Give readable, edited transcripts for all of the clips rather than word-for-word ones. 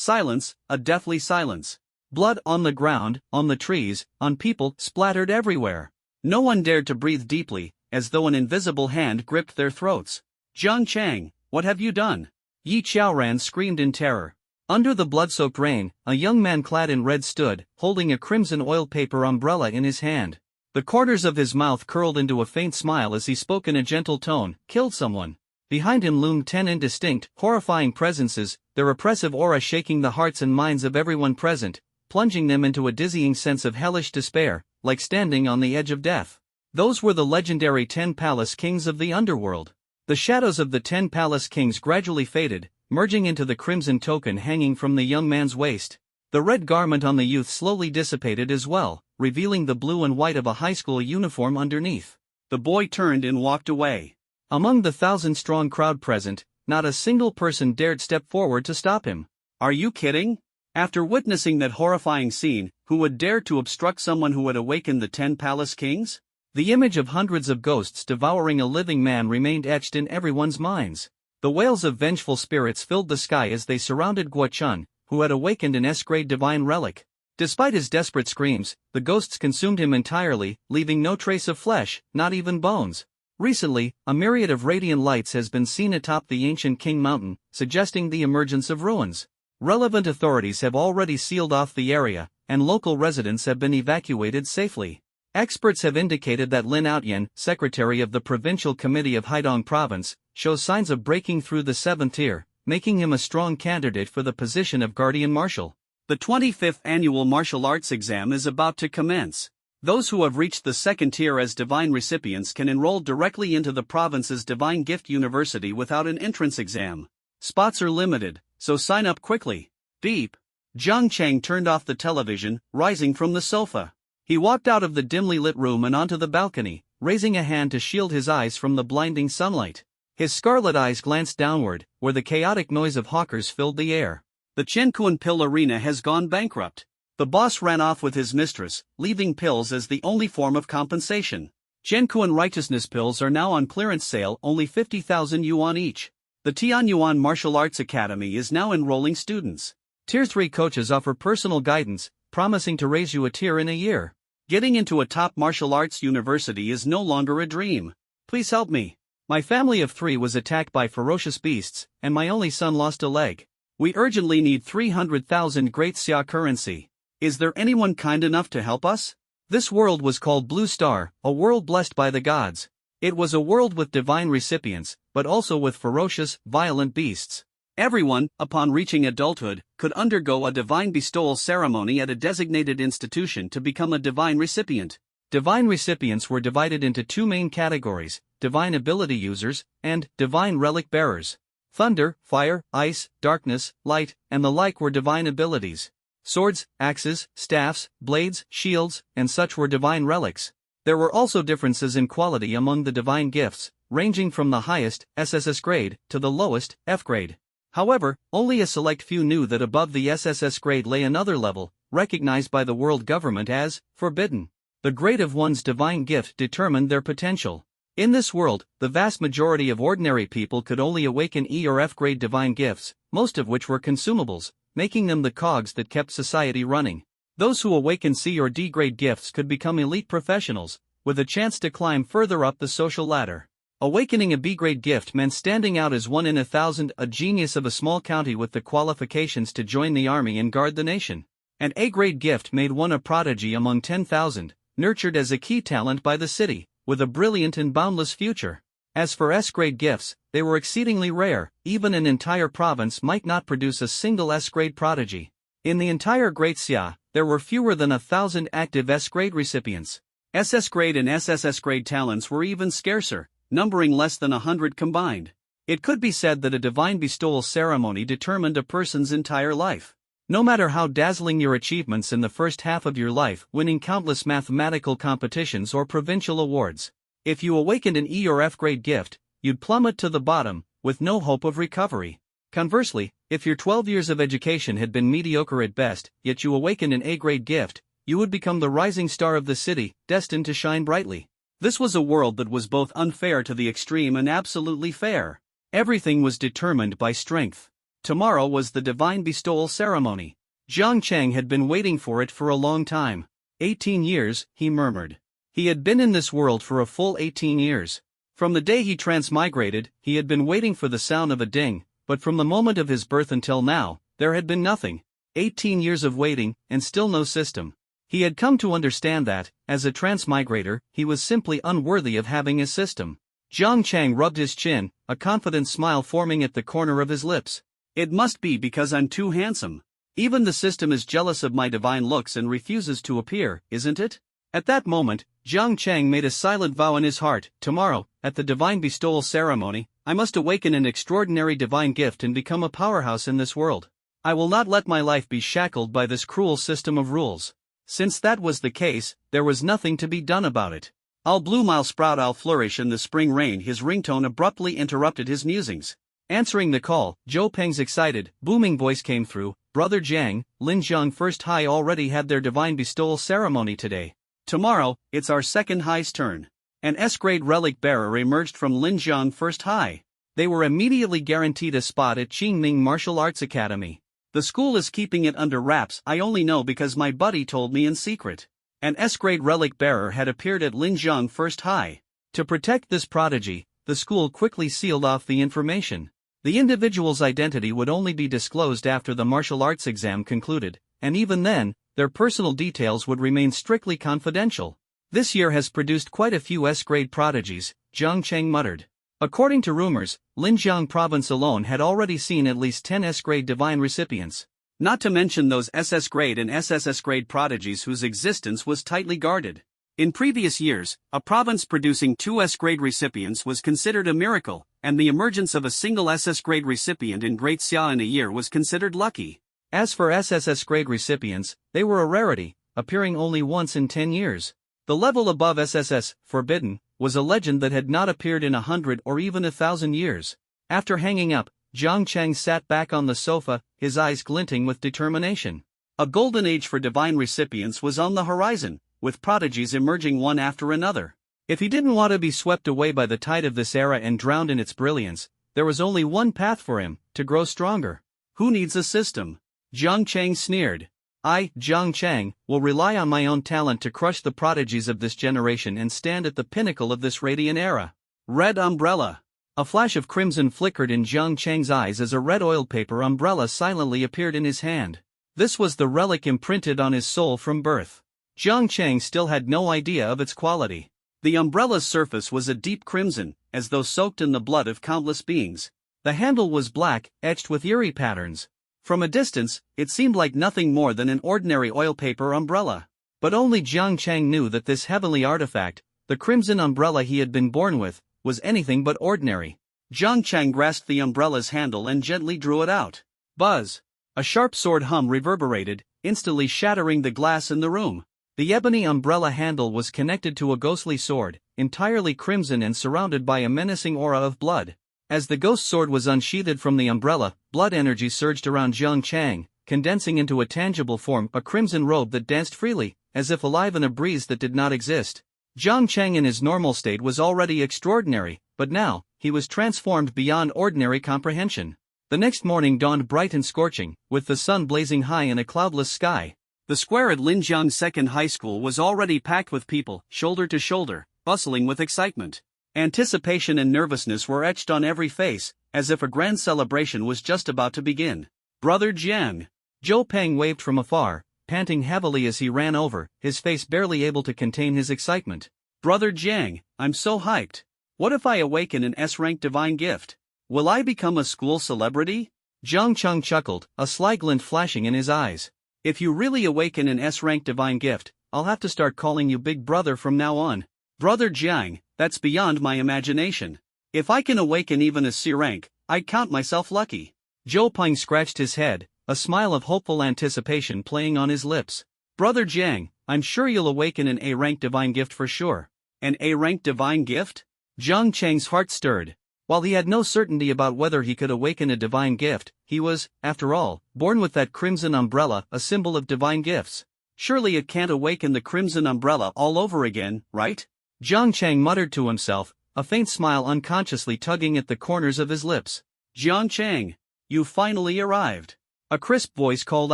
Silence, a deathly silence. Blood on the ground, on the trees, on people, splattered everywhere. No one dared to breathe deeply, as though an invisible hand gripped their throats. Jang Chang, what have you done? Yi Qiaoran screamed in terror. Under the blood-soaked rain, a young man clad in red stood, holding a crimson oil paper umbrella in his hand. The corners of his mouth curled into a faint smile as he spoke in a gentle tone, "Killed someone." Behind him loomed 10 indistinct, horrifying presences, their oppressive aura shaking the hearts and minds of everyone present, plunging them into a dizzying sense of hellish despair, like standing on the edge of death. Those were the legendary 10 palace kings of the underworld. The shadows of the 10 palace kings gradually faded, merging into the crimson token hanging from the young man's waist. The red garment on the youth slowly dissipated as well, revealing the blue and white of a high school uniform underneath. The boy turned and walked away. Among the 1,000-strong crowd present, not a single person dared step forward to stop him. Are you kidding? After witnessing that horrifying scene, who would dare to obstruct someone who had awakened the 10 palace kings? The image of hundreds of ghosts devouring a living man remained etched in everyone's minds. The wails of vengeful spirits filled the sky as they surrounded Guo Chun, who had awakened an S-grade divine relic. Despite his desperate screams, the ghosts consumed him entirely, leaving no trace of flesh, not even bones. Recently, a myriad of radiant lights has been seen atop the ancient King Mountain, suggesting the emergence of ruins. Relevant authorities have already sealed off the area, and local residents have been evacuated safely. Experts have indicated that Lin Outyen, secretary of the Provincial Committee of Haidong Province, shows signs of breaking through the 7th tier, making him a strong candidate for the position of Guardian Marshal. The 25th annual martial arts exam is about to commence. Those who have reached the 2nd tier as divine recipients can enroll directly into the province's Divine Gift University without an entrance exam. Spots are limited, so sign up quickly. Beep. Jang Chang turned off the television, rising from the sofa. He walked out of the dimly lit room and onto the balcony, raising a hand to shield his eyes from the blinding sunlight. His scarlet eyes glanced downward, where the chaotic noise of hawkers filled the air. The Chenkuan Pill Arena has gone bankrupt. The boss ran off with his mistress, leaving pills as the only form of compensation. Chenkuan Righteousness pills are now on clearance sale, only 50,000 yuan each. The Tianyuan Martial Arts Academy is now enrolling students. Tier 3 coaches offer personal guidance, promising to raise you a tier in a year. Getting into a top martial arts university is no longer a dream. Please help me. My family of 3 was attacked by ferocious beasts, and my only son lost a leg. We urgently need 300,000 Great Xia currency. Is there anyone kind enough to help us? This world was called Blue Star, a world blessed by the gods. It was a world with divine recipients, but also with ferocious, violent beasts. Everyone, upon reaching adulthood, could undergo a divine bestowal ceremony at a designated institution to become a divine recipient. Divine recipients were divided into 2 main categories: divine ability users, and divine relic bearers. Thunder, fire, ice, darkness, light, and the like were divine abilities. Swords, axes, staffs, blades, shields, and such were divine relics. There were also differences in quality among the divine gifts, ranging from the highest, SSS grade, to the lowest, F grade. However, only a select few knew that above the SSS grade lay another level, recognized by the world government as forbidden. The grade of one's divine gift determined their potential. In this world, the vast majority of ordinary people could only awaken E or F grade divine gifts, most of which were consumables, making them the cogs that kept society running. Those who awakened C or D grade gifts could become elite professionals, with a chance to climb further up the social ladder. Awakening a B-grade gift meant standing out as 1 in 1,000, a genius of a small county with the qualifications to join the army and guard the nation. An A-grade gift made one a prodigy among 10,000, nurtured as a key talent by the city, with a brilliant and boundless future. As for S-grade gifts, they were exceedingly rare, even an entire province might not produce a single S-grade prodigy. In the entire Great Xia, there were fewer than 1,000 active S-grade recipients. SS grade and SSS grade talents were even scarcer, numbering less than 100 combined. It could be said that a divine bestowal ceremony determined a person's entire life. No matter how dazzling your achievements in the first half of your life, winning countless mathematical competitions or provincial awards, if you awakened an E or F grade gift, you'd plummet to the bottom, with no hope of recovery. Conversely, if your 12 years of education had been mediocre at best, yet you awakened an A grade gift, you would become the rising star of the city, destined to shine brightly. This was a world that was both unfair to the extreme and absolutely fair. Everything was determined by strength. Tomorrow was the divine bestowal ceremony. Jang Chang had been waiting for it for a long time. 18 years, he murmured. He had been in this world for a full 18 years. From the day he transmigrated, he had been waiting for the sound of a ding, but from the moment of his birth until now, there had been nothing. 18 years of waiting, and still no system. He had come to understand that, as a transmigrator, he was simply unworthy of having a system. Jang Chang rubbed his chin, a confident smile forming at the corner of his lips. It must be because I'm too handsome. Even the system is jealous of my divine looks and refuses to appear, isn't it? At that moment, Jang Chang made a silent vow in his heart. Tomorrow, at the divine bestowal ceremony, I must awaken an extraordinary divine gift and become a powerhouse in this world. I will not let my life be shackled by this cruel system of rules. Since that was the case, there was nothing to be done about it. I'll bloom, I'll sprout, I'll flourish in the spring rain. His ringtone abruptly interrupted his musings. Answering the call, Zhou Peng's excited, booming voice came through. Brother Jiang, Linjiang First High already had their divine bestowal ceremony today. Tomorrow, it's our second high's turn. An S-grade relic bearer emerged from Linjiang First High. They were immediately guaranteed a spot at Qingming Martial Arts Academy. The school is keeping it under wraps. I only know because my buddy told me in secret. An S-grade relic bearer had appeared at Linjiang First High. To protect this prodigy, the school quickly sealed off the information. The individual's identity would only be disclosed after the martial arts exam concluded, and even then, their personal details would remain strictly confidential. This year has produced quite a few S-grade prodigies, Jang Chang muttered. According to rumors, Linjiang province alone had already seen at least 10 S-grade divine recipients. Not to mention those SS-grade and SSS-grade prodigies whose existence was tightly guarded. In previous years, a province producing 2 S-grade recipients was considered a miracle, and the emergence of a single SS-grade recipient in Great Xia in a year was considered lucky. As for SSS-grade recipients, they were a rarity, appearing only once in 10 years. The level above SSS, forbidden, was a legend that had not appeared in 100 or even 1,000 years. After hanging up, Jang Chang sat back on the sofa, his eyes glinting with determination. A golden age for divine recipients was on the horizon, with prodigies emerging one after another. If he didn't want to be swept away by the tide of this era and drowned in its brilliance, there was only one path for him, to grow stronger. Who needs a system? Jang Chang sneered. I, Jang Chang, will rely on my own talent to crush the prodigies of this generation and stand at the pinnacle of this radiant era. Red umbrella. A flash of crimson flickered in Jang Chang's eyes as a red oiled paper umbrella silently appeared in his hand. This was the relic imprinted on his soul from birth. Jang Chang still had no idea of its quality. The umbrella's surface was a deep crimson, as though soaked in the blood of countless beings. The handle was black, etched with eerie patterns. From a distance, it seemed like nothing more than an ordinary oil paper umbrella. But only Jang Chang knew that this heavenly artifact, the crimson umbrella he had been born with, was anything but ordinary. Jang Chang grasped the umbrella's handle and gently drew it out. Buzz! A sharp sword hum reverberated, instantly shattering the glass in the room. The ebony umbrella handle was connected to a ghostly sword, entirely crimson and surrounded by a menacing aura of blood. As the ghost sword was unsheathed from the umbrella, blood energy surged around Jang Chang, condensing into a tangible form, a crimson robe that danced freely, as if alive in a breeze that did not exist. Jang Chang in his normal state was already extraordinary, but now, he was transformed beyond ordinary comprehension. The next morning dawned bright and scorching, with the sun blazing high in a cloudless sky. The square at Linjiang Second High School was already packed with people, shoulder to shoulder, bustling with excitement. Anticipation and nervousness were etched on every face, as if a grand celebration was just about to begin. Brother Jiang! Zhou Peng waved from afar, panting heavily as he ran over, his face barely able to contain his excitement. Brother Jiang, I'm so hyped. What if I awaken an S-rank divine gift? Will I become a school celebrity? Jang Chang chuckled, a sly glint flashing in his eyes. If you really awaken an S-rank divine gift, I'll have to start calling you Big Brother from now on. Brother Jiang, that's beyond my imagination. If I can awaken even a C-rank, I'd count myself lucky. Zhou Peng scratched his head, a smile of hopeful anticipation playing on his lips. Brother Jiang, I'm sure you'll awaken an A-rank divine gift for sure. An A-rank divine gift? Jang Chang's heart stirred. While he had no certainty about whether he could awaken a divine gift, he was, after all, born with that crimson umbrella, a symbol of divine gifts. Surely it can't awaken the crimson umbrella all over again, right? Jang Chang muttered to himself, a faint smile unconsciously tugging at the corners of his lips. Jiang Chang, you finally arrived. A crisp voice called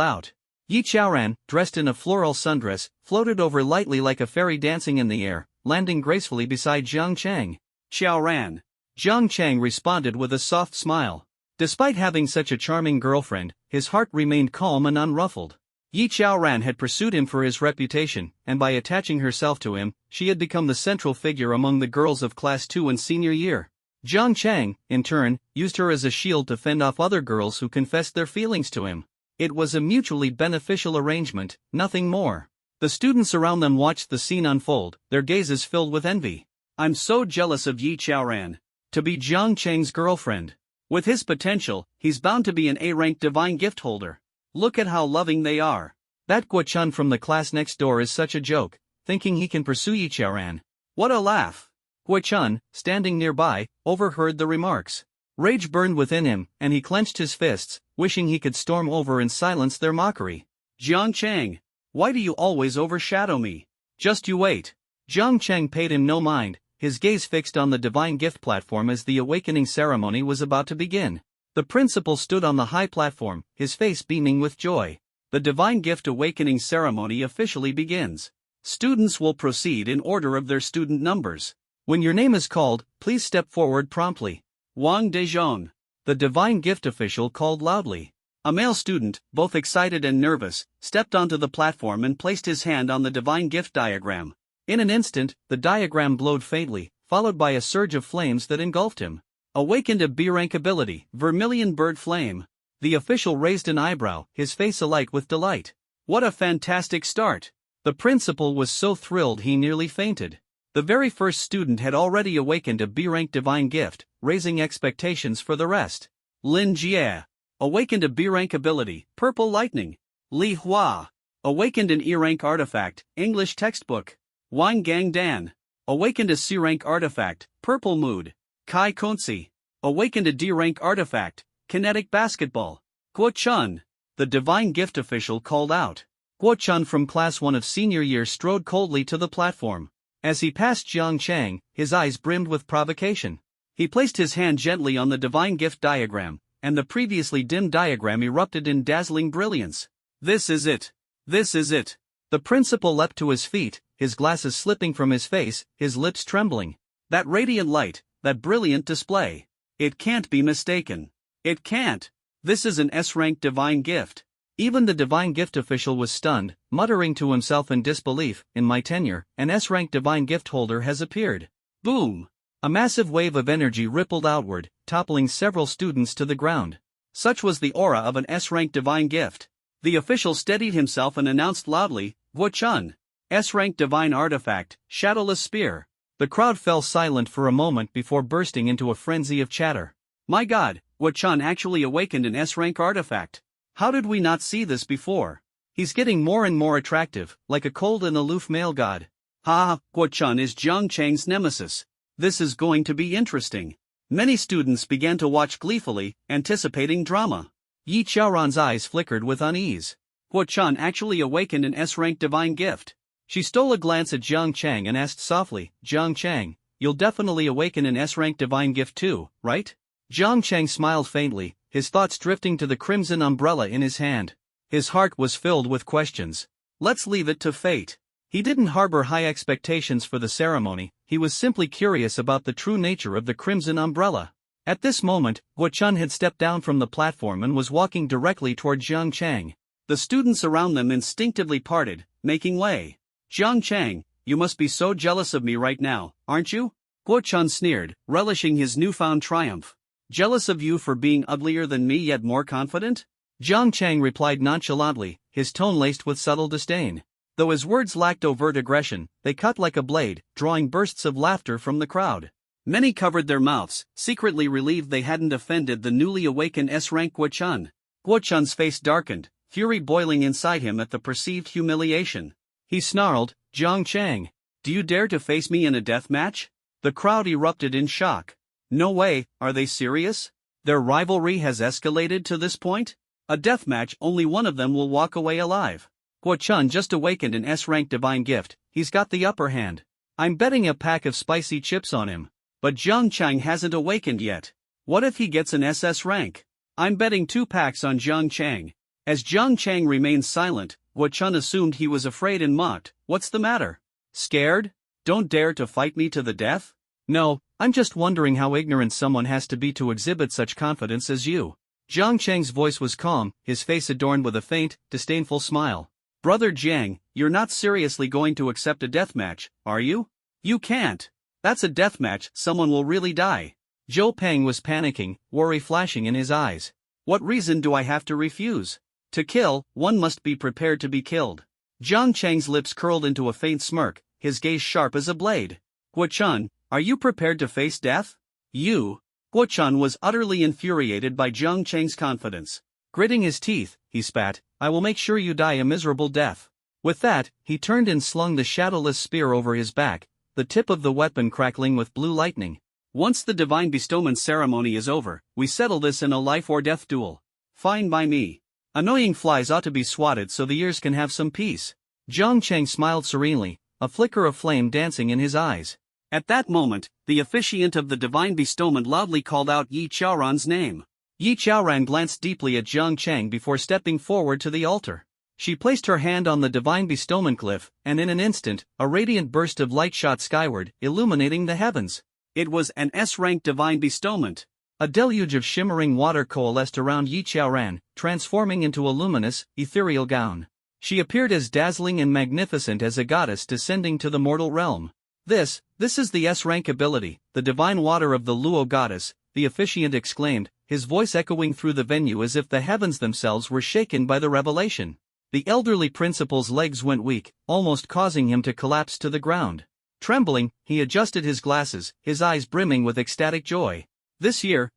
out. Yi Chaoran, dressed in a floral sundress, floated over lightly like a fairy dancing in the air, landing gracefully beside Jang Chang. Chaoran. Jang Chang responded with a soft smile. Despite having such a charming girlfriend, his heart remained calm and unruffled. Yi Chaoran had pursued him for his reputation, and by attaching herself to him, she had become the central figure among the girls of Class 2 and senior year. Jang Chang, in turn, used her as a shield to fend off other girls who confessed their feelings to him. It was a mutually beneficial arrangement, nothing more. The students around them watched the scene unfold, their gazes filled with envy. I'm so jealous of Yi Chaoran. To be Jang Chang's girlfriend. With his potential, he's bound to be an A-rank divine gift holder. Look at how loving they are. That Guo Chun from the class next door is such a joke, thinking he can pursue Yi Chaoran. What a laugh. Guo Chun, standing nearby, overheard the remarks. Rage burned within him, and he clenched his fists, wishing he could storm over and silence their mockery. Jiang Chang, why do you always overshadow me? Just you wait. Jiang Chang paid him no mind, his gaze fixed on the divine gift platform as the awakening ceremony was about to begin. The principal stood on the high platform, his face beaming with joy. The divine gift awakening ceremony officially begins. Students will proceed in order of their student numbers. When your name is called, please step forward promptly. Wang Dezhong. The divine gift official called loudly. A male student, both excited and nervous, stepped onto the platform and placed his hand on the divine gift diagram. In an instant, the diagram glowed faintly, followed by a surge of flames that engulfed him. Awakened a B-rank ability, Vermilion Bird Flame. The official raised an eyebrow, his face alight with delight. What a fantastic start! The principal was so thrilled he nearly fainted. The very first student had already awakened a B-rank divine gift, raising expectations for the rest. Lin Jie. Awakened a B-rank ability, Purple Lightning. Li Hua. Awakened an E-rank artifact, English textbook. Wang Gang Dan. Awakened a C-rank artifact, Purple Mood. Kai Konsi. Awakened a D-rank artifact, Kinetic Basketball. Guo Chun. The divine gift official called out. Guo Chun from class 1 of senior year strode coldly to the platform. As he passed Jiang Chang, his eyes brimmed with provocation. He placed his hand gently on the divine gift diagram, and the previously dim diagram erupted in dazzling brilliance. This is it. This is it. The principal leapt to his feet, his glasses slipping from his face, his lips trembling. That radiant light, that brilliant display. It can't be mistaken. It can't. This is an S-rank divine gift. Even the divine gift official was stunned, muttering to himself in disbelief. In my tenure, an S-rank divine gift holder has appeared. Boom! A massive wave of energy rippled outward, toppling several students to the ground. Such was the aura of an S-rank divine gift. The official steadied himself and announced loudly, Guo Chun. S-rank divine artifact, Shadowless Spear. The crowd fell silent for a moment before bursting into a frenzy of chatter. My God, Guo Chun actually awakened an S-rank artifact. How did we not see this before? He's getting more and more attractive, like a cold and aloof male god. Ha, Guo Chun is Jiang Chang's nemesis. This is going to be interesting. Many students began to watch gleefully, anticipating drama. Yi Chaoran's eyes flickered with unease. Guo Chun actually awakened an S-rank divine gift. She stole a glance at Jiang Chang and asked softly, Jiang Chang, you'll definitely awaken an S-rank divine gift too, right? Jiang Chang smiled faintly, his thoughts drifting to the crimson umbrella in his hand. His heart was filled with questions. Let's leave it to fate. He didn't harbor high expectations for the ceremony, he was simply curious about the true nature of the crimson umbrella. At this moment, Guo Chun had stepped down from the platform and was walking directly toward Jiang Chang. The students around them instinctively parted, making way. Jiang Chang, you must be so jealous of me right now, aren't you? Guo Chun sneered, relishing his newfound triumph. Jealous of you for being uglier than me yet more confident? Jiang Chang replied nonchalantly, his tone laced with subtle disdain. Though his words lacked overt aggression, they cut like a blade, drawing bursts of laughter from the crowd. Many covered their mouths, secretly relieved they hadn't offended the newly awakened S-rank Guo Chun. Guo Chun's face darkened, fury boiling inside him at the perceived humiliation. He snarled, Jiang Chang, do you dare to face me in a death match? The crowd erupted in shock. No way, are they serious? Their rivalry has escalated to this point? A deathmatch, only one of them will walk away alive. Guo Chun just awakened an S-rank divine gift, he's got the upper hand. I'm betting a pack of spicy chips on him. But Jiang Chang hasn't awakened yet. What if he gets an SS rank? I'm betting 2 packs on Jang Chang. As Jang Chang remained silent, Guo Chun assumed he was afraid and mocked. What's the matter? Scared? Don't dare to fight me to the death? No, I'm just wondering how ignorant someone has to be to exhibit such confidence as you. Jang Chang's voice was calm, his face adorned with a faint, disdainful smile. Brother Jiang, you're not seriously going to accept a deathmatch, are you? You can't. That's a deathmatch, someone will really die. Zhou Peng was panicking, worry flashing in his eyes. What reason do I have to refuse? To kill, one must be prepared to be killed. Jang Chang's lips curled into a faint smirk, his gaze sharp as a blade. Guo Chun, are you prepared to face death? You? Guo Chun was utterly infuriated by Jang Chang's confidence. Gritting his teeth, he spat, I will make sure you die a miserable death. With that, he turned and slung the shadowless spear over his back, the tip of the weapon crackling with blue lightning. Once the divine bestowment ceremony is over, we settle this in a life-or-death duel. Fine by me. Annoying flies ought to be swatted so the ears can have some peace. Jang Chang smiled serenely, a flicker of flame dancing in his eyes. At that moment, the officiant of the divine bestowment loudly called out Yi Qiaoran's name. Yi Qiaoran glanced deeply at Jang Chang before stepping forward to the altar. She placed her hand on the divine bestowment glyph, and in an instant, a radiant burst of light shot skyward, illuminating the heavens. It was an S-rank divine bestowment. A deluge of shimmering water coalesced around Yi Qiaoran, transforming into a luminous, ethereal gown. She appeared as dazzling and magnificent as a goddess descending to the mortal realm. This is the S-rank ability, the divine water of the Luo goddess, the officiant exclaimed, his voice echoing through the venue as if the heavens themselves were shaken by the revelation. The elderly principal's legs went weak, almost causing him to collapse to the ground. Trembling, he adjusted his glasses, his eyes brimming with ecstatic joy. This year,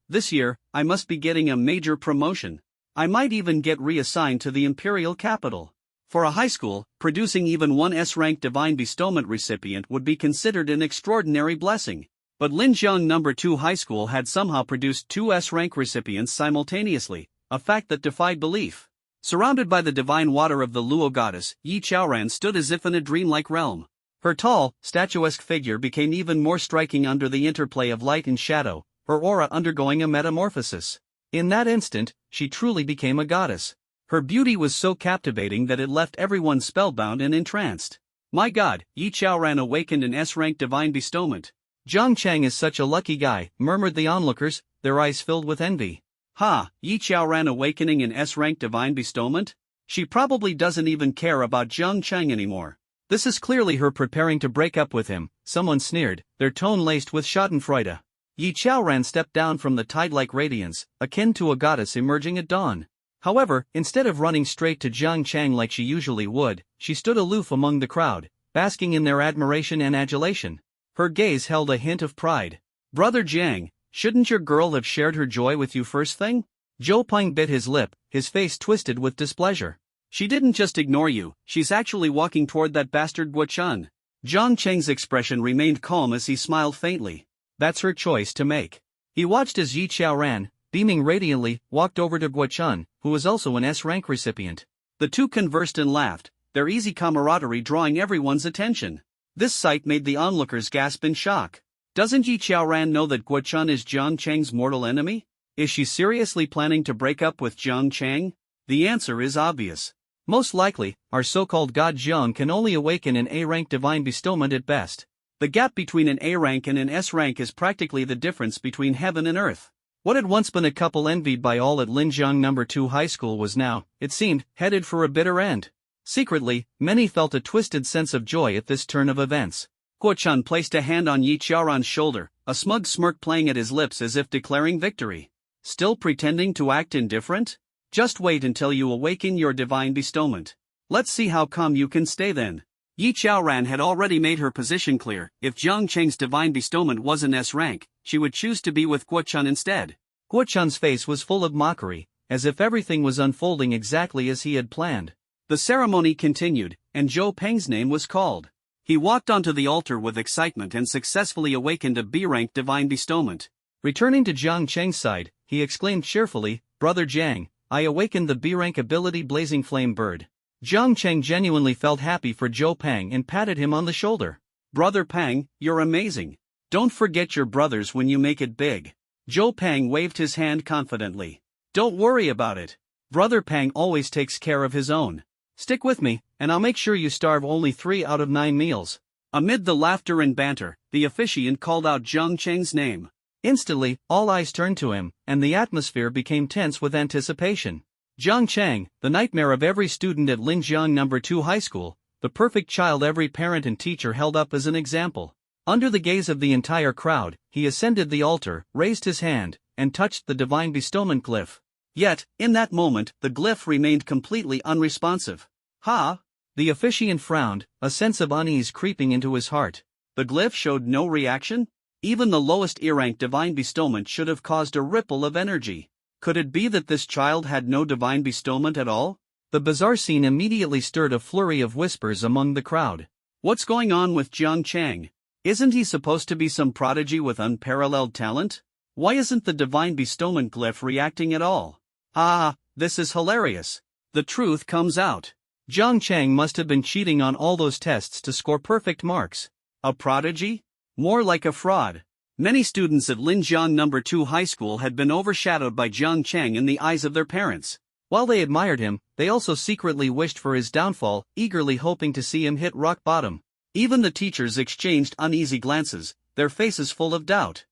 I must be getting a major promotion. I might even get reassigned to the imperial capital. For a high school, producing even one S-rank divine bestowment recipient would be considered an extraordinary blessing. But Linjiang No. 2 High School had somehow produced 2 S-rank recipients simultaneously, a fact that defied belief. Surrounded by the divine water of the Luo goddess, Yi Qiaoran stood as if in a dreamlike realm. Her tall, statuesque figure became even more striking under the interplay of light and shadow, her aura undergoing a metamorphosis. In that instant, she truly became a goddess. Her beauty was so captivating that it left everyone spellbound and entranced. My God, Yi Qiaoran awakened an S-rank divine bestowment. Jang Chang is such a lucky guy, murmured the onlookers, their eyes filled with envy. Ha, Yi Qiaoran awakening an S-rank divine bestowment? She probably doesn't even care about Jang Chang anymore. This is clearly her preparing to break up with him, someone sneered, their tone laced with schadenfreude. Yi Qiaoran stepped down from the tide-like radiance, akin to a goddess emerging at dawn. However, instead of running straight to Jang Chang like she usually would, she stood aloof among the crowd, basking in their admiration and adulation. Her gaze held a hint of pride. Brother Jiang, shouldn't your girl have shared her joy with you first thing? Zhou Peng bit his lip, his face twisted with displeasure. She didn't just ignore you, she's actually walking toward that bastard Guo Chun. Jang Chang's expression remained calm as he smiled faintly. That's her choice to make. He watched as Yi Qiaoran, beaming radiantly, walked over to Guo Chun, who was also an S-rank recipient. The two conversed and laughed, their easy camaraderie drawing everyone's attention. This sight made the onlookers gasp in shock. Doesn't Yi Qiaoran know that Guo Chun is Jang Chang's mortal enemy? Is she seriously planning to break up with Jang Chang? The answer is obvious. Most likely, our so-called god Jiang can only awaken an A-rank divine bestowment at best. The gap between an A-rank and an S-rank is practically the difference between heaven and earth. What had once been a couple envied by all at Linjiang No. 2 High School was now, it seemed, headed for a bitter end. Secretly, many felt a twisted sense of joy at this turn of events. Guo Chun placed a hand on Yi Qiaoran's shoulder, a smug smirk playing at his lips as if declaring victory. Still pretending to act indifferent? Just wait until you awaken your divine bestowment. Let's see how calm you can stay then. Yi Qiaoran had already made her position clear. If Jang Chang's divine bestowment was an S-rank, she would choose to be with Guo Chun instead. Guo Chun's face was full of mockery, as if everything was unfolding exactly as he had planned. The ceremony continued, and Zhou Peng's name was called. He walked onto the altar with excitement and successfully awakened a B-rank divine bestowment. Returning to Jang Chang's side, he exclaimed cheerfully, Brother Jiang, I awakened the B-rank ability Blazing Flame Bird. Jang Chang genuinely felt happy for Zhou Peng and patted him on the shoulder. Brother Peng, you're amazing. Don't forget your brothers when you make it big. Zhou Peng waved his hand confidently. Don't worry about it. Brother Pang always takes care of his own. Stick with me, and I'll make sure you starve only 3 out of 9 meals. Amid the laughter and banter, the officiant called out Jang Chang's name. Instantly, all eyes turned to him, and the atmosphere became tense with anticipation. Jang Chang, the nightmare of every student at Linjiang No. 2 High School, the perfect child every parent and teacher held up as an example. Under the gaze of the entire crowd, he ascended the altar, raised his hand, and touched the divine bestowment glyph. Yet, in that moment, the glyph remained completely unresponsive. Ha! The officiant frowned, a sense of unease creeping into his heart. The glyph showed no reaction? Even the lowest E-rank divine bestowment should have caused a ripple of energy. Could it be that this child had no divine bestowment at all? The bizarre scene immediately stirred a flurry of whispers among the crowd. What's going on with Jang Chang? Isn't he supposed to be some prodigy with unparalleled talent? Why isn't the divine bestowment glyph reacting at all? Ah, this is hilarious. The truth comes out. Jang Chang must have been cheating on all those tests to score perfect marks. A prodigy? More like a fraud. Many students at Linjiang No. 2 High School had been overshadowed by Jang Chang in the eyes of their parents. While they admired him, they also secretly wished for his downfall, eagerly hoping to see him hit rock bottom. Even the teachers exchanged uneasy glances, their faces full of doubt.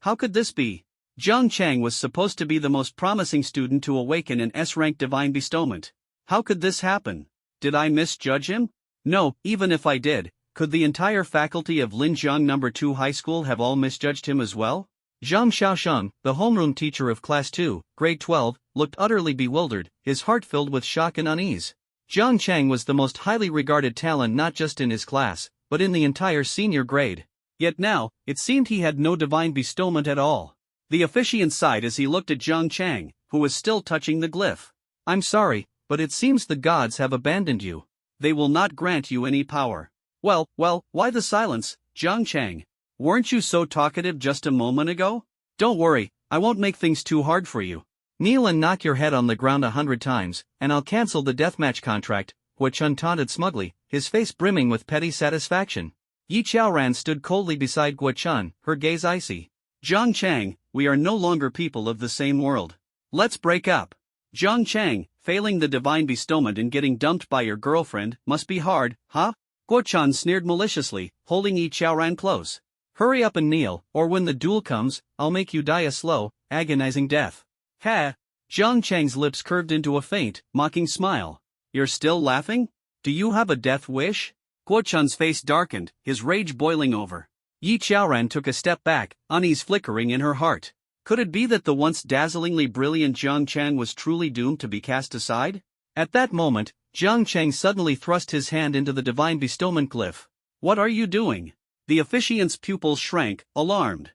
How could this be? Jang Chang was supposed to be the most promising student to awaken an S-rank divine bestowment. How could this happen? Did I misjudge him? No, even if I did, could the entire faculty of Linjiang No. 2 High School have all misjudged him as well? Zhang Xiaosheng, the homeroom teacher of Class 2, Grade 12, looked utterly bewildered, his heart filled with shock and unease. Jang Chang was the most highly regarded talent not just in his class, but in the entire senior grade. Yet now, it seemed he had no divine bestowment at all. The officiant sighed as he looked at Jang Chang, who was still touching the glyph. I'm sorry, but it seems the gods have abandoned you. They will not grant you any power. Well, why the silence, Jang Chang? Weren't you so talkative just a moment ago? Don't worry, I won't make things too hard for you. Kneel and knock your head on the ground 100 times, and I'll cancel the deathmatch contract, Guo Chun taunted smugly, his face brimming with petty satisfaction. Yi Chaoran stood coldly beside Guo Chun, her gaze icy. Jang Chang, we are no longer people of the same world. Let's break up. Jang Chang, failing the divine bestowment and getting dumped by your girlfriend must be hard, huh? Guo Chun sneered maliciously, holding Yi Chaoran close. Hurry up and kneel, or when the duel comes, I'll make you die a slow, agonizing death. Ha! Jang Chang's lips curved into a faint, mocking smile. You're still laughing? Do you have a death wish? Guo Chun's face darkened, his rage boiling over. Yi Chaoran took a step back, unease flickering in her heart. Could it be that the once dazzlingly brilliant Jang Chang was truly doomed to be cast aside? At that moment, Jang Chang suddenly thrust his hand into the divine bestowment glyph. What are you doing? The officiant's pupils shrank, alarmed.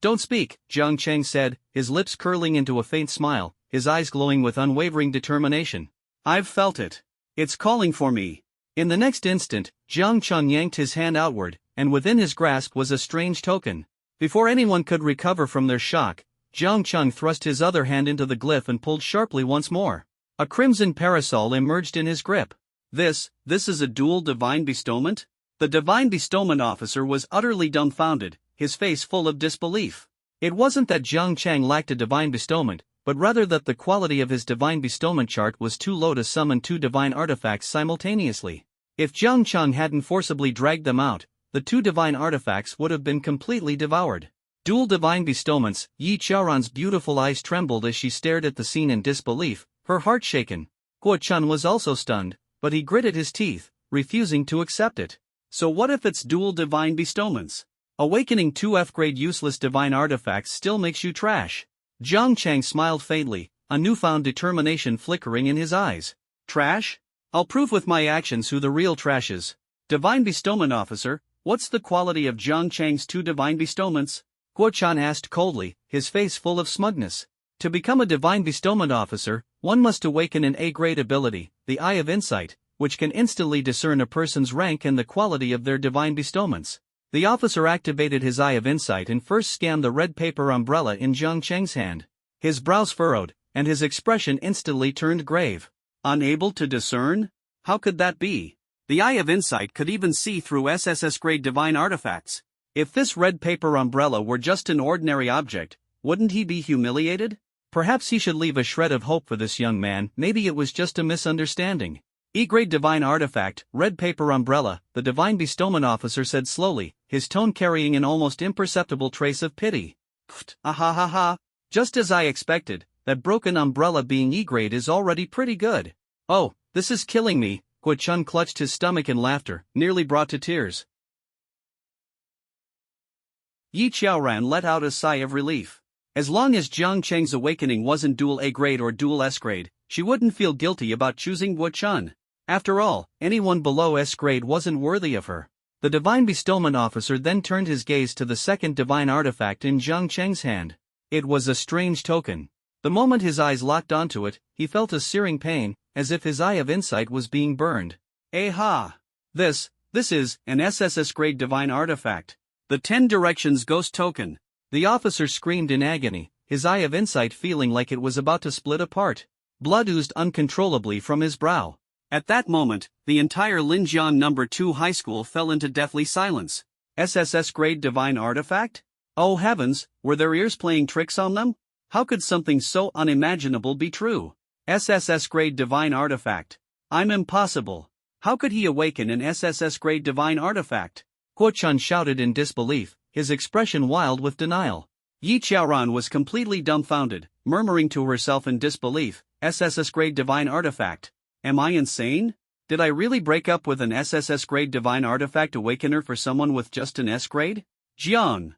Don't speak, Jang Chang said, his lips curling into a faint smile, his eyes glowing with unwavering determination. I've felt it. It's calling for me. In the next instant, Jang Chang yanked his hand outward, and within his grasp was a strange token. Before anyone could recover from their shock, Jang Chang thrust his other hand into the glyph and pulled sharply once more. A crimson parasol emerged in his grip. This is a dual divine bestowment? The divine bestowment officer was utterly dumbfounded, his face full of disbelief. It wasn't that Jang Chang lacked a divine bestowment, but rather that the quality of his divine bestowment chart was too low to summon 2 divine artifacts simultaneously. If Jang Chang hadn't forcibly dragged them out, the 2 divine artifacts would have been completely devoured. Dual divine bestowments. Yi Chaoran's beautiful eyes trembled as she stared at the scene in disbelief, her heart shaken. Guo Chun was also stunned, but he gritted his teeth, refusing to accept it. So what if it's dual divine bestowments? Awakening 2 F-grade useless divine artifacts still makes you trash. Jang Chang smiled faintly, a newfound determination flickering in his eyes. Trash? I'll prove with my actions who the real trash is. Divine bestowment officer, what's the quality of Jang Chang's 2 divine bestowments? Guo Chun asked coldly, his face full of smugness. To become a divine bestowment officer, one must awaken an A-grade ability, the Eye of Insight, which can instantly discern a person's rank and the quality of their divine bestowments. The officer activated his Eye of Insight and first scanned the red paper umbrella in Jang Chang's hand. His brows furrowed, and his expression instantly turned grave. Unable to discern? How could that be? The Eye of Insight could even see through SSS-grade divine artifacts. If this red paper umbrella were just an ordinary object, wouldn't he be humiliated? Perhaps he should leave a shred of hope for this young man, maybe it was just a misunderstanding. E-grade divine artifact, red paper umbrella, the divine bestowment officer said slowly, his tone carrying an almost imperceptible trace of pity. Pfft, ha. Just as I expected, that broken umbrella being E-grade is already pretty good. Oh, this is killing me, Guo Chun clutched his stomach in laughter, nearly brought to tears. Yi Qiaoran let out a sigh of relief. As long as Jang Chang's awakening wasn't dual A-grade or dual S-grade, she wouldn't feel guilty about choosing Guo Chun. After all, anyone below S-grade wasn't worthy of her. The divine bestowment officer then turned his gaze to the second divine artifact in Jang Chang's hand. It was a strange token. The moment his eyes locked onto it, he felt a searing pain, as if his eye of insight was being burned. Aha! This is an SSS-grade divine artifact. The 10 Directions Ghost Token. The officer screamed in agony, his eye of insight feeling like it was about to split apart. Blood oozed uncontrollably from his brow. At that moment, the entire Linjiang No. 2 high school fell into deathly silence. SSS-grade divine artifact? Oh heavens, were their ears playing tricks on them? How could something so unimaginable be true? SSS-grade divine artifact. I'm impossible. How could he awaken an SSS-grade divine artifact? Guo Chun shouted in disbelief, his expression wild with denial. Yi Qiaoran was completely dumbfounded, murmuring to herself in disbelief, SSS-grade divine artifact. Am I insane? Did I really break up with an SSS-grade divine artifact awakener for someone with just an S-grade? Jang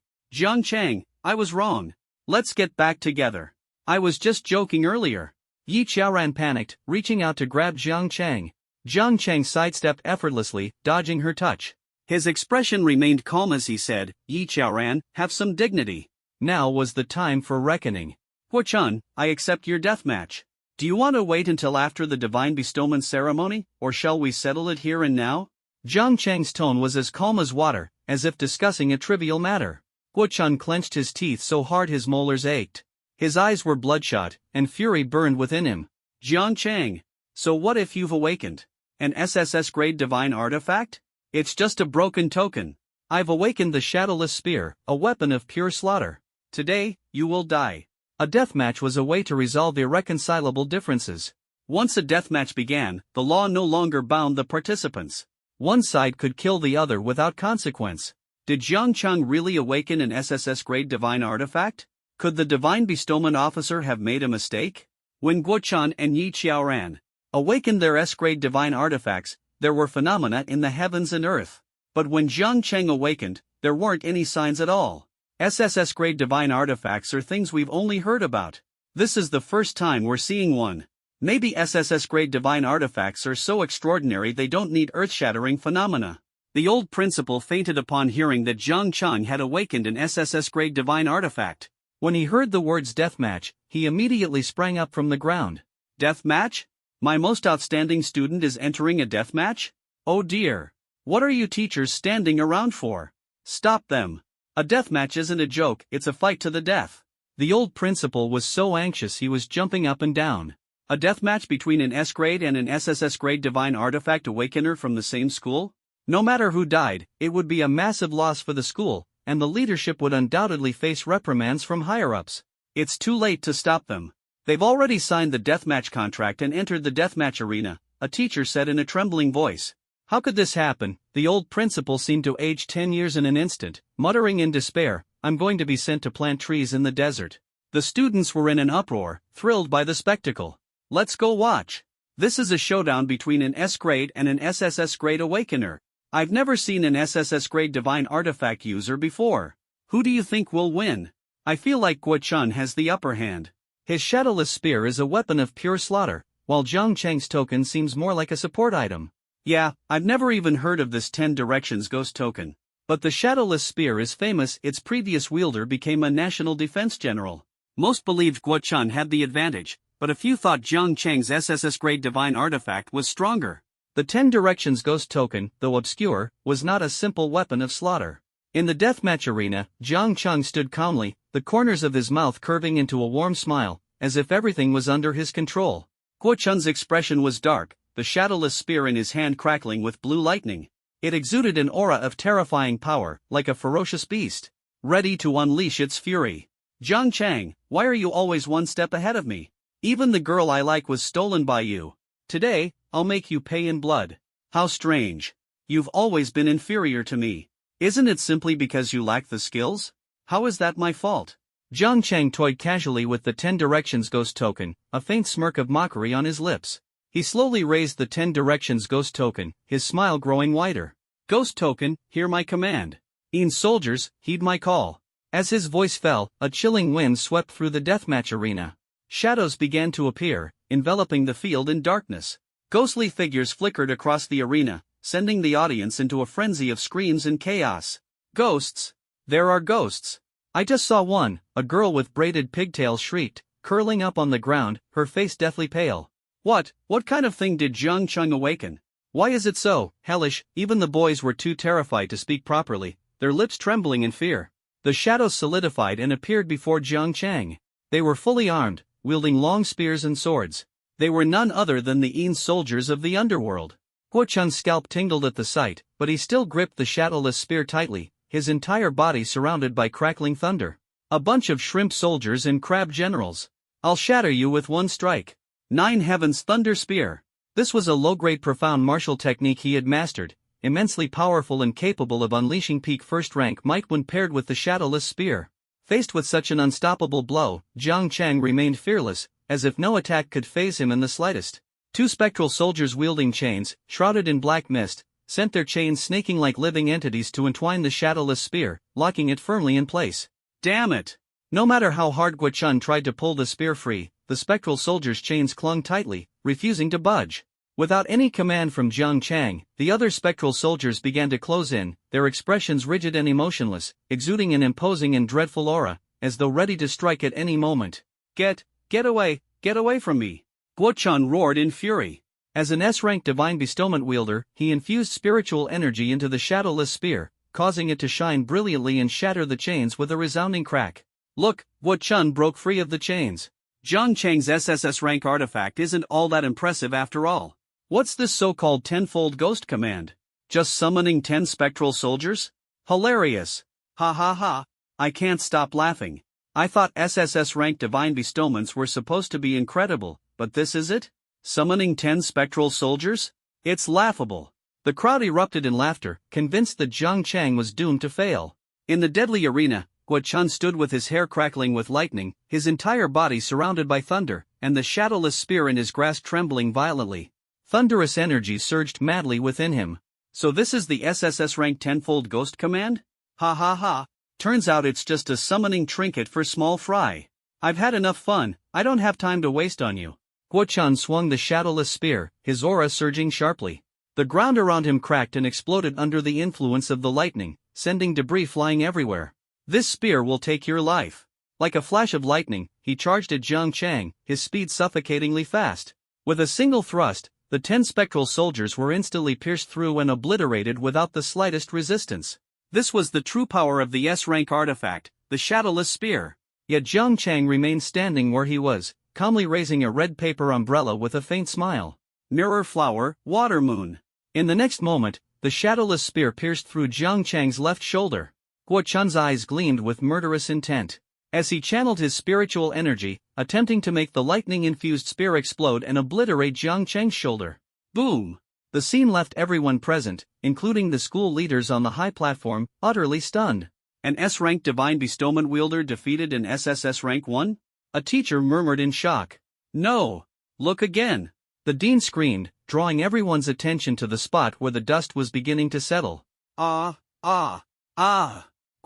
Chang, I was wrong. Let's get back together. I was just joking earlier. Yi Qiaoran panicked, reaching out to grab Jang Chang. Jang Chang sidestepped effortlessly, dodging her touch. His expression remained calm as he said, Yi Qiaoran, have some dignity. Now was the time for reckoning. Guo Chun, I accept your deathmatch. Do you want to wait until after the divine bestowment ceremony, or shall we settle it here and now? Jang Chang's tone was as calm as water, as if discussing a trivial matter. Guo Chun clenched his teeth so hard his molars ached. His eyes were bloodshot, and fury burned within him. Jang Chang, so what if you've awakened? An SSS-grade divine artifact? It's just a broken token. I've awakened the Shadowless Spear, a weapon of pure slaughter. Today, you will die. A deathmatch was a way to resolve irreconcilable differences. Once a deathmatch began, the law no longer bound the participants. One side could kill the other without consequence. Did Jang Chang really awaken an SSS-grade divine artifact? Could the divine bestowment officer have made a mistake? When Guo Chun and Yi Qiaoran awakened their S-grade divine artifacts, there were phenomena in the heavens and earth. But when Jang Chang awakened, there weren't any signs at all. SSS-grade divine artifacts are things we've only heard about. This is the first time we're seeing one. Maybe SSS-grade divine artifacts are so extraordinary they don't need earth-shattering phenomena. The old principal fainted upon hearing that Jang Chang had awakened an SSS-grade divine artifact. When he heard the words deathmatch, he immediately sprang up from the ground. Deathmatch? My most outstanding student is entering a deathmatch? Oh dear. What are you teachers standing around for? Stop them. A deathmatch isn't a joke, it's a fight to the death. The old principal was so anxious he was jumping up and down. A deathmatch between an S-grade and an SSS-grade divine artifact awakener from the same school? No matter who died, it would be a massive loss for the school, and the leadership would undoubtedly face reprimands from higher-ups. It's too late to stop them. They've already signed the deathmatch contract and entered the deathmatch arena, a teacher said in a trembling voice. How could this happen? The old principal seemed to age 10 years in an instant, muttering in despair, I'm going to be sent to plant trees in the desert. The students were in an uproar, thrilled by the spectacle. Let's go watch. This is a showdown between an S-grade and an SSS-grade awakener. I've never seen an SSS-grade divine artifact user before. Who do you think will win? I feel like Guo Chun has the upper hand. His Shadowless Spear is a weapon of pure slaughter, while Jang Chang's token seems more like a support item. Yeah, I've never even heard of this 10 Directions Ghost token. But the Shadowless Spear is famous, its previous wielder became a national defense general. Most believed Guo Chun had the advantage, but a few thought Jang Chang's SSS-grade divine artifact was stronger. The 10 Directions Ghost token, though obscure, was not a simple weapon of slaughter. In the deathmatch arena, Jang Chang stood calmly, the corners of his mouth curving into a warm smile, as if everything was under his control. Guo Chun's expression was dark, the Shadowless Spear in his hand crackling with blue lightning. It exuded an aura of terrifying power, like a ferocious beast, ready to unleash its fury. Jang Chang, why are you always one step ahead of me? Even the girl I like was stolen by you. Today, I'll make you pay in blood. How strange. You've always been inferior to me. Isn't it simply because you lack the skills? How is that my fault? Jang Chang toyed casually with the 10 Directions Ghost token, a faint smirk of mockery on his lips. He slowly raised the 10 Directions Ghost token, his smile growing wider. Ghost token, hear my command. Soldiers, heed my call. As his voice fell, a chilling wind swept through the deathmatch arena. Shadows began to appear, enveloping the field in darkness. Ghostly figures flickered across the arena, sending the audience into a frenzy of screams and chaos. Ghosts? There are ghosts. I just saw one, a girl with braided pigtails shrieked, curling up on the ground, her face deathly pale. What kind of thing did Jang Chang awaken? Why is it so hellish? Even the boys were too terrified to speak properly, their lips trembling in fear. The shadows solidified and appeared before Jang Chang. They were fully armed, wielding long spears and swords. They were none other than the soldiers of the underworld. Guo Chun's scalp tingled at the sight, but he still gripped the shadowless spear tightly, his entire body surrounded by crackling thunder. A bunch of shrimp soldiers and crab generals. I'll shatter you with one strike. 9 Heavens Thunder Spear. This was a low-grade profound martial technique he had mastered, immensely powerful and capable of unleashing peak first rank might when paired with the shadowless spear. Faced with such an unstoppable blow, Jang Chang remained fearless, as if no attack could faze him in the slightest. 2 spectral soldiers wielding chains, shrouded in black mist, sent their chains snaking like living entities to entwine the shadowless spear, locking it firmly in place. Damn it! No matter how hard Guo Chun tried to pull the spear free, the spectral soldiers' chains clung tightly, refusing to budge. Without any command from Jang Chang, the other spectral soldiers began to close in, their expressions rigid and emotionless, exuding an imposing and dreadful aura, as though ready to strike at any moment. Get away from me! Guo Chun roared in fury. As an S-rank divine bestowment wielder, he infused spiritual energy into the shadowless spear, causing it to shine brilliantly and shatter the chains with a resounding crack. Look, Guo Chun broke free of the chains. Jang Chang's SSS-Rank artifact isn't all that impressive after all. What's this so-called tenfold ghost command? Just summoning 10 spectral soldiers? Hilarious. Ha ha ha. I can't stop laughing. I thought SSS-Rank divine bestowments were supposed to be incredible, but this is it? Summoning 10 spectral soldiers? It's laughable. The crowd erupted in laughter, convinced that Jang Chang was doomed to fail. In the deadly arena, Guo Chun stood with his hair crackling with lightning, his entire body surrounded by thunder, and the shadowless spear in his grasp trembling violently. Thunderous energy surged madly within him. So this is the SSS-Rank tenfold ghost command? Ha ha ha. Turns out it's just a summoning trinket for small fry. I've had enough fun, I don't have time to waste on you. Guo Chun swung the shadowless spear, his aura surging sharply. The ground around him cracked and exploded under the influence of the lightning, sending debris flying everywhere. This spear will take your life. Like a flash of lightning, he charged at Jang Chang, his speed suffocatingly fast. With a single thrust, the 10 spectral soldiers were instantly pierced through and obliterated without the slightest resistance. This was the true power of the S-rank artifact, the shadowless spear. Yet Jang Chang remained standing where he was, calmly raising a red paper umbrella with a faint smile. Mirror flower, water moon. In the next moment, the shadowless spear pierced through Jang Chang's left shoulder. Guo Chun's eyes gleamed with murderous intent. As he channeled his spiritual energy, attempting to make the lightning-infused spear explode and obliterate Jang Chang's shoulder. Boom! The scene left everyone present, including the school leaders on the high platform, utterly stunned. An S-rank divine bestowment wielder defeated an SSS rank 1? A teacher murmured in shock. No! Look again! The dean screamed, drawing everyone's attention to the spot where the dust was beginning to settle. Ah!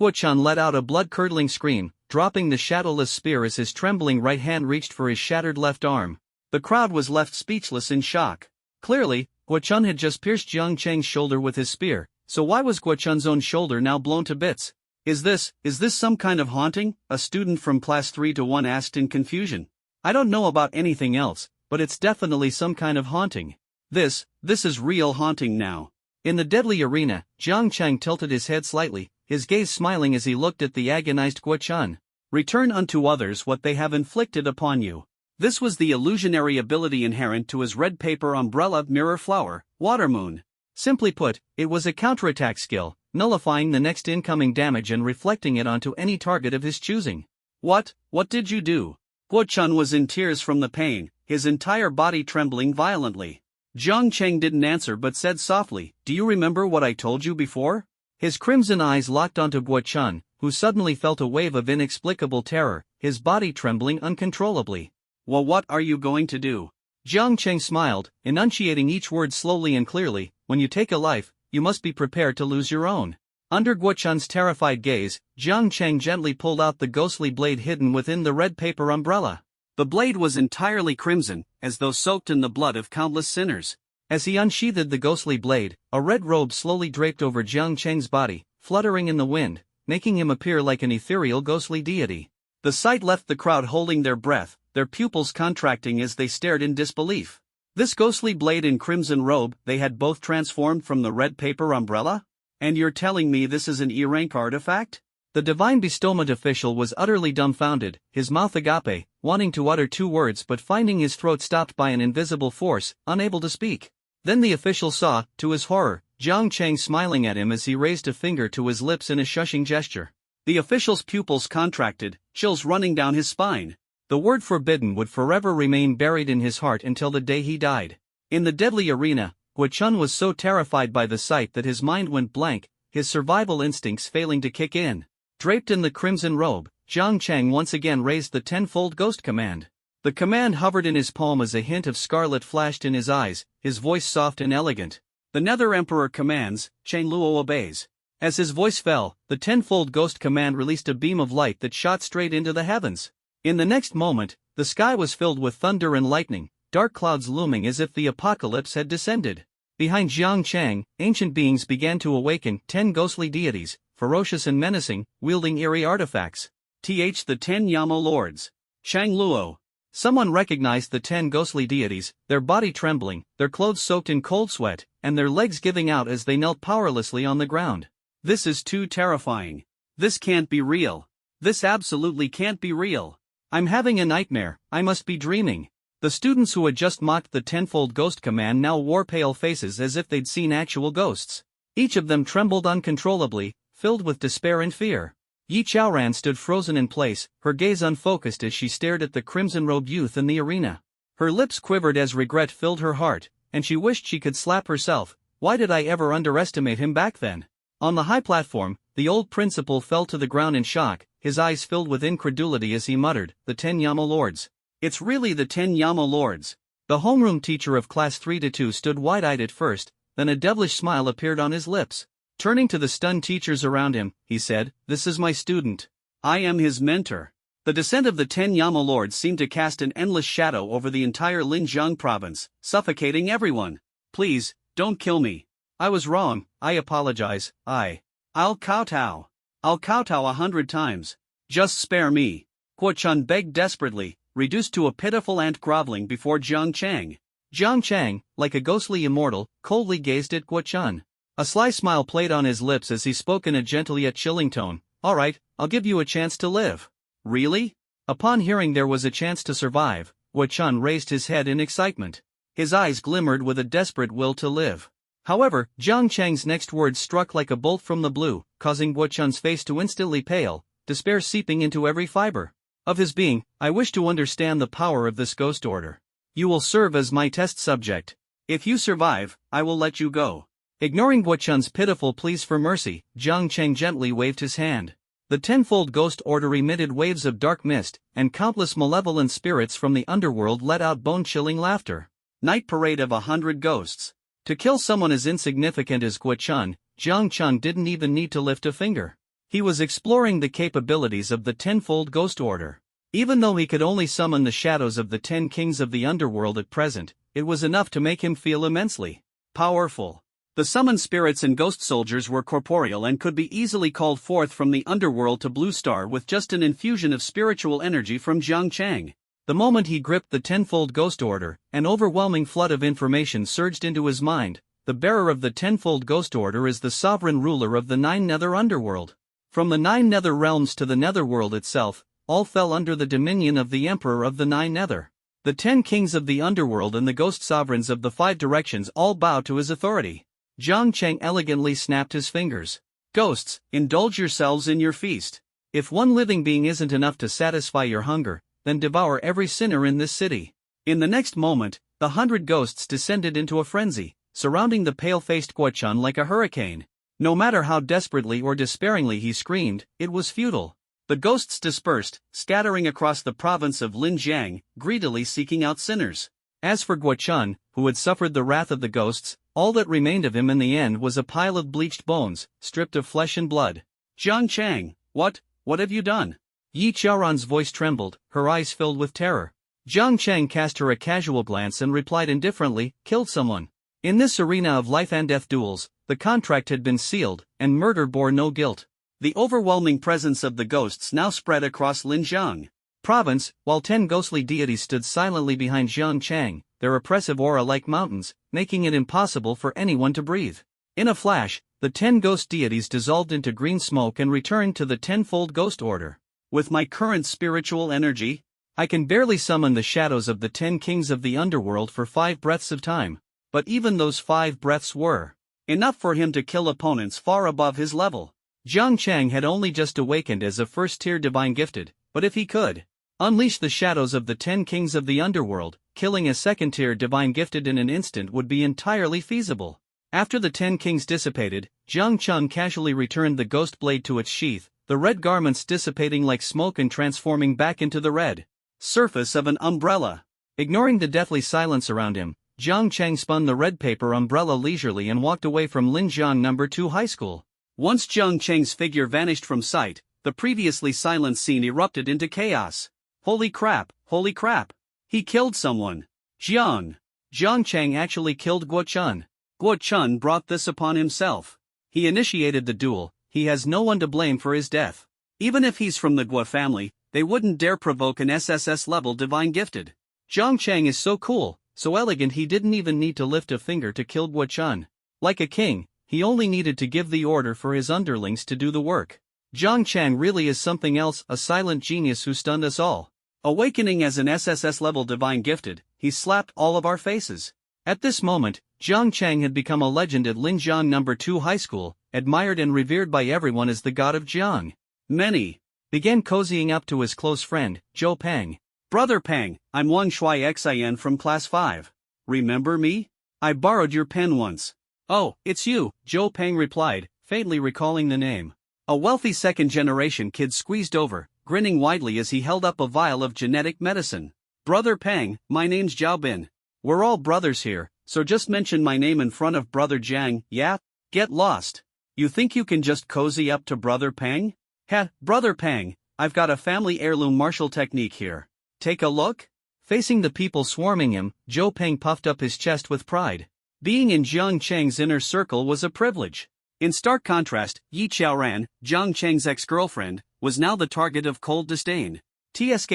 Guo Chun let out a blood-curdling scream, dropping the shadowless spear as his trembling right hand reached for his shattered left arm. The crowd was left speechless in shock. Clearly, Guo Chun had just pierced Jang Chang's shoulder with his spear, so why was Guo Chun's own shoulder now blown to bits? Is this some kind of haunting? A student from class 3-1 asked in confusion. I don't know about anything else, but it's definitely some kind of haunting. This is real haunting now. In the deadly arena, Jang Chang tilted his head slightly, his gaze smiling as he looked at the agonized Guo Chun. Return unto others what they have inflicted upon you. This was the illusionary ability inherent to his red paper umbrella mirror flower, water moon. Simply put, it was a counterattack skill, nullifying the next incoming damage and reflecting it onto any target of his choosing. What did you do? Guo Chun was in tears from the pain, his entire body trembling violently. Jang Chang didn't answer but said softly, "Do you remember what I told you before?" His crimson eyes locked onto Guo Chun, who suddenly felt a wave of inexplicable terror, his body trembling uncontrollably. "Well, what are you going to do?" Jang Chang smiled, enunciating each word slowly and clearly, "When you take a life, you must be prepared to lose your own." Under Guo Chun's terrified gaze, Jang Chang gently pulled out the ghostly blade hidden within the red paper umbrella. The blade was entirely crimson, as though soaked in the blood of countless sinners. As he unsheathed the ghostly blade, a red robe slowly draped over Jang Chang's body, fluttering in the wind, making him appear like an ethereal ghostly deity. The sight left the crowd holding their breath, their pupils contracting as they stared in disbelief. This ghostly blade and crimson robe, they had both transformed from the red paper umbrella? And you're telling me this is an E-rank artifact? The divine bestowment official was utterly dumbfounded, his mouth agape, wanting to utter two words but finding his throat stopped by an invisible force, unable to speak. Then the official saw, to his horror, Jang Chang smiling at him as he raised a finger to his lips in a shushing gesture. The official's pupils contracted, chills running down his spine. The word forbidden would forever remain buried in his heart until the day he died. In the deadly arena, Guo Chun was so terrified by the sight that his mind went blank, his survival instincts failing to kick in. Draped in the crimson robe, Jang Chang once again raised the tenfold ghost command. The command hovered in his palm as a hint of scarlet flashed in his eyes, his voice soft and elegant. "The Nether Emperor commands, Chang Luo obeys." As his voice fell, the tenfold ghost command released a beam of light that shot straight into the heavens. In the next moment, the sky was filled with thunder and lightning, dark clouds looming as if the apocalypse had descended. Behind Jang Chang, ancient beings began to awaken, 10 ghostly deities, ferocious and menacing, wielding eerie artifacts. The 10 Yamo Lords. Shang Luo. Someone recognized the 10 ghostly deities, their body trembling, their clothes soaked in cold sweat, and their legs giving out as they knelt powerlessly on the ground. "This is too terrifying. This can't be real. This absolutely can't be real. I'm having a nightmare, I must be dreaming." The students who had just mocked the tenfold ghost command now wore pale faces as if they'd seen actual ghosts. Each of them trembled uncontrollably, filled with despair and fear. Yi Chaoran stood frozen in place, her gaze unfocused as she stared at the crimson-robed youth in the arena. Her lips quivered as regret filled her heart, and she wished she could slap herself. Why did I ever underestimate him back then? On the high platform, the old principal fell to the ground in shock, his eyes filled with incredulity as he muttered, "The 10 Yamo Lords. It's really the 10 Yamo Lords." The homeroom teacher of class 3-2 stood wide-eyed at first, then a devilish smile appeared on his lips. Turning to the stunned teachers around him, he said, "This is my student. I am his mentor." The descent of the 10 Yamo Lords seemed to cast an endless shadow over the entire Linjiang province, suffocating everyone. "Please, don't kill me. I was wrong, I apologize, I'll kowtow. I'll kowtow 100 times. Just spare me." Guo Chun begged desperately, reduced to a pitiful ant groveling before Jang Chang. Jang Chang, like a ghostly immortal, coldly gazed at Guo Chun. A sly smile played on his lips as he spoke in a gentle yet chilling tone. "All right, I'll give you a chance to live." "Really?" Upon hearing there was a chance to survive, Guo Chun raised his head in excitement. His eyes glimmered with a desperate will to live. However, Jang Chang's next words struck like a bolt from the blue, causing Guo Chun's face to instantly pale, despair seeping into every fiber of his being. "I wish to understand the power of this ghost order. You will serve as my test subject. If you survive, I will let you go." Ignoring Guo Chun's pitiful pleas for mercy, Jang Chang gently waved his hand. The tenfold ghost order emitted waves of dark mist, and countless malevolent spirits from the underworld let out bone-chilling laughter. Night parade of 100 ghosts. To kill someone as insignificant as Guo Chun, Jang Chang didn't even need to lift a finger. He was exploring the capabilities of the tenfold ghost order. Even though he could only summon the shadows of the 10 kings of the underworld at present, it was enough to make him feel immensely powerful. The summoned spirits and ghost soldiers were corporeal and could be easily called forth from the underworld to Blue Star with just an infusion of spiritual energy from Jang Chang. The moment he gripped the tenfold ghost order, an overwhelming flood of information surged into his mind. The bearer of the tenfold ghost order is the sovereign ruler of the 9 nether underworld. From the 9 nether realms to the netherworld itself, all fell under the dominion of the emperor of the 9 nether. The 10 kings of the underworld and the ghost sovereigns of the 5 directions all bow to his authority. Jang Chang elegantly snapped his fingers. "Ghosts, indulge yourselves in your feast. If one living being isn't enough to satisfy your hunger, then devour every sinner in this city. In the next moment, the 100 ghosts descended into a frenzy, surrounding the pale-faced Guo-chan like a hurricane. No matter how desperately or despairingly he screamed, it was futile. The ghosts dispersed, scattering across the province of Linjiang, greedily seeking out sinners. As for Guo-chan, who had suffered the wrath of the ghosts, all that remained of him in the end was a pile of bleached bones, stripped of flesh and blood. Jang Chang, what have you done? Yi Qiaoran's voice trembled, her eyes filled with terror. Jang Chang cast her a casual glance and replied indifferently, killed someone. In this arena of life and death duels, the contract had been sealed, and murder bore no guilt. The overwhelming presence of the ghosts now spread across Linjiang province, while 10 ghostly deities stood silently behind Jang Chang, their oppressive aura like mountains, making it impossible for anyone to breathe. In a flash, the 10 ghost deities dissolved into green smoke and returned to the tenfold ghost order. With my current spiritual energy, I can barely summon the shadows of the 10 kings of the underworld for 5 breaths of time. But even those 5 breaths were enough for him to kill opponents far above his level. Jang Chang had only just awakened as a first-tier divine gifted, but if he could unleash the shadows of the 10 kings of the underworld, killing a second-tier divine gifted in an instant would be entirely feasible. After the 10 kings dissipated, Jang Chang casually returned the ghost blade to its sheath, the red garments dissipating like smoke and transforming back into the red surface of an umbrella. Ignoring the deathly silence around him, Jang Chang spun the red paper umbrella leisurely and walked away from Linjiang No. 2 High School. Once Jang Chang's figure vanished from sight, the previously silent scene erupted into chaos. Holy crap, holy crap. He killed someone. Jang Chang actually killed Guo-chan. Guo-chan brought this upon himself. He initiated the duel, he has no one to blame for his death. Even if he's from the Guo family, they wouldn't dare provoke an SSS-level divine gifted. Jang Chang is so cool, so elegant he didn't even need to lift a finger to kill Guo-chan. Like a king, he only needed to give the order for his underlings to do the work. Jang Chang really is something else, a silent genius who stunned us all. Awakening as an SSS-level divine gifted, he slapped all of our faces. At this moment, Jang Chang had become a legend at Linjiang No. 2 High School, admired and revered by everyone as the god of Jiang. Many began cozying up to his close friend, Zhou Peng. Brother Peng, I'm Wang Shui Xin from Class 5. Remember me? I borrowed your pen once. Oh, it's you, Zhou Peng replied, faintly recalling the name. A wealthy second-generation kid squeezed over, grinning widely as he held up a vial of genetic medicine. Brother Peng, my name's Zhao Bin. We're all brothers here, so just mention my name in front of Brother Jiang, yeah? Get lost. You think you can just cozy up to Brother Peng? Heh, Brother Peng, I've got a family heirloom martial technique here. Take a look? Facing the people swarming him, Zhou Peng puffed up his chest with pride. Being in Jang Chang's inner circle was a privilege. In stark contrast, Yi Qiaoran, Jang Chang's ex-girlfriend, was now the target of cold disdain. TSK,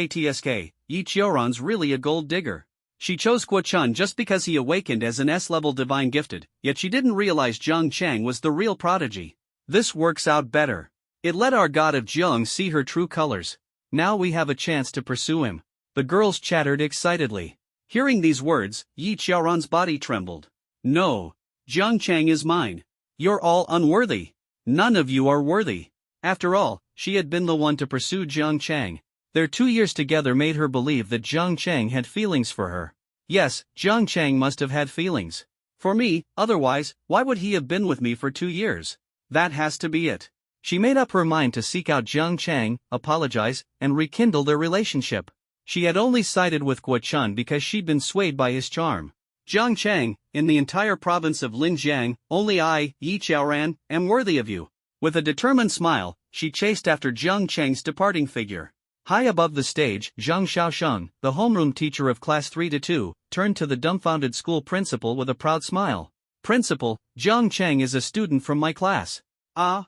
Yi Qiaoran's really a gold digger. She chose Guo-chan just because he awakened as an S-level divine gifted, yet she didn't realize Jang Chang was the real prodigy. This works out better. It let our god of Jiang see her true colors. Now we have a chance to pursue him. The girls chattered excitedly. Hearing these words, Yi Qiaoran's body trembled. No. Jang Chang is mine. You're all unworthy. None of you are worthy. After all, she had been the one to pursue Jang Chang. Their 2 years together made her believe that Jang Chang had feelings for her. Yes, Jang Chang must have had feelings for me, otherwise, why would he have been with me for 2 years? That has to be it. She made up her mind to seek out Jang Chang, apologize, and rekindle their relationship. She had only sided with Guo-chan because she'd been swayed by his charm. Jang Chang, in the entire province of Linjiang, only I, Yi Qiaoran, am worthy of you. With a determined smile, she chased after Jang Chang's departing figure. High above the stage, Zhang Xiaosheng, the homeroom teacher of class 3-2, turned to the dumbfounded school principal with a proud smile. Principal, Jang Chang is a student from my class. Oh,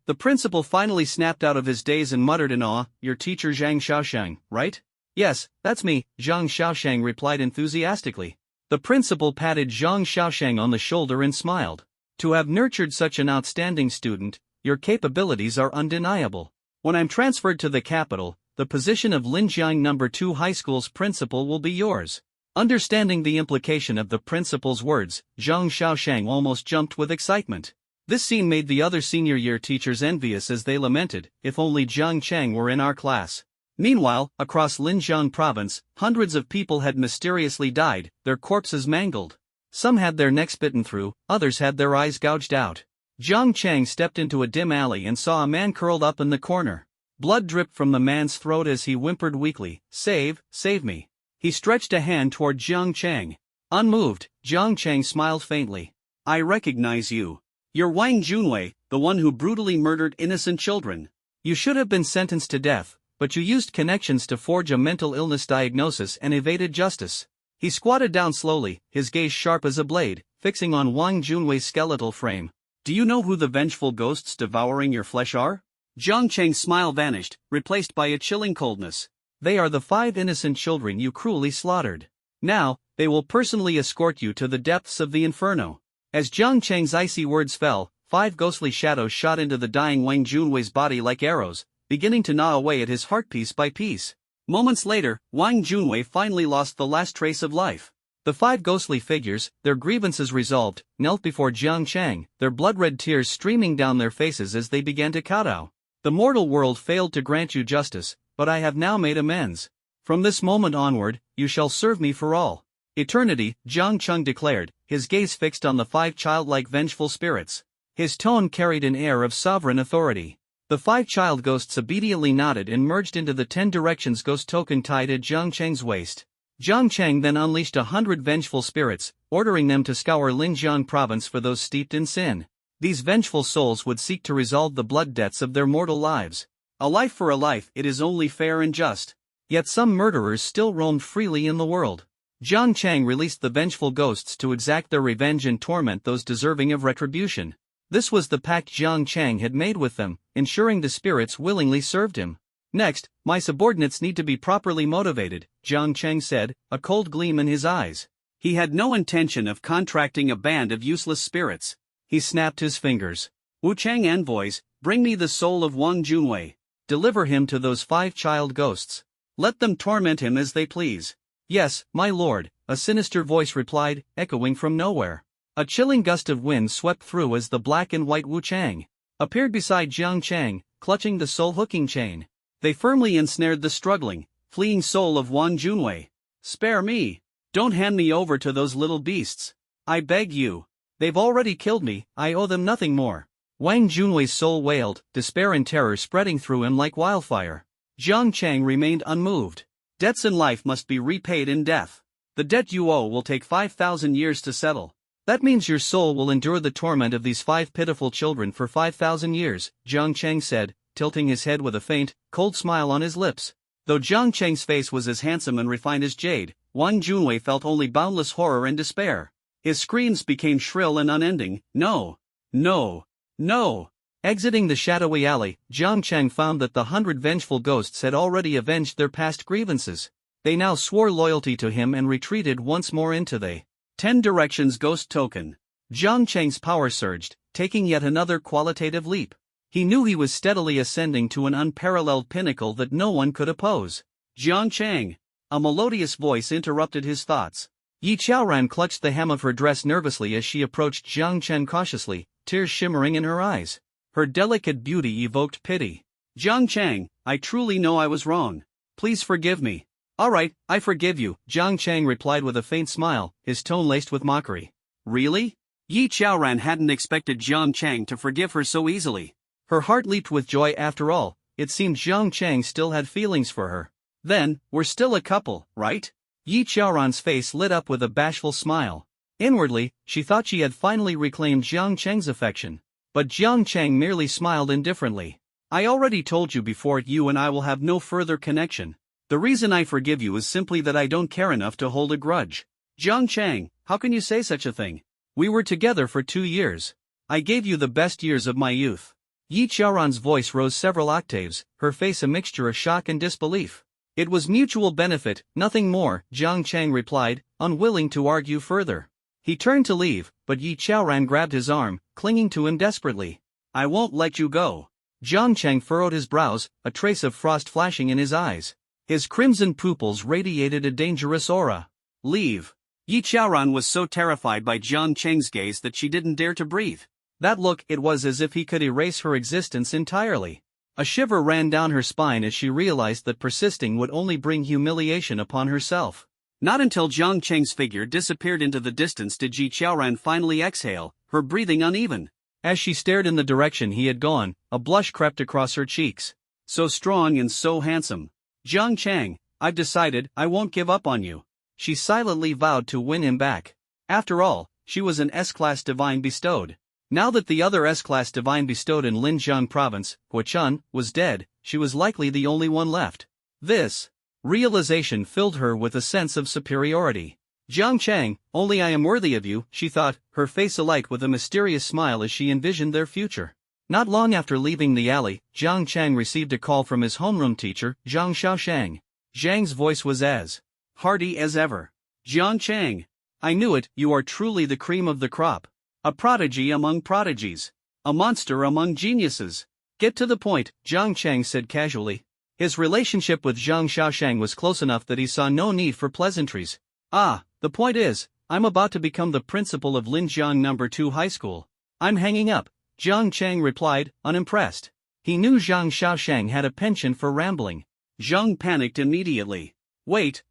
the principal finally snapped out of his daze and muttered in awe, your teacher Zhang Xiaosheng, right? Yes, that's me, Zhang Xiaosheng replied enthusiastically. The principal patted Zhang Xiaosheng on the shoulder and smiled. To have nurtured such an outstanding student, your capabilities are undeniable. When I'm transferred to the capital, the position of Linjiang No. 2 High School's principal will be yours. Understanding the implication of the principal's words, Zhang Xiaosheng almost jumped with excitement. This scene made the other senior year teachers envious as they lamented, if only Jang Chang were in our class. Meanwhile, across Linjiang province, hundreds of people had mysteriously died, their corpses mangled. Some had their necks bitten through, others had their eyes gouged out. Jang Chang stepped into a dim alley and saw a man curled up in the corner. Blood dripped from the man's throat as he whimpered weakly, "Save me." He stretched a hand toward Jang Chang. Unmoved, Jang Chang smiled faintly. "I recognize you. You're Wang Junwei, the one who brutally murdered innocent children. You should have been sentenced to death, but you used connections to forge a mental illness diagnosis and evaded justice." He squatted down slowly, his gaze sharp as a blade, fixing on Wang Junwei's skeletal frame. "Do you know who the vengeful ghosts devouring your flesh are?" Jang Chang's smile vanished, replaced by a chilling coldness. "They are the 5 innocent children you cruelly slaughtered. Now, they will personally escort you to the depths of the inferno." As Jang Chang's icy words fell, 5 ghostly shadows shot into the dying Wang Junwei's body like arrows, beginning to gnaw away at his heart piece by piece. Moments later, Wang Junwei finally lost the last trace of life. The 5 ghostly figures, their grievances resolved, knelt before Jang Chang, their blood-red tears streaming down their faces as they began to kowtow. "The mortal world failed to grant you justice, but I have now made amends. From this moment onward, you shall serve me for all eternity," Jang Chang declared, his gaze fixed on the 5 childlike vengeful spirits. His tone carried an air of sovereign authority. The 5 child ghosts obediently nodded and merged into the 10 directions ghost token tied at Jang Chang's waist. Jang Chang then unleashed 100 vengeful spirits, ordering them to scour Linjiang province for those steeped in sin. These vengeful souls would seek to resolve the blood debts of their mortal lives. A life for a life, it is only fair and just. Yet some murderers still roamed freely in the world. Jang Chang released the vengeful ghosts to exact their revenge and torment those deserving of retribution. This was the pact Jang Chang had made with them, ensuring the spirits willingly served him. "Next, my subordinates need to be properly motivated," Jang Chang said, a cold gleam in his eyes. He had no intention of contracting a band of useless spirits. He snapped his fingers. "Wuchang envoys, bring me the soul of Wang Junwei. Deliver him to those 5 child ghosts. Let them torment him as they please." "Yes, my lord," a sinister voice replied, echoing from nowhere. A chilling gust of wind swept through as the black and white Wuchang appeared beside Jang Chang, clutching the soul hooking chain. They firmly ensnared the struggling, fleeing soul of Wang Junwei. "Spare me. Don't hand me over to those little beasts. I beg you. They've already killed me, I owe them nothing more." Wang Junwei's soul wailed, despair and terror spreading through him like wildfire. Jang Chang remained unmoved. "Debts in life must be repaid in death. The debt you owe will take 5,000 years to settle. That means your soul will endure the torment of these 5 pitiful children for 5,000 years, Jang Chang said, tilting his head with a faint, cold smile on his lips. Though Jang Chang's face was as handsome and refined as jade, Wang Junwei felt only boundless horror and despair. His screams became shrill and unending, "No! No! No!" Exiting the shadowy alley, Jang Chang found that the 100 vengeful ghosts had already avenged their past grievances. They now swore loyalty to him and retreated once more into the 10 directions ghost token. Jang Chang's power surged, taking yet another qualitative leap. He knew he was steadily ascending to an unparalleled pinnacle that no one could oppose. "Jang Chang!" A melodious voice interrupted his thoughts. Yi Chaoran clutched the hem of her dress nervously as she approached Jang Chang cautiously, tears shimmering in her eyes. Her delicate beauty evoked pity. "Jang Chang, I truly know I was wrong. Please forgive me." "All right, I forgive you," Jang Chang replied with a faint smile, his tone laced with mockery. "Really?" Yi Chaoran hadn't expected Jang Chang to forgive her so easily. Her heart leaped with joy. After all, it seemed Jang Chang still had feelings for her. "Then, we're still a couple, right?" Yi Chaoran's face lit up with a bashful smile. Inwardly, she thought she had finally reclaimed Jang Chang's affection. But Jang Chang merely smiled indifferently. "I already told you before, you and I will have no further connection. The reason I forgive you is simply that I don't care enough to hold a grudge." "Jang Chang, how can you say such a thing? We were together for 2 years. I gave you the best years of my youth." Yi Chaoran's voice rose several octaves, her face a mixture of shock and disbelief. "It was mutual benefit, nothing more," Jang Chang replied, unwilling to argue further. He turned to leave, but Yi Chaoran grabbed his arm, clinging to him desperately. "I won't let you go." Jang Chang furrowed his brows, a trace of frost flashing in his eyes. His crimson pupils radiated a dangerous aura. "Leave." Yi Chaoran was so terrified by Jang Chang's gaze that she didn't dare to breathe. That look, it was as if he could erase her existence entirely. A shiver ran down her spine as she realized that persisting would only bring humiliation upon herself. Not until Jang Chang's figure disappeared into the distance did Ji Qiaoran finally exhale, her breathing uneven. As she stared in the direction he had gone, a blush crept across her cheeks. So strong and so handsome. Jang Chang, I've decided I won't give up on you. She silently vowed to win him back. After all, she was an S-class divine bestowed. Now that the other S-class divine bestowed in Linjiang province, Huachun, was dead, she was likely the only one left. This realization filled her with a sense of superiority. Jang Chang, only I am worthy of you, she thought, her face alight with a mysterious smile as she envisioned their future. Not long after leaving the alley, Jang Chang received a call from his homeroom teacher, Zhang Shaoshang. Zhang's voice was as hearty as ever. Jang Chang, I knew it, you are truly the cream of the crop. A prodigy among prodigies. A monster among geniuses. Get to the point, Jang Chang said casually. His relationship with Zhang Shaoshang was close enough that he saw no need for pleasantries. The point is, I'm about to become the principal of Linjiang No. 2 High School. I'm hanging up, Jang Chang replied, unimpressed. He knew Zhang Shaoshang had a penchant for rambling. Zhang panicked immediately. Wait,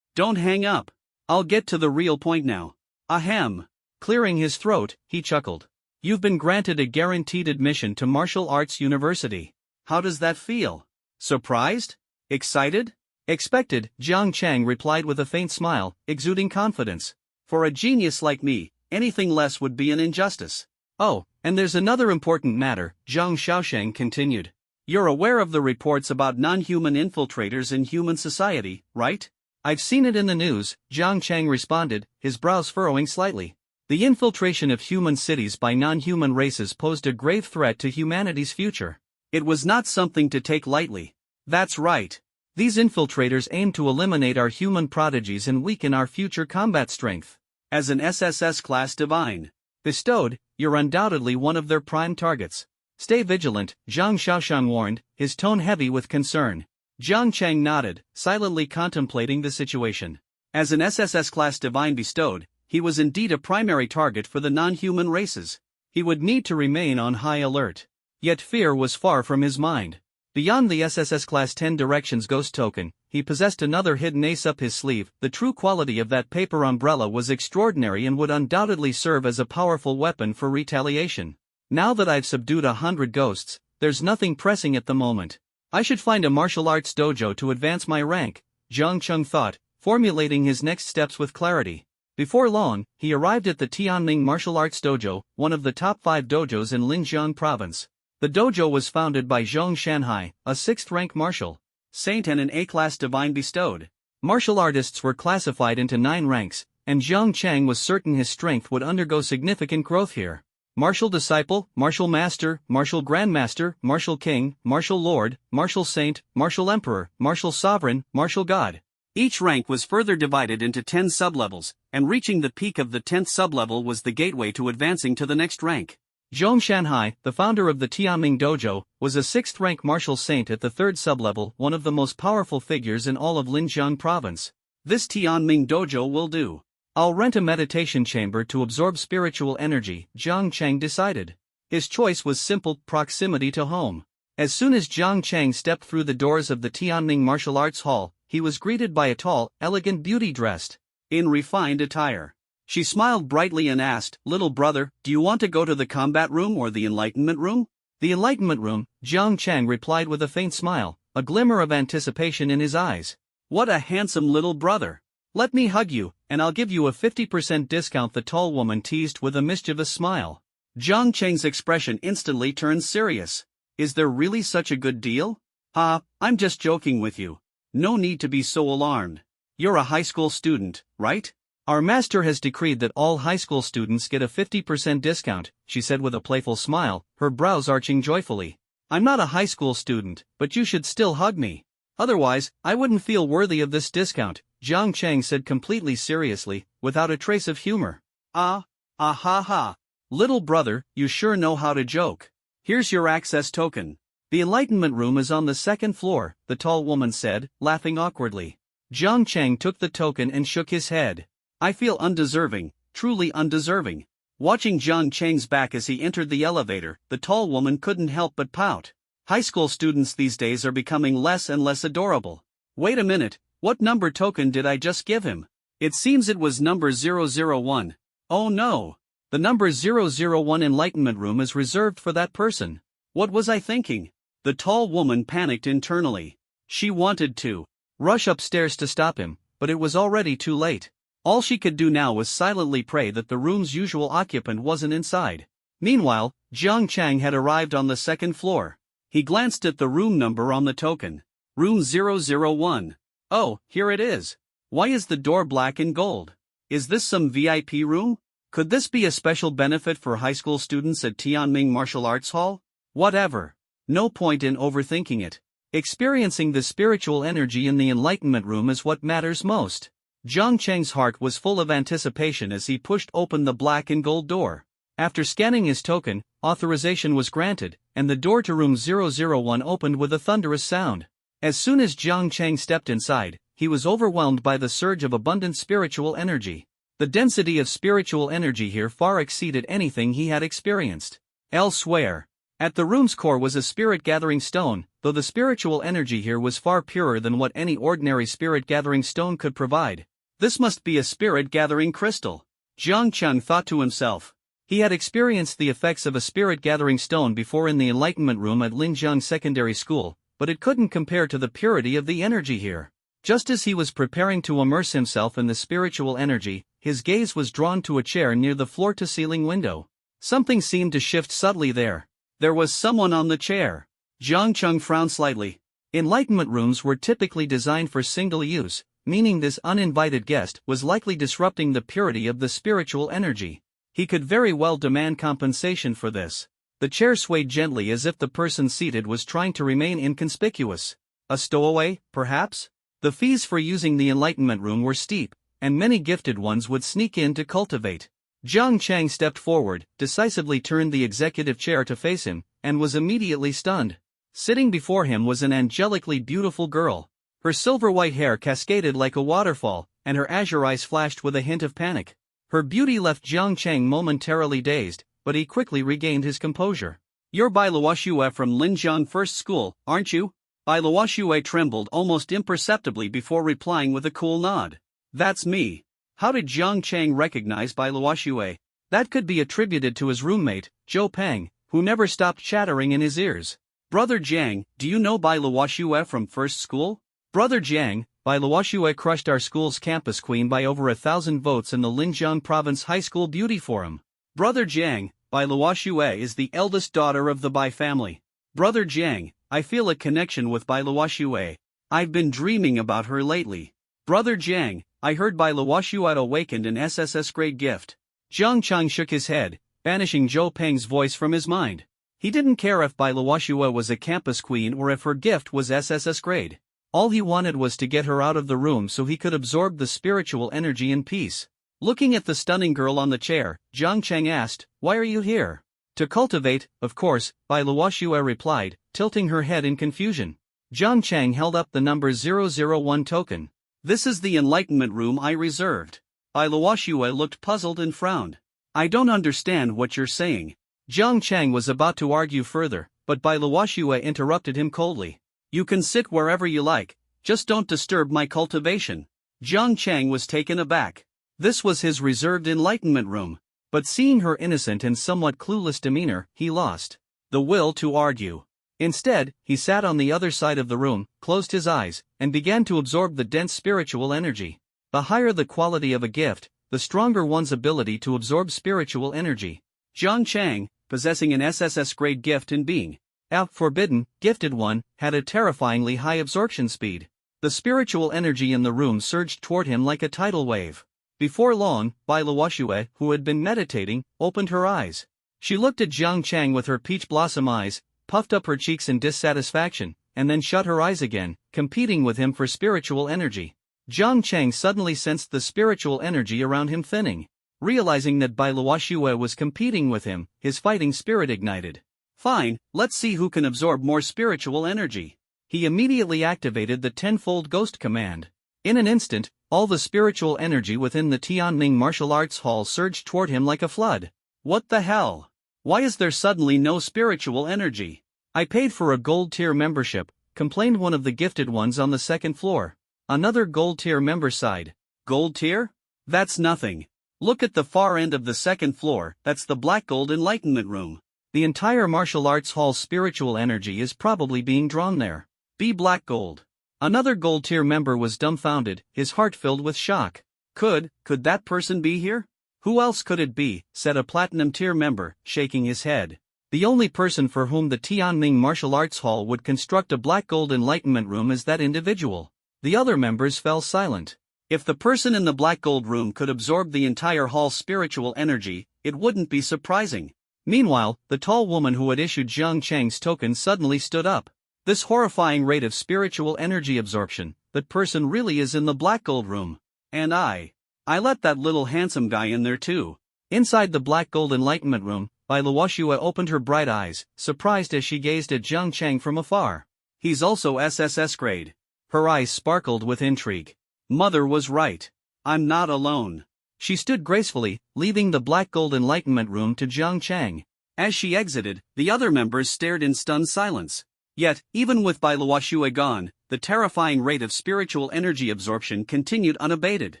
don't hang up. I'll get to the real point now. Ahem. Clearing his throat, he chuckled. You've been granted a guaranteed admission to Martial Arts University. How does that feel? Surprised? Excited? Expected, Jiang Chang replied with a faint smile, exuding confidence. For a genius like me, anything less would be an injustice. Oh, and there's another important matter, Zhang Shaoshang continued. You're aware of the reports about non-human infiltrators in human society, right? I've seen it in the news, Jiang Chang responded, his brows furrowing slightly. The infiltration of human cities by non-human races posed a grave threat to humanity's future. It was not something to take lightly. That's right. These infiltrators aim to eliminate our human prodigies and weaken our future combat strength. As an SSS class divine bestowed, you're undoubtedly one of their prime targets. Stay vigilant, Zhang Shaoshang warned, his tone heavy with concern. Jiang Chang nodded, silently contemplating the situation. As an SSS class divine bestowed, he was indeed a primary target for the non-human races. He would need to remain on high alert. Yet fear was far from his mind. Beyond the SSS Class 10 Directions Ghost token, he possessed another hidden ace up his sleeve. The true quality of that paper umbrella was extraordinary and would undoubtedly serve as a powerful weapon for retaliation. Now that I've subdued 100 ghosts, there's nothing pressing at the moment. I should find a martial arts dojo to advance my rank, Jang Chang thought, formulating his next steps with clarity. Before long, he arrived at the Tianming Martial Arts Dojo, one of the top 5 dojos in Linjiang Province. The dojo was founded by Zhong Shanhai, a 6th-rank martial saint and an A-class divine bestowed. Martial artists were classified into 9 ranks, and Jiang Chang was certain his strength would undergo significant growth here. Martial disciple, martial master, martial grandmaster, martial king, martial lord, martial saint, martial emperor, martial sovereign, martial god. Each rank was further divided into 10 sublevels, and reaching the peak of the 10th sublevel was the gateway to advancing to the next rank. Zhong Shanhai, the founder of the Tianming Dojo, was a 6th-rank martial saint at the 3rd sublevel, one of the most powerful figures in all of Linjiang province. This Tianming Dojo will do. I'll rent a meditation chamber to absorb spiritual energy, Jiang Chang decided. His choice was simple: proximity to home. As soon as Jiang Chang stepped through the doors of the Tianming Martial Arts Hall, he was greeted by a tall, elegant beauty dressed in refined attire. She smiled brightly and asked, "Little brother, do you want to go to the combat room or the enlightenment room?" "The enlightenment room," Jiang Chang replied with a faint smile, a glimmer of anticipation in his eyes. "What a handsome little brother. Let me hug you, and I'll give you a 50% discount," the tall woman teased with a mischievous smile. Jiang Chang's expression instantly turned serious. "Is there really such a good deal?" I'm just joking with you. No need to be so alarmed. You're a high school student, right? Our master has decreed that all high school students get a 50% discount, she said with a playful smile, her brows arching joyfully. I'm not a high school student, but you should still hug me. Otherwise, I wouldn't feel worthy of this discount, Jiang Chang said completely seriously, without a trace of humor. Ha ha. Little brother, you sure know how to joke. Here's your access token. The enlightenment room is on the 2nd floor, the tall woman said, laughing awkwardly. Jiang Chang took the token and shook his head. I feel undeserving, truly undeserving. Watching Jang Chang's back as he entered the elevator, the tall woman couldn't help but pout. High school students these days are becoming less and less adorable. Wait a minute, what number token did I just give him? It seems it was number 001. Oh no! The number 001 enlightenment room is reserved for that person. What was I thinking? The tall woman panicked internally. She wanted to rush upstairs to stop him, but it was already too late. All she could do now was silently pray that the room's usual occupant wasn't inside. Meanwhile, Jang Chang had arrived on the second floor. He glanced at the room number on the token. Room 001. Oh, here it is. Why is the door black and gold? Is this some VIP room? Could this be a special benefit for high school students at Tianming Martial Arts Hall? Whatever. No point in overthinking it. Experiencing the spiritual energy in the enlightenment room is what matters most. Jang Chang's heart was full of anticipation as he pushed open the black and gold door. After scanning his token, authorization was granted, and the door to room 001 opened with a thunderous sound. As soon as Jang Chang stepped inside, he was overwhelmed by the surge of abundant spiritual energy. The density of spiritual energy here far exceeded anything he had experienced elsewhere. At the room's core was a spirit-gathering stone, though the spiritual energy here was far purer than what any ordinary spirit-gathering stone could provide. This must be a spirit-gathering crystal. Jang Chang thought to himself. He had experienced the effects of a spirit-gathering stone before in the enlightenment room at Linjiang Secondary School, but it couldn't compare to the purity of the energy here. Just as he was preparing to immerse himself in the spiritual energy, his gaze was drawn to a chair near the floor-to-ceiling window. Something seemed to shift subtly there. There was someone on the chair. Jang Chang frowned slightly. Enlightenment rooms were typically designed for single use, meaning this uninvited guest was likely disrupting the purity of the spiritual energy. He could very well demand compensation for this. The chair swayed gently as if the person seated was trying to remain inconspicuous. A stowaway, perhaps? The fees for using the enlightenment room were steep, and many gifted ones would sneak in to cultivate. Jang Chang stepped forward, decisively turned the executive chair to face him, and was immediately stunned. Sitting before him was an angelically beautiful girl. Her silver-white hair cascaded like a waterfall, and her azure eyes flashed with a hint of panic. Her beauty left Jang Chang momentarily dazed, but he quickly regained his composure. "You're Bai Luoxue from Linjiang First School, aren't you?" Bai Luoxue trembled almost imperceptibly before replying with a cool nod. "That's me." How did Jang Chang recognize Bai Luoxue? That could be attributed to his roommate, Zhou Peng, who never stopped chattering in his ears. "Brother Jiang, do you know Bai Luoxue from First School?" "Brother Jiang, Bai Luoxue crushed our school's campus queen by over 1,000 votes in the Linjiang Province High School Beauty Forum." "Brother Jiang, Bai Luoxue is the eldest daughter of the Bai family." "Brother Jiang, I feel a connection with Bai Luoxue. I've been dreaming about her lately." "Brother Jiang, I heard Bai Luoxue awakened an SSS grade gift." Jang Chang shook his head, banishing Zhou Peng's voice from his mind. He didn't care if Bai Luoxue was a campus queen or if her gift was SSS grade. All he wanted was to get her out of the room so he could absorb the spiritual energy in peace. Looking at the stunning girl on the chair, Jang Chang asked, "Why are you here?" "To cultivate, of course," Bai Luoxue replied, tilting her head in confusion. Jang Chang held up the number 001 token. "This is the enlightenment room I reserved." Bai Luoxue looked puzzled and frowned. "I don't understand what you're saying." Jang Chang was about to argue further, but Bai Luoxue interrupted him coldly. "You can sit wherever you like, just don't disturb my cultivation." Jang Chang was taken aback. This was his reserved enlightenment room. But seeing her innocent and somewhat clueless demeanor, he lost the will to argue. Instead, he sat on the other side of the room, closed his eyes, and began to absorb the dense spiritual energy. The higher the quality of a gift, the stronger one's ability to absorb spiritual energy. Jang Chang, possessing an SSS grade gift and being a forbidden, gifted one, had a terrifyingly high absorption speed. The spiritual energy in the room surged toward him like a tidal wave. Before long, Bai Luoxue, who had been meditating, opened her eyes. She looked at Jang Chang with her peach blossom eyes, puffed up her cheeks in dissatisfaction, and then shut her eyes again, competing with him for spiritual energy. Jang Chang suddenly sensed the spiritual energy around him thinning. Realizing that Bai Luoxue was competing with him, his fighting spirit ignited. "Fine, let's see who can absorb more spiritual energy." He immediately activated the tenfold ghost command. In an instant, all the spiritual energy within the Tianming Martial Arts Hall surged toward him like a flood. What the hell? Why is there suddenly no spiritual energy? I paid for a gold tier membership, complained one of the gifted ones on the second floor. Another gold tier member sighed. Gold tier? That's nothing. Look at the far end of the second floor, that's the Black Gold Enlightenment Room. The entire martial arts hall's spiritual energy is probably being drawn there. Be Black Gold. Another gold tier member was dumbfounded, his heart filled with shock. Could that person be here? Who else could it be, said a platinum tier member, shaking his head. The only person for whom the Tianming Martial Arts Hall would construct a Black Gold Enlightenment Room is that individual. The other members fell silent. If the person in the Black Gold Room could absorb the entire hall's spiritual energy, it wouldn't be surprising. Meanwhile, the tall woman who had issued Jang Chang's token suddenly stood up. This horrifying rate of spiritual energy absorption, that person really is in the Black Gold Room. And I let that little handsome guy in there too. Inside the Black Gold Enlightenment Room, Bai Luoxue opened her bright eyes, surprised as she gazed at Jang Chang from afar. He's also SSS grade. Her eyes sparkled with intrigue. Mother was right. I'm not alone. She stood gracefully, leaving the Black Gold Enlightenment Room to Jang Chang. As she exited, the other members stared in stunned silence. Yet, even with Bai Luoxue gone, the terrifying rate of spiritual energy absorption continued unabated.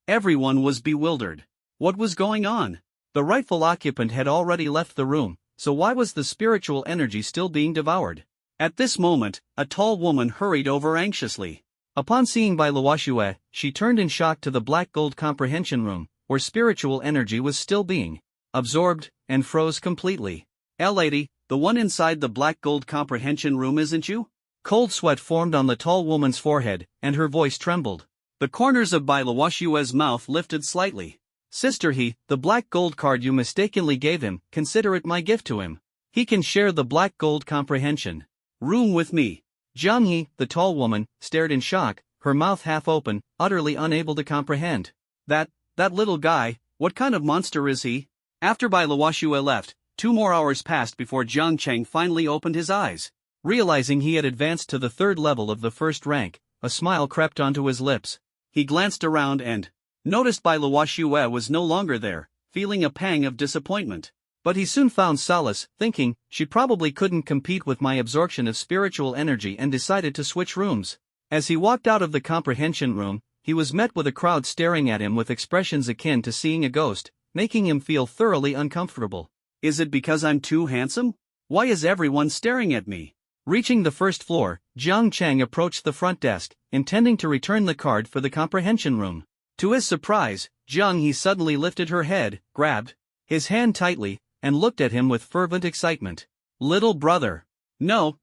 Everyone was bewildered. What was going on? The rightful occupant had already left the room, so why was the spiritual energy still being devoured? At this moment, a tall woman hurried over anxiously. Upon seeing Bai Luoxue, she turned in shock to the Black Gold Comprehension Room, where spiritual energy was still being absorbed, and froze completely. Lady, the one inside the Black Gold Comprehension Room isn't you? Cold sweat formed on the tall woman's forehead, and her voice trembled. The corners of Bai Luoxue's mouth lifted slightly. Sister, the Black Gold card you mistakenly gave him, consider it my gift to him. He can share the Black Gold Comprehension Room with me. Zhang the tall woman, stared in shock, her mouth half open, utterly unable to comprehend. That little guy, what kind of monster is he? After Bai Luoxue left, 2 more hours passed before Jang Chang finally opened his eyes. Realizing he had advanced to the 3rd level of the 1st rank, a smile crept onto his lips. He glanced around and noticed Bai Luoxue was no longer there, feeling a pang of disappointment. But he soon found solace, thinking, she probably couldn't compete with my absorption of spiritual energy, and decided to switch rooms. As he walked out of the comprehension room, he was met with a crowd staring at him with expressions akin to seeing a ghost, making him feel thoroughly uncomfortable. Is it because I'm too handsome? Why is everyone staring at me? Reaching the 1st floor, Jang Chang approached the front desk, intending to return the card for the comprehension room. To his surprise, Zhang suddenly lifted her head, grabbed his hand tightly, and looked at him with fervent excitement. Little brother. No,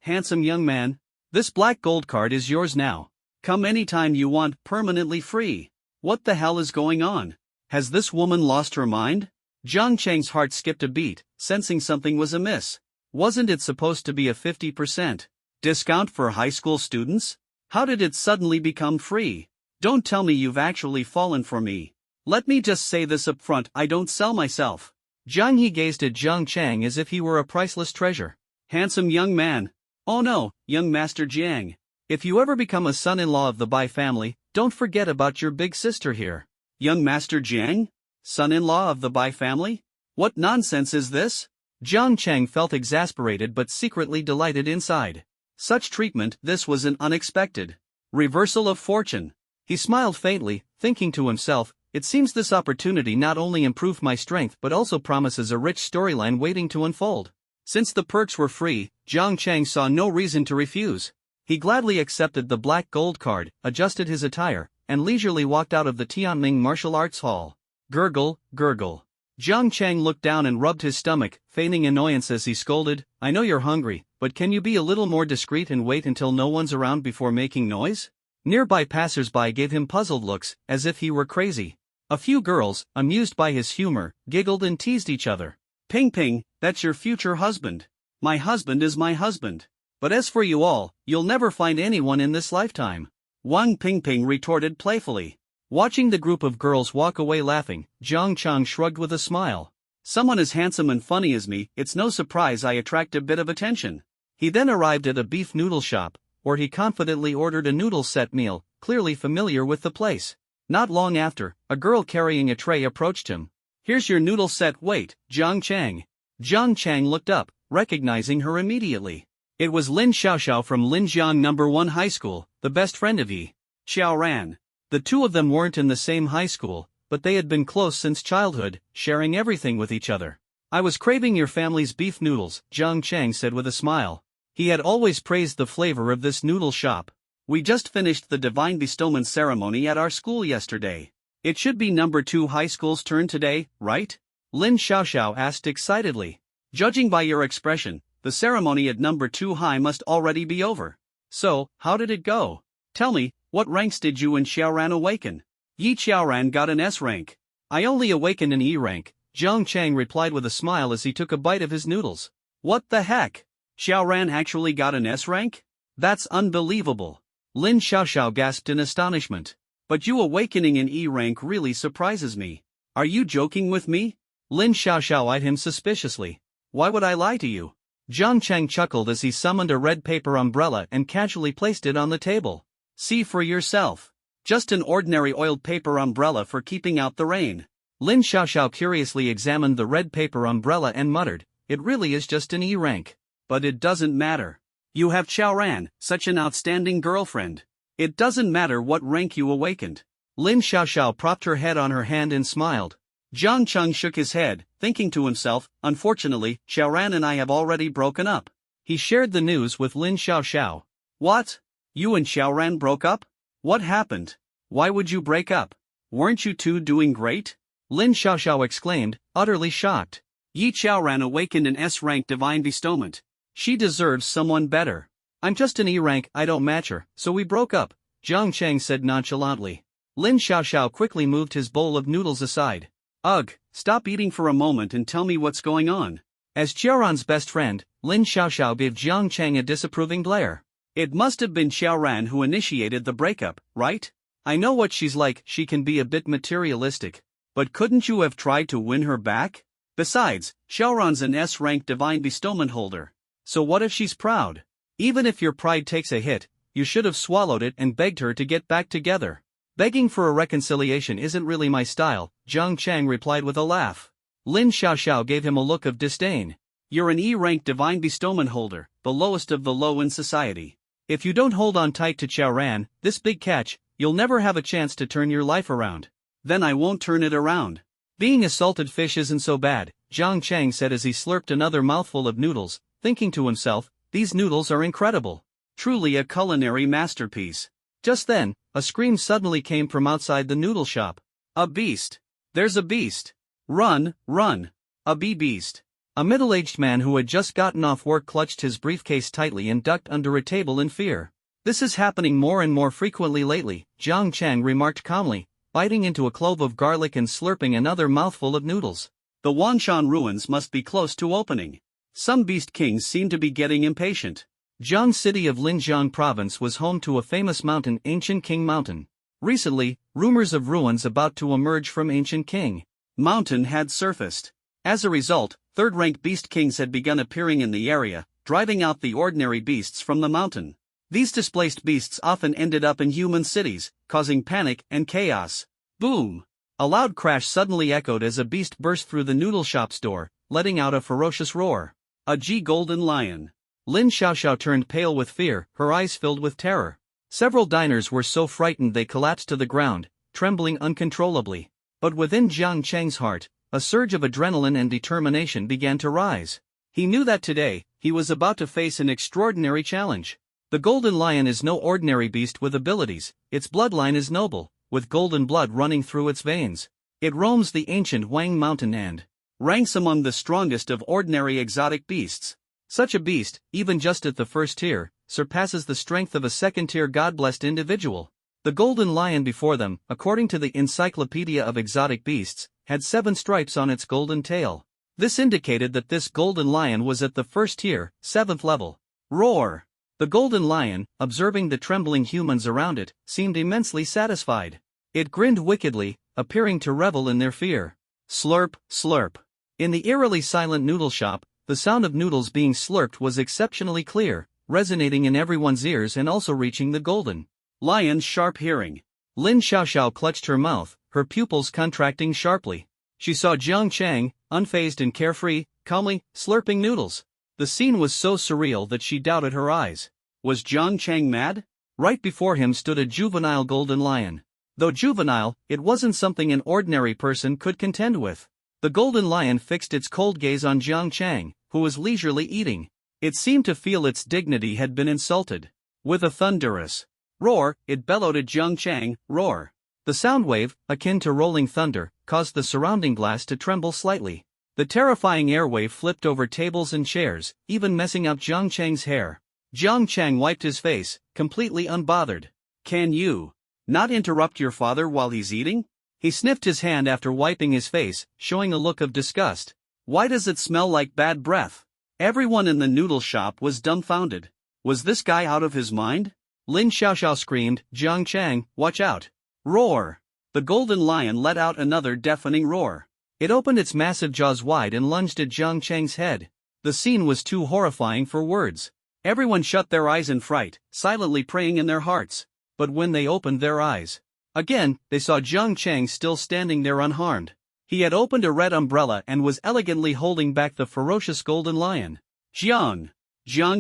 handsome young man. This Black Gold card is yours now. Come anytime you want, permanently free. What the hell is going on? Has this woman lost her mind? Jang Chang's heart skipped a beat, sensing something was amiss. Wasn't it supposed to be a 50% discount for high school students? How did it suddenly become free? Don't tell me you've actually fallen for me. Let me just say this up front, I don't sell myself. Zhang gazed at Jang Chang as if he were a priceless treasure. Handsome young man. Oh no, young Master Jiang. If you ever become a son-in-law of the Bai family, don't forget about your big sister here. Young Master Jiang? Son-in-law of the Bai family? What nonsense is this? Jang Chang felt exasperated but secretly delighted inside. Such treatment, this was an unexpected reversal of fortune. He smiled faintly, thinking to himself, it seems this opportunity not only improved my strength but also promises a rich storyline waiting to unfold. Since the perks were free, Jang Chang saw no reason to refuse. He gladly accepted the Black Gold card, adjusted his attire, and leisurely walked out of the Tianming Martial Arts Hall. Gurgle, gurgle. Jang Chang looked down and rubbed his stomach, feigning annoyance as he scolded, I know you're hungry, but can you be a little more discreet and wait until no one's around before making noise? Nearby passers-by gave him puzzled looks, as if he were crazy. A few girls, amused by his humor, giggled and teased each other. Ping Ping, that's your future husband. My husband is my husband. But as for you all, you'll never find anyone in this lifetime. Wang Ping Ping retorted playfully. Watching the group of girls walk away laughing, Jang Chang shrugged with a smile. Someone as handsome and funny as me, it's no surprise I attract a bit of attention. He then arrived at a beef noodle shop, where he confidently ordered a noodle set meal, clearly familiar with the place. Not long after, a girl carrying a tray approached him. Here's your noodle set. Wait, Jang Chang. Jang Chang looked up, recognizing her immediately. It was Lin Xiaoxiao from Linjiang No. 1 High School, the best friend of Yi Xiaoran. The two of them weren't in the same high school, but they had been close since childhood, sharing everything with each other. I was craving your family's beef noodles, Jang Chang said with a smile. He had always praised the flavor of this noodle shop. We just finished the divine bestowment ceremony at our school yesterday. It should be No. 2 high school's turn today, right? Lin Xiaoxiao asked excitedly. Judging by your expression, the ceremony at No. 2 high must already be over. So, how did it go? Tell me, what ranks did you and Xiaoran awaken? Yi Xiaoran got an S rank. I only awakened an E rank, Jang Chang replied with a smile as he took a bite of his noodles. What the heck? Xiaoran actually got an S rank? That's unbelievable. Lin Xiaoxiao gasped in astonishment. But you awakening an E rank really surprises me. Are you joking with me? Lin Xiaoxiao eyed him suspiciously. Why would I lie to you? Jang Chang chuckled as he summoned a red paper umbrella and casually placed it on the table. See for yourself. Just an ordinary oiled paper umbrella for keeping out the rain. Lin Xiaoxiao curiously examined the red paper umbrella and muttered, it really is just an E rank. But it doesn't matter. You have Xiaoran, such an outstanding girlfriend. It doesn't matter what rank you awakened. Lin Xiaoxiao propped her head on her hand and smiled. Jang Chang shook his head, thinking to himself, unfortunately, Xiaoran and I have already broken up. He shared the news with Lin Xiaoxiao. What? You and Xiaoran broke up? What happened? Why would you break up? Weren't you two doing great? Lin Xiaoxiao exclaimed, utterly shocked. Yi Xiaoran awakened an S-rank divine bestowment. She deserves someone better. I'm just an E rank, I don't match her, so we broke up, Jang Chang said nonchalantly. Lin Xiaoxiao quickly moved his bowl of noodles aside. Ugh, stop eating for a moment and tell me what's going on. As Xiaoran's best friend, Lin Xiaoxiao gave Jang Chang a disapproving glare. It must have been Xiaoran who initiated the breakup, right? I know what she's like, she can be a bit materialistic. But couldn't you have tried to win her back? Besides, Xiaoran's an S-rank divine bestowment holder. So what if she's proud? Even if your pride takes a hit, you should have swallowed it and begged her to get back together. Begging for a reconciliation isn't really my style, Jang Chang replied with a laugh. Lin Xiaoxiao gave him a look of disdain. You're an E-rank divine bestowment holder, the lowest of the low in society. If you don't hold on tight to Xiaoran, this big catch, you'll never have a chance to turn your life around. Then I won't turn it around. Being a salted fish isn't so bad, Jang Chang said as he slurped another mouthful of noodles, thinking to himself, these noodles are incredible. Truly a culinary masterpiece. Just then, a scream suddenly came from outside the noodle shop. A beast! There's a beast! Run, run! A bee-beast! A middle-aged man who had just gotten off work clutched his briefcase tightly and ducked under a table in fear. This is happening more and more frequently lately, Jang Chang remarked calmly, biting into a clove of garlic and slurping another mouthful of noodles. The Wanshan ruins must be close to opening. Some beast kings seem to be getting impatient. Jiang city of Linjiang province was home to a famous mountain, Ancient King Mountain. Recently, rumors of ruins about to emerge from Ancient King Mountain had surfaced. As a result, third-rank beast kings had begun appearing in the area, driving out the ordinary beasts from the mountain. These displaced beasts often ended up in human cities, causing panic and chaos. Boom! A loud crash suddenly echoed as a beast burst through the noodle shop's door, letting out a ferocious roar. A golden lion. Lin Xiaoxiao turned pale with fear, her eyes filled with terror. Several diners were so frightened they collapsed to the ground, trembling uncontrollably. But within Jiang Chang's heart, a surge of adrenaline and determination began to rise. He knew that today, he was about to face an extraordinary challenge. The golden lion is no ordinary beast with abilities, its bloodline is noble, with golden blood running through its veins. It roams the ancient Wang Mountain and ranks among the strongest of ordinary exotic beasts. Such a beast, even just at the first tier, surpasses the strength of a second-tier god-blessed individual. The golden lion before them, according to the Encyclopedia of Exotic Beasts, had 7 stripes on its golden tail. This indicated that this golden lion was at the first tier, 7th level. Roar! The golden lion, observing the trembling humans around it, seemed immensely satisfied. It grinned wickedly, appearing to revel in their fear. Slurp, slurp. In the eerily silent noodle shop, the sound of noodles being slurped was exceptionally clear, resonating in everyone's ears and also reaching the golden lion's sharp hearing. Lin Xiaoxiao clutched her mouth, her pupils contracting sharply. She saw Jang Chang, unfazed and carefree, calmly slurping noodles. The scene was so surreal that she doubted her eyes. Was Jang Chang mad? Right before him stood a juvenile golden lion. Though juvenile, it wasn't something an ordinary person could contend with. The golden lion fixed its cold gaze on Jang Chang, who was leisurely eating. It seemed to feel its dignity had been insulted. With a thunderous roar, it bellowed at Jang Chang, roar. The sound wave, akin to rolling thunder, caused the surrounding glass to tremble slightly. The terrifying airwave flipped over tables and chairs, even messing up Jang Chang's hair. Jang Chang wiped his face, completely unbothered. Can you not interrupt your father while he's eating? He sniffed his hand after wiping his face, showing a look of disgust. Why does it smell like bad breath? Everyone in the noodle shop was dumbfounded. Was this guy out of his mind? Lin Xiaoxiao screamed, Jang Chang, watch out. Roar! The golden lion let out another deafening roar. It opened its massive jaws wide and lunged at Jang Chang's head. The scene was too horrifying for words. Everyone shut their eyes in fright, silently praying in their hearts. But when they opened their eyes again, they saw Jang Chang still standing there unharmed. He had opened a red umbrella and was elegantly holding back the ferocious golden lion. Jang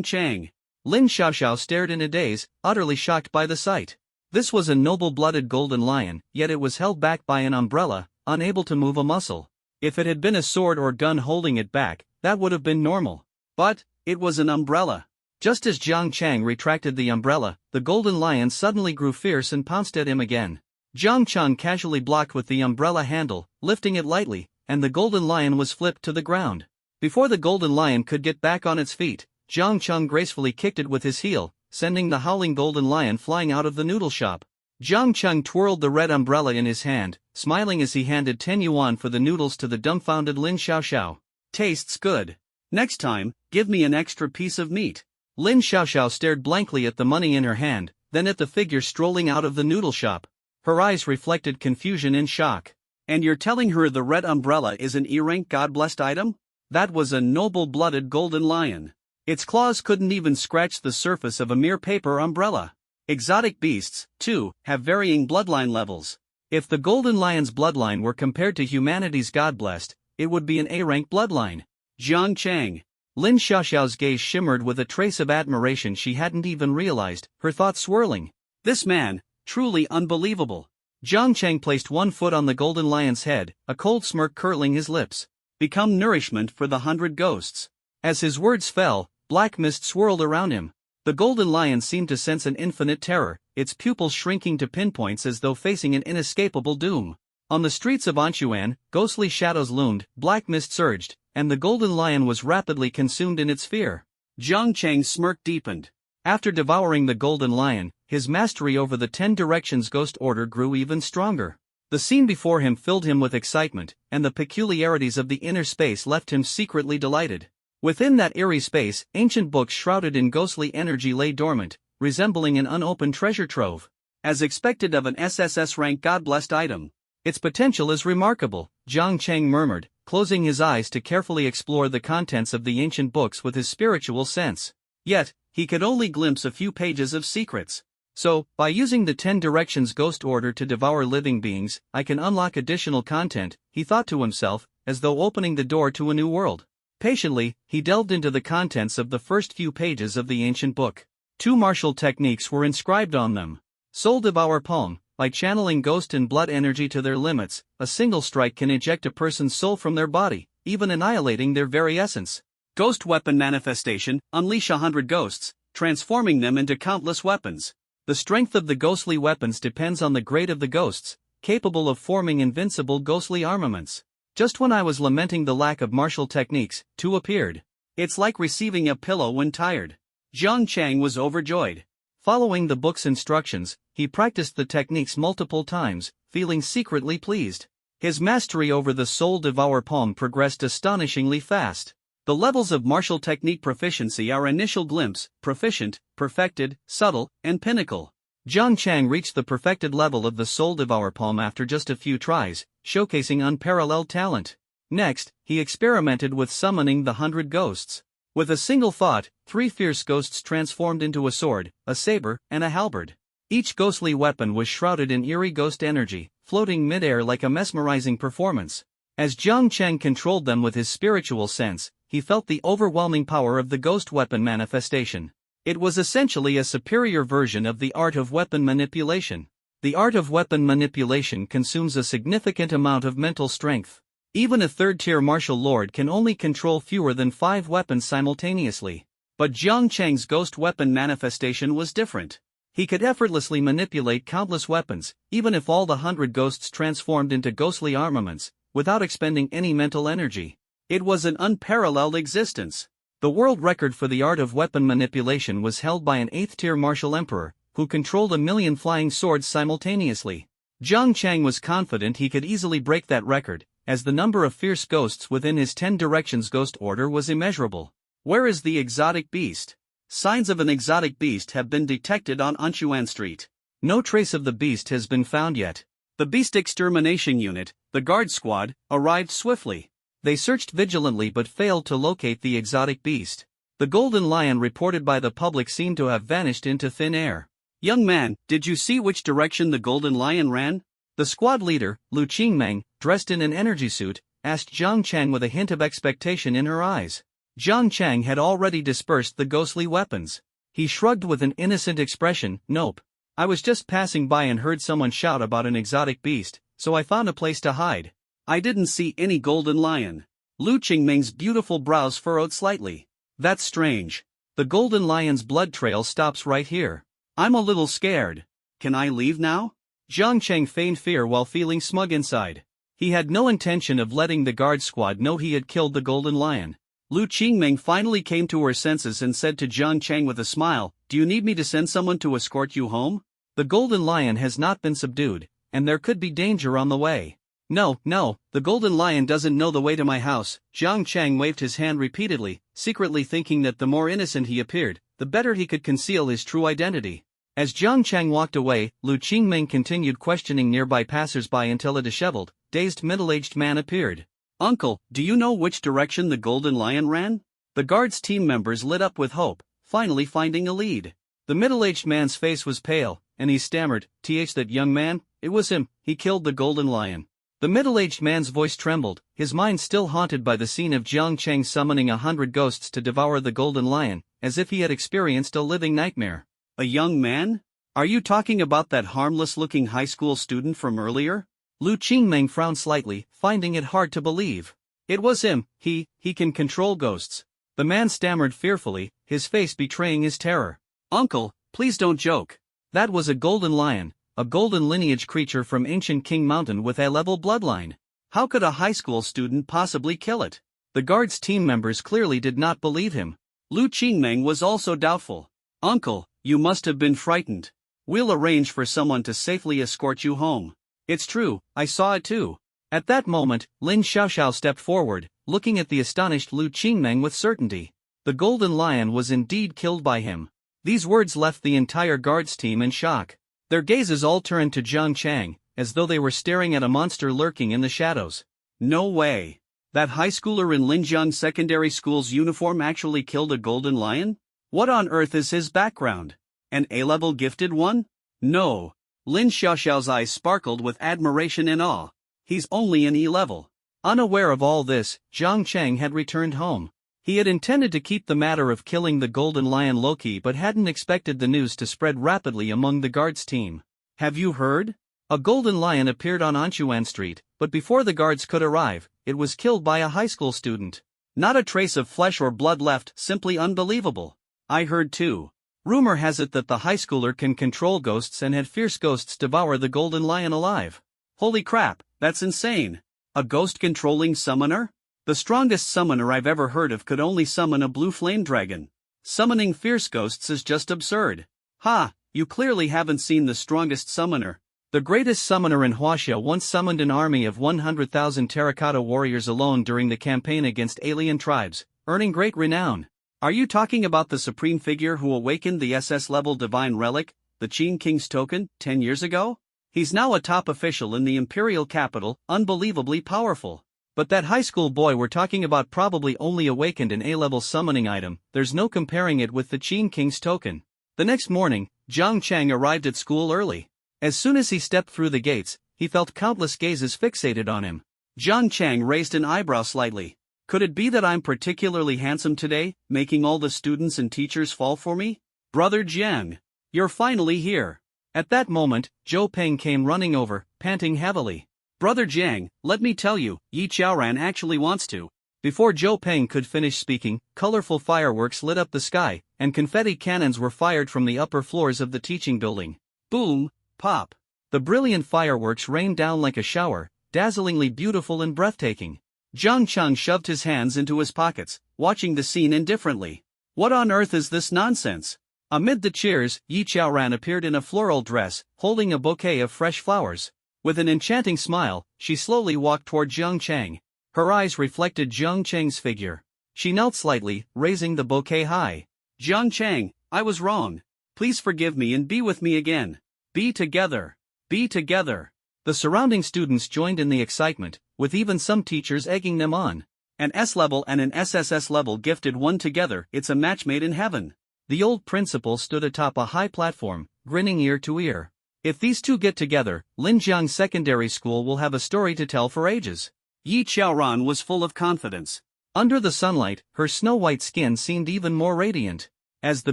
Chang. Lin Xiaoxiao stared in a daze, utterly shocked by the sight. This was a noble-blooded golden lion, yet it was held back by an umbrella, unable to move a muscle. If it had been a sword or gun holding it back, that would have been normal. But it was an umbrella. Just as Jang Chang retracted the umbrella, the golden lion suddenly grew fierce and pounced at him again. Jang Chang casually blocked with the umbrella handle, lifting it lightly, and the golden lion was flipped to the ground. Before the golden lion could get back on its feet, Jang Chang gracefully kicked it with his heel, sending the howling golden lion flying out of the noodle shop. Jang Chang twirled the red umbrella in his hand, smiling as he handed 10 yuan for the noodles to the dumbfounded Lin Xiaoxiao. Tastes good. Next time, give me an extra piece of meat. Lin Xiaoxiao stared blankly at the money in her hand, then at the figure strolling out of the noodle shop. Her eyes reflected confusion and shock. And you're telling her the red umbrella is an E-rank God-blessed item? That was a noble-blooded golden lion. Its claws couldn't even scratch the surface of a mere paper umbrella. Exotic beasts, too, have varying bloodline levels. If the golden lion's bloodline were compared to humanity's God-blessed, it would be an A-rank bloodline. Jang Chang. Lin Xiaoxiao's gaze shimmered with a trace of admiration she hadn't even realized, her thoughts swirling. This man, truly unbelievable. Jang Chang placed one foot on the golden lion's head, a cold smirk curling his lips. Become nourishment for the 100 ghosts. As his words fell, black mist swirled around him. The golden lion seemed to sense an infinite terror, its pupils shrinking to pinpoints as though facing an inescapable doom. On the streets of Anxuan, ghostly shadows loomed, black mist surged, and the golden lion was rapidly consumed in its fear. Jang Chang's smirk deepened. After devouring the golden lion, his mastery over the 10 Directions Ghost Order grew even stronger. The scene before him filled him with excitement, and the peculiarities of the inner space left him secretly delighted. Within that eerie space, ancient books shrouded in ghostly energy lay dormant, resembling an unopened treasure trove. As expected of an SSS-Rank God-blessed item. Its potential is remarkable, Jang Chang murmured, closing his eyes to carefully explore the contents of the ancient books with his spiritual sense. Yet, he could only glimpse a few pages of secrets. So, by using the 10 Directions Ghost Order to devour living beings, I can unlock additional content, he thought to himself, as though opening the door to a new world. Patiently, he delved into the contents of the first few pages of the ancient book. 2 martial techniques were inscribed on them. Soul Devour Palm. By channeling ghost and blood energy to their limits, a single strike can eject a person's soul from their body, even annihilating their very essence. Ghost Weapon Manifestation. Unleash 100 ghosts, transforming them into countless weapons. The strength of the ghostly weapons depends on the grade of the ghosts, capable of forming invincible ghostly armaments. Just when I was lamenting the lack of martial techniques, 2 appeared. It's like receiving a pillow when tired. Jang Chang was overjoyed. Following the book's instructions, he practiced the techniques multiple times, feeling secretly pleased. His mastery over the Soul Devour Palm progressed astonishingly fast. The levels of martial technique proficiency are initial glimpse, proficient, perfected, subtle, and pinnacle. Jang Chang reached the perfected level of the Soul Devour Palm after just a few tries, showcasing unparalleled talent. Next, he experimented with summoning the 100 ghosts. With a single thought, 3 fierce ghosts transformed into a sword, a saber, and a halberd. Each ghostly weapon was shrouded in eerie ghost energy, floating mid-air like a mesmerizing performance. As Jang Chang controlled them with his spiritual sense, he felt the overwhelming power of the ghost weapon manifestation. It was essentially a superior version of the art of weapon manipulation. The art of weapon manipulation consumes a significant amount of mental strength. Even a third-tier martial lord can only control fewer than 5 weapons simultaneously. But Jang Chang's ghost weapon manifestation was different. He could effortlessly manipulate countless weapons, even if all the 100 ghosts transformed into ghostly armaments, without expending any mental energy. It was an unparalleled existence. The world record for the art of weapon manipulation was held by an 8th-tier martial emperor, who controlled 1,000,000 flying swords simultaneously. Jang Chang was confident he could easily break that record, as the number of fierce ghosts within his 10 directions ghost order was immeasurable. Where is the exotic beast? Signs of an exotic beast have been detected on Unchuan Street. No trace of the beast has been found yet. The beast extermination unit, the guard squad, arrived swiftly. They searched vigilantly but failed to locate the exotic beast. The golden lion reported by the public seemed to have vanished into thin air. Young man, did you see which direction the golden lion ran? The squad leader, Lu Qingmeng, dressed in an energy suit, asked Jang Chang with a hint of expectation in her eyes. Jang Chang had already dispersed the ghostly weapons. He shrugged with an innocent expression, "Nope. I was just passing by and heard someone shout about an exotic beast, so I found a place to hide. I didn't see any golden lion." Lu Qingmeng's beautiful brows furrowed slightly. That's strange. The golden lion's blood trail stops right here. I'm a little scared. Can I leave now? Jang Chang feigned fear while feeling smug inside. He had no intention of letting the guard squad know he had killed the golden lion. Lu Qingmeng finally came to her senses and said to Jang Chang with a smile, "Do you need me to send someone to escort you home? The golden lion has not been subdued, and there could be danger on the way." No, the golden lion doesn't know the way to my house." Jang Chang waved his hand repeatedly, secretly thinking that the more innocent he appeared, the better he could conceal his true identity. As Jang Chang walked away, Lu Qingmeng continued questioning nearby passers-by until a disheveled, dazed middle-aged man appeared. "Uncle, do you know which direction the golden lion ran?" The guard's team members lit up with hope, finally finding a lead. The middle-aged man's face was pale, and he stammered, "That young man, it was him, he killed the golden lion." The middle-aged man's voice trembled, his mind still haunted by the scene of Jang Chang summoning 100 ghosts to devour the golden lion, as if he had experienced a living nightmare. "A young man? Are you talking about that harmless-looking high school student from earlier?" Lu Qingmeng frowned slightly, finding it hard to believe. "It was him. He can control ghosts." The man stammered fearfully, his face betraying his terror. "Uncle, please don't joke. That was a golden lion, a golden lineage creature from ancient King Mountain with a level bloodline. How could a high school student possibly kill it?" The guard's team members clearly did not believe him. Lu Qingmeng was also doubtful. "Uncle, you must have been frightened. We'll arrange for someone to safely escort you home." "It's true, I saw it too." At that moment, Lin Xiaoxiao stepped forward, looking at the astonished Lu Qingmeng with certainty. The golden lion was indeed killed by him. These words left the entire guards team in shock. Their gazes all turned to Jang Chang, as though they were staring at a monster lurking in the shadows. "No way. That high schooler in Linjiang Secondary School's uniform actually killed a golden lion? What on earth is his background? An A-level gifted one? No." Lin Xiaoxiao's eyes sparkled with admiration and awe. "He's only an E-level." Unaware of all this, Jang Chang had returned home. He had intended to keep the matter of killing the golden lion low-key but hadn't expected the news to spread rapidly among the guards team. "Have you heard? A golden lion appeared on Anchuan Street, but before the guards could arrive, it was killed by a high school student. Not a trace of flesh or blood left, simply unbelievable." "I heard too. Rumor has it that the high schooler can control ghosts and had fierce ghosts devour the golden lion alive." "Holy crap, that's insane. A ghost-controlling summoner? The strongest summoner I've ever heard of could only summon a blue flame dragon. Summoning fierce ghosts is just absurd." "Ha, you clearly haven't seen the strongest summoner. The greatest summoner in Huaxia once summoned an army of 100,000 terracotta warriors alone during the campaign against alien tribes, earning great renown." "Are you talking about the supreme figure who awakened the SS-level divine relic, the Qin King's token, 10 years ago? He's now a top official in the imperial capital, unbelievably powerful. But that high school boy we're talking about probably only awakened an A-level summoning item, there's no comparing it with the Qin King's token." The next morning, Jang Chang arrived at school early. As soon as he stepped through the gates, he felt countless gazes fixated on him. Jang Chang raised an eyebrow slightly. Could it be that I'm particularly handsome today, making all the students and teachers fall for me? Brother Jiang, you're finally here. At that moment, Zhou Peng came running over, panting heavily. Brother Jiang, let me tell you, Yi Qiaoran actually wants to. Before Zhou Peng could finish speaking, colorful fireworks lit up the sky, and confetti cannons were fired from the upper floors of the teaching building. Boom, pop. The brilliant fireworks rained down like a shower, dazzlingly beautiful and breathtaking. Jang Chang shoved his hands into his pockets, watching the scene indifferently. What on earth is this nonsense? Amid the cheers, Yi Qiaoran appeared in a floral dress, holding a bouquet of fresh flowers. With an enchanting smile, she slowly walked toward Jang Chang. Her eyes reflected Jang Chang's figure. She knelt slightly, raising the bouquet high. Jang Chang, I was wrong. Please forgive me and be with me again. Be together. Be together. The surrounding students joined in the excitement, with even some teachers egging them on. An S-level and an SSS-level gifted one together, it's a match made in heaven. The old principal stood atop a high platform, grinning ear to ear. If these two get together, Linjiang Secondary School will have a story to tell for ages. Yi Qiaoran was full of confidence. Under the sunlight, her snow-white skin seemed even more radiant. As the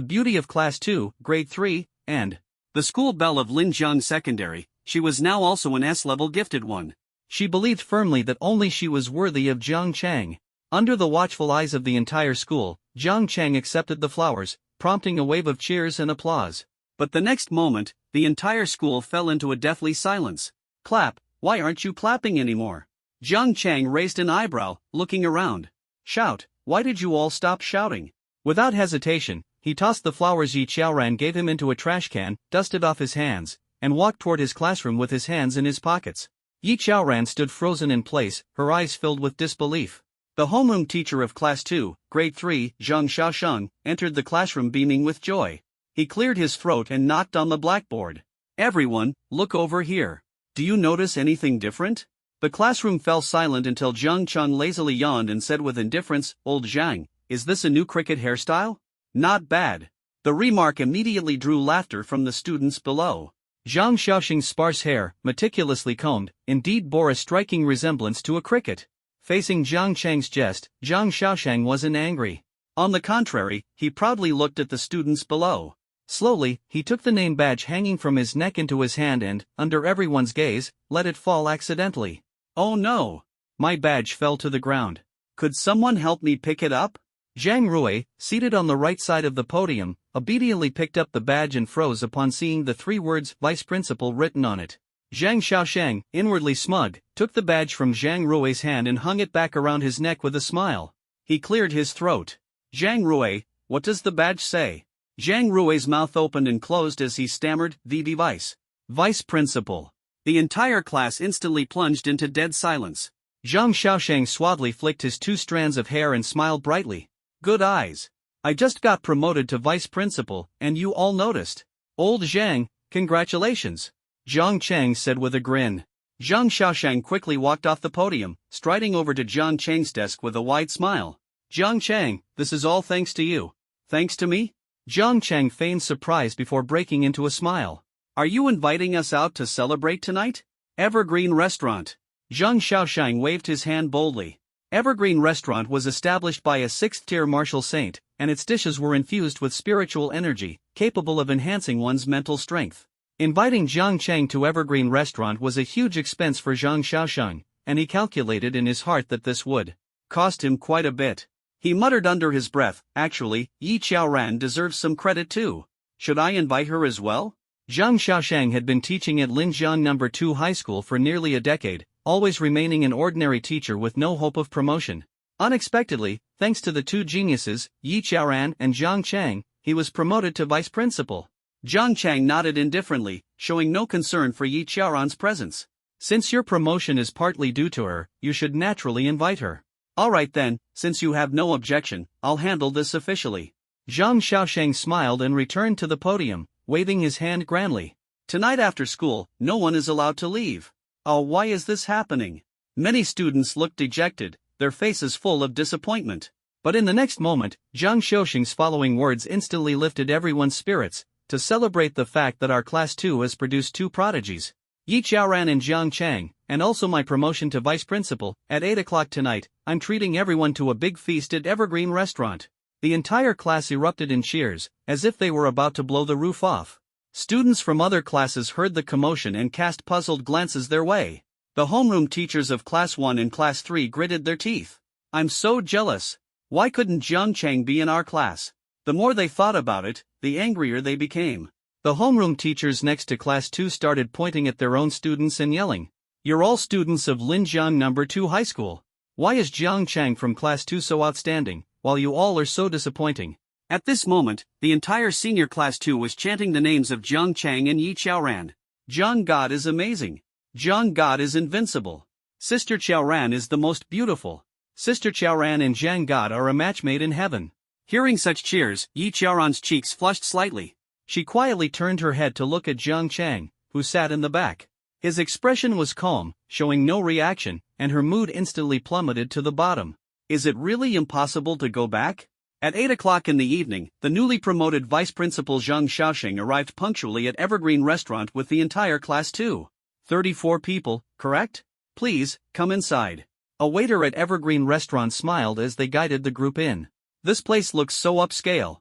beauty of Class 2, Grade 3, and the school belle of Linjiang Secondary, she was now also an S-level gifted one. She believed firmly that only she was worthy of Jang Chang. Under the watchful eyes of the entire school, Jang Chang accepted the flowers, prompting a wave of cheers and applause. But the next moment, the entire school fell into a deathly silence. Clap, why aren't you clapping anymore? Jang Chang raised an eyebrow, looking around. Shout, why did you all stop shouting? Without hesitation, he tossed the flowers Yi Qiaoran gave him into a trash can, dusted off his hands, and walked toward his classroom with his hands in his pockets. Yi Qiaoran stood frozen in place, her eyes filled with disbelief. The homeroom teacher of Class 2, Grade 3, Zhang Xiaosheng, entered the classroom beaming with joy. He cleared his throat and knocked on the blackboard. Everyone, look over here. Do you notice anything different? The classroom fell silent until Jang Chang lazily yawned and said with indifference, Old Zhang, is this a new cricket hairstyle? Not bad. The remark immediately drew laughter from the students below. Zhang Xiaosheng's sparse hair, meticulously combed, indeed bore a striking resemblance to a cricket. Facing Zhang Chang's jest, Zhang Xiaosheng wasn't angry. On the contrary, he proudly looked at the students below. Slowly, he took the name badge hanging from his neck into his hand and, under everyone's gaze, let it fall accidentally. Oh no! My badge fell to the ground. Could someone help me pick it up? Zhang Rui, seated on the right side of the podium, obediently picked up the badge and froze upon seeing the three words Vice Principal written on it. Zhang Xiaosheng, inwardly smug, took the badge from Zhang Rui's hand and hung it back around his neck with a smile. He cleared his throat. Zhang Rui, what does the badge say? Zhang Rui's mouth opened and closed as he stammered, the device. Vice Principal. The entire class instantly plunged into dead silence. Zhang Xiaosheng suavely flicked his 2 strands of hair and smiled brightly. Good eyes. I just got promoted to Vice Principal, and you all noticed. Old Zhang, congratulations. Jang Chang said with a grin. Zhang Xiaosheng quickly walked off the podium, striding over to Jang Chang's desk with a wide smile. Jang Chang, this is all thanks to you. Thanks to me? Jang Chang feigned surprise before breaking into a smile. Are you inviting us out to celebrate tonight? Evergreen Restaurant. Zhang Xiaosheng waved his hand boldly. Evergreen Restaurant was established by a 6th-tier martial saint, and its dishes were infused with spiritual energy, capable of enhancing one's mental strength. Inviting Jiang Chang to Evergreen Restaurant was a huge expense for Zhang Xiaosheng, and he calculated in his heart that this would cost him quite a bit. He muttered under his breath, actually, Yi Qiaoran deserves some credit too. Should I invite her as well? Zhang Xiaosheng had been teaching at Linjiang No. 2 High School for nearly a decade, always remaining an ordinary teacher with no hope of promotion. Unexpectedly, thanks to the two geniuses, Yi Qiaoran and Zhang Chang, he was promoted to vice principal. Zhang Chang nodded indifferently, showing no concern for Yi Qiaoran's presence. Since your promotion is partly due to her, you should naturally invite her. Alright then, since you have no objection, I'll handle this officially. Zhang Xiaosheng smiled and returned to the podium, waving his hand grandly. Tonight after school, no one is allowed to leave. Oh, why is this happening? Many students looked dejected, their faces full of disappointment. But in the next moment, Zhang Xiaosheng's following words instantly lifted everyone's spirits. To celebrate the fact that our Class 2 has produced 2 prodigies. Yi Xiaoran and Jang Chang, and also my promotion to vice principal. At 8 o'clock tonight, I'm treating everyone to a big feast at Evergreen Restaurant. The entire class erupted in cheers, as if they were about to blow the roof off. Students from other classes heard the commotion and cast puzzled glances their way. The homeroom teachers of Class 1 and Class 3 gritted their teeth. I'm so jealous. Why couldn't Jang Chang be in our class? The more they thought about it, the angrier they became. The homeroom teachers next to Class 2 started pointing at their own students and yelling, "You're all students of Linjiang No. 2 High School. Why is Jang Chang from Class 2 so outstanding, while you all are so disappointing?" At this moment, the entire senior Class 2 was chanting the names of Jang Chang and Yi Xiaoran. Jang God is amazing. Jang God is invincible. Sister Xiaoran is the most beautiful. Sister Xiaoran and Jang God are a match made in heaven. Hearing such cheers, Yi Xiaoran's cheeks flushed slightly. She quietly turned her head to look at Jang Chang, who sat in the back. His expression was calm, showing no reaction, and her mood instantly plummeted to the bottom. Is it really impossible to go back? At 8 o'clock in the evening, the newly promoted vice principal Zhang Xiaoxing arrived punctually at Evergreen Restaurant with the entire Class 2. 34 people, correct? Please, come inside. A waiter at Evergreen Restaurant smiled as they guided the group in. This place looks so upscale.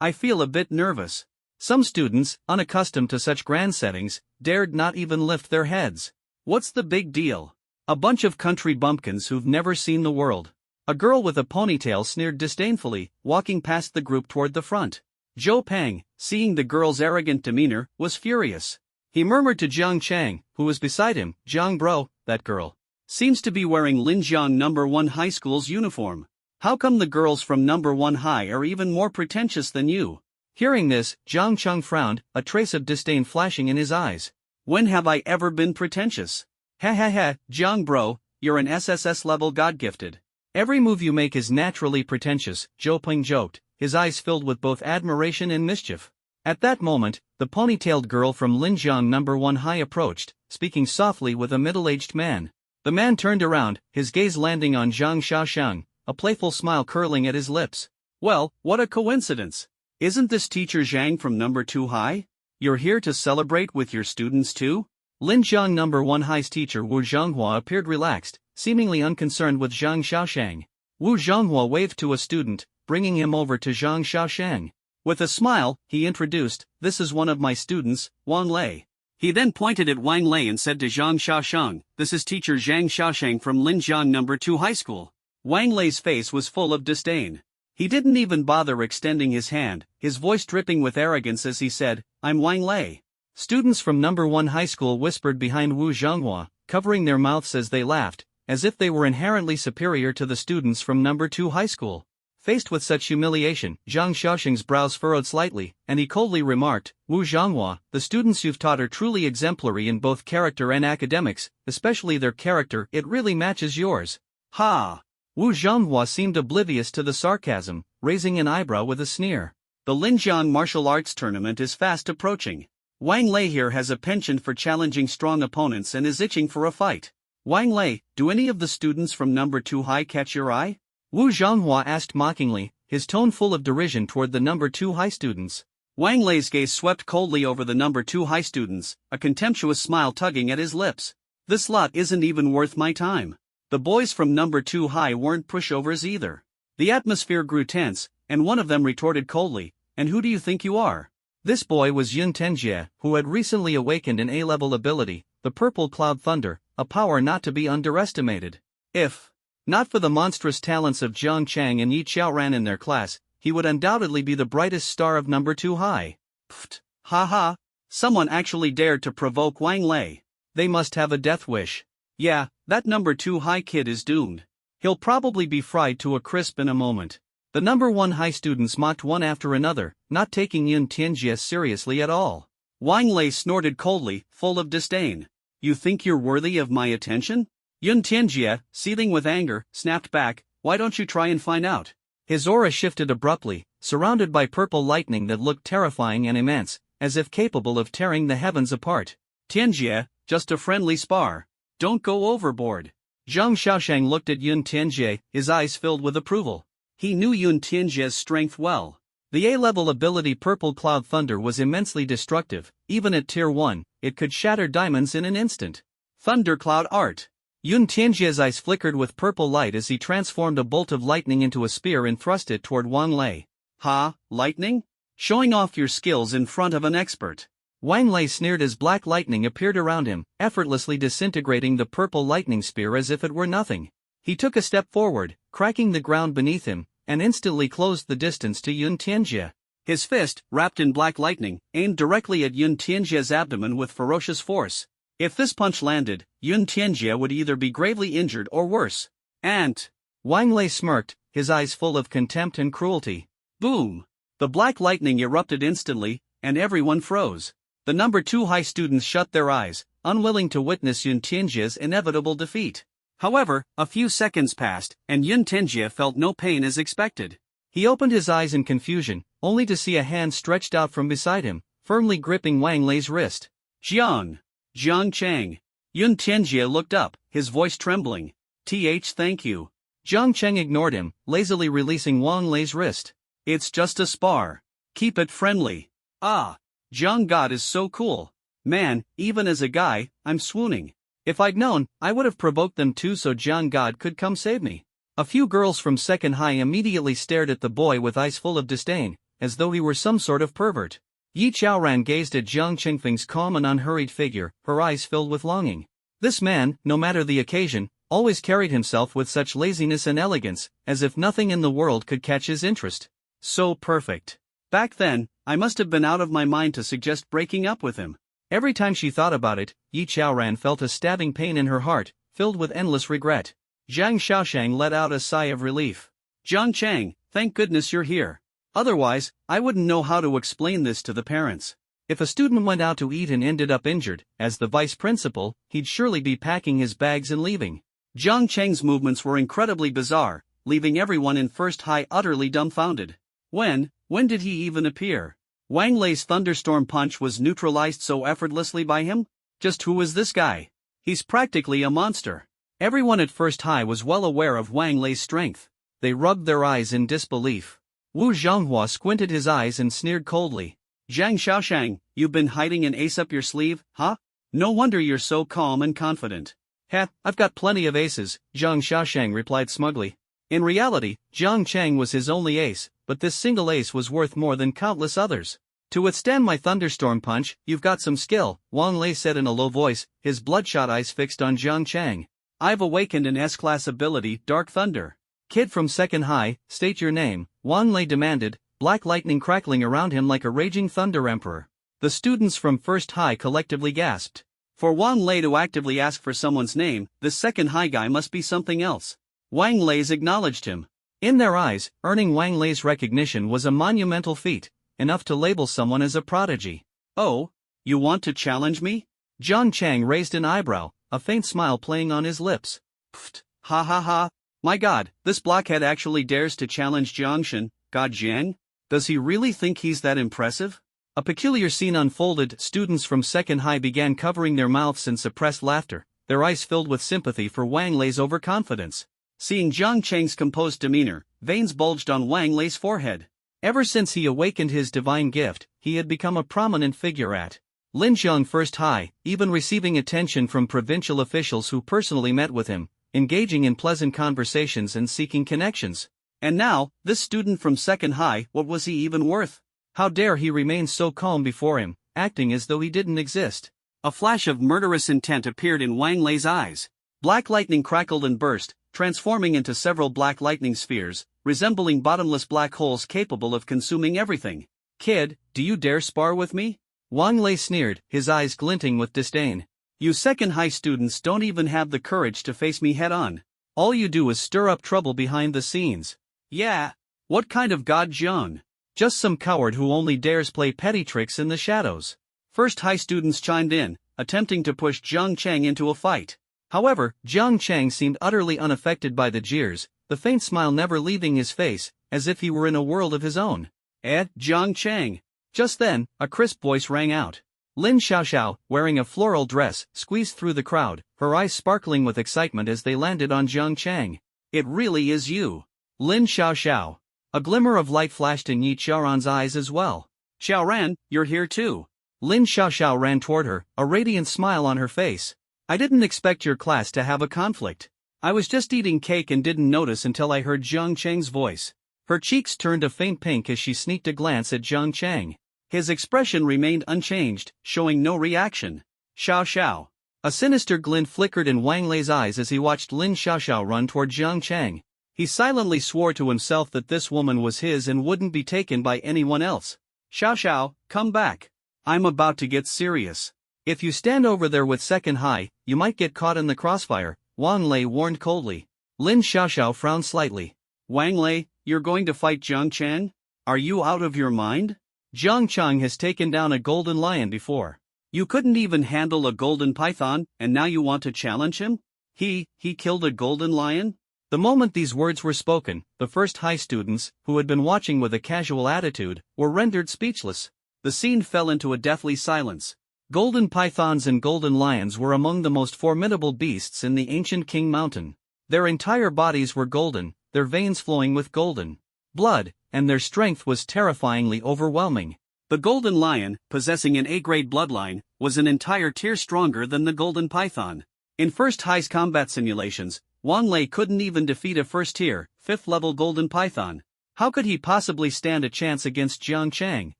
I feel a bit nervous. Some students, unaccustomed to such grand settings, dared not even lift their heads. What's the big deal? A bunch of country bumpkins who've never seen the world. A girl with a ponytail sneered disdainfully, walking past the group toward the front. Zhou Peng, seeing the girl's arrogant demeanor, was furious. He murmured to Jang Chang, who was beside him, "Jang bro, that girl seems to be wearing Linjiang No. 1 High School's uniform. How come the girls from No. 1 High are even more pretentious than you?" Hearing this, Jang Chang frowned, a trace of disdain flashing in his eyes. When have I ever been pretentious? Ha ha ha, Jang bro, you're an SSS level god-gifted. Every move you make is naturally pretentious, Zhou Peng joked, his eyes filled with both admiration and mischief. At that moment, the ponytailed girl from Linjiang No. 1 High approached, speaking softly with a middle-aged man. The man turned around, his gaze landing on Zhang Xiaoxiang, a playful smile curling at his lips. Well, what a coincidence. Isn't this teacher Zhang from No. 2 High? You're here to celebrate with your students too? Linjiang No. 1 High's teacher Wu Zhonghua appeared relaxed, seemingly unconcerned with Zhang Xiaoxiang. Wu Zhonghua waved to a student, bringing him over to Zhang Xiaoxiang. With a smile, he introduced, "This is one of my students, Wang Lei." He then pointed at Wang Lei and said to Zhang Xiaoxiang, "This is teacher Zhang Xiaoxiang from Linjiang No. 2 High School." Wang Lei's face was full of disdain. He didn't even bother extending his hand, his voice dripping with arrogance as he said, "I'm Wang Lei." Students from No. 1 High School whispered behind Wu Zhonghua, covering their mouths as they laughed, as if they were inherently superior to the students from No. 2 High School. Faced with such humiliation, Zhang Xiaoxing's brows furrowed slightly, and he coldly remarked, "Wu Zhonghua, the students you've taught are truly exemplary in both character and academics, especially their character. It really matches yours." Ha! Wu Zhonghua seemed oblivious to the sarcasm, raising an eyebrow with a sneer. The Linjiang martial arts tournament is fast approaching. Wang Lei here has a penchant for challenging strong opponents and is itching for a fight. Wang Lei, do any of the students from No. 2 High catch your eye? Wu Zhonghua asked mockingly, his tone full of derision toward the No. 2 High students. Wang Lei's gaze swept coldly over the No. 2 High students, a contemptuous smile tugging at his lips. This lot isn't even worth my time. The boys from No. 2 High weren't pushovers either. The atmosphere grew tense, and one of them retorted coldly, "And who do you think you are?" This boy was Yun Tenjie, who had recently awakened an A-level ability, the Purple Cloud Thunder, a power not to be underestimated. If not for the monstrous talents of Jang Chang and Yi Xiaoran in their class, he would undoubtedly be the brightest star of No. 2 High. Pfft, ha ha, someone actually dared to provoke Wang Lei. They must have a death wish. Yeah, that No. 2 High kid is doomed. He'll probably be fried to a crisp in a moment. The No. 1 High students mocked one after another, not taking Yun Tianjie seriously at all. Wang Lei snorted coldly, full of disdain. "You think you're worthy of my attention?" Yun Tianjie, seething with anger, snapped back, "Why don't you try and find out?" His aura shifted abruptly, surrounded by purple lightning that looked terrifying and immense, as if capable of tearing the heavens apart. "Tianjie, just a friendly spar. Don't go overboard." Zhang Xiaoxiang looked at Yun Tianjie, his eyes filled with approval. He knew Yun Tianjie's strength well. The A-level ability Purple Cloud Thunder was immensely destructive, even at Tier 1, it could shatter diamonds in an instant. Thundercloud art. Yun Tianjie's eyes flickered with purple light as he transformed a bolt of lightning into a spear and thrust it toward Wang Lei. Ha, lightning? Showing off your skills in front of an expert. Wang Lei sneered as black lightning appeared around him, effortlessly disintegrating the purple lightning spear as if it were nothing. He took a step forward, cracking the ground beneath him, and instantly closed the distance to Yun Tianjie. His fist, wrapped in black lightning, aimed directly at Yun Tianjie's abdomen with ferocious force. If this punch landed, Yun Tianjie would either be gravely injured or worse. And Wang Lei smirked, his eyes full of contempt and cruelty. Boom! The black lightning erupted instantly, and everyone froze. The number 2 high students shut their eyes, unwilling to witness Yun Tianjie's inevitable defeat. However, a few seconds passed, and Yun Tianjie felt no pain as expected. He opened his eyes in confusion, only to see a hand stretched out from beside him, firmly gripping Wang Lei's wrist. Jang Chang. Yun Tianjie looked up, his voice trembling. Thank you. Jang Chang ignored him, lazily releasing Wang Lei's wrist. It's just a spar. Keep it friendly. Ah, Jang God is so cool. Man, even as a guy, I'm swooning. If I'd known, I would have provoked them too so Jang God could come save me. A few girls from second high immediately stared at the boy with eyes full of disdain, as though he were some sort of pervert. Yi Chaoran gazed at Jiang Qingfeng's calm and unhurried figure, her eyes filled with longing. This man, no matter the occasion, always carried himself with such laziness and elegance, as if nothing in the world could catch his interest. So perfect. Back then, I must have been out of my mind to suggest breaking up with him. Every time she thought about it, Yi Chaoran felt a stabbing pain in her heart, filled with endless regret. Zhang Xiaoshang let out a sigh of relief. Jiang Chang, thank goodness you're here. Otherwise, I wouldn't know how to explain this to the parents. If a student went out to eat and ended up injured, as the vice principal, he'd surely be packing his bags and leaving. Jiang Chang's movements were incredibly bizarre, leaving everyone in first high utterly dumbfounded. When did he even appear? Wang Lei's thunderstorm punch was neutralized so effortlessly by him? Just who is this guy? He's practically a monster. Everyone at first high was well aware of Wang Lei's strength. They rubbed their eyes in disbelief. Wu Zhanghua squinted his eyes and sneered coldly. Zhang Xiaoshang, you've been hiding an ace up your sleeve, huh? No wonder you're so calm and confident. I've got plenty of aces, Zhang Xiaoshang replied smugly. In reality, Jiang Chang was his only ace, but this single ace was worth more than countless others. To withstand my thunderstorm punch, you've got some skill, Wang Lei said in a low voice, his bloodshot eyes fixed on Jiang Chang. I've awakened an S-class ability, Dark Thunder. Kid from second high, state your name, Wang Lei demanded, black lightning crackling around him like a raging thunder emperor. The students from first high collectively gasped. For Wang Lei to actively ask for someone's name, this second high guy must be something else. Wang Lei's acknowledged him. In their eyes, earning Wang Lei's recognition was a monumental feat, enough to label someone as a prodigy. Oh, you want to challenge me? Jiang Chang raised an eyebrow, a faint smile playing on his lips. Pfft, ha ha ha. My god, this blockhead actually dares to challenge Jiangshan, God Jiang? Does he really think he's that impressive? A peculiar scene unfolded. Students from second high began covering their mouths in suppressed laughter, their eyes filled with sympathy for Wang Lei's overconfidence. Seeing Jiang Chang's composed demeanor, veins bulged on Wang Lei's forehead. Ever since he awakened his divine gift, he had become a prominent figure at Linjiang First High, even receiving attention from provincial officials who personally met with him, engaging in pleasant conversations and seeking connections. And now, this student from second high, what was he even worth? How dare he remain so calm before him, acting as though he didn't exist? A flash of murderous intent appeared in Wang Lei's eyes. Black lightning crackled and burst, transforming into several black lightning spheres, resembling bottomless black holes capable of consuming everything. Kid, do you dare spar with me? Wang Lei sneered, his eyes glinting with disdain. You second high students don't even have the courage to face me head on. All you do is stir up trouble behind the scenes. Yeah. What kind of god Jiang? Just some coward who only dares play petty tricks in the shadows. First high students chimed in, attempting to push Jiang Chang into a fight. However, Jiang Chang seemed utterly unaffected by the jeers, the faint smile never leaving his face, as if he were in a world of his own. Jiang Chang. Just then, a crisp voice rang out. Lin Xiaoxiao, wearing a floral dress, squeezed through the crowd, her eyes sparkling with excitement as they landed on Jiang Chang. It really is you. Lin Xiaoxiao. A glimmer of light flashed in Yi Xiaoran's eyes as well. Xiaoran, you're here too. Lin Xiaoxiao ran toward her, a radiant smile on her face. I didn't expect your class to have a conflict. I was just eating cake and didn't notice until I heard Jang Chang's voice. Her cheeks turned a faint pink as she sneaked a glance at Jang Chang. His expression remained unchanged, showing no reaction. Xiao Xiao. A sinister glint flickered in Wang Lei's eyes as he watched Lin Xiaoxiao run toward Jang Chang. He silently swore to himself that this woman was his and wouldn't be taken by anyone else. Xiao Xiao, come back. I'm about to get serious. If you stand over there with second high, you might get caught in the crossfire, Wang Lei warned coldly. Lin Xiaoxiao frowned slightly. Wang Lei, you're going to fight Jang Chang? Are you out of your mind? Jang Chang has taken down a golden lion before. You couldn't even handle a golden python, and now you want to challenge him? He killed a golden lion? The moment these words were spoken, the first high students, who had been watching with a casual attitude, were rendered speechless. The scene fell into a deathly silence. Golden pythons and golden lions were among the most formidable beasts in the ancient King Mountain. Their entire bodies were golden, their veins flowing with golden blood, and their strength was terrifyingly overwhelming. The golden lion, possessing an A-grade bloodline, was an entire tier stronger than the golden python. In first high's combat simulations, Wang Lei couldn't even defeat a first-tier, 5th-level golden python. How could he possibly stand a chance against Jang Chang,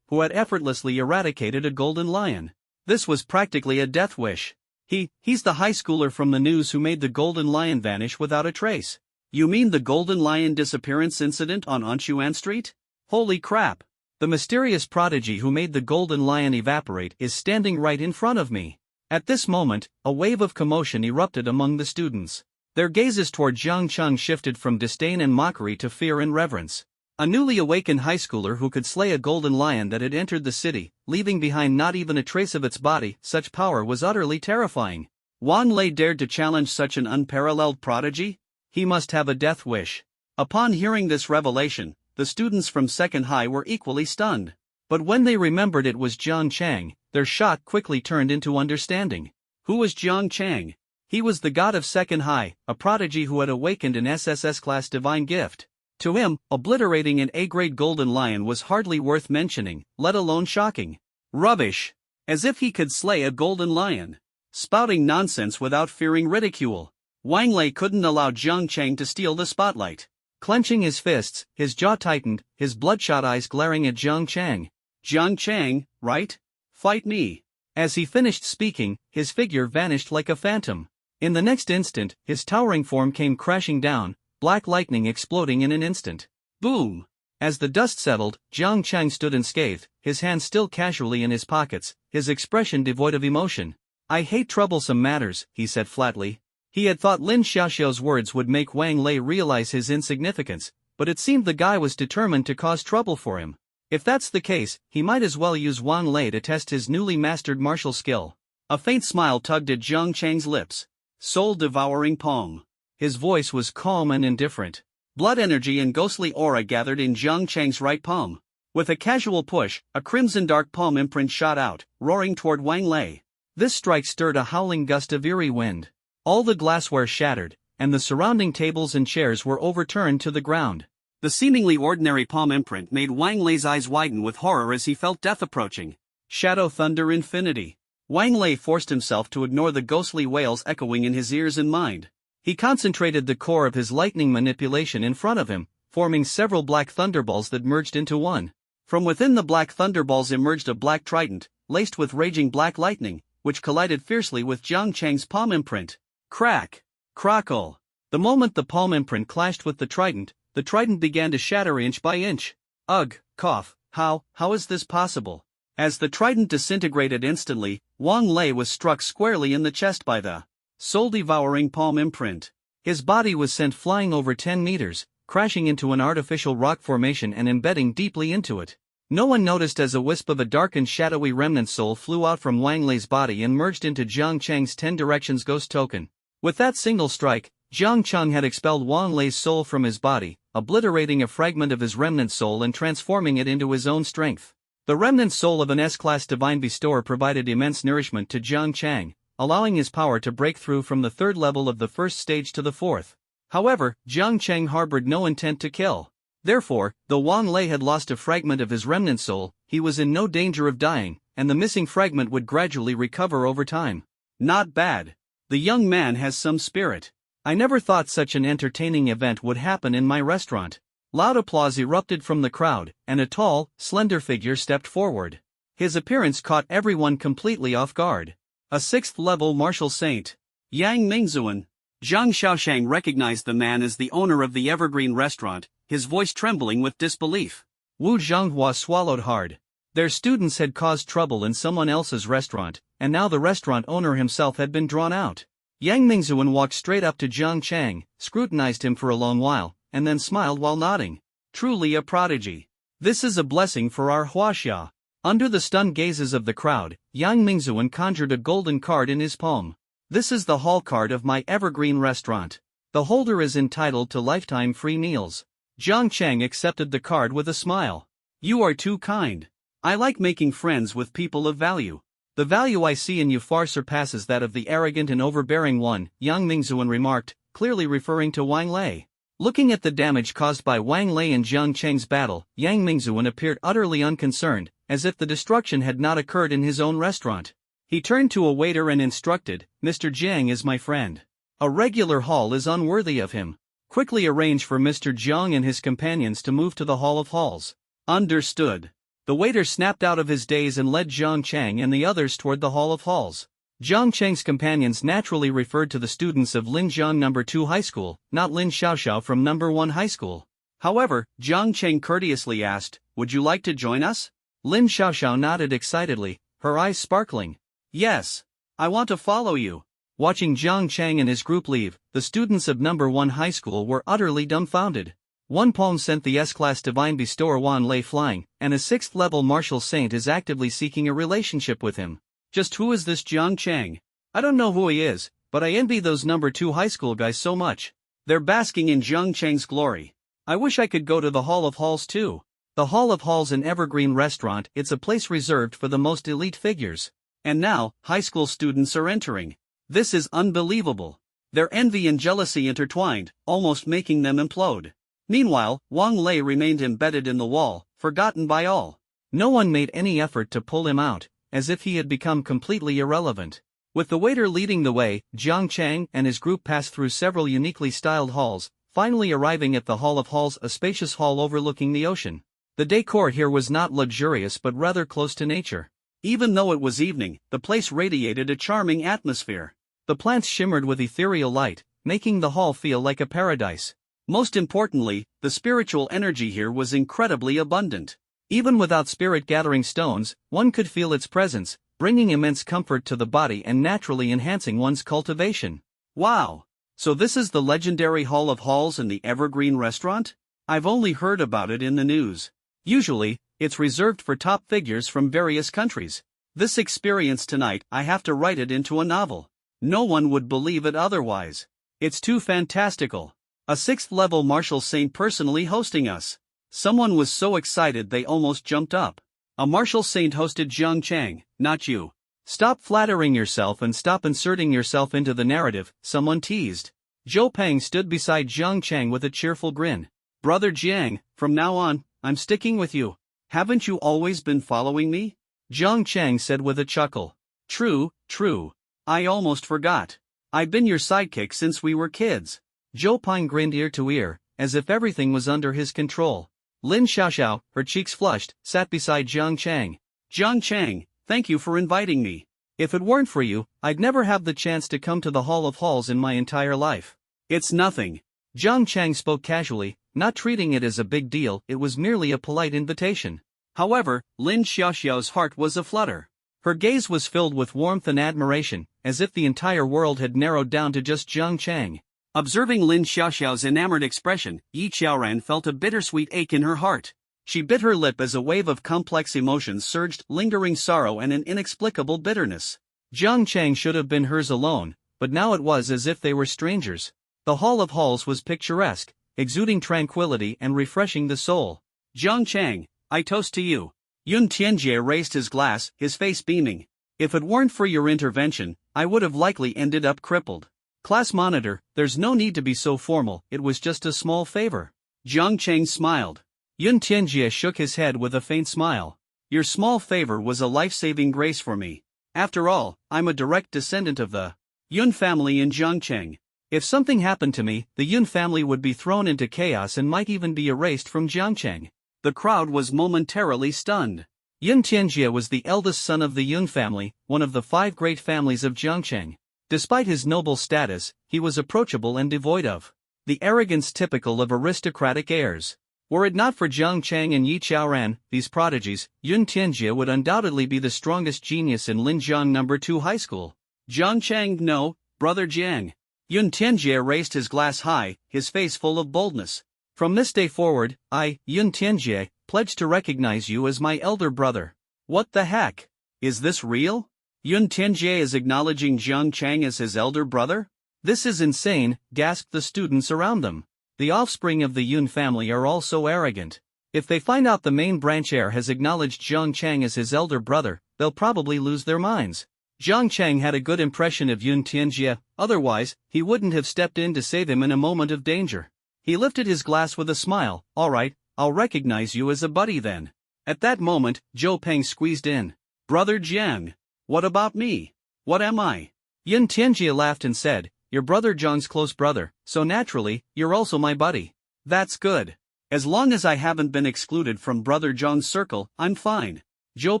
who had effortlessly eradicated a golden lion? This was practically a death wish. He's the high schooler from the news who made the golden lion vanish without a trace. You mean the golden lion disappearance incident on Anshuan Street? Holy crap! The mysterious prodigy who made the golden lion evaporate is standing right in front of me. At this moment, a wave of commotion erupted among the students. Their gazes toward Jang Chang shifted from disdain and mockery to fear and reverence. A newly awakened high schooler who could slay a golden lion that had entered the city, leaving behind not even a trace of its body, such power was utterly terrifying. Wang Lei dared to challenge such an unparalleled prodigy? He must have a death wish. Upon hearing this revelation, the students from second high were equally stunned. But when they remembered it was Jang Chang, their shock quickly turned into understanding. Who was Jang Chang? He was the god of second high, a prodigy who had awakened an SSS-class divine gift. To him, obliterating an A-grade golden lion was hardly worth mentioning, let alone shocking. Rubbish! As if he could slay a golden lion. Spouting nonsense without fearing ridicule. Wang Lei couldn't allow Jang Chang to steal the spotlight. Clenching his fists, his jaw tightened, his bloodshot eyes glaring at Jang Chang. Jang Chang, right? Fight me. As he finished speaking, his figure vanished like a phantom. In the next instant, his towering form came crashing down, black lightning exploding in an instant. Boom! As the dust settled, Jang Chang stood unscathed, his hands still casually in his pockets, his expression devoid of emotion. I hate troublesome matters, he said flatly. He had thought Lin Xiaoxiao's words would make Wang Lei realize his insignificance, but it seemed the guy was determined to cause trouble for him. If that's the case, he might as well use Wang Lei to test his newly mastered martial skill. A faint smile tugged at Jang Chang's lips. Soul-devouring palm. His voice was calm and indifferent. Blood energy and ghostly aura gathered in Jang Chang's right palm. With a casual push, a crimson dark palm imprint shot out, roaring toward Wang Lei. This strike stirred a howling gust of eerie wind. All the glassware shattered, and the surrounding tables and chairs were overturned to the ground. The seemingly ordinary palm imprint made Wang Lei's eyes widen with horror as he felt death approaching. Shadow Thunder Infinity. Wang Lei forced himself to ignore the ghostly wails echoing in his ears and mind. He concentrated the core of his lightning manipulation in front of him, forming several black thunderballs that merged into one. From within the black thunderballs emerged a black trident, laced with raging black lightning, which collided fiercely with Jang Chang's palm imprint. Crack! Crackle! The moment the palm imprint clashed with the trident began to shatter inch by inch. Ugh, cough, how is this possible? As the trident disintegrated instantly, Wang Lei was struck squarely in the chest by the soul-devouring palm imprint. His body was sent flying over 10 meters, crashing into an artificial rock formation and embedding deeply into it. No one noticed as a wisp of a dark and shadowy remnant soul flew out from Wang Lei's body and merged into Jang Chang's 10 Directions Ghost token. With that single strike, Jang Chang had expelled Wang Lei's soul from his body, obliterating a fragment of his remnant soul and transforming it into his own strength. The remnant soul of an S-class divine bestower provided immense nourishment to Jang Chang, allowing his power to break through from the third level of the first stage to the fourth. However, Jang Chang harbored no intent to kill. Therefore, though Wang Lei had lost a fragment of his remnant soul, he was in no danger of dying, and the missing fragment would gradually recover over time. Not bad. The young man has some spirit. I never thought such an entertaining event would happen in my restaurant. Loud applause erupted from the crowd, and a tall, slender figure stepped forward. His appearance caught everyone completely off guard. A 6th-level martial saint. Yang Mingzuan. Zhang Xiaoshang recognized the man as the owner of the Evergreen restaurant, his voice trembling with disbelief. Wu Zhanghua swallowed hard. Their students had caused trouble in someone else's restaurant, and now the restaurant owner himself had been drawn out. Yang Mingzuan walked straight up to Jang Chang, scrutinized him for a long while, and then smiled while nodding. Truly a prodigy. This is a blessing for our Huaxia. Under the stunned gazes of the crowd, Yang Mingzuan conjured a golden card in his palm. This is the hall card of my Evergreen restaurant. The holder is entitled to lifetime free meals. Jiang Chang accepted the card with a smile. You are too kind. I like making friends with people of value. The value I see in you far surpasses that of the arrogant and overbearing one, Yang Mingzuan remarked, clearly referring to Wang Lei. Looking at the damage caused by Wang Lei and Jiang Chang's battle, Yang Mingzuan appeared utterly unconcerned, as if the destruction had not occurred in his own restaurant. He turned to a waiter and instructed, Mr. Jiang is my friend. A regular hall is unworthy of him. Quickly arrange for Mr. Jiang and his companions to move to the Hall of Halls. Understood. The waiter snapped out of his daze and led Jiang Chang and the others toward the Hall of Halls. Jiang Chang's companions naturally referred to the students of Linjiang No. 2 High School, not Lin Xiaoxiao from No. 1 High School. However, Jiang Chang courteously asked, would you like to join us? Lin Xiaoxiao nodded excitedly, her eyes sparkling. Yes. I want to follow you. Watching Jiang Chang and his group leave, the students of No. 1 High School were utterly dumbfounded. One palm sent the S-Class Divine Bestower Wan Lei flying, and a 6th-level martial saint is actively seeking a relationship with him. Just who is this Jiang Chang? I don't know who he is, but I envy those No. 2 High School guys so much. They're basking in Jiang Chang's glory. I wish I could go to the Hall of Halls too. The Hall of Halls in Evergreen Restaurant, it's a place reserved for the most elite figures. And now, high school students are entering. This is unbelievable. Their envy and jealousy intertwined, almost making them implode. Meanwhile, Wang Lei remained embedded in the wall, forgotten by all. No one made any effort to pull him out, as if he had become completely irrelevant. With the waiter leading the way, Jiang Chang and his group passed through several uniquely styled halls, finally arriving at the Hall of Halls, a spacious hall overlooking the ocean. The decor here was not luxurious but rather close to nature. Even though it was evening, the place radiated a charming atmosphere. The plants shimmered with ethereal light, making the hall feel like a paradise. Most importantly, the spiritual energy here was incredibly abundant. Even without spirit-gathering stones, one could feel its presence, bringing immense comfort to the body and naturally enhancing one's cultivation. Wow! So this is the legendary Hall of Halls in the Evergreen Restaurant? I've only heard about it in the news. Usually, it's reserved for top figures from various countries. This experience tonight, I have to write it into a novel. No one would believe it otherwise. It's too fantastical. A 6th-level martial saint personally hosting us. Someone was so excited they almost jumped up. A martial saint hosted Jiang Chang, not you. Stop flattering yourself and stop inserting yourself into the narrative, someone teased. Zhou Peng stood beside Jiang Chang with a cheerful grin. Brother Jiang, from now on, I'm sticking with you. Haven't you always been following me? Jiang Chang said with a chuckle. True, true. I almost forgot. I've been your sidekick since we were kids. Zhou Peng grinned ear to ear, as if everything was under his control. Lin Xiaoxiao, her cheeks flushed, sat beside Jiang Chang. Jiang Chang, thank you for inviting me. If it weren't for you, I'd never have the chance to come to the Hall of Halls in my entire life. It's nothing. Jiang Chang spoke casually, not treating it as a big deal, it was merely a polite invitation. However, Lin Xiaoxiao's heart was aflutter. Her gaze was filled with warmth and admiration, as if the entire world had narrowed down to just Jiang Chang. Observing Lin Xiaoxiao's enamored expression, Yi Xiaoran felt a bittersweet ache in her heart. She bit her lip as a wave of complex emotions surged, lingering sorrow and an inexplicable bitterness. Jiang Chang should have been hers alone, but now it was as if they were strangers. The Hall of Halls was picturesque, exuding tranquility and refreshing the soul. Jiang Chang, I toast to you. Yun Tianjie raised his glass, his face beaming. If it weren't for your intervention, I would have likely ended up crippled. Class monitor, there's no need to be so formal, it was just a small favor. Jang Chang smiled. Yun Tianjie shook his head with a faint smile. Your small favor was a life-saving grace for me. After all, I'm a direct descendant of the Yun family in Jang Chang. If something happened to me, the Yun family would be thrown into chaos and might even be erased from Jiangcheng. The crowd was momentarily stunned. Yun Tianjie was the eldest son of the Yun family, one of the 5 great families of Jiangcheng. Despite his noble status, he was approachable and devoid of the arrogance typical of aristocratic heirs. Were it not for Jang Chang and Yi Chaoran, these prodigies, Yun Tianjie would undoubtedly be the strongest genius in Linjiang No. 2 High School. Jang Chang, no, brother Jiang. Yun Tianjie raised his glass high, his face full of boldness. From this day forward, I, Yun Tianjie, pledge to recognize you as my elder brother. What the heck? Is this real? Yun Tianjie is acknowledging Jang Chang as his elder brother? This is insane, gasped the students around them. The offspring of the Yun family are all so arrogant. If they find out the main branch heir has acknowledged Jang Chang as his elder brother, they'll probably lose their minds. Jang Chang had a good impression of Yun Tianjie, otherwise, he wouldn't have stepped in to save him in a moment of danger. He lifted his glass with a smile. All right, I'll recognize you as a buddy then. At that moment, Zhou Peng squeezed in. Brother Jiang. What about me? What am I? Yun Tianjie laughed and said, your brother Zhang's close brother, so naturally, you're also my buddy. That's good. As long as I haven't been excluded from brother Zhang's circle, I'm fine. Zhou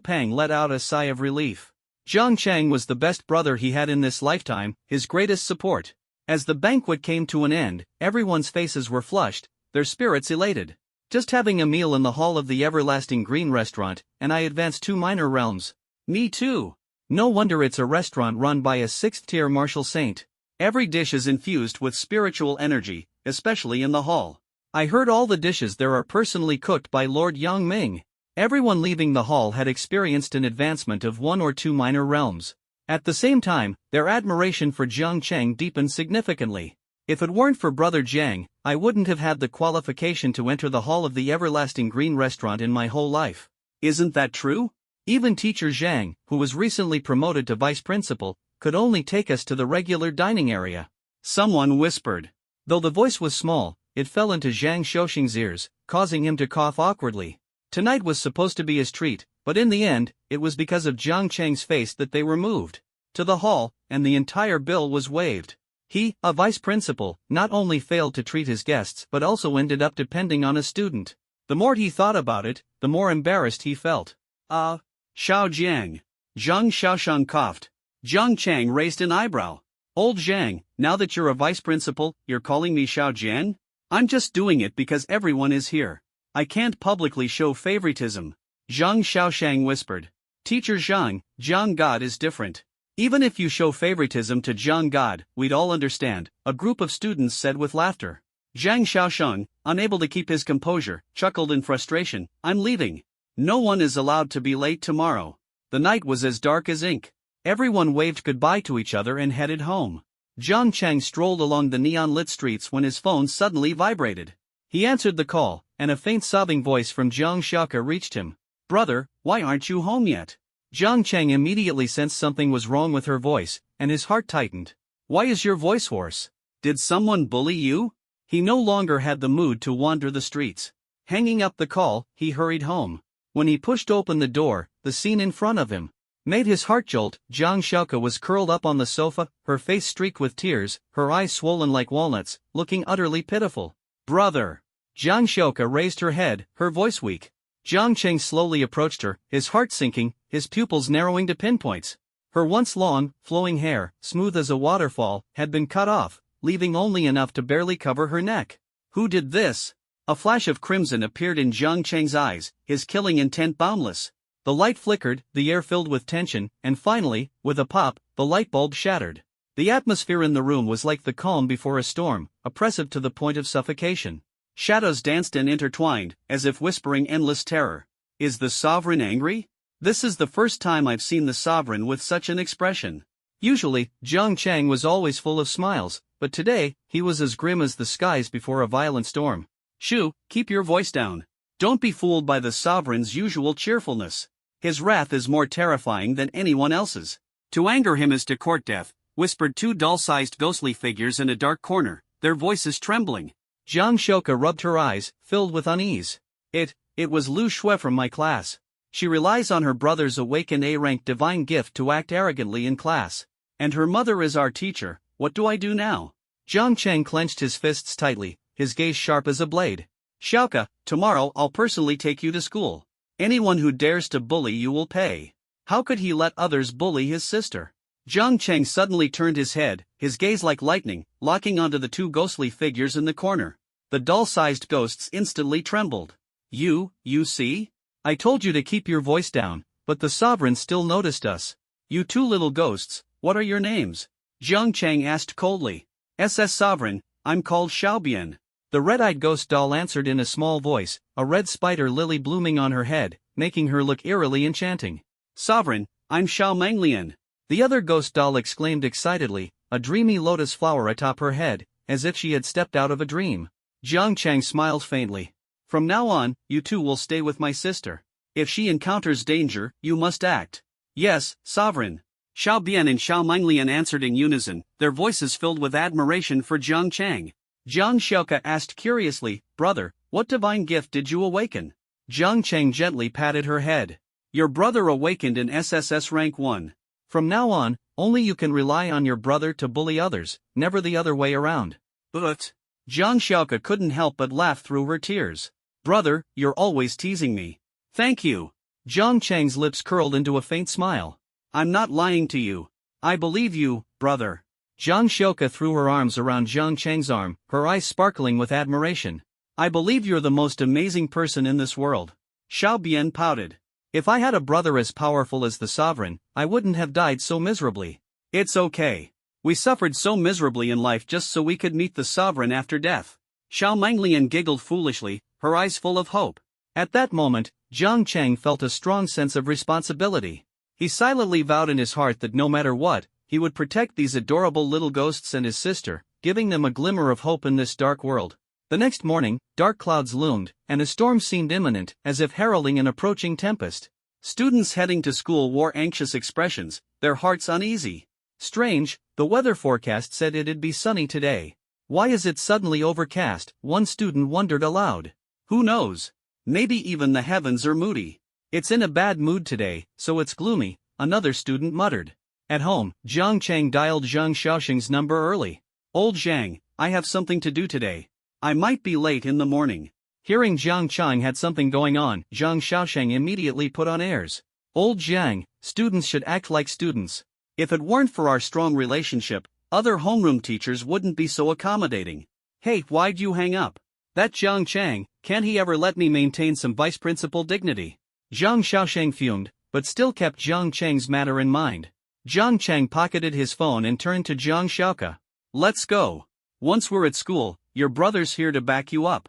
Peng let out a sigh of relief. Jang Chang was the best brother he had in this lifetime, his greatest support. As the banquet came to an end, everyone's faces were flushed, their spirits elated. Just having a meal in the hall of the Everlasting Green restaurant, and I advanced 2 minor realms. Me too. No wonder it's a restaurant run by a 6th-tier martial saint. Every dish is infused with spiritual energy, especially in the hall. I heard all the dishes there are personally cooked by Lord Yang Ming. Everyone leaving the hall had experienced an advancement of 1 or 2 minor realms. At the same time, their admiration for Jang Chang deepened significantly. If it weren't for brother Jiang, I wouldn't have had the qualification to enter the hall of the Everlasting Green restaurant in my whole life. Isn't that true? Even teacher Zhang, who was recently promoted to vice principal, could only take us to the regular dining area. Someone whispered. Though the voice was small, it fell into Zhang Shouxing's ears, causing him to cough awkwardly. Tonight was supposed to be his treat, but in the end, it was because of Jang Chang's face that they were moved to the hall, and the entire bill was waived. He, a vice principal, not only failed to treat his guests but also ended up depending on a student. The more he thought about it, the more embarrassed he felt. Xiao Jiang. Zhang Xiaoshang coughed. Jang Chang raised an eyebrow. Old Zhang, now that you're a vice principal, you're calling me Xiao Jiang? I'm just doing it because everyone is here. I can't publicly show favoritism. Zhang Xiaoshang whispered. Teacher Zhang, Zhang God is different. Even if you show favoritism to Zhang God, we'd all understand, a group of students said with laughter. Zhang Xiaoshang, unable to keep his composure, chuckled in frustration. I'm leaving. No one is allowed to be late tomorrow. The night was as dark as ink. Everyone waved goodbye to each other and headed home. Jang Chang strolled along the neon-lit streets when his phone suddenly vibrated. He answered the call, and a faint sobbing voice from Zhang Xiaoka reached him. Brother, why aren't you home yet? Jang Chang immediately sensed something was wrong with her voice, and his heart tightened. Why is your voice hoarse? Did someone bully you? He no longer had the mood to wander the streets. Hanging up the call, he hurried home. When he pushed open the door, the scene in front of him made his heart jolt. Zhang Xiaoka was curled up on the sofa, her face streaked with tears, her eyes swollen like walnuts, looking utterly pitiful. Brother! Zhang Xiaoka raised her head, her voice weak. Zhang Chang slowly approached her, his heart sinking, his pupils narrowing to pinpoints. Her once long, flowing hair, smooth as a waterfall, had been cut off, leaving only enough to barely cover her neck. Who did this? A flash of crimson appeared in Zhang Chang's eyes, his killing intent boundless. The light flickered, the air filled with tension, and finally, with a pop, the light bulb shattered. The atmosphere in the room was like the calm before a storm, oppressive to the point of suffocation. Shadows danced and intertwined, as if whispering endless terror. Is the sovereign angry? This is the first time I've seen the sovereign with such an expression. Usually, Zhang Chang was always full of smiles, but today, he was as grim as the skies before a violent storm. Shu, keep your voice down. Don't be fooled by the sovereign's usual cheerfulness. His wrath is more terrifying than anyone else's. To anger him is to court death, whispered 2 dull-sized ghostly figures in a dark corner, their voices trembling. Jiang Shoka rubbed her eyes, filled with unease. It was Lu Shui from my class. She relies on her brother's awakened A-rank divine gift to act arrogantly in class. And her mother is our teacher. What do I do now? Jang Chang clenched his fists tightly, his gaze sharp as a blade. Xiaoka, tomorrow I'll personally take you to school. Anyone who dares to bully you will pay. How could he let others bully his sister? Jang Chang suddenly turned his head, his gaze like lightning, locking onto the two ghostly figures in the corner. The doll-sized ghosts instantly trembled. You see? I told you to keep your voice down, but the sovereign still noticed us. You two little ghosts, what are your names? Jiang Chang asked coldly. SS Sovereign, I'm called Xiaobian. The red-eyed ghost doll answered in a small voice, a red spider lily blooming on her head, making her look eerily enchanting. Sovereign, I'm Xiao Manglian. The other ghost doll exclaimed excitedly, a dreamy lotus flower atop her head, as if she had stepped out of a dream. Jiang Chang smiled faintly. From now on, you two will stay with my sister. If she encounters danger, you must act. Yes, Sovereign. Xiao Bian and Xiao Manglian answered in unison, their voices filled with admiration for Jiang Chang. Jiang Xiaoka asked curiously, Brother, what divine gift did you awaken? Jiang Chang gently patted her head. Your brother awakened in SSS-Rank 1. From now on, only you can rely on your brother to bully others, never the other way around. But Jiang Xiaoka couldn't help but laugh through her tears. Brother, you're always teasing me. Thank you. Jiang Chang's lips curled into a faint smile. I'm not lying to you. I believe you, brother. Jiang Xiaoka threw her arms around Jiang Chang's arm, her eyes sparkling with admiration. I believe you're the most amazing person in this world. Xiao Bian pouted. If I had a brother as powerful as the sovereign, I wouldn't have died so miserably. It's okay. We suffered so miserably in life just so we could meet the sovereign after death. Xiao Manglian giggled foolishly, her eyes full of hope. At that moment, Jiang Chang felt a strong sense of responsibility. He silently vowed in his heart that no matter what, he would protect these adorable little ghosts and his sister, giving them a glimmer of hope in this dark world. The next morning, dark clouds loomed, and a storm seemed imminent, as if heralding an approaching tempest. Students heading to school wore anxious expressions, their hearts uneasy. Strange, the weather forecast said it'd be sunny today. Why is it suddenly overcast? One student wondered aloud. Who knows? Maybe even the heavens are moody. It's in a bad mood today, so it's gloomy, another student muttered. At home, Jiang Chang dialed Zhang Xiaoxing's number early. Old Zhang, I have something to do today. I might be late in the morning. Hearing Jiang Chang had something going on, Zhang Xiaoxing immediately put on airs. Old Zhang, students should act like students. If it weren't for our strong relationship, other homeroom teachers wouldn't be so accommodating. Hey, why'd you hang up? That Jiang Chang, can't he ever let me maintain some vice principal dignity? Zhang Xiaoxing fumed, but still kept Jiang Chang's matter in mind. Jiang Chang pocketed his phone and turned to Jiang Xiaoka. Let's go. Once we're at school, your brother's here to back you up.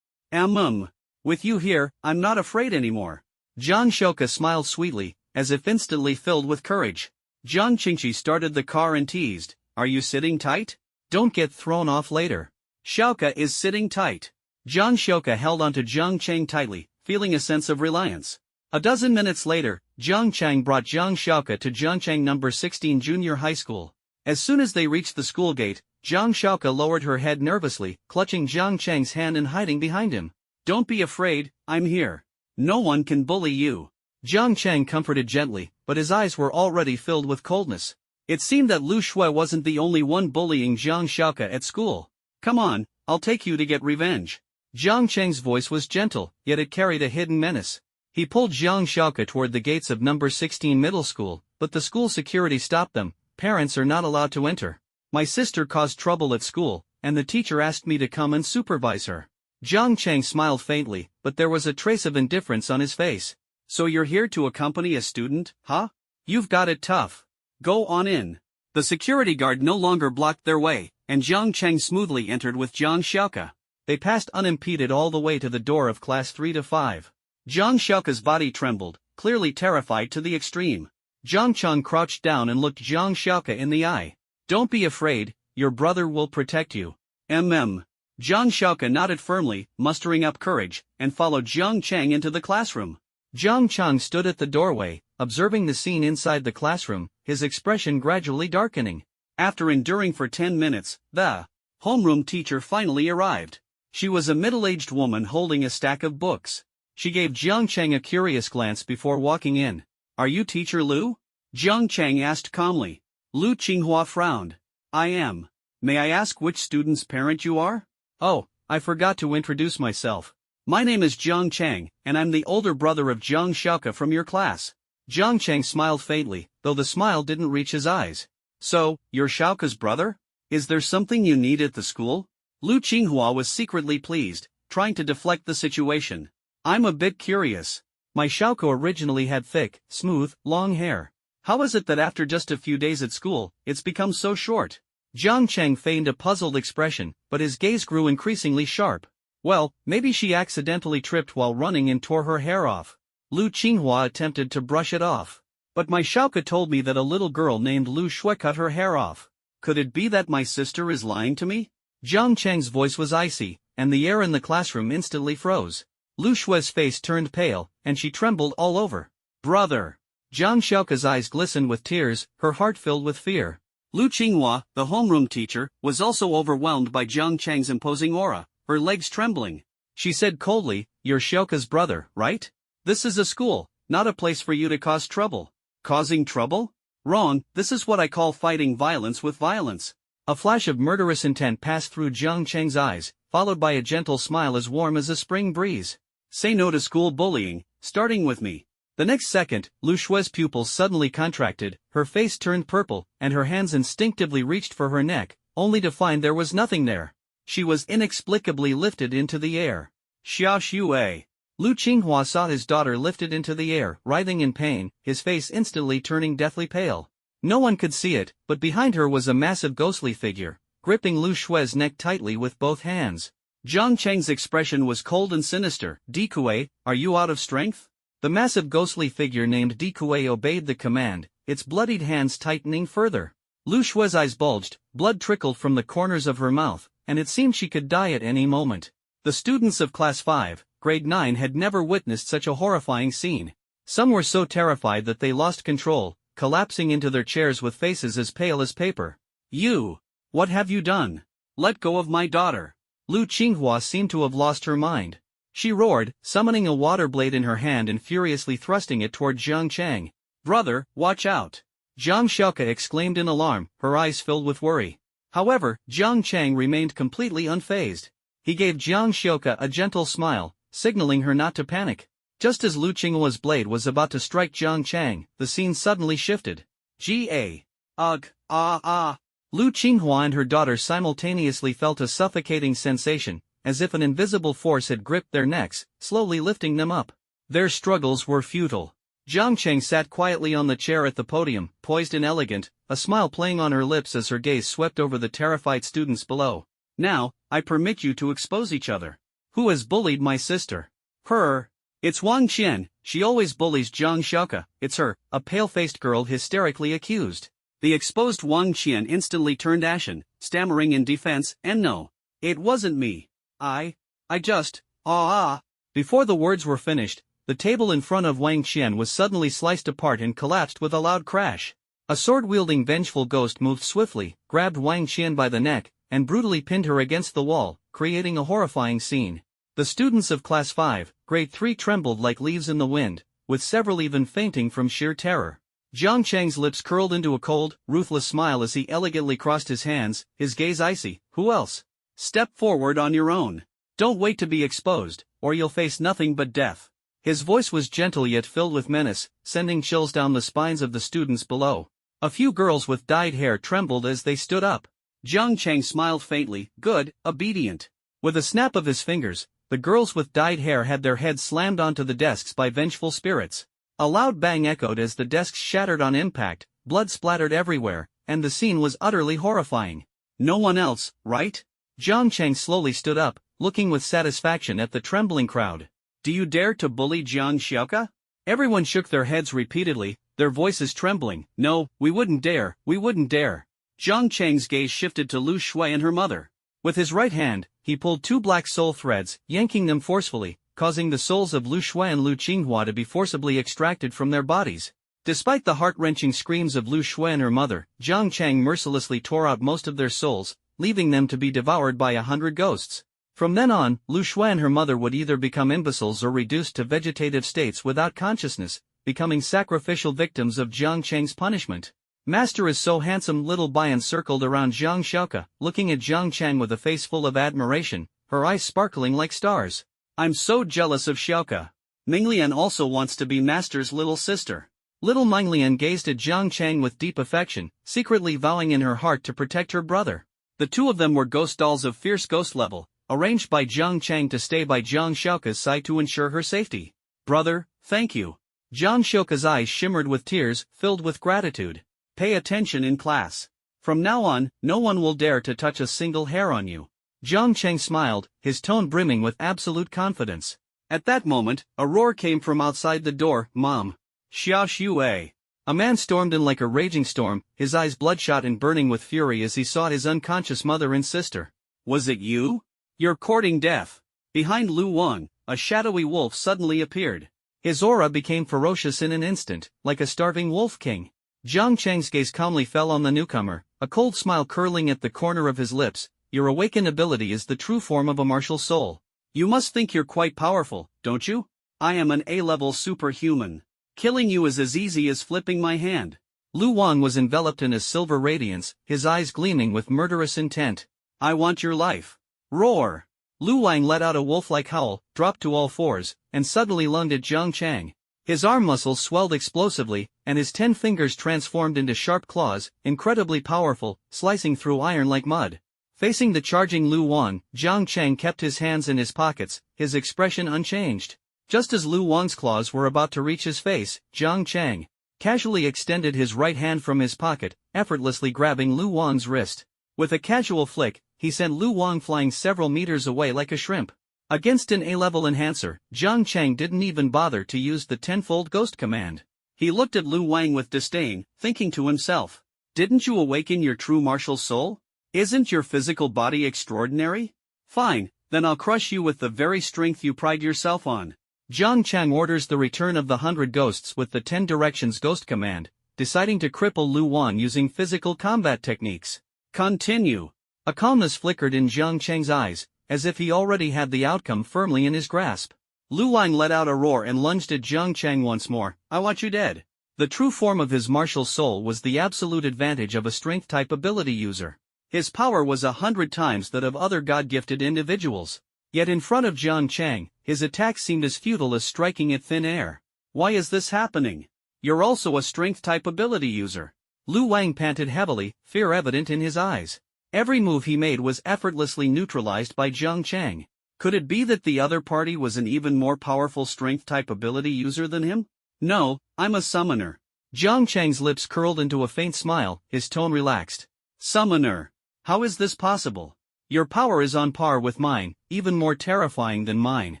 With you here, I'm not afraid anymore. Jiang Xiaoka smiled sweetly, as if instantly filled with courage. Jiang Qingqi started the car and teased, Are you sitting tight? Don't get thrown off later. Xiaoka is sitting tight. Jiang Xiaoka held onto Jiang Chang tightly, feeling a sense of reliance. A dozen minutes later, Jiang Chang brought Jiang Xiaoka to Jiangchang No. 16 Junior High School. As soon as they reached the school gate, Jiang Xiaoka lowered her head nervously, clutching Jiang Chang's hand and hiding behind him. Don't be afraid, I'm here. No one can bully you. Jiang Chang comforted gently, but his eyes were already filled with coldness. It seemed that Lu Shui wasn't the only one bullying Jiang Xiaoka at school. Come on, I'll take you to get revenge. Jiang Chang's voice was gentle, yet it carried a hidden menace. He pulled Jiang Xiaoka toward the gates of No. 16 Middle School, but the school security stopped them. Parents are not allowed to enter. My sister caused trouble at school, and the teacher asked me to come and supervise her. Jiang Chang smiled faintly, but there was a trace of indifference on his face. So you're here to accompany a student, huh? You've got it tough. Go on in. The security guard no longer blocked their way, and Jiang Chang smoothly entered with Jiang Xiaoka. They passed unimpeded all the way to the door of class 3 to 5. Jiang Xiaoka's body trembled, clearly terrified to the extreme. Jang Chang crouched down and looked Jiang Xiaoka in the eye. Don't be afraid, your brother will protect you. Jiang Xiaoka nodded firmly, mustering up courage, and followed Jiang Chang into the classroom. Jiang Chang stood at the doorway, observing the scene inside the classroom, his expression gradually darkening. After enduring for 10 minutes, the homeroom teacher finally arrived. She was a middle-aged woman holding a stack of books. She gave Jang Chang a curious glance before walking in. "Are you Teacher Lu?" Jang Chang asked calmly. Lu Qinghua frowned. "I am. May I ask which student's parent you are?" "Oh, I forgot to introduce myself. My name is Jang Chang, and I'm the older brother of Zhang Xiaoke from your class." Jang Chang smiled faintly, though the smile didn't reach his eyes. "So, you're Xiaoke's brother? Is there something you need at the school?" Lu Qinghua was secretly pleased, trying to deflect the situation. "I'm a bit curious. My Xiaoke originally had thick, smooth, long hair. How is it that after just a few days at school, it's become so short?" Jiang Chang feigned a puzzled expression, but his gaze grew increasingly sharp. "Well, maybe she accidentally tripped while running and tore her hair off." Lu Qinghua attempted to brush it off. "But my Xiaoke told me that a little girl named Lu Shui cut her hair off. Could it be that my sister is lying to me?" Jiang Chang's voice was icy, and the air in the classroom instantly froze. Lu Shui's face turned pale, and she trembled all over. "Brother!" Zhang Xiaoke's eyes glistened with tears, her heart filled with fear. Lu Qinghua, the homeroom teacher, was also overwhelmed by Jiang Chang's imposing aura, her legs trembling. She said coldly, "You're Xiaoke's brother, right? This is a school, not a place for you to cause trouble." "Causing trouble? Wrong, this is what I call fighting violence with violence." A flash of murderous intent passed through Jiang Chang's eyes, followed by a gentle smile as warm as a spring breeze. "Say no to school bullying, starting with me." The next second, Lu Shui's pupils suddenly contracted, her face turned purple, and her hands instinctively reached for her neck, only to find there was nothing there. She was inexplicably lifted into the air. "Xiao Xue." Lu Qinghua saw his daughter lifted into the air, writhing in pain, his face instantly turning deathly pale. No one could see it, but behind her was a massive ghostly figure, gripping Lu Shui's neck tightly with both hands. Jiang Chang's expression was cold and sinister. "Dikue, are you out of strength?" The massive ghostly figure named Dikue obeyed the command, its bloodied hands tightening further. Lu Shui's eyes bulged, blood trickled from the corners of her mouth, and it seemed she could die at any moment. The students of Class 5, Grade 9 had never witnessed such a horrifying scene. Some were so terrified that they lost control, collapsing into their chairs with faces as pale as paper. "You! What have you done? Let go of my daughter!" Lu Qinghua seemed to have lost her mind. She roared, summoning a water blade in her hand and furiously thrusting it toward Jiang Chang. "Brother, watch out!" Zhang Xiaoke exclaimed in alarm, her eyes filled with worry. However, Jiang Chang remained completely unfazed. He gave Jiang Xiaoke a gentle smile, signaling her not to panic. Just as Lu Qinghua's blade was about to strike Jiang Chang, the scene suddenly shifted. G.A. Ugh, ah ah. Lu Qinghua and her daughter simultaneously felt a suffocating sensation, as if an invisible force had gripped their necks, slowly lifting them up. Their struggles were futile. Jiang Chang sat quietly on the chair at the podium, poised and elegant, a smile playing on her lips as her gaze swept over the terrified students below. "Now, I permit you to expose each other. Who has bullied my sister?" "Her. It's Wang Qian, she always bullies Zhang Xiaoke, it's her," a pale-faced girl hysterically accused. The exposed Wang Qian instantly turned ashen, stammering in defense, "And no. It wasn't me. I just, ah." Before the words were finished, the table in front of Wang Qian was suddenly sliced apart and collapsed with a loud crash. A sword-wielding vengeful ghost moved swiftly, grabbed Wang Qian by the neck, and brutally pinned her against the wall, creating a horrifying scene. The students of Class 5, Grade 3 trembled like leaves in the wind, with several even fainting from sheer terror. Jiang Chang's lips curled into a cold, ruthless smile as he elegantly crossed his hands, his gaze icy. "Who else? Step forward on your own. Don't wait to be exposed, or you'll face nothing but death." His voice was gentle yet filled with menace, sending chills down the spines of the students below. A few girls with dyed hair trembled as they stood up. Jiang Chang smiled faintly. "Good, obedient." With a snap of his fingers, the girls with dyed hair had their heads slammed onto the desks by vengeful spirits. A loud bang echoed as the desks shattered on impact, blood splattered everywhere, and the scene was utterly horrifying. "No one else, right?" Jiang Chang slowly stood up, looking with satisfaction at the trembling crowd. "Do you dare to bully Zhang Xiaoke?" Everyone shook their heads repeatedly, their voices trembling. "No, we wouldn't dare, we wouldn't dare." Jiang Chang's gaze shifted to Lu Shui and her mother. With his right hand, he pulled two black soul threads, yanking them forcefully, causing the souls of Lu Shui and Lu Qinghua to be forcibly extracted from their bodies. Despite the heart-wrenching screams of Lu Shui and her mother, Jiang Chang mercilessly tore out most of their souls, leaving them to be devoured by 100 ghosts. From then on, Lu Shui and her mother would either become imbeciles or reduced to vegetative states without consciousness, becoming sacrificial victims of Jang Chang's punishment. Master is so handsome. Little Bian circled around Zhang Xiaoke, looking at Jang Chang with a face full of admiration, her eyes sparkling like stars. I'm so jealous of Xiaoke. Minglian also wants to be Master's little sister. Little Minglian gazed at Jiang Chang with deep affection, secretly vowing in her heart to protect her brother. The two of them were ghost dolls of fierce ghost level, arranged by Jiang Chang to stay by Zhang Xiaoke's side to ensure her safety. Brother, thank you. Zhang Xiaoke's eyes shimmered with tears, filled with gratitude. Pay attention in class. From now on, no one will dare to touch a single hair on you. Jiang Chang smiled, his tone brimming with absolute confidence. At that moment, a roar came from outside the door. Mom. Xiao Xue. A man stormed in like a raging storm, his eyes bloodshot and burning with fury as he saw his unconscious mother and sister. Was it you? You're courting death. Behind Lu Wang, a shadowy wolf suddenly appeared. His aura became ferocious in an instant, like a starving wolf king. Jiang Chang's gaze calmly fell on the newcomer, a cold smile curling at the corner of his lips. Your awakened ability is the true form of a martial soul. You must think you're quite powerful, don't you? I am an A-level superhuman. Killing you is as easy as flipping my hand. Lu Wang was enveloped in a silver radiance, his eyes gleaming with murderous intent. I want your life. Roar! Lu Wang let out a wolf-like howl, dropped to all fours, and suddenly lunged at Jiang Chang. His arm muscles swelled explosively, and his 10 fingers transformed into sharp claws, incredibly powerful, slicing through iron like mud. Facing the charging Lu Wang, Jiang Chang kept his hands in his pockets, his expression unchanged. Just as Lu Wang's claws were about to reach his face, Jiang Chang casually extended his right hand from his pocket, effortlessly grabbing Lu Wang's wrist. With a casual flick, he sent Lu Wang flying several meters away like a shrimp. Against an A-level enhancer, Jiang Chang didn't even bother to use the tenfold ghost command. He looked at Lu Wang with disdain, thinking to himself, didn't you awaken your true martial soul? Isn't your physical body extraordinary? Fine, then I'll crush you with the very strength you pride yourself on. Jiang Chang orders the return of the 100 ghosts with the 10 directions ghost command, deciding to cripple Lu Wang using physical combat techniques. Continue. A calmness flickered in Jiang Chang's eyes, as if he already had the outcome firmly in his grasp. Lu Wang let out a roar and lunged at Jiang Chang once more. I want you dead. The true form of his martial soul was the absolute advantage of a strength-type ability user. His power was 100 times that of other God-gifted individuals. Yet in front of Jiang Chang, his attacks seemed as futile as striking at thin air. Why is this happening? You're also a strength-type ability user. Lu Wang panted heavily, fear evident in his eyes. Every move he made was effortlessly neutralized by Jiang Chang. Could it be that the other party was an even more powerful strength-type ability user than him? No, I'm a summoner. Jiang Chang's lips curled into a faint smile, his tone relaxed. Summoner. How is this possible? Your power is on par with mine, even more terrifying than mine.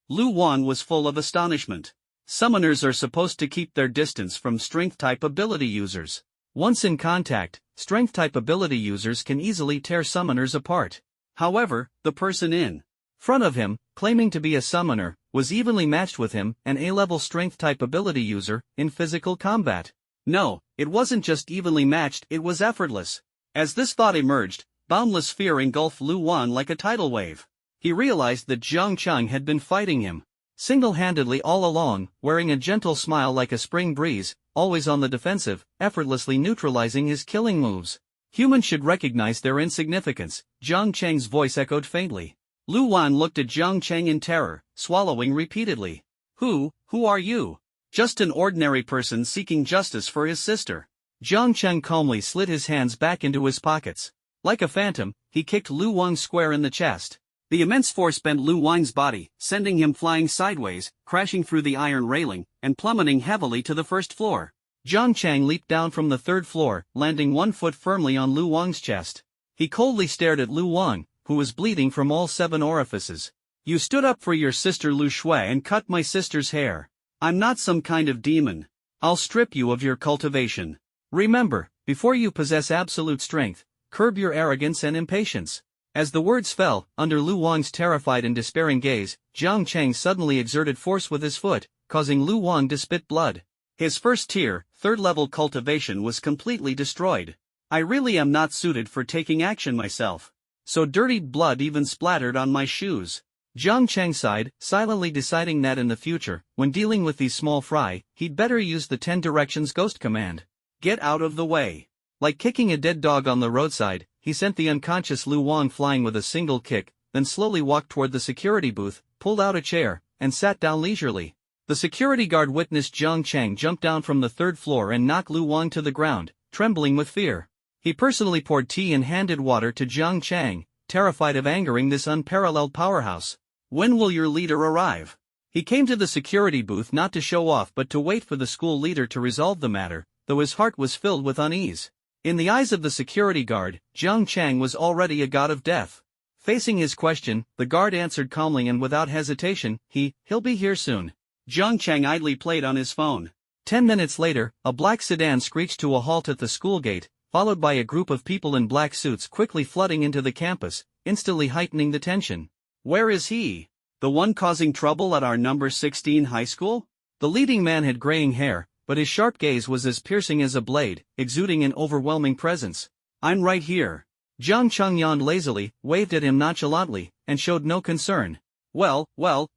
Lu Wang was full of astonishment. Summoners are supposed to keep their distance from strength-type ability users. Once in contact, strength-type ability users can easily tear summoners apart. However, the person in front of him, claiming to be a summoner, was evenly matched with him, an A-level strength-type ability user, in physical combat. No, it wasn't just evenly matched, it was effortless. As this thought emerged, boundless fear engulfed Lu Wang like a tidal wave. He realized that Jiang Chang had been fighting him single-handedly all along, wearing a gentle smile like a spring breeze, always on the defensive, effortlessly neutralizing his killing moves. Humans should recognize their insignificance, Jiang Chang's voice echoed faintly. Lu Wang looked at Jiang Chang in terror, swallowing repeatedly. Who are you? Just an ordinary person seeking justice for his sister. Jiang Chang calmly slid his hands back into his pockets. Like a phantom, he kicked Lu Wang square in the chest. The immense force bent Lu Wang's body, sending him flying sideways, crashing through the iron railing, and plummeting heavily to the first floor. Jiang Chang leaped down from the third floor, landing one foot firmly on Lu Wang's chest. He coldly stared at Lu Wang, who was bleeding from all 7 orifices. You stood up for your sister Lu Shui and cut my sister's hair. I'm not some kind of demon. I'll strip you of your cultivation. Remember, before you possess absolute strength, curb your arrogance and impatience. As the words fell, under Lu Wang's terrified and despairing gaze, Jiang Chang suddenly exerted force with his foot, causing Lu Wang to spit blood. His first tier, 3rd level cultivation was completely destroyed. I really am not suited for taking action myself. So dirty blood even splattered on my shoes. Jang Chang sighed, silently deciding that in the future, when dealing with these small fry, he'd better use the 10 directions ghost command. Get out of the way. Like kicking a dead dog on the roadside, he sent the unconscious Lu Wang flying with a single kick, then slowly walked toward the security booth, pulled out a chair, and sat down leisurely. The security guard witnessed Jang Chang jump down from the 3rd floor and knock Lu Wang to the ground, trembling with fear. He personally poured tea and handed water to Jang Chang, terrified of angering this unparalleled powerhouse. When will your leader arrive? He came to the security booth not to show off but to wait for the school leader to resolve the matter, though his heart was filled with unease. In the eyes of the security guard, Jang Chang was already a god of death. Facing his question, the guard answered calmly and without hesitation, he'll be here soon. Jang Chang idly played on his phone. 10 minutes later, a black sedan screeched to a halt at the school gate, followed by a group of people in black suits quickly flooding into the campus, instantly heightening the tension. Where is he? The one causing trouble at our number 16 high school? The leading man had graying hair, but his sharp gaze was as piercing as a blade, exuding an overwhelming presence. I'm right here. Jang Chang yawned lazily, waved at him nonchalantly, and showed no concern. Well,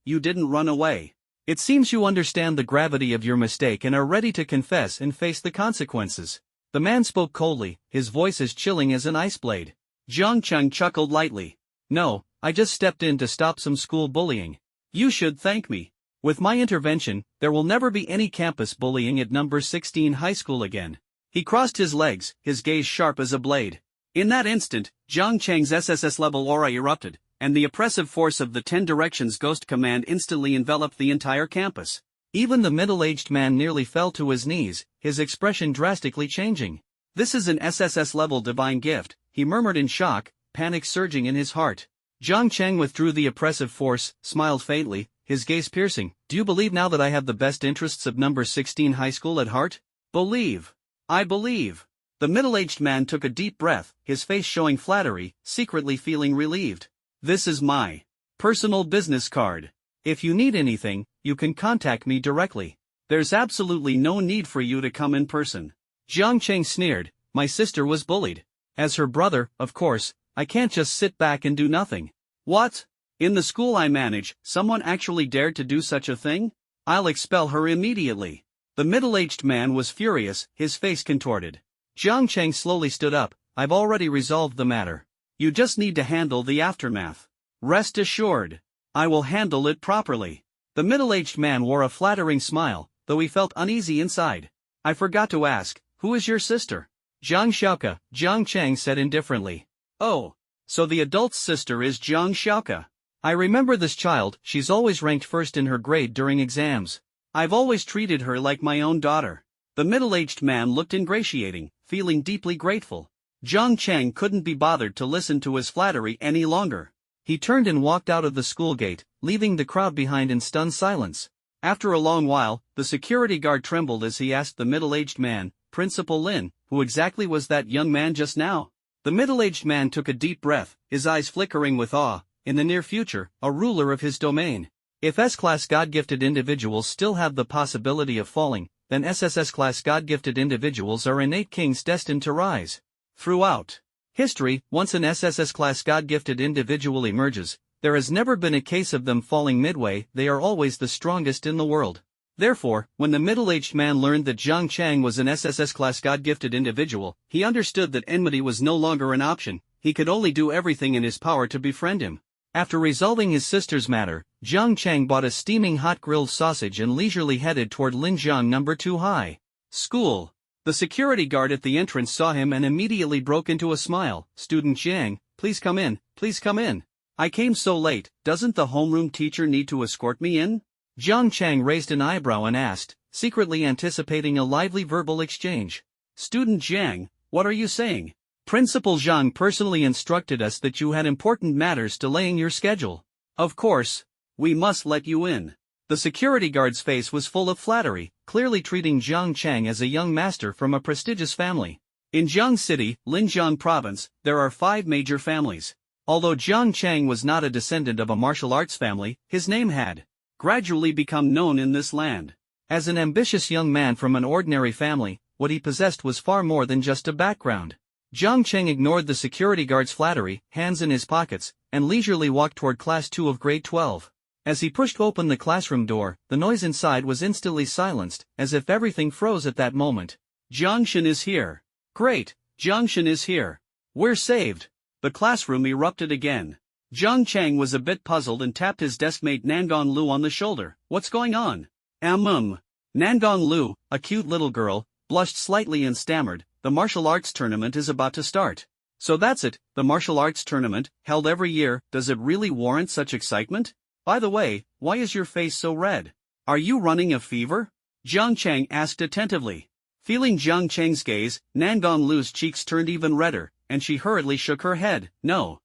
you didn't run away. It seems you understand the gravity of your mistake and are ready to confess and face the consequences. The man spoke coldly, his voice as chilling as an ice blade. Jang Chang chuckled lightly. No, I just stepped in to stop some school bullying. You should thank me. With my intervention, there will never be any campus bullying at number 16 high school again. He crossed his legs, his gaze sharp as a blade. In that instant, Jang Chang's SSS-level aura erupted, and the oppressive force of the 10 directions ghost command instantly enveloped the entire campus. Even the middle-aged man nearly fell to his knees, his expression drastically changing. This is an SSS-level divine gift, he murmured in shock, panic surging in his heart. Jang Chang withdrew the oppressive force, smiled faintly, his gaze piercing. Do you believe now that I have the best interests of number 16 high school at heart? Believe. I believe. The middle-aged man took a deep breath, his face showing flattery, secretly feeling relieved. This is my personal business card. If you need anything, you can contact me directly. There's absolutely no need for you to come in person. Jang Chang sneered. My sister was bullied. As her brother, of course, I can't just sit back and do nothing. What? In the school I manage, someone actually dared to do such a thing? I'll expel her immediately. The middle-aged man was furious, his face contorted. Jang Chang slowly stood up. I've already resolved the matter. You just need to handle the aftermath. Rest assured. I will handle it properly. The middle-aged man wore a flattering smile, though he felt uneasy inside. I forgot to ask, who is your sister? Zhang Xiaoke, Jang Chang said indifferently. Oh, so the adult's sister is Zhang Xiaoke. I remember this child, she's always ranked first in her grade during exams. I've always treated her like my own daughter. The middle-aged man looked ingratiating, feeling deeply grateful. Jang Chang couldn't be bothered to listen to his flattery any longer. He turned and walked out of the school gate, leaving the crowd behind in stunned silence. After a long while, the security guard trembled as he asked the middle-aged man, Principal Lin, who exactly was that young man just now? The middle-aged man took a deep breath, his eyes flickering with awe. In the near future, a ruler of his domain. If S-class God-gifted individuals still have the possibility of falling, then SSS-class God-gifted individuals are innate kings destined to rise. Throughout history, once an SSS-class God-gifted individual emerges, there has never been a case of them falling midway. They are always the strongest in the world. Therefore, when the middle-aged man learned that Jang Chang was an SSS-class God-gifted individual, he understood that enmity was no longer an option. He could only do everything in his power to befriend him. After resolving his sister's matter, Jang Chang bought a steaming hot grilled sausage and leisurely headed toward Linjiang number 2 high school. The security guard at the entrance saw him and immediately broke into a smile. Student Jiang, please come in, please come in. I came so late, doesn't the homeroom teacher need to escort me in? Jang Chang raised an eyebrow and asked, secretly anticipating a lively verbal exchange. Student Jiang, what are you saying? Principal Zhang personally instructed us that you had important matters delaying your schedule. Of course. We must let you in. The security guard's face was full of flattery, clearly treating Zhang Chang as a young master from a prestigious family. In Jiang City, Linjiang Province, there are 5 major families. Although Zhang Chang was not a descendant of a martial arts family, his name had gradually become known in this land. As an ambitious young man from an ordinary family, what he possessed was far more than just a background. Jang Chang ignored the security guard's flattery, hands in his pockets, and leisurely walked toward Class 2 of Grade 12. As he pushed open the classroom door, the noise inside was instantly silenced, as if everything froze at that moment. Jiangshan is here. Great, Jiangshan is here. We're saved. The classroom erupted again. Jang Chang was a bit puzzled and tapped his deskmate Nangong Lu on the shoulder. What's going on? Nangong Lu, a cute little girl, blushed slightly and stammered, the martial arts tournament is about to start. So that's it, the martial arts tournament, held every year, does it really warrant such excitement? By the way, why is your face so red? Are you running a fever? Jiang Chang asked attentively. Feeling Jiang Chang's gaze, Nangong Lu's cheeks turned even redder, and she hurriedly shook her head. No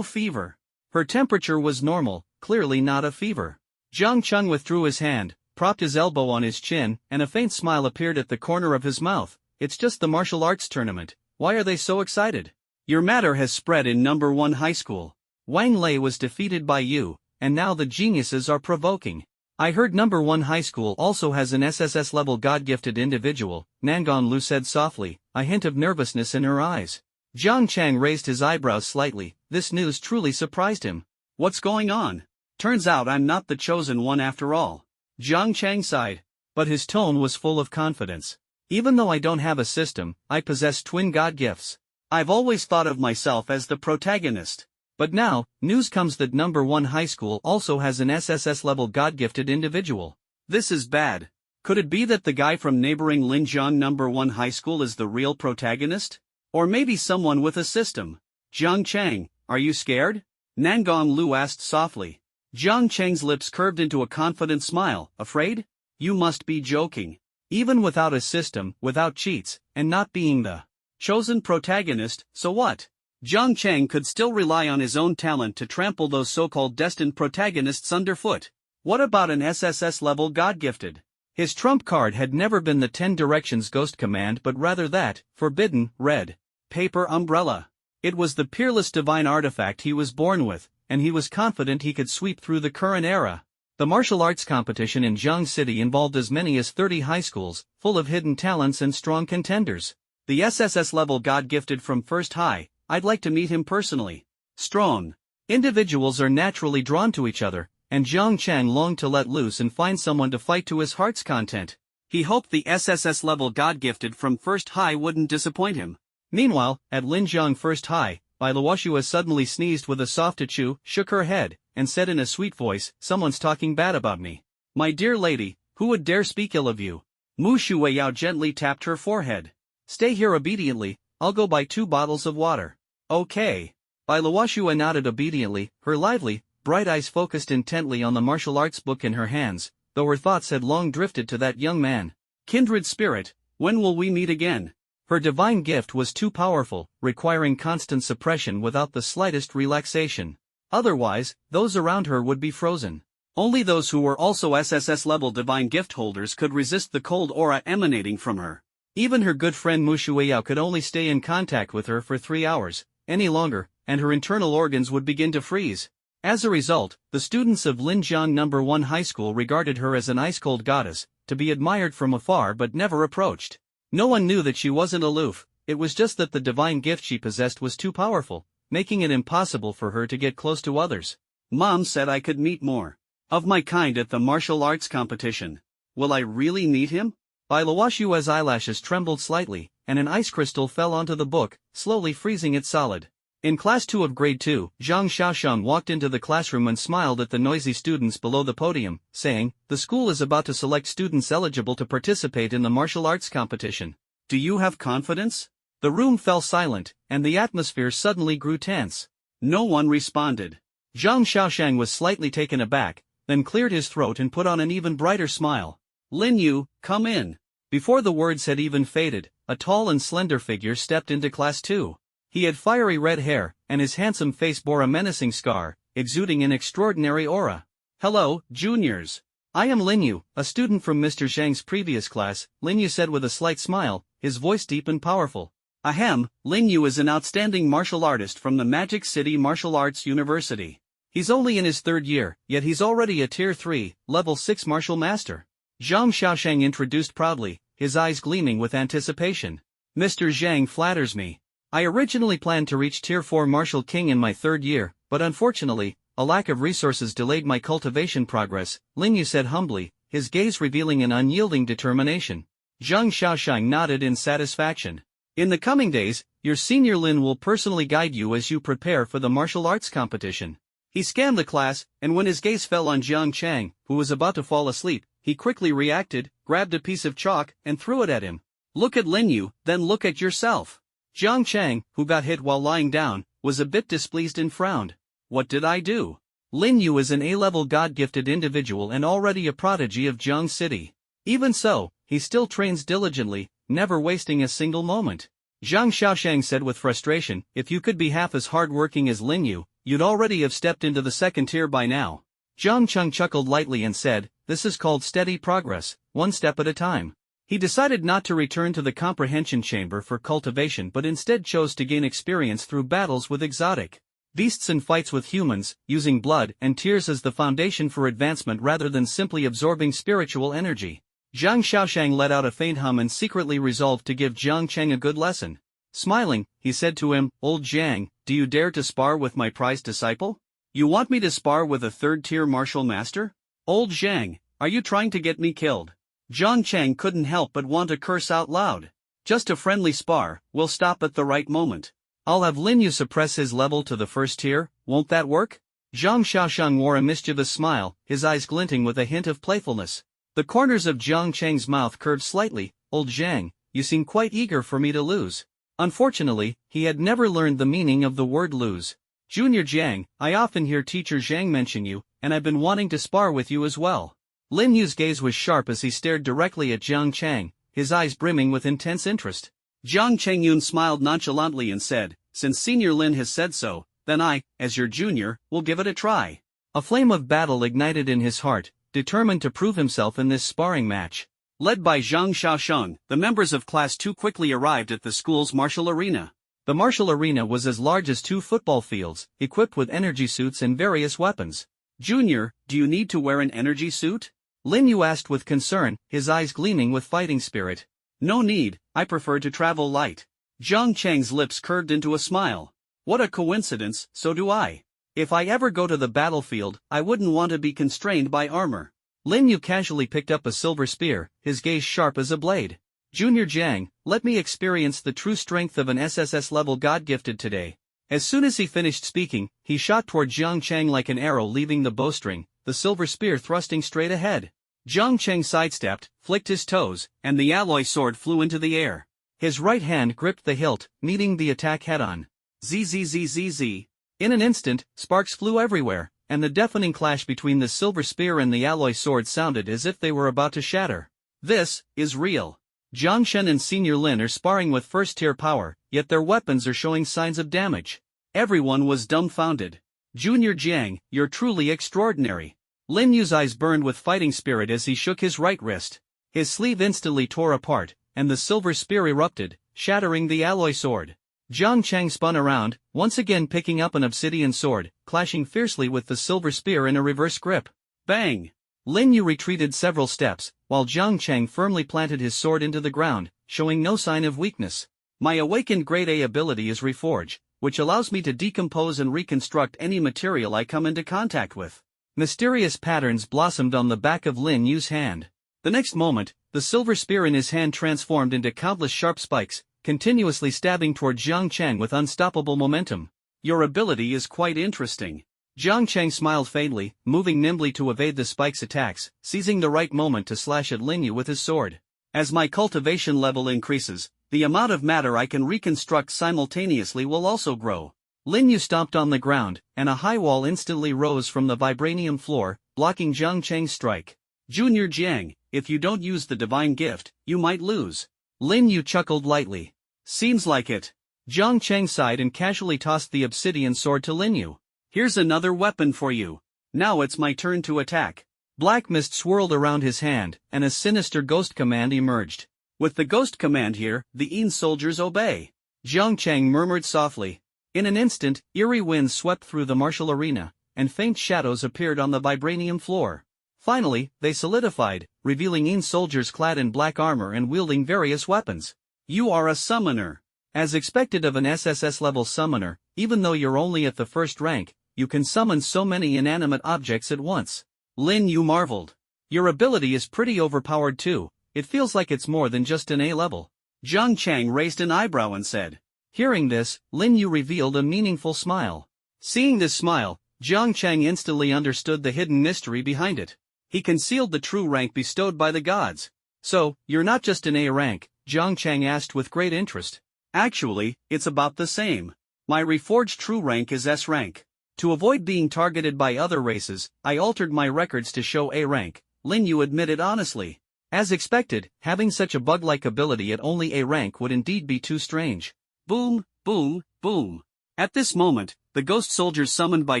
fever. Her temperature was normal, clearly not a fever. Jiang Chang withdrew his hand, propped his elbow on his chin, and a faint smile appeared at the corner of his mouth. It's just the martial arts tournament. Why are they so excited? Your matter has spread in number 1 high school. Wang Lei was defeated by you, and now the geniuses are provoking. I heard number 1 high school also has an SSS level God-gifted individual, Nangong Lu said softly, a hint of nervousness in her eyes. Jiang Chang raised his eyebrows slightly. This news truly surprised him. What's going on? Turns out I'm not the chosen one after all. Jiang Chang sighed, but his tone was full of confidence. Even though I don't have a system, I possess twin God gifts. I've always thought of myself as the protagonist. But now, news comes that number 1 high school also has an SSS level God-gifted individual. This is bad. Could it be that the guy from neighboring Linjiang number 1 high school is the real protagonist? Or maybe someone with a system? Jiang Chang, are you scared? Nangong Lu asked softly. Jiang Chang's lips curved into a confident smile. Afraid? You must be joking. Even without a system, without cheats, and not being the chosen protagonist, so what? Jiang Chang could still rely on his own talent to trample those so-called destined protagonists underfoot. What about an SSS level God-gifted? His trump card had never been the 10 Directions Ghost Command but rather that, forbidden, red paper umbrella. It was the peerless divine artifact he was born with, and he was confident he could sweep through the current era. The martial arts competition in Jiang City involved as many as 30 high schools, full of hidden talents and strong contenders. The SSS level God-gifted from First High, I'd like to meet him personally. Strong individuals are naturally drawn to each other, and Jiang Chang longed to let loose and find someone to fight to his heart's content. He hoped the SSS level God-gifted from First High wouldn't disappoint him. Meanwhile, at Linjiang First High, Bai Luoxua suddenly sneezed with a soft achoo, shook her head, and said in a sweet voice, someone's talking bad about me. My dear lady, who would dare speak ill of you? Mu Shuiyao gently tapped her forehead. Stay here obediently, I'll go buy 2 bottles of water. Okay. Bai Luoxua nodded obediently, her lively, bright eyes focused intently on the martial arts book in her hands, though her thoughts had long drifted to that young man. Kindred spirit, when will we meet again? Her divine gift was too powerful, requiring constant suppression without the slightest relaxation. Otherwise, those around her would be frozen. Only those who were also SSS-level divine gift holders could resist the cold aura emanating from her. Even her good friend Mu Shuiyao could only stay in contact with her for 3 hours, any longer, and her internal organs would begin to freeze. As a result, the students of Linjiang number 1 high school regarded her as an ice-cold goddess, to be admired from afar but never approached. No one knew that she wasn't aloof, it was just that the divine gift she possessed was too powerful, making it impossible for her to get close to others. Mom said I could meet more of my kind at the martial arts competition. Will I really meet him? Bai Luoxua's eyelashes trembled slightly, and an ice crystal fell onto the book, slowly freezing it solid. In Class 2 of Grade 2, Zhang Xiaosheng walked into the classroom and smiled at the noisy students below the podium, saying, the school is about to select students eligible to participate in the martial arts competition. Do you have confidence? The room fell silent, and the atmosphere suddenly grew tense. No one responded. Zhang Xiaosheng was slightly taken aback, then cleared his throat and put on an even brighter smile. Lin Yu, come in. Before the words had even faded, a tall and slender figure stepped into Class 2. He had fiery red hair, and his handsome face bore a menacing scar, exuding an extraordinary aura. Hello, juniors. I am Lin Yu, a student from Mr. Zhang's previous class, Lin Yu said with a slight smile, his voice deep and powerful. Ahem, Lin Yu is an outstanding martial artist from the Magic City Martial Arts University. He's only in his 3rd year, yet he's already a Tier 3, Level 6 martial master. Zhang Xiaosheng introduced proudly, his eyes gleaming with anticipation. Mr. Zhang flatters me. I originally planned to reach Tier 4 Martial King in my 3rd year, but unfortunately, a lack of resources delayed my cultivation progress, Lin Yu said humbly, his gaze revealing an unyielding determination. Zhang Xiaoshang nodded in satisfaction. In the coming days, your senior Lin will personally guide you as you prepare for the martial arts competition. He scanned the class, and when his gaze fell on Jang Chang, who was about to fall asleep, he quickly reacted, grabbed a piece of chalk, and threw it at him. Look at Lin Yu, then look at yourself. Jang Chang, who got hit while lying down, was a bit displeased and frowned. What did I do? Lin Yu is an A-level God-gifted individual and already a prodigy of Jiang City. Even so, he still trains diligently, never wasting a single moment. Zhang Xiaoshang said with frustration, if you could be half as hard-working as Lin Yu, you'd already have stepped into the 2nd tier by now. Jang Chang chuckled lightly and said, this is called steady progress, one step at a time. He decided not to return to the comprehension chamber for cultivation but instead chose to gain experience through battles with exotic beasts and fights with humans, using blood and tears as the foundation for advancement rather than simply absorbing spiritual energy. Zhang Xiaoshang let out a faint hum and secretly resolved to give Jiang Chang a good lesson. Smiling, he said to him, Old Jiang, do you dare to spar with my prized disciple? You want me to spar with a 3rd-tier martial master? Old Jiang, are you trying to get me killed? Jiang Chang couldn't help but want to curse out loud. Just a friendly spar, we'll stop at the right moment. I'll have Lin Yu suppress his level to the 1st tier, won't that work? Zhang Xiaoshang wore a mischievous smile, his eyes glinting with a hint of playfulness. The corners of Jiang Chang's mouth curved slightly. Old Jiang, you seem quite eager for me to lose. Unfortunately, he had never learned the meaning of the word lose. Junior Jiang, I often hear Teacher Zhang mention you, and I've been wanting to spar with you as well. Lin Yu's gaze was sharp as he stared directly at Jiang Chang, his eyes brimming with intense interest. Jiang Changyun smiled nonchalantly and said, since Senior Lin has said so, then I, as your junior, will give it a try. A flame of battle ignited in his heart, determined to prove himself in this sparring match. Led by Zhang Xiaoshang, the members of Class 2 quickly arrived at the school's martial arena. The martial arena was as large as 2 football fields, equipped with energy suits and various weapons. Junior, do you need to wear an energy suit? Lin Yu asked with concern, his eyes gleaming with fighting spirit. No need, I prefer to travel light. Jiang Chang's lips curved into a smile. What a coincidence, so do I. If I ever go to the battlefield, I wouldn't want to be constrained by armor. Lin Yu casually picked up a silver spear, his gaze sharp as a blade. Junior Jiang, let me experience the true strength of an SSS-level god gifted today. As soon as he finished speaking, he shot toward Jiang Chang like an arrow leaving the bowstring, the silver spear thrusting straight ahead. Jiang Chang sidestepped, flicked his toes, and the alloy sword flew into the air. His right hand gripped the hilt, meeting the attack head-on. Zzzzz. In an instant, sparks flew everywhere, and the deafening clash between the silver spear and the alloy sword sounded as if they were about to shatter. This is real. Jiang Shen and Senior Lin are sparring with 1st-tier power, yet their weapons are showing signs of damage. Everyone was dumbfounded. Junior Jiang, you're truly extraordinary. Lin Yu's eyes burned with fighting spirit as he shook his right wrist. His sleeve instantly tore apart, and the silver spear erupted, shattering the alloy sword. Jiang Chang spun around, once again picking up an obsidian sword, clashing fiercely with the silver spear in a reverse grip. Bang! Lin Yu retreated several steps, while Jiang Chang firmly planted his sword into the ground, showing no sign of weakness. My awakened Grade A ability is Reforge, which allows me to decompose and reconstruct any material I come into contact with. Mysterious patterns blossomed on the back of Lin Yu's hand. The next moment, the silver spear in his hand transformed into countless sharp spikes, continuously stabbing toward Jiang Chang with unstoppable momentum. Your ability is quite interesting. Jiang Chang smiled faintly, moving nimbly to evade the spike's attacks, seizing the right moment to slash at Lin Yu with his sword. As my cultivation level increases, the amount of matter I can reconstruct simultaneously will also grow. Lin Yu stomped on the ground, and a high wall instantly rose from the vibranium floor, blocking Jiang Chang's strike. Junior Jiang, if you don't use the divine gift, you might lose. Lin Yu chuckled lightly. Seems like it. Jiang Chang sighed and casually tossed the obsidian sword to Lin Yu. Here's another weapon for you. Now it's my turn to attack. Black mist swirled around his hand, and a sinister ghost command emerged. With the ghost command here, the Yin soldiers obey. Jiang Chang murmured softly. In an instant, eerie winds swept through the martial arena, and faint shadows appeared on the vibranium floor. Finally, they solidified, revealing Yin soldiers clad in black armor and wielding various weapons. You are a summoner. As expected of an SSS-level summoner, even though you're only at the first rank, you can summon so many inanimate objects at once. Lin Yu marveled. Your ability is pretty overpowered too, it feels like it's more than just an A level. Jang Chang raised an eyebrow and said. Hearing this, Lin Yu revealed a meaningful smile. Seeing this smile, Jang Chang instantly understood the hidden mystery behind it. He concealed the true rank bestowed by the gods. So, you're not just an A rank? Jang Chang asked with great interest. Actually, it's about the same. My reforged true rank is S rank. To avoid being targeted by other races, I altered my records to show A rank, Lin Yu admitted honestly. As expected, having such a bug-like ability at only A rank would indeed be too strange. Boom, boom, boom. At this moment, the ghost soldiers summoned by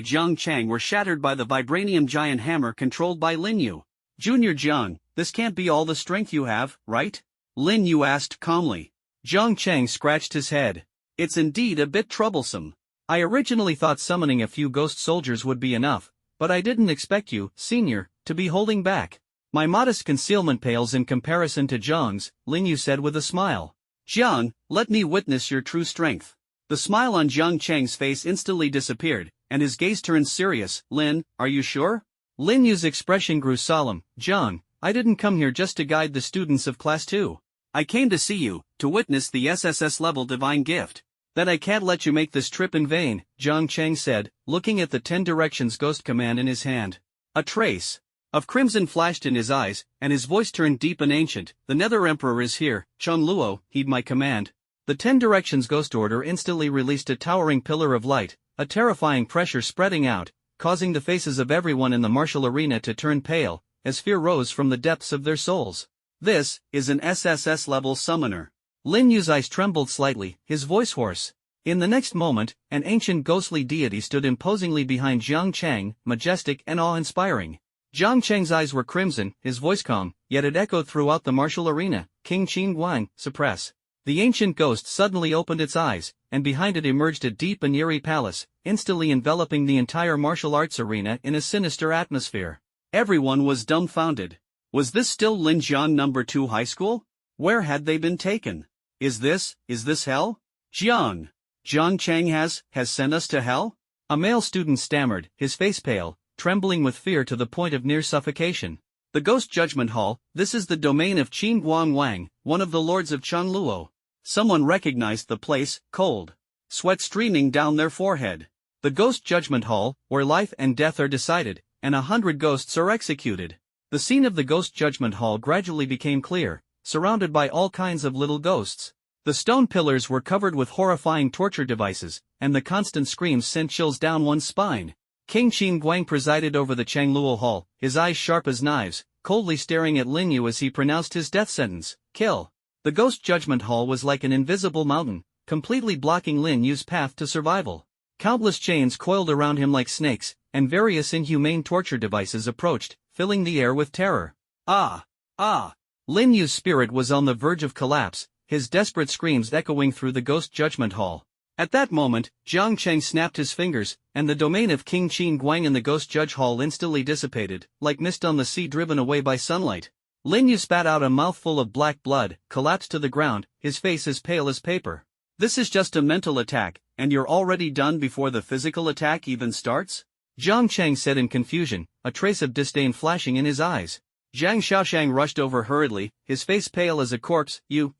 Jang Chang were shattered by the vibranium giant hammer controlled by Lin Yu. Junior Jiang, this can't be all the strength you have, right? Lin Yu asked calmly. Jang Chang scratched his head. It's indeed a bit troublesome. I originally thought summoning a few ghost soldiers would be enough, but I didn't expect you, senior, to be holding back. My modest concealment pales in comparison to Jiang's, Lin Yu said with a smile. Jiang, let me witness your true strength. The smile on Jang Chang's face instantly disappeared, and his gaze turned serious. Lin, are you sure? Lin Yu's expression grew solemn. Jiang, I didn't come here just to guide the students of Class 2. I came to see you, to witness the SSS-level divine gift. That I can't let you make this trip in vain, Jang Chang said, looking at the 10 Directions Ghost Command in his hand. A trace of crimson flashed in his eyes, and his voice turned deep and ancient. The Nether Emperor is here, Chun Luo, heed my command. The 10 Directions Ghost Order instantly released a towering pillar of light, a terrifying pressure spreading out, causing the faces of everyone in the martial arena to turn pale, as fear rose from the depths of their souls. This is an SSS-level summoner. Lin Yu's eyes trembled slightly, his voice hoarse. In the next moment, an ancient ghostly deity stood imposingly behind Jang Chang, majestic and awe-inspiring. Jang Chang's eyes were crimson, his voice calm, yet it echoed throughout the martial arena. King Qin Guang, suppress. The ancient ghost suddenly opened its eyes, and behind it emerged a deep and eerie palace, instantly enveloping the entire martial arts arena in a sinister atmosphere. Everyone was dumbfounded. Was this still Lin Jian No. 2 High School? Where had they been taken? Is this hell? Jiang Chang has sent us to hell? A male student stammered, his face pale, trembling with fear to the point of near suffocation. The Ghost Judgment Hall, this is the domain of Qin Guang Wang, one of the lords of Chun Luo. Someone recognized the place, cold sweat streaming down their forehead. The Ghost Judgment Hall, where life and death are decided, and 100 ghosts are executed. The scene of the Ghost Judgment Hall gradually became clear, surrounded by all kinds of little ghosts. The stone pillars were covered with horrifying torture devices, and the constant screams sent chills down one's spine. King Qin Guang presided over the Changluo Hall, his eyes sharp as knives, coldly staring at Lin Yu as he pronounced his death sentence, kill. The Ghost Judgment Hall was like an invisible mountain, completely blocking Lin Yu's path to survival. Countless chains coiled around him like snakes, and various inhumane torture devices approached, filling the air with terror. Ah! Lin Yu's spirit was on the verge of collapse, his desperate screams echoing through the Ghost Judgment Hall. At that moment, Jang Chang snapped his fingers, and the domain of King Qin Guang in the Ghost Judge Hall instantly dissipated, like mist on the sea driven away by sunlight. Lin Yu spat out a mouthful of black blood, collapsed to the ground, his face as pale as paper. This is just a mental attack, and you're already done before the physical attack even starts? Jang Chang said in confusion, a trace of disdain flashing in his eyes. Zhang Xiaoshang rushed over hurriedly, his face pale as a corpse. You.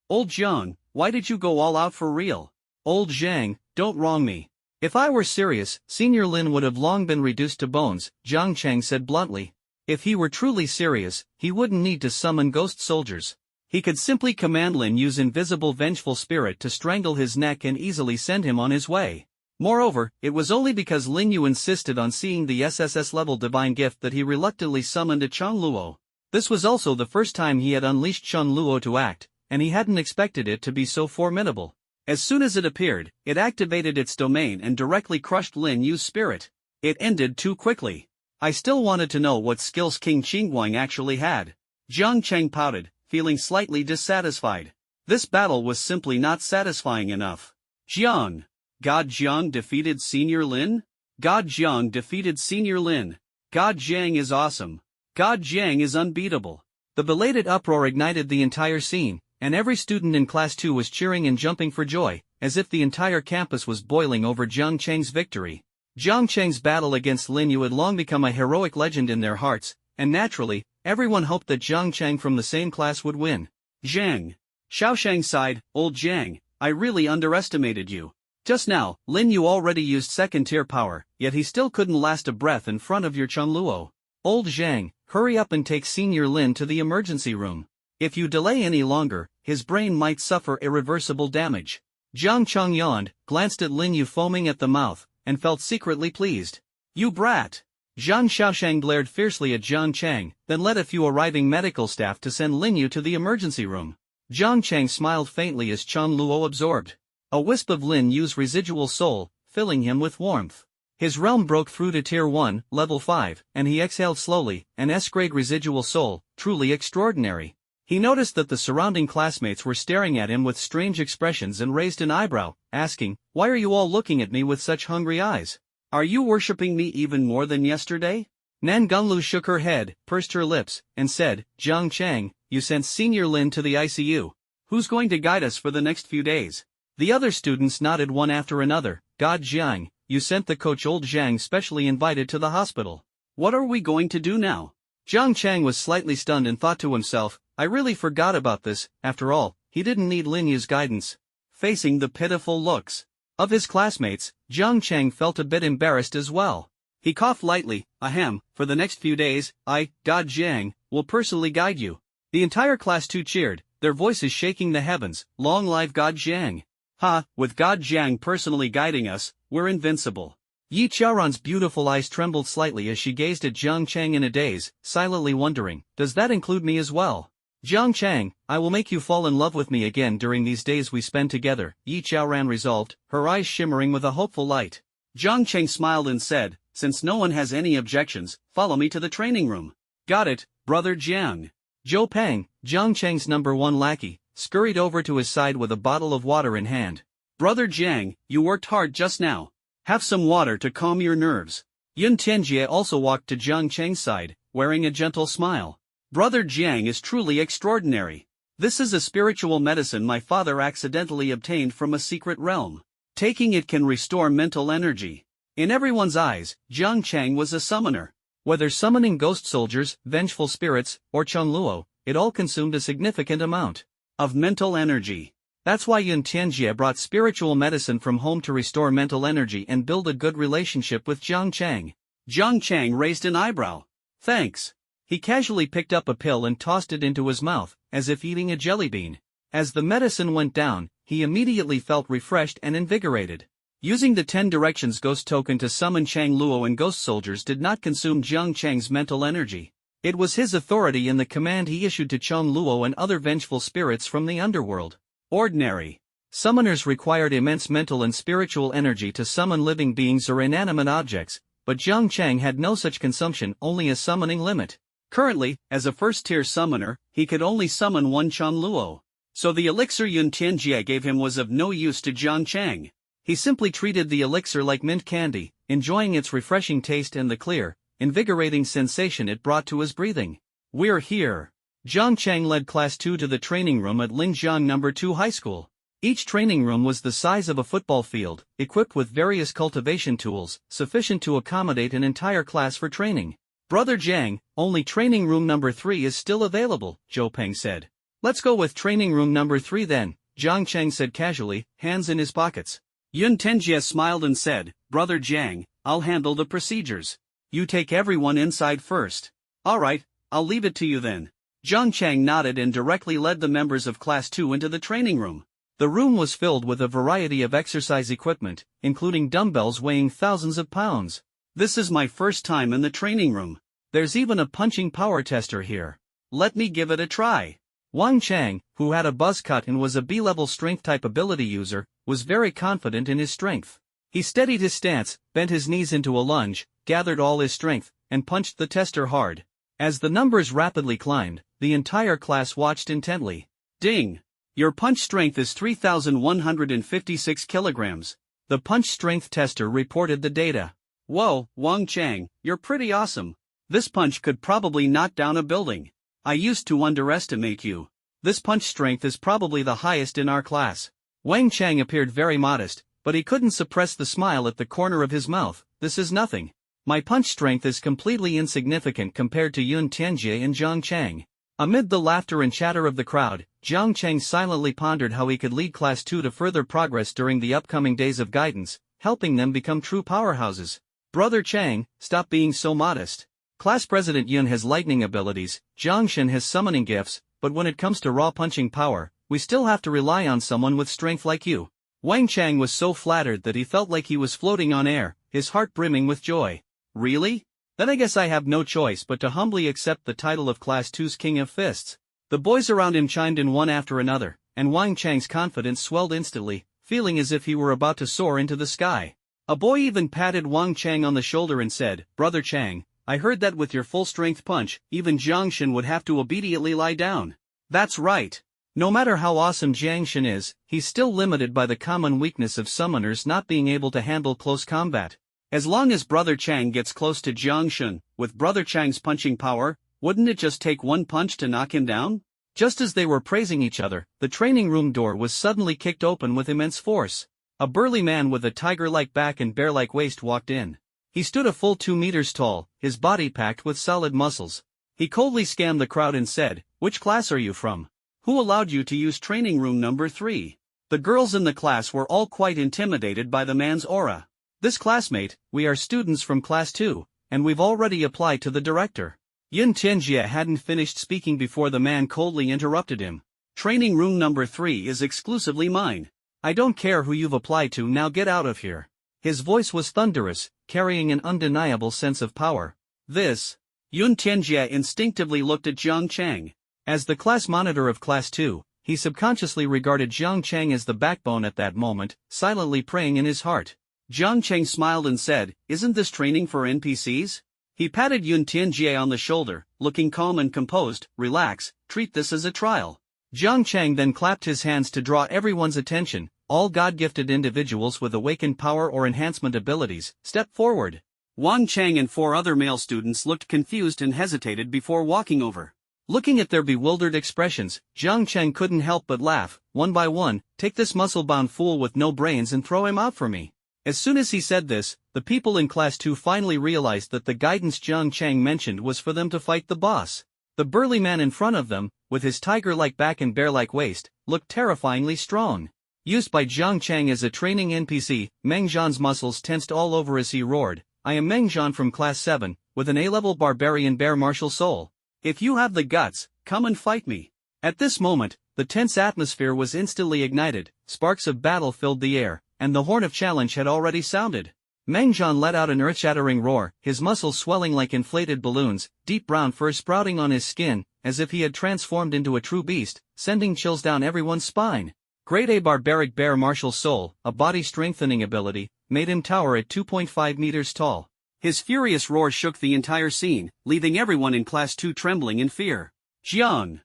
Old Zhang, why did you go all out for real? Old Zhang, don't wrong me. If I were serious, Senior Lin would have long been reduced to bones, Jang Chang said bluntly. If he were truly serious, he wouldn't need to summon ghost soldiers. He could simply command Lin Yu's invisible vengeful spirit to strangle his neck and easily send him on his way. Moreover, it was only because Lin Yu insisted on seeing the SSS-level divine gift that he reluctantly summoned a Chun Luo. This was also the first time he had unleashed Chun Luo to act, and he hadn't expected it to be so formidable. As soon as it appeared, it activated its domain and directly crushed Lin Yu's spirit. It ended too quickly. I still wanted to know what skills King Qingguang actually had. Jiang Cheng pouted, feeling slightly dissatisfied. This battle was simply not satisfying enough. Jiang. God Jiang defeated Senior Lin? God Jiang defeated Senior Lin. God Jiang is awesome. God Jiang is unbeatable. The belated uproar ignited the entire scene, and every student in Class 2 was cheering and jumping for joy, as if the entire campus was boiling over Jang Chang's victory. Jang Chang's battle against Lin Yu had long become a heroic legend in their hearts, and naturally, everyone hoped that Jang Chang from the same class would win. Zhang. Xiaoshang sighed, "Old Zhang, I really underestimated you. Just now, Lin Yu already used second-tier power, yet he still couldn't last a breath in front of your Chunluo. Old Zhang, hurry up and take Senior Lin to the emergency room. If you delay any longer, his brain might suffer irreversible damage." Jang Chang yawned, glanced at Lin Yu foaming at the mouth, and felt secretly pleased. "You brat!" Zhang Xiaoshang glared fiercely at Jang Chang, then led a few arriving medical staff to send Lin Yu to the emergency room. Jang Chang smiled faintly as Chun Luo absorbed a wisp of Lin Yu's residual soul, filling him with warmth. His realm broke through to Tier 1, Level 5, and he exhaled slowly, an S-grade residual soul, truly extraordinary. He noticed that the surrounding classmates were staring at him with strange expressions and raised an eyebrow, asking, "Why are you all looking at me with such hungry eyes? Are you worshipping me even more than yesterday?" Nan Gonglu shook her head, pursed her lips, and said, "Jiang Chang, you sent Senior Lin to the ICU. Who's going to guide us for the next few days?" The other students nodded one after another. "God Jiang, you sent the coach Old Zhang specially invited to the hospital. What are we going to do now?" Jiang Chang was slightly stunned and thought to himself, "I really forgot about this. After all, he didn't need Lin Yu's guidance." Facing the pitiful looks of his classmates, Jiang Chang felt a bit embarrassed as well. He coughed lightly, "Ahem, for the next few days, God Jiang, will personally guide you." The entire Class 2 cheered, their voices shaking the heavens. "Long live God Jiang! Ha, with God Jiang personally guiding us, we're invincible." Yi Qiaoran's beautiful eyes trembled slightly as she gazed at Jiang Chang in a daze, silently wondering, "Does that include me as well?" "Jiang Chang, I will make you fall in love with me again during these days we spend together," Yi Qiaoran resolved, her eyes shimmering with a hopeful light. Jiang Chang smiled and said, "Since no one has any objections, follow me to the training room." "Got it, brother Jiang." Zhou Peng, Jiang Chang's #1 lackey, scurried over to his side with a bottle of water in hand. "Brother Jiang, you worked hard just now. Have some water to calm your nerves." Yun Tianjie also walked to Jiang Chang's side, wearing a gentle smile. "Brother Jiang is truly extraordinary. This is a spiritual medicine my father accidentally obtained from a secret realm. Taking it can restore mental energy." In everyone's eyes, Jiang Chang was a summoner. Whether summoning ghost soldiers, vengeful spirits, or Chunluo, it all consumed a significant amount of mental energy. That's why Yun Tianjie brought spiritual medicine from home to restore mental energy and build a good relationship with Jiang Chang. Jiang Chang raised an eyebrow. "Thanks." He casually picked up a pill and tossed it into his mouth, as if eating a jelly bean. As the medicine went down, he immediately felt refreshed and invigorated. Using the 10 Directions Ghost token to summon Chang Luo and ghost soldiers did not consume Jiang Chang's mental energy. It was his authority in the command he issued to Chang Luo and other vengeful spirits from the underworld. Ordinary summoners required immense mental and spiritual energy to summon living beings or inanimate objects, but Jiang Chang had no such consumption, only a summoning limit. Currently, as a first-tier summoner, he could only summon one Chang Luo. So the elixir Yun Tianjie gave him was of no use to Jiang Chang. He simply treated the elixir like mint candy, enjoying its refreshing taste and the clear, invigorating sensation it brought to his breathing. "We're here." Jiang Chang led Class 2 to the training room at Linjiang #2 High School. Each training room was the size of a football field, equipped with various cultivation tools, sufficient to accommodate an entire class for training. "Brother Jiang, only training room #3 is still available," Zhou Peng said. "Let's go with training room #3 then," Jiang Chang said casually, hands in his pockets. Yun Tianjie smiled and said, "Brother Jiang, I'll handle the procedures. You take everyone inside first." "Alright, I'll leave it to you then." Jiang Chang nodded and directly led the members of Class 2 into the training room. The room was filled with a variety of exercise equipment, including dumbbells weighing thousands of pounds. "This is my first time in the training room. There's even a punching power tester here. Let me give it a try." Wang Chang, who had a buzz cut and was a B-level strength-type ability user, was very confident in his strength. He steadied his stance, bent his knees into a lunge, gathered all his strength, and punched the tester hard. As the numbers rapidly climbed, the entire class watched intently. "Ding! Your punch strength is 3,156 kilograms. The punch strength tester reported the data. "Whoa, Wang Chang, you're pretty awesome. This punch could probably knock down a building. I used to underestimate you." This punch strength is probably the highest in our class. Wang Chang appeared very modest, but he couldn't suppress the smile at the corner of his mouth. This is nothing. My punch strength is completely insignificant compared to Yun Tianjie and Jang Chang. Amid the laughter and chatter of the crowd, Jang Chang silently pondered how he could lead Class 2 to further progress during the upcoming days of guidance, helping them become true powerhouses. Brother Chang, stop being so modest. Class President Yun has lightning abilities, Zhang Shen has summoning gifts, but when it comes to raw punching power, we still have to rely on someone with strength like you. Wang Chang was so flattered that he felt like he was floating on air, his heart brimming with joy. Really? Then I guess I have no choice but to humbly accept the title of Class 2's King of Fists. The boys around him chimed in one after another, and Wang Chang's confidence swelled instantly, feeling as if he were about to soar into the sky. A boy even patted Wang Chang on the shoulder and said, "Brother Chang, I heard that with your full-strength punch, even Jiang Shen would have to obediently lie down." That's right. No matter how awesome Jiang Shen is, he's still limited by the common weakness of summoners not being able to handle close combat. As long as Brother Chang gets close to Jiang Shen, with Brother Chang's punching power, wouldn't it just take one punch to knock him down? Just as they were praising each other, the training room door was suddenly kicked open with immense force. A burly man with a tiger-like back and bear-like waist walked in. He stood a full 2 meters tall, his body packed with solid muscles. He coldly scanned the crowd and said, "Which class are you from? Who allowed you to use training room number 3? The girls in the class were all quite intimidated by the man's aura. "This classmate, we are students from Class 2, and we've already applied to the director." Yun Tianjie hadn't finished speaking before the man coldly interrupted him. "Training room number 3 is exclusively mine. I don't care who you've applied to, now get out of here." His voice was thunderous, carrying an undeniable sense of power. Yun Tianjie instinctively looked at Zhang Chang. As the class monitor of Class 2, he subconsciously regarded Zhang Chang as the backbone at that moment, silently praying in his heart. Zhang Chang smiled and said, "Isn't this training for NPCs?" He patted Yun Tianjie on the shoulder, looking calm and composed. "Relax, treat this as a trial." Zhang Chang then clapped his hands to draw everyone's attention. All God-gifted individuals with awakened power or enhancement abilities, step forward. Wang Chang and 4 other male students looked confused and hesitated before walking over. Looking at their bewildered expressions, Zhang Chang couldn't help but laugh. "One by one, take this muscle-bound fool with no brains and throw him out for me." As soon as he said this, the people in Class 2 finally realized that the guidance Zhang Chang mentioned was for them to fight the boss. The burly man in front of them, with his tiger-like back and bear-like waist, looked terrifyingly strong. Used by Zhang Chang as a training NPC, Meng Zhan's muscles tensed all over as he roared, "I am Meng Zhan from Class 7, with an A-level barbarian bear martial soul. If you have the guts, come and fight me." At this moment, the tense atmosphere was instantly ignited, sparks of battle filled the air, and the horn of challenge had already sounded. Meng Zhan let out an earth-shattering roar, his muscles swelling like inflated balloons, deep brown fur sprouting on his skin, as if he had transformed into a true beast, sending chills down everyone's spine. Grade A barbaric bear martial soul, a body-strengthening ability, made him tower at 2.5 meters tall. His furious roar shook the entire scene, leaving everyone in Class 2 trembling in fear. Zhang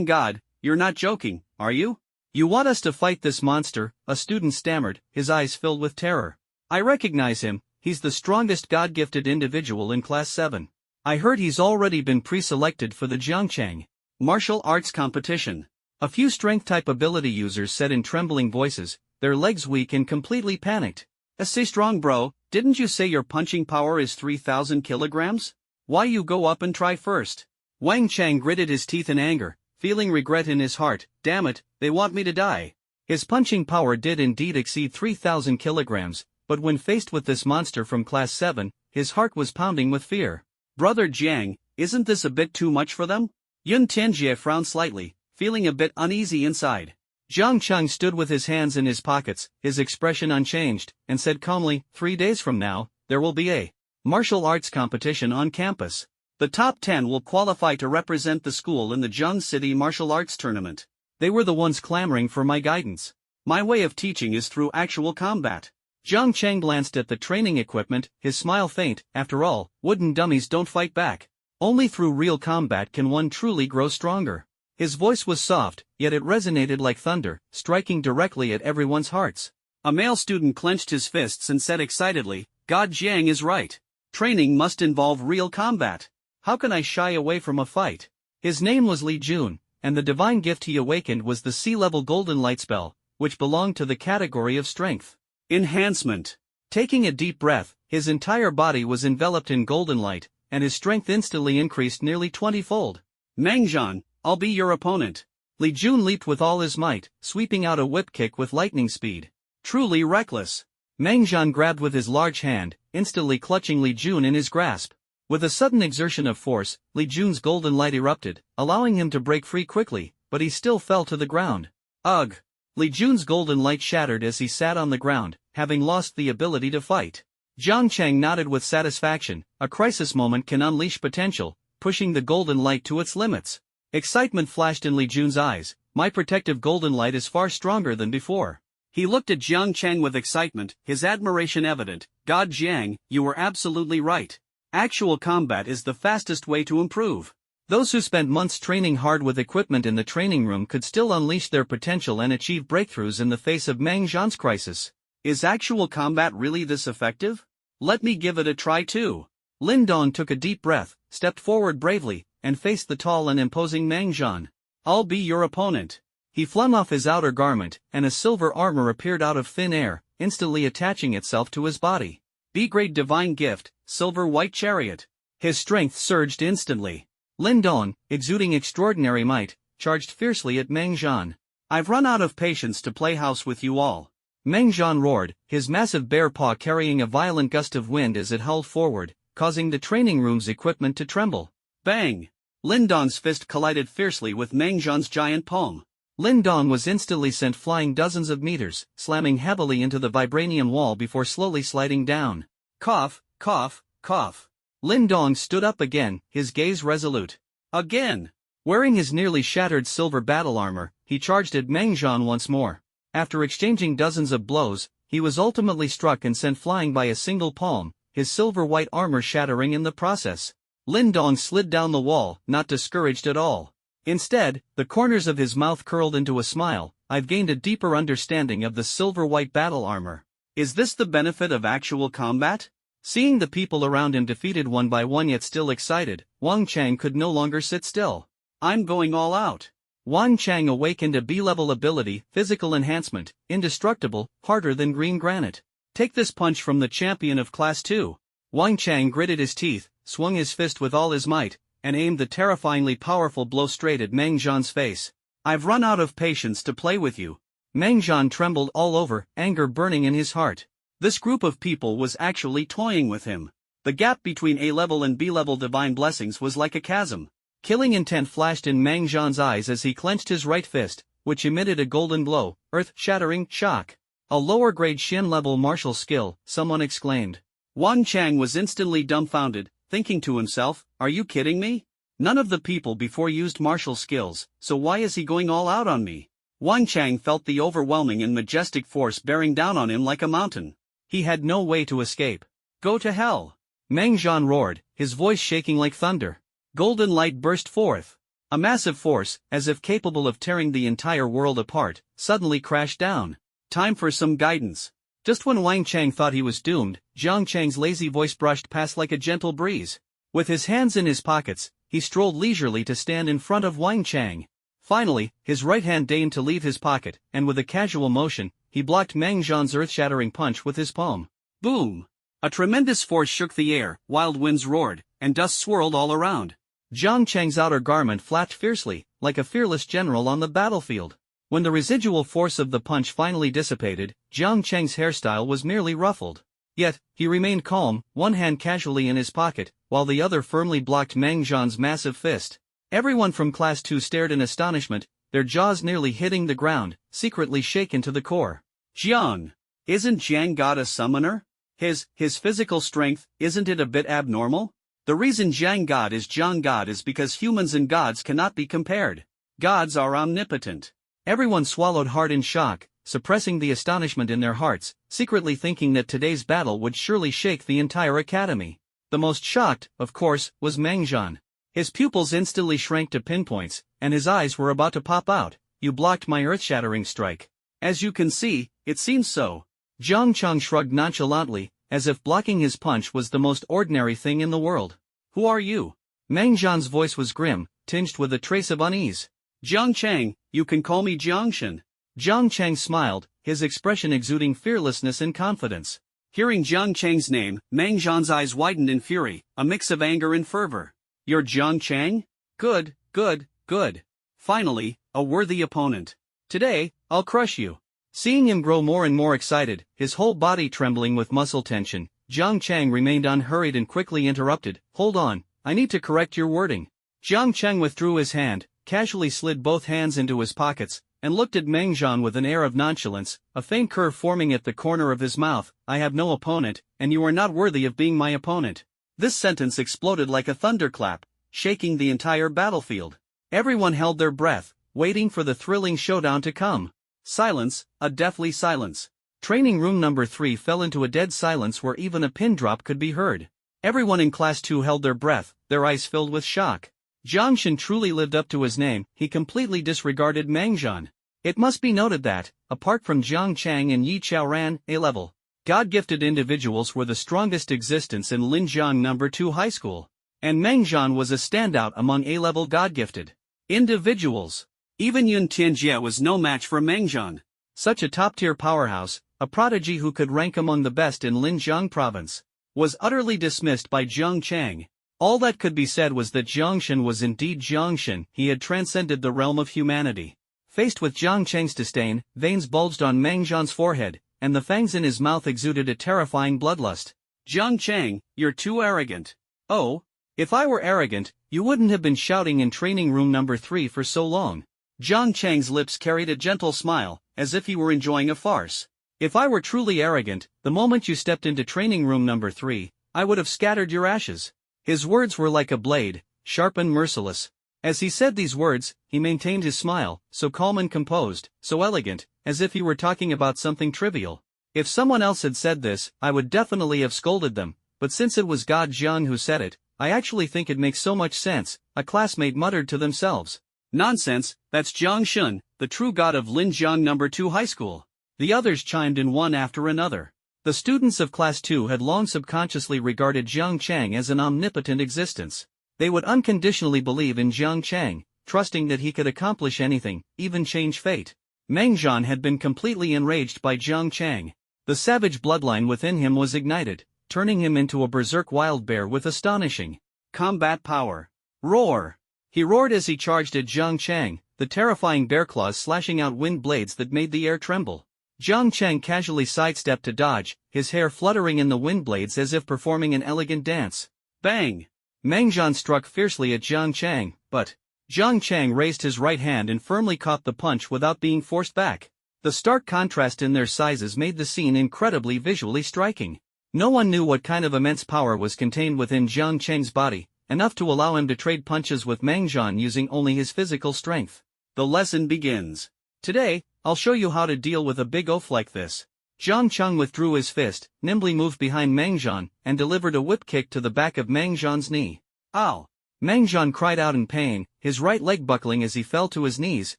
God, you're not joking, are you? You want us to fight this monster?" a student stammered, his eyes filled with terror. "I recognize him, he's the strongest God-gifted individual in Class 7. I heard he's already been pre-selected for the Jiangchang martial arts competition." A few strength-type ability users said in trembling voices, their legs weak and completely panicked. "Stay strong, bro, didn't you say your punching power is 3,000 kilograms? Why you go up and try first?" Wang Chang gritted his teeth in anger, feeling regret in his heart. "Damn it, they want me to die." His punching power did indeed exceed 3,000 kilograms, but when faced with this monster from Class 7, his heart was pounding with fear. "Brother Jiang, isn't this a bit too much for them?" Yun Tianjie frowned slightly, feeling a bit uneasy inside. Jang Chang stood with his hands in his pockets, his expression unchanged, and said calmly, 3 days from now, there will be a martial arts competition on campus. The top 10 will qualify to represent the school in the Zheng City Martial Arts Tournament. They were the ones clamoring for my guidance. My way of teaching is through actual combat. Zhang Chang glanced at the training equipment, his smile faint. After all, wooden dummies don't fight back. Only through real combat can one truly grow stronger. His voice was soft, yet it resonated like thunder, striking directly at everyone's hearts. A male student clenched his fists and said excitedly, "God Jiang is right. Training must involve real combat. How can I shy away from a fight?" His name was Li Jun, and the divine gift he awakened was the sea-level golden light spell, which belonged to the category of strength enhancement. Taking a deep breath, his entire body was enveloped in golden light, and his strength instantly increased nearly 20-fold. Mangjan, I'll be your opponent. Li Jun leaped with all his might, sweeping out a whip kick with lightning speed. Truly reckless. Mangjan grabbed with his large hand, instantly clutching Li Jun in his grasp. With a sudden exertion of force, Li Jun's golden light erupted, allowing him to break free quickly, but he still fell to the ground. Ugh! Li Jun's golden light shattered as he sat on the ground, having lost the ability to fight. Jang Chang nodded with satisfaction. A crisis moment can unleash potential, pushing the golden light to its limits. Excitement flashed in Li Jun's eyes. My protective golden light is far stronger than before. He looked at Jang Chang with excitement, his admiration evident. God Jiang, you were absolutely right. Actual combat is the fastest way to improve. Those who spent months training hard with equipment in the training room could still unleash their potential and achieve breakthroughs in the face of Mangjan's crisis. Is actual combat really this effective? Let me give it a try too. Lin Dong took a deep breath, stepped forward bravely, and faced the tall and imposing Mangjan. I'll be your opponent. He flung off his outer garment, and a silver armor appeared out of thin air, instantly attaching itself to his body. B-grade divine gift, silver white chariot. His strength surged instantly. Lin Dong, exuding extraordinary might, charged fiercely at Mangjan. I've run out of patience to play house with you all. Mangjan roared, his massive bare paw carrying a violent gust of wind as it hurled forward, causing the training room's equipment to tremble. Bang! Lin Dong's fist collided fiercely with Mangjan's giant palm. Lin Dong was instantly sent flying dozens of meters, slamming heavily into the vibranium wall before slowly sliding down. Cough, cough, cough. Lin Dong stood up again, his gaze resolute. Again! Wearing his nearly shattered silver battle armor, he charged at Mangjan once more. After exchanging dozens of blows, he was ultimately struck and sent flying by a single palm, his silver white armor shattering in the process. Lin Dong slid down the wall, not discouraged at all. Instead, the corners of his mouth curled into a smile. I've gained a deeper understanding of the silver white battle armor. Is this the benefit of actual combat? Seeing the people around him defeated one by one yet still excited, Wang Chang could no longer sit still. I'm going all out. Wang Chang awakened a B-level ability, physical enhancement, indestructible, harder than green granite. Take this punch from the champion of Class 2. Wang Chang gritted his teeth, swung his fist with all his might, and aimed the terrifyingly powerful blow straight at Mangjan's face. I've run out of patience to play with you. Mangjan trembled all over, anger burning in his heart. This group of people was actually toying with him. The gap between A-level and B-level divine blessings was like a chasm. Killing intent flashed in Mangjan's eyes as he clenched his right fist, which emitted a golden blow, earth-shattering shock. A lower-grade Shin-level martial skill, someone exclaimed. Wang Chang was instantly dumbfounded, thinking to himself, are you kidding me? None of the people before used martial skills, so why is he going all out on me? Wang Chang felt the overwhelming and majestic force bearing down on him like a mountain. He had no way to escape. Go to hell! Mangjan roared, his voice shaking like thunder. Golden light burst forth. A massive force, as if capable of tearing the entire world apart, suddenly crashed down. Time for some guidance. Just when Wang Chang thought he was doomed, Jiang Chang's lazy voice brushed past like a gentle breeze. With his hands in his pockets, he strolled leisurely to stand in front of Wang Chang. Finally, his right hand deigned to leave his pocket, and with a casual motion, he blocked Mangjan's earth-shattering punch with his palm. Boom! A tremendous force shook the air, wild winds roared, and dust swirled all around. Jiang Chang's outer garment flapped fiercely, like a fearless general on the battlefield. When the residual force of the punch finally dissipated, Jiang Chang's hairstyle was merely ruffled. Yet, he remained calm, one hand casually in his pocket, while the other firmly blocked Mangjan's massive fist. Everyone from Class 2 stared in astonishment, their jaws nearly hitting the ground, secretly shaken to the core. Jiang! Isn't Jiang God a summoner? His physical strength, isn't it a bit abnormal? The reason Jiang God is because humans and gods cannot be compared. Gods are omnipotent. Everyone swallowed hard in shock, suppressing the astonishment in their hearts, secretly thinking that today's battle would surely shake the entire academy. The most shocked, of course, was Mangjan. His pupils instantly shrank to pinpoints, and his eyes were about to pop out. You blocked my earth-shattering strike. As you can see, it seems so. Jang Chang shrugged nonchalantly, as if blocking his punch was the most ordinary thing in the world. Who are you? Mangjan's voice was grim, tinged with a trace of unease. Jang Chang, you can call me Jang Shan. Jang Chang smiled, his expression exuding fearlessness and confidence. Hearing Jang Chang's name, Mang Zhan's eyes widened in fury, a mix of anger and fervor. You're Jang Chang? Good, good, good. Finally, a worthy opponent. Today, I'll crush you. Seeing him grow more and more excited, his whole body trembling with muscle tension, Jang Chang remained unhurried and quickly interrupted. Hold on, I need to correct your wording. Jang Chang withdrew his hand, casually slid both hands into his pockets, and looked at Mang Zhan with an air of nonchalance, a faint curve forming at the corner of his mouth. I have no opponent, and you are not worthy of being my opponent. This sentence exploded like a thunderclap, shaking the entire battlefield. Everyone held their breath, waiting for the thrilling showdown to come. Silence, a deathly silence. Training room number 3 fell into a dead silence where even a pin drop could be heard. Everyone in Class 2 held their breath, their eyes filled with shock. Jang Shan truly lived up to his name. He completely disregarded Mang Zhan. It must be noted that, apart from Jang Chang and Yi Chaoran, A-level, God-gifted individuals were the strongest existence in Linjiang No. 2 High School. And Mang Zhan was a standout among A-level God-gifted individuals. Even Yun Tianjie was no match for Mang Zhan. Such a top-tier powerhouse, a prodigy who could rank among the best in Linjiang province, was utterly dismissed by Jang Chang. All that could be said was that Jang Shan was indeed Jang Shan. He had transcended the realm of humanity. Faced with Jang Chang's disdain, veins bulged on Mang Zhan's forehead, and the fangs in his mouth exuded a terrifying bloodlust. Jang Chang, you're too arrogant. Oh, if I were arrogant, you wouldn't have been shouting in training room number 3 for so long. Jang Chang's lips carried a gentle smile, as if he were enjoying a farce. If I were truly arrogant, the moment you stepped into training room number 3, I would have scattered your ashes. His words were like a blade, sharp and merciless. As he said these words, he maintained his smile, so calm and composed, so elegant, as if he were talking about something trivial. If someone else had said this, I would definitely have scolded them, but since it was God Jiang who said it, I actually think it makes so much sense, a classmate muttered to themselves. Nonsense, that's Jang Shan, the true god of Linjiang No. 2 High School. The others chimed in one after another. The students of Class 2 had long subconsciously regarded Jang Chang as an omnipotent existence. They would unconditionally believe in Jang Chang, trusting that he could accomplish anything, even change fate. Mang Zhan had been completely enraged by Jang Chang. The savage bloodline within him was ignited, turning him into a berserk wild bear with astonishing combat power. Roar! He roared as he charged at Jang Chang, the terrifying bear claws slashing out wind blades that made the air tremble. Jang Chang casually sidestepped to dodge, his hair fluttering in the wind blades as if performing an elegant dance. Bang! Mang Zhan struck fiercely at Jang Chang, but Jang Chang raised his right hand and firmly caught the punch without being forced back. The stark contrast in their sizes made the scene incredibly visually striking. No one knew what kind of immense power was contained within Jang Chang's body, enough to allow him to trade punches with Mang Zhan using only his physical strength. The lesson begins. Today, I'll show you how to deal with a big oaf like this. Jang Chang withdrew his fist, nimbly moved behind Mang Zhan, and delivered a whip kick to the back of Mang Zhan's knee. Ow! Mang Zhan cried out in pain, his right leg buckling as he fell to his knees,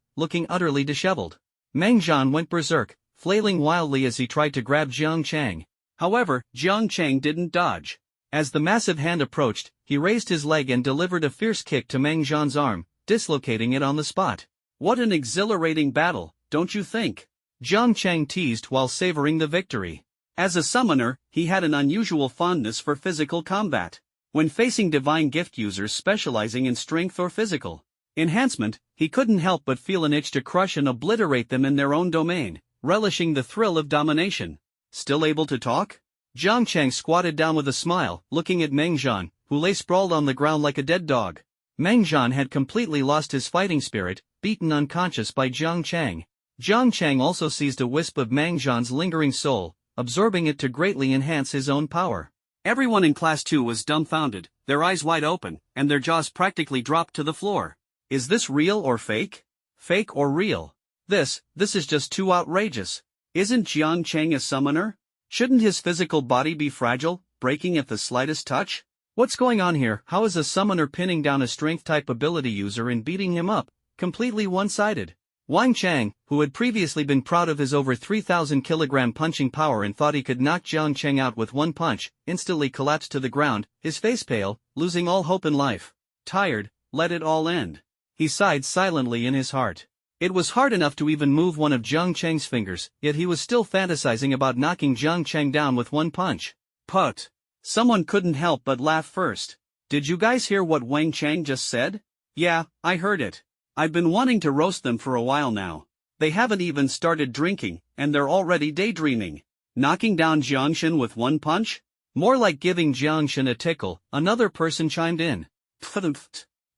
looking utterly disheveled. Mang Zhan went berserk, flailing wildly as he tried to grab Jang Chang. However, Jang Chang didn't dodge. As the massive hand approached, he raised his leg and delivered a fierce kick to Mang Zhan's arm, dislocating it on the spot. What an exhilarating battle, don't you think? Jang Chang teased while savoring the victory. As a summoner, he had an unusual fondness for physical combat. When facing divine gift users specializing in strength or physical enhancement, he couldn't help but feel an itch to crush and obliterate them in their own domain, relishing the thrill of domination. Still able to talk? Jang Chang squatted down with a smile, looking at Mang Zhan, who lay sprawled on the ground like a dead dog. Mang Zhan had completely lost his fighting spirit, beaten unconscious by Jang Chang. Jang Chang also seized a wisp of Mang Zhan's lingering soul, absorbing it to greatly enhance his own power. Everyone in Class 2 was dumbfounded, their eyes wide open, and their jaws practically dropped to the floor. Is this real or fake? Fake or real? This is just too outrageous. Isn't Jang Chang a summoner? Shouldn't his physical body be fragile, breaking at the slightest touch? What's going on here? How is a summoner pinning down a strength-type ability user and beating him up, completely one-sided? Wang Chang, who had previously been proud of his over 3,000 kilogram punching power and thought he could knock Jang Chang out with one punch, instantly collapsed to the ground, his face pale, losing all hope in life. Tired, let it all end. He sighed silently in his heart. It was hard enough to even move one of Jang Chang's fingers, yet he was still fantasizing about knocking Jang Chang down with one punch. Put. Someone couldn't help but laugh first. Did you guys hear what Wang Chang just said? Yeah, I heard it. I've been wanting to roast them for a while now. They haven't even started drinking, and they're already daydreaming. Knocking down Jiangshan with one punch? More like giving Jiangshan a tickle, another person chimed in.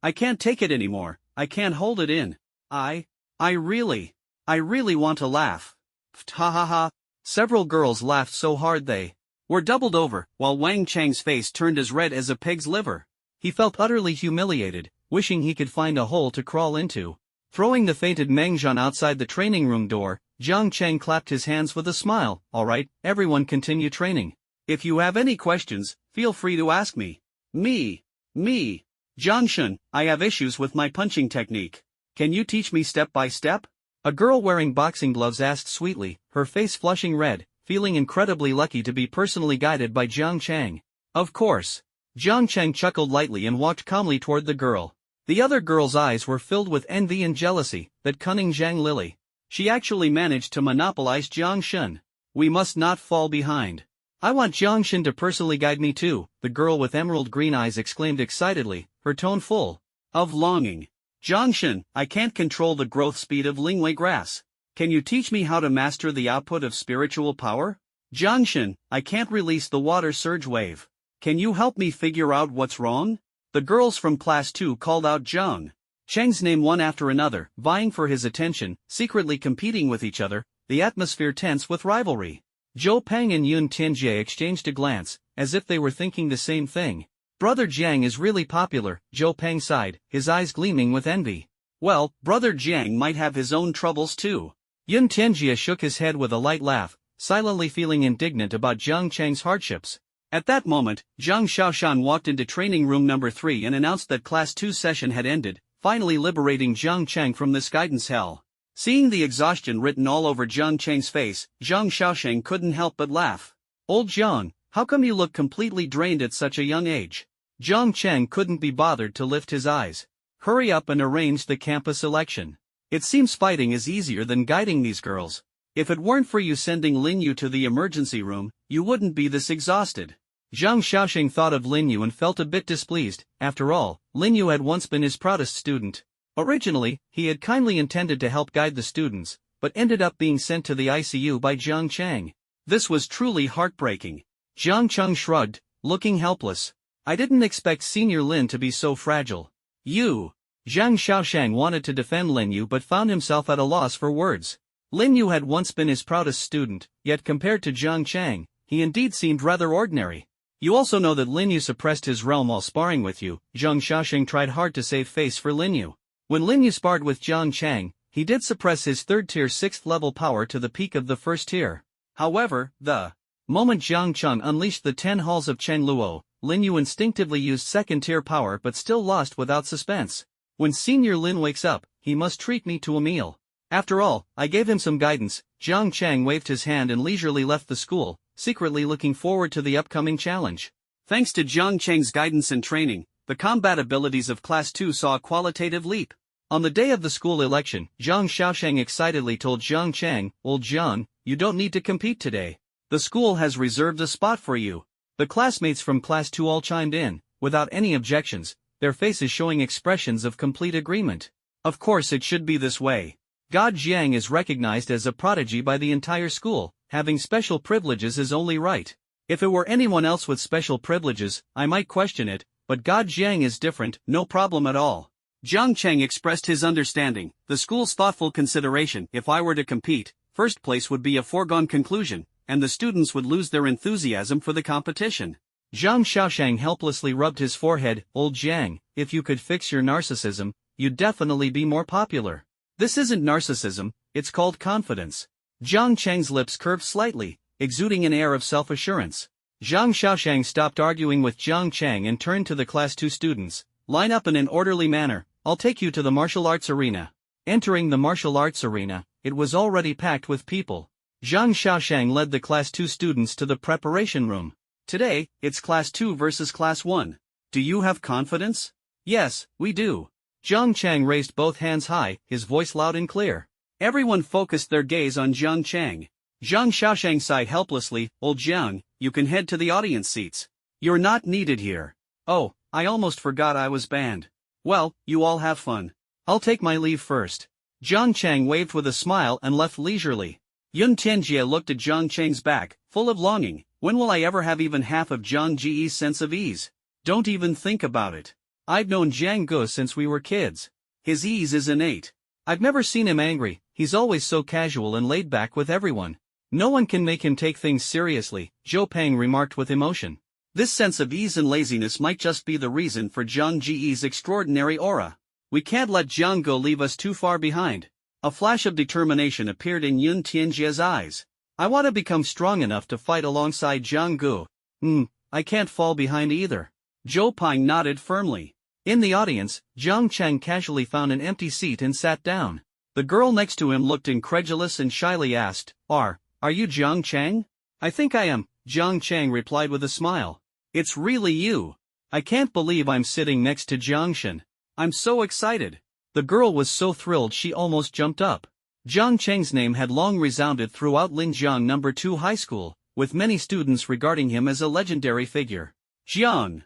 I can't take it anymore, I can't hold it in. I really want to laugh. Ha ha ha. Several girls laughed so hard they were doubled over, while Wang Chang's face turned as red as a pig's liver. He felt utterly humiliated, wishing he could find a hole to crawl into. Throwing the fainted Meng Zhan outside the training room door, Jang Chang clapped his hands with a smile. All right, everyone continue training. If you have any questions, feel free to ask me. Me. Jiangshan, I have issues with my punching technique. Can you teach me step by step? A girl wearing boxing gloves asked sweetly, her face flushing red, feeling incredibly lucky to be personally guided by Jang Chang. Of course. Jang Chang chuckled lightly and walked calmly toward the girl. The other girl's eyes were filled with envy and jealousy. That cunning Zhang Lily. She actually managed to monopolize Jiangshan. We must not fall behind. I want Jiangshan to personally guide me too, the girl with emerald green eyes exclaimed excitedly, her tone full of longing. Jiangshan, I can't control the growth speed of Lingwei grass. Can you teach me how to master the output of spiritual power? Jiangshan, I can't release the water surge wave. Can you help me figure out what's wrong? The girls from class 2 called out Zhang Chang's name one after another, vying for his attention, secretly competing with each other, the atmosphere tense with rivalry. Zhou Peng and Yun Tianjie exchanged a glance, as if they were thinking the same thing. Brother Jiang is really popular, Zhou Peng sighed, his eyes gleaming with envy. Well, Brother Jiang might have his own troubles too. Yun Tianjie shook his head with a light laugh, silently feeling indignant about Jiang Chang's hardships. At that moment, Zhang Xiaoshan walked into training room number 3 and announced that class 2 session had ended, finally liberating Jiang Chang from this guidance hell. Seeing the exhaustion written all over Jiang Chang's face, Zhang Xiaoshan couldn't help but laugh. Old Jiang, how come you look completely drained at such a young age? Jiang Chang couldn't be bothered to lift his eyes. Hurry up and arrange the campus election. It seems fighting is easier than guiding these girls. If it weren't for you sending Lin Yu to the emergency room, you wouldn't be this exhausted. Zhang Xiaoxing thought of Lin Yu and felt a bit displeased. After all, Lin Yu had once been his proudest student. Originally, he had kindly intended to help guide the students, but ended up being sent to the ICU by Jiang Chang. This was truly heartbreaking. Jiang Chang shrugged, looking helpless. I didn't expect Senior Lin to be so fragile. You. Zhang Xiaoshang wanted to defend Lin Yu but found himself at a loss for words. Lin Yu had once been his proudest student, yet compared to Jiang Chang, he indeed seemed rather ordinary. You also know that Lin Yu suppressed his realm while sparring with you. Zhang Xiaoshang tried hard to save face for Lin Yu. When Lin Yu sparred with Jiang Chang, he did suppress his 3rd tier 6th level power to the peak of the 1st tier. However, the moment Jiang Chang unleashed the 10 halls of Cheng Luo, Lin Yu instinctively used 2nd tier power but still lost without suspense. When Senior Lin wakes up, he must treat me to a meal. After all, I gave him some guidance. Jiang Chang waved his hand and leisurely left the school, secretly looking forward to the upcoming challenge. Thanks to Jiang Chang's guidance and training, the combat abilities of Class 2 saw a qualitative leap. On the day of the school election, Zhang Xiaoshang excitedly told Jiang Chang, Old Jiang, you don't need to compete today. The school has reserved a spot for you. The classmates from Class 2 all chimed in, without any objections, their faces showing expressions of complete agreement. Of course it should be this way. God Jiang is recognized as a prodigy by the entire school, having special privileges is only right. If it were anyone else with special privileges, I might question it, but God Jiang is different, no problem at all. Jiang Chang expressed his understanding. The school's thoughtful consideration. If I were to compete, first place would be a foregone conclusion, and the students would lose their enthusiasm for the competition. Zhang Xiaoshang helplessly rubbed his forehead. Old Jiang, if you could fix your narcissism, you'd definitely be more popular. This isn't narcissism, it's called confidence. Jiang Chang's lips curved slightly, exuding an air of self-assurance. Zhang Xiaoshang stopped arguing with Jiang Chang and turned to the Class 2 students. Line up in an orderly manner, I'll take you to the martial arts arena. Entering the martial arts arena, it was already packed with people. Zhang Xiaoshang led the Class 2 students to the preparation room. Today, it's Class 2 versus Class 1. Do you have confidence? Yes, we do. Jang Chang raised both hands high, his voice loud and clear. Everyone focused their gaze on Jang Chang. Zhang Xiaoshang sighed helplessly. Old Jiang, you can head to the audience seats. You're not needed here. Oh, I almost forgot I was banned. Well, you all have fun. I'll take my leave first. Jiang Chang waved with a smile and left leisurely. Yun Tianjie looked at Jiang Chang's back, full of longing. When will I ever have even half of Jiang Ji's sense of ease? Don't even think about it. I've known Jiang Gu since we were kids. His ease is innate. I've never seen him angry, he's always so casual and laid back with everyone. No one can make him take things seriously, Zhou Peng remarked with emotion. This sense of ease and laziness might just be the reason for Jiang Ji's extraordinary aura. We can't let Jiang Gu leave us too far behind. A flash of determination appeared in Yun Tianjie's eyes. I want to become strong enough to fight alongside Jiang Gu. I can't fall behind either. Zhou Peng nodded firmly. In the audience, Jiang Chang casually found an empty seat and sat down. The girl next to him looked incredulous and shyly asked, Are you Jiang Chang? I think I am, Jiang Chang replied with a smile. It's really you. I can't believe I'm sitting next to Jiang Shen. I'm so excited. The girl was so thrilled she almost jumped up. Jiang Chang's name had long resounded throughout Linjiang No. 2 High School, with many students regarding him as a legendary figure. Jiang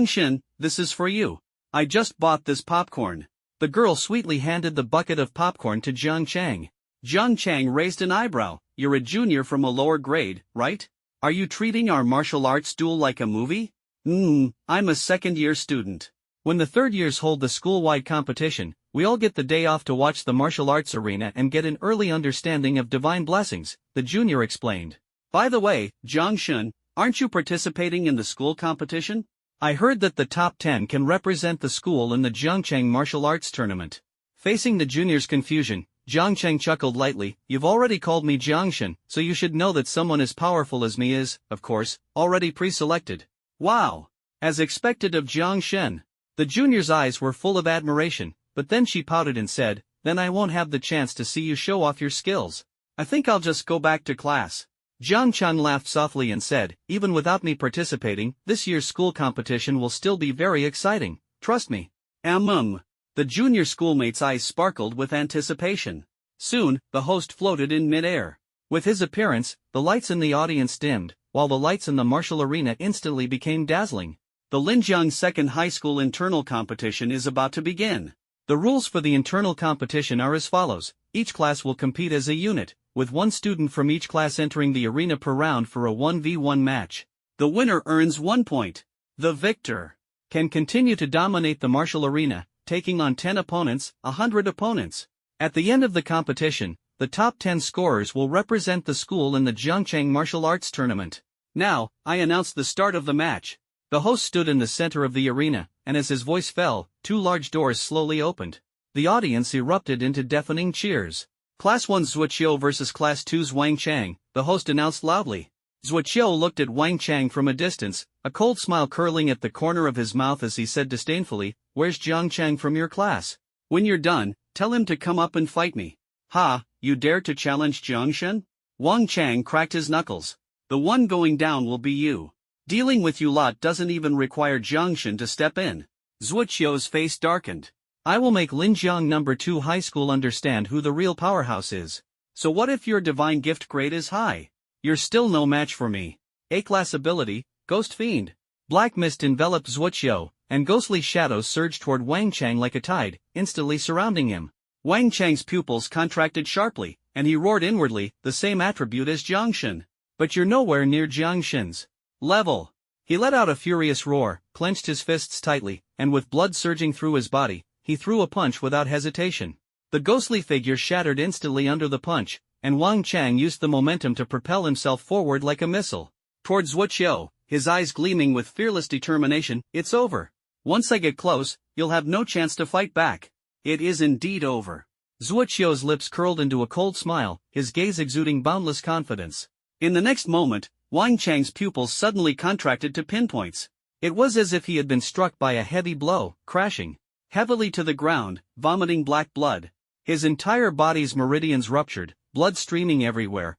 Shen, this is for you. I just bought this popcorn. The girl sweetly handed the bucket of popcorn to Jiang Chang. Jiang Chang raised an eyebrow. You're a junior from a lower grade, right? Are you treating our martial arts duel like a movie? I'm a second-year student. When the third years hold the school-wide competition, we all get the day off to watch the martial arts arena and get an early understanding of divine blessings, the junior explained. By the way, Jiang Shen, aren't you participating in the school competition? I heard that the top 10 can represent the school in the Jiangchang martial arts tournament. Facing the junior's confusion, Jiang Chang chuckled lightly. You've already called me Jiang Shen, so you should know that someone as powerful as me is, of course, already pre-selected. Wow! As expected of Jiang Shen. The junior's eyes were full of admiration, but then she pouted and said, Then I won't have the chance to see you show off your skills. I think I'll just go back to class. Jiang Chang laughed softly and said, Even without me participating, this year's school competition will still be very exciting, trust me. The junior schoolmate's eyes sparkled with anticipation. Soon, the host floated in mid-air. With his appearance, the lights in the audience dimmed, while the lights in the martial arena instantly became dazzling. The Linjiang Second High School internal competition is about to begin. The rules for the internal competition are as follows. Each class will compete as a unit, with one student from each class entering the arena per round for a 1v1 match. The winner earns 1 point. The victor can continue to dominate the martial arena, taking on 10 opponents, 100 opponents. At the end of the competition, the top 10 scorers will represent the school in the Jiangchang martial arts tournament. Now, I announce the start of the match. The host stood in the center of the arena, and as his voice fell, 2 large doors slowly opened. The audience erupted into deafening cheers. Class 1's Zuoqiu versus Class 2's Wang Chang, the host announced loudly. Zuoqiu looked at Wang Chang from a distance, a cold smile curling at the corner of his mouth as he said disdainfully, Where's Jiang Chang from your class? When you're done, tell him to come up and fight me. Ha, you dare to challenge Jiang Shen? Wang Chang cracked his knuckles. The one going down will be you. Dealing with you lot doesn't even require Jiang Shen to step in. Zuoqiu's face darkened. I will make Linjiang No. 2 High School understand who the real powerhouse is. So what if your divine gift grade is high? You're still no match for me. A-class ability, Ghost Fiend. Black mist enveloped Zuoqiu, and ghostly shadows surged toward Wang Chang like a tide, instantly surrounding him. Wang Chang's pupils contracted sharply, and he roared inwardly, the same attribute as Jiang Shen. But you're nowhere near Jiang Shen's level. He let out a furious roar, clenched his fists tightly, and with blood surging through his body, he threw a punch without hesitation. The ghostly figure shattered instantly under the punch, and Wang Chang used the momentum to propel himself forward like a missile. Towards Zuoqiu, his eyes gleaming with fearless determination, It's over. Once I get close, you'll have no chance to fight back. It is indeed over. Zuoqiu's lips curled into a cold smile, his gaze exuding boundless confidence. In the next moment, Wang Chang's pupils suddenly contracted to pinpoints. It was as if he had been struck by a heavy blow, crashing heavily to the ground, vomiting black blood. His entire body's meridians ruptured, blood streaming everywhere.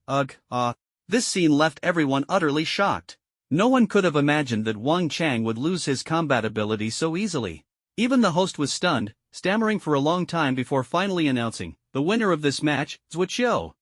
This scene left everyone utterly shocked. No one could have imagined that Wang Chang would lose his combat ability so easily. Even the host was stunned, stammering for a long time before finally announcing, the winner of this match, Zhuqiu.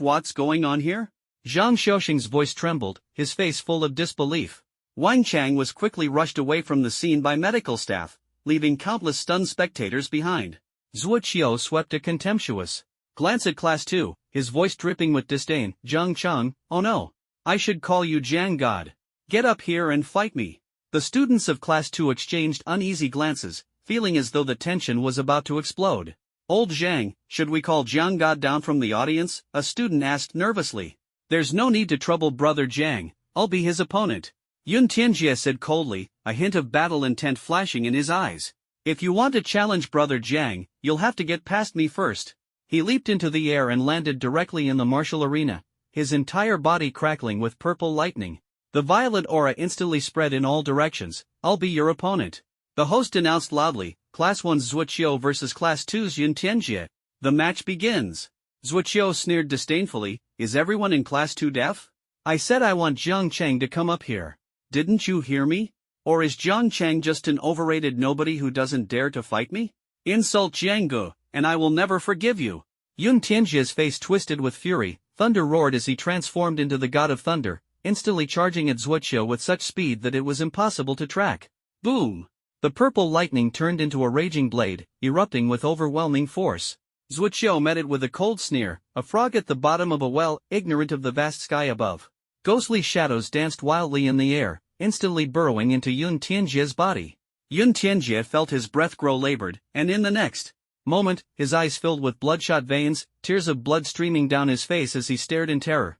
What's going on here? Zhang Xiaoxing's voice trembled, his face full of disbelief. Wang Chang was quickly rushed away from the scene by medical staff, leaving countless stunned spectators behind. Zhuqiu swept a contemptuous glance at Class 2, his voice dripping with disdain. Jang Chang, oh no. I should call you Jang God. Get up here and fight me. The students of Class 2 exchanged uneasy glances, feeling as though the tension was about to explode. Old Zhang, should we call Jiang God down from the audience? A student asked nervously. There's no need to trouble Brother Jiang, I'll be his opponent. Yun Tianjie said coldly, a hint of battle intent flashing in his eyes. If you want to challenge Brother Jiang, you'll have to get past me first. He leaped into the air and landed directly in the martial arena, his entire body crackling with purple lightning. The violet aura instantly spread in all directions. I'll be your opponent. The host announced loudly, Class 1's Zhuqiu versus Class 2's Yun Tianjie. The match begins. Zhuqiu sneered disdainfully, is everyone in Class 2 deaf? I said I want Jang Chang to come up here. Didn't you hear me? Or is Jang Chang just an overrated nobody who doesn't dare to fight me? Insult Jianggu, and I will never forgive you. Yun Tianjie's face twisted with fury, thunder roared as he transformed into the god of thunder, instantly charging at Zhuqiu with such speed that it was impossible to track. Boom! The purple lightning turned into a raging blade, erupting with overwhelming force. Zhuqiu met it with a cold sneer, a frog at the bottom of a well, ignorant of the vast sky above. Ghostly shadows danced wildly in the air, instantly burrowing into Yun Tianjie's body. Yun Tianjie felt his breath grow labored, and in the next moment, his eyes filled with bloodshot veins, tears of blood streaming down his face as he stared in terror.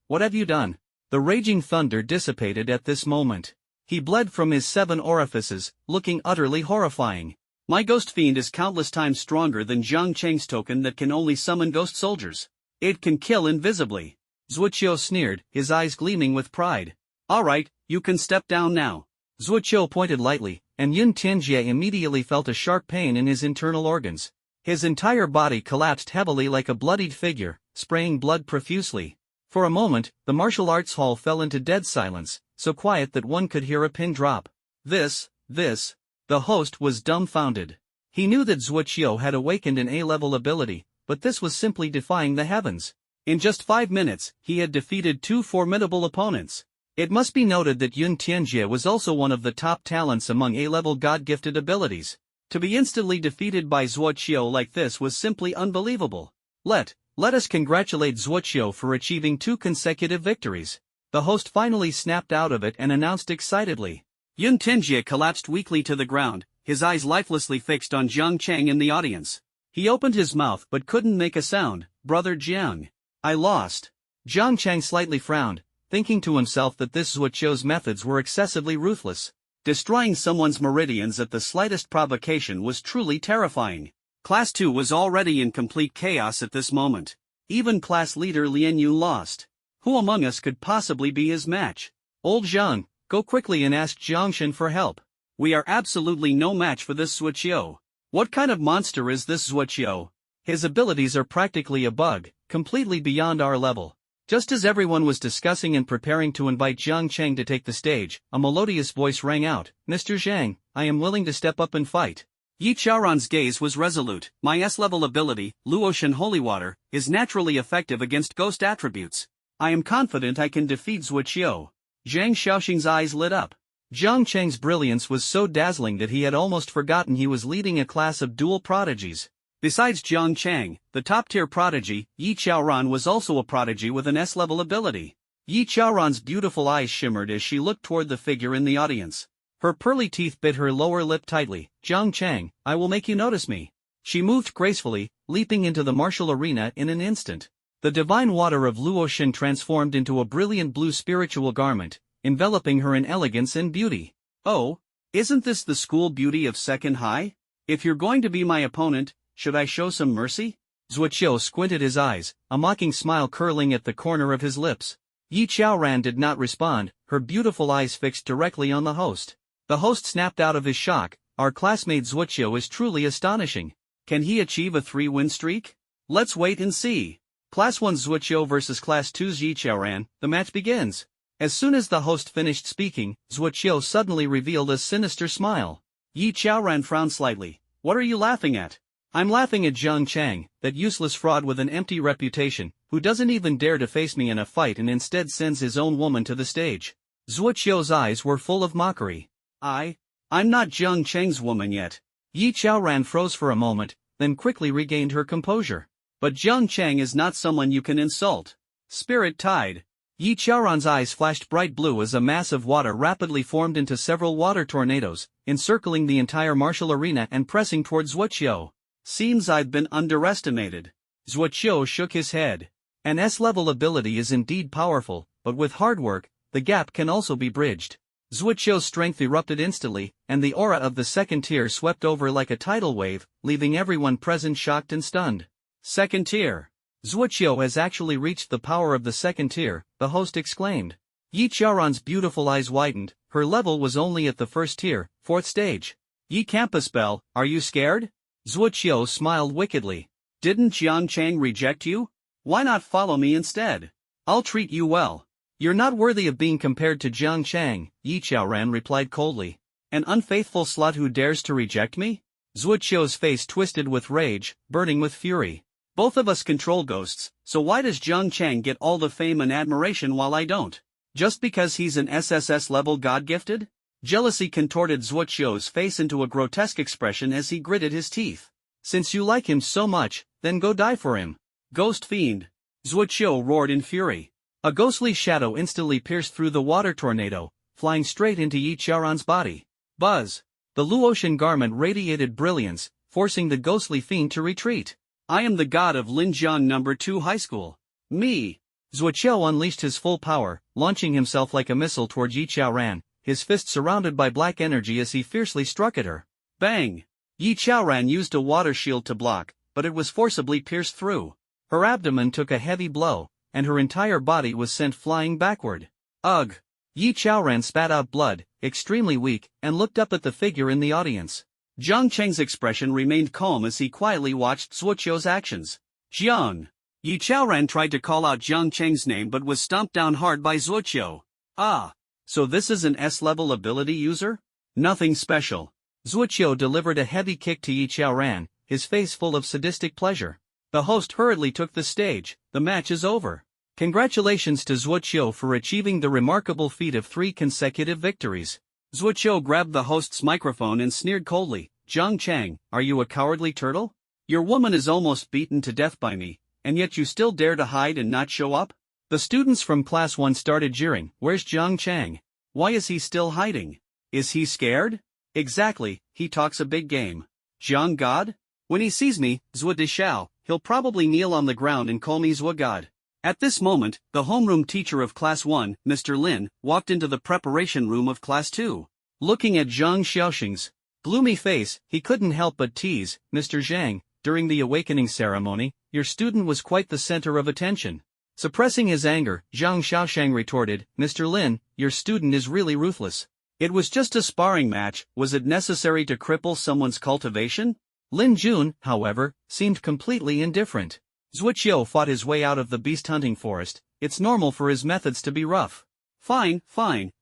What have you done? The raging thunder dissipated at this moment. He bled from his 7 orifices, looking utterly horrifying. My ghost fiend is countless times stronger than Jiang Chang's token that can only summon ghost soldiers. It can kill invisibly. Zhuqiu sneered, his eyes gleaming with pride. Alright, you can step down now. Zhuqiu pointed lightly, and Yun Tianjie immediately felt a sharp pain in his internal organs. His entire body collapsed heavily like a bloodied figure, spraying blood profusely. For a moment, the martial arts hall fell into dead silence, so quiet that one could hear a pin drop. The host was dumbfounded. He knew that Zhuqiu had awakened an A-level ability, but this was simply defying the heavens. In just 5 minutes, he had defeated 2 formidable opponents. It must be noted that Yun Tianjie was also one of the top talents among A-level god-gifted abilities. To be instantly defeated by Zhuqiu like this was simply unbelievable. Let us congratulate Zhuqiu for achieving 2 consecutive victories. The host finally snapped out of it and announced excitedly. Yun Tianjie collapsed weakly to the ground, his eyes lifelessly fixed on Jiang Chang in the audience. He opened his mouth but couldn't make a sound. Brother Jiang. I lost. Jiang Chang slightly frowned, thinking to himself that this Zhuqiu's methods were excessively ruthless. Destroying someone's meridians at the slightest provocation was truly terrifying. Class 2 was already in complete chaos at this moment. Even class leader Lian Yu lost. Who among us could possibly be his match? Old Zhang, go quickly and ask Jiangshan for help. We are absolutely no match for this Zhuqiu. What kind of monster is this Zhuqiu? His abilities are practically a bug, completely beyond our level. Just as everyone was discussing and preparing to invite Jiang Chang to take the stage, a melodious voice rang out, Mr. Zhang, I am willing to step up and fight. Yi Chaoran's gaze was resolute. My S-level ability, Luotian Holy Water, is naturally effective against ghost attributes. I am confident I can defeat Zhuqiu. Zhang Xiaoxing's eyes lit up. Jiang Chang's brilliance was so dazzling that he had almost forgotten he was leading a class of dual prodigies. Besides Jiang Chang, the top-tier prodigy, Yi Chaoran was also a prodigy with an S-level ability. Yi Chaoran's beautiful eyes shimmered as she looked toward the figure in the audience. Her pearly teeth bit her lower lip tightly. Jiang Chang, I will make you notice me. She moved gracefully, leaping into the martial arena in an instant. The divine water of Luotian transformed into a brilliant blue spiritual garment, enveloping her in elegance and beauty. Oh, isn't this the school beauty of second high? If you're going to be my opponent, should I show some mercy? Zhuqiu squinted his eyes, a mocking smile curling at the corner of his lips. Yi Chaoran did not respond, her beautiful eyes fixed directly on the host. The host snapped out of his shock. Our classmate Zhuqiu is truly astonishing. Can he achieve a 3-win streak? Let's wait and see. Class 1's Zhuqiu versus Class 2's Yi Chaoran, the match begins. As soon as the host finished speaking, Zhuqiu suddenly revealed a sinister smile. Yi Chaoran frowned slightly. What are you laughing at? I'm laughing at Jang Chang, that useless fraud with an empty reputation, who doesn't even dare to face me in a fight and instead sends his own woman to the stage. Zhuo Qiu's eyes were full of mockery. I'm not Jang Chang's woman yet. Yi Qiaoran froze for a moment, then quickly regained her composure. But Jang Chang is not someone you can insult. Spirit tide. Yi Qiaoran's eyes flashed bright blue as a mass of water rapidly formed into several water tornadoes, encircling the entire martial arena and pressing towards Zhuo Qiu. Seems I've been underestimated. Zhuo Qiu shook his head. An S-level ability is indeed powerful, but with hard work, the gap can also be bridged. Zhuo Qiu's strength erupted instantly, and the aura of the second tier swept over like a tidal wave, leaving everyone present shocked and stunned. Second tier. Zhuo Qiu has actually reached the power of the second tier, the host exclaimed. Yi Qiaoran's beautiful eyes widened. Her level was only at the first tier, fourth stage. Yi Campus Bell, are you scared? Zhuo Qiu smiled wickedly. Didn't Jang Chang reject you? Why not follow me instead? I'll treat you well. You're not worthy of being compared to Jang Chang, Yi Qiaoran replied coldly. An unfaithful slut who dares to reject me? Zhuo Qiu's face twisted with rage, burning with fury. Both of us control ghosts, so why does Jang Chang get all the fame and admiration while I don't? Just because he's an SSS-level god-gifted? Jealousy contorted Zhuo Qiu's face into a grotesque expression as he gritted his teeth. Since you like him so much, then go die for him. Ghost fiend. Zhuo Qiu roared in fury. A ghostly shadow instantly pierced through the water tornado, flying straight into Yi Qiaoran's body. Buzz. The Luotian garment radiated brilliance, forcing the ghostly fiend to retreat. I am the god of Linjiang No. 2 High School. Me. Zhuo Qiu unleashed his full power, launching himself like a missile toward Yi Qiaoran, his fist surrounded by black energy as he fiercely struck at her. Bang! Yi Qiaoran used a water shield to block, but it was forcibly pierced through. Her abdomen took a heavy blow, and her entire body was sent flying backward. Ugh! Yi Qiaoran spat out blood, extremely weak, and looked up at the figure in the audience. Jang Chang's expression remained calm as he quietly watched Zhuo Qiu's actions. Jiang! Yi Qiaoran tried to call out Jang Chang's name but was stomped down hard by Zhuo Qiu. Ah! So this is an S-level ability user? Nothing special. Zhuo Qiu delivered a heavy kick to Yi Qiaoran, his face full of sadistic pleasure. The host hurriedly took the stage. The match is over. Congratulations to Zhuo Qiu for achieving the remarkable feat of 3 consecutive victories. Zhuo Qiu grabbed the host's microphone and sneered coldly. Jang Chang, are you a cowardly turtle? Your woman is almost beaten to death by me, and yet you still dare to hide and not show up? The students from Class 1 started jeering. Where's Jang Chang? Why is he still hiding? Is he scared? Exactly, he talks a big game. Jiang God? When he sees me, Zhuo Dishao, he'll probably kneel on the ground and call me Zhuo God. At this moment, the homeroom teacher of Class 1, Mr. Lin, walked into the preparation room of Class 2. Looking at Zhang Xiaoxing's gloomy face, he couldn't help but tease. Mr. Zhang, during the awakening ceremony, your student was quite the center of attention. Suppressing his anger, Zhang Xiaoxing retorted, Mr. Lin, your student is really ruthless. It was just a sparring match. Was it necessary to cripple someone's cultivation? Lin Jun, however, seemed completely indifferent. Zhuo Qiu fought his way out of the beast-hunting forest. It's normal for his methods to be rough. Fine,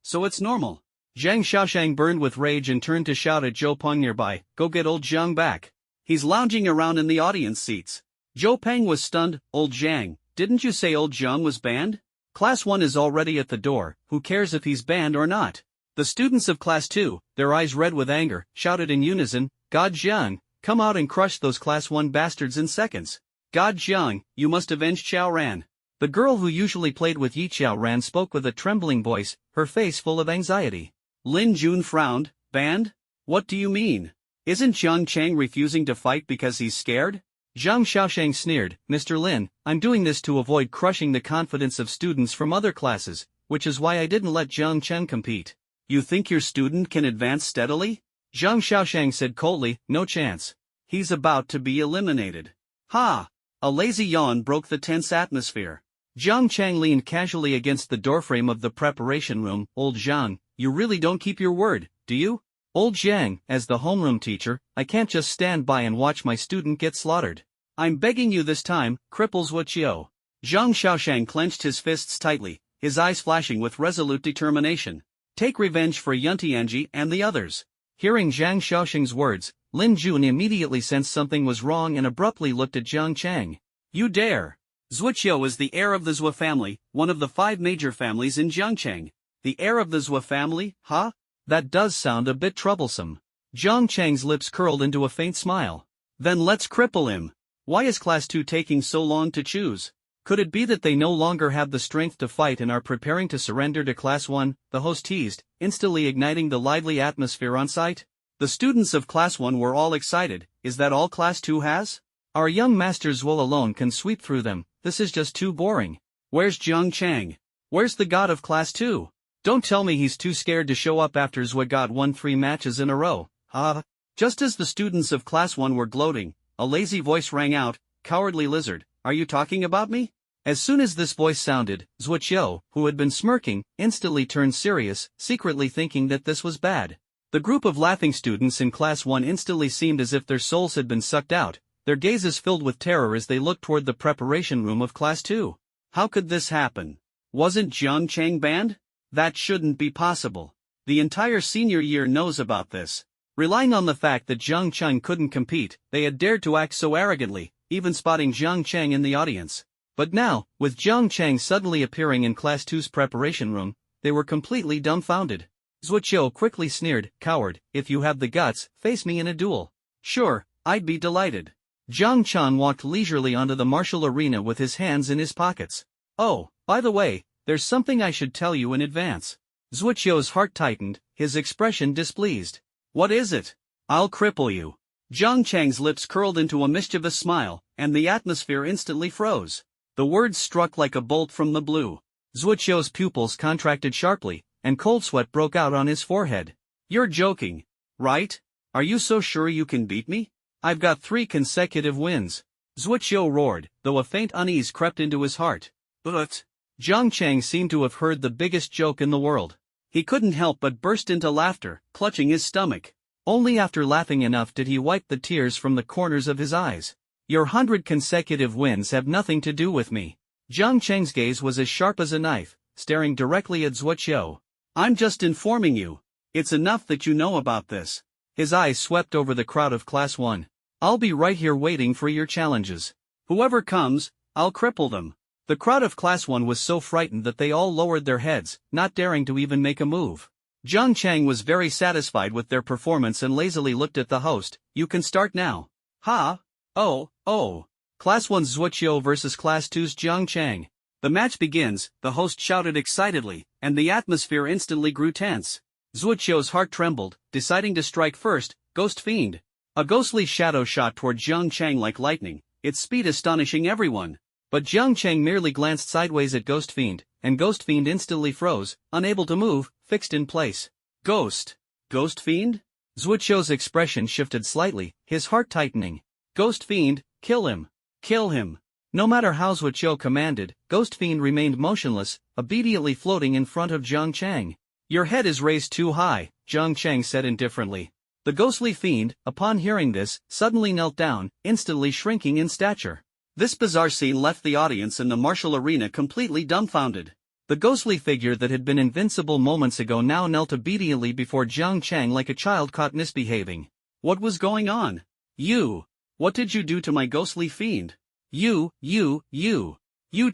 so it's normal. Zhang Xiaoxing burned with rage and turned to shout at Zhou Peng nearby, go get old Zhang back. He's lounging around in the audience seats. Zhou Peng was stunned. Old Zhang, didn't you say old Zhang was banned? Class 1 is already at the door, who cares if he's banned or not? The students of Class 2, their eyes red with anger, shouted in unison, God Zhang, come out and crush those Class 1 bastards in seconds. God Zhang, you must avenge Qiaoran. The girl who usually played with Yi Qiaoran spoke with a trembling voice, her face full of anxiety. Lin Jun frowned. Banned? What do you mean? Isn't Jiang Chang refusing to fight because he's scared? Zhang Xiaoxing sneered, Mr. Lin, I'm doing this to avoid crushing the confidence of students from other classes, which is why I didn't let Jiang Chang compete. You think your student can advance steadily? Zhang Xiaoxing said coldly, no chance. He's about to be eliminated. Ha! A lazy yawn broke the tense atmosphere. Jiang Chang leaned casually against the doorframe of the preparation room. Old Zhang, you really don't keep your word, do you? Old Zhang, as the homeroom teacher, I can't just stand by and watch my student get slaughtered. I'm begging you this time, cripple Zhuo Qiu. Zhang Xiaoxing clenched his fists tightly, his eyes flashing with resolute determination. Take revenge for Yuntianji and the others. Hearing Zhang Shaoxing's words, Lin Jun immediately sensed something was wrong and abruptly looked at Jang Chang. You dare! Zuoqiu is the heir of the Zhou family, one of the 5 major families in Jiangcheng. The heir of the Zhou family, huh? That does sound a bit troublesome. Jiang Chang's lips curled into a faint smile. Then let's cripple him. Why is Class 2 taking so long to choose? Could it be that they no longer have the strength to fight and are preparing to surrender to Class 1, the host teased, instantly igniting the lively atmosphere on site? The students of Class 1 were all excited. Is that all Class 2 has? Our young master Zhuo alone can sweep through them. This is just too boring. Where's Jiang Chang? Where's the god of Class 2? Don't tell me he's too scared to show up after Zhuo got won 3 matches in a row. Just as the students of Class 1 were gloating, a lazy voice rang out, "Cowardly lizard, are you talking about me?" As soon as this voice sounded, Zuoqiu, who had been smirking, instantly turned serious, secretly thinking that this was bad. The group of laughing students in Class 1 instantly seemed as if their souls had been sucked out, their gazes filled with terror as they looked toward the preparation room of Class 2. How could this happen? Wasn't Jiang Chang banned? That shouldn't be possible. The entire senior year knows about this. Relying on the fact that Jiang Chang couldn't compete, they had dared to act so arrogantly, even spotting Jiang Chang in the audience. But now, with Jiang Chang suddenly appearing in Class 2's preparation room, they were completely dumbfounded. Zuoqiu quickly sneered, "Coward, if you have the guts, face me in a duel." "Sure, I'd be delighted." Jiang Chang walked leisurely onto the martial arena with his hands in his pockets. "Oh, by the way, there's something I should tell you in advance." Zuoqiu's heart tightened, his expression displeased. "What is it?" "I'll cripple you." Jiang Chang's lips curled into a mischievous smile, and the atmosphere instantly froze. The words struck like a bolt from the blue. Zuoqiu's pupils contracted sharply, and cold sweat broke out on his forehead. "You're joking, right? Are you so sure you can beat me? I've got 3 consecutive wins." Zuoqiu roared, though a faint unease crept into his heart. But Jiang Chang seemed to have heard the biggest joke in the world. He couldn't help but burst into laughter, clutching his stomach. Only after laughing enough did he wipe the tears from the corners of his eyes. "Your 100 consecutive wins have nothing to do with me." Jiang Chang's gaze was as sharp as a knife, staring directly at Zuoqiu. "I'm just informing you. It's enough that you know about this." His eyes swept over the crowd of Class 1. "I'll be right here waiting for your challenges. Whoever comes, I'll cripple them." The crowd of Class 1 was so frightened that they all lowered their heads, not daring to even make a move. Jiang Chang was very satisfied with their performance and lazily looked at the host. "You can start now." "Ha! Oh. Class 1's Zuoqiu versus Class 2's Jiang Chang. The match begins," the host shouted excitedly, and the atmosphere instantly grew tense. Zuoqiu's heart trembled, deciding to strike first. Ghost Fiend. A ghostly shadow shot toward Jiang Chang like lightning, its speed astonishing everyone. But Jiang Chang merely glanced sideways at Ghost Fiend, and Ghost Fiend instantly froze, unable to move, fixed in place. Ghost Fiend? Zuoqiu's expression shifted slightly, his heart tightening. "Ghost Fiend, kill him! Kill him!" No matter how Zuoqiu commanded, Ghost Fiend remained motionless, obediently floating in front of Jiang Chang. "Your head is raised too high," Jiang Chang said indifferently. The ghostly fiend, upon hearing this, suddenly knelt down, instantly shrinking in stature. This bizarre scene left the audience in the martial arena completely dumbfounded. The ghostly figure that had been invincible moments ago now knelt obediently before Jiang Chang like a child caught misbehaving. What was going on? "You! What did you do to my ghostly fiend? You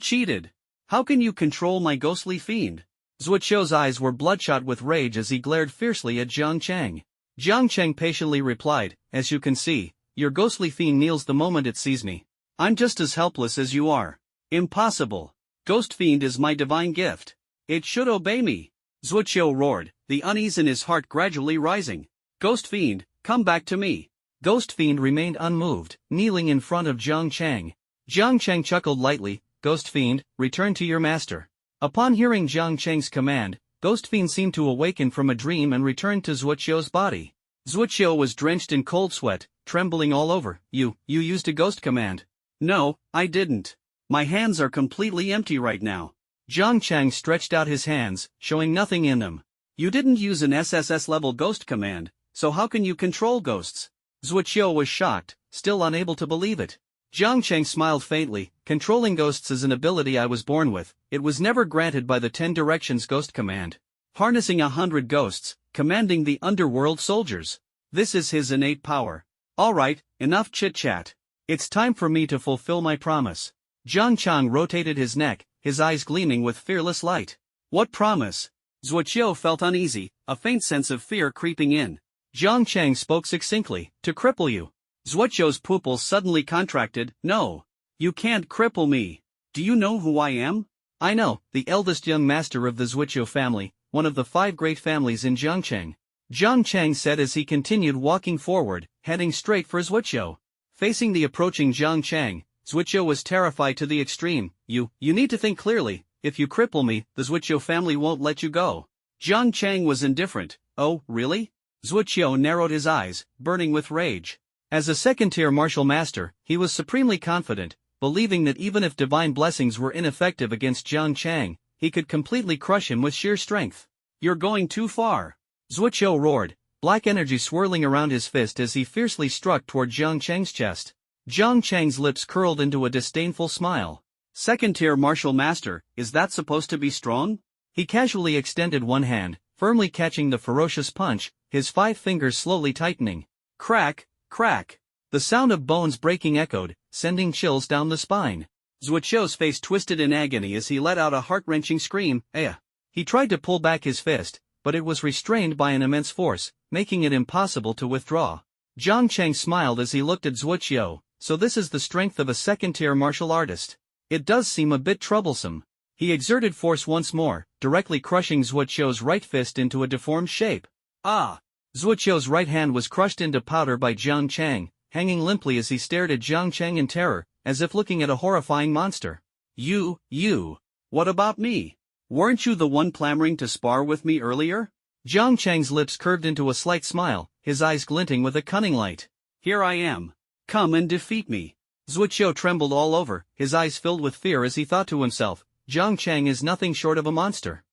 cheated! How can you control my ghostly fiend?" Zuoqiu's eyes were bloodshot with rage as he glared fiercely at Jiang Chang. Jiang Chang patiently replied, "As you can see, your ghostly fiend kneels the moment it sees me. I'm just as helpless as you are." "Impossible. Ghost Fiend is my divine gift. It should obey me." Zuoqiu roared, the unease in his heart gradually rising. "Ghost Fiend, come back to me." Ghost Fiend remained unmoved, kneeling in front of Jiang Chang. Jiang Chang chuckled lightly. "Ghost Fiend, return to your master." Upon hearing Jiang Chang's command, Ghost Fiend seemed to awaken from a dream and returned to Zuoqiu's body. Zuoqiu was drenched in cold sweat, trembling all over. You used a ghost command." "No, I didn't. My hands are completely empty right now." Jiang Chang stretched out his hands, showing nothing in them. "You didn't use an SSS-level ghost command, so how can you control ghosts?" Zuoqiu was shocked, still unable to believe it. Jiang Chang smiled faintly. "Controlling ghosts is an ability I was born with. It was never granted by the 10 Directions ghost command." harnessing 100 ghosts, commanding the underworld soldiers. This is his innate power. Alright, enough chit-chat. It's time for me to fulfill my promise. Jang Chang rotated his neck, his eyes gleaming with fearless light. What promise? Zhuoqiu felt uneasy, a faint sense of fear creeping in. Jang Chang spoke succinctly, to cripple you. Zhuoqiu's pupils suddenly contracted. No. You can't cripple me. Do you know who I am? I know, the eldest young master of the Zhuoqiu family, one of the 5 great families in Jiangcheng. Jang Chang said as he continued walking forward, heading straight for Zhuoqiu. Facing the approaching Jang Chang, Zhuoqiu was terrified to the extreme. You need to think clearly. If you cripple me, the Zhuoqiu family won't let you go. Jang Chang was indifferent. Oh, really? Zhuoqiu narrowed his eyes, burning with rage. As a second-tier martial master, he was supremely confident, believing that even if divine blessings were ineffective against Jang Chang, he could completely crush him with sheer strength. You're going too far. Zhuoqiu roared, black energy swirling around his fist as he fiercely struck toward Jang Chang's chest. Jang Chang's lips curled into a disdainful smile. Second-tier martial master, is that supposed to be strong? He casually extended one hand, firmly catching the ferocious punch, his 5 fingers slowly tightening. Crack, crack. The sound of bones breaking echoed, sending chills down the spine. Zhuoqiu's face twisted in agony as he let out a heart-wrenching scream. He tried to pull back his fist, but it was restrained by an immense force, making it impossible to withdraw. Jang Chang smiled as he looked at Zhuoqiu. So this is the strength of a second-tier martial artist. It does seem a bit troublesome. He exerted force once more, directly crushing Zhuoqiu's right fist into a deformed shape. Ah! Zhuoqiu's right hand was crushed into powder by Jang Chang, hanging limply as he stared at Jang Chang in terror, as if looking at a horrifying monster. You. What about me? Weren't you the one clamoring to spar with me earlier? Jang Chang's lips curved into a slight smile, his eyes glinting with a cunning light. Here I am. Come and defeat me. Zhuoqiu trembled all over, his eyes filled with fear as he thought to himself, Jang Chang is nothing short of a monster.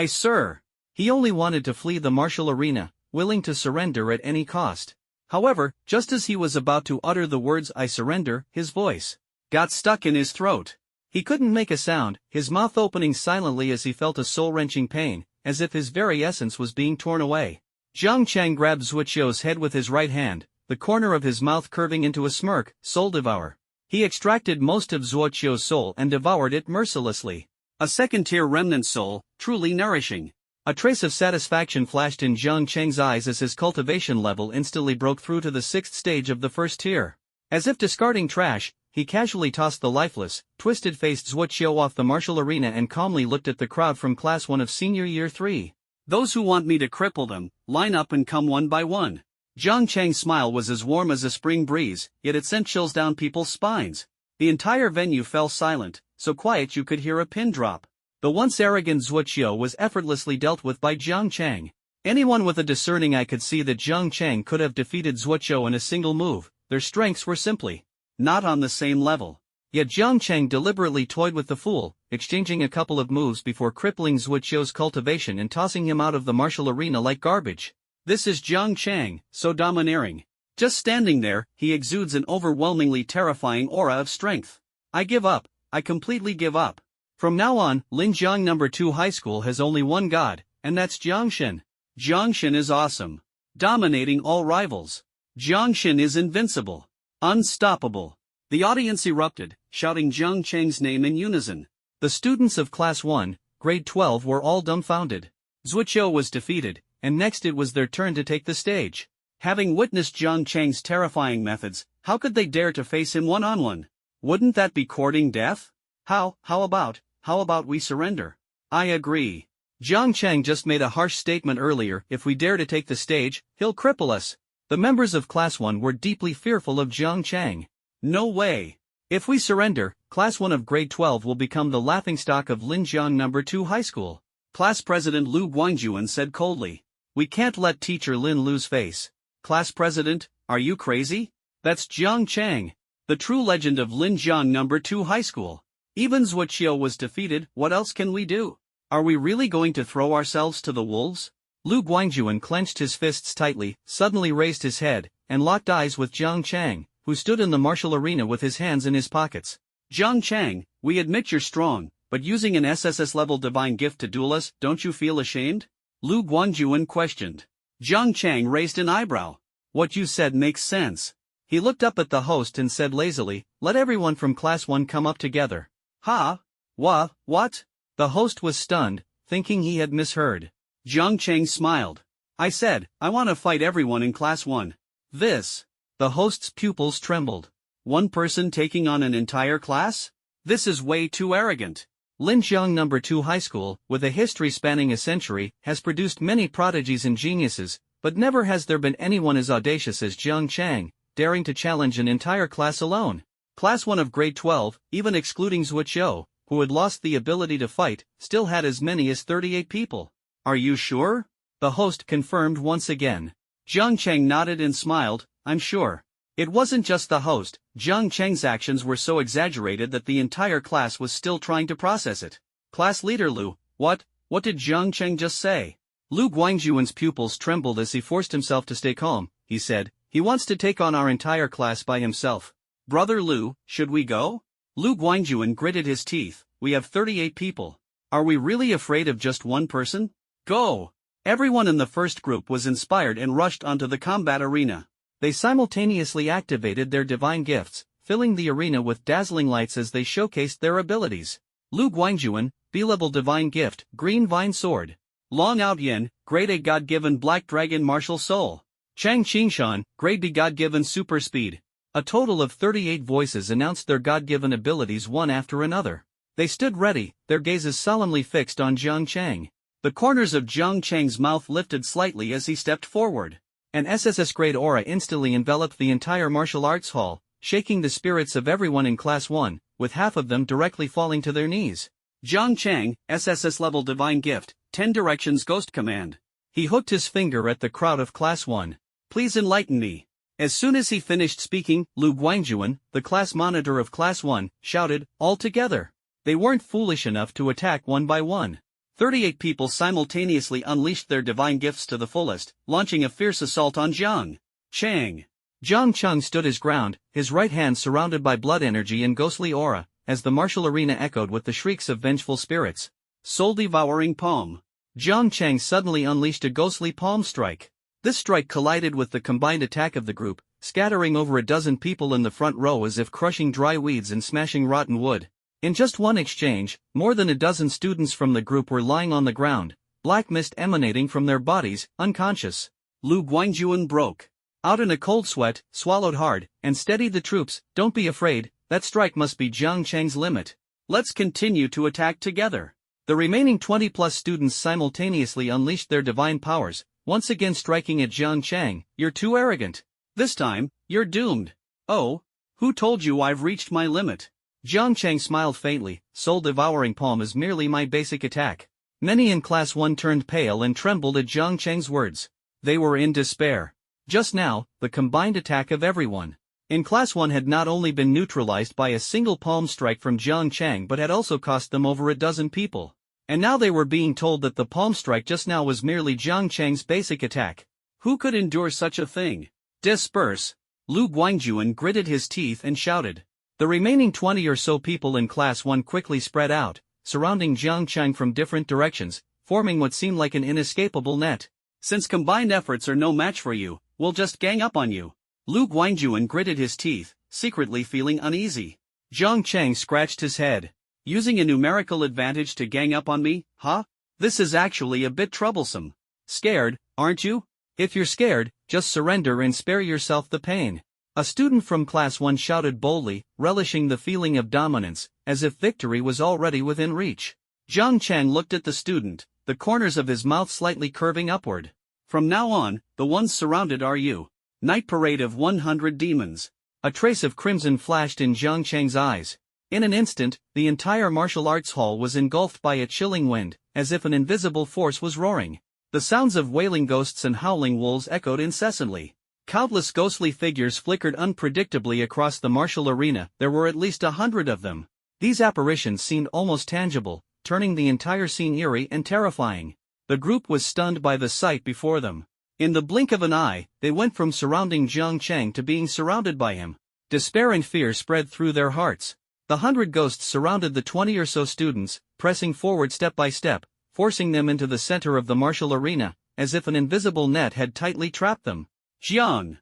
Sir. He only wanted to flee the martial arena, willing to surrender at any cost. However, just as he was about to utter the words I surrender, his voice got stuck in his throat. He couldn't make a sound, his mouth opening silently as he felt a soul-wrenching pain, as if his very essence was being torn away. Jang Chang grabbed Zhuoqiu's head with his right hand, the corner of his mouth curving into a smirk. Soul devour. He extracted most of Zhuoqiu's soul and devoured it mercilessly. A second-tier remnant soul, truly nourishing. A trace of satisfaction flashed in Jang Chang's eyes as his cultivation level instantly broke through to the 6th stage of the first tier. As if discarding trash, he casually tossed the lifeless, twisted-faced Zhuoqiu off the martial arena and calmly looked at the crowd from Class 1 of Senior Year 3. Those who want me to cripple them, line up and come one by one. Jang Chang's smile was as warm as a spring breeze, yet it sent chills down people's spines. The entire venue fell silent, so quiet you could hear a pin drop. The once arrogant Zhuoqiu was effortlessly dealt with by Jang Chang. Anyone with a discerning eye could see that Jang Chang could have defeated Zhuoqiu in a single move. Their strengths were simply not on the same level. Yet Jang Chang deliberately toyed with the fool, exchanging a couple of moves before crippling Zhuoqiu's cultivation and tossing him out of the martial arena like garbage. This is Jang Chang, so domineering. Just standing there, he exudes an overwhelmingly terrifying aura of strength. I give up. I completely give up. From now on, Linjiang No. 2 High School has only one god, and that's Jiangshan. Jiangshan is awesome. Dominating all rivals. Jiangshan is invincible. Unstoppable. The audience erupted, shouting Jang Chang's name in unison. The students of Class 1, Grade 12 were all dumbfounded. Zhuoqiu was defeated, and next it was their turn to take the stage. Having witnessed Jang Chang's terrifying methods, how could they dare to face him one-on-one? Wouldn't that be courting death? How about we surrender? I agree. Jang Chang just made a harsh statement earlier. If we dare to take the stage, he'll cripple us. The members of Class 1 were deeply fearful of Jang Chang. No way. If we surrender, Class 1 of Grade 12 will become the laughingstock of Linjiang No. 2 High School. Class President Lu Guangjuan said coldly. We can't let Teacher Lin lose face. Class President, are you crazy? That's Jang Chang, the true legend of Linjiang No. 2 High School. Even Zhuoqiu was defeated. What else can we do? Are we really going to throw ourselves to the wolves? Lu Guangjuan clenched his fists tightly, suddenly raised his head, and locked eyes with Jang Chang, who stood in the martial arena with his hands in his pockets. Jang Chang, we admit you're strong, but using an SSS-level divine gift to duel us, don't you feel ashamed? Lu Guangjuan questioned. Jang Chang raised an eyebrow. What you said makes sense. He looked up at the host and said lazily, let everyone from class 1 come up together. Ha? What? The host was stunned, thinking he had misheard. Jang Chang smiled. I said, I want to fight everyone in class 1. This. The host's pupils trembled. One person taking on an entire class? This is way too arrogant. Linjiang No. 2 High School, with a history spanning a century, has produced many prodigies and geniuses, but never has there been anyone as audacious as Jang Chang, daring to challenge an entire class alone. Class 1 of grade 12, even excluding Zhuo, who had lost the ability to fight, still had as many as 38 people. Are you sure? The host confirmed once again. Jang Chang nodded and smiled, I'm sure. It wasn't just the host, Jang Chang's actions were so exaggerated that the entire class was still trying to process it. Class leader Lu, what did Jang Chang just say? Lu Guangjuan's pupils trembled as he forced himself to stay calm. He said, he wants to take on our entire class by himself. Brother Lu, should we go? Lu Guangjuan gritted his teeth, we have 38 people. Are we really afraid of just one person? Go! Everyone in the first group was inspired and rushed onto the combat arena. They simultaneously activated their divine gifts, filling the arena with dazzling lights as they showcased their abilities. Lu Guangjuan, B-level divine gift, green vine sword. Long Out Yin, grade A God-given black dragon martial soul. Chang Qingshan, grade B God-given super speed. A total of 38 voices announced their God-given abilities one after another. They stood ready, their gazes solemnly fixed on Jang Chang. The corners of Jang Chang's mouth lifted slightly as he stepped forward. An SSS-grade aura instantly enveloped the entire martial arts hall, shaking the spirits of everyone in Class 1, with half of them directly falling to their knees. Jang Chang, SSS-level divine gift, 10 directions ghost command. He hooked his finger at the crowd of Class 1. Please enlighten me. As soon as he finished speaking, Lu Guangjuan, the class monitor of Class 1, shouted, all together. They weren't foolish enough to attack one by one. 38 people simultaneously unleashed their divine gifts to the fullest, launching a fierce assault on Jang Chang. Jang Chang stood his ground, his right hand surrounded by blood energy and ghostly aura, as the martial arena echoed with the shrieks of vengeful spirits. Soul-devouring palm. Jang Chang suddenly unleashed a ghostly palm strike. This strike collided with the combined attack of the group, scattering over a dozen people in the front row as if crushing dry weeds and smashing rotten wood. In just one exchange, more than a dozen students from the group were lying on the ground, black mist emanating from their bodies, unconscious. Lu Guangjuan broke out in a cold sweat, swallowed hard, and steadied the troops. Don't be afraid, that strike must be Jang Chang's limit. Let's continue to attack together. The remaining 20+ students simultaneously unleashed their divine powers, once again striking at Jang Chang. You're too arrogant. This time, you're doomed. Oh, who told you I've reached my limit? Jang Chang smiled faintly, soul-devouring palm is merely my basic attack. Many in Class 1 turned pale and trembled at Jang Chang's words. They were in despair. Just now, the combined attack of everyone in Class 1 had not only been neutralized by a single palm strike from Jang Chang but had also cost them over a dozen people. And now they were being told that the palm strike just now was merely Jang Chang's basic attack. Who could endure such a thing? Disperse! Lu Guangjuan gritted his teeth and shouted. The remaining 20 or so people in Class 1 quickly spread out, surrounding Jang Chang from different directions, forming what seemed like an inescapable net. Since combined efforts are no match for you, we'll just gang up on you. Lu Guangjuan gritted his teeth, secretly feeling uneasy. Jang Chang scratched his head. Using a numerical advantage to gang up on me, huh? This is actually a bit troublesome. Scared, aren't you? If you're scared, just surrender and spare yourself the pain. A student from Class 1 shouted boldly, relishing the feeling of dominance, as if victory was already within reach. Jang Chang looked at the student, the corners of his mouth slightly curving upward. From now on, the ones surrounded are you. Night parade of 100 demons. A trace of crimson flashed in Jang Chang's eyes. In an instant, the entire martial arts hall was engulfed by a chilling wind, as if an invisible force was roaring. The sounds of wailing ghosts and howling wolves echoed incessantly. Countless ghostly figures flickered unpredictably across the martial arena. There were at least 100 of them. These apparitions seemed almost tangible, turning the entire scene eerie and terrifying. The group was stunned by the sight before them. In the blink of an eye, they went from surrounding Jang Chang to being surrounded by him. Despair and fear spread through their hearts. The 100 ghosts surrounded the 20 or so students, pressing forward step by step, forcing them into the center of the martial arena, as if an invisible net had tightly trapped them. Jiang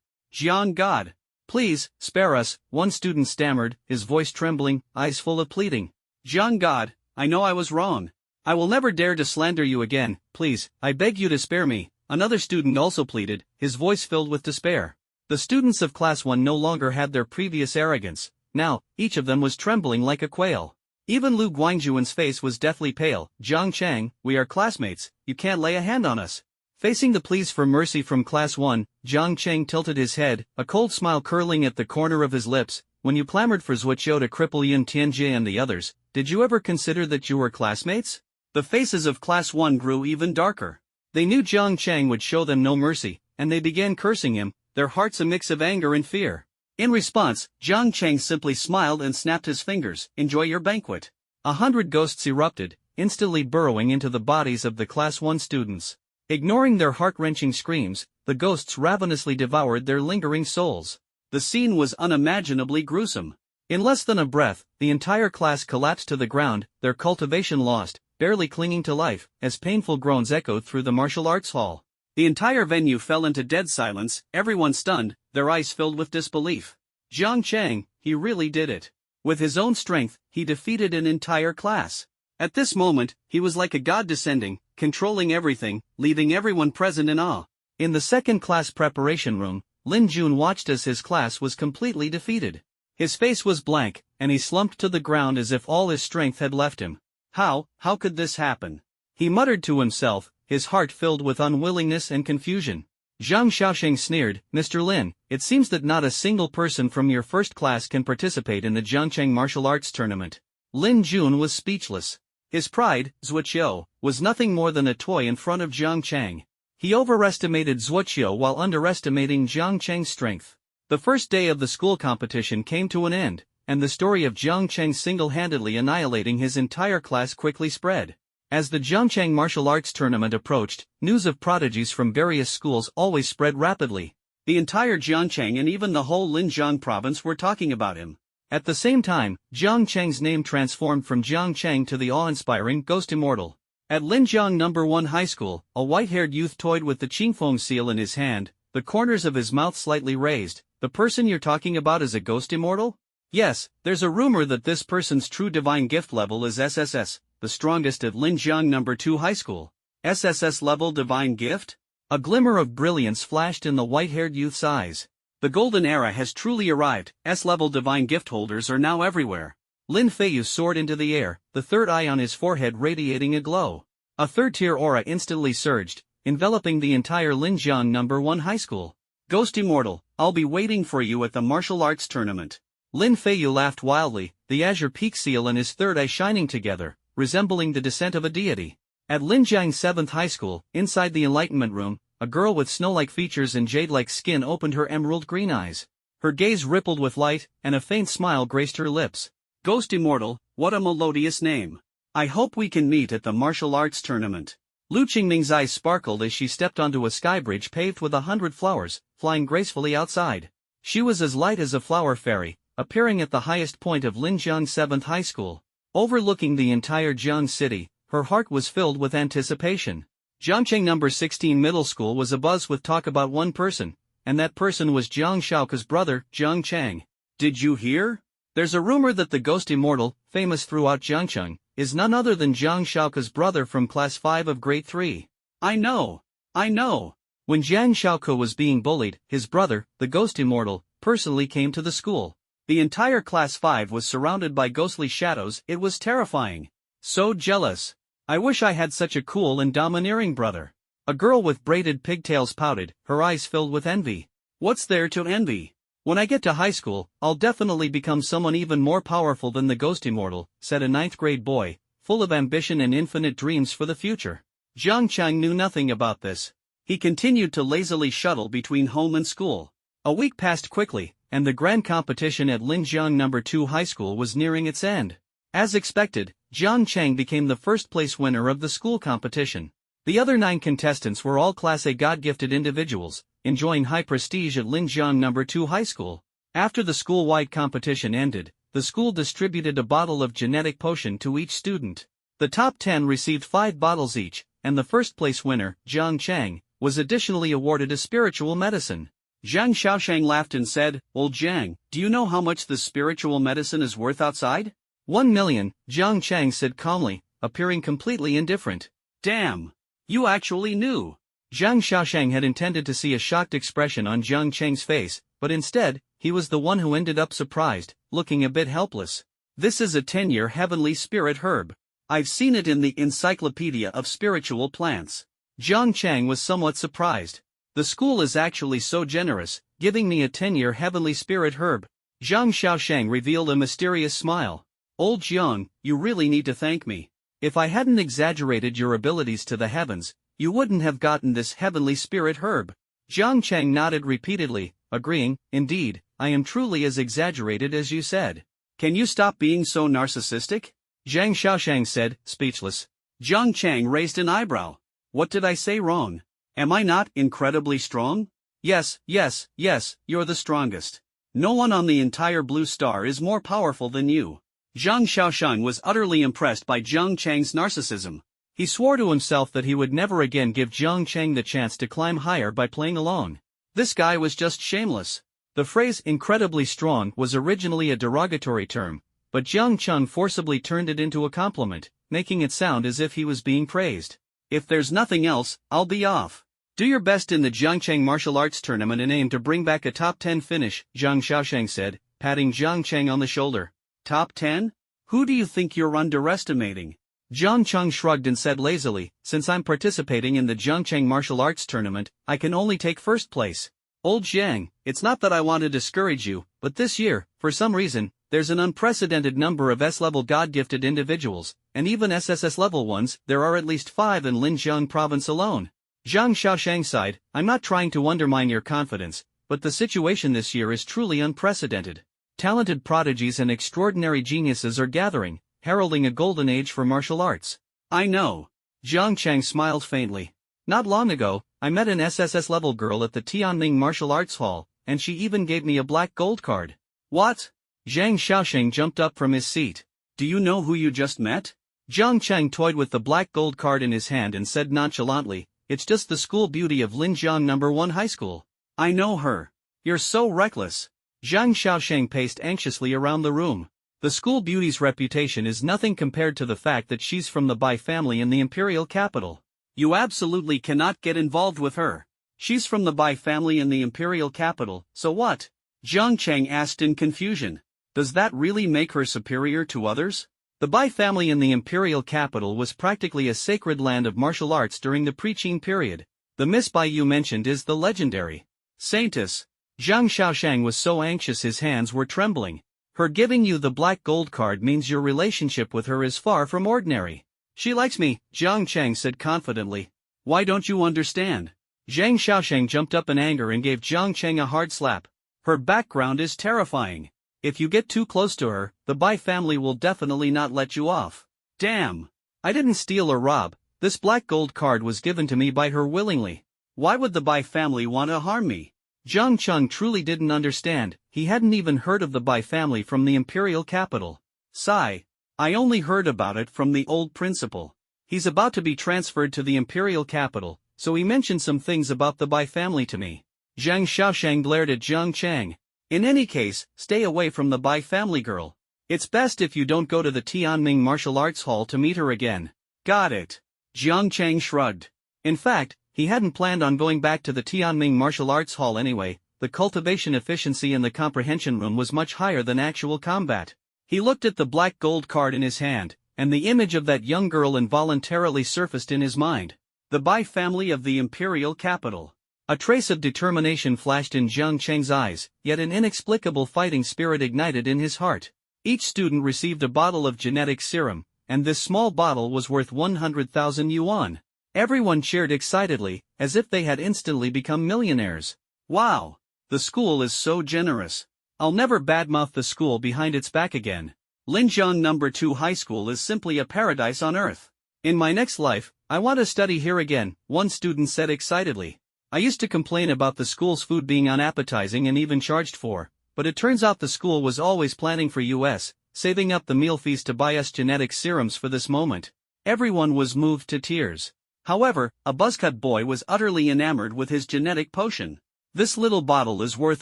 God. Please, spare us, one student stammered, his voice trembling, eyes full of pleading. Jiang God, I know I was wrong. I will never dare to slander you again, please, I beg you to spare me, another student also pleaded, his voice filled with despair. The students of Class 1 no longer had their previous arrogance, now, each of them was trembling like a quail. Even Lu Guangjuan's face was deathly pale. Jang Chang, we are classmates, you can't lay a hand on us. Facing the pleas for mercy from Class 1, Jang Chang tilted his head, a cold smile curling at the corner of his lips. When you clamored for Zuoqiu to cripple Yin Tianjie and the others, did you ever consider that you were classmates? The faces of Class 1 grew even darker. They knew Jang Chang would show them no mercy, and they began cursing him, their hearts a mix of anger and fear. In response, Jang Chang simply smiled and snapped his fingers. Enjoy your banquet. 100 ghosts erupted, instantly burrowing into the bodies of the Class 1 students. Ignoring their heart-wrenching screams, the ghosts ravenously devoured their lingering souls. The scene was unimaginably gruesome. In less than a breath, the entire class collapsed to the ground, their cultivation lost, barely clinging to life, as painful groans echoed through the martial arts hall. The entire venue fell into dead silence, everyone stunned, their eyes filled with disbelief. Jang Chang, he really did it. With his own strength, he defeated an entire class. At this moment, he was like a god descending, controlling everything, leaving everyone present in awe. In the second class preparation room, Lin Jun watched as his class was completely defeated. His face was blank, and he slumped to the ground as if all his strength had left him. How could this happen? He muttered to himself, his heart filled with unwillingness and confusion. Zhang Xiaosheng sneered, Mr. Lin, it seems that not a single person from your first class can participate in the Jiangchang martial arts tournament. Lin Jun was speechless. His pride, Zuoqiu, was nothing more than a toy in front of Jiang Chang. He overestimated Zuoqiu while underestimating Jiang Chang's strength. The first day of the school competition came to an end, and the story of Jiang Chang single-handedly annihilating his entire class quickly spread. As the Jiangchang martial arts tournament approached, news of prodigies from various schools always spread rapidly. The entire Jiangchang and even the whole Linjiang province were talking about him. At the same time, Jiang Chang's name transformed from Jiang Chang to the awe-inspiring Ghost Immortal. At Linjiang No. 1 High School, a white-haired youth toyed with the Qingfeng seal in his hand, the corners of his mouth slightly raised. The person you're talking about is a Ghost Immortal? Yes, there's a rumor that this person's true divine gift level is SSS, the strongest at Linjiang No. 2 High School. SSS level divine gift? A glimmer of brilliance flashed in the white-haired youth's eyes. The golden era has truly arrived, S-level divine gift holders are now everywhere. Lin Feiyu soared into the air, the third eye on his forehead radiating a glow. A third-tier aura instantly surged, enveloping the entire Linjiang No. 1 High School. Ghost Immortal, I'll be waiting for you at the martial arts tournament. Lin Feiyu laughed wildly, the azure peak seal and his third eye shining together, resembling the descent of a deity. At Linjiang 7th High School, inside the Enlightenment Room, a girl with snow-like features and jade-like skin opened her emerald green eyes. Her gaze rippled with light, and a faint smile graced her lips. Ghost Immortal, what a melodious name. I hope we can meet at the martial arts tournament. Lu Qingming's eyes sparkled as she stepped onto a sky bridge paved with 100 flowers, flying gracefully outside. She was as light as a flower fairy, appearing at the highest point of Linjiang 7th High School. Overlooking the entire Jiang city, her heart was filled with anticipation. Jiangcheng No. 16 Middle School was abuzz with talk about one person, and that person was Jiang Shaoke's brother, Jang Chang. Did you hear? There's a rumor that the Ghost Immortal, famous throughout Jiangcheng, is none other than Jiang Shaoke's brother from Class 5 of Grade 3. I know. When Jiang Shaoke was being bullied, his brother, the Ghost Immortal, personally came to the school. The entire Class 5 was surrounded by ghostly shadows, it was terrifying. So jealous. I wish I had such a cool and domineering brother. A girl with braided pigtails pouted, her eyes filled with envy. What's there to envy? When I get to high school, I'll definitely become someone even more powerful than the Ghost Immortal, said a 9th grade boy, full of ambition and infinite dreams for the future. Jiang Chang knew nothing about this. He continued to lazily shuttle between home and school. A week passed quickly, and the grand competition at Linjiang No. 2 High School was nearing its end. As expected, Jiang Chang became the first-place winner of the school competition. The other 9 contestants were all Class A God-gifted individuals, enjoying high prestige at Linjiang No. 2 High School. After the school-wide competition ended, the school distributed a bottle of genetic potion to each student. The top 10 received 5 bottles each, and the first-place winner, Jang Chang, was additionally awarded a spiritual medicine. Zhang Xiaoshang laughed and said, "Old Jiang, do you know how much this spiritual medicine is worth outside?" 1 million, Jiang Chang said calmly, appearing completely indifferent. "Damn! You actually knew!" Zhang Xiaoshang had intended to see a shocked expression on Jiang Chang's face, but instead, he was the one who ended up surprised, looking a bit helpless. "This is a 10-year heavenly spirit herb. I've seen it in the Encyclopedia of Spiritual Plants." Jiang Chang was somewhat surprised. "The school is actually so generous, giving me a 10-year heavenly spirit herb." Zhang Xiaoshang revealed a mysterious smile. "Old Jiang, you really need to thank me. If I hadn't exaggerated your abilities to the heavens, you wouldn't have gotten this heavenly spirit herb." Jiang Chang nodded repeatedly, agreeing, "Indeed, I am truly as exaggerated as you said." "Can you stop being so narcissistic?" Zhang Xiaoshang said, speechless. Jiang Chang raised an eyebrow. "What did I say wrong? Am I not incredibly strong?" Yes, you're the strongest. No one on the entire Blue Star is more powerful than you." Zhang Xiaoshang was utterly impressed by Jiang Chang's narcissism. He swore to himself that he would never again give Jiang Chang the chance to climb higher by playing alone. This guy was just shameless. The phrase "incredibly strong" was originally a derogatory term, but Jiang Chang forcibly turned it into a compliment, making it sound as if he was being praised. "If there's nothing else, I'll be off. Do your best in the Jiangchang martial arts tournament and aim to bring back a top 10 finish," Zhang Xiaoshang said, patting Jiang Chang on the shoulder. "Top 10? Who do you think you're underestimating?" Jiang Chang shrugged and said lazily, "Since I'm participating in the Jiangchang martial arts tournament, I can only take first place." "Old Jiang, it's not that I want to discourage you, but this year, for some reason, there's an unprecedented number of S-level God-gifted individuals, and even SSS-level ones. There are at least 5 in Linjiang province alone." Zhang Xiaoshang sighed, "I'm not trying to undermine your confidence, but the situation this year is truly unprecedented. Talented prodigies and extraordinary geniuses are gathering, heralding a golden age for martial arts." "I know." Jiang Chang smiled faintly. "Not long ago, I met an SSS-level girl at the Tianming Martial Arts Hall, and she even gave me a black gold card." "What?" Zhang Xiaoshang jumped up from his seat. "Do you know who you just met?" Jiang Chang toyed with the black gold card in his hand and said nonchalantly, "It's just the school beauty of Linjiang No. 1 High School." "I know her. You're so reckless." Zhang Xiaoshang paced anxiously around the room. "The school beauty's reputation is nothing compared to the fact that she's from the Bai family in the imperial capital." "You absolutely cannot get involved with her. She's from the Bai family in the imperial capital, so what?" Jiang Chang asked in confusion. "Does that really make her superior to others?" The Bai family in the imperial capital was practically a sacred land of martial arts during the pre-Qing period. The Miss Bai you mentioned is the legendary Saintess. Zhang Xiaoshang was so anxious his hands were trembling. "Her giving you the black gold card means your relationship with her is far from ordinary." "She likes me," Jiang Chang said confidently. "Why don't you understand?" Zhang Xiaoshang jumped up in anger and gave Jiang Chang a hard slap. "Her background is terrifying. If you get too close to her, the Bai family will definitely not let you off." "Damn! I didn't steal or rob. This black gold card was given to me by her willingly. Why would the Bai family want to harm me?" Jiang Chang truly didn't understand. He hadn't even heard of the Bai family from the imperial capital. "Sigh. I only heard about it from the old principal. He's about to be transferred to the imperial capital, so he mentioned some things about the Bai family to me." Zhang Xiaoshang glared at Jiang Chang. "In any case, stay away from the Bai family girl. It's best if you don't go to the Tianming Martial Arts Hall to meet her again." "Got it." Jiang Chang shrugged. In fact, he hadn't planned on going back to the Tianming Martial Arts Hall anyway. The cultivation efficiency in the comprehension room was much higher than actual combat. He looked at the black gold card in his hand, and the image of that young girl involuntarily surfaced in his mind. The Bai family of the imperial capital. A trace of determination flashed in Jiang Chang's eyes, yet an inexplicable fighting spirit ignited in his heart. Each student received a bottle of genetic serum, and this small bottle was worth 100,000 yuan. Everyone cheered excitedly, as if they had instantly become millionaires. "Wow! The school is so generous. I'll never badmouth the school behind its back again. Linjiang No. 2 High School is simply a paradise on earth. In my next life, I want to study here again," one student said excitedly. "I used to complain about the school's food being unappetizing and even charged for, but it turns out the school was always planning for us, saving up the meal fees to buy us genetic serums for this moment." Everyone was moved to tears. However, a buzzcut boy was utterly enamored with his genetic potion. This little bottle is worth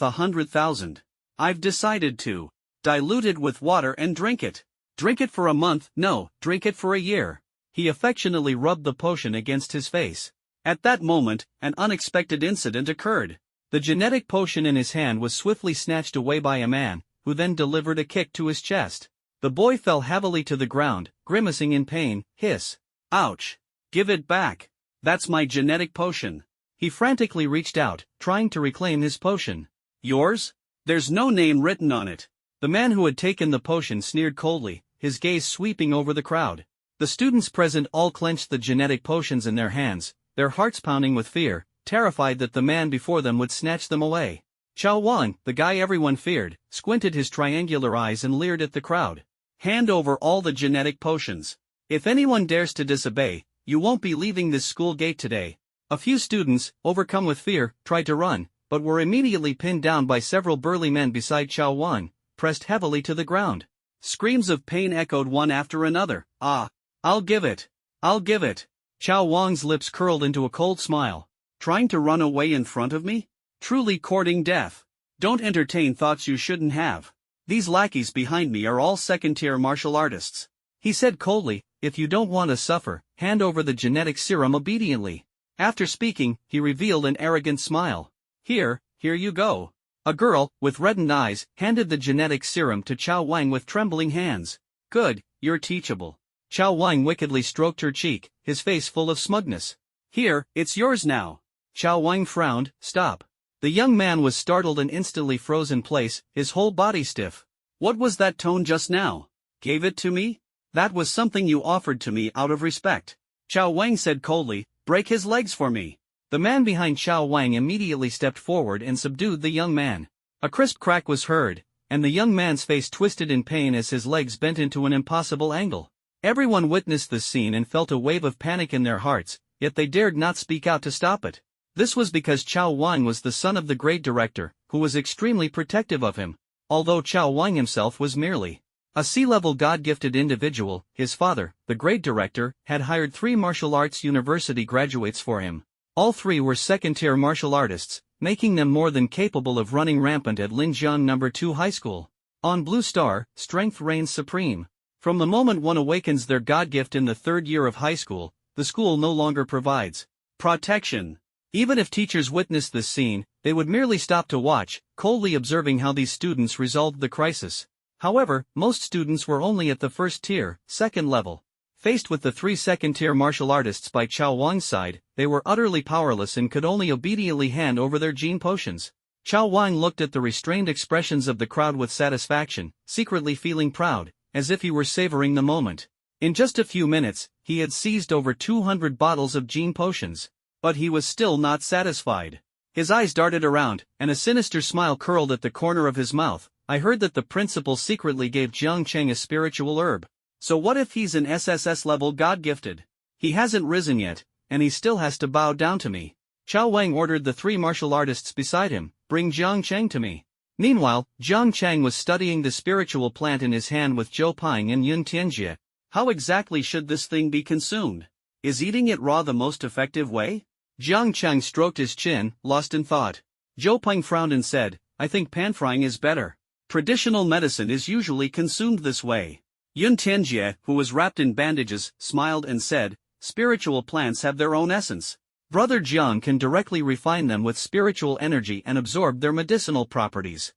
100,000. I've decided to dilute it with water and drink it. Drink it for a month, no, drink it for a year. He affectionately rubbed the potion against his face. At that moment, an unexpected incident occurred. The genetic potion in his hand was swiftly snatched away by a man, who then delivered a kick to his chest. The boy fell heavily to the ground, grimacing in pain. Hiss. Ouch. Give it back. That's my genetic potion. He frantically reached out, trying to reclaim his potion. Yours? There's no name written on it. The man who had taken the potion sneered coldly, his gaze sweeping over the crowd. The students present all clenched the genetic potions in their hands, their hearts pounding with fear, terrified that the man before them would snatch them away. Chao Wang, the guy everyone feared, squinted his triangular eyes and leered at the crowd. Hand over all the genetic potions. If anyone dares to disobey, you won't be leaving this school gate today. A few students, overcome with fear, tried to run, but were immediately pinned down by several burly men beside Chao Wang, pressed heavily to the ground. Screams of pain echoed one after another. Ah! I'll give it! I'll give it! Chao Wang's lips curled into a cold smile. Trying to run away in front of me? Truly courting death. Don't entertain thoughts you shouldn't have. These lackeys behind me are all second-tier martial artists. He said coldly, if you don't want to suffer, hand over the genetic serum obediently. After speaking, he revealed an arrogant smile. Here you go. A girl, with reddened eyes, handed the genetic serum to Chao Wang with trembling hands. Good, you're teachable. Chao Wang wickedly stroked her cheek, his face full of smugness. Here, it's yours now. Chao Wang frowned. Stop. The young man was startled and instantly froze in place, his whole body stiff. What was that tone just now? Gave it to me? That was something you offered to me out of respect. Chao Wang said coldly, break his legs for me. The man behind Chao Wang immediately stepped forward and subdued the young man. A crisp crack was heard, and the young man's face twisted in pain as his legs bent into an impossible angle. Everyone witnessed this scene and felt a wave of panic in their hearts, yet they dared not speak out to stop it. This was because Chao Wang was the son of the great director, who was extremely protective of him. Although Chao Wang himself was merely a sea-level God-gifted individual, his father, the great director, had hired 3 martial arts university graduates for him. All 3 were second-tier martial artists, making them more than capable of running rampant at Linjiang No. 2 High School. On Blue Star, strength reigns supreme. From the moment one awakens their God gift in the 3rd year of high school, the school no longer provides protection. Even if teachers witnessed this scene, they would merely stop to watch, coldly observing how these students resolved the crisis. However, most students were only at the 1st tier, 2nd level. Faced with the 3 second-tier martial artists by Chao Wang's side, they were utterly powerless and could only obediently hand over their gene potions. Chao Wang looked at the restrained expressions of the crowd with satisfaction, secretly feeling proud, as if he were savoring the moment. In just a few minutes, he had seized over 200 bottles of gene potions. But he was still not satisfied. His eyes darted around, and a sinister smile curled at the corner of his mouth. I heard that the principal secretly gave Jang Chang a spiritual herb. So what if he's an SSS level God-gifted? He hasn't risen yet, and he still has to bow down to me. Chao Wang ordered the 3 martial artists beside him, bring Jang Chang to me. Meanwhile, Jang Chang was studying the spiritual plant in his hand with Zhou Ping and Yun Tianjie. How exactly should this thing be consumed? Is eating it raw the most effective way? Jang Chang stroked his chin, lost in thought. Zhou Ping frowned and said, I think pan-frying is better. Traditional medicine is usually consumed this way. Yun Tianjie, who was wrapped in bandages, smiled and said, spiritual plants have their own essence. Brother Jiang can directly refine them with spiritual energy and absorb their medicinal properties.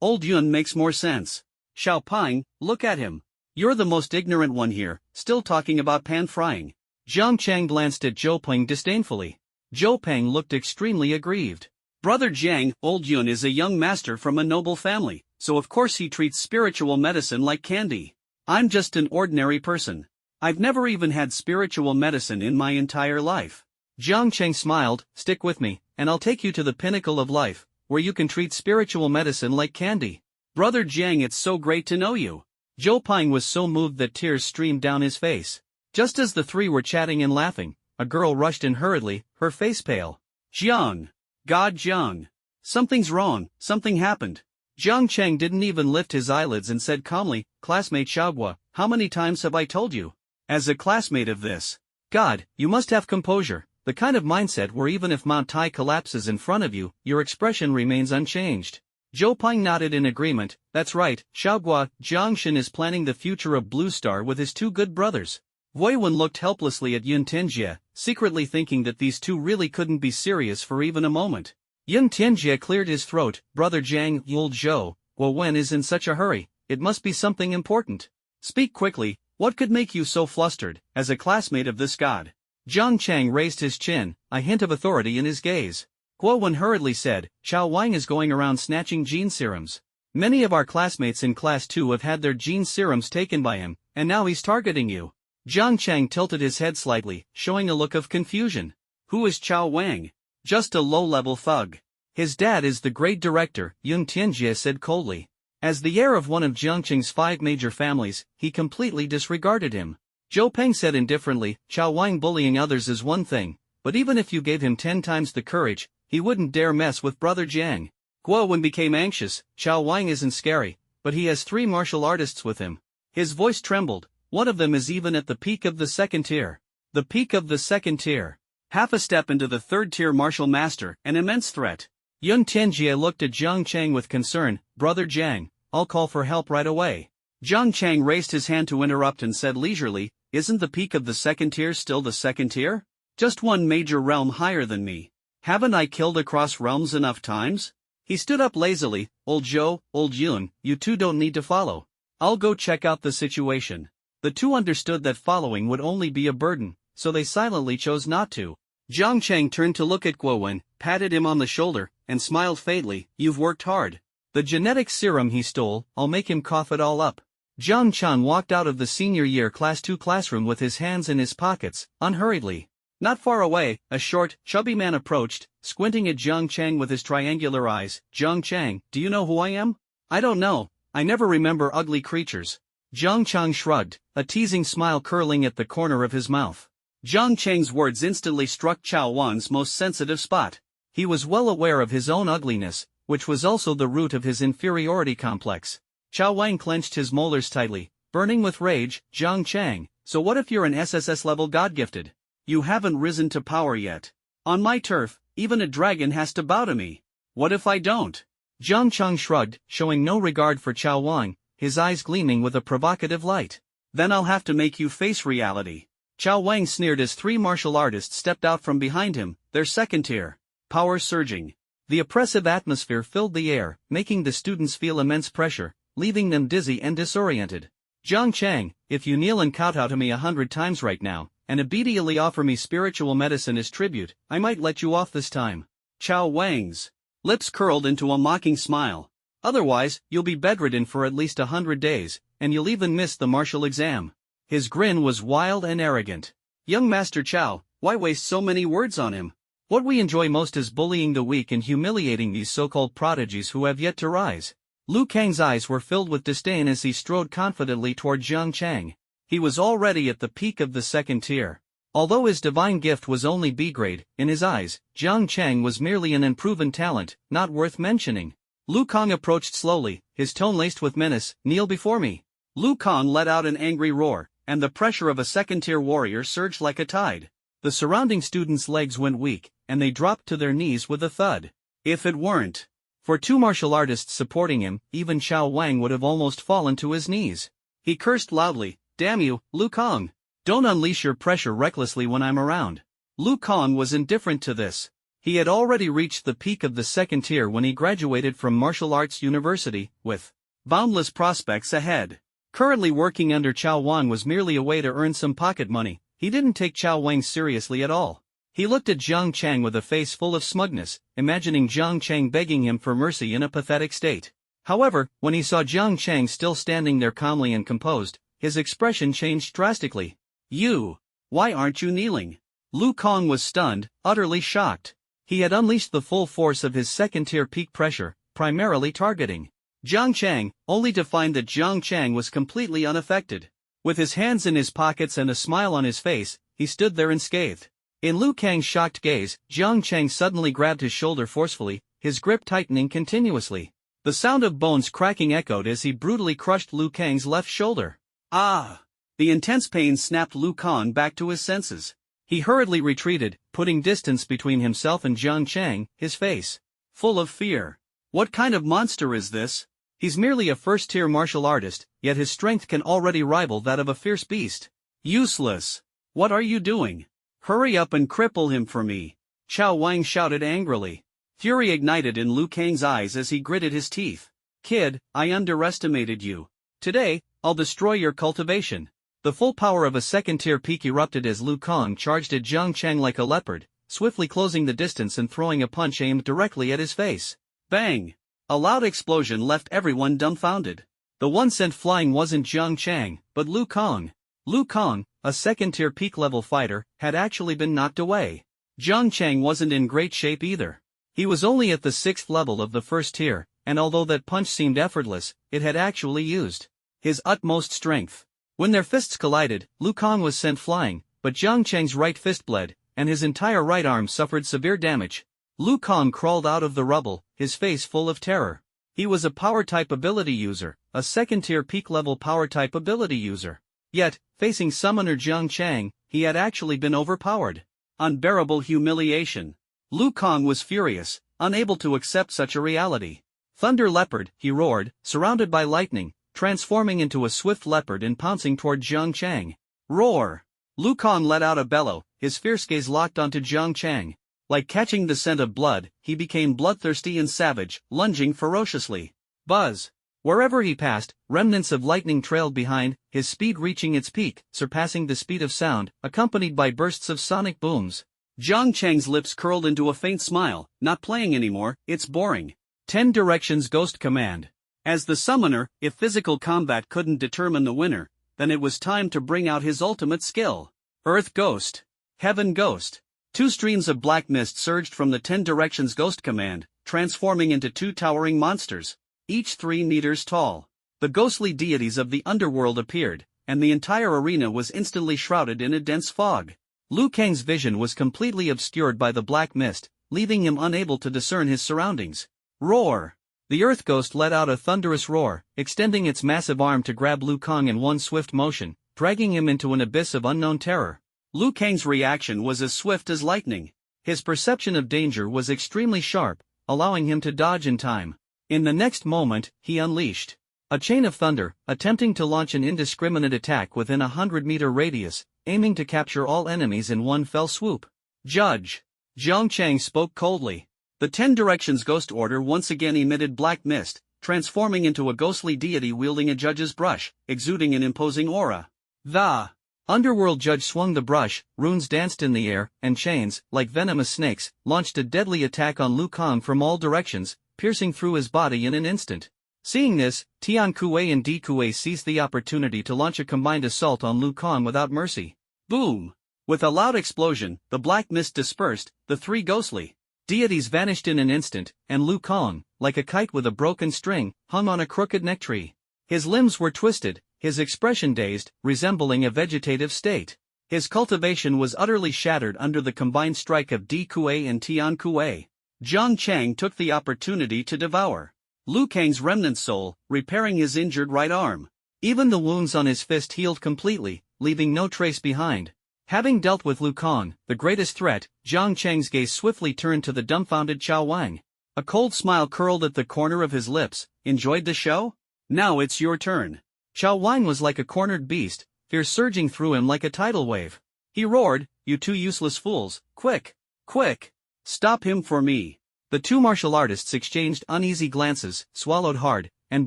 Old Yun makes more sense. Xiao Ping, look at him. You're the most ignorant one here, still talking about pan-frying. Jang Chang glanced at Zhou Ping disdainfully. Zhou Ping looked extremely aggrieved. Brother Jiang, old Yun is a young master from a noble family, so of course he treats spiritual medicine like candy. I'm just an ordinary person. I've never even had spiritual medicine in my entire life. Jiang Chang smiled, stick with me, and I'll take you to the pinnacle of life, where you can treat spiritual medicine like candy. Brother Jiang, it's so great to know you. Zhou Ping was so moved that tears streamed down his face. Just as the 3 were chatting and laughing, a girl rushed in hurriedly, her face pale. Jiang! God Jiang! Something's wrong, something happened. Jiang Chang didn't even lift his eyelids and said calmly, Classmate Xiaoguo, how many times have I told you? As a classmate of this God, you must have composure, the kind of mindset where even if Mount Tai collapses in front of you, your expression remains unchanged. Zhou Peng nodded in agreement. That's right, Xiaoguo, Jiangshan is planning the future of Blue Star with his two good brothers. Wei Wen looked helplessly at Yun Tianjie, secretly thinking that these two really couldn't be serious for even a moment. Yun Tianjie cleared his throat. Brother Jiang, old Zhou, Wei Wen is in such a hurry, it must be something important. Speak quickly, what could make you so flustered, as a classmate of this god? Jang Chang raised his chin, a hint of authority in his gaze. Guo Wen hurriedly said, Chao Wang is going around snatching gene serums. Many of our classmates in Class 2 have had their gene serums taken by him, and now he's targeting you. Jang Chang tilted his head slightly, showing a look of confusion. Who is Chao Wang? Just a low-level thug. His dad is the great director, Yun Tianjie said coldly. As the heir of one of Jiangqing's 5 major families, he completely disregarded him. Zhou Peng said indifferently, Chao Wang bullying others is one thing, but even if you gave him 10 times the courage, he wouldn't dare mess with Brother Jiang. Guo Wen became anxious. Chao Wang isn't scary, but he has 3 martial artists with him. His voice trembled. One of them is even at the peak of the 2nd tier. The peak of the 2nd tier. Half a step into the 3rd tier martial master, an immense threat. Yun Tianjie looked at Jiang Chang with concern. Brother Jiang, I'll call for help right away. Jiang Chang raised his hand to interrupt and said leisurely, isn't the peak of the 2nd tier still the 2nd tier? Just one major realm higher than me. Haven't I killed across realms enough times? He stood up lazily. Old Zhou, old Yun, you two don't need to follow. I'll go check out the situation. The two understood that following would only be a burden, so they silently chose not to. Jiang Chang turned to look at Guo Wen, patted him on the shoulder, and smiled faintly. You've worked hard. The genetic serum he stole, I'll make him cough it all up. Jang Chang walked out of the senior year Class 2 classroom with his hands in his pockets, unhurriedly. Not far away, a short, chubby man approached, squinting at Jiang Chang with his triangular eyes. Jiang Chang, do you know who I am? I don't know. I never remember ugly creatures. Jiang Chang shrugged, a teasing smile curling at the corner of his mouth. Jiang Chang's words instantly struck Chao Wan's most sensitive spot. He was well aware of his own ugliness, which was also the root of his inferiority complex. Chao Wang clenched his molars tightly, burning with rage. Jiang Chang, so what if you're an SSS level god-gifted? You haven't risen to power yet. On my turf, even a dragon has to bow to me. What if I don't? Jiang Chang shrugged, showing no regard for Chao Wang, his eyes gleaming with a provocative light. Then I'll have to make you face reality. Chao Wang sneered as 3 martial artists stepped out from behind him, their 2nd tier. Power surging. The oppressive atmosphere filled the air, making the students feel immense pressure, leaving them dizzy and disoriented. Jiang Chang, if you kneel and kowtow to me 100 times right now, and immediately offer me spiritual medicine as tribute, I might let you off this time. Chao Wang's lips curled into a mocking smile. Otherwise, you'll be bedridden for at least 100 days, and you'll even miss the martial exam. His grin was wild and arrogant. Young Master Chao, why waste so many words on him? What we enjoy most is bullying the weak and humiliating these so-called prodigies who have yet to rise. Lu Kang's eyes were filled with disdain as he strode confidently toward Jiang Chang. He was already at the peak of the 2nd tier. Although his divine gift was only B grade, in his eyes, Jiang Chang was merely an unproven talent, not worth mentioning. Lu Kang approached slowly, his tone laced with menace. Kneel before me. Lu Kang let out an angry roar, and the pressure of a 2nd tier warrior surged like a tide. The surrounding students' legs went weak, and they dropped to their knees with a thud. If it weren't for 2 martial artists supporting him, even Chao Wang would have almost fallen to his knees. He cursed loudly. Damn you, Lu Kang. Don't unleash your pressure recklessly when I'm around. Lu Kang was indifferent to this. He had already reached the peak of the 2nd tier when he graduated from Martial Arts University, with boundless prospects ahead. Currently working under Chao Wan was merely a way to earn some pocket money. He didn't take Chao Wang seriously at all. He looked at Jiang Chang with a face full of smugness, imagining Jiang Chang begging him for mercy in a pathetic state. However, when he saw Jiang Chang still standing there calmly and composed, his expression changed drastically. You! Why aren't you kneeling? Lu Kang was stunned, utterly shocked. He had unleashed the full force of his 2nd tier peak pressure, primarily targeting Jiang Chang, only to find that Jiang Chang was completely unaffected. With his hands in his pockets and a smile on his face, he stood there unscathed. In Lu Kang's shocked gaze, Jiang Chang suddenly grabbed his shoulder forcefully, his grip tightening continuously. The sound of bones cracking echoed as he brutally crushed Lu Kang's left shoulder. Ah! The intense pain snapped Lu Kang back to his senses. He hurriedly retreated, putting distance between himself and Jang Chang, his face full of fear. What kind of monster is this? He's merely a first-tier martial artist, yet his strength can already rival that of a fierce beast. Useless! What are you doing? Hurry up and cripple him for me! Chao Wang shouted angrily. Fury ignited in Lu Kang's eyes as he gritted his teeth. Kid, I underestimated you. Today, I'll destroy your cultivation. The full power of a second-tier peak erupted as Lu Kang charged at Jang Chang like a leopard, swiftly closing the distance and throwing a punch aimed directly at his face. Bang! A loud explosion left everyone dumbfounded. The one sent flying wasn't Jang Chang, but Lu Kang. Lu Kang, a second-tier peak-level fighter, had actually been knocked away. Jang Chang wasn't in great shape either. He was only at the 6th level of the first tier, and although that punch seemed effortless, it had actually used his utmost strength. When their fists collided, Lu Kang was sent flying, but Jang Chang's right fist bled, and his entire right arm suffered severe damage. Lu Kang crawled out of the rubble, his face full of terror. He was a power-type ability user, a second-tier peak-level power-type ability user. Yet, facing summoner Jang Chang, he had actually been overpowered. Unbearable humiliation. Lu Kang was furious, unable to accept such a reality. Thunder Leopard, he roared, surrounded by lightning, transforming into a swift leopard and pouncing toward Jang Chang. Roar! Lu Kang let out a bellow, his fierce gaze locked onto Jang Chang. Like catching the scent of blood, he became bloodthirsty and savage, lunging ferociously. Buzz! Wherever he passed, remnants of lightning trailed behind, his speed reaching its peak, surpassing the speed of sound, accompanied by bursts of sonic booms. Jang Chang's lips curled into a faint smile. Not playing anymore, it's boring. 10 Directions Ghost Command. As the summoner, if physical combat couldn't determine the winner, then it was time to bring out his ultimate skill. Earth Ghost. Heaven Ghost. 2 streams of black mist surged from the 10 Directions Ghost Command, transforming into 2 towering monsters, each 3 meters tall. The ghostly deities of the underworld appeared, and the entire arena was instantly shrouded in a dense fog. Lu Kang's vision was completely obscured by the black mist, leaving him unable to discern his surroundings. Roar! The Earth Ghost let out a thunderous roar, extending its massive arm to grab Lu Kang in one swift motion, dragging him into an abyss of unknown terror. Lu Kang's reaction was as swift as lightning. His perception of danger was extremely sharp, allowing him to dodge in time. In the next moment, he unleashed a chain of thunder, attempting to launch an indiscriminate attack within a 100-meter radius, aiming to capture all enemies in one fell swoop. Judge! Jang Chang spoke coldly. The 10 Directions Ghost Order once again emitted black mist, transforming into a ghostly deity wielding a judge's brush, exuding an imposing aura. The underworld judge swung the brush, runes danced in the air, and chains, like venomous snakes, launched a deadly attack on Lu Kang from all directions, piercing through his body in an instant. Seeing this, Tian Kuei and Di Kuei seized the opportunity to launch a combined assault on Lu Kang without mercy. Boom! With a loud explosion, the black mist dispersed, the 3 ghostly deities vanished in an instant, and Lu Kang, like a kite with a broken string, hung on a crooked neck tree. His limbs were twisted, his expression dazed, resembling a vegetative state. His cultivation was utterly shattered under the combined strike of Di Kuei and Tian Kuei. Jang Chang took the opportunity to devour Lu Kang's remnant soul, repairing his injured right arm. Even the wounds on his fist healed completely, leaving no trace behind. Having dealt with Lu Kang, the greatest threat, Jang Chang's gaze swiftly turned to the dumbfounded Chao Wang. A cold smile curled at the corner of his lips. Enjoyed the show? Now it's your turn. Chao Wang was like a cornered beast, fear surging through him like a tidal wave. He roared, "You 2 useless fools, quick! Quick! Stop him for me!" The 2 martial artists exchanged uneasy glances, swallowed hard, and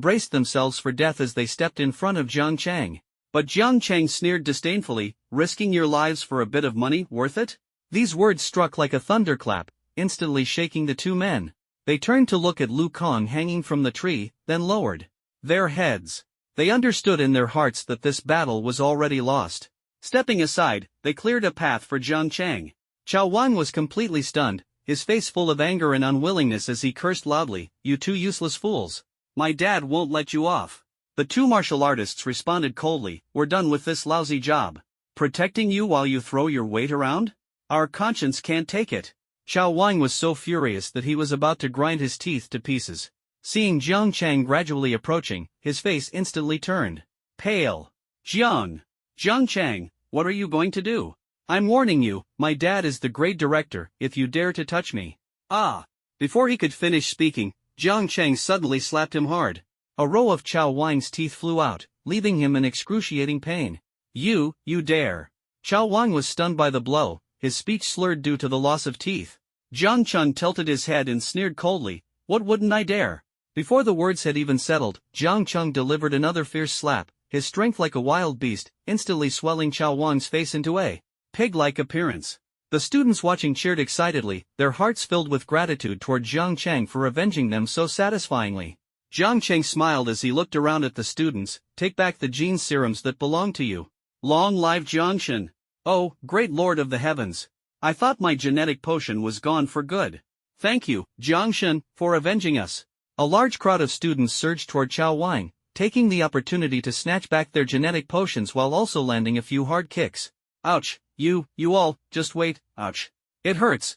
braced themselves for death as they stepped in front of Jang Chang. But Jang Chang sneered disdainfully, "Risking your lives for a bit of money, worth it?" These words struck like a thunderclap, instantly shaking the 2 men. They turned to look at Lu Kang hanging from the tree, then lowered their heads. They understood in their hearts that this battle was already lost. Stepping aside, they cleared a path for Jang Chang. Chao Wang was completely stunned, his face full of anger and unwillingness as he cursed loudly, "You 2 useless fools. My dad won't let you off." The 2 martial artists responded coldly, "We're done with this lousy job. Protecting you while you throw your weight around? Our conscience can't take it." Chao Wang was so furious that he was about to grind his teeth to pieces. Seeing Jang Chang gradually approaching, his face instantly turned pale. "Jiang! Jang Chang, what are you going to do? I'm warning you, my dad is the grade director, if you dare to touch me. Ah! Before he could finish speaking, Jang Chang suddenly slapped him hard. A row of Chao Wang's teeth flew out, leaving him in excruciating pain. You dare. Chao Wang was stunned by the blow, his speech slurred due to the loss of teeth. Jang Chang tilted his head and sneered coldly, what wouldn't I dare? Before the words had even settled, Jang Chang delivered another fierce slap, his strength like a wild beast, instantly swelling Chao Wang's face into a pig-like appearance. The students watching cheered excitedly, their hearts filled with gratitude toward Jang Chang for avenging them so satisfyingly. Jang Chang smiled as he looked around at the students, take back the gene serums that belong to you. Long live Jang Chang. Oh, great lord of the heavens. I thought my genetic potion was gone for good. Thank you, Jang Chang, for avenging us. A large crowd of students surged toward Chao Wang, taking the opportunity to snatch back their genetic potions while also landing a few hard kicks. Ouch, you all, just wait, ouch. It hurts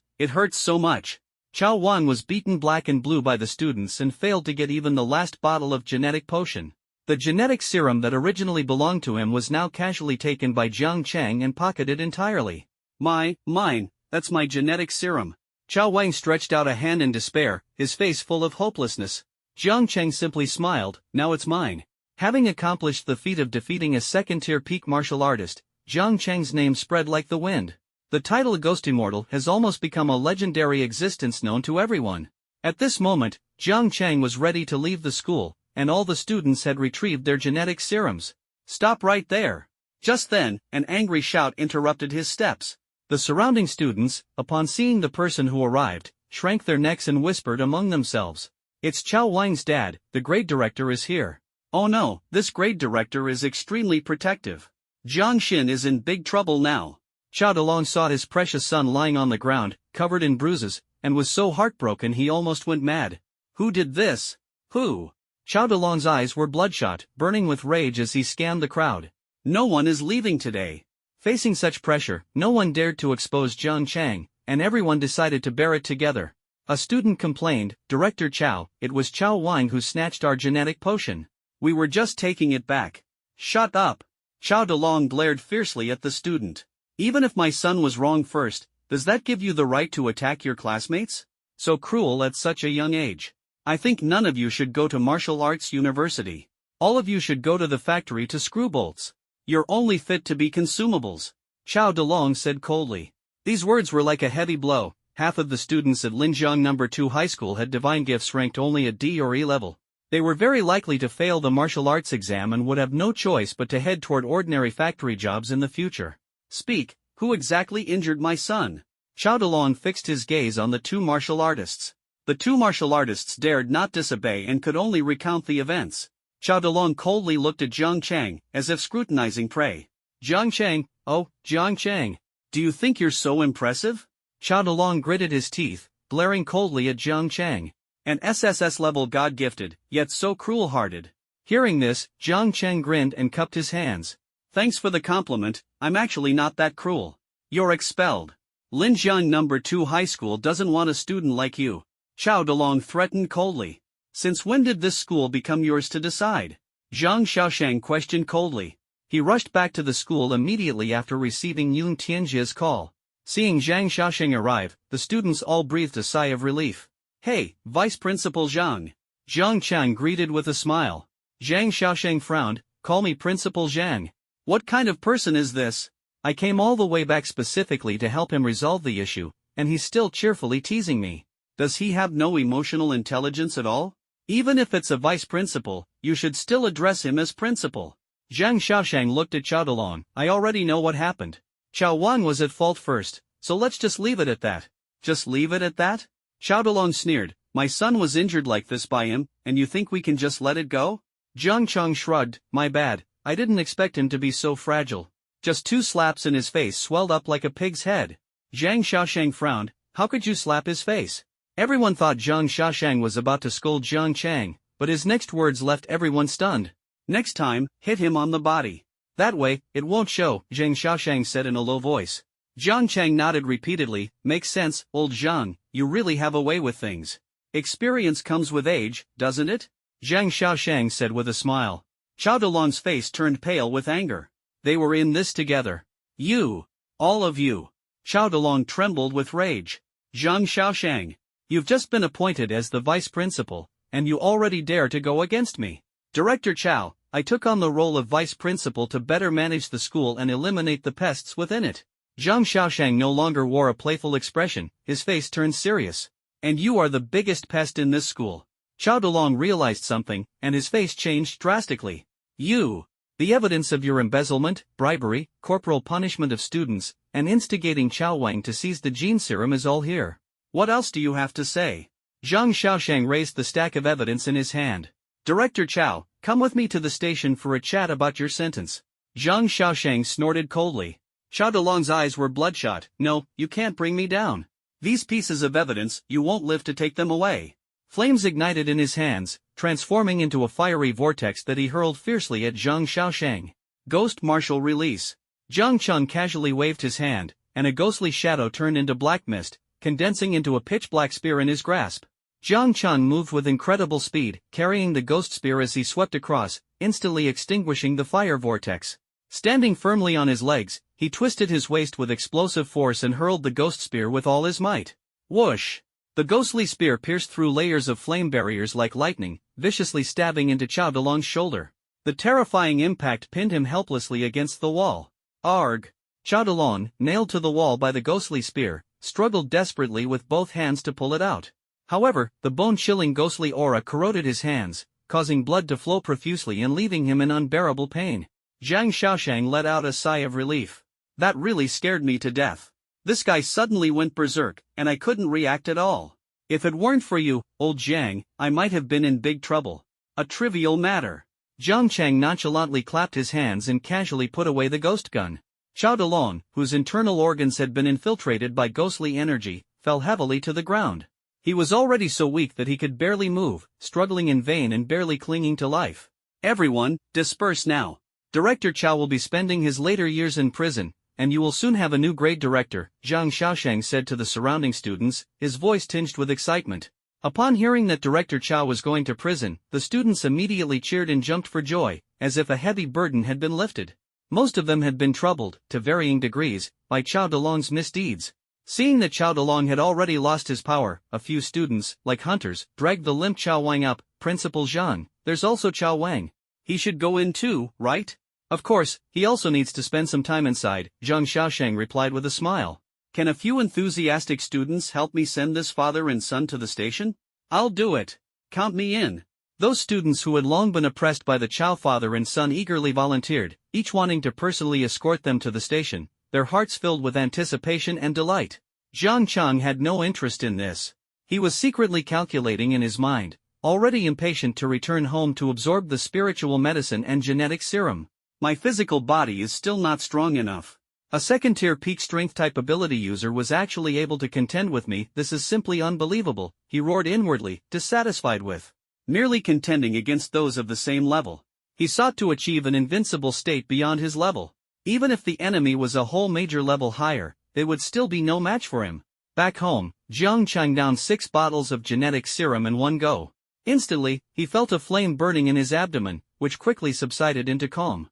so much. Chao Wang was beaten black and blue by the students and failed to get even the last bottle of genetic potion. The genetic serum that originally belonged to him was now casually taken by Jang Chang and pocketed entirely. Mine, that's my genetic serum. Chao Wang stretched out a hand in despair, his face full of hopelessness. Jang Chang simply smiled, now it's mine. Having accomplished the feat of defeating a second-tier peak martial artist, Jang Chang's name spread like the wind. The title Ghost Immortal has almost become a legendary existence known to everyone. At this moment, Jang Chang was ready to leave the school, and all the students had retrieved their genetic serums. Stop right there. Just then, an angry shout interrupted his steps. The surrounding students, upon seeing the person who arrived, shrank their necks and whispered among themselves. It's Chao Wang's dad, the grade director is here. Oh no, this grade director is extremely protective. Jiang Xin is in big trouble now. Chao Delong saw his precious son lying on the ground, covered in bruises, and was so heartbroken he almost went mad. Who did this? Who? Chao Delong's eyes were bloodshot, burning with rage as he scanned the crowd. No one is leaving today. Facing such pressure, no one dared to expose Jang Chang, and everyone decided to bear it together. A student complained, Director Chao, it was Chao Wang who snatched our genetic potion. We were just taking it back. Shut up. Chao Delong glared fiercely at the student. Even if my son was wrong first, does that give you the right to attack your classmates? So cruel at such a young age. I think none of you should go to martial arts university. All of you should go to the factory to screw bolts. You're only fit to be consumables. Chao Delong said coldly. These words were like a heavy blow. Half of the students at Linjiang No. 2 High School had divine gifts ranked only at D or E level. They were very likely to fail the martial arts exam and would have no choice but to head toward ordinary factory jobs in the future. Speak, who exactly injured my son? Chao Delong fixed his gaze on the two martial artists. The two martial artists dared not disobey and could only recount the events. Chao Delong coldly looked at Jang Chang, as if scrutinizing prey. Jang Chang, oh, Jang Chang. Do you think you're so impressive? Chao Delong gritted his teeth, glaring coldly at Jang Chang. An SSS level God-gifted, yet so cruel-hearted. Hearing this, Jang Chang grinned and cupped his hands. Thanks for the compliment, I'm actually not that cruel. You're expelled. Linjiang No. 2 High School doesn't want a student like you. Chao Delong threatened coldly. Since when did this school become yours to decide? Zhang Xiaoshang questioned coldly. He rushed back to the school immediately after receiving Yun Tianjie's call. Seeing Zhang Xiaoshang arrive, the students all breathed a sigh of relief. Hey, Vice Principal Zhang. Zhang Chang greeted with a smile. Zhang Xiaoshang frowned, call me Principal Zhang. What kind of person is this? I came all the way back specifically to help him resolve the issue, and he's still cheerfully teasing me. Does he have no emotional intelligence at all? Even if it's a vice principal, you should still address him as principal. Zhang Xiaoshang looked at Chao Delong. I already know what happened. Chao Wang was at fault first, so let's just leave it at that. Just leave it at that? Chao Delong sneered, my son was injured like this by him, and you think we can just let it go? Jang Chang shrugged, my bad, I didn't expect him to be so fragile. Just 2 slaps and his face swelled up like a pig's head. Zhang Xiaoshang frowned, how could you slap his face? Everyone thought Zhang Xiaoshang was about to scold Jiang Chang, but his next words left everyone stunned. Next time, hit him on the body. That way, it won't show, Zhang Xiaoshang said in a low voice. Jiang Chang nodded repeatedly, makes sense, old Zhang, you really have a way with things. Experience comes with age, doesn't it? Zhang Xiaoshang said with a smile. Chao Delong's face turned pale with anger. They were in this together. You. All of you. Chao Delong trembled with rage. Zhang Xiaoshang. You've just been appointed as the vice principal, and you already dare to go against me. Director Chao, I took on the role of vice principal to better manage the school and eliminate the pests within it. Zhang Xiaoshang no longer wore a playful expression, his face turned serious. And you are the biggest pest in this school. Chao Delong realized something, and his face changed drastically. You. The evidence of your embezzlement, bribery, corporal punishment of students, and instigating Chao Wang to seize the gene serum is all here. What else do you have to say? Zhang Xiaoshang raised the stack of evidence in his hand. Director Chao, come with me to the station for a chat about your sentence. Zhang Xiaoshang snorted coldly. Chao Delong's eyes were bloodshot. No, you can't bring me down. These pieces of evidence, you won't live to take them away. Flames ignited in his hands, transforming into a fiery vortex that he hurled fiercely at Zhang Xiaoshang. Ghost Martial Release. Jang Chang casually waved his hand, and a ghostly shadow turned into black mist, condensing into a pitch-black spear in his grasp. Jang Chang moved with incredible speed, carrying the ghost spear as he swept across, instantly extinguishing the fire vortex. Standing firmly on his legs, he twisted his waist with explosive force and hurled the ghost spear with all his might. Whoosh! The ghostly spear pierced through layers of flame barriers like lightning, viciously stabbing into Chao Delong's shoulder. The terrifying impact pinned him helplessly against the wall. Arg! Chao Delong, nailed to the wall by the ghostly spear, struggled desperately with both hands to pull it out. However, the bone-chilling ghostly aura corroded his hands, causing blood to flow profusely and leaving him in unbearable pain. Zhang Xiaoshang let out a sigh of relief. That really scared me to death. This guy suddenly went berserk, and I couldn't react at all. If it weren't for you, old Zhang, I might have been in big trouble. A trivial matter. Jang Chang nonchalantly clapped his hands and casually put away the ghost gun. Chao Delong, whose internal organs had been infiltrated by ghostly energy, fell heavily to the ground. He was already so weak that he could barely move, struggling in vain and barely clinging to life. Everyone, disperse now. Director Chao will be spending his later years in prison, and you will soon have a new grade director, Zhang Xiaoshang said to the surrounding students, his voice tinged with excitement. Upon hearing that Director Chao was going to prison, the students immediately cheered and jumped for joy, as if a heavy burden had been lifted. Most of them had been troubled, to varying degrees, by Chao Delong's misdeeds. Seeing that Chao Delong had already lost his power, a few students, like hunters, dragged the limp Chao Wang up. Principal Zhang, there's also Chao Wang. He should go in too, right? Of course, he also needs to spend some time inside, Zhang Xiaoshang replied with a smile. Can a few enthusiastic students help me send this father and son to the station? I'll do it. Count me in. Those students who had long been oppressed by the Chao father and son eagerly volunteered, each wanting to personally escort them to the station, their hearts filled with anticipation and delight. Jang Chang had no interest in this. He was secretly calculating in his mind, already impatient to return home to absorb the spiritual medicine and genetic serum. My physical body is still not strong enough. A second-tier peak strength type ability user was actually able to contend with me. This is simply unbelievable, he roared inwardly, dissatisfied with merely contending against those of the same level. He sought to achieve an invincible state beyond his level. Even if the enemy was a whole major level higher, they would still be no match for him. Back home, Jiang Chang downed 6 bottles of genetic serum in one go. Instantly, he felt a flame burning in his abdomen, which quickly subsided into calm.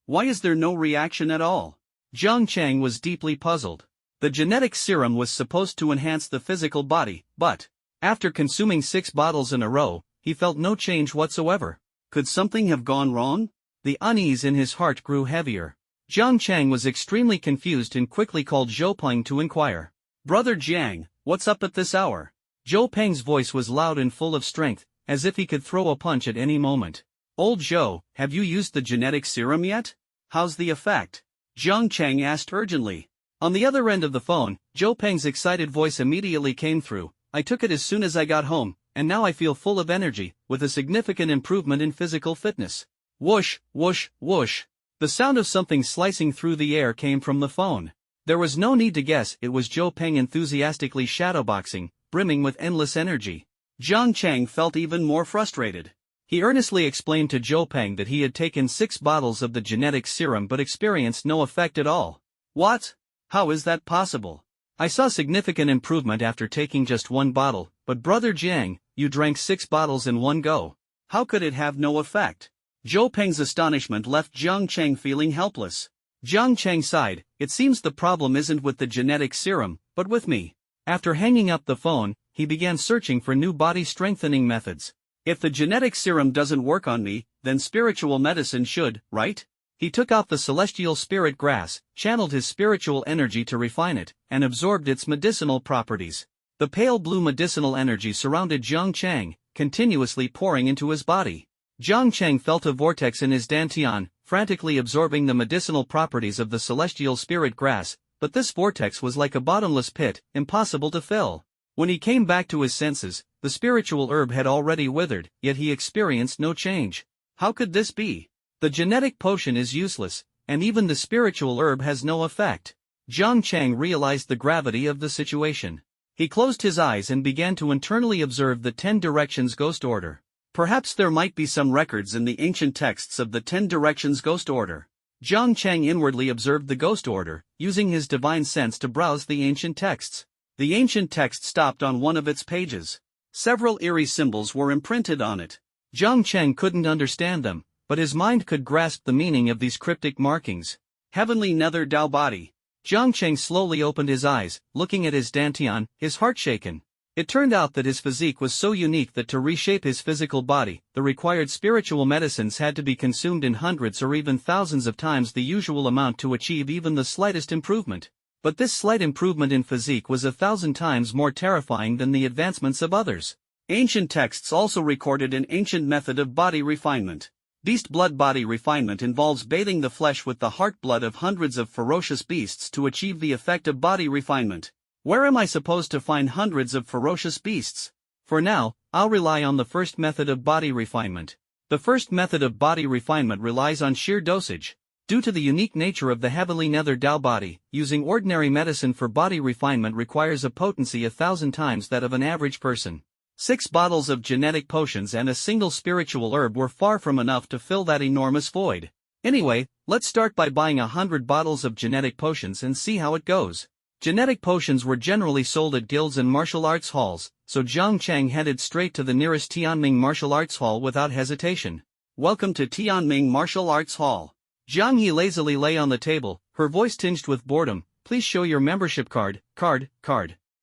Why is there no reaction at all? Jiang Chang was deeply puzzled. The genetic serum was supposed to enhance the physical body, but after consuming 6 bottles in a row, he felt no change whatsoever. Could something have gone wrong? The unease in his heart grew heavier. Jiang Chang was extremely confused and quickly called Zhou Peng to inquire. Brother Jiang, what's up at this hour? Zhou Peng's voice was loud and full of strength, as if he could throw a punch at any moment. Old Zhou, have you used the genetic serum yet? How's the effect? Jiang Chang asked urgently. On the other end of the phone, Zhou Peng's excited voice immediately came through. I took it as soon as I got home, and now I feel full of energy, with a significant improvement in physical fitness. Whoosh, whoosh, whoosh. The sound of something slicing through the air came from the phone. There was no need to guess, it was Zhou Peng enthusiastically shadowboxing, brimming with endless energy. Jiang Chang felt even more frustrated. He earnestly explained to Zhou Peng that he had taken 6 bottles of the genetic serum but experienced no effect at all. What? How is that possible? I saw significant improvement after taking just 1 bottle, but Brother Jiang, you drank 6 bottles in one go. How could it have no effect? Zhou Peng's astonishment left Jang Chang feeling helpless. Jang Chang sighed, "It seems the problem isn't with the genetic serum, but with me." After hanging up the phone, he began searching for new body-strengthening methods. If the genetic serum doesn't work on me, then spiritual medicine should, right? He took out the celestial spirit grass, channeled his spiritual energy to refine it, and absorbed its medicinal properties. The pale blue medicinal energy surrounded Jang Chang, continuously pouring into his body. Jang Chang felt a vortex in his dantian, frantically absorbing the medicinal properties of the celestial spirit grass, but this vortex was like a bottomless pit, impossible to fill. When he came back to his senses, the spiritual herb had already withered, yet he experienced no change. How could this be? The genetic potion is useless, and even the spiritual herb has no effect. Jang Chang realized the gravity of the situation. He closed his eyes and began to internally observe the 10 Directions Ghost Order. Perhaps there might be some records in the ancient texts of the 10 Directions Ghost Order. Jang Chang inwardly observed the Ghost Order, using his divine sense to browse the ancient texts. The ancient text stopped on one of its pages. Several eerie symbols were imprinted on it. Jang Chang couldn't understand them, but his mind could grasp the meaning of these cryptic markings. Heavenly Nether Dao Body. Jang Chang slowly opened his eyes, looking at his dantian, his heart shaken. It turned out that his physique was so unique that to reshape his physical body, the required spiritual medicines had to be consumed in hundreds or even thousands of times the usual amount to achieve even the slightest improvement. But this slight improvement in physique was 1,000 times more terrifying than the advancements of others. Ancient texts also recorded an ancient method of body refinement. Beast blood body refinement involves bathing the flesh with the heart blood of hundreds of ferocious beasts to achieve the effect of body refinement. Where am I supposed to find hundreds of ferocious beasts? For now, I'll rely on the first method of body refinement. The first method of body refinement relies on sheer dosage. Due to the unique nature of the heavenly nether Dao body, using ordinary medicine for body refinement requires a potency 1,000 times that of an average person. 6 bottles of genetic potions and a single spiritual herb were far from enough to fill that enormous void. Anyway, let's start by buying 100 bottles of genetic potions and see how it goes. Genetic potions were generally sold at guilds and martial arts halls, so Jang Chang headed straight to the nearest Tianming Martial Arts Hall without hesitation. "Welcome to Tianming Martial Arts Hall." Zhang He lazily lay on the table, her voice tinged with boredom. "Please show your membership card." Card.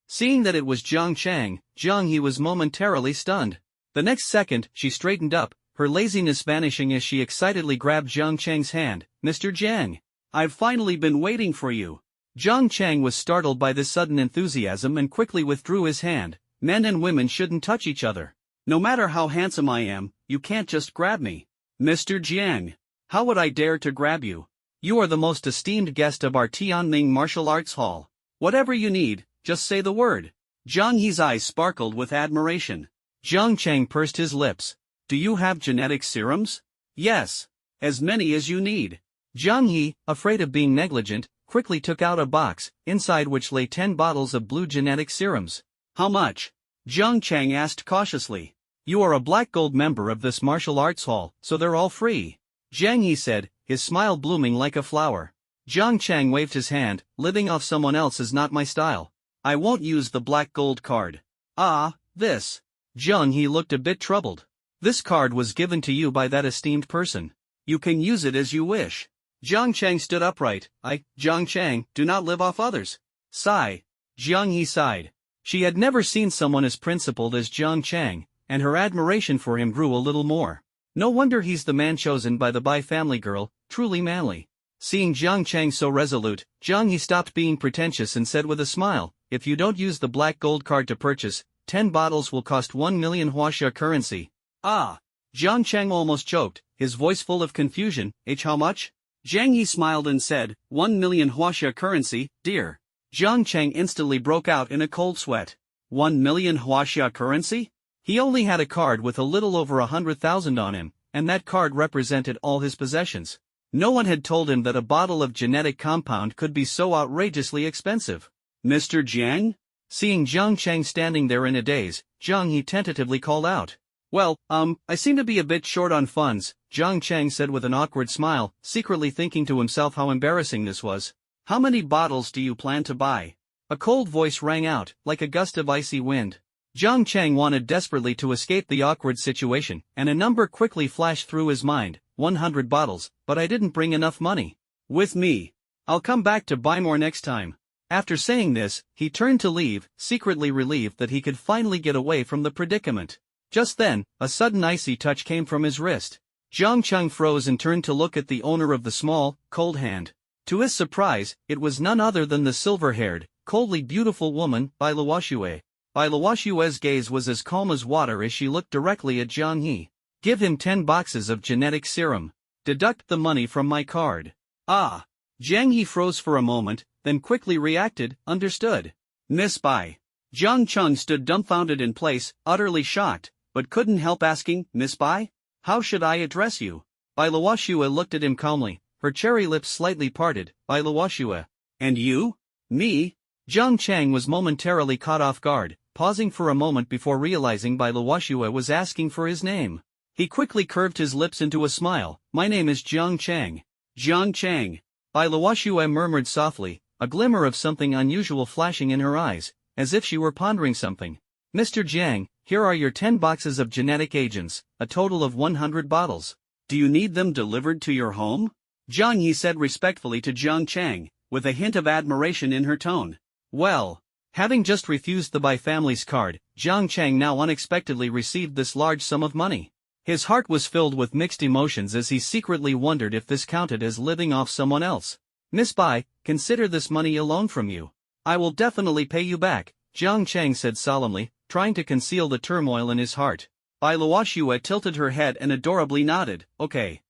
Seeing that it was Jang Chang, Zhang He was momentarily stunned. The next second, she straightened up, her laziness vanishing as she excitedly grabbed Jang Chang's hand. "Mr. Jiang, I've finally been waiting for you." Jang Chang was startled by this sudden enthusiasm and quickly withdrew his hand. Men and women shouldn't touch each other. No matter how handsome I am, you can't just grab me. "Mr. Jiang, how would I dare to grab you? You are the most esteemed guest of our Tianming Martial Arts Hall. Whatever you need, just say the word." Zhang He's eyes sparkled with admiration. Jang Chang pursed his lips. "Do you have genetic serums?" "Yes. As many as you need." Zhang He, afraid of being negligent, quickly took out a box, inside which lay 10 bottles of blue genetic serums. "How much?" Jang Chang asked cautiously. "You are a black gold member of this martial arts hall, so they're all free," Zhang He said, his smile blooming like a flower. Jang Chang waved his hand. "Living off someone else is not my style. I won't use the black gold card." "Ah, this." Zhang He looked a bit troubled. "This card was given to you by that esteemed person. You can use it as you wish." Zhang Chang stood upright. Zhang Chang, do not live off others." Sigh. Zhang He sighed. She had never seen someone as principled as Zhang Chang, and her admiration for him grew a little more. No wonder he's the man chosen by the Bai family girl, truly manly. Seeing Zhang Chang so resolute, Zhang He stopped being pretentious and said with a smile, "If you don't use the black gold card to purchase, 10 bottles will cost 1 million huaxia currency." "Ah!" Zhang Chang almost choked, his voice full of confusion. How much?" Zhang He smiled and said, 1 million huaxia currency, dear." Zhang Chang instantly broke out in a cold sweat. 1 million huaxia currency? He only had a card with a little over 100,000 on him, and that card represented all his possessions. No one had told him that a bottle of genetic compound could be so outrageously expensive. "Mr. Jiang?" Seeing Zhang Chang standing there in a daze, Zhang He tentatively called out. "Well, I seem to be a bit short on funds," Zhang Chang said with an awkward smile, secretly thinking to himself how embarrassing this was. "How many bottles do you plan to buy?" A cold voice rang out, like a gust of icy wind. Zhang Chang wanted desperately to escape the awkward situation, and a number quickly flashed through his mind. 100 bottles, but I didn't bring enough money with me. I'll come back to buy more next time. After saying this, he turned to leave, secretly relieved that he could finally get away from the predicament. Just then, a sudden icy touch came from his wrist. Jang Chang froze and turned to look at the owner of the small, cold hand. To his surprise, it was none other than the silver-haired, coldly beautiful woman, Bai Luoxue. Bai Luoxue's gaze was as calm as water as she looked directly at Jiang He. Give him 10 boxes of genetic serum. Deduct the money from my card. Ah! Jiang He froze for a moment, then quickly reacted, understood. Miss Bai. Jang Chang stood dumbfounded in place, utterly shocked, but couldn't help asking, Miss Bai? How should I address you? Bai Luoxue looked at him calmly, her cherry lips slightly parted. Bai Luoxue. And you? Me? Jang Chang was momentarily caught off guard, pausing for a moment before realizing Bai Luoxue was asking for his name. He quickly curved his lips into a smile. My name is Jang Chang. Jang Chang. Bai Luoxue murmured softly, a glimmer of something unusual flashing in her eyes, as if she were pondering something. Mr. Jiang, here are your 10 boxes of genetic agents, a total of 100 bottles. Do you need them delivered to your home? Jiang He said respectfully to Jang Chang, with a hint of admiration in her tone. Well, having just refused the Bai family's card, Jang Chang now unexpectedly received this large sum of money. His heart was filled with mixed emotions as he secretly wondered if this counted as living off someone else. Miss Bai, consider this money a loan from you. I will definitely pay you back, Jang Chang said solemnly, trying to conceal the turmoil in his heart. Bai Luoxue tilted her head and adorably nodded. Okay.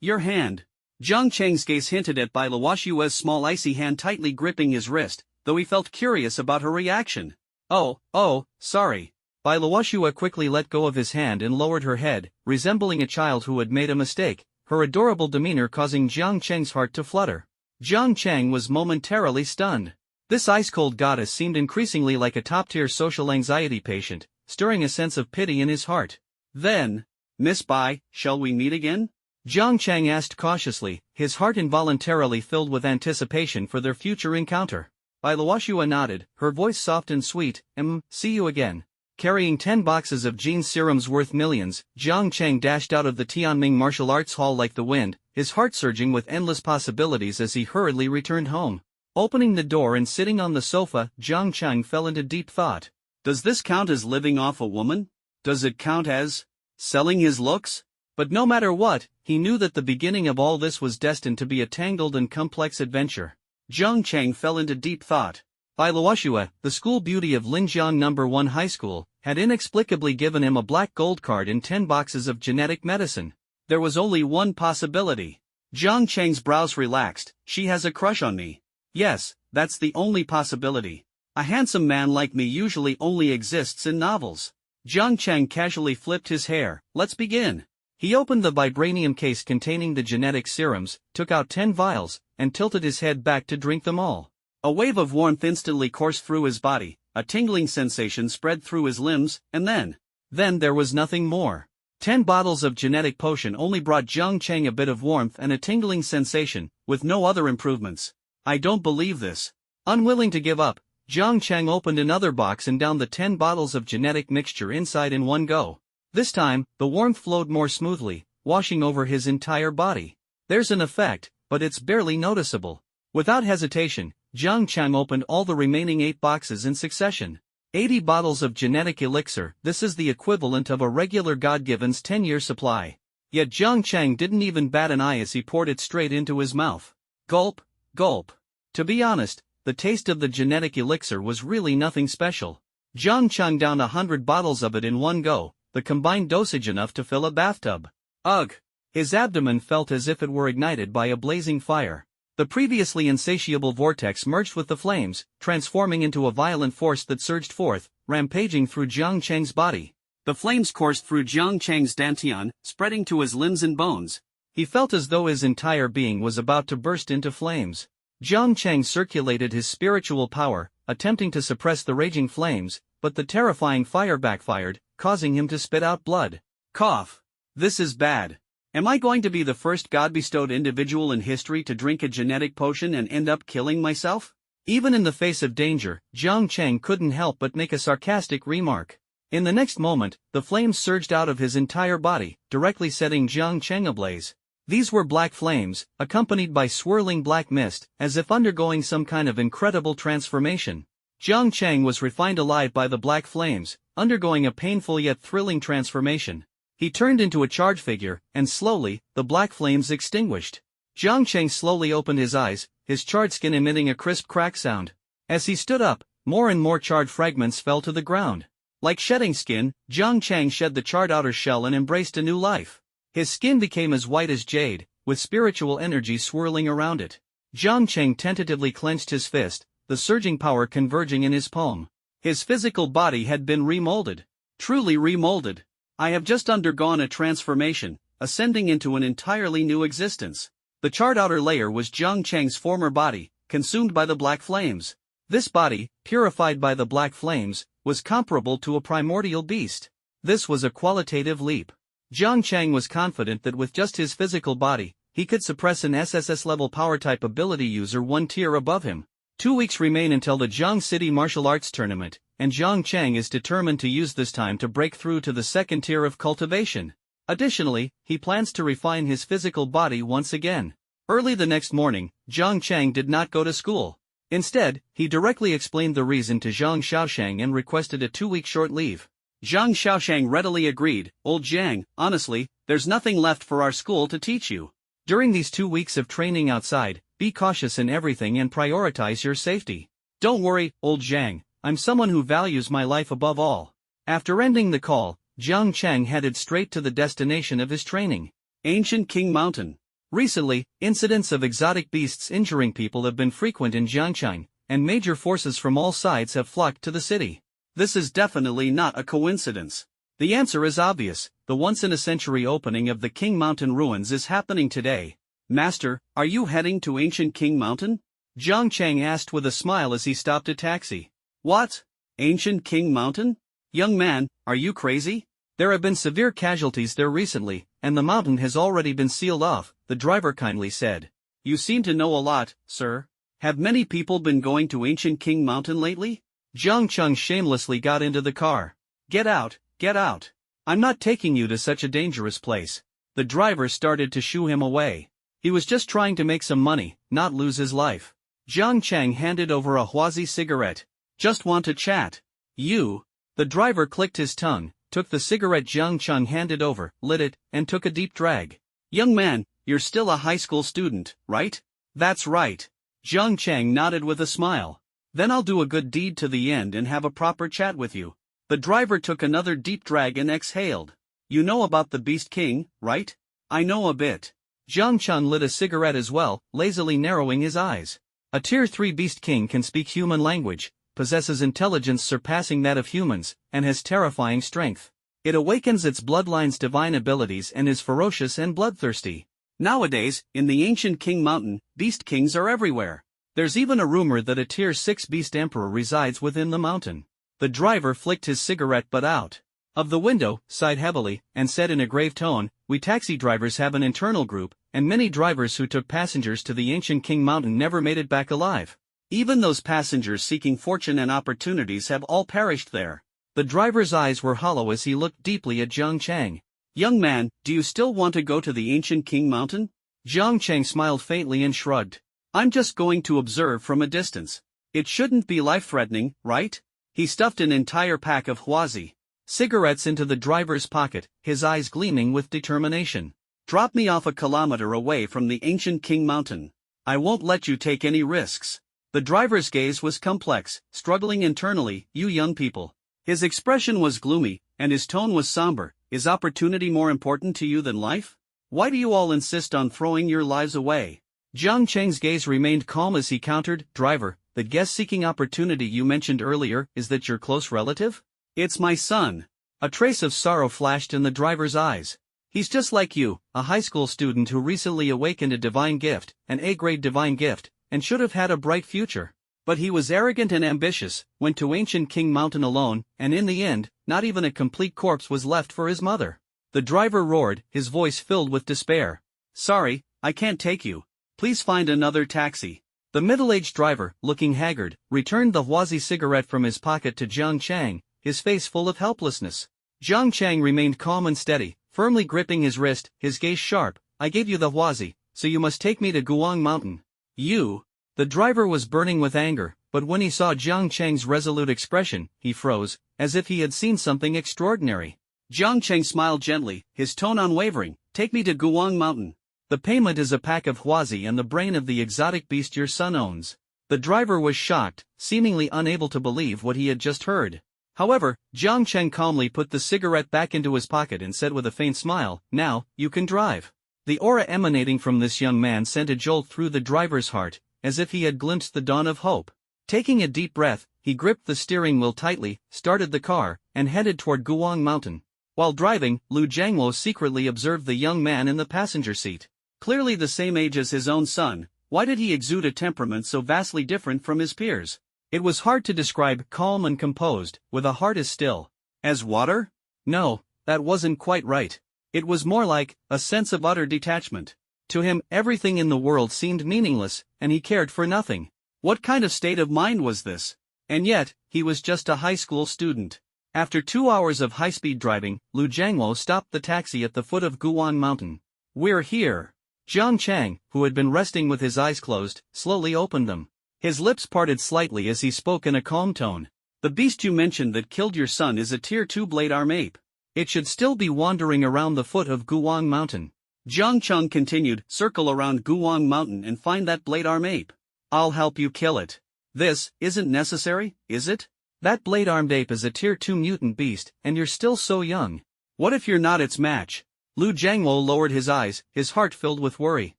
Your hand. Jang Chang's gaze hinted at Bai Luoxue's small icy hand tightly gripping his wrist, though he felt curious about her reaction. Oh, sorry. Bai Luoxue quickly let go of his hand and lowered her head, resembling a child who had made a mistake, her adorable demeanor causing Jang Chang's heart to flutter. Jang Chang was momentarily stunned. This ice-cold goddess seemed increasingly like a top-tier social anxiety patient, stirring a sense of pity in his heart. Then, Miss Bai, shall we meet again? Jang Chang asked cautiously, his heart involuntarily filled with anticipation for their future encounter. Bai Luoxue nodded, her voice soft and sweet. See you again. Carrying 10 boxes of gene serums worth millions, Jang Chang dashed out of the Tianming Martial Arts Hall like the wind, his heart surging with endless possibilities as he hurriedly returned home. Opening the door and sitting on the sofa, Jang Chang fell into deep thought. Does this count as living off a woman? Does it count as selling his looks? But no matter what, he knew that the beginning of all this was destined to be a tangled and complex adventure. Jang Chang fell into deep thought. Bai Luoxue, the school beauty of Linjiang No. 1 High School, had inexplicably given him a black gold card and 10 boxes of genetic medicine. There was only one possibility. Jang Chang's brows relaxed. She has a crush on me. Yes, that's the only possibility. A handsome man like me usually only exists in novels. Jang Chang casually flipped his hair. Let's begin. He opened the vibranium case containing the genetic serums, took out 10 vials, and tilted his head back to drink them all. A wave of warmth instantly coursed through his body, a tingling sensation spread through his limbs, and then there was nothing more. 10 bottles of genetic potion only brought Jang Chang a bit of warmth and a tingling sensation, with no other improvements. I don't believe this. Unwilling to give up, Jang Chang opened another box and downed the 10 bottles of genetic mixture inside in one go. This time, the warmth flowed more smoothly, washing over his entire body. There's an effect, but it's barely noticeable. Without hesitation, Jang Chang opened all the remaining 8 boxes in succession. 80 bottles of genetic elixir, this is the equivalent of a regular God-given's 10-year supply. Yet Jang Chang didn't even bat an eye as he poured it straight into his mouth. Gulp, gulp. To be honest, the taste of the genetic elixir was really nothing special. Jang Chang downed 100 bottles of it in one go, the combined dosage enough to fill a bathtub. Ugh! His abdomen felt as if it were ignited by a blazing fire. The previously insatiable vortex merged with the flames, transforming into a violent force that surged forth, rampaging through Jang Chang's body. The flames coursed through Jang Chang's dantian, spreading to his limbs and bones. He felt as though his entire being was about to burst into flames. Jang Chang circulated his spiritual power, attempting to suppress the raging flames, but the terrifying fire backfired, causing him to spit out blood. Cough. This is bad. Am I going to be the first God-bestowed individual in history to drink a genetic potion and end up killing myself? Even in the face of danger, Jang Chang couldn't help but make a sarcastic remark. In the next moment, the flames surged out of his entire body, directly setting Jang Chang ablaze. These were black flames, accompanied by swirling black mist, as if undergoing some kind of incredible transformation. Jang Chang was refined alive by the black flames, undergoing a painful yet thrilling transformation. He turned into a charred figure, and slowly, the black flames extinguished. Jang Chang slowly opened his eyes, his charred skin emitting a crisp crack sound. As he stood up, more and more charred fragments fell to the ground. Like shedding skin, Jang Chang shed the charred outer shell and embraced a new life. His skin became as white as jade, with spiritual energy swirling around it. Jang Chang tentatively clenched his fist, the surging power converging in his palm. His physical body had been remolded. Truly remolded. I have just undergone a transformation, ascending into an entirely new existence. The charred outer layer was Jang Chang's former body, consumed by the black flames. This body, purified by the black flames, was comparable to a primordial beast. This was a qualitative leap. Jang Chang was confident that with just his physical body, he could suppress an SSS-level power-type ability user one tier above him. 2 weeks remain until the Jiang City Martial Arts Tournament, and Jang Chang is determined to use this time to break through to the second tier of cultivation. Additionally, he plans to refine his physical body once again. Early the next morning, Jang Chang did not go to school. Instead, he directly explained the reason to Zhang Xiaoshang and requested a 2-week short leave. Zhang Xiaoshang readily agreed. Old Zhang, honestly, there's nothing left for our school to teach you. During these 2 weeks of training outside, be cautious in everything and prioritize your safety. Don't worry, old Zhang, I'm someone who values my life above all. After ending the call, Jiang Chang headed straight to the destination of his training. Ancient King Mountain. Recently, incidents of exotic beasts injuring people have been frequent in Jiangchang, and major forces from all sides have flocked to the city. This is definitely not a coincidence. The answer is obvious. The once-in-a-century opening of the King Mountain ruins is happening today. Master, are you heading to Ancient King Mountain? Jiang Chang asked with a smile as he stopped a taxi. What? Ancient King Mountain? Young man, are you crazy? There have been severe casualties there recently, and the mountain has already been sealed off, the driver kindly said. You seem to know a lot, sir. Have many people been going to Ancient King Mountain lately? Jang Chang shamelessly got into the car. Get out, get out. I'm not taking you to such a dangerous place. The driver started to shoo him away. He was just trying to make some money, not lose his life. Jiang Chang handed over a Huazi cigarette. Just want to chat. You. The driver clicked his tongue, took the cigarette Jiang Chang handed over, lit it, and took a deep drag. Young man, you're still a high school student, right? That's right. Jiang Chang nodded with a smile. Then I'll do a good deed to the end and have a proper chat with you. The driver took another deep drag and exhaled. You know about the Beast King, right? I know a bit. Jiang Chang lit a cigarette as well, lazily narrowing his eyes. A Tier 3 Beast King can speak human language, possesses intelligence surpassing that of humans, and has terrifying strength. It awakens its bloodline's divine abilities and is ferocious and bloodthirsty. Nowadays, in the Ancient King Mountain, Beast Kings are everywhere. There's even a rumor that a Tier 6 Beast Emperor resides within the mountain. The driver flicked his cigarette butt out of the window, sighed heavily, and said in a grave tone, We taxi drivers have an internal group, and many drivers who took passengers to the Ancient King Mountain never made it back alive. Even those passengers seeking fortune and opportunities have all perished there. The driver's eyes were hollow as he looked deeply at Jiang Chang. Young man, do you still want to go to the Ancient King Mountain? Jiang Chang smiled faintly and shrugged. I'm just going to observe from a distance. It shouldn't be life-threatening, right? He stuffed an entire pack of Huazi cigarettes into the driver's pocket, his eyes gleaming with determination. Drop me off a kilometer away from the Ancient King Mountain. I won't let you take any risks. The driver's gaze was complex, struggling internally. You young people. His expression was gloomy, and his tone was somber. Is opportunity more important to you than life? Why do you all insist on throwing your lives away? Jiang Chang's gaze remained calm as he countered, Driver, the guest-seeking opportunity you mentioned earlier, is that your close relative? It's my son. A trace of sorrow flashed in the driver's eyes. He's just like you, a high school student who recently awakened a divine gift, an A-grade divine gift, and should have had a bright future. But he was arrogant and ambitious, went to Ancient King Mountain alone, and in the end, not even a complete corpse was left for his mother. The driver roared, his voice filled with despair. Sorry, I can't take you. Please find another taxi. The middle-aged driver, looking haggard, returned the Huazi cigarette from his pocket to Jiang Chang, his face full of helplessness. Jang Chang remained calm and steady, firmly gripping his wrist, his gaze sharp. I gave you the Huazi, so you must take me to Guang Mountain. You. The driver was burning with anger, but when he saw Jang Chang's resolute expression, he froze, as if he had seen something extraordinary. Jang Chang smiled gently, his tone unwavering. Take me to Guang Mountain. The payment is a pack of Huazi and the brain of the exotic beast your son owns. The driver was shocked, seemingly unable to believe what he had just heard. However, Jang Chang calmly put the cigarette back into his pocket and said with a faint smile, now, you can drive. The aura emanating from this young man sent a jolt through the driver's heart, as if he had glimpsed the dawn of hope. Taking a deep breath, he gripped the steering wheel tightly, started the car, and headed toward Guang Mountain. While driving, Lu Jiangwo secretly observed the young man in the passenger seat. Clearly the same age as his own son, why did he exude a temperament so vastly different from his peers? It was hard to describe, calm and composed, with a heart as still as water? No, that wasn't quite right. It was more like a sense of utter detachment. To him, everything in the world seemed meaningless, and he cared for nothing. What kind of state of mind was this? And yet, he was just a high school student. After 2 hours of high-speed driving, Lu Jiangwo stopped the taxi at the foot of Guan Mountain. We're here. Jang Chang, who had been resting with his eyes closed, slowly opened them. His lips parted slightly as he spoke in a calm tone. The beast you mentioned that killed your son is a Tier 2 blade arm ape. It should still be wandering around the foot of Guang Mountain. Jang Chang continued, circle around Guang Mountain and find that blade arm ape. I'll help you kill it. This isn't necessary, is it? That blade-armed ape is a Tier 2 mutant beast, and you're still so young. What if you're not its match? Lu Jiangwo lowered his eyes, his heart filled with worry.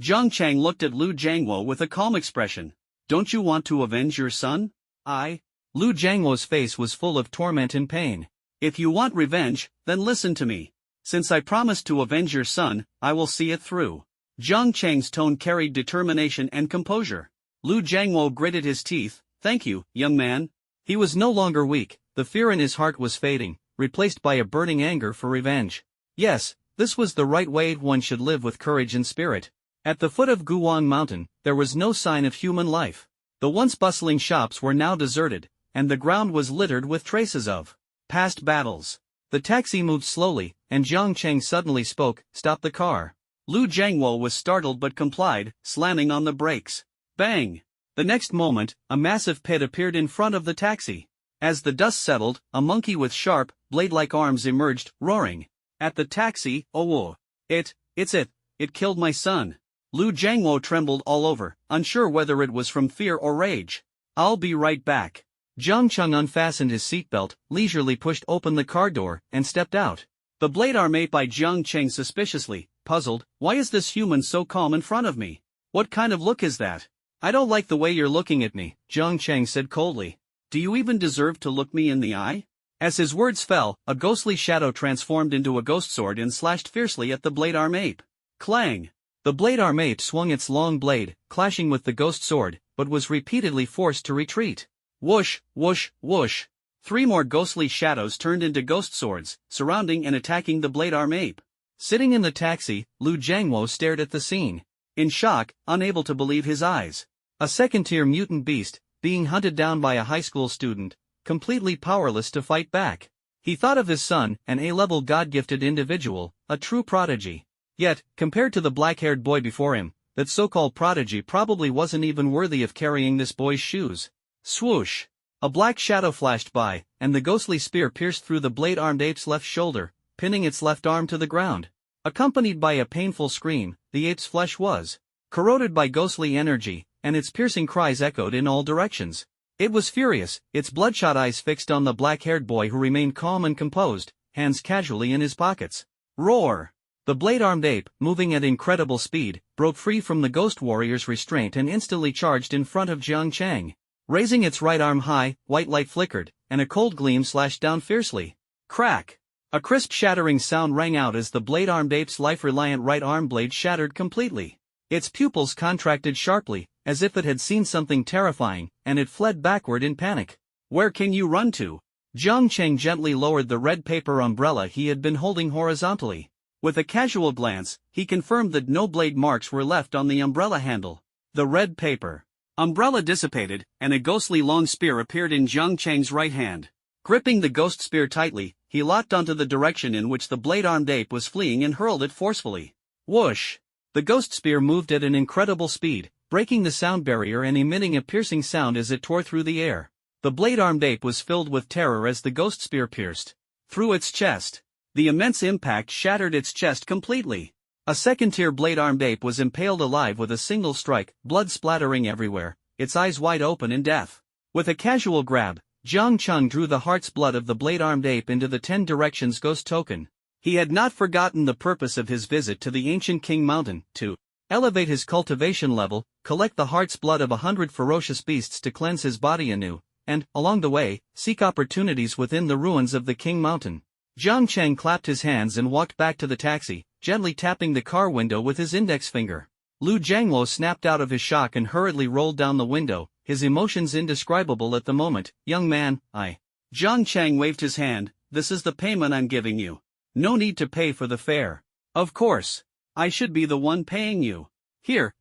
Jang Chang looked at Lu Jiangwo with a calm expression. Don't you want to avenge your son? Lu Jiangwo's face was full of torment and pain. If you want revenge, then listen to me. Since I promised to avenge your son, I will see it through. Jang Chang's tone carried determination and composure. Lu Jiangwo gritted his teeth. Thank you, young man. He was no longer weak, the fear in his heart was fading, replaced by a burning anger for revenge. Yes, this was the right way one should live with courage and spirit. At the foot of Guang Mountain, there was no sign of human life. The once bustling shops were now deserted, and the ground was littered with traces of past battles. The taxi moved slowly, and Jang Chang suddenly spoke, stop the car. Lu Jiangwo was startled but complied, slamming on the brakes. Bang! The next moment, a massive pit appeared in front of the taxi. As the dust settled, a monkey with sharp, blade-like arms emerged, roaring. At the taxi, oh, it killed my son. Lu Jiangwo trembled all over, unsure whether it was from fear or rage. I'll be right back. Jang Chang unfastened his seatbelt, leisurely pushed open the car door, and stepped out. The blade arm ate by Jang Chang suspiciously, puzzled, why is this human so calm in front of me? What kind of look is that? I don't like the way you're looking at me, Jang Chang said coldly. Do you even deserve to look me in the eye? As his words fell, a ghostly shadow transformed into a ghost sword and slashed fiercely at the blade arm ape. Clang! The blade arm ape swung its long blade, clashing with the ghost sword, but was repeatedly forced to retreat. Whoosh, whoosh, whoosh. 3 more ghostly shadows turned into ghost swords, surrounding and attacking the blade arm ape. Sitting in the taxi, Lu Jiangwo stared at the scene. In shock, unable to believe his eyes. A second-tier mutant beast, being hunted down by a high school student, completely powerless to fight back. He thought of his son, an A-level God-gifted individual, a true prodigy. Yet, compared to the black-haired boy before him, that so-called prodigy probably wasn't even worthy of carrying this boy's shoes. Swoosh! A black shadow flashed by, and the ghostly spear pierced through the blade-armed ape's left shoulder, pinning its left arm to the ground. Accompanied by a painful scream, the ape's flesh was corroded by ghostly energy, and its piercing cries echoed in all directions. It was furious, its bloodshot eyes fixed on the black-haired boy who remained calm and composed, hands casually in his pockets. Roar! The blade-armed ape, moving at incredible speed, broke free from the ghost warrior's restraint and instantly charged in front of Jang Chang. Raising its right arm high, white light flickered, and a cold gleam slashed down fiercely. Crack! A crisp shattering sound rang out as the blade-armed ape's life-reliant right arm blade shattered completely. Its pupils contracted sharply, as if it had seen something terrifying, and it fled backward in panic. Where can you run to? Jang Chang gently lowered the red paper umbrella he had been holding horizontally. With a casual glance, he confirmed that no blade marks were left on the umbrella handle. The red paper umbrella dissipated, and a ghostly long spear appeared in Jang Chang's right hand. Gripping the ghost spear tightly, he locked onto the direction in which the blade-armed ape was fleeing and hurled it forcefully. Whoosh! The ghost spear moved at an incredible speed, breaking the sound barrier and emitting a piercing sound as it tore through the air. The blade-armed ape was filled with terror as the ghost spear pierced through its chest. The immense impact shattered its chest completely. A second-tier blade-armed ape was impaled alive with a single strike, blood splattering everywhere, its eyes wide open in death. With a casual grab, Jang Chang drew the heart's blood of the blade-armed ape into the 10 Directions Ghost token. He had not forgotten the purpose of his visit to the ancient King Mountain, to elevate his cultivation level, collect the heart's blood of 100 ferocious beasts to cleanse his body anew, and, along the way, seek opportunities within the ruins of the King Mountain. Jang Chang clapped his hands and walked back to the taxi, gently tapping the car window with his index finger. Lu Jiangluo snapped out of his shock and hurriedly rolled down the window, his emotions indescribable at the moment. Young man, Jang Chang waved his hand. This is the payment I'm giving you. No need to pay for the fare. Of course. I should be the one paying you. Here,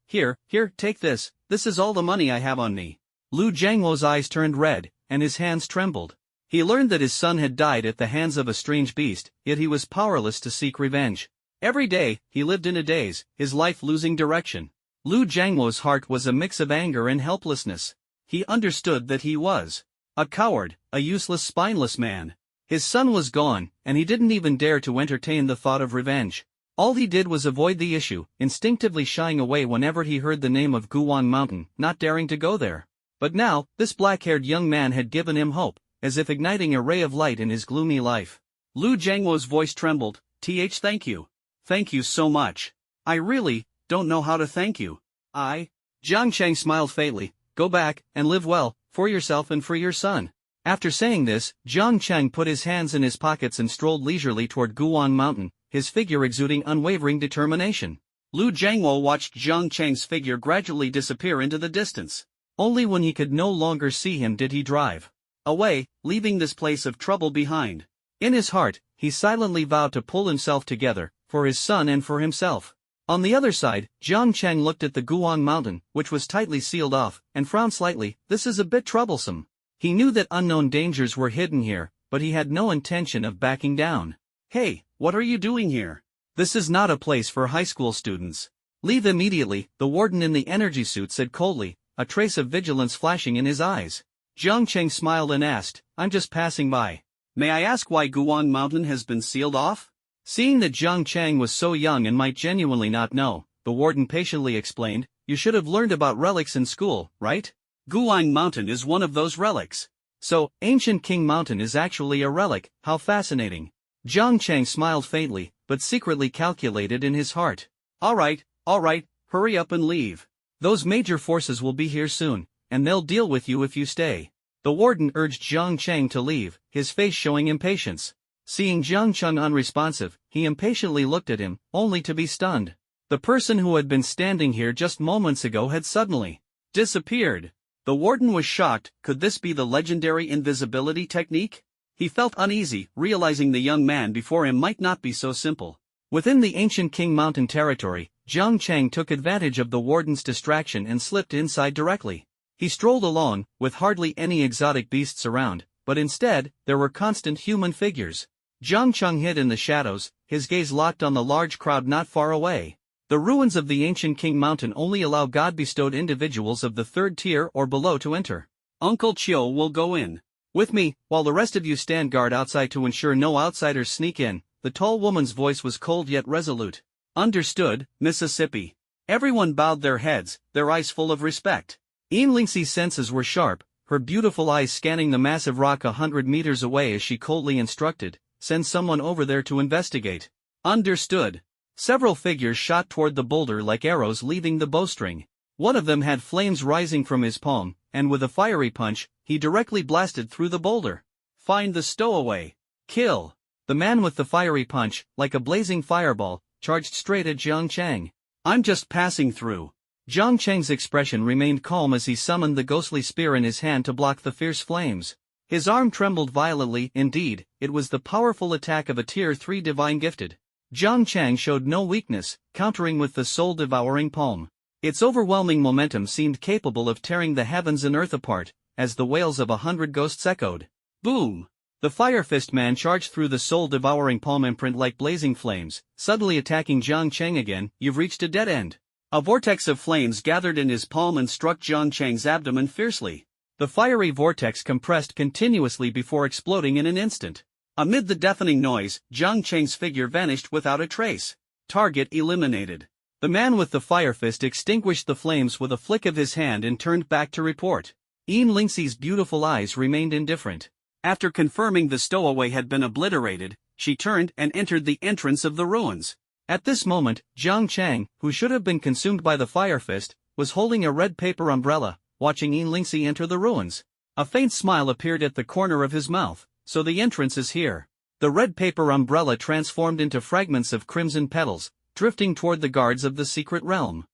take this. This is all the money I have on me. Lu Jiangluo's eyes turned red, and his hands trembled. He learned that his son had died at the hands of a strange beast, yet he was powerless to seek revenge. Every day, he lived in a daze, his life losing direction. Lu Jiangluo's heart was a mix of anger and helplessness. He understood that he was a coward, a useless spineless man. His son was gone, and he didn't even dare to entertain the thought of revenge. All he did was avoid the issue, instinctively shying away whenever he heard the name of Guan Mountain, not daring to go there. But now, this black-haired young man had given him hope, as if igniting a ray of light in his gloomy life. Lu Jiangluo's voice trembled. Thank you. Thank you so much. I really don't know how to thank you. Jang Chang smiled faintly. Go back, and live well, for yourself and for your son. After saying this, Jang Chang put his hands in his pockets and strolled leisurely toward Guan Mountain, his figure exuding unwavering determination. Lu Jiangluo watched Jang Chang's figure gradually disappear into the distance. Only when he could no longer see him did he drive away, leaving this place of trouble behind. In his heart, he silently vowed to pull himself together, for his son and for himself. On the other side, Jang Chang looked at the Guan Mountain, which was tightly sealed off, and frowned slightly. This is a bit troublesome. He knew that unknown dangers were hidden here, but he had no intention of backing down. Hey, what are you doing here? This is not a place for high school students. Leave immediately, the warden in the energy suit said coldly, a trace of vigilance flashing in his eyes. Jang Chang smiled and asked, I'm just passing by. May I ask why Guan Mountain has been sealed off? Seeing that Jang Chang was so young and might genuinely not know, the warden patiently explained, you should have learned about relics in school, right? Guan Mountain is one of those relics. So, ancient King Mountain is actually a relic, how fascinating. Jang Chang smiled faintly, but secretly calculated in his heart. Alright, hurry up and leave. Those major forces will be here soon, and they'll deal with you if you stay. The warden urged Jang Chang to leave, his face showing impatience. Seeing Jang Chang unresponsive, he impatiently looked at him, only to be stunned. The person who had been standing here just moments ago had suddenly disappeared. The warden was shocked. Could this be the legendary invisibility technique? He felt uneasy, realizing the young man before him might not be so simple. Within the ancient King Mountain territory, Jang Chang took advantage of the warden's distraction and slipped inside directly. He strolled along, with hardly any exotic beasts around, but instead, there were constant human figures. Jang Chang hid in the shadows, his gaze locked on the large crowd not far away. The ruins of the ancient King Mountain only allow God-bestowed individuals of the 3rd tier or below to enter. Uncle Chio will go in with me, while the rest of you stand guard outside to ensure no outsiders sneak in. The tall woman's voice was cold yet resolute. Understood, Mississippi. Everyone bowed their heads, their eyes full of respect. Yin Lingxi's senses were sharp, her beautiful eyes scanning the massive rock 100 meters away as she coldly instructed, send someone over there to investigate. Understood. Several figures shot toward the boulder like arrows leaving the bowstring. One of them had flames rising from his palm, and with a fiery punch, he directly blasted through the boulder. Find the stowaway. Kill. The man with the fiery punch, like a blazing fireball, charged straight at Jang Chang. I'm just passing through. Jang Chang's expression remained calm as he summoned the ghostly spear in his hand to block the fierce flames. His arm trembled violently. Indeed, it was the powerful attack of a Tier 3 divine gifted. Jang Chang showed no weakness, countering with the soul-devouring palm. Its overwhelming momentum seemed capable of tearing the heavens and earth apart, as the wails of 100 ghosts echoed. Boom! The Fire Fist man charged through the soul-devouring palm imprint like blazing flames, suddenly attacking Jang Chang again. You've reached a dead end. A vortex of flames gathered in his palm and struck Jang Chang's abdomen fiercely. The fiery vortex compressed continuously before exploding in an instant. Amid the deafening noise, Jang Chang's figure vanished without a trace. Target eliminated. The man with the fire fist extinguished the flames with a flick of his hand and turned back to report. Ian Lingxi's beautiful eyes remained indifferent. After confirming the stowaway had been obliterated, she turned and entered the entrance of the ruins. At this moment, Jang Chang, who should have been consumed by the fire fist, was holding a red paper umbrella, watching Ian Lingxi enter the ruins. A faint smile appeared at the corner of his mouth. So the entrance is here. The red paper umbrella transformed into fragments of crimson petals, drifting toward the guards of the secret realm.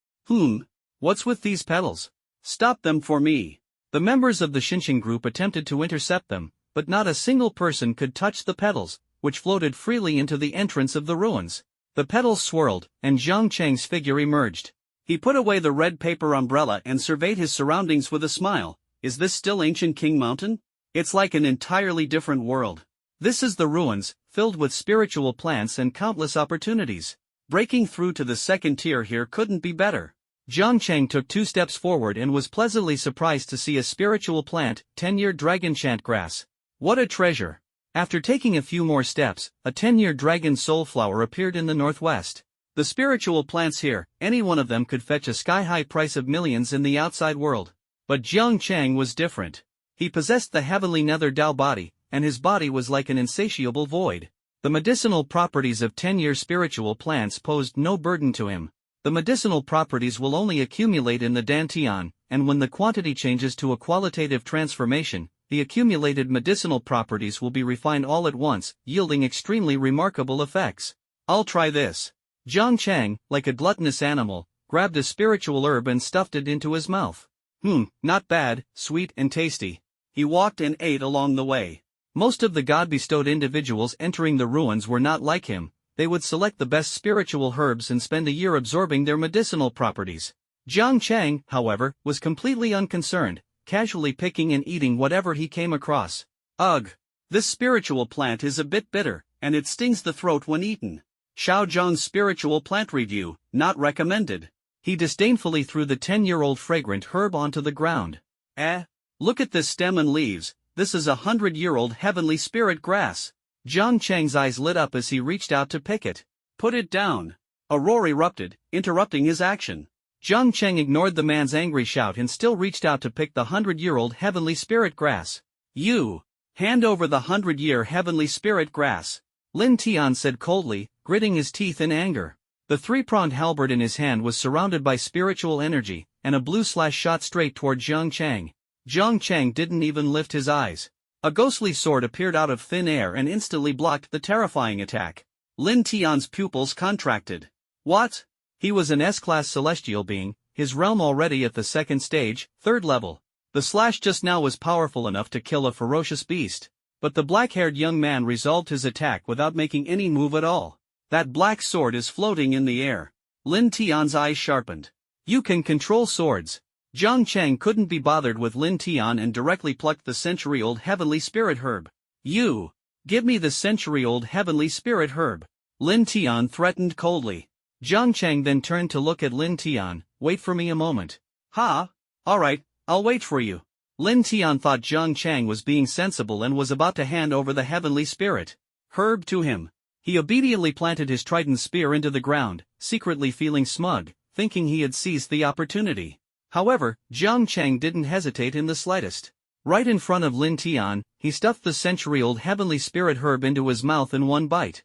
What's with these petals? Stop them for me. The members of the Shinshin group attempted to intercept them, but not a single person could touch the petals, which floated freely into the entrance of the ruins. The petals swirled, and Jang Chang's figure emerged. He put away the red paper umbrella and surveyed his surroundings with a smile. Is this still ancient King Mountain? It's like an entirely different world. This is the ruins, filled with spiritual plants and countless opportunities. Breaking through to the second tier here couldn't be better. Jang Chang took 2 steps forward and was pleasantly surprised to see a spiritual plant, 10-year dragon chant grass. What a treasure! After taking a few more steps, a 10-year dragon soul flower appeared in the northwest. The spiritual plants here, any one of them could fetch a sky-high price of millions in the outside world. But Jang Chang was different. He possessed the heavenly nether Dao body, and his body was like an insatiable void. The medicinal properties of 10-year spiritual plants posed no burden to him. The medicinal properties will only accumulate in the Dantian, and when the quantity changes to a qualitative transformation, the accumulated medicinal properties will be refined all at once, yielding extremely remarkable effects. I'll try this. Jang Chang, like a gluttonous animal, grabbed a spiritual herb and stuffed it into his mouth. Not bad, sweet and tasty. He walked and ate along the way. Most of the God-bestowed individuals entering the ruins were not like him. They would select the best spiritual herbs and spend a year absorbing their medicinal properties. Jang Chang, however, was completely unconcerned, casually picking and eating whatever he came across. Ugh! This spiritual plant is a bit bitter, and it stings the throat when eaten. Xiao Zhang's spiritual plant review, not recommended. He disdainfully threw the 10-year-old fragrant herb onto the ground. Look at this stem and leaves, this is 100-year-old heavenly spirit grass. Jang Chang's eyes lit up as he reached out to pick it. Put it down. A roar erupted, interrupting his action. Jang Chang ignored the man's angry shout and still reached out to pick the 100-year-old heavenly spirit grass. You! Hand over the 100-year heavenly spirit grass. Lin Tian said coldly, gritting his teeth in anger. The 3-pronged halberd in his hand was surrounded by spiritual energy, and a blue slash shot straight toward Jang Chang. Jang Chang didn't even lift his eyes. A ghostly sword appeared out of thin air and instantly blocked the terrifying attack. Lin Tian's pupils contracted. What? He was an S-class celestial being, his realm already at the 2nd stage, 3rd level. The slash just now was powerful enough to kill a ferocious beast. But the black-haired young man resolved his attack without making any move at all. That black sword is floating in the air. Lin Tian's eyes sharpened. You can control swords. Jang Chang couldn't be bothered with Lin Tian and directly plucked the century-old heavenly spirit herb. You! Give me the century-old heavenly spirit herb. Lin Tian threatened coldly. Jang Chang then turned to look at Lin Tian. Wait for me a moment. Alright, I'll wait for you. Lin Tian thought Jang Chang was being sensible and was about to hand over the heavenly spirit herb to him. He obediently planted his trident spear into the ground, secretly feeling smug, thinking he had seized the opportunity. However, Jang Chang didn't hesitate in the slightest. Right in front of Lin Tian, he stuffed the century-old heavenly spirit herb into his mouth in one bite.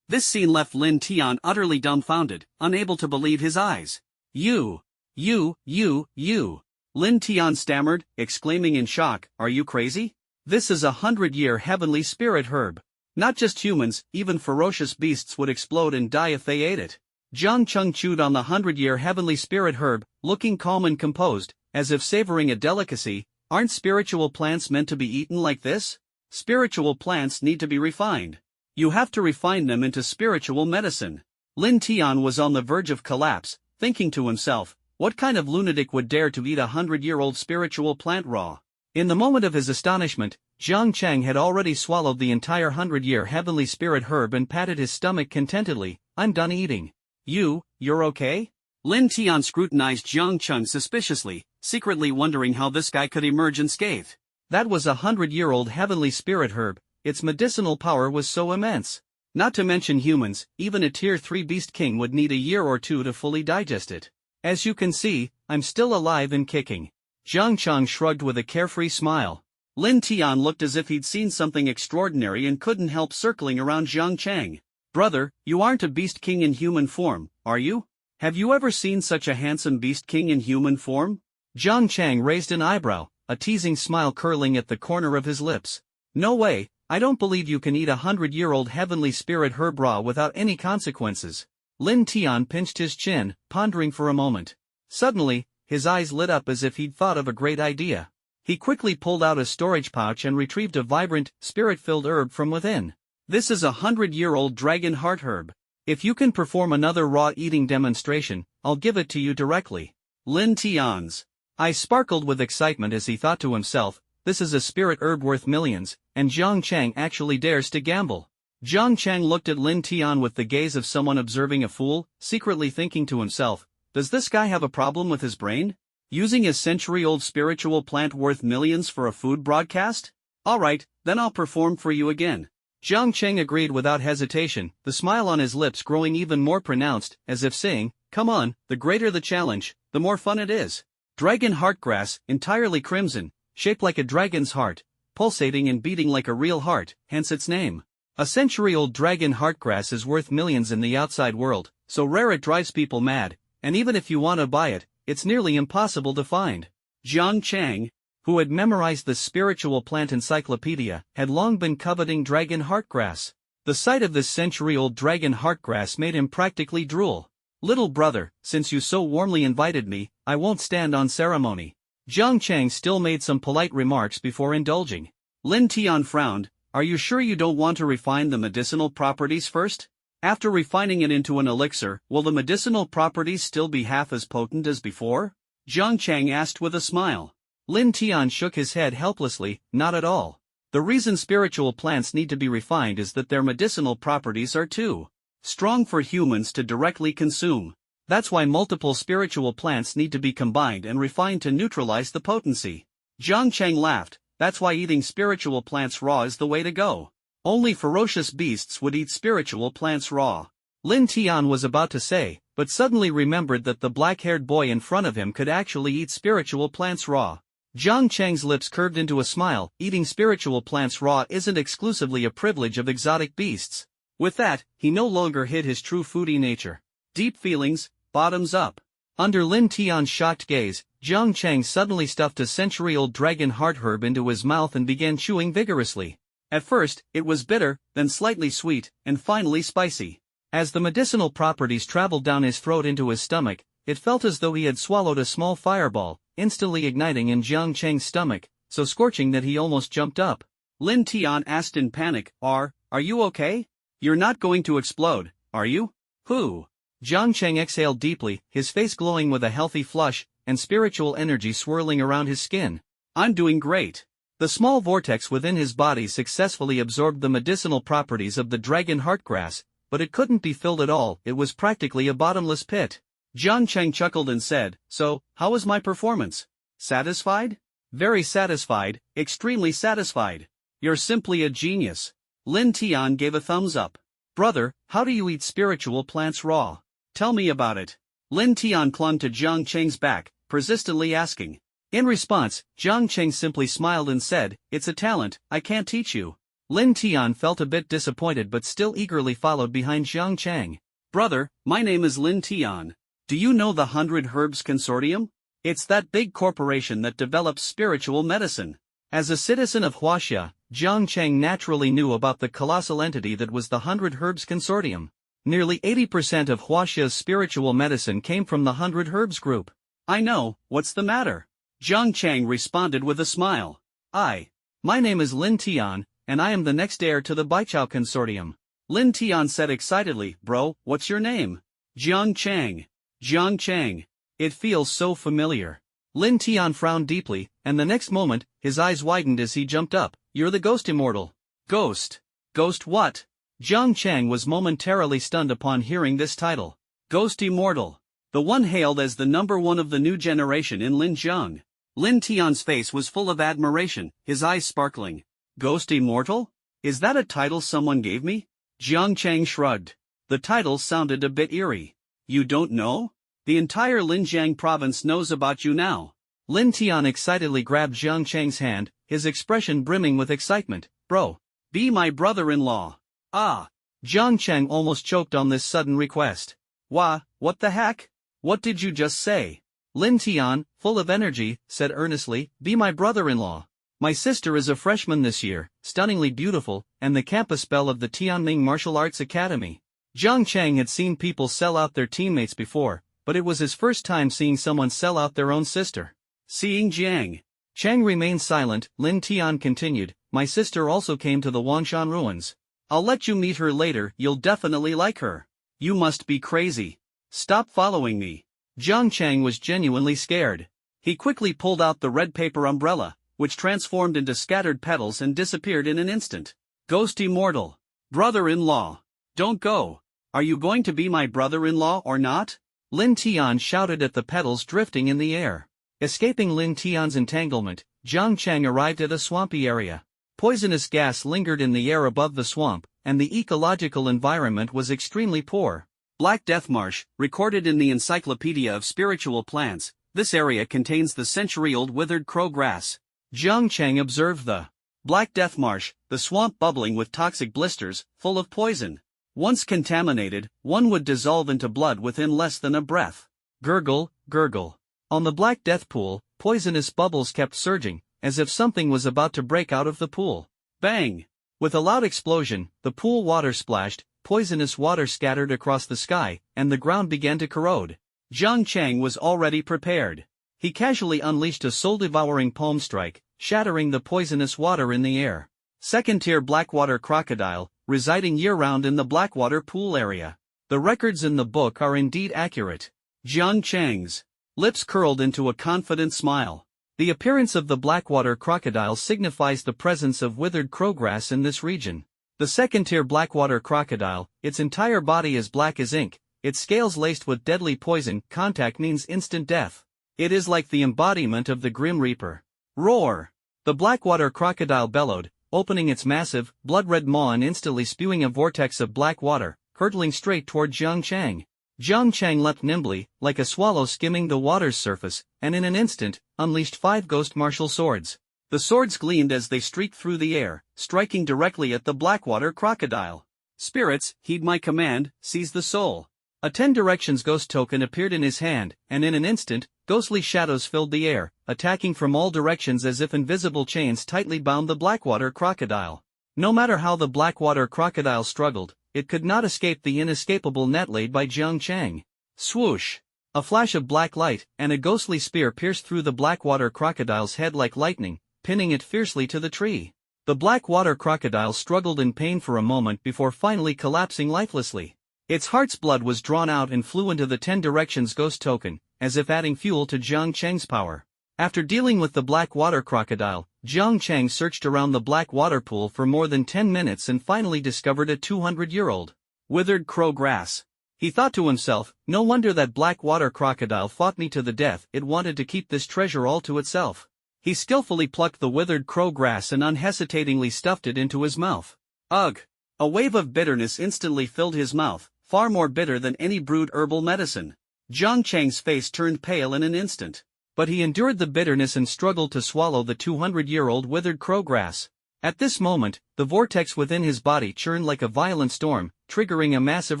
This scene left Lin Tian utterly dumbfounded, unable to believe his eyes. You! Lin Tian stammered, exclaiming in shock, are you crazy? This is 100-year heavenly spirit herb. Not just humans, even ferocious beasts would explode and die if they ate it. Jang Chang chewed on the 100-year heavenly spirit herb, looking calm and composed, as if savoring a delicacy. Aren't spiritual plants meant to be eaten like this? Spiritual plants need to be refined. You have to refine them into spiritual medicine. Lin Tian was on the verge of collapse, thinking to himself, what kind of lunatic would dare to eat a 100-year-old spiritual plant raw? In the moment of his astonishment, Jang Chang had already swallowed the entire 100-year heavenly spirit herb and patted his stomach contentedly. I'm done eating. You're okay? Lin Tian scrutinized Jang Chang suspiciously, secretly wondering how this guy could emerge unscathed. That was a 100-year-old heavenly spirit herb. Its medicinal power was so immense. Not to mention humans, even a tier 3 beast king would need a year or two to fully digest it. As you can see, I'm still alive and kicking. Jang Chang shrugged with a carefree smile. Lin Tian looked as if he'd seen something extraordinary and couldn't help circling around Jang Chang. Brother, you aren't a beast king in human form, are you? Have you ever seen such a handsome beast king in human form? Jang Chang raised an eyebrow, a teasing smile curling at the corner of his lips. No way, I don't believe you can eat a 100-year-old heavenly spirit herb raw without any consequences. Lin Tian pinched his chin, pondering for a moment. Suddenly, his eyes lit up as if he'd thought of a great idea. He quickly pulled out a storage pouch and retrieved a vibrant, spirit-filled herb from within. This is a 100-year-old dragon heart herb. If you can perform another raw eating demonstration, I'll give it to you directly. Lin Tian's eyes sparkled with excitement as he thought to himself, this is a spirit herb worth millions, and Jang Chang actually dares to gamble. Jang Chang looked at Lin Tian with the gaze of someone observing a fool, secretly thinking to himself, does this guy have a problem with his brain? Using a century-old spiritual plant worth millions for a food broadcast? Alright, then I'll perform for you again. Jang Chang agreed without hesitation, the smile on his lips growing even more pronounced, as if saying, come on, the greater the challenge, the more fun it is. Dragon heartgrass, entirely crimson, shaped like a dragon's heart, pulsating and beating like a real heart, hence its name. A century-old dragon heartgrass is worth millions in the outside world, so rare it drives people mad, and even if you want to buy it, it's nearly impossible to find. Jang Chang, who had memorized the spiritual plant encyclopedia, had long been coveting dragon heartgrass. The sight of this century-old dragon heartgrass made him practically drool. Little brother, since you so warmly invited me, I won't stand on ceremony. Jang Chang still made some polite remarks before indulging. Lin Tian frowned, are you sure you don't want to refine the medicinal properties first? After refining it into an elixir, will the medicinal properties still be half as potent as before? Jang Chang asked with a smile. Lin Tian shook his head helplessly, not at all. The reason spiritual plants need to be refined is that their medicinal properties are too strong for humans to directly consume. That's why multiple spiritual plants need to be combined and refined to neutralize the potency. Jang Chang laughed, that's why eating spiritual plants raw is the way to go. Only ferocious beasts would eat spiritual plants raw. Lin Tian was about to say, but suddenly remembered that the black-haired boy in front of him could actually eat spiritual plants raw. Jang Chang's lips curved into a smile, eating spiritual plants raw isn't exclusively a privilege of exotic beasts. With that, he no longer hid his true foodie nature. Deep feelings, bottoms up. Under Lin Tian's shocked gaze, Jang Chang suddenly stuffed a century-old dragon heart herb into his mouth and began chewing vigorously. At first, it was bitter, then slightly sweet, and finally spicy. As the medicinal properties traveled down his throat into his stomach, it felt as though he had swallowed a small fireball, instantly igniting in Jang Chang's stomach, so scorching that he almost jumped up. Lin Tian asked in panic, Are you okay? You're not going to explode, are you? Who? Jang Chang exhaled deeply, his face glowing with a healthy flush, and spiritual energy swirling around his skin. I'm doing great. The small vortex within his body successfully absorbed the medicinal properties of the dragon heartgrass, but it couldn't be filled at all, it was practically a bottomless pit. Jang Chang chuckled and said, So, how was my performance? Satisfied? Very satisfied, extremely satisfied. You're simply a genius. Lin Tian gave a thumbs up. Brother, how do you eat spiritual plants raw? Tell me about it. Lin Tian clung to Jang Chang's back, persistently asking. In response, Jang Chang simply smiled and said, It's a talent, I can't teach you. Lin Tian felt a bit disappointed but still eagerly followed behind Jang Chang. Brother, my name is Lin Tian. Do you know the 100 Herbs Consortium? It's that big corporation that develops spiritual medicine. As a citizen of Huaxia, Jang Chang naturally knew about the colossal entity that was the 100 Herbs Consortium. Nearly 80% of Huaxia's spiritual medicine came from the 100 Herbs group. I know, what's the matter? Jang Chang responded with a smile. My name is Lin Tian, and I am the next heir to the Baichao Consortium. Lin Tian said excitedly, Bro, what's your name? Jang Chang. Jang Chang. It feels so familiar. Lin Tian frowned deeply, and the next moment, his eyes widened as he jumped up. You're the Ghost Immortal. Ghost? Ghost what? Jang Chang was momentarily stunned upon hearing this title. Ghost Immortal. The one hailed as the #1 of the new generation in Linjiang. Lin Tian's face was full of admiration, his eyes sparkling. Ghost Immortal? Is that a title someone gave me? Jiang Chang shrugged. The title sounded a bit eerie. You don't know? The entire Linjiang province knows about you now. Lin Tian excitedly grabbed Jiang Chang's hand, his expression brimming with excitement. Bro, be my brother-in-law. Ah. Jiang Chang almost choked on this sudden request. What the heck? What did you just say? Lin Tian, full of energy, said earnestly, be my brother-in-law. My sister is a freshman this year, stunningly beautiful, and the campus belle of the Tianming Martial Arts Academy. Jiang Chang had seen people sell out their teammates before, but it was his first time seeing someone sell out their own sister. Seeing Jiang Chang remained silent, Lin Tian continued, my sister also came to the Wangshan ruins. I'll let you meet her later, you'll definitely like her. You must be crazy. Stop following me. Jiang Chang was genuinely scared. He quickly pulled out the red paper umbrella, which transformed into scattered petals and disappeared in an instant. Ghost Immortal. Brother-in-law. Don't go. Are you going to be my brother-in-law or not? Lin Tian shouted at the petals drifting in the air. Escaping Lin Tian's entanglement, Jiang Chang arrived at a swampy area. Poisonous gas lingered in the air above the swamp, and the ecological environment was extremely poor. Black Death Marsh, recorded in the Encyclopedia of Spiritual Plants, this area contains the century-old withered crow grass. Jiang Chang observed the Black Death Marsh, the swamp bubbling with toxic blisters, full of poison. Once contaminated, one would dissolve into blood within less than a breath. Gurgle, gurgle. On the Black Death Pool, poisonous bubbles kept surging, as if something was about to break out of the pool. Bang! With a loud explosion, the pool water splashed, poisonous water scattered across the sky, and the ground began to corrode. Jiang Chang was already prepared. He casually unleashed a soul-devouring palm strike, shattering the poisonous water in the air. Second-tier blackwater crocodile, residing year-round in the Blackwater Pool area. The records in the book are indeed accurate. Jiang Chang's lips curled into a confident smile. The appearance of the Blackwater crocodile signifies the presence of withered crowgrass in this region. The second-tier Blackwater crocodile, its entire body is black as ink, its scales laced with deadly poison, contact means instant death. It is like the embodiment of the Grim Reaper. Roar! The Blackwater crocodile bellowed, opening its massive, blood-red maw and instantly spewing a vortex of black water, hurtling straight toward Jiang Chang. Jiang Chang leapt nimbly, like a swallow skimming the water's surface, and in an instant, unleashed 5 ghost martial swords. The swords gleamed as they streaked through the air, striking directly at the Blackwater crocodile. Spirits, heed my command, seize the soul. A 10 Directions ghost token appeared in his hand, and in an instant, ghostly shadows filled the air, attacking from all directions as if invisible chains tightly bound the Blackwater crocodile. No matter how the Blackwater crocodile struggled, it could not escape the inescapable net laid by Jiang Chang. Swoosh! A flash of black light, and a ghostly spear pierced through the Blackwater crocodile's head like lightning, pinning it fiercely to the tree. The Blackwater crocodile struggled in pain for a moment before finally collapsing lifelessly. Its heart's blood was drawn out and flew into the 10 Directions ghost token, as if adding fuel to Jiang Chang's power. After dealing with the Blackwater crocodile, Jiang Chang searched around the black water pool for more than 10 minutes and finally discovered a 200-year-old withered crow grass. He thought to himself, no wonder that Blackwater crocodile fought me to the death, it wanted to keep this treasure all to itself. He skillfully plucked the withered crow grass and unhesitatingly stuffed it into his mouth. Ugh! A wave of bitterness instantly filled his mouth, far more bitter than any brewed herbal medicine. Jiang Chang's face turned pale in an instant. But he endured the bitterness and struggled to swallow the 200-year-old withered crowgrass. At this moment, the vortex within his body churned like a violent storm, triggering a massive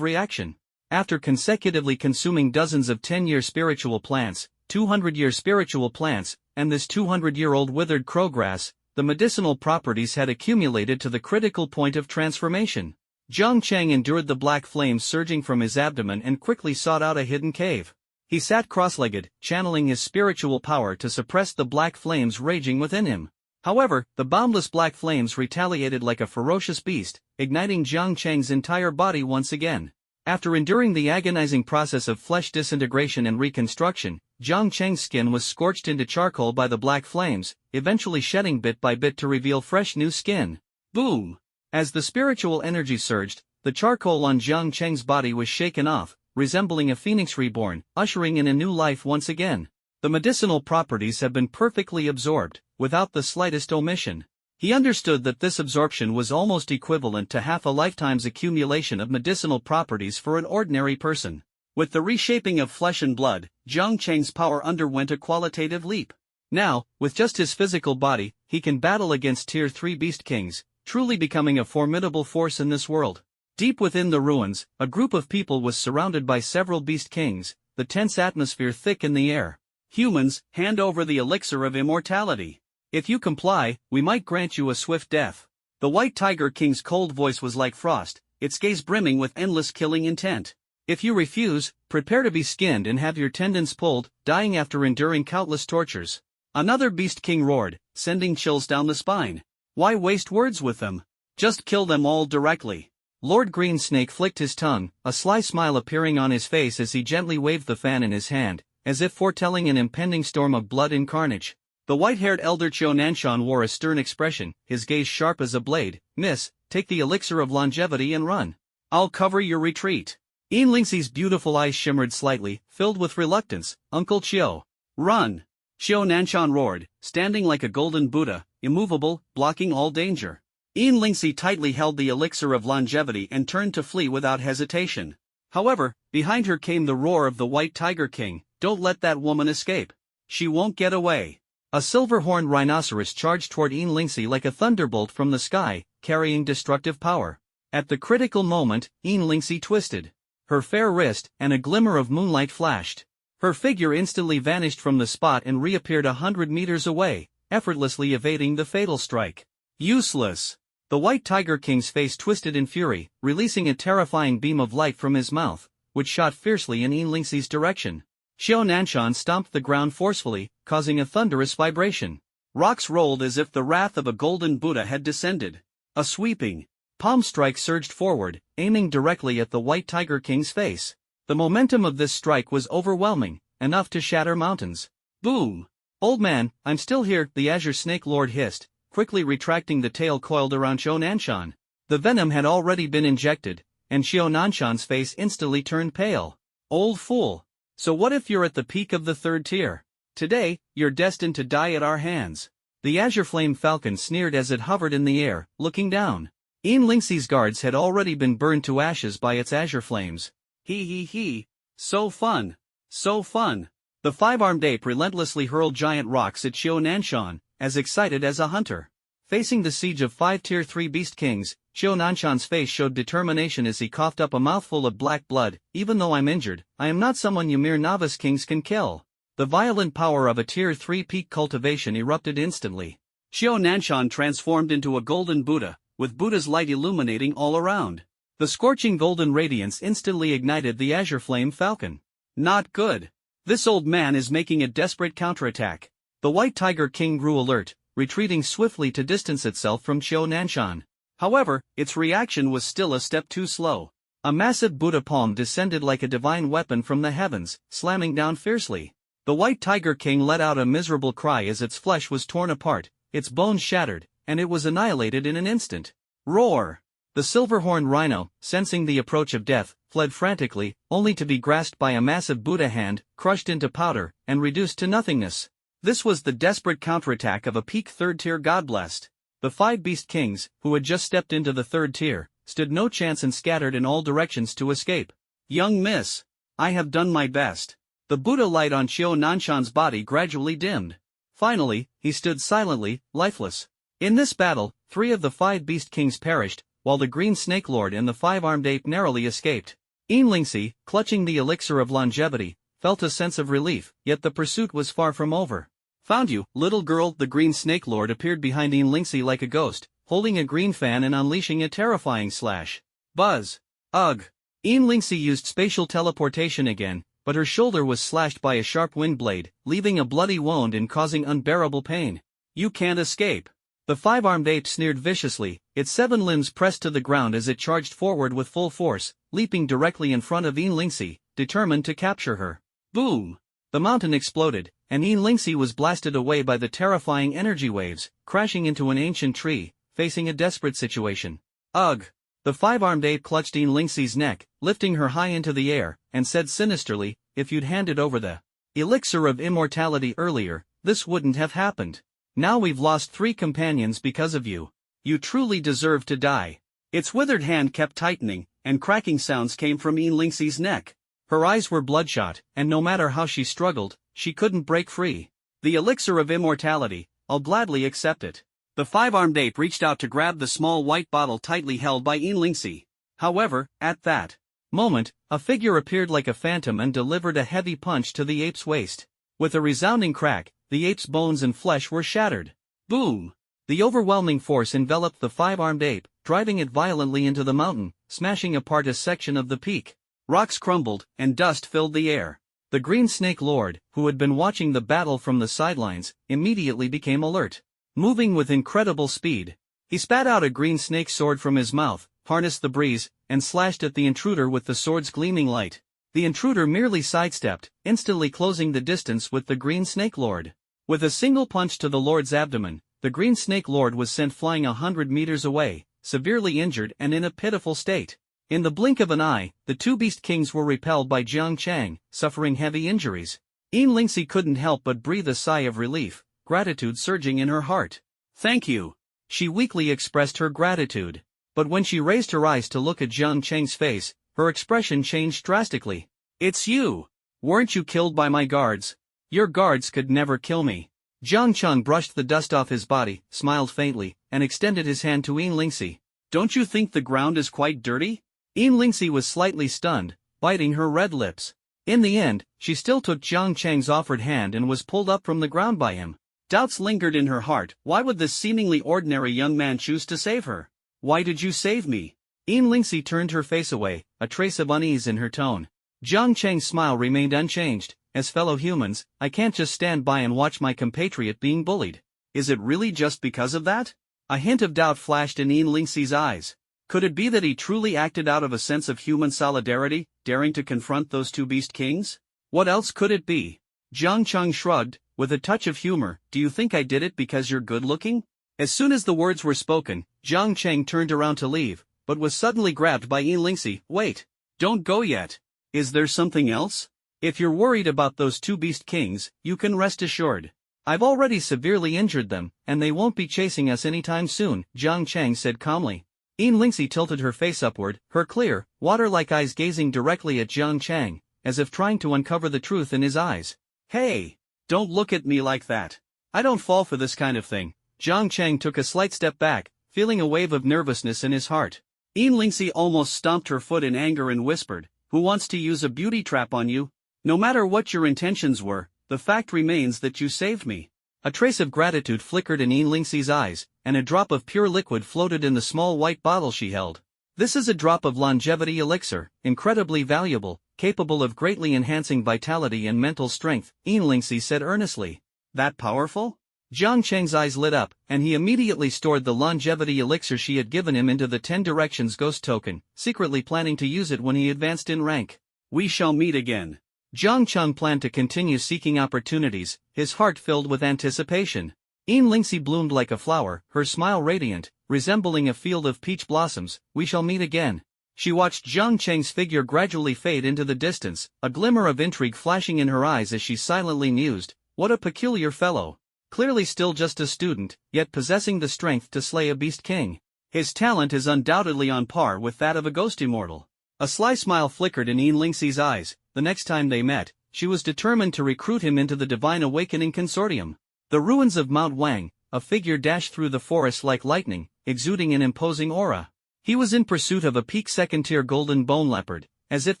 reaction. After consecutively consuming dozens of 10-year spiritual plants, 200-year spiritual plants, and this 200-year-old withered crowgrass, the medicinal properties had accumulated to the critical point of transformation. Jiang Chang endured the black flames surging from his abdomen and quickly sought out a hidden cave. He sat cross-legged, channeling his spiritual power to suppress the black flames raging within him. However, the boundless black flames retaliated like a ferocious beast, igniting Jiang Chang's entire body once again. After enduring the agonizing process of flesh disintegration and reconstruction, Jang Chang's skin was scorched into charcoal by the black flames, eventually shedding bit by bit to reveal fresh new skin. Boom! As the spiritual energy surged, the charcoal on Jang Chang's body was shaken off, resembling a phoenix reborn, ushering in a new life once again. The medicinal properties have been perfectly absorbed, without the slightest omission. He understood that this absorption was almost equivalent to half a lifetime's accumulation of medicinal properties for an ordinary person. With the reshaping of flesh and blood, Jang Chang's power underwent a qualitative leap. Now, with just his physical body, he can battle against Tier 3 Beast Kings, truly becoming a formidable force in this world. Deep within the ruins, a group of people was surrounded by several Beast Kings, the tense atmosphere thick in the air. Humans, hand over the elixir of immortality. If you comply, we might grant you a swift death. The White Tiger King's cold voice was like frost, its gaze brimming with endless killing intent. If you refuse, prepare to be skinned and have your tendons pulled, dying after enduring countless tortures. Another Beast King roared, sending chills down the spine. Why waste words with them? Just kill them all directly. Lord Greensnake flicked his tongue, a sly smile appearing on his face as he gently waved the fan in his hand, as if foretelling an impending storm of blood and carnage. The white-haired elder Nanshan wore a stern expression, his gaze sharp as a blade. Miss, take the elixir of longevity and run. I'll cover your retreat. Lingxi's beautiful eyes shimmered slightly, filled with reluctance. Uncle Chiu. Run. Nanshan roared, standing like a golden Buddha, immovable, blocking all danger. Lingxi tightly held the elixir of longevity and turned to flee without hesitation. However, behind her came the roar of the White Tiger King. Don't let that woman escape. She won't get away. A silver-horned rhinoceros charged toward Lingxi like a thunderbolt from the sky, carrying destructive power. At the critical moment, Lingxi twisted. Her fair wrist, and a glimmer of moonlight flashed. Her figure instantly vanished from the spot and reappeared 100 meters away, effortlessly evading the fatal strike. Useless! The White Tiger King's face twisted in fury, releasing a terrifying beam of light from his mouth, which shot fiercely in Lingxi's direction. Nanshan stomped the ground forcefully, causing a thunderous vibration. Rocks rolled as if the wrath of a golden Buddha had descended. A sweeping palm strike surged forward, aiming directly at the White Tiger King's face. The momentum of this strike was overwhelming, enough to shatter mountains. Boom! Old man, I'm still here, the Azure Snake Lord hissed, quickly retracting the tail coiled around Nanshan. The venom had already been injected, and Nanshan's face instantly turned pale. Old fool! So what if you're at the peak of the 3rd tier? Today, you're destined to die at our hands. The Azure Flame Falcon sneered as it hovered in the air, looking down. Lingxi's guards had already been burned to ashes by its azure flames. He. So fun. So fun. The 5-armed ape relentlessly hurled giant rocks at Nanshan, as excited as a hunter. Facing the siege of 5 Tier 3 Beast Kings, Nanshan's face showed determination as he coughed up a mouthful of black blood. Even though I'm injured, I am not someone you mere novice kings can kill. The violent power of a Tier 3 peak cultivation erupted instantly. Nanshan transformed into a golden Buddha, with Buddha's light illuminating all around. The scorching golden radiance instantly ignited the Azure Flame Falcon. Not good. This old man is making a desperate counterattack. The White Tiger King grew alert, retreating swiftly to distance itself from Nanshan. However, its reaction was still a step too slow. A massive Buddha palm descended like a divine weapon from the heavens, slamming down fiercely. The White Tiger King let out a miserable cry as its flesh was torn apart, its bones shattered, and it was annihilated in an instant. Roar! The silver-horned rhino, sensing the approach of death, fled frantically, only to be grasped by a massive Buddha hand, crushed into powder, and reduced to nothingness. This was the desperate counterattack of a peak 3rd tier godblessed. The 5 Beast Kings, who had just stepped into the 3rd tier, stood no chance and scattered in all directions to escape. Young miss, I have done my best. The Buddha light on Nanshan's body gradually dimmed. Finally, he stood silently, lifeless. In this battle, 3 of the 5 Beast Kings perished, while the Green Snake Lord and the 5-armed ape narrowly escaped. Lingxi, clutching the elixir of longevity, felt a sense of relief, yet the pursuit was far from over. Found you, little girl. The Green Snake Lord appeared behind Lingxi like a ghost, holding a green fan and unleashing a terrifying slash. Buzz. Ugh. Lingxi used spatial teleportation again, but her shoulder was slashed by a sharp wind blade, leaving a bloody wound and causing unbearable pain. You can't escape. The 5-armed ape sneered viciously, its 7 limbs pressed to the ground as it charged forward with full force, leaping directly in front of Lingxi, determined to capture her. Boom! The mountain exploded, and Lingxi was blasted away by the terrifying energy waves, crashing into an ancient tree, facing a desperate situation. Ugh! The five-armed ape clutched Lingxi's neck, lifting her high into the air, and said sinisterly, "If you'd handed over the elixir of immortality earlier, this wouldn't have happened. Now we've lost 3 companions because of you. You truly deserve to die." Its withered hand kept tightening, and cracking sounds came from Lingxi's neck. Her eyes were bloodshot, and no matter how she struggled, she couldn't break free. "The elixir of immortality, I'll gladly accept it." The five-armed ape reached out to grab the small white bottle tightly held by Lingxi. However, at that moment, a figure appeared like a phantom and delivered a heavy punch to the ape's waist. With a resounding crack, the ape's bones and flesh were shattered. Boom! The overwhelming force enveloped the five-armed ape, driving it violently into the mountain, smashing apart a section of the peak. Rocks crumbled, and dust filled the air. The Green Snake Lord, who had been watching the battle from the sidelines, immediately became alert. Moving with incredible speed, he spat out a green snake sword from his mouth, harnessed the breeze, and slashed at the intruder with the sword's gleaming light. The intruder merely sidestepped, instantly closing the distance with the Green Snake Lord. With a single punch to the Lord's abdomen, the Green Snake Lord was sent flying 100 meters away, severely injured and in a pitiful state. In the blink of an eye, the 2 Beast Kings were repelled by Jang Chang, suffering heavy injuries. Lingxi couldn't help but breathe a sigh of relief, gratitude surging in her heart. "Thank you." She weakly expressed her gratitude. But when she raised her eyes to look at Jang Chang's face, her expression changed drastically. "It's you! Weren't you killed by my guards? Your guards could never kill me." Jang Chang brushed the dust off his body, smiled faintly, and extended his hand to Lingxi. "Don't you think the ground is quite dirty?" Lingxi was slightly stunned, biting her red lips. In the end, she still took Jang Chang's offered hand and was pulled up from the ground by him. Doubts lingered in her heart. Why would this seemingly ordinary young man choose to save her? "Why did you save me?" Lingxi turned her face away, a trace of unease in her tone. Jang Chang's smile remained unchanged. "As fellow humans, I can't just stand by and watch my compatriot being bullied." "Is it really just because of that?" A hint of doubt flashed in Lingxi's eyes. Could it be that he truly acted out of a sense of human solidarity, daring to confront those 2 Beast Kings? What else could it be? Jang Chang shrugged, with a touch of humor. "Do you think I did it because you're good-looking?" As soon as the words were spoken, Jang Chang turned around to leave, but was suddenly grabbed by Lingxi. "Wait! Don't go yet! Is there something else? If you're worried about those 2 Beast Kings, you can rest assured. I've already severely injured them, and they won't be chasing us anytime soon," Jang Chang said calmly. Lingxi tilted her face upward, her clear, water-like eyes gazing directly at Jang Chang, as if trying to uncover the truth in his eyes. "Hey! Don't look at me like that. I don't fall for this kind of thing." Jang Chang took a slight step back, feeling a wave of nervousness in his heart. Lingxi almost stomped her foot in anger and whispered, "Who wants to use a beauty trap on you? No matter what your intentions were, the fact remains that you saved me." A trace of gratitude flickered in Lingxi's eyes, and a drop of pure liquid floated in the small white bottle she held. "This is a drop of longevity elixir, incredibly valuable, capable of greatly enhancing vitality and mental strength," Lingxi said earnestly. "That powerful?" Jang Chang's eyes lit up, and he immediately stored the longevity elixir she had given him into the 10 Directions Ghost token, secretly planning to use it when he advanced in rank. "We shall meet again." Jang Chang planned to continue seeking opportunities, his heart filled with anticipation. Lingxi bloomed like a flower, her smile radiant, resembling a field of peach blossoms. "We shall meet again." She watched Jang Chang's figure gradually fade into the distance, a glimmer of intrigue flashing in her eyes as she silently mused, "What a peculiar fellow. Clearly still just a student, yet possessing the strength to slay a Beast King. His talent is undoubtedly on par with that of a ghost immortal." A sly smile flickered in Lingxi's eyes. The next time they met, she was determined to recruit him into the Divine Awakening Consortium. The ruins of Mount Wang, a figure dashed through the forest like lightning, exuding an imposing aura. He was in pursuit of a peak second-tier golden bone leopard, as if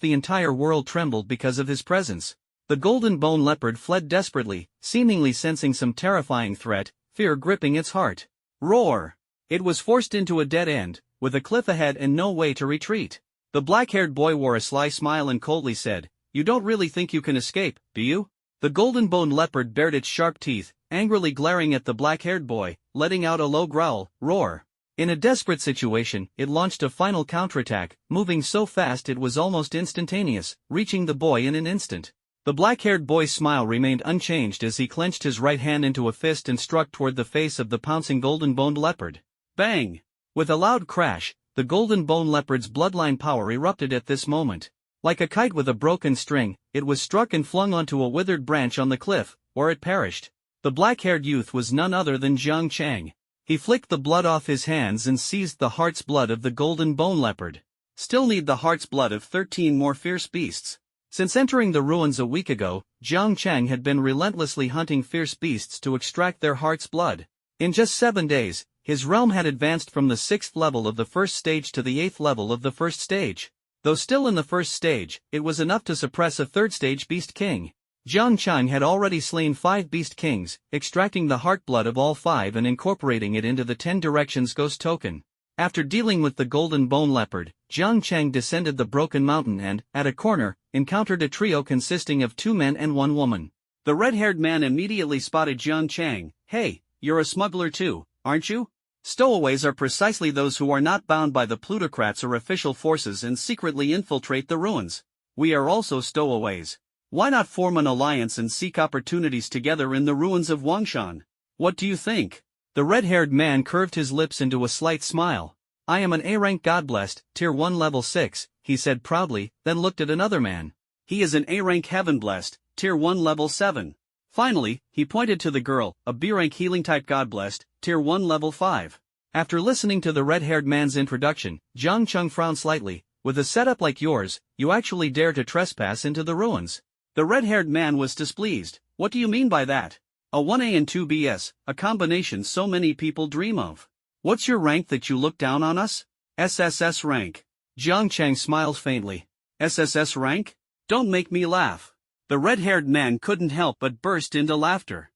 the entire world trembled because of his presence. The golden bone leopard fled desperately, seemingly sensing some terrifying threat, fear gripping its heart. Roar! It was forced into a dead end, with a cliff ahead and no way to retreat. The black-haired boy wore a sly smile and coldly said, "You don't really think you can escape, do you?" The golden bone leopard bared its sharp teeth, angrily glaring at the black-haired boy, letting out a low growl. Roar! In a desperate situation, it launched a final counterattack, moving so fast it was almost instantaneous, reaching the boy in an instant. The black-haired boy's smile remained unchanged as he clenched his right hand into a fist and struck toward the face of the pouncing golden-boned leopard. Bang! With a loud crash, the golden-boned leopard's bloodline power erupted at this moment. Like a kite with a broken string, it was struck and flung onto a withered branch on the cliff, where it perished. The black-haired youth was none other than Jang Chang. He flicked the blood off his hands and seized the heart's blood of the golden-boned leopard. Still need the heart's blood of 13 more fierce beasts. Since entering the ruins a week ago, Jang Chang had been relentlessly hunting fierce beasts to extract their heart's blood. In just 7 days, his realm had advanced from the 6th level of the first stage to the 8th level of the first stage. Though still in the first stage, it was enough to suppress a 3rd stage beast king. Jang Chang had already slain 5 beast kings, extracting the heart blood of all 5 and incorporating it into the 10 directions ghost token. After dealing with the golden bone leopard, Jang Chang descended the broken mountain and, at a corner, encountered a trio consisting of 2 men and 1 woman. The red-haired man immediately spotted Jang Chang. Hey, you're a smuggler too, aren't you? Stowaways are precisely those who are not bound by the plutocrats or official forces and secretly infiltrate the ruins. We are also stowaways. Why not form an alliance and seek opportunities together in the ruins of Wangshan? What do you think? The red-haired man curved his lips into a slight smile. I am an A-rank God-blessed, Tier 1 Level 6, he said proudly, then looked at another man. He is an A-rank Heaven-blessed, Tier 1 Level 7. Finally, he pointed to the girl, a B-rank Healing-type God-blessed, Tier 1 Level 5. After listening to the red-haired man's introduction, Jang Chang frowned slightly. With a setup like yours, you actually dare to trespass into the ruins. The red-haired man was displeased. What do you mean by that? A 1A and 2BS, a combination so many people dream of. What's your rank that you look down on us? SSS-Rank. Jang Chang smiled faintly. SSS-Rank? Don't make me laugh. The red-haired man couldn't help but burst into laughter.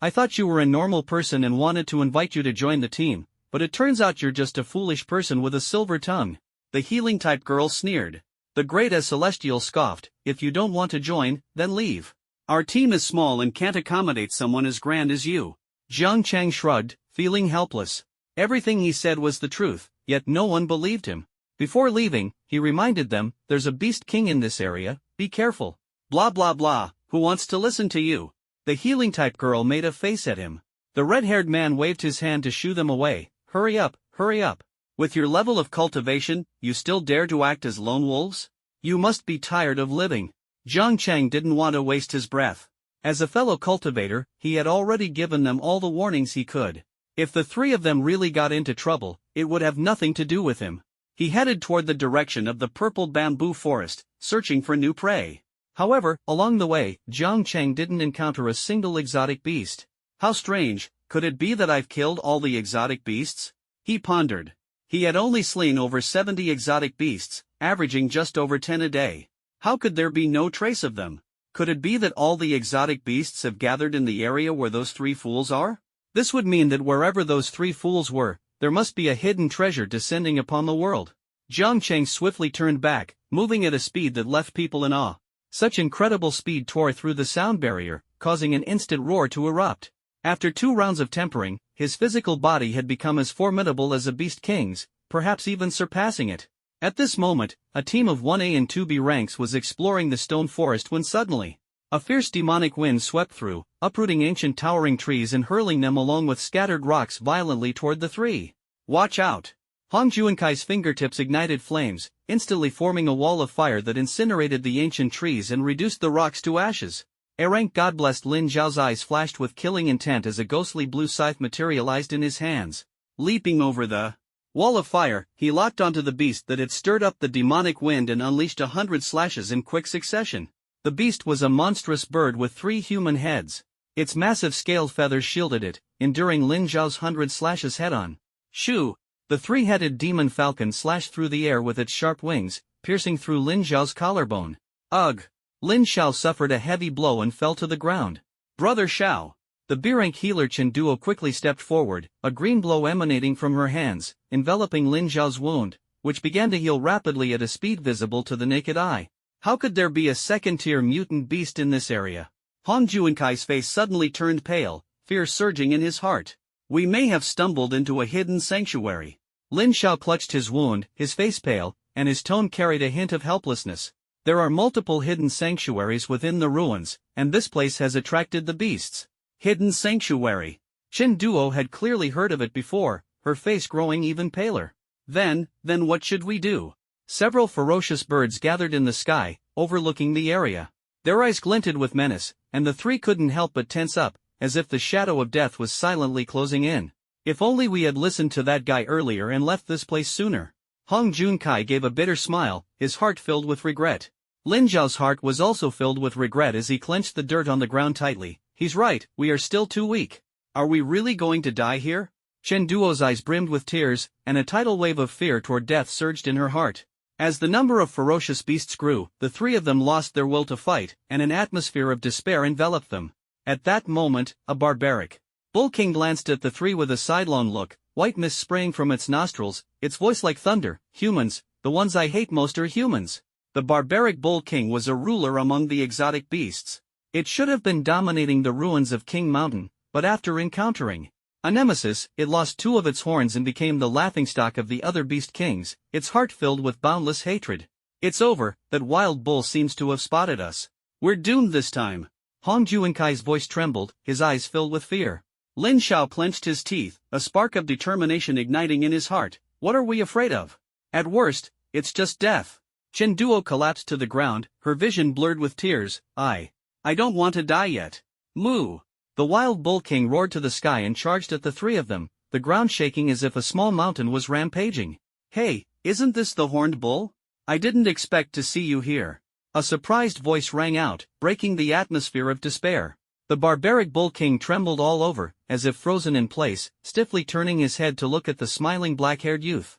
I thought you were a normal person and wanted to invite you to join the team, but it turns out you're just a foolish person with a silver tongue. The healing-type girl sneered. The great as Celestial scoffed, if you don't want to join, then leave. Our team is small and can't accommodate someone as grand as you. Jang Chang shrugged, feeling helpless. Everything he said was the truth, yet no one believed him. Before leaving, he reminded them, there's a beast king in this area, be careful. Blah blah blah, who wants to listen to you? The healing-type girl made a face at him. The red-haired man waved his hand to shoo them away. Hurry up, hurry up. With your level of cultivation, you still dare to act as lone wolves? You must be tired of living. Jang Chang didn't want to waste his breath. As a fellow cultivator, he had already given them all the warnings he could. If the 3 of them really got into trouble, it would have nothing to do with him. He headed toward the direction of the purple bamboo forest, searching for new prey. However, along the way, Jang Chang didn't encounter a single exotic beast. How strange, could it be that I've killed all the exotic beasts? He pondered. He had only slain over 70 exotic beasts, averaging just over 10 a day. How could there be no trace of them? Could it be that all the exotic beasts have gathered in the area where those 3 fools are? This would mean that wherever those 3 fools were, there must be a hidden treasure descending upon the world. Jang Chang swiftly turned back, moving at a speed that left people in awe. Such incredible speed tore through the sound barrier, causing an instant roar to erupt. After 2 rounds of tempering, his physical body had become as formidable as a beast king's, perhaps even surpassing it. At this moment, a team of 1A and 2B ranks was exploring the stone forest when suddenly, a fierce demonic wind swept through, uprooting ancient towering trees and hurling them along with scattered rocks violently toward the 3. Watch out! Hong Juankai's fingertips ignited flames, instantly forming a wall of fire that incinerated the ancient trees and reduced the rocks to ashes. A-rank God-blessed Lin Zhao's eyes flashed with killing intent as a ghostly blue scythe materialized in his hands. Leaping over the wall of fire, he locked onto the beast that had stirred up the demonic wind and unleashed 100 slashes in quick succession. The beast was a monstrous bird with 3 human heads. Its massive scaled feathers shielded it, enduring Lin Zhao's 100 slashes head-on. Shoo! The 3-headed demon falcon slashed through the air with its sharp wings, piercing through Lin Zhao's collarbone. Ugh! Lin Zhao suffered a heavy blow and fell to the ground. Brother Xiao! The B-rank healer Chen Duo quickly stepped forward, a green glow emanating from her hands, enveloping Lin Zhao's wound, which began to heal rapidly at a speed visible to the naked eye. How could there be a second-tier mutant beast in this area? Hong Juankai's face suddenly turned pale, fear surging in his heart. We may have stumbled into a hidden sanctuary. Lin Zhao clutched his wound, his face pale, and his tone carried a hint of helplessness. There are multiple hidden sanctuaries within the ruins, and this place has attracted the beasts. Hidden sanctuary. Chen Duo had clearly heard of it before, her face growing even paler. Then what should we do? Several ferocious birds gathered in the sky, overlooking the area. Their eyes glinted with menace, and the three couldn't help but tense up, as if the shadow of death was silently closing in. If only we had listened to that guy earlier and left this place sooner. Hong Junkai gave a bitter smile, his heart filled with regret. Lin Zhao's heart was also filled with regret as he clenched the dirt on the ground tightly. He's right, we are still too weak. Are we really going to die here? Chen Duo's eyes brimmed with tears, and a tidal wave of fear toward death surged in her heart. As the number of ferocious beasts grew, the three of them lost their will to fight, and an atmosphere of despair enveloped them. At that moment, a barbaric Bull King glanced at the three with a sidelong look, white mist spraying from its nostrils, its voice like thunder. Humans, the ones I hate most are humans. The barbaric Bull King was a ruler among the exotic beasts. It should have been dominating the ruins of King Mountain, but after encountering a nemesis, it lost two of its horns and became the laughingstock of the other beast kings, its heart filled with boundless hatred. It's over, that wild bull seems to have spotted us. We're doomed this time. Hong Juankai's voice trembled, his eyes filled with fear. Lin Xiao clenched his teeth, a spark of determination igniting in his heart. What are we afraid of? At worst, it's just death. Chen Duo collapsed to the ground, her vision blurred with tears. I don't want to die yet. Moo! The wild bull king roared to the sky and charged at the three of them, the ground shaking as if a small mountain was rampaging. Hey, isn't this the horned bull? I didn't expect to see you here. A surprised voice rang out, breaking the atmosphere of despair. The barbaric bull king trembled all over, as if frozen in place, stiffly turning his head to look at the smiling black-haired youth.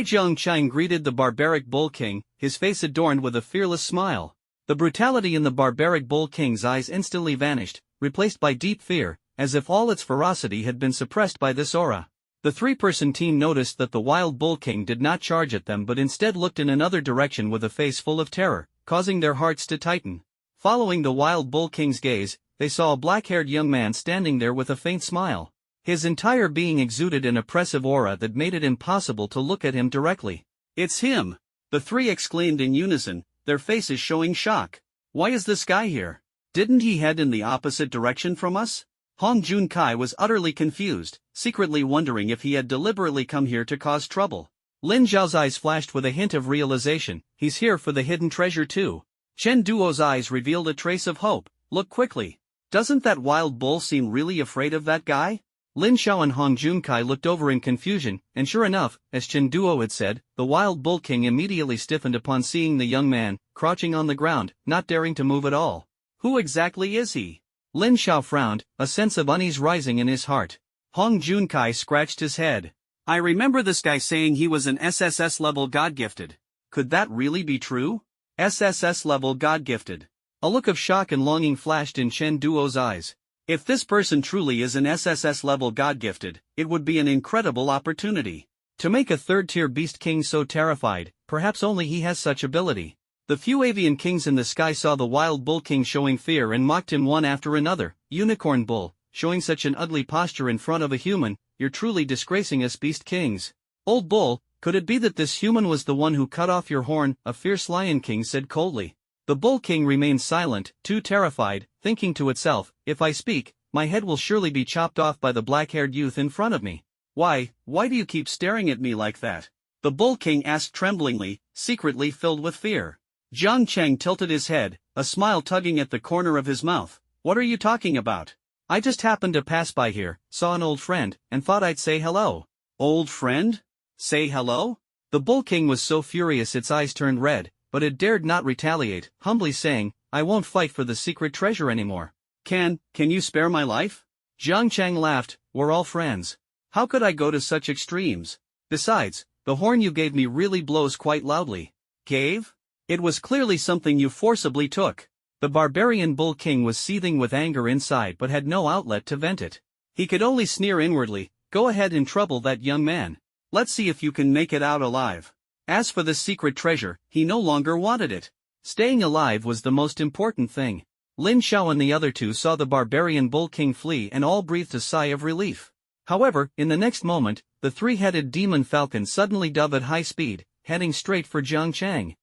Jang Chang greeted the barbaric bull king, his face adorned with a fearless smile. The brutality in the barbaric bull king's eyes instantly vanished, replaced by deep fear, as if all its ferocity had been suppressed by this aura. The three-person team noticed that the wild bull king did not charge at them but instead looked in another direction with a face full of terror, causing their hearts to tighten. Following the wild bull king's gaze, they saw a black-haired young man standing there with a faint smile. His entire being exuded an oppressive aura that made it impossible to look at him directly. It's him! The three exclaimed in unison, their faces showing shock. Why is this guy here? Didn't he head in the opposite direction from us? Hong Junkai was utterly confused, secretly wondering if he had deliberately come here to cause trouble. Lin Zhao's eyes flashed with a hint of realization. He's here for the hidden treasure too. Chen Duo's eyes revealed a trace of hope. Look quickly. Doesn't that wild bull seem really afraid of that guy? Lin Xiao and Hong Junkai looked over in confusion, and sure enough, as Chen Duo had said, the wild bull king immediately stiffened upon seeing the young man, crouching on the ground, not daring to move at all. Who exactly is he? Lin Xiao frowned, a sense of unease rising in his heart. Hong Junkai scratched his head. I remember this guy saying he was an SSS level god-gifted. Could that really be true? SSS level god-gifted. A look of shock and longing flashed in Chen Duo's eyes. If this person truly is an SSS level god-gifted, it would be an incredible opportunity. To make a third-tier beast king so terrified, perhaps only he has such ability. The few avian kings in the sky saw the wild bull king showing fear and mocked him one after another. Unicorn bull, showing such an ugly posture in front of a human, you're truly disgracing us beast kings. Old bull, could it be that this human was the one who cut off your horn? A fierce lion king said coldly. The bull king remained silent, too terrified, thinking to itself, if I speak, my head will surely be chopped off by the black-haired youth in front of me. Why do you keep staring at me like that? The bull king asked tremblingly, secretly filled with fear. Jang Chang tilted his head, a smile tugging at the corner of his mouth. What are you talking about? I just happened to pass by here, saw an old friend, and thought I'd say hello. Old friend? Say hello? The bull king was so furious its eyes turned red, but it dared not retaliate, humbly saying, I won't fight for the secret treasure anymore. Can you spare my life? Jang Chang laughed, we're all friends. How could I go to such extremes? Besides, the horn you gave me really blows quite loudly. Gave? It was clearly something you forcibly took. The barbarian bull king was seething with anger inside but had no outlet to vent it. He could only sneer inwardly, go ahead and trouble that young man. Let's see if you can make it out alive. As for the secret treasure, he no longer wanted it. Staying alive was the most important thing. Lin Xiao and the other two saw the barbarian bull king flee and all breathed a sigh of relief. However, in the next moment, the three-headed demon falcon suddenly dove at high speed, heading straight for Jang Chang.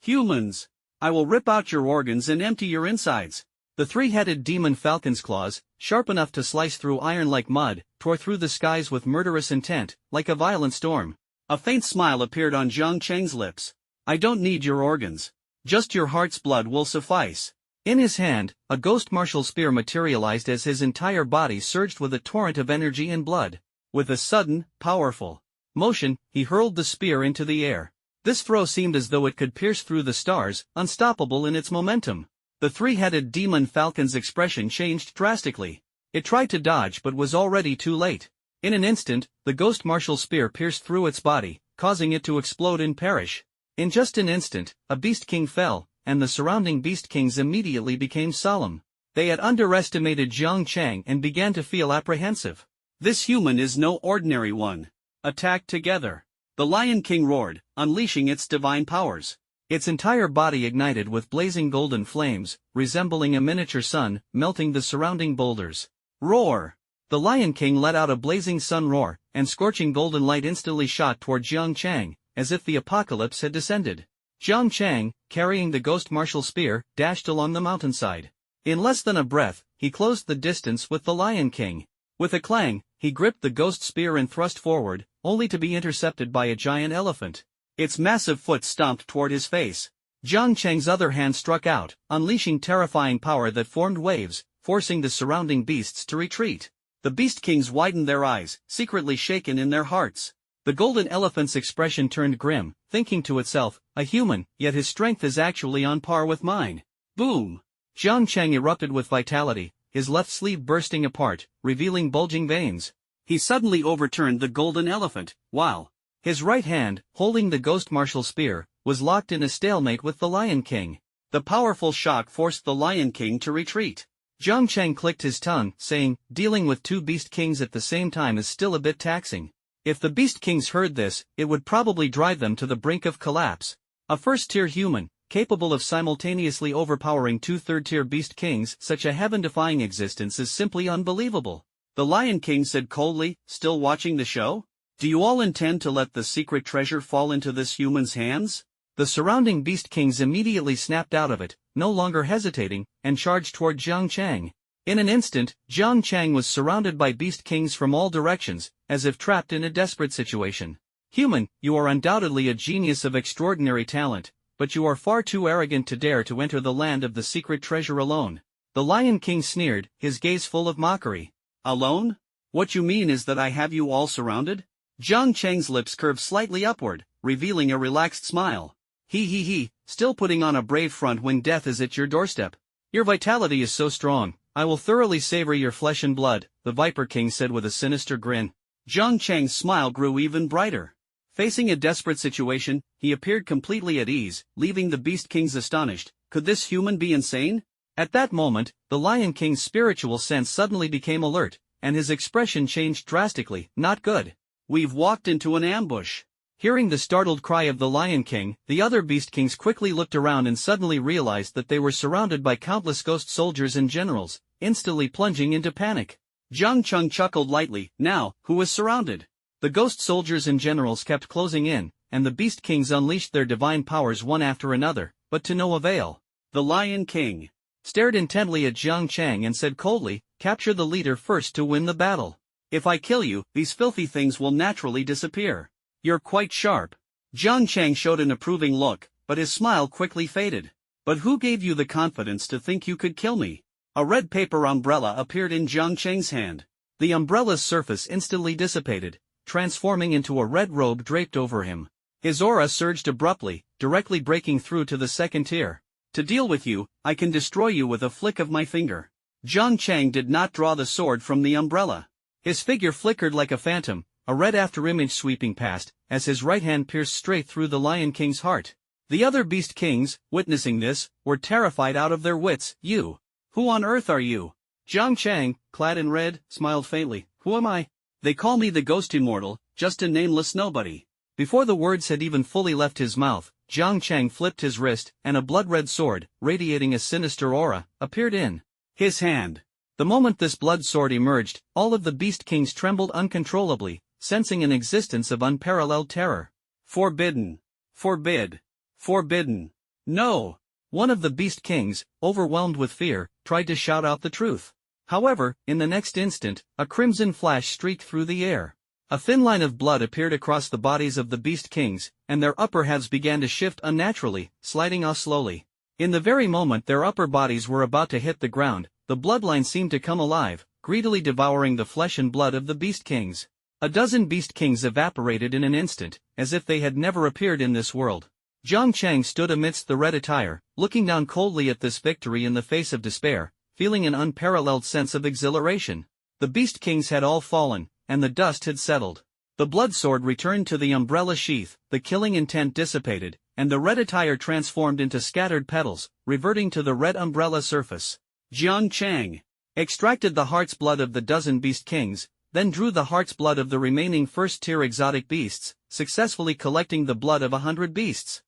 Humans! I will rip out your organs and empty your insides. The three-headed demon falcon's claws, sharp enough to slice through iron like mud, tore through the skies with murderous intent, like a violent storm. A faint smile appeared on Jang Chang's lips. I don't need your organs. Just your heart's blood will suffice. In his hand, a ghost martial spear materialized as his entire body surged with a torrent of energy and blood. With a sudden, powerful motion, he hurled the spear into the air. This throw seemed as though it could pierce through the stars, unstoppable in its momentum. The three-headed demon falcon's expression changed drastically. It tried to dodge but was already too late. In an instant, the ghost martial spear pierced through its body, causing it to explode and perish. In just an instant, a beast king fell, and the surrounding beast kings immediately became solemn. They had underestimated Jang Chang and began to feel apprehensive. This human is no ordinary one. Attack together. The Lion King roared, unleashing its divine powers. Its entire body ignited with blazing golden flames, resembling a miniature sun, melting the surrounding boulders. Roar! The Lion King let out a blazing sun roar, and scorching golden light instantly shot toward Jang Chang, as if the apocalypse had descended. Jang Chang, carrying the ghost martial spear, dashed along the mountainside. In less than a breath, he closed the distance with the Lion King. With a clang, he gripped the ghost spear and thrust forward, only to be intercepted by a giant elephant. Its massive foot stomped toward his face. Jang Chang's other hand struck out, unleashing terrifying power that formed waves, forcing the surrounding beasts to retreat. The beast kings widened their eyes, secretly shaken in their hearts. The golden elephant's expression turned grim, thinking to itself, a human, yet his strength is actually on par with mine. Boom! Jang Chang erupted with vitality, his left sleeve bursting apart, revealing bulging veins. He suddenly overturned the golden elephant, while his right hand, holding the ghost martial spear, was locked in a stalemate with the Lion King. The powerful shock forced the Lion King to retreat. Jang Chang clicked his tongue, saying, dealing with two beast kings at the same time is still a bit taxing. If the beast kings heard this, it would probably drive them to the brink of collapse. A first-tier human, capable of simultaneously overpowering two third-tier beast kings, such a heaven-defying existence is simply unbelievable. The Lion King said coldly, still watching the show. Do you all intend to let the secret treasure fall into this human's hands? The surrounding beast kings immediately snapped out of it, no longer hesitating, and charged toward Jang Chang. In an instant, Jang Chang was surrounded by beast kings from all directions, as if trapped in a desperate situation. Human, you are undoubtedly a genius of extraordinary talent, but you are far too arrogant to dare to enter the land of the secret treasure alone. The Lion King sneered, his gaze full of mockery. Alone? What you mean is that I have you all surrounded? Jang Chang's lips curved slightly upward, revealing a relaxed smile. He, still putting on a brave front when death is at your doorstep. Your vitality is so strong, I will thoroughly savor your flesh and blood, the Viper King said with a sinister grin. Jang Chang's smile grew even brighter. Facing a desperate situation, he appeared completely at ease, leaving the Beast Kings astonished. Could this human be insane? At that moment, the Lion King's spiritual sense suddenly became alert, and his expression changed drastically. Not good. We've walked into an ambush. Hearing the startled cry of the Lion King, the other Beast Kings quickly looked around and suddenly realized that they were surrounded by countless ghost soldiers and generals, instantly plunging into panic. Jang Chang chuckled lightly. Now, who was surrounded? The ghost soldiers and generals kept closing in, and the Beast Kings unleashed their divine powers one after another, but to no avail. The Lion King stared intently at Jang Chang and said coldly, capture the leader first to win the battle. If I kill you, these filthy things will naturally disappear. You're quite sharp. Jang Chang showed an approving look, but his smile quickly faded. But who gave you the confidence to think you could kill me? A red paper umbrella appeared in Jang Chang's hand. The umbrella's surface instantly dissipated, transforming into a red robe draped over him. His aura surged abruptly, directly breaking through to the second tier. To deal with you, I can destroy you with a flick of my finger. Jang Chang did not draw the sword from the umbrella. His figure flickered like a phantom, a red afterimage sweeping past, as his right hand pierced straight through the Lion King's heart. The other Beast Kings, witnessing this, were terrified out of their wits. You. Who on earth are you? Jang Chang, clad in red, smiled faintly. Who am I? They call me the Ghost Immortal, just a nameless nobody. Before the words had even fully left his mouth, Jang Chang flipped his wrist, and a blood-red sword, radiating a sinister aura, appeared in his hand. The moment this blood sword emerged, all of the Beast Kings trembled uncontrollably, sensing an existence of unparalleled terror. Forbidden. Forbid. Forbidden. No. One of the beast kings, overwhelmed with fear, tried to shout out the truth. However, in the next instant, a crimson flash streaked through the air. A thin line of blood appeared across the bodies of the beast kings, and their upper halves began to shift unnaturally, sliding off slowly. In the very moment their upper bodies were about to hit the ground, the bloodline seemed to come alive, greedily devouring the flesh and blood of the beast kings. A dozen beast kings evaporated in an instant, as if they had never appeared in this world. Jang Chang stood amidst the red attire, looking down coldly at this victory in the face of despair, feeling an unparalleled sense of exhilaration. The beast kings had all fallen, and the dust had settled. The blood sword returned to the umbrella sheath, the killing intent dissipated, and the red attire transformed into scattered petals, reverting to the red umbrella surface. Jang Chang extracted the heart's blood of the dozen beast kings, then drew the heart's blood of the remaining first-tier exotic beasts, successfully collecting the blood of 100 beasts.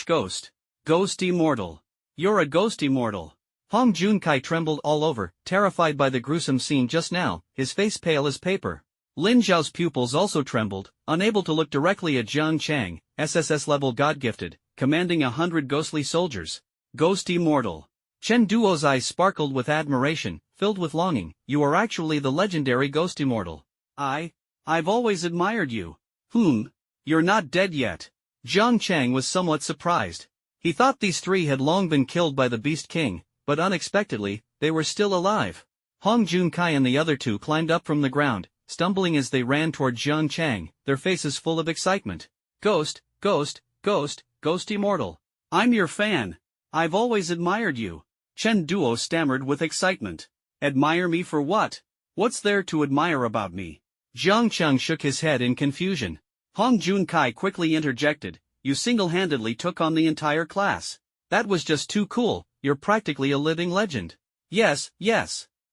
Ghost. Ghost immortal. You're a ghost immortal. Hong Junkai trembled all over, terrified by the gruesome scene just now, his face pale as paper. Lin Zhao's pupils also trembled, unable to look directly at Jang Chang, SSS level God-gifted, commanding 100 ghostly soldiers. Ghost immortal. Chen Duo's eyes sparkled with admiration, filled with longing. You are actually the legendary ghost immortal. I've always admired you. You're not dead yet. Jang Chang was somewhat surprised. He thought these three had long been killed by the Beast King, but unexpectedly, they were still alive. Hong Junkai and the other two climbed up from the ground, stumbling as they ran toward Jang Chang, their faces full of excitement. Ghost immortal. I'm your fan. I've always admired you. Chen Duo stammered with excitement. Admire me for what? What's there to admire about me? Jang Chang shook his head in confusion. Hong Junkai quickly interjected, you single-handedly took on the entire class. That was just too cool, you're practically a living legend. Yes.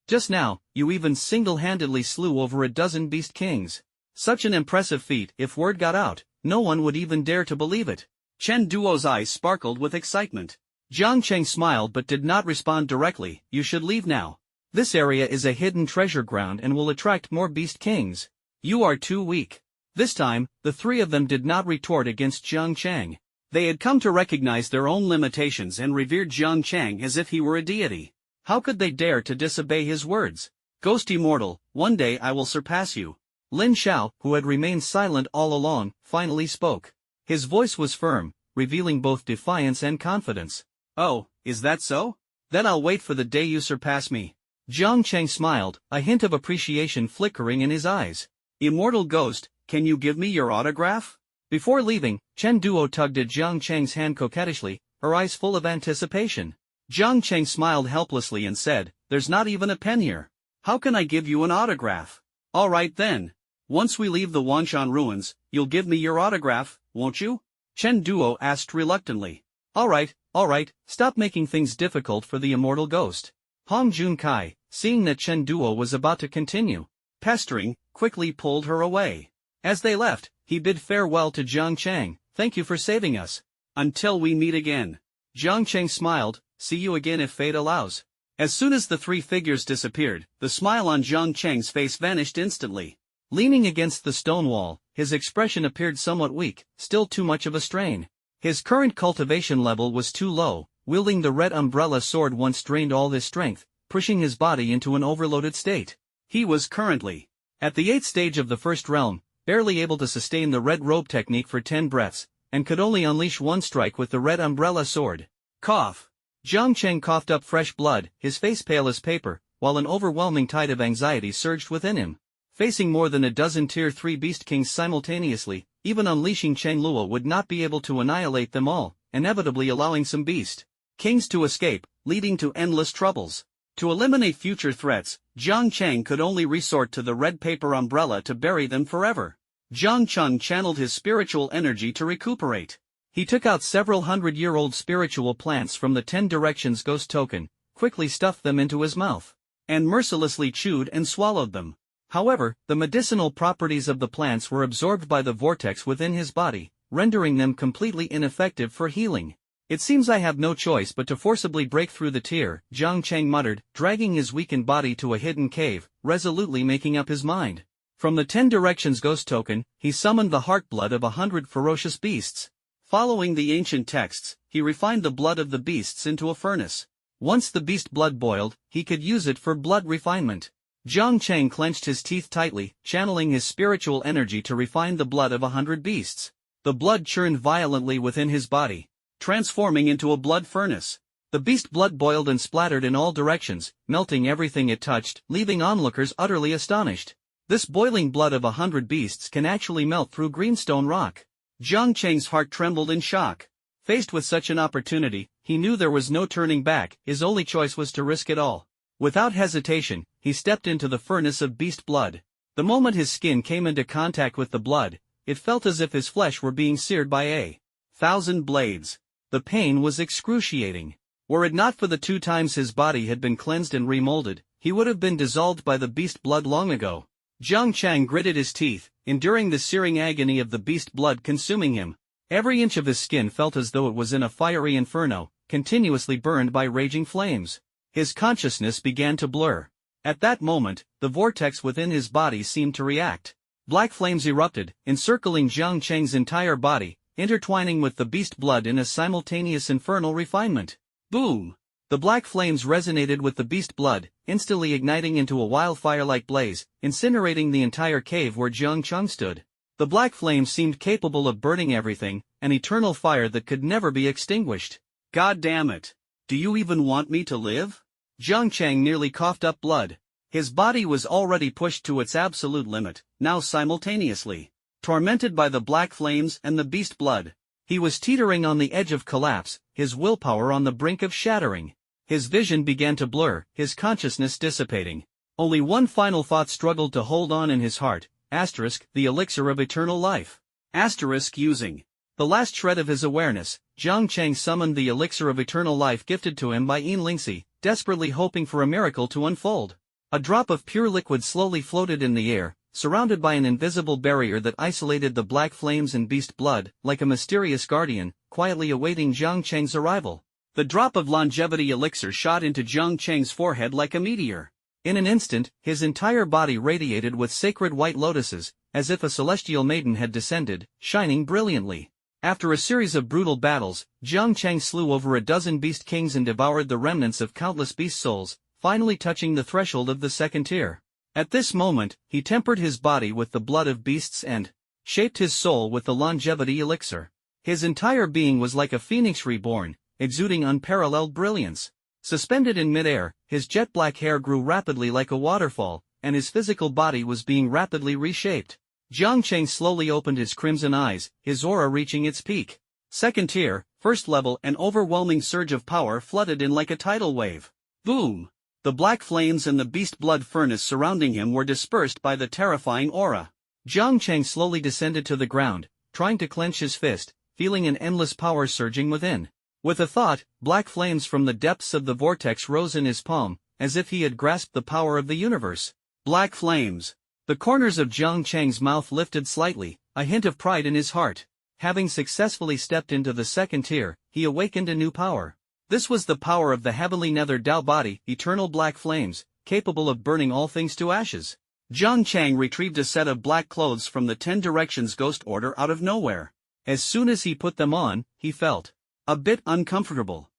Just now, you even single-handedly slew over a dozen beast kings. Such an impressive feat. If word got out, no one would even dare to believe it. Chen Duo's eyes sparkled with excitement. Jang Chang smiled but did not respond directly. You should leave now. This area is a hidden treasure ground and will attract more beast kings. You are too weak. This time, the three of them did not retort against Jang Chang. They had come to recognize their own limitations and revered Jang Chang as if he were a deity. How could they dare to disobey his words? Ghost immortal, one day I will surpass you. Lin Xiao, who had remained silent all along, finally spoke. His voice was firm, revealing both defiance and confidence. Oh, is that so? Then I'll wait for the day you surpass me. Jang Chang smiled, a hint of appreciation flickering in his eyes. Immortal Ghost, can you give me your autograph? Before leaving, Chen Duo tugged at Jang Chang's hand coquettishly, her eyes full of anticipation. Jang Chang smiled helplessly and said, there's not even a pen here. How can I give you an autograph? All right then. Once we leave the Wanshan ruins, you'll give me your autograph, won't you? Chen Duo asked reluctantly. All right, stop making things difficult for the immortal ghost. Hong Junkai, seeing that Chen Duo was about to continue pestering, quickly pulled her away. As they left, he bid farewell to Jang Chang. Thank you for saving us. Until we meet again. Jang Chang smiled, see you again if fate allows. As soon as the three figures disappeared, the smile on Jang Chang's face vanished instantly. Leaning against the stone wall, his expression appeared somewhat weak, still too much of a strain. His current cultivation level was too low, wielding the red umbrella sword once drained all his strength, pushing his body into an overloaded state. He was currently at the 8th stage of the first realm, barely able to sustain the red robe technique for 10 breaths, and could only unleash one strike with the red umbrella sword. Cough. Jang Chang coughed up fresh blood, his face pale as paper, while an overwhelming tide of anxiety surged within him. Facing more than a dozen Tier 3 Beast Kings simultaneously, even unleashing Chen Luo would not be able to annihilate them all, inevitably allowing some Beast Kings to escape, leading to endless troubles. To eliminate future threats, Jang Chang could only resort to the red paper umbrella to bury them forever. Jang Chang channeled his spiritual energy to recuperate. He took out several hundred-year-old spiritual plants from the 10 Directions Ghost token, quickly stuffed them into his mouth, and mercilessly chewed and swallowed them. However, the medicinal properties of the plants were absorbed by the vortex within his body, rendering them completely ineffective for healing. It seems I have no choice but to forcibly break through the tier, Jang Chang muttered, dragging his weakened body to a hidden cave, resolutely making up his mind. From the 10 Directions Ghost token, he summoned the heartblood of 100 ferocious beasts. Following the ancient texts, he refined the blood of the beasts into a furnace. Once the beast blood boiled, he could use it for blood refinement. Jang Chang clenched his teeth tightly, channeling his spiritual energy to refine the blood of 100 beasts. The blood churned violently within his body, transforming into a blood furnace. The beast blood boiled and splattered in all directions, melting everything it touched, leaving onlookers utterly astonished. This boiling blood of 100 beasts can actually melt through greenstone rock. Jang Chang's heart trembled in shock. Faced with such an opportunity, he knew there was no turning back. His only choice was to risk it all. Without hesitation, he stepped into the furnace of beast blood. The moment his skin came into contact with the blood, it felt as if his flesh were being seared by 1,000 blades. The pain was excruciating. Were it not for the 2 times his body had been cleansed and remolded, he would have been dissolved by the beast blood long ago. Jang Chang gritted his teeth, enduring the searing agony of the beast blood consuming him. Every inch of his skin felt as though it was in a fiery inferno, continuously burned by raging flames. His consciousness began to blur. At that moment, the vortex within his body seemed to react. Black flames erupted, encircling Jang Chang's entire body, intertwining with the beast blood in a simultaneous infernal refinement. Boom! The black flames resonated with the beast blood, instantly igniting into a wildfire-like blaze, incinerating the entire cave where Jang Chang stood. The black flames seemed capable of burning everything, an eternal fire that could never be extinguished. God damn it! Do you even want me to live? Jang Chang nearly coughed up blood. His body was already pushed to its absolute limit, now simultaneously. Tormented by the black flames and the beast blood, he was teetering on the edge of collapse, his willpower on the brink of shattering. His vision began to blur, his consciousness dissipating. Only one final thought struggled to hold on in his heart, the elixir of eternal life. Using the last shred of his awareness, Jang Chang summoned the elixir of eternal life gifted to him by Yin Lingxi, desperately hoping for a miracle to unfold. A drop of pure liquid slowly floated in the air, surrounded by an invisible barrier that isolated the black flames and beast blood, like a mysterious guardian, quietly awaiting Jang Chang's arrival. The drop of longevity elixir shot into Jang Chang's forehead like a meteor. In an instant, his entire body radiated with sacred white lotuses, as if a celestial maiden had descended, shining brilliantly. After a series of brutal battles, Jang Chang slew over a dozen beast kings and devoured the remnants of countless beast souls, finally touching the threshold of the second tier. At this moment, he tempered his body with the blood of beasts and shaped his soul with the longevity elixir. His entire being was like a phoenix reborn, exuding unparalleled brilliance. Suspended in midair, his jet-black hair grew rapidly like a waterfall, and his physical body was being rapidly reshaped. Jang Chang slowly opened his crimson eyes, his aura reaching its peak. Second tier, first level, an overwhelming surge of power flooded in like a tidal wave. Boom! The black flames and the beast blood furnace surrounding him were dispersed by the terrifying aura. Jang Chang slowly descended to the ground, trying to clench his fist, feeling an endless power surging within. With a thought, black flames from the depths of the vortex rose in his palm, as if he had grasped the power of the universe. Black flames. The corners of Jang Chang's mouth lifted slightly, a hint of pride in his heart. Having successfully stepped into the second tier, he awakened a new power. This was the power of the heavenly nether Dao body, eternal black flames, capable of burning all things to ashes. Jang Chang retrieved a set of black clothes from the 10 Directions Ghost Order out of nowhere. As soon as he put them on, he felt a bit uncomfortable.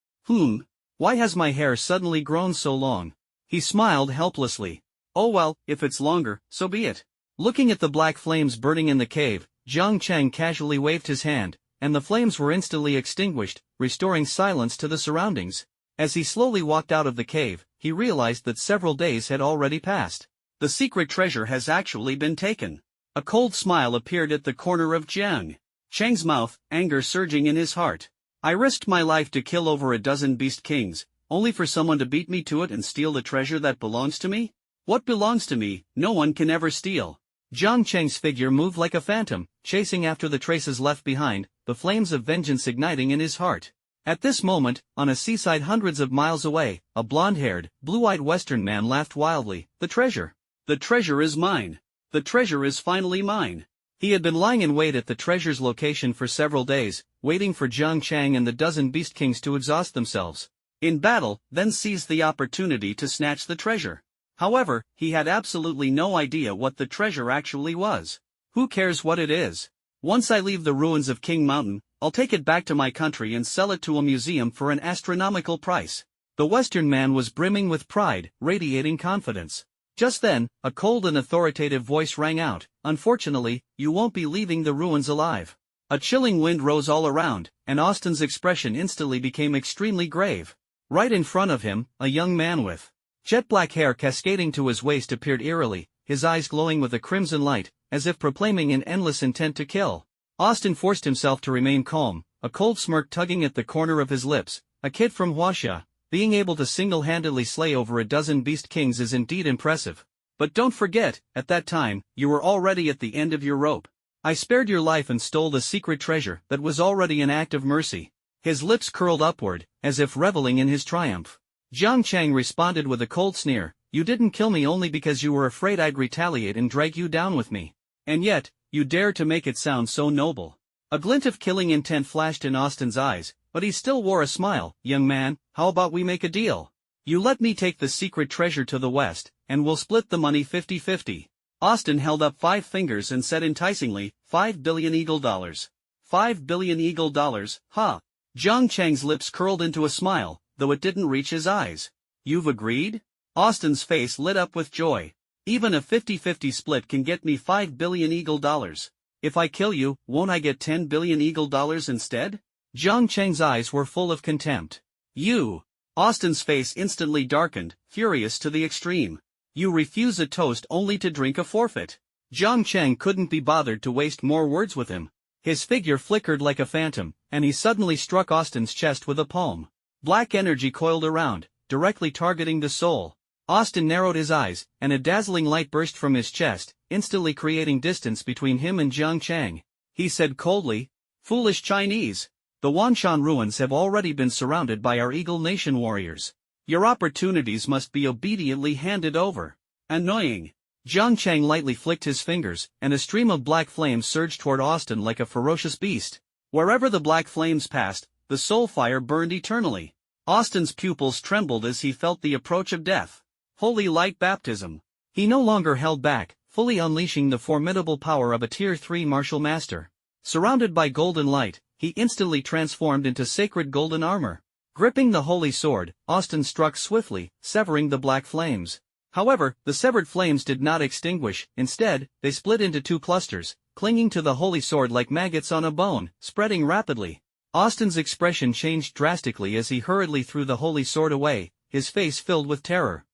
Why has my hair suddenly grown so long? He smiled helplessly. Oh well, if it's longer, so be it. Looking at the black flames burning in the cave, Jang Chang casually waved his hand, and the flames were instantly extinguished, restoring silence to the surroundings. As he slowly walked out of the cave, he realized that several days had already passed. The secret treasure has actually been taken. A cold smile appeared at the corner of Jang Chang's mouth, anger surging in his heart. I risked my life to kill over a dozen beast kings, only for someone to beat me to it and steal the treasure that belongs to me? What belongs to me, no one can ever steal. Jang Chang's figure moved like a phantom, chasing after the traces left behind, the flames of vengeance igniting in his heart. At this moment, on a seaside hundreds of miles away, a blonde-haired, blue-eyed Western man laughed wildly. The treasure! The treasure is mine! The treasure is finally mine! He had been lying in wait at the treasure's location for several days, waiting for Jang Chang and the dozen beast kings to exhaust themselves in battle, then seize the opportunity to snatch the treasure. However, he had absolutely no idea what the treasure actually was. Who cares what it is? Once I leave the ruins of King Mountain, I'll take it back to my country and sell it to a museum for an astronomical price. The Western man was brimming with pride, radiating confidence. Just then, a cold and authoritative voice rang out, "Unfortunately, you won't be leaving the ruins alive." A chilling wind rose all around, and Austin's expression instantly became extremely grave. Right in front of him, a young man with jet-black hair cascading to his waist appeared eerily, his eyes glowing with a crimson light, as if proclaiming an endless intent to kill. Austin forced himself to remain calm, a cold smirk tugging at the corner of his lips. A kid from Huaxia, being able to single-handedly slay over a dozen beast kings is indeed impressive. But don't forget, at that time, you were already at the end of your rope. I spared your life and stole the secret treasure that was already an act of mercy. His lips curled upward, as if reveling in his triumph. Jang Chang responded with a cold sneer, "You didn't kill me only because you were afraid I'd retaliate and drag you down with me. And yet, you dare to make it sound so noble." A glint of killing intent flashed in Austin's eyes, but he still wore a smile. "Young man, how about we make a deal? You let me take the secret treasure to the west, and we'll split the money 50-50. Austin held up 5 fingers and said enticingly, $5 billion eagle dollars. $5 billion eagle dollars, huh? Jang Chang's lips curled into a smile, though it didn't reach his eyes. "You've agreed?" Austin's face lit up with joy. "Even a 50-50 split can get me $5 billion eagle dollars. If I kill you, won't I get $10 billion eagle dollars instead?" Jang Chang's eyes were full of contempt. "You!" Austin's face instantly darkened, furious to the extreme. "You refuse a toast only to drink a forfeit." Jang Chang couldn't be bothered to waste more words with him. His figure flickered like a phantom, and he suddenly struck Austin's chest with a palm. Black energy coiled around, directly targeting the soul. Austin narrowed his eyes, and a dazzling light burst from his chest, instantly creating distance between him and Jang Chang. He said coldly, "Foolish Chinese. The Wanshan ruins have already been surrounded by our Eagle Nation warriors. Your opportunities must be obediently handed over." "Annoying." Jang Chang lightly flicked his fingers, and a stream of black flames surged toward Austin like a ferocious beast. Wherever the black flames passed, the soul fire burned eternally. Austin's pupils trembled as he felt the approach of death. Holy light baptism. He no longer held back, fully unleashing the formidable power of a Tier 3 martial master. Surrounded by golden light, he instantly transformed into sacred golden armor. Gripping the holy sword, Austin struck swiftly, severing the black flames. However, the severed flames did not extinguish. Instead, they split into 2 clusters, clinging to the holy sword like maggots on a bone, spreading rapidly. Austin's expression changed drastically as he hurriedly threw the holy sword away, his face filled with terror.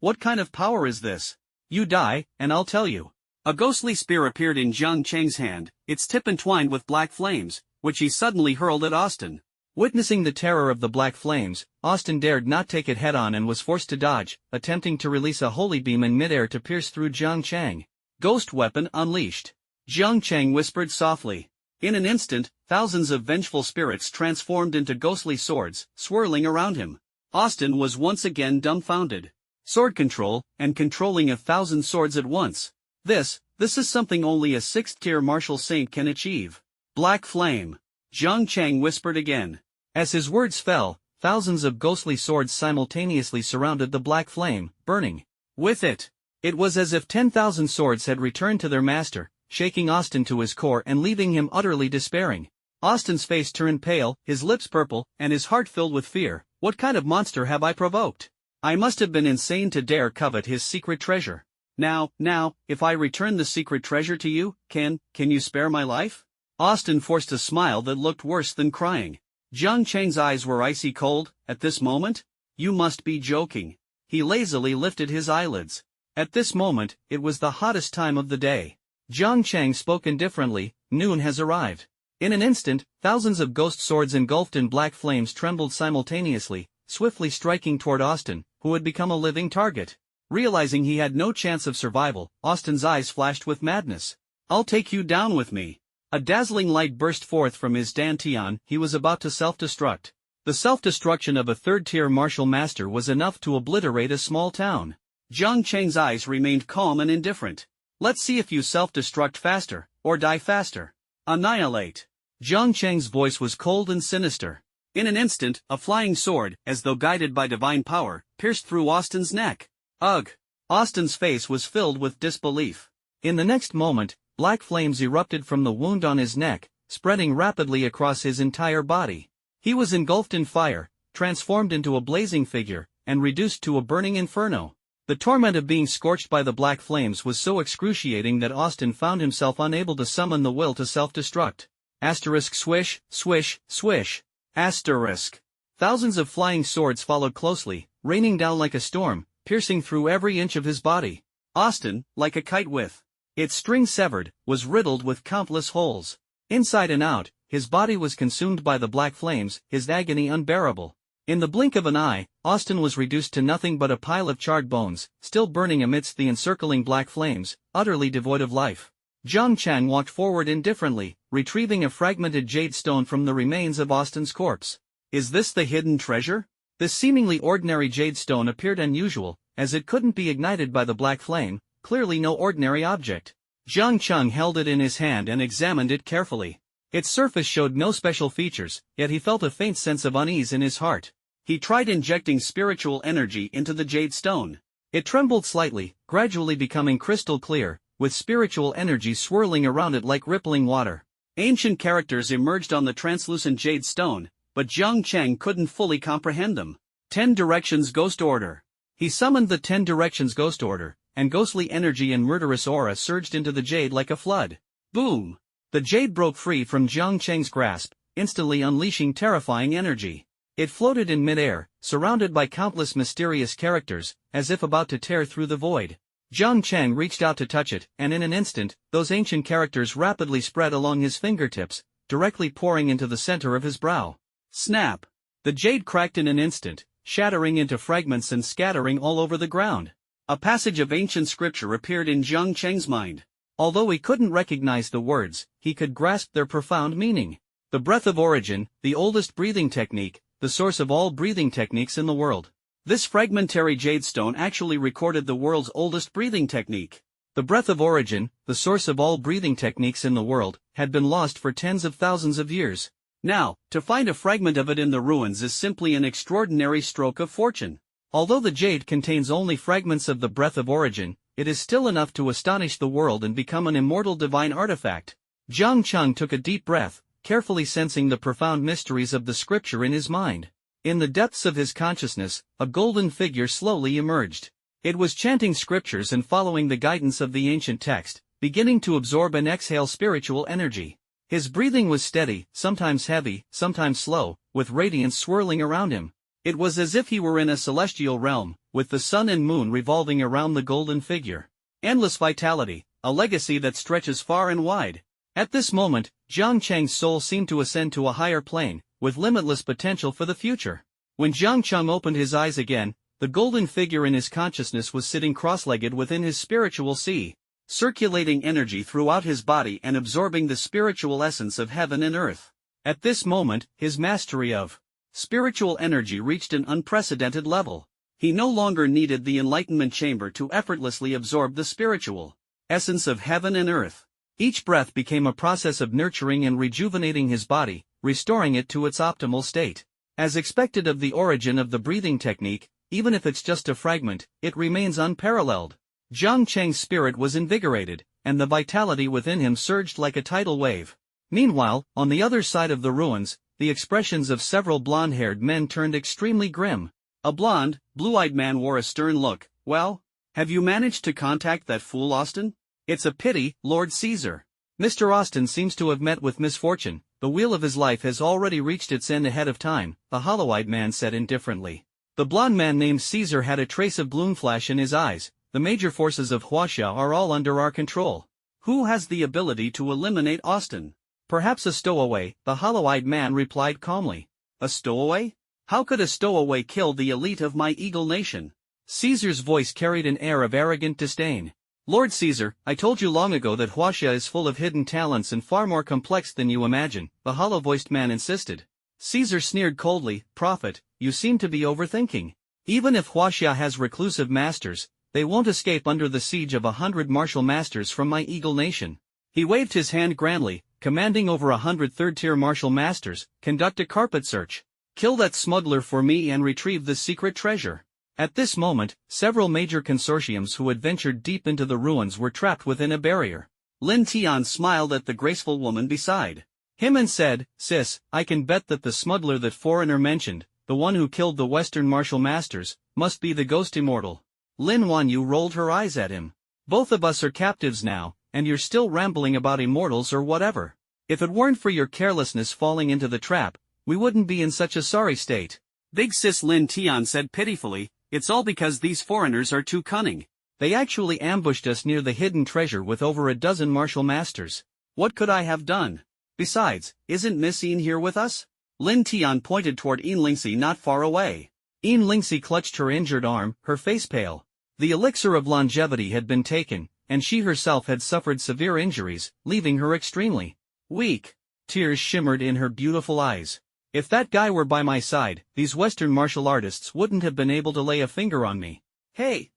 What kind of power is this? You die, and I'll tell you." A ghostly spear appeared in Jang Chang's hand, its tip entwined with black flames, which he suddenly hurled at Austin. Witnessing the terror of the black flames, Austin dared not take it head-on and was forced to dodge, attempting to release a holy beam in midair to pierce through Jang Chang. Ghost weapon unleashed. Jang Chang whispered softly. In an instant, thousands of vengeful spirits transformed into ghostly swords, swirling around him. Austin was once again dumbfounded. Sword control, and controlling 1,000 swords at once. This is something only a 6th-tier martial saint can achieve. Black flame. Jang Chang whispered again. As his words fell, thousands of ghostly swords simultaneously surrounded the black flame, burning with it. It was as if 10,000 swords had returned to their master, shaking Austin to his core and leaving him utterly despairing. Austin's face turned pale, his lips purple, and his heart filled with fear. What kind of monster have I provoked? I must have been insane to dare covet his secret treasure. Now, if I return the secret treasure to you, can you spare my life? Austin forced a smile that looked worse than crying. Jang Chang's eyes were icy cold. At this moment? You must be joking. He lazily lifted his eyelids. At this moment, it was the hottest time of the day. Jang Chang spoke indifferently, "Noon has arrived." In an instant, thousands of ghost swords engulfed in black flames trembled simultaneously, swiftly striking toward Austin, who had become a living target. Realizing he had no chance of survival, Austin's eyes flashed with madness. "I'll take you down with me." A dazzling light burst forth from his dantian. He was about to self-destruct. The self-destruction of a 3rd-tier martial master was enough to obliterate a small town. Jang Chang's eyes remained calm and indifferent. "Let's see if you self-destruct faster, or die faster. Annihilate." Jang Chang's voice was cold and sinister. In an instant, a flying sword, as though guided by divine power, pierced through Austin's neck. Ugh! Austin's face was filled with disbelief. In the next moment, black flames erupted from the wound on his neck, spreading rapidly across his entire body. He was engulfed in fire, transformed into a blazing figure, and reduced to a burning inferno. The torment of being scorched by the black flames was so excruciating that Austin found himself unable to summon the will to self-destruct. Asterisk swish, swish, swish. Asterisk. Thousands of flying swords followed closely, raining down like a storm, piercing through every inch of his body. Austin, like a kite with its string severed, was riddled with countless holes. Inside and out, his body was consumed by the black flames, his agony unbearable. In the blink of an eye, Austin was reduced to nothing but a pile of charred bones, still burning amidst the encircling black flames, utterly devoid of life. Jang Chang walked forward indifferently, retrieving a fragmented jade stone from the remains of Austin's corpse. Is this the hidden treasure? This seemingly ordinary jade stone appeared unusual, as it couldn't be ignited by the black flame, clearly no ordinary object. Jang Chang held it in his hand and examined it carefully. Its surface showed no special features, yet he felt a faint sense of unease in his heart. He tried injecting spiritual energy into the jade stone. It trembled slightly, gradually becoming crystal clear, with spiritual energy swirling around it like rippling water. Ancient characters emerged on the translucent jade stone, but Jang Chang couldn't fully comprehend them. 10 Directions Ghost Order. He summoned the 10 Directions Ghost Order, and ghostly energy and murderous aura surged into the jade like a flood. Boom! The jade broke free from Jang Chang's grasp, instantly unleashing terrifying energy. It floated in midair, surrounded by countless mysterious characters, as if about to tear through the void. Jang Chang reached out to touch it, and in an instant, those ancient characters rapidly spread along his fingertips, directly pouring into the center of his brow. Snap! The jade cracked in an instant, shattering into fragments and scattering all over the ground. A passage of ancient scripture appeared in Jang Chang's mind. Although he couldn't recognize the words, he could grasp their profound meaning. The breath of origin, the oldest breathing technique, the source of all breathing techniques in the world. This fragmentary jade stone actually recorded the world's oldest breathing technique. The breath of origin, the source of all breathing techniques in the world, had been lost for tens of thousands of years. Now, to find a fragment of it in the ruins is simply an extraordinary stroke of fortune. Although the jade contains only fragments of the breath of origin, it is still enough to astonish the world and become an immortal divine artifact. Jang Chang took a deep breath, carefully sensing the profound mysteries of the scripture in his mind. In the depths of his consciousness, a golden figure slowly emerged. It was chanting scriptures and following the guidance of the ancient text, beginning to absorb and exhale spiritual energy. His breathing was steady, sometimes heavy, sometimes slow, with radiance swirling around him. It was as if he were in a celestial realm, with the sun and moon revolving around the golden figure. Endless vitality, a legacy that stretches far and wide. At this moment, Jang Chang's soul seemed to ascend to a higher plane, with limitless potential for the future. When Jang Chang opened his eyes again, the golden figure in his consciousness was sitting cross-legged within his spiritual sea, circulating energy throughout his body and absorbing the spiritual essence of heaven and earth. At this moment, his mastery of spiritual energy reached an unprecedented level. He no longer needed the enlightenment chamber to effortlessly absorb the spiritual essence of heaven and earth. Each breath became a process of nurturing and rejuvenating his body, restoring it to its optimal state. As expected of the origin of the breathing technique, even if it's just a fragment, it remains unparalleled. Jang Chang's spirit was invigorated, and the vitality within him surged like a tidal wave. Meanwhile, on the other side of the ruins, the expressions of several blonde-haired men turned extremely grim. A blonde, blue-eyed man wore a stern look. Well, have you managed to contact that fool Austin? It's a pity, Lord Caesar. Mr. Austin seems to have met with misfortune. The wheel of his life has already reached its end ahead of time, the hollow-eyed man said indifferently. The blonde man named Caesar had a trace of gloom flash in his eyes. The major forces of Huaxia are all under our control. Who has the ability to eliminate Austin? Perhaps a stowaway, the hollow-eyed man replied calmly. A stowaway? How could a stowaway kill the elite of my eagle nation? Caesar's voice carried an air of arrogant disdain. Lord Caesar, I told you long ago that Huaxia is full of hidden talents and far more complex than you imagine, the hollow-voiced man insisted. Caesar sneered coldly, Prophet, you seem to be overthinking. Even if Huaxia has reclusive masters, they won't escape under the siege of 100 martial masters from my eagle nation. He waved his hand grandly, commanding over 100 third-tier martial masters, conduct a carpet search. Kill that smuggler for me and retrieve the secret treasure. At this moment, several major consortiums who had ventured deep into the ruins were trapped within a barrier. Lin Tian smiled at the graceful woman beside. him and said, "Sis, I can bet that the smuggler that foreigner mentioned, the one who killed the Western martial masters, must be the ghost immortal." Lin Wanyu rolled her eyes at him. "Both of us are captives now, and you're still rambling about immortals or whatever. If it weren't for your carelessness falling into the trap, we wouldn't be in such a sorry state." Big sis Lin Tian said pitifully, "It's all because these foreigners are too cunning. They actually ambushed us near the hidden treasure with over a dozen martial masters. What could I have done? Besides, isn't Miss Yin here with us?" Lin Tian pointed toward Yin Lingxi not far away. Yin Lingxi clutched her injured arm, her face pale. The elixir of longevity had been taken, and she herself had suffered severe injuries, leaving her extremely weak. Tears shimmered in her beautiful eyes. "If that guy were by my side, these Western martial artists wouldn't have been able to lay a finger on me." Hey,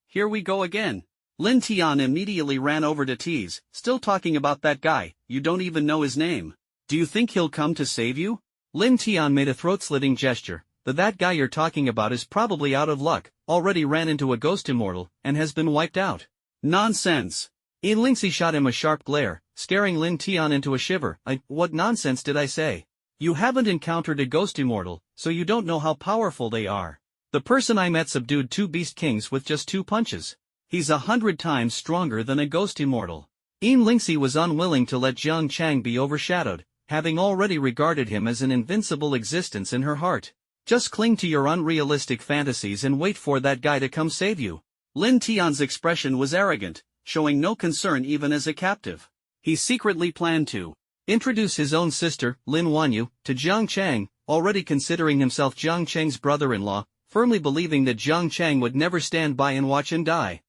here we go again." Lin Tian immediately ran over to tease, "Still talking about that guy, you don't even know his name. Do you think he'll come to save you?" Lin Tian made a throat-slitting gesture. That guy you're talking about is probably out of luck, already ran into a ghost immortal, and has been wiped out." "Nonsense." Yin Lingxi shot him a sharp glare, scaring Lin Tian into a shiver. What nonsense did I say? You haven't encountered a ghost immortal, so you don't know how powerful they are. The person I met subdued 2 beast kings with just 2 punches. He's 100 times stronger than a ghost immortal." Yin Lingxi was unwilling to let Jang Chang be overshadowed, having already regarded him as an invincible existence in her heart. "Just cling to your unrealistic fantasies and wait for that guy to come save you." Lin Tian's expression was arrogant, showing no concern even as a captive. He secretly planned to introduce his own sister, Lin Wanyu, to Jang Chang, already considering himself Jang Chang's brother-in-law, firmly believing that Jang Chang would never stand by and watch him die.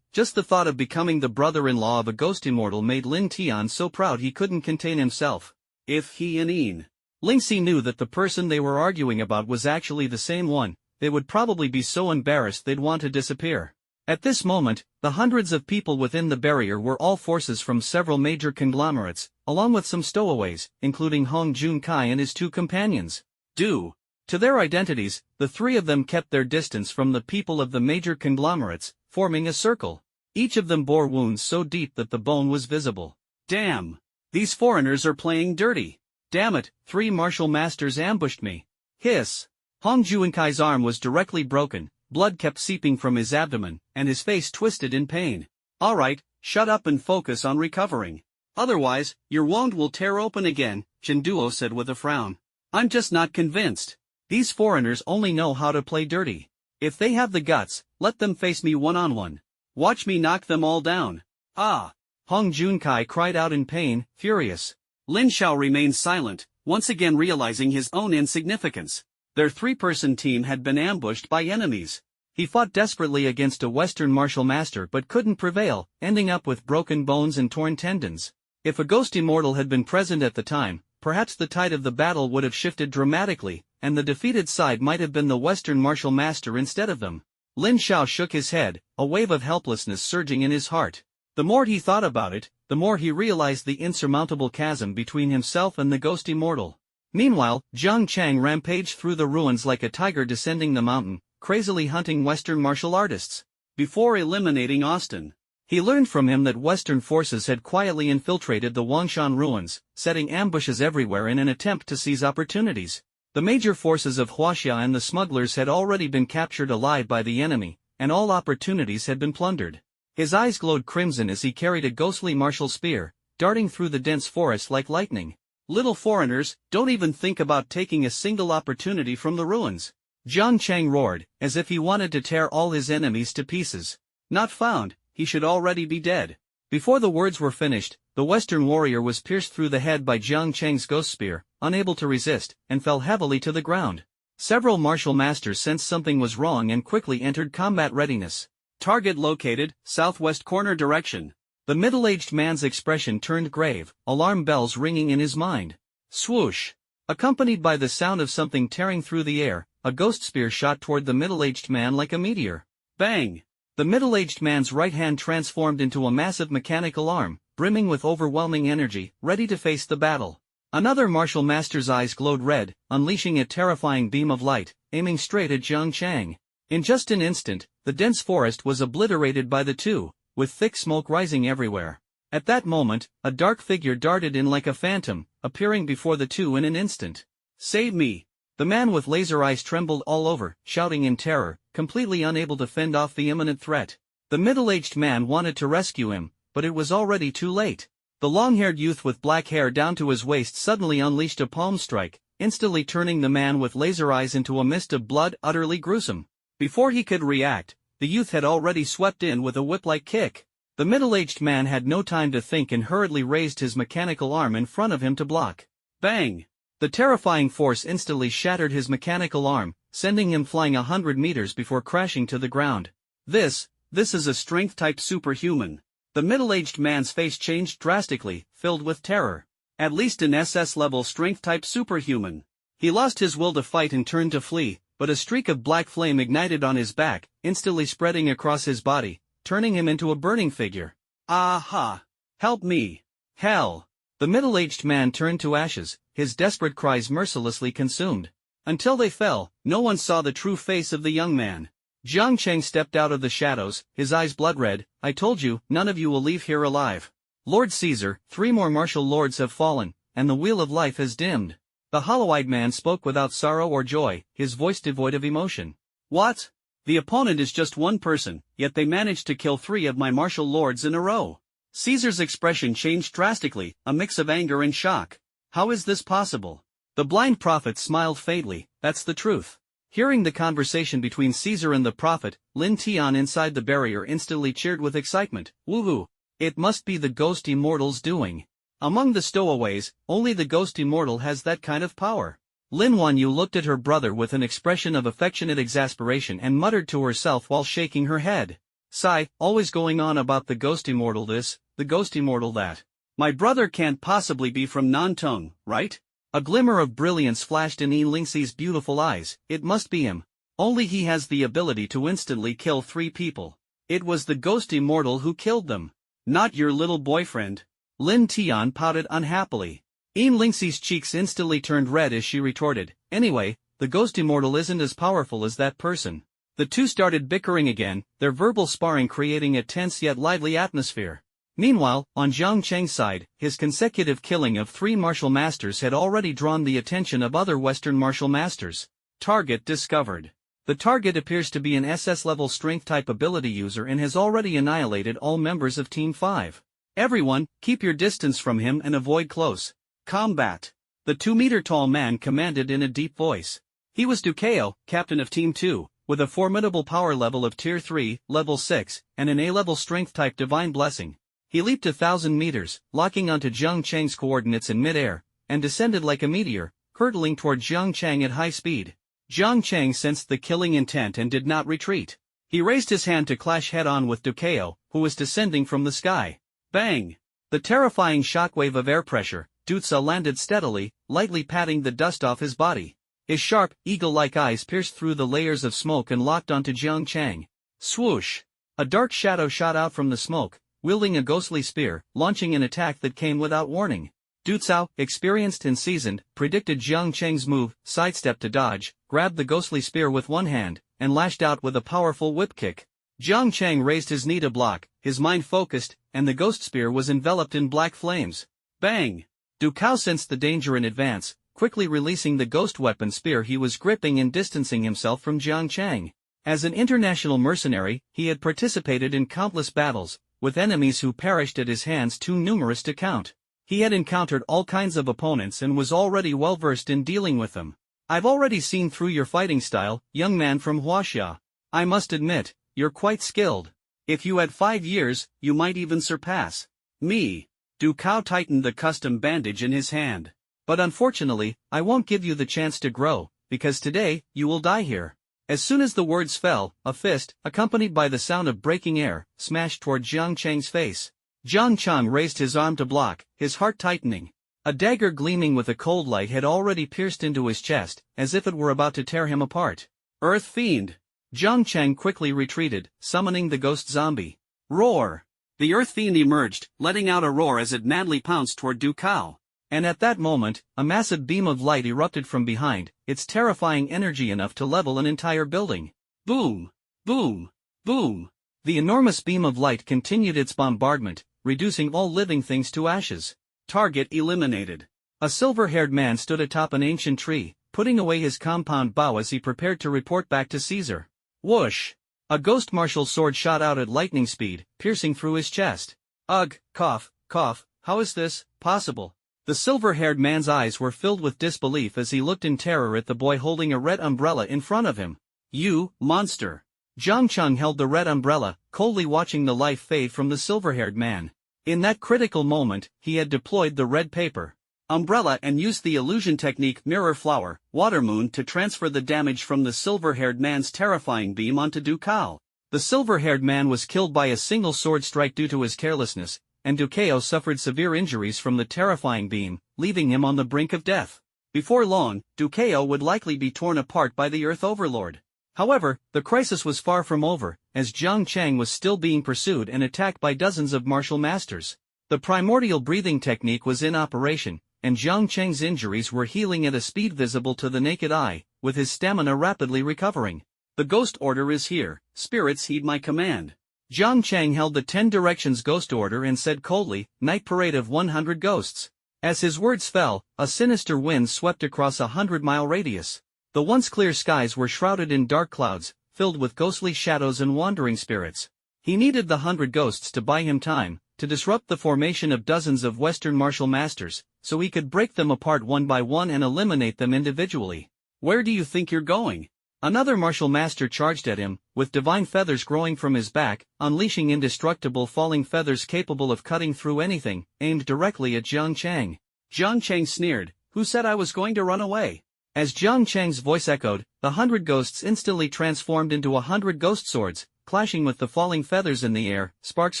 Just the thought of becoming the brother-in-law of a ghost immortal made Lin Tian so proud he couldn't contain himself. If he and Yin Lingxi knew that the person they were arguing about was actually the same one, they would probably be so embarrassed they'd want to disappear. At this moment, the hundreds of people within the barrier were all forces from several major conglomerates, along with some stowaways, including Hong Junkai and his 2 companions. Due to their identities, the 3 of them kept their distance from the people of the major conglomerates, forming a circle. Each of them bore wounds so deep that the bone was visible. "Damn! These foreigners are playing dirty. Damn it, 3 martial masters ambushed me." Hiss! Hong Junkai's arm was directly broken, blood kept seeping from his abdomen, and his face twisted in pain. "Alright, shut up and focus on recovering. Otherwise, your wound will tear open again," Chinduo said with a frown. "I'm just not convinced. These foreigners only know how to play dirty. If they have the guts, let them face me one-on-one. Watch me knock them all down." "Ah!" Hong Junkai cried out in pain, furious. Lin Xiao remained silent, once again realizing his own insignificance. Their 3-person team had been ambushed by enemies. He fought desperately against a Western martial master but couldn't prevail, ending up with broken bones and torn tendons. If a ghost immortal had been present at the time, perhaps the tide of the battle would have shifted dramatically, and the defeated side might have been the Western martial master instead of them. Lin Xiao shook his head, a wave of helplessness surging in his heart. The more he thought about it, the more he realized the insurmountable chasm between himself and the ghost immortal. Meanwhile, Jang Chang rampaged through the ruins like a tiger descending the mountain, crazily hunting Western martial artists. Before eliminating Austin, he learned from him that Western forces had quietly infiltrated the Wangshan ruins, setting ambushes everywhere in an attempt to seize opportunities. The major forces of Huaxia and the smugglers had already been captured alive by the enemy, and all opportunities had been plundered. His eyes glowed crimson as he carried a ghostly martial spear, darting through the dense forest like lightning. "Little foreigners, don't even think about taking a single opportunity from the ruins." Jiang Chang roared, as if he wanted to tear all his enemies to pieces. "Not found, he should already be dead." Before the words were finished, the Western warrior was pierced through the head by Jiang Chang's ghost spear, unable to resist, and fell heavily to the ground. Several martial masters sensed something was wrong and quickly entered combat readiness. Target located, southwest corner direction. The middle-aged man's expression turned grave, alarm bells ringing in his mind. Swoosh! Accompanied by the sound of something tearing through the air, a ghost spear shot toward the middle-aged man like a meteor. Bang! The middle-aged man's right hand transformed into a massive mechanical arm, brimming with overwhelming energy, ready to face the battle. Another martial master's eyes glowed red, unleashing a terrifying beam of light, aiming straight at Jiang Chang. In just an instant, the dense forest was obliterated by the two, with thick smoke rising everywhere. At that moment, a dark figure darted in like a phantom, appearing before the two in an instant. "Save me!" The man with laser eyes trembled all over, shouting in terror, completely unable to fend off the imminent threat. The middle-aged man wanted to rescue him, but it was already too late. The long-haired youth with black hair down to his waist suddenly unleashed a palm strike, instantly turning the man with laser eyes into a mist of blood utterly gruesome. Before he could react, the youth had already swept in with a whip-like kick. The middle-aged man had no time to think and hurriedly raised his mechanical arm in front of him to block. Bang! The terrifying force instantly shattered his mechanical arm, sending him flying 100 meters before crashing to the ground. This is a strength-type superhuman. The middle-aged man's face changed drastically, filled with terror. At least an SS-level strength-type superhuman. He lost his will to fight and turned to flee, but a streak of black flame ignited on his back, instantly spreading across his body, turning him into a burning figure. "Aha! Help me! Hell!" The middle-aged man turned to ashes, his desperate cries mercilessly consumed. Until they fell, no one saw the true face of the young man. Jang Chang stepped out of the shadows, his eyes blood-red. "I told you, none of you will leave here alive. Lord Caesar, 3 more martial lords have fallen, and the wheel of life has dimmed." The hollow-eyed man spoke without sorrow or joy, his voice devoid of emotion. "What? The opponent is just one person, yet they managed to kill 3 of my martial lords in a row." Caesar's expression changed drastically, a mix of anger and shock. "How is this possible?" The blind prophet smiled faintly. "That's the truth." Hearing the conversation between Caesar and the prophet, Lin Tian inside the barrier instantly cheered with excitement. "Woohoo! It must be the ghost immortal's doing. Among the stowaways, only the ghost immortal has that kind of power." Lin Wanyu looked at her brother with an expression of affectionate exasperation and muttered to herself while shaking her head. "Sigh, always going on about the ghost immortal this, the ghost immortal that. My brother can't possibly be from Nantung, right?" A glimmer of brilliance flashed in Lingxi's beautiful eyes. "It must be him. Only he has the ability to instantly kill 3 people. It was the ghost immortal who killed them. Not your little boyfriend." Lin Tian pouted unhappily. Lingxi's cheeks instantly turned red as she retorted, "Anyway, the ghost immortal isn't as powerful as that person." The two started bickering again, their verbal sparring creating a tense yet lively atmosphere. Meanwhile, on Jang Chang's side, his consecutive killing of 3 martial masters had already drawn the attention of other Western martial masters. Target discovered. The target appears to be an SS-level strength-type ability user and has already annihilated all members of Team 5. "Everyone, keep your distance from him and avoid close combat," the 2-meter-tall man commanded in a deep voice. He was Dukao, captain of Team 2, with a formidable power level of Tier 3, Level 6, and an A-level strength-type Divine Blessing. He leaped 1,000 meters, locking onto Jang Chang's coordinates in mid-air, and descended like a meteor, hurtling toward Jang Chang at high speed. Jang Chang sensed the killing intent and did not retreat. He raised his hand to clash head-on with Dukao, who was descending from the sky. Bang! The terrifying shockwave of air pressure, Dutsa landed steadily, lightly patting the dust off his body. His sharp, eagle-like eyes pierced through the layers of smoke and locked onto Jang Chang. Swoosh! A dark shadow shot out from the smoke, wielding a ghostly spear, launching an attack that came without warning. Dutsao, experienced and seasoned, predicted Jang Chang's move, sidestepped to dodge, grabbed the ghostly spear with one hand, and lashed out with a powerful whip kick. Jang Chang raised his knee to block, his mind focused, and the ghost spear was enveloped in black flames. Bang! Dukao sensed the danger in advance, quickly releasing the ghost weapon spear he was gripping and distancing himself from Jang Chang. As an international mercenary, he had participated in countless battles, with enemies who perished at his hands too numerous to count. He had encountered all kinds of opponents and was already well-versed in dealing with them. "I've already seen through your fighting style, young man from Huaxia. I must admit, you're quite skilled. If you had 5 years, you might even surpass me." Dukao tightened the custom bandage in his hand. "But unfortunately, I won't give you the chance to grow, because today, you will die here." As soon as the words fell, a fist, accompanied by the sound of breaking air, smashed toward Jang Chang's face. Jang Chang raised his arm to block, his heart tightening. A dagger gleaming with a cold light had already pierced into his chest, as if it were about to tear him apart. "Earth Fiend!" Jang Chang quickly retreated, summoning the ghost zombie. Roar! The Earth Fiend emerged, letting out a roar as it madly pounced toward Dukao. And at that moment, a massive beam of light erupted from behind, its terrifying energy enough to level an entire building. Boom! Boom! Boom! The enormous beam of light continued its bombardment, reducing all living things to ashes. Target eliminated. A silver-haired man stood atop an ancient tree, putting away his compound bow as he prepared to report back to Caesar. Whoosh! A ghost martial sword shot out at lightning speed, piercing through his chest. Ugh, cough, cough, how is this possible? The silver-haired man's eyes were filled with disbelief as he looked in terror at the boy holding a red umbrella in front of him. You, monster! Jang Chang held the red umbrella, coldly watching the life fade from the silver-haired man. In that critical moment, he had deployed the red paper umbrella and used the illusion technique Mirror Flower, Water Moon to transfer the damage from the silver-haired man's terrifying beam onto Dukao. The silver-haired man was killed by a single sword strike due to his carelessness, and Dukao suffered severe injuries from the terrifying beam, leaving him on the brink of death. Before long, Dukao would likely be torn apart by the Earth Overlord. However, the crisis was far from over, as Jang Chang was still being pursued and attacked by dozens of martial masters. The primordial breathing technique was in operation, and Jang Chang's injuries were healing at a speed visible to the naked eye, with his stamina rapidly recovering. The ghost order is here, spirits heed my command. Jang Chang held the 10 directions ghost order and said coldly, night parade of 100 ghosts. As his words fell, a sinister wind swept across a 100-mile radius. The once clear skies were shrouded in dark clouds, filled with ghostly shadows and wandering spirits. He needed the 100 ghosts to buy him time, to disrupt the formation of dozens of Western martial masters, so he could break them apart one by one and eliminate them individually. Where do you think you're going? Another martial master charged at him, with divine feathers growing from his back, unleashing indestructible falling feathers capable of cutting through anything, aimed directly at Jang Chang. Jang Chang sneered, "Who said I was going to run away?" As Jang Chang's voice echoed, the 100 ghosts instantly transformed into 100 ghost swords, clashing with the falling feathers in the air, sparks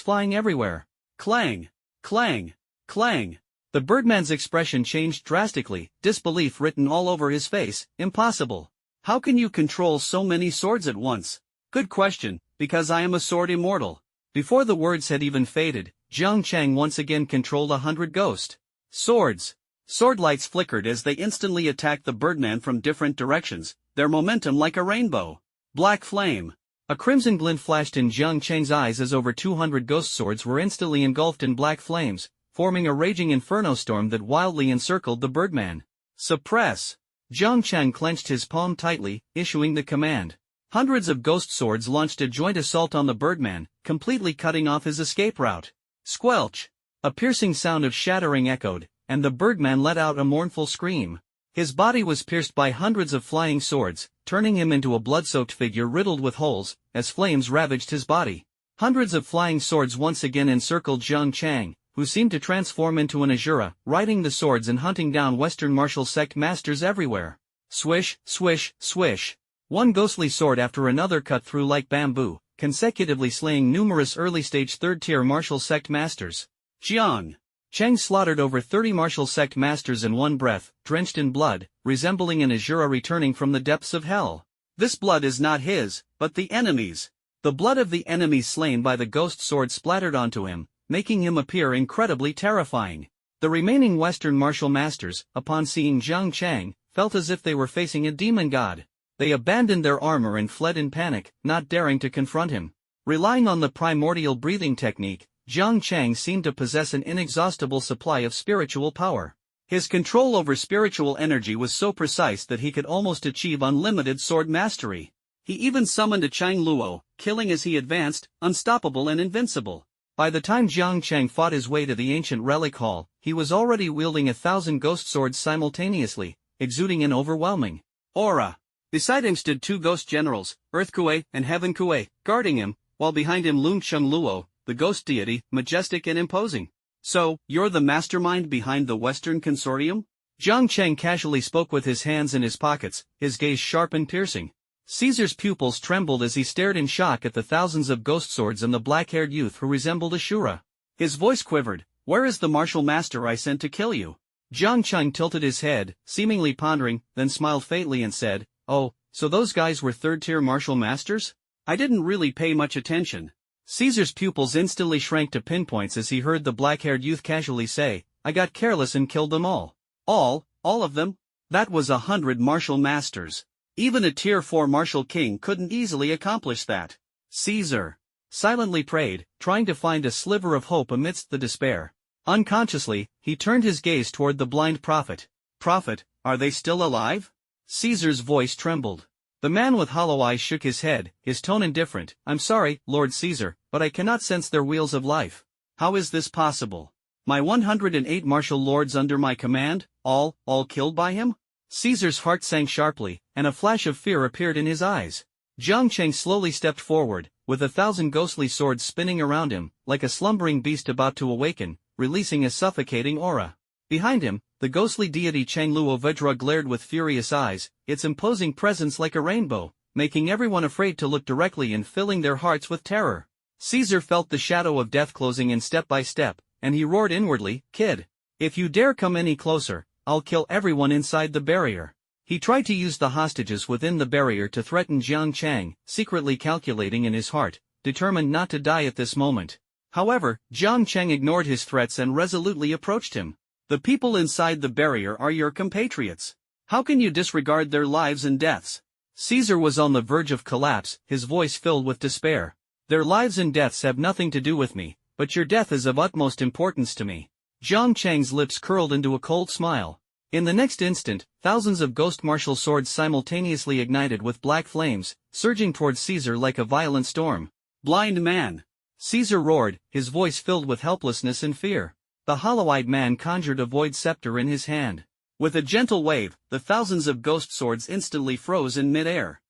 flying everywhere. Clang! Clang! Clang! The birdman's expression changed drastically, disbelief written all over his face. Impossible. How can you control so many swords at once? Good question, because I am a sword immortal. Before the words had even faded, Jang Chang once again controlled 100 ghost swords. Sword lights flickered as they instantly attacked the birdman from different directions, their momentum like a rainbow. Black flame. A crimson glint flashed in Jang Chang's eyes as over 200 ghost swords were instantly engulfed in black flames, forming a raging inferno storm that wildly encircled the birdman. Suppress! Jang Chang clenched his palm tightly, issuing the command. Hundreds of ghost swords launched a joint assault on the birdman, completely cutting off his escape route. Squelch! A piercing sound of shattering echoed, and the birdman let out a mournful scream. His body was pierced by hundreds of flying swords, turning him into a blood-soaked figure riddled with holes, as flames ravaged his body. Hundreds of flying swords once again encircled Jang Chang, who seemed to transform into an Asura, riding the swords and hunting down Western martial sect masters everywhere. Swish, swish, swish. One ghostly sword after another cut through like bamboo, consecutively slaying numerous early-stage third-tier martial sect masters. Jiang Chang slaughtered over 30 martial sect masters in one breath, drenched in blood, resembling an Asura returning from the depths of hell. This blood is not his, but the enemy's. The blood of the enemies slain by the ghost sword splattered onto him, making him appear incredibly terrifying. The remaining Western martial masters, upon seeing Jang Chang, felt as if they were facing a demon god. They abandoned their armor and fled in panic, not daring to confront him. Relying on the primordial breathing technique, Jang Chang seemed to possess an inexhaustible supply of spiritual power. His control over spiritual energy was so precise that he could almost achieve unlimited sword mastery. He even summoned a Chang Luo, killing as he advanced, unstoppable and invincible. By the time Jang Chang fought his way to the ancient relic hall, he was already wielding 1,000 ghost swords simultaneously, exuding an overwhelming aura. Beside him stood 2 ghost generals, Earth Kuei and Heaven Kuei, guarding him, while behind him loomed Chang Luo, the ghost deity, majestic and imposing. So, you're the mastermind behind the Western Consortium? Jang Chang casually spoke with his hands in his pockets, his gaze sharp and piercing. Caesar's pupils trembled as he stared in shock at the thousands of ghost swords and the black-haired youth who resembled Ashura. His voice quivered. Where is the martial master I sent to kill you? Jang Chang tilted his head, seemingly pondering, then smiled faintly and said, Oh, so those guys were third-tier martial masters? I didn't really pay much attention. Caesar's pupils instantly shrank to pinpoints as he heard the black-haired youth casually say, I got careless and killed them all. All of them? That was 100 martial masters. Even a tier 4 martial king couldn't easily accomplish that. Caesar silently prayed, trying to find a sliver of hope amidst the despair. Unconsciously, he turned his gaze toward the blind prophet. Prophet, are they still alive? Caesar's voice trembled. The man with hollow eyes shook his head, his tone indifferent. I'm sorry, Lord Caesar, but I cannot sense their wheels of life. How is this possible? My 108 martial lords under my command, all killed by him? Caesar's heart sank sharply, and a flash of fear appeared in his eyes. Jang Chang slowly stepped forward, with 1,000 ghostly swords spinning around him, like a slumbering beast about to awaken, releasing a suffocating aura. Behind him, the ghostly deity Changluo Vedra glared with furious eyes, its imposing presence like a rainbow, making everyone afraid to look directly and filling their hearts with terror. Caesar felt the shadow of death closing in step by step, and he roared inwardly, "Kid! If you dare come any closer, I'll kill everyone inside the barrier." He tried to use the hostages within the barrier to threaten Jang Chang, secretly calculating in his heart, determined not to die at this moment. However, Jang Chang ignored his threats and resolutely approached him. The people inside the barrier are your compatriots. How can you disregard their lives and deaths? Caesar was on the verge of collapse, his voice filled with despair. Their lives and deaths have nothing to do with me, but your death is of utmost importance to me. Jang Chang's lips curled into a cold smile. In the next instant, thousands of ghost martial swords simultaneously ignited with black flames, surging towards Caesar like a violent storm. Blind man! Caesar roared, his voice filled with helplessness and fear. The hollow-eyed man conjured a void scepter in his hand. With a gentle wave, the thousands of ghost swords instantly froze in mid-air.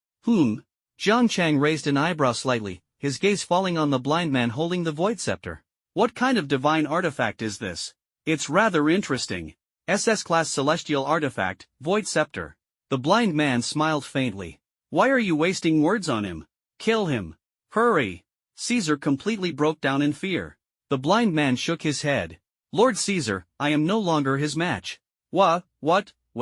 Jang Chang raised an eyebrow slightly, his gaze falling on the blind man holding the void scepter. What kind of divine artifact is this? It's rather interesting. SS-class celestial artifact, void scepter. The blind man smiled faintly. Why are you wasting words on him? Kill him. Hurry. Caesar completely broke down in fear. The blind man shook his head. Lord Caesar, I am no longer his match. What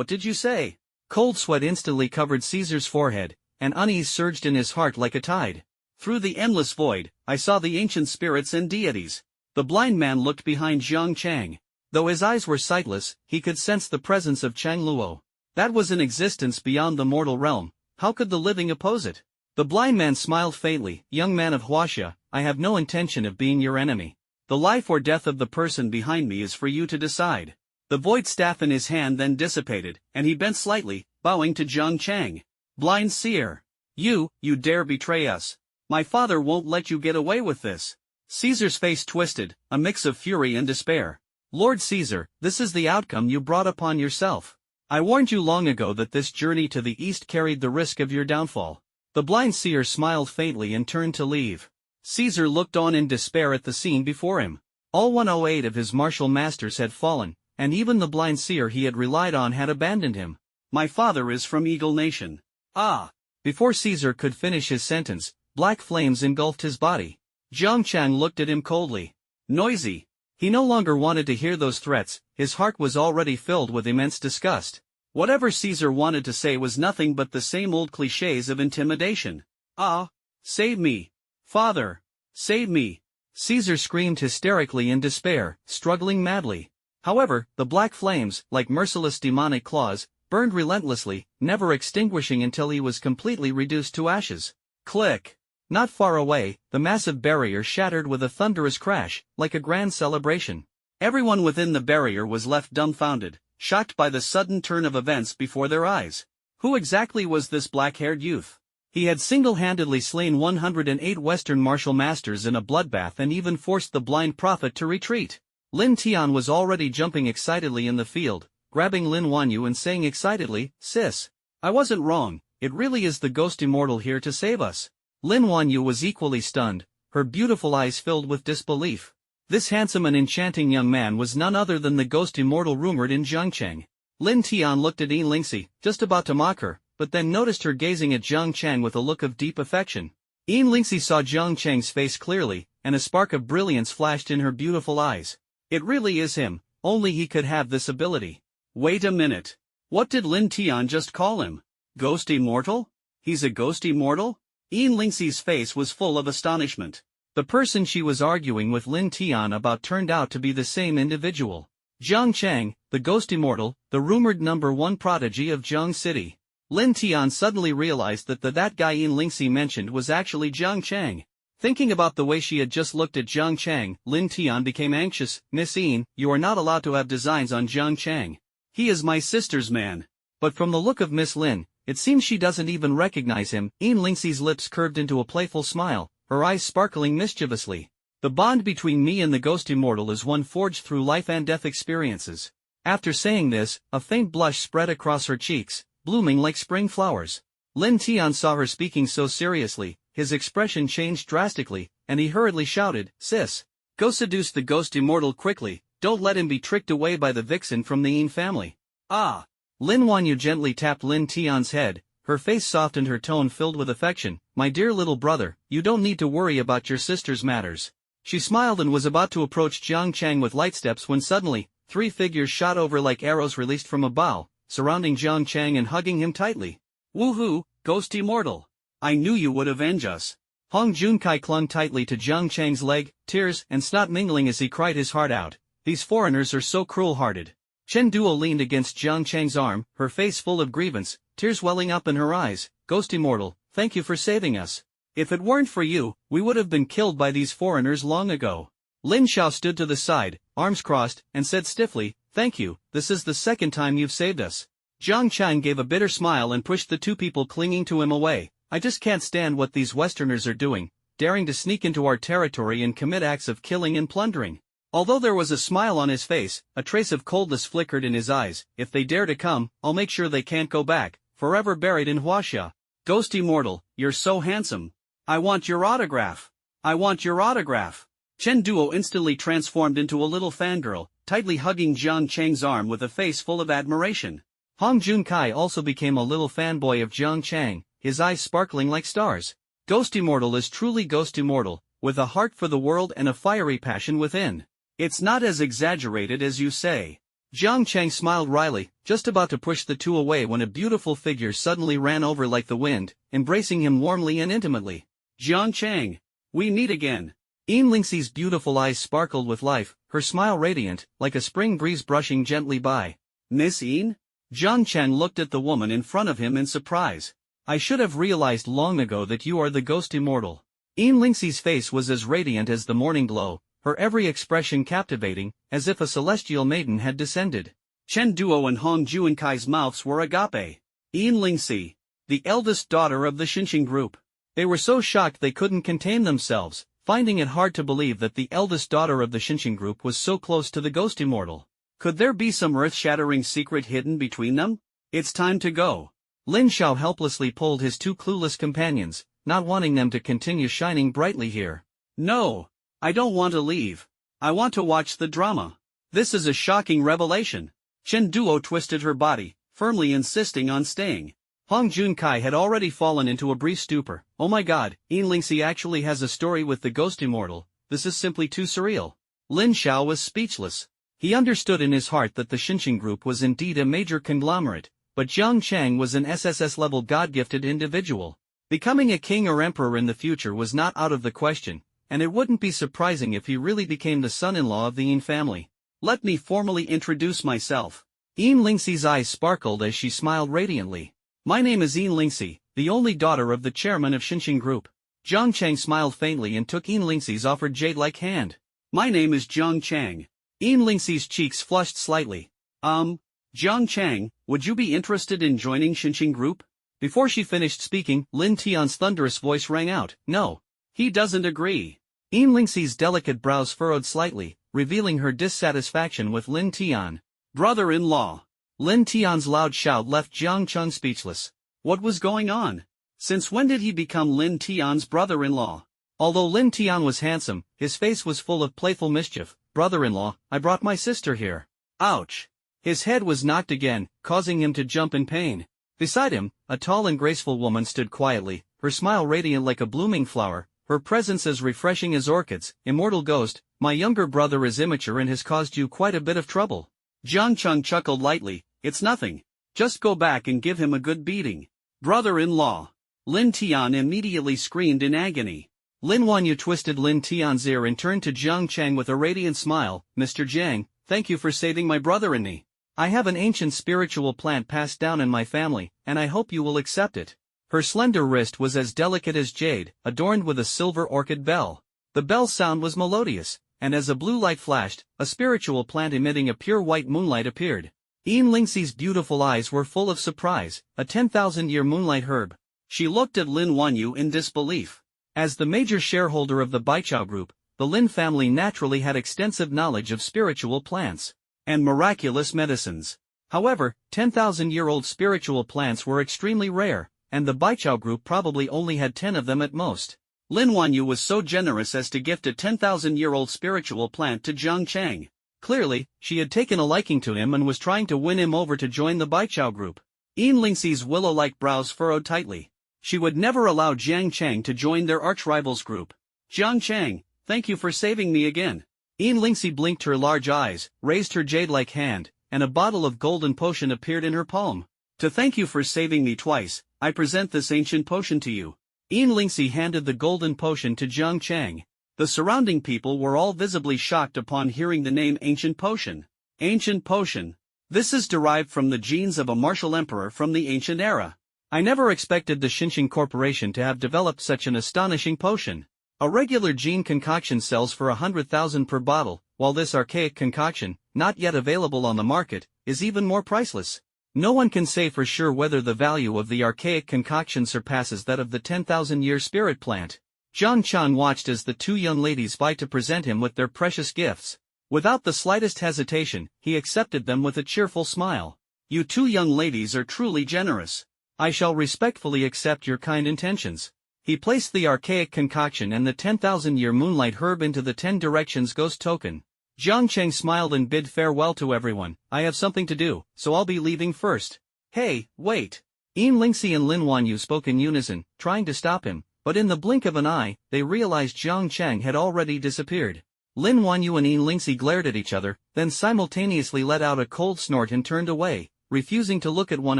did you say? Cold sweat instantly covered Caesar's forehead, and unease surged in his heart like a tide. Through the endless void, I saw the ancient spirits and deities. The blind man looked behind Jang Chang. Though his eyes were sightless, he could sense the presence of Changluo. That was an existence beyond the mortal realm. How could the living oppose it? The blind man smiled faintly. Young man of Huaxia, I have no intention of being your enemy. The life or death of the person behind me is for you to decide. The void staff in his hand then dissipated, and he bent slightly, bowing to Jang Chang. Blind seer! You dare betray us! My father won't let you get away with this. Caesar's face twisted, a mix of fury and despair. Lord Caesar, this is the outcome you brought upon yourself. I warned you long ago that this journey to the east carried the risk of your downfall. The blind seer smiled faintly and turned to leave. Caesar looked on in despair at the scene before him. All 108 of his martial masters had fallen, and even the blind seer he had relied on had abandoned him. My father is from Eagle Nation. Ah! Before Caesar could finish his sentence, black flames engulfed his body. Jang Chang looked at him coldly. Noisy. He no longer wanted to hear those threats, his heart was already filled with immense disgust. Whatever Caesar wanted to say was nothing but the same old clichés of intimidation. Ah! Save me! Father! Save me! Caesar screamed hysterically in despair, struggling madly. However, the black flames, like merciless demonic claws, burned relentlessly, never extinguishing until he was completely reduced to ashes. Click! Not far away, the massive barrier shattered with a thunderous crash, like a grand celebration. Everyone within the barrier was left dumbfounded, shocked by the sudden turn of events before their eyes. Who exactly was this black-haired youth? He had single-handedly slain 108 Western martial masters in a bloodbath and even forced the blind prophet to retreat. Lin Tian was already jumping excitedly in the field, grabbing Lin Wanyu and saying excitedly, Sis, I wasn't wrong, it really is the ghost immortal here to save us. Lin Wanyu was equally stunned, her beautiful eyes filled with disbelief. This handsome and enchanting young man was none other than the ghost immortal rumored in Zhangcheng. Lin Tian looked at Yin Lingxi, just about to mock her, but then noticed her gazing at Zhang Chang with a look of deep affection. Yin Lingxi saw Zhang Chang's face clearly, and a spark of brilliance flashed in her beautiful eyes. It really is him, only he could have this ability. Wait a minute. What did Lin Tian just call him? Ghost immortal? He's a ghost immortal? Yin Lingxi's face was full of astonishment. The person she was arguing with Lin Tian about turned out to be the same individual. Zhang Chang, the ghost immortal, the rumored #1 prodigy of Zhang City. Lin Tian suddenly realized that that guy Yin Lingxi mentioned was actually Zhang Chang. Thinking about the way she had just looked at Jang Chang, Lin Tian became anxious. Miss Yin, you are not allowed to have designs on Jang Chang. He is my sister's man. But from the look of Miss Lin, it seems she doesn't even recognize him. Yin Lingxi's lips curved into a playful smile, her eyes sparkling mischievously. The bond between me and the ghost immortal is one forged through life and death experiences. After saying this, a faint blush spread across her cheeks, blooming like spring flowers. Lin Tian saw her speaking so seriously, his expression changed drastically, and he hurriedly shouted, "Sis, go seduce the ghost immortal quickly, don't let him be tricked away by the vixen from the Yin family." "Ah." Lin Wanyu gently tapped Lin Tian's head, her face soft and her tone filled with affection. "My dear little brother, you don't need to worry about your sister's matters." She smiled and was about to approach Jang Chang with light steps when suddenly, 3 figures shot over like arrows released from a bow, surrounding Jang Chang and hugging him tightly. "Woohoo, ghost immortal! I knew you would avenge us." Hong Junkai clung tightly to Jang Chang's leg, tears and snot mingling as he cried his heart out. "These foreigners are so cruel-hearted." Chen Duo leaned against Jang Chang's arm, her face full of grievance, tears welling up in her eyes. "Ghost immortal, thank you for saving us. If it weren't for you, we would have been killed by these foreigners long ago." Lin Xiao stood to the side, arms crossed, and said stiffly, "Thank you, this is the second time you've saved us." Jang Chang gave a bitter smile and pushed the 2 people clinging to him away. "I just can't stand what these Westerners are doing, daring to sneak into our territory and commit acts of killing and plundering." Although there was a smile on his face, a trace of coldness flickered in his eyes. "If they dare to come, I'll make sure they can't go back, forever buried in Huaxia." "Ghost immortal, you're so handsome. I want your autograph. I want your autograph." Chen Duo instantly transformed into a little fangirl, tightly hugging Jiang Chang's arm with a face full of admiration. Hong Junkai also became a little fanboy of Jiang Chang, his eyes sparkling like stars. Ghost immortal is truly ghost immortal, with a heart for the world and a fiery passion within. It's not as exaggerated as you say. Jiang Chang smiled wryly, just about to push the 2 away when a beautiful figure suddenly ran over like the wind, embracing him warmly and intimately. "Jiang Chang, we meet again." Yin Lingxi's beautiful eyes sparkled with life, her smile radiant, like a spring breeze brushing gently by. "Miss Yin?" Jiang Chang looked at the woman in front of him in surprise. "I should have realized long ago that you are the ghost immortal." Yin Lingxi's face was as radiant as the morning glow, her every expression captivating, as if a celestial maiden had descended. Chen Duo and Hong Juankai's mouths were agape. Yin Lingxi, the eldest daughter of the Xinqing group. They were so shocked they couldn't contain themselves, finding it hard to believe that the eldest daughter of the Xinqing group was so close to the ghost immortal. Could there be some earth-shattering secret hidden between them? "It's time to go." Lin Xiao helplessly pulled his 2 clueless companions, not wanting them to continue shining brightly here. "No, I don't want to leave. I want to watch the drama. This is a shocking revelation." Chen Duo twisted her body, firmly insisting on staying. Hong Junkai had already fallen into a brief stupor. "Oh my god, Yin Lingxi actually has a story with the ghost immortal. This is simply too surreal." Lin Xiao was speechless. He understood in his heart that the Xinqing group was indeed a major conglomerate, but Jiang Chang was an SSS-level god-gifted individual. Becoming a king or emperor in the future was not out of the question, and it wouldn't be surprising if he really became the son-in-law of the Yin family. "Let me formally introduce myself." Yin Lingxi's eyes sparkled as she smiled radiantly. "My name is Yin Lingxi, the only daughter of the chairman of Xinqing Group." Jiang Chang smiled faintly and took Yin Lingxi's offered jade-like hand. "My name is Jang Chang." Yin Lingxi's cheeks flushed slightly. Jiang Chang, would you be interested in joining Xinqing Group?" Before she finished speaking, Lin Tian's thunderous voice rang out. "No. He doesn't agree." Yin Lingxi's delicate brows furrowed slightly, revealing her dissatisfaction with Lin Tian. "Brother-in-law." Lin Tian's loud shout left Jiang Chang speechless. What was going on? Since when did he become Lin Tian's brother-in-law? Although Lin Tian was handsome, his face was full of playful mischief. "Brother-in-law, I brought my sister here." Ouch! His head was knocked again, causing him to jump in pain. Beside him, a tall and graceful woman stood quietly, her smile radiant like a blooming flower, her presence as refreshing as orchids. "Immortal ghost, my younger brother is immature and has caused you quite a bit of trouble." Jiang Chang chuckled lightly. "It's nothing. Just go back and give him a good beating." "Brother-in-law!" Lin Tian immediately screamed in agony. Lin Wanyu twisted Lin Tian's ear and turned to Jiang Chang with a radiant smile. "Mr. Jiang, thank you for saving my brother and me. I have an ancient spiritual plant passed down in my family, and I hope you will accept it." Her slender wrist was as delicate as jade, adorned with a silver orchid bell. The bell's sound was melodious, and as a blue light flashed, a spiritual plant emitting a pure white moonlight appeared. Ian Lingxi's beautiful eyes were full of surprise, a 10,000-year moonlight herb. She looked at Lin Wanyu in disbelief. As the major shareholder of the Baichao Group, the Lin family naturally had extensive knowledge of spiritual plants and miraculous medicines. However, 10,000-year-old spiritual plants were extremely rare, and the Baichao Group probably only had 10 of them at most. Lin Wanyu was so generous as to gift a 10,000-year-old spiritual plant to Jang Chang. Clearly, she had taken a liking to him and was trying to win him over to join the Baichao Group. Ian Lingxi's willow-like brows furrowed tightly. She would never allow Jang Chang to join their arch-rivals group. Jang Chang, thank you for saving me again. Ian Lingxi blinked her large eyes, raised her jade-like hand, and a bottle of golden potion appeared in her palm. To thank you for saving me twice, I present this ancient potion to you. Ian Lingxi handed the golden potion to Jang Chang. The surrounding people were all visibly shocked upon hearing the name Ancient Potion. Ancient Potion. This is derived from the genes of a martial emperor from the ancient era. I never expected the Xinjiang Corporation to have developed such an astonishing potion. A regular gene concoction sells for 100,000 per bottle, while this archaic concoction, not yet available on the market, is even more priceless. No one can say for sure whether the value of the archaic concoction surpasses that of the 10,000-year spirit plant. Jang Chang watched as the two young ladies vied to present him with their precious gifts. Without the slightest hesitation, he accepted them with a cheerful smile. You two young ladies are truly generous. I shall respectfully accept your kind intentions. He placed the archaic concoction and the 10,000-year moonlight herb into the 10 directions ghost token. Jang Chang smiled and bid farewell to everyone. I have something to do, so I'll be leaving first. Hey, wait. Ian Lingxi and Lin Wanyu spoke in unison, trying to stop him, but in the blink of an eye, they realized Jang Chang had already disappeared. Lin Wanyu and Ian Lingxi glared at each other, then simultaneously let out a cold snort and turned away, refusing to look at one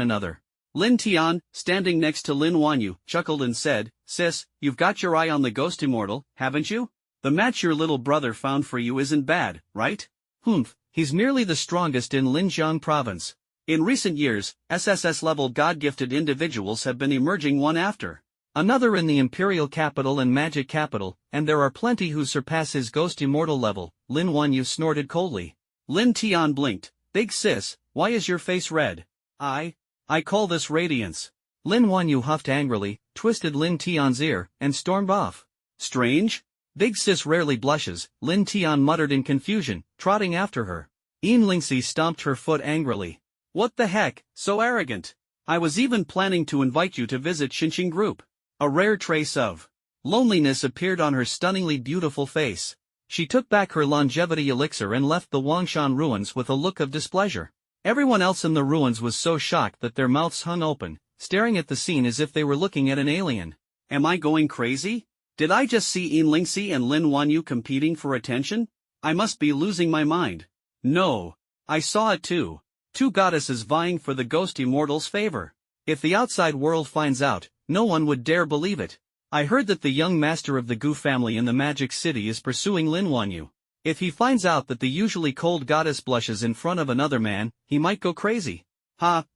another. Lin Tian, standing next to Lin Wanyu, chuckled and said, Sis, you've got your eye on the ghost immortal, haven't you? The match your little brother found for you isn't bad, right? Humph, he's merely the strongest in Linjiang province. In recent years, SSS-level God-gifted individuals have been emerging one after another in the Imperial Capital and Magic Capital, and there are plenty who surpass his ghost immortal level, Lin Wanyu snorted coldly. Lin Tian blinked. Big sis, why is your face red? I call this radiance. Lin Wanyu huffed angrily, twisted Lin Tian's ear, and stormed off. Strange? Big sis rarely blushes, Lin Tian muttered in confusion, trotting after her. Ian Lingxi stomped her foot angrily. What the heck, so arrogant? I was even planning to invite you to visit Xinjiang Group. A rare trace of loneliness appeared on her stunningly beautiful face. She took back her longevity elixir and left the Wangshan ruins with a look of displeasure. Everyone else in the ruins was so shocked that their mouths hung open, staring at the scene as if they were looking at an alien. Am I going crazy? Did I just see Ian Lingxi and Lin Wanyu competing for attention? I must be losing my mind. No. I saw it too. Two goddesses vying for the ghost immortal's favor. If the outside world finds out, no one would dare believe it. I heard that the young master of the Gu family in the Magic City is pursuing Lin Wanyu. If he finds out that the usually cold goddess blushes in front of another man, he might go crazy.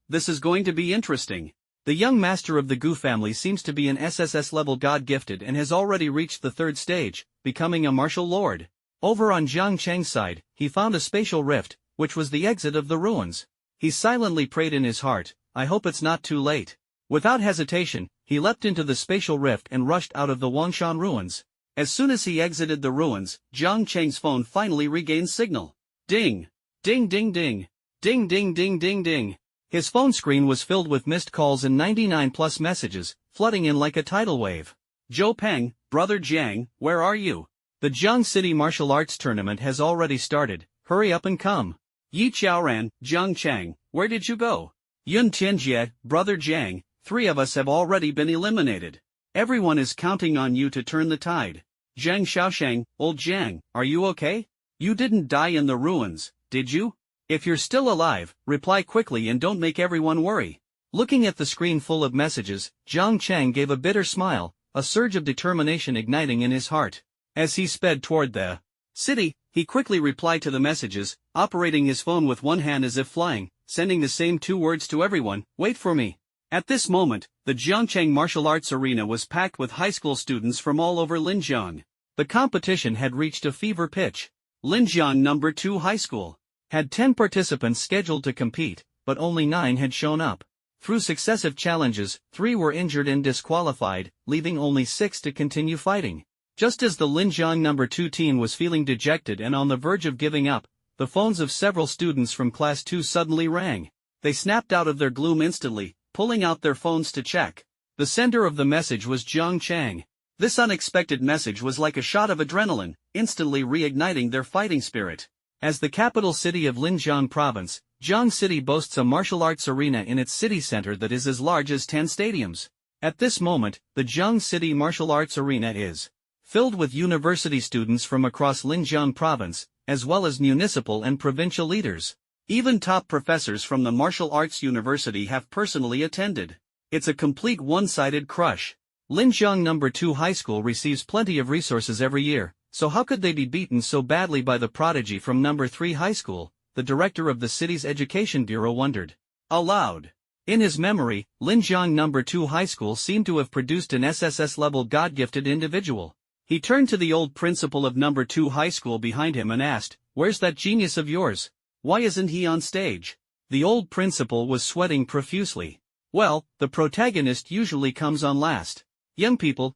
This is going to be interesting. The young master of the Gu family seems to be an SSS-level god-gifted and has already reached the 3rd stage, becoming a martial lord. Over on Jang Chang's side, he found a spatial rift, which was the exit of the ruins. He silently prayed in his heart, I hope it's not too late. Without hesitation, he leapt into the spatial rift and rushed out of the Wangshan ruins. As soon as he exited the ruins, Jang Chang's phone finally regained signal. Ding! Ding ding ding! Ding ding ding ding ding! His phone screen was filled with missed calls and 99+ messages, flooding in like a tidal wave. Zhou Peng, brother Jiang, where are you? The Jiang City Martial Arts Tournament has already started, hurry up and come. Yi Qiaoran, Jiang Chang, where did you go? Yun Tianjie, brother Jiang, 3 of us have already been eliminated. Everyone is counting on you to turn the tide. Zhang Xiaoshang, old Jiang, are you okay? You didn't die in the ruins, did you? If you're still alive, reply quickly and don't make everyone worry. Looking at the screen full of messages, Jang Chang gave a bitter smile, a surge of determination igniting in his heart. As he sped toward the city, he quickly replied to the messages, operating his phone with one hand as if flying, sending the same 2 words to everyone, wait for me. At this moment, the Jang Chang martial arts arena was packed with high school students from all over Linjiang. The competition had reached a fever pitch. Linjiang No. 2 High School had 10 participants scheduled to compete, but only 9 had shown up. Through successive challenges, 3 were injured and disqualified, leaving only 6 to continue fighting. Just as the Linjiang No. 2 team was feeling dejected and on the verge of giving up, the phones of several students from Class 2 suddenly rang. They snapped out of their gloom instantly, pulling out their phones to check. The sender of the message was Jang Chang. This unexpected message was like a shot of adrenaline, instantly reigniting their fighting spirit. As the capital city of Linjiang Province, Jiang City boasts a martial arts arena in its city center that is as large as 10 stadiums. At this moment, the Jiang City Martial Arts Arena is filled with university students from across Linjiang Province, as well as municipal and provincial leaders. Even top professors from the martial arts university have personally attended. It's a complete one-sided crush. Linjiang No. 2 High School receives plenty of resources every year, so how could they be beaten so badly by the prodigy from No. 3 High School? The director of the city's education bureau wondered aloud. In his memory, Linjiang No. 2 High School seemed to have produced an SSS-level God-gifted individual. He turned to the old principal of No. 2 High School behind him and asked, "Where's that genius of yours? Why isn't he on stage?" The old principal was sweating profusely. "Well, the protagonist usually comes on last. Young people,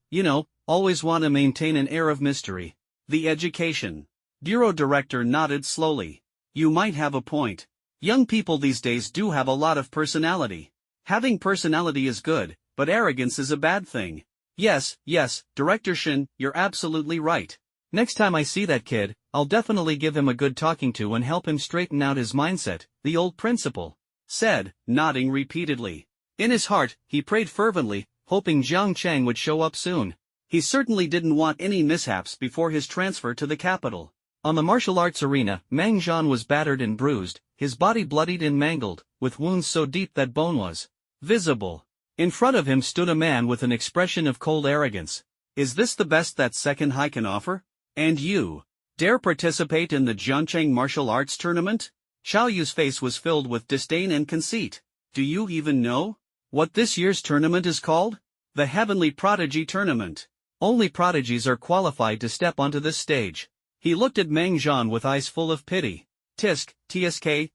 always want to maintain an air of mystery." The education bureau director nodded slowly. "You might have a point. Young people these days do have a lot of personality. Having personality is good, but arrogance is a bad thing." Yes, Director Shin, you're absolutely right. Next time I see that kid, I'll definitely give him a good talking to and help him straighten out his mindset, the old principal said, nodding repeatedly. In his heart, he prayed fervently, hoping Jang Chang would show up soon. He certainly didn't want any mishaps before his transfer to the capital. On the martial arts arena, Mang Zhan was battered and bruised, his body bloodied and mangled, with wounds so deep that bone was visible. In front of him stood a man with an expression of cold arrogance. "Is this the best that Second High can offer? And you dare participate in the Jiangchang martial arts tournament?" Xiao Yu's face was filled with disdain and conceit. "Do you even know what this year's tournament is called? The Heavenly Prodigy Tournament. Only prodigies are qualified to step onto this stage." He looked at Mang Zhan with eyes full of pity. TSK.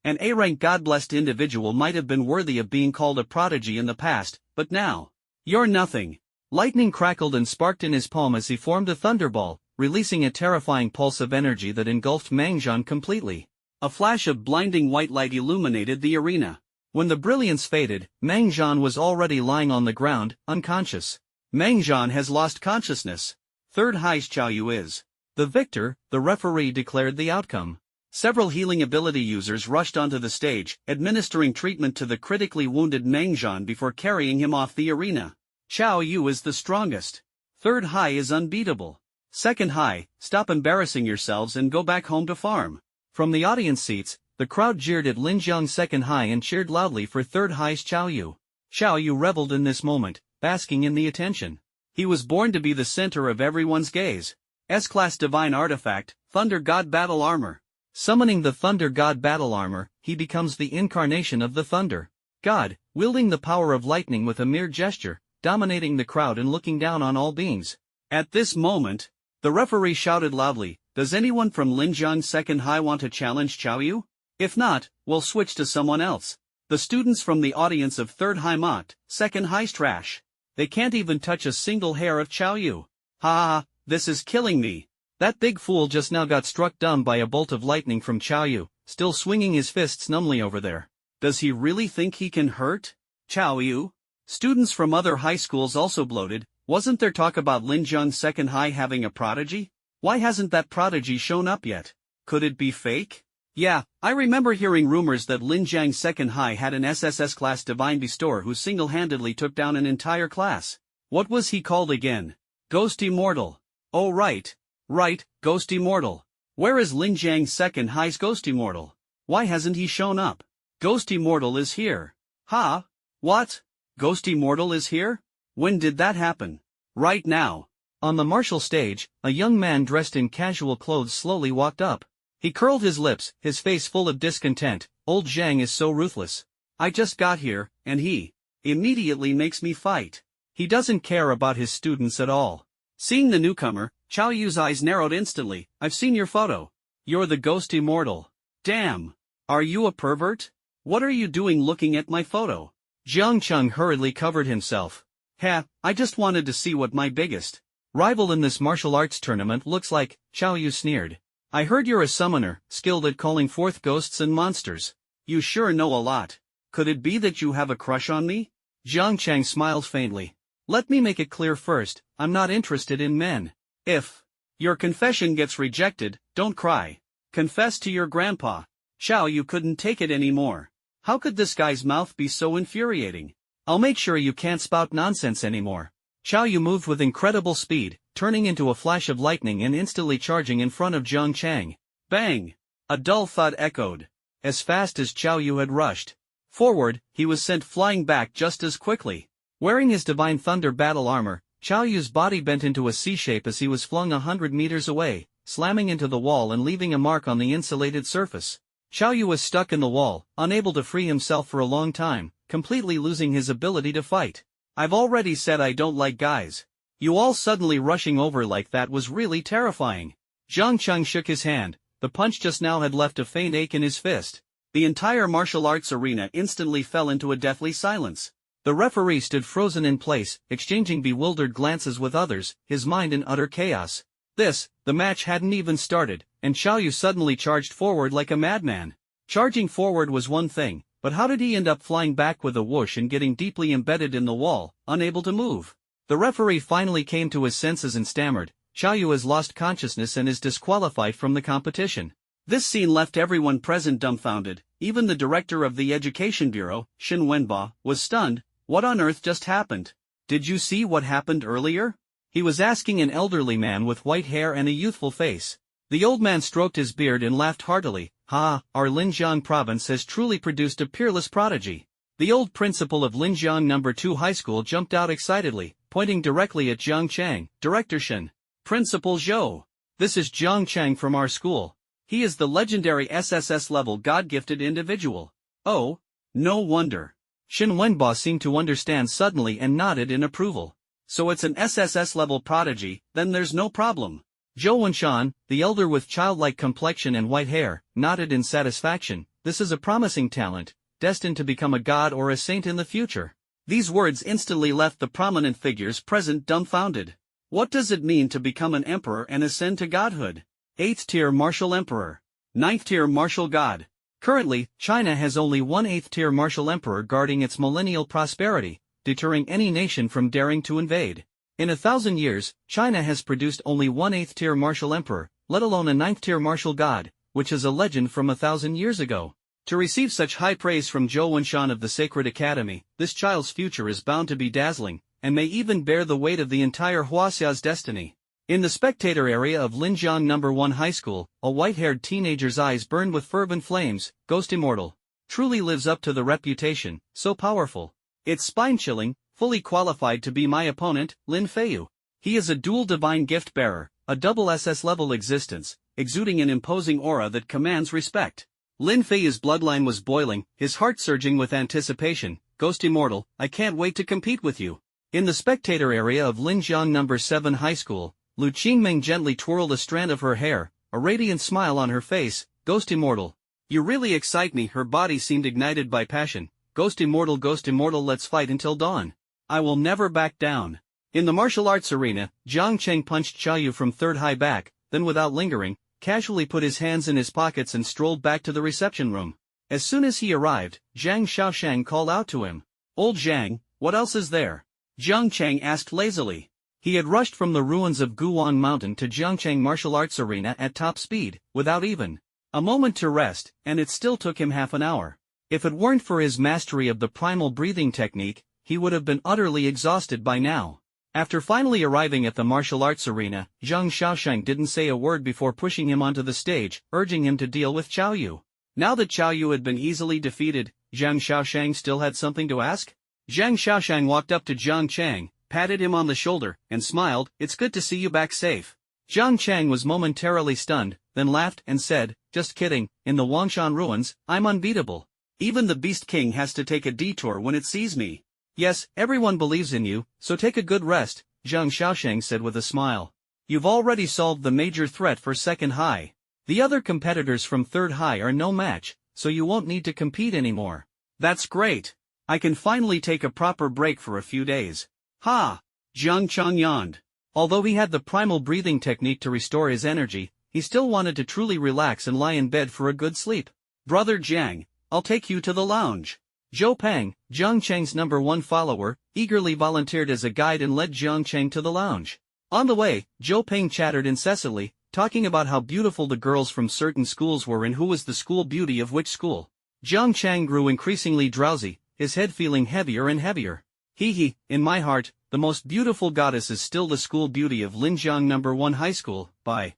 An A-rank God-blessed individual might have been worthy of being called a prodigy in the past, but now, you're nothing. Lightning crackled and sparked in his palm as he formed a thunderball, releasing a terrifying pulse of energy that engulfed Mang Zhan completely. A flash of blinding white light illuminated the arena. When the brilliance faded, Mang Zhan was already lying on the ground, unconscious. Mang Zhan has lost consciousness. Third High's Xiao Yu is the victor, the referee declared the outcome. Several healing ability users rushed onto the stage, administering treatment to the critically wounded Mang Zhan before carrying him off the arena. Xiao Yu is the strongest. Third High is unbeatable. Second High, stop embarrassing yourselves and go back home to farm. From the audience seats, the crowd jeered at Linjiang Second High and cheered loudly for Third High's Xiao Yu. Xiao Yu reveled in this moment, basking in the attention. He was born to be the center of everyone's gaze. S-Class Divine Artifact, Thunder God Battle Armor. Summoning the Thunder God Battle Armor, he becomes the incarnation of the Thunder God, wielding the power of lightning with a mere gesture, dominating the crowd and looking down on all beings. At this moment, the referee shouted loudly, "Does anyone from Linjiang Second High want to challenge Xiao Yu? If not, we'll switch to someone else." The students from the audience of Third High mocked, "Second High's trash. They can't even touch a single hair of Xiao Yu. Ha, this is killing me." That big fool just now got struck dumb by a bolt of lightning from Xiao Yu, still swinging his fists numbly over there. Does he really think he can hurt Xiao Yu? Students from other high schools also bloated. Wasn't there talk about Linjiang Second High having a prodigy? Why hasn't that prodigy shown up yet? Could it be fake? Yeah, I remember hearing rumors that Linjiang Second High had an SSS class divine bestower who single-handedly took down an entire class. What was he called again? Ghost Immortal. Oh right, Ghost Immortal. Where is Linjiang Second High's Ghost Immortal? Why hasn't he shown up? Ghost Immortal is here. Ha? What? Ghost Immortal is here? When did that happen? Right now. On the martial stage, a young man dressed in casual clothes slowly walked up. He curled his lips, his face full of discontent. "Old Zhang is so ruthless. I just got here, and he immediately makes me fight. He doesn't care about his students at all. Seeing the newcomer, Qiao Yu's eyes narrowed instantly. I've seen your photo. You're the ghost immortal. Damn. Are you a pervert? What are you doing looking at my photo? Jang Chang hurriedly covered himself. I just wanted to see what my biggest rival in this martial arts tournament looks like, Qiao Yu sneered. I heard you're a summoner, skilled at calling forth ghosts and monsters. You sure know a lot. Could it be that you have a crush on me? Jang Chang smiled faintly. Let me make it clear first, I'm not interested in men. If your confession gets rejected, don't cry. Confess to your grandpa. Qiao Yu couldn't take it anymore. How could this guy's mouth be so infuriating? I'll make sure you can't spout nonsense anymore. Qiao Yu moved with incredible speed, turning into a flash of lightning and instantly charging in front of Jang Chang. Bang! A dull thud echoed. As fast as Qiao Yu had rushed forward, he was sent flying back just as quickly. Wearing his Divine Thunder battle armor, Qiao Yu's body bent into a C-shape as he was flung 100 meters away, slamming into the wall and leaving a mark on the insulated surface. Qiao Yu was stuck in the wall, unable to free himself for a long time, completely losing his ability to fight. I've already said I don't like guys. You all suddenly rushing over like that was really terrifying. Jang Chang shook his hand. The punch just now had left a faint ache in his fist. The entire martial arts arena instantly fell into a deathly silence. The referee stood frozen in place, exchanging bewildered glances with others, his mind in utter chaos. The match hadn't even started, and Qiao Yu suddenly charged forward like a madman. Charging forward was one thing, but how did he end up flying back with a whoosh and getting deeply embedded in the wall, unable to move? The referee finally came to his senses and stammered, Qiao Yu has lost consciousness and is disqualified from the competition. This scene left everyone present dumbfounded. Even the director of the Education Bureau, Shin Wenba, was stunned. What on earth just happened? Did you see what happened earlier? He was asking an elderly man with white hair and a youthful face. The old man stroked his beard and laughed heartily. Our Linjiang province has truly produced a peerless prodigy. The old principal of Linjiang No. 2 High School jumped out excitedly, pointing directly at Jang Chang. Director Shin. Principal Zhou. This is Jang Chang from our school. He is the legendary SSS-level God-gifted individual. Oh, no wonder. Shin Wenba seemed to understand suddenly and nodded in approval. So it's an SSS-level prodigy, then there's no problem. Zhou Wenshan, the elder with childlike complexion and white hair, nodded in satisfaction. This is a promising talent, destined to become a god or a saint in the future. These words instantly left the prominent figures present dumbfounded. What does it mean to become an emperor and ascend to godhood? 8th tier martial emperor. 9th tier martial god. Currently, China has only one 8th tier martial emperor guarding its millennial prosperity, deterring any nation from daring to invade. In 1,000 years, China has produced only one 8th tier martial emperor, let alone a 9th tier martial god, which is a legend from 1,000 years ago. To receive such high praise from Zhou Wenshan of the Sacred Academy, this child's future is bound to be dazzling, and may even bear the weight of the entire Huaxia's destiny. In the spectator area of Linjiang No. 1 High School, a white-haired teenager's eyes burned with fervent flames. Ghost Immortal truly lives up to the reputation, so powerful. It's spine-chilling, fully qualified to be my opponent, Lin Feiyu. He is a dual divine gift-bearer, a double SS-level existence, exuding an imposing aura that commands respect. Lin Feiyu's bloodline was boiling, his heart surging with anticipation. Ghost Immortal, I can't wait to compete with you. In the spectator area of Linjiang No. 7 High School, Lu Qingming gently twirled a strand of her hair, a radiant smile on her face. Ghost Immortal, you really excite me. Her body seemed ignited by passion. Ghost Immortal, let's fight until dawn. I will never back down. In the martial arts arena, Jang Chang punched Qiao Yu from third high back, then without lingering, casually put his hands in his pockets and strolled back to the reception room. As soon as he arrived, Zhang Xiaoshang called out to him. Old Zhang, what else is there? Jang Chang asked lazily. He had rushed from the ruins of Guwang Mountain to Jiangchang Martial Arts Arena at top speed, without even a moment to rest, and it still took him half an hour. If it weren't for his mastery of the primal breathing technique, he would have been utterly exhausted by now. After finally arriving at the martial arts arena, Zhang Xiaoshang didn't say a word before pushing him onto the stage, urging him to deal with Qiao Yu. Now that Qiao Yu had been easily defeated, Zhang Xiaoshang still had something to ask? Zhang Xiaoshang walked up to Jiang Chang, patted him on the shoulder, and smiled. It's good to see you back safe. Jiang Chang was momentarily stunned, then laughed and said, just kidding, in the Wangshan ruins, I'm unbeatable. Even the Beast King has to take a detour when it sees me. Yes, everyone believes in you, so take a good rest, Zhang Xiaosheng said with a smile. You've already solved the major threat for second high. The other competitors from third high are no match, so you won't need to compete anymore. That's great. I can finally take a proper break for a few days. Ha! Jang Chang yawned. Although he had the primal breathing technique to restore his energy, he still wanted to truly relax and lie in bed for a good sleep. Brother Jiang, I'll take you to the lounge. Zhou Peng, Jiang Chang's #1 follower, eagerly volunteered as a guide and led Jiang Chang to the lounge. On the way, Zhou Peng chattered incessantly, talking about how beautiful the girls from certain schools were and who was the school beauty of which school. Jiang Chang grew increasingly drowsy, his head feeling heavier and heavier. Hee, in my heart, the most beautiful goddess is still the school beauty of Linjiang #1 High School. Bye.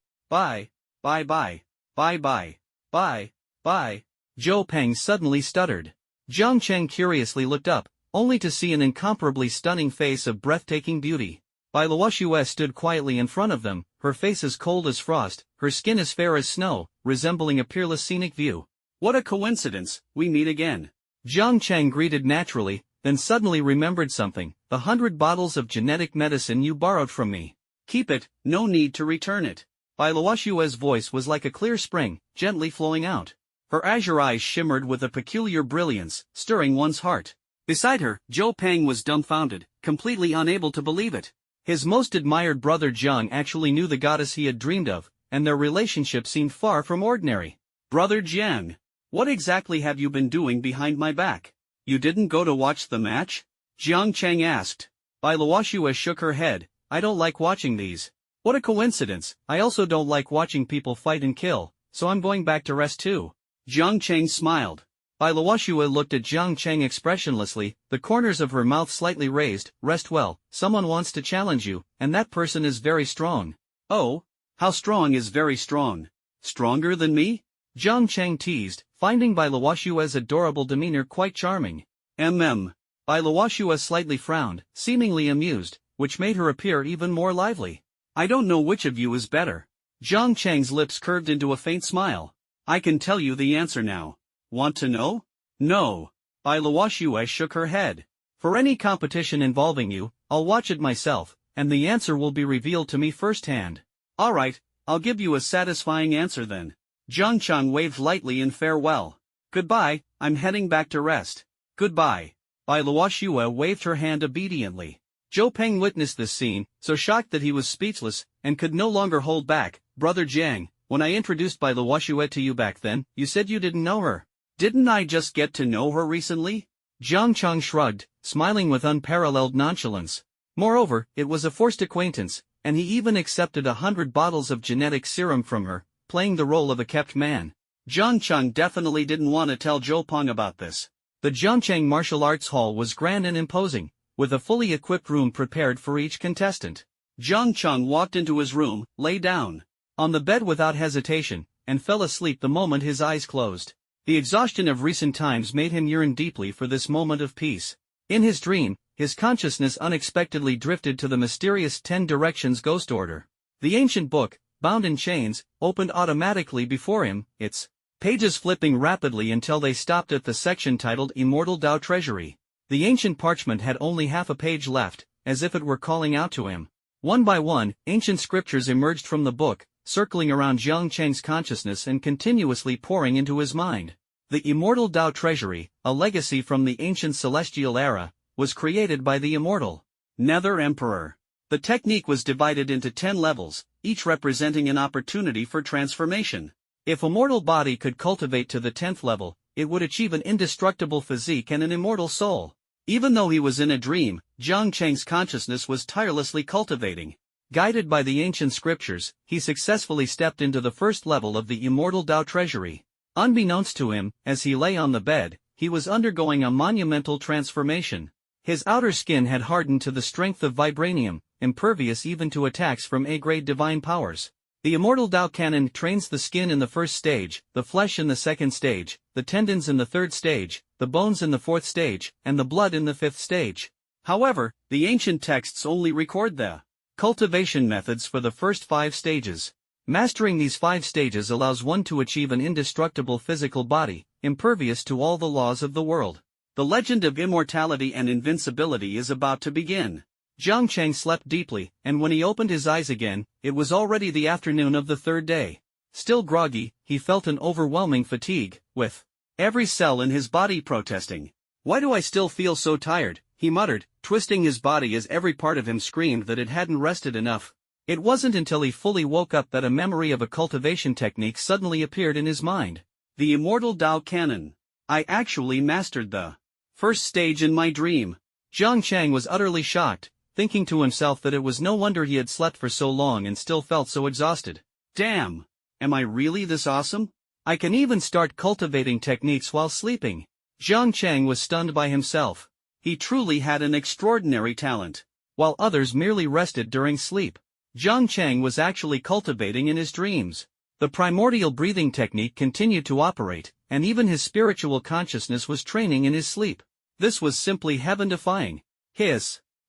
Zhou Peng suddenly stuttered. Jiang Chang curiously looked up, only to see an incomparably stunning face of breathtaking beauty. Bai Luoxue stood quietly in front of them, her face as cold as frost, her skin as fair as snow, resembling a peerless scenic view. What a coincidence, we meet again. Jiang Chang greeted naturally, then suddenly remembered something, the 100 bottles of genetic medicine you borrowed from me. Keep it, no need to return it. Bai Luoxue's voice was like a clear spring, gently flowing out. Her azure eyes shimmered with a peculiar brilliance, stirring one's heart. Beside her, Zhou Peng was dumbfounded, completely unable to believe it. His most admired brother Jiang actually knew the goddess he had dreamed of, and their relationship seemed far from ordinary. Brother Jiang, what exactly have you been doing behind my back? You didn't go to watch the match? Jiang Chang asked. Bai Luoxue shook her head. I don't like watching these. What a coincidence, I also don't like watching people fight and kill, so I'm going back to rest too. Jiang Chang smiled. Bai Luoxue looked at Jiang Chang expressionlessly, the corners of her mouth slightly raised. Rest well, someone wants to challenge you, and that person is very strong. Oh? How strong is very strong? Stronger than me? Jiang Chang teased, finding Bai Luoxue's adorable demeanor quite charming. Bai Luoxue slightly frowned, seemingly amused, which made her appear even more lively. I don't know which of you is better. Jiang Chang's lips curved into a faint smile. I can tell you the answer now. Want to know? No. Bai Luoxue shook her head. For any competition involving you, I'll watch it myself, and the answer will be revealed to me firsthand. Alright, I'll give you a satisfying answer then. Jang Chang waved lightly in farewell. Goodbye, I'm heading back to rest. Goodbye. Bai Luoxue waved her hand obediently. Zhou Peng witnessed this scene, so shocked that he was speechless, and could no longer hold back. Brother Jiang, when I introduced Bai Luoxue to you back then, you said you didn't know her. Didn't I just get to know her recently? Jiang Chang shrugged, smiling with unparalleled nonchalance. Moreover, it was a forced acquaintance, and he even accepted 100 bottles of genetic serum from her, playing the role of a kept man. Jiang Chang definitely didn't want to tell Zhou Peng about this. The Zhangchang Martial Arts Hall was grand and imposing, with a fully equipped room prepared for each contestant. Jiang Chang walked into his room, lay down on the bed without hesitation, and fell asleep the moment his eyes closed. The exhaustion of recent times made him yearn deeply for this moment of peace. In his dream, his consciousness unexpectedly drifted to the mysterious 10 Directions Ghost Order. The ancient book, bound in chains, opened automatically before him, its pages flipping rapidly until they stopped at the section titled Immortal Dao Treasury. The ancient parchment had only half a page left, as if it were calling out to him. One by one, ancient scriptures emerged from the book, circling around Jiang Chang's consciousness and continuously pouring into his mind. The Immortal Dao Treasury, a legacy from the ancient celestial era, was created by the immortal Nether Emperor. The technique was divided into 10 levels, each representing an opportunity for transformation. If a mortal body could cultivate to the 10th level, it would achieve an indestructible physique and an immortal soul. Even though he was in a dream, Jiang Chang's consciousness was tirelessly cultivating. Guided by the ancient scriptures, he successfully stepped into the first level of the Immortal Dao Treasury. Unbeknownst to him, as he lay on the bed, he was undergoing a monumental transformation. His outer skin had hardened to the strength of vibranium, impervious even to attacks from A-grade divine powers. The Immortal Dao Canon trains the skin in the first stage, the flesh in the second stage, the tendons in the third stage, the bones in the fourth stage, and the blood in the fifth stage. However, the ancient texts only record the cultivation methods for the first 5 stages. Mastering these 5 stages allows one to achieve an indestructible physical body, impervious to all the laws of the world. The legend of immortality and invincibility is about to begin. Jang Chang slept deeply, and when he opened his eyes again, it was already the afternoon of the 3rd day. Still groggy, he felt an overwhelming fatigue, with every cell in his body protesting. "Why do I still feel so tired?" he muttered, twisting his body as every part of him screamed that it hadn't rested enough. It wasn't until he fully woke up that a memory of a cultivation technique suddenly appeared in his mind. The Immortal Dao Cannon. I actually mastered the 1st stage in my dream. Jang Chang was utterly shocked, thinking to himself that it was no wonder he had slept for so long and still felt so exhausted. Damn! Am I really this awesome? I can even start cultivating techniques while sleeping. Jang Chang was stunned by himself. He truly had an extraordinary talent. While others merely rested during sleep, Jang Chang was actually cultivating in his dreams. The primordial breathing technique continued to operate, and even his spiritual consciousness was training in his sleep. This was simply heaven-defying.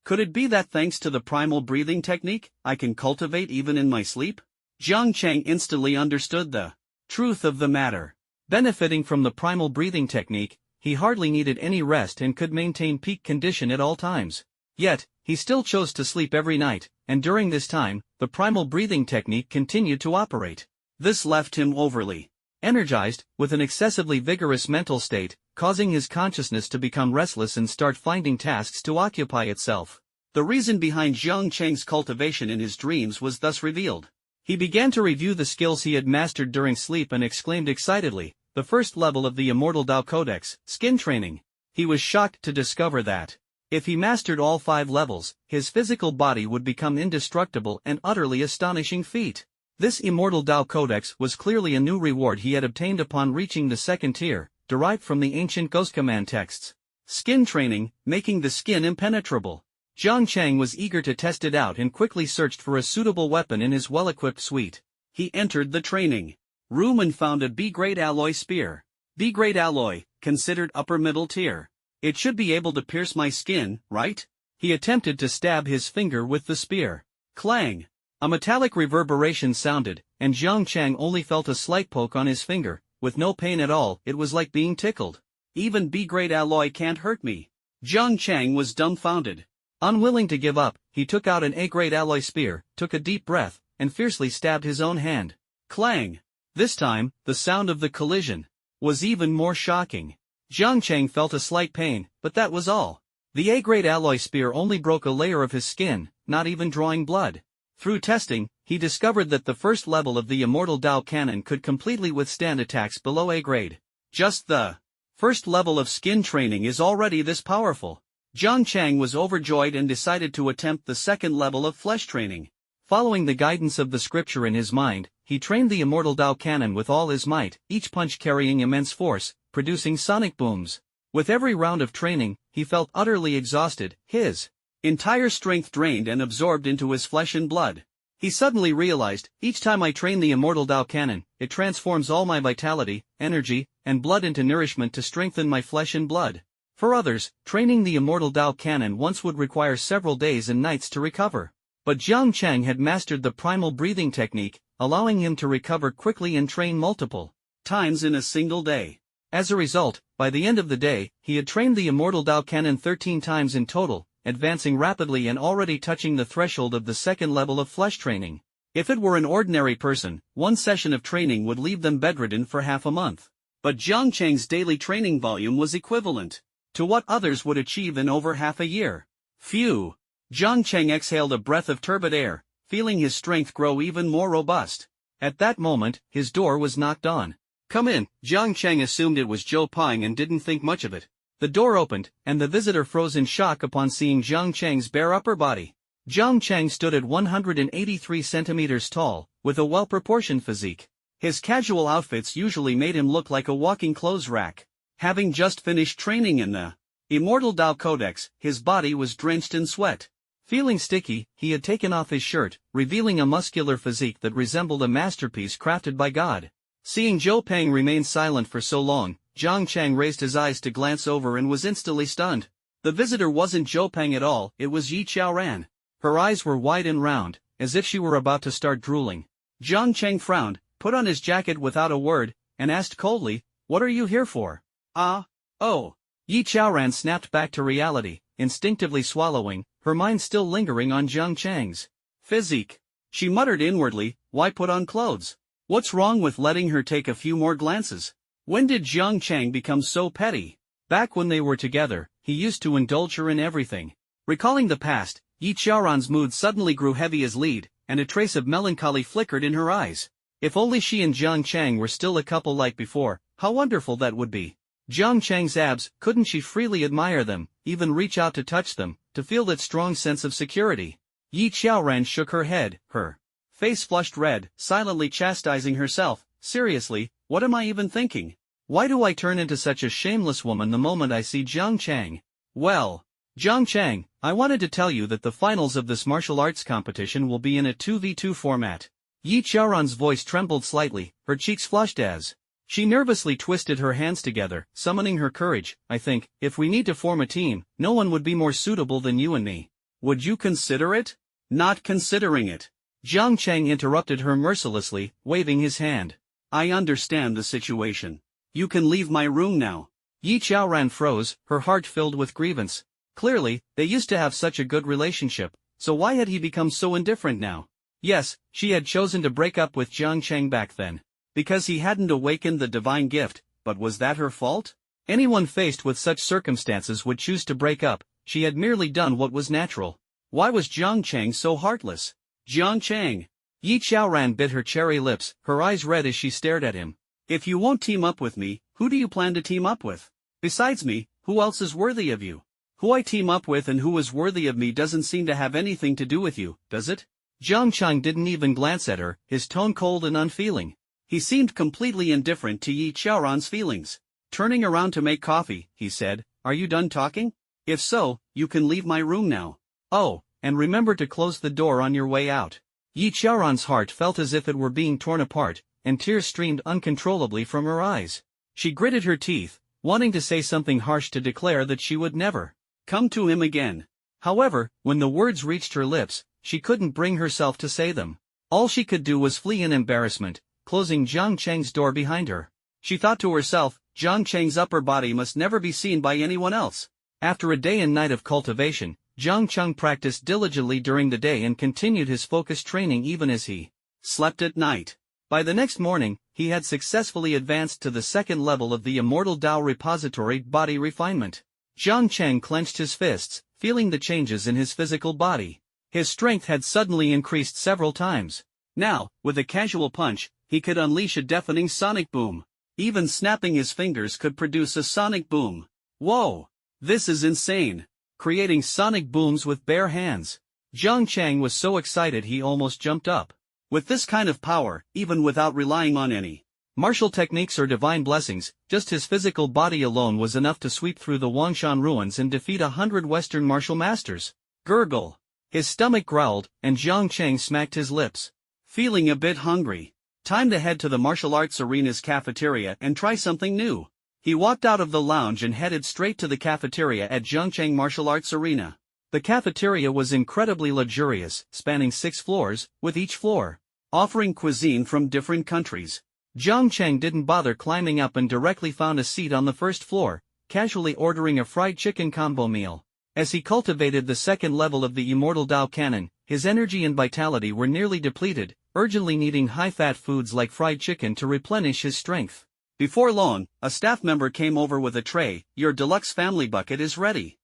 Could it be that thanks to the primal breathing technique, I can cultivate even in my sleep? Jang Chang instantly understood the truth of the matter. Benefiting from the primal breathing technique, he hardly needed any rest and could maintain peak condition at all times. Yet, he still chose to sleep every night, and during this time, the primal breathing technique continued to operate. This left him overly energized, with an excessively vigorous mental state, causing his consciousness to become restless and start finding tasks to occupy itself. The reason behind Jang Chang's cultivation in his dreams was thus revealed. He began to review the skills he had mastered during sleep and exclaimed excitedly, the 1st level of the Immortal Dao Codex, skin training. He was shocked to discover that if he mastered all 5 levels, his physical body would become indestructible, an utterly astonishing feat. This Immortal Dao Codex was clearly a new reward he had obtained upon reaching the 2nd tier, derived from the ancient Ghost Command texts. Skin training, making the skin impenetrable. Jang Chang was eager to test it out and quickly searched for a suitable weapon in his well-equipped suite. He entered the training room and found a B-grade alloy spear. B-grade alloy, considered upper middle tier. It should be able to pierce my skin, right? He attempted to stab his finger with the spear. Clang! A metallic reverberation sounded, and Jang Chang only felt a slight poke on his finger, with no pain at all. It was like being tickled. Even B-grade alloy can't hurt me. Jang Chang was dumbfounded. Unwilling to give up, he took out an A-grade alloy spear, took a deep breath, and fiercely stabbed his own hand. Clang! This time, the sound of the collision was even more shocking. Jang Chang felt a slight pain, but that was all. The A-grade alloy spear only broke a layer of his skin, not even drawing blood. Through testing, he discovered that the 1st level of the Immortal Dao Cannon could completely withstand attacks below A-grade. Just the 1st level of skin training is already this powerful. Jang Chang was overjoyed and decided to attempt the 2nd level of flesh training. Following the guidance of the scripture in his mind, he trained the Immortal Dao Cannon with all his might, each punch carrying immense force, producing sonic booms. With every round of training, he felt utterly exhausted, his entire strength drained and absorbed into his flesh and blood. He suddenly realized, each time I train the Immortal Dao Cannon, it transforms all my vitality, energy, and blood into nourishment to strengthen my flesh and blood. For others, training the Immortal Dao Cannon once would require several days and nights to recover. But Jang Chang had mastered the primal breathing technique, allowing him to recover quickly and train multiple times in a single day. As a result, by the end of the day, he had trained the Immortal Dao Cannon 13 times in total, advancing rapidly and already touching the threshold of the 2nd level of flesh training. If it were an ordinary person, one session of training would leave them bedridden for half a month. But Jang Chang's daily training volume was equivalent to what others would achieve in over half a year. Phew! Jang Chang exhaled a breath of turbid air, feeling his strength grow even more robust. At that moment, his door was knocked on. Come in. Jang Chang assumed it was Zhou Ping and didn't think much of it. The door opened, and the visitor froze in shock upon seeing Jang Chang's bare upper body. Jang Chang stood at 183 centimeters tall, with a well-proportioned physique. His casual outfits usually made him look like a walking clothes rack. Having just finished training in the Immortal Dao Codex, his body was drenched in sweat. Feeling sticky, he had taken off his shirt, revealing a muscular physique that resembled a masterpiece crafted by God. Seeing Zhou Ping remain silent for so long, Jang Chang raised his eyes to glance over and was instantly stunned. The visitor wasn't Zhou Ping at all, it was Yi Qiaoran. Her eyes were wide and round, as if she were about to start drooling. Jang Chang frowned, put on his jacket without a word, and asked coldly, "What are you here for?" Oh. Yi Chaoran snapped back to reality, instinctively swallowing, her mind still lingering on Jang Chang's physique. She muttered inwardly, "Why put on clothes? What's wrong with letting her take a few more glances? When did Jang Chang become so petty? Back when they were together, he used to indulge her in everything." Recalling the past, Yi Chaoran's mood suddenly grew heavy as lead, and a trace of melancholy flickered in her eyes. If only she and Jang Chang were still a couple like before, how wonderful that would be. Jang Chang's abs, couldn't she freely admire them, even reach out to touch them, to feel that strong sense of security? Yi Chaoran shook her head, her face flushed red, silently chastising herself. Seriously, what am I even thinking? Why do I turn into such a shameless woman the moment I see Jang Chang? Well, Jang Chang, I wanted to tell you that the finals of this martial arts competition will be in a 2v2 format. Yi Chaoran's voice trembled slightly, her cheeks flushed as she nervously twisted her hands together, summoning her courage. "I think, if we need to form a team, no one would be more suitable than you and me." "Would you consider it?" "Not considering it." Jang Chang interrupted her mercilessly, waving his hand. "I understand the situation. You can leave my room now." Yi Chaoran froze, her heart filled with grievance. Clearly, they used to have such a good relationship, so why had he become so indifferent now? Yes, she had chosen to break up with Jang Chang back then, because he hadn't awakened the divine gift, but was that her fault? Anyone faced with such circumstances would choose to break up. She had merely done what was natural. Why was Jang Chang so heartless? Jang Chang! Yi Chaoran bit her cherry lips, her eyes red as she stared at him. "If you won't team up with me, who do you plan to team up with? Besides me, who else is worthy of you? Who I team up with and who is worthy of me doesn't seem to have anything to do with you, does it?" Jang Chang didn't even glance at her, his tone cold and unfeeling. He seemed completely indifferent to Yi Chaoran's feelings. Turning around to make coffee, he said, "Are you done talking? If so, you can leave my room now. Oh, and remember to close the door on your way out." Yi Chaoran's heart felt as if it were being torn apart, and tears streamed uncontrollably from her eyes. She gritted her teeth, wanting to say something harsh to declare that she would never come to him again. However, when the words reached her lips, she couldn't bring herself to say them. All she could do was flee in embarrassment, closing Jang Chang's door behind her. She thought to herself, Jang Chang's upper body must never be seen by anyone else. After a day and night of cultivation, Jang Chang practiced diligently during the day and continued his focused training even as he slept at night. By the next morning, he had successfully advanced to the second level of the Immortal Dao Repository Body Refinement. Jang Chang clenched his fists, feeling the changes in his physical body. His strength had suddenly increased several times. Now, with a casual punch, he could unleash a deafening sonic boom. Even snapping his fingers could produce a sonic boom. Whoa! This is insane. Creating sonic booms with bare hands. Jang Chang was so excited he almost jumped up. With this kind of power, even without relying on any martial techniques or divine blessings, just his physical body alone was enough to sweep through the Wangshan ruins and defeat 100 Western martial masters. Gurgle. His stomach growled, and Jang Chang smacked his lips. Feeling a bit hungry. Time to head to the martial arts arena's cafeteria and try something new. He walked out of the lounge and headed straight to the cafeteria at Jang Chang Martial Arts Arena. The cafeteria was incredibly luxurious, spanning 6 floors, with each floor offering cuisine from different countries. Jang Chang didn't bother climbing up and directly found a seat on the first floor, casually ordering a fried chicken combo meal. As he cultivated the second level of the Immortal Dao Canon, his energy and vitality were nearly depleted, urgently needing high-fat foods like fried chicken to replenish his strength. Before long, a staff member came over with a tray. "Your deluxe family bucket is ready."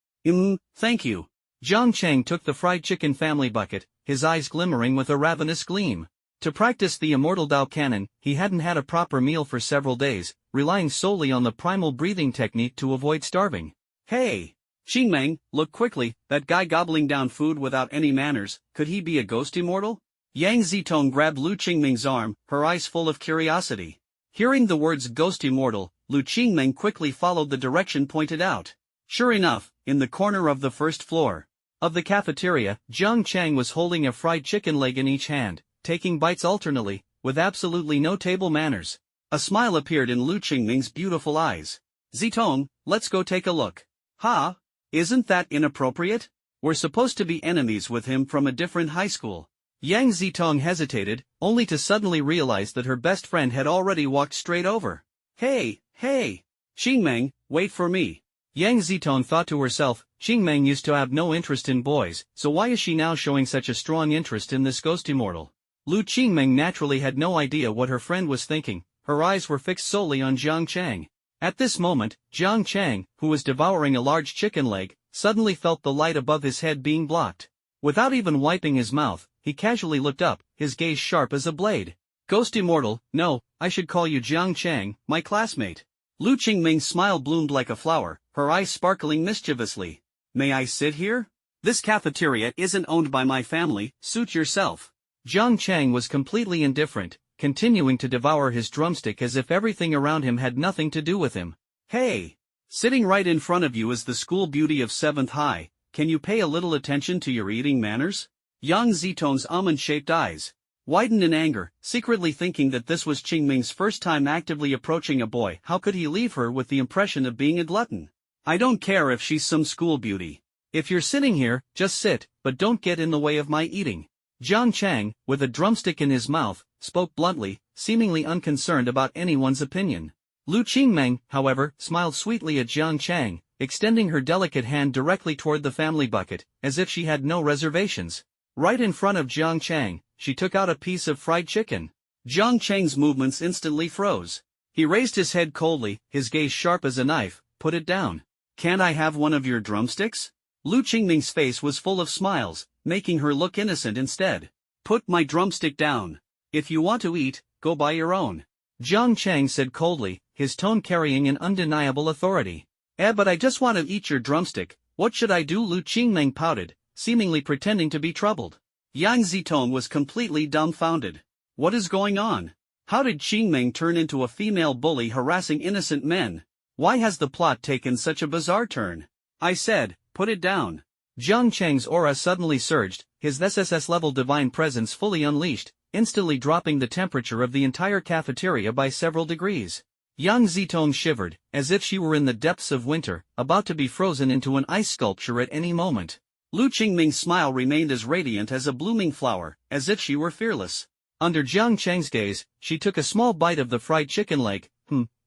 Thank you." Jang Chang took the fried chicken family bucket, his eyes glimmering with a ravenous gleam. To practice the Immortal Dao Canon, he hadn't had a proper meal for several days, relying solely on the primal breathing technique to avoid starving. "Hey! Xingmeng, look quickly, that guy gobbling down food without any manners, could he be a ghost immortal?" Yang Zitong grabbed Lu Qingming's arm, her eyes full of curiosity. Hearing the words ghost immortal, Lu Qingming quickly followed the direction pointed out. Sure enough, in the corner of the first floor of the cafeteria, Jang Chang was holding a fried chicken leg in each hand, taking bites alternately, with absolutely no table manners. A smile appeared in Lu Qingming's beautiful eyes. "Zitong, let's go take a look." "Ha? Isn't that inappropriate? We're supposed to be enemies with him from a different high school." Yang Zitong hesitated, only to suddenly realize that her best friend had already walked straight over. Hey, hey! Qingmeng, wait for me. Yang Zitong thought to herself, Qingmeng used to have no interest in boys, so why is she now showing such a strong interest in this ghost immortal? Lu Qingmeng naturally had no idea what her friend was thinking, her eyes were fixed solely on Jang Chang. At this moment, Jang Chang, who was devouring a large chicken leg, suddenly felt the light above his head being blocked. Without even wiping his mouth, he casually looked up, his gaze sharp as a blade. Ghost immortal, no, I should call you Jang Chang, my classmate. Lu Qingming's smile bloomed like a flower, her eyes sparkling mischievously. May I sit here? This cafeteria isn't owned by my family, suit yourself. Jang Chang was completely indifferent, continuing to devour his drumstick as if everything around him had nothing to do with him. Hey! Sitting right in front of you is the school beauty of 7th High, can you pay a little attention to your eating manners? Yang Zitong's almond-shaped eyes widened in anger, secretly thinking that this was Qingming's first time actively approaching a boy. How could he leave her with the impression of being a glutton? I don't care if she's some school beauty. If you're sitting here, just sit, but don't get in the way of my eating. Jang Chang, with a drumstick in his mouth, spoke bluntly, seemingly unconcerned about anyone's opinion. Lu Qingmeng, however, smiled sweetly at Jang Chang, extending her delicate hand directly toward the family bucket, as if she had no reservations. Right in front of Jang Chang, she took out a piece of fried chicken. Jang Chang's movements instantly froze. He raised his head coldly, his gaze sharp as a knife. Put it down. Can't I have one of your drumsticks? Lu Qingming's face was full of smiles, making her look innocent instead. Put my drumstick down. If you want to eat, go buy your own. Jang Chang said coldly, his tone carrying an undeniable authority. But I just want to eat your drumstick, what should I do? Lu Qingming pouted, seemingly pretending to be troubled. Yang Zitong was completely dumbfounded. What is going on? How did Qingming turn into a female bully harassing innocent men? Why has the plot taken such a bizarre turn? I said, put it down. Jang Chang's aura suddenly surged, his SSS-level divine presence fully unleashed, instantly dropping the temperature of the entire cafeteria by several degrees. Yang Zitong shivered, as if she were in the depths of winter, about to be frozen into an ice sculpture at any moment. Lu Qingming's smile remained as radiant as a blooming flower, as if she were fearless. Under Jang Chang's gaze, she took a small bite of the fried chicken leg.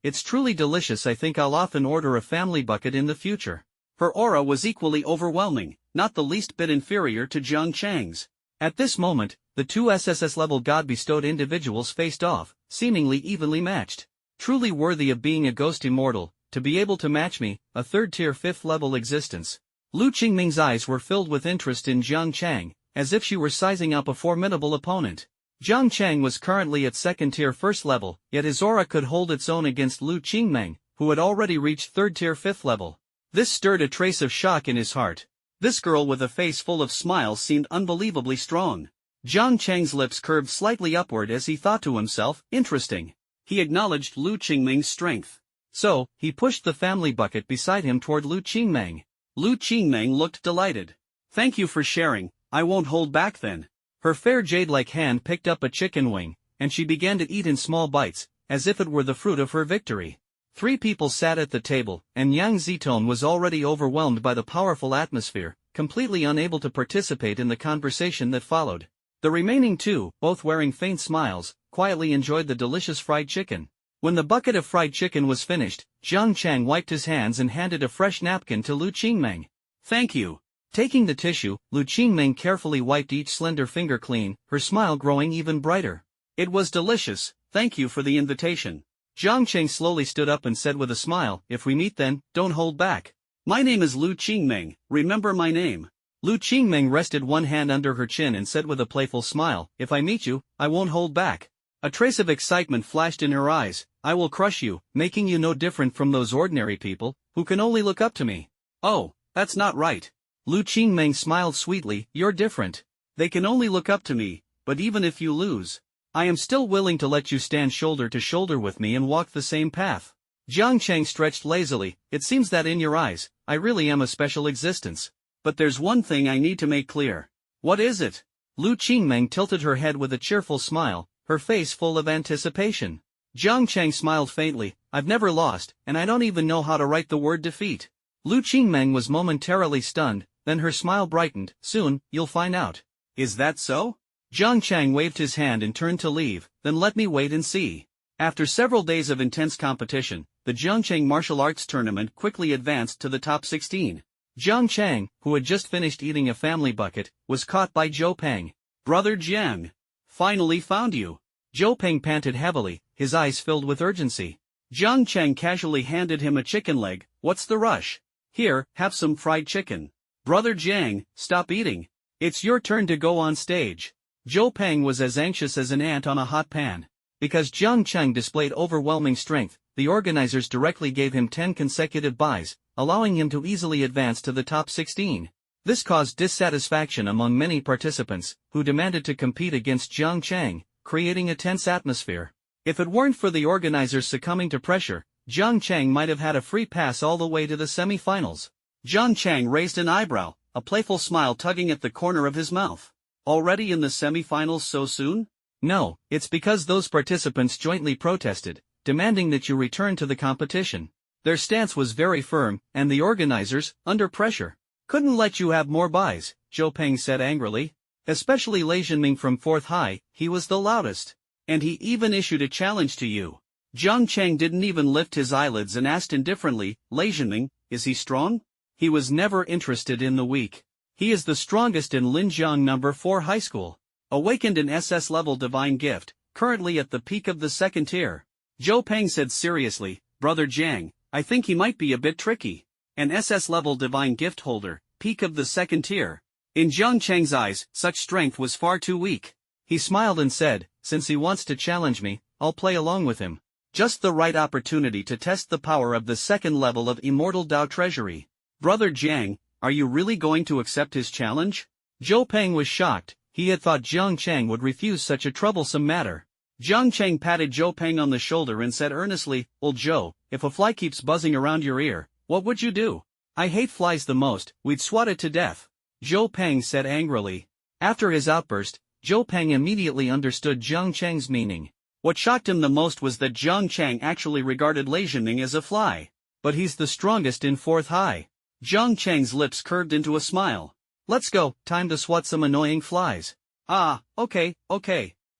It's truly delicious. I think I'll often order a family bucket in the future. Her aura was equally overwhelming, not the least bit inferior to Jang Chang's. At this moment, the two SSS-level God-bestowed individuals faced off, seemingly evenly matched. Truly worthy of being a ghost immortal, to be able to match me, a third-tier 5th-level existence. Lu Qingming's eyes were filled with interest in Jang Chang, as if she were sizing up a formidable opponent. Jang Chang was currently at 2nd-tier 1st level, yet his aura could hold its own against Lu Qingming, who had already reached 3rd-tier 5th level. This stirred a trace of shock in his heart. This girl with a face full of smiles seemed unbelievably strong. Jang Chang's lips curved slightly upward as he thought to himself, interesting. He acknowledged Lu Qingming's strength. So, he pushed the family bucket beside him toward Lu Qingming. Lu Qingming looked delighted. Thank you for sharing, I won't hold back then. Her fair jade-like hand picked up a chicken wing, and she began to eat in small bites, as if it were the fruit of her victory. 3 people sat at the table, and Yang Zitong was already overwhelmed by the powerful atmosphere, completely unable to participate in the conversation that followed. The remaining 2, both wearing faint smiles, quietly enjoyed the delicious fried chicken. When the bucket of fried chicken was finished, Jang Chang wiped his hands and handed a fresh napkin to Lu Qingming. Thank you. Taking the tissue, Lu Qingming carefully wiped each slender finger clean, her smile growing even brighter. It was delicious, thank you for the invitation. Jang Chang slowly stood up and said with a smile, if we meet then, don't hold back. My name is Lu Qingming, remember my name. Lu Qingming rested one hand under her chin and said with a playful smile, if I meet you, I won't hold back. A trace of excitement flashed in her eyes, I will crush you, making you no different from those ordinary people, who can only look up to me. Oh, that's not right. Lu Qingming smiled sweetly, you're different. They can only look up to me, but even if you lose, I am still willing to let you stand shoulder to shoulder with me and walk the same path. Jang Chang stretched lazily, it seems that in your eyes, I really am a special existence. But there's one thing I need to make clear. What is it? Lu Qingming tilted her head with a cheerful smile, her face full of anticipation. Jang Chang smiled faintly, I've never lost, and I don't even know how to write the word defeat. Lu Qingming was momentarily stunned, then her smile brightened, soon, you'll find out. Is that so? Jang Chang waved his hand and turned to leave. Then let me wait and see. After several days of intense competition, the Jang Chang martial arts tournament quickly advanced to the top 16. Jang Chang, who had just finished eating a family bucket, was caught by Zhou Peng. Brother Jiang. Finally found you. Zhou Peng panted heavily, his eyes filled with urgency. Jang Chang casually handed him a chicken leg. What's the rush? Here, have some fried chicken. Brother Jiang, stop eating. It's your turn to go on stage. Zhou Peng was as anxious as an ant on a hot pan. Because Jang Chang displayed overwhelming strength, the organizers directly gave him 10 consecutive buys, allowing him to easily advance to the top 16. This caused dissatisfaction among many participants, who demanded to compete against Jang Chang, creating a tense atmosphere. If it weren't for the organizers succumbing to pressure, Jang Chang might have had a free pass all the way to the semi-finals. Jang Chang raised an eyebrow, a playful smile tugging at the corner of his mouth. Already in the semi-finals so soon? No, it's because those participants jointly protested, demanding that you return to the competition. Their stance was very firm, and the organizers, under pressure, couldn't let you have more buys, Zhou Peng said angrily. Especially Lei Zhenming from 4th High, he was the loudest. And he even issued a challenge to you. Jang Chang didn't even lift his eyelids and asked indifferently, Lei Zhenming, is he strong? He was never interested in the weak. He is the strongest in Linjiang No. 4 High School. Awakened in SS level divine gift, currently at the peak of the 2nd tier. Zhou Peng said seriously, Brother Jiang, I think he might be a bit tricky. An SS level divine gift holder, peak of the 2nd tier. In Jang Chang's eyes, such strength was far too weak. He smiled and said, since he wants to challenge me, I'll play along with him. Just the right opportunity to test the power of the 2nd level of Immortal Dao Treasury. Brother Jiang, are you really going to accept his challenge? Zhou Peng was shocked. He had thought Jang Chang would refuse such a troublesome matter. Jang Chang patted Zhou Peng on the shoulder and said earnestly, Old Zhou, if a fly keeps buzzing around your ear, what would you do? I hate flies the most, we'd swat it to death. Zhou Peng said angrily. After his outburst, Zhou Peng immediately understood Jang Chang's meaning. What shocked him the most was that Jang Chang actually regarded Lei Zhenming as a fly. But he's the strongest in 4th High. Jang Chang's lips curved into a smile. Let's go, time to swat some annoying flies. Ah, okay.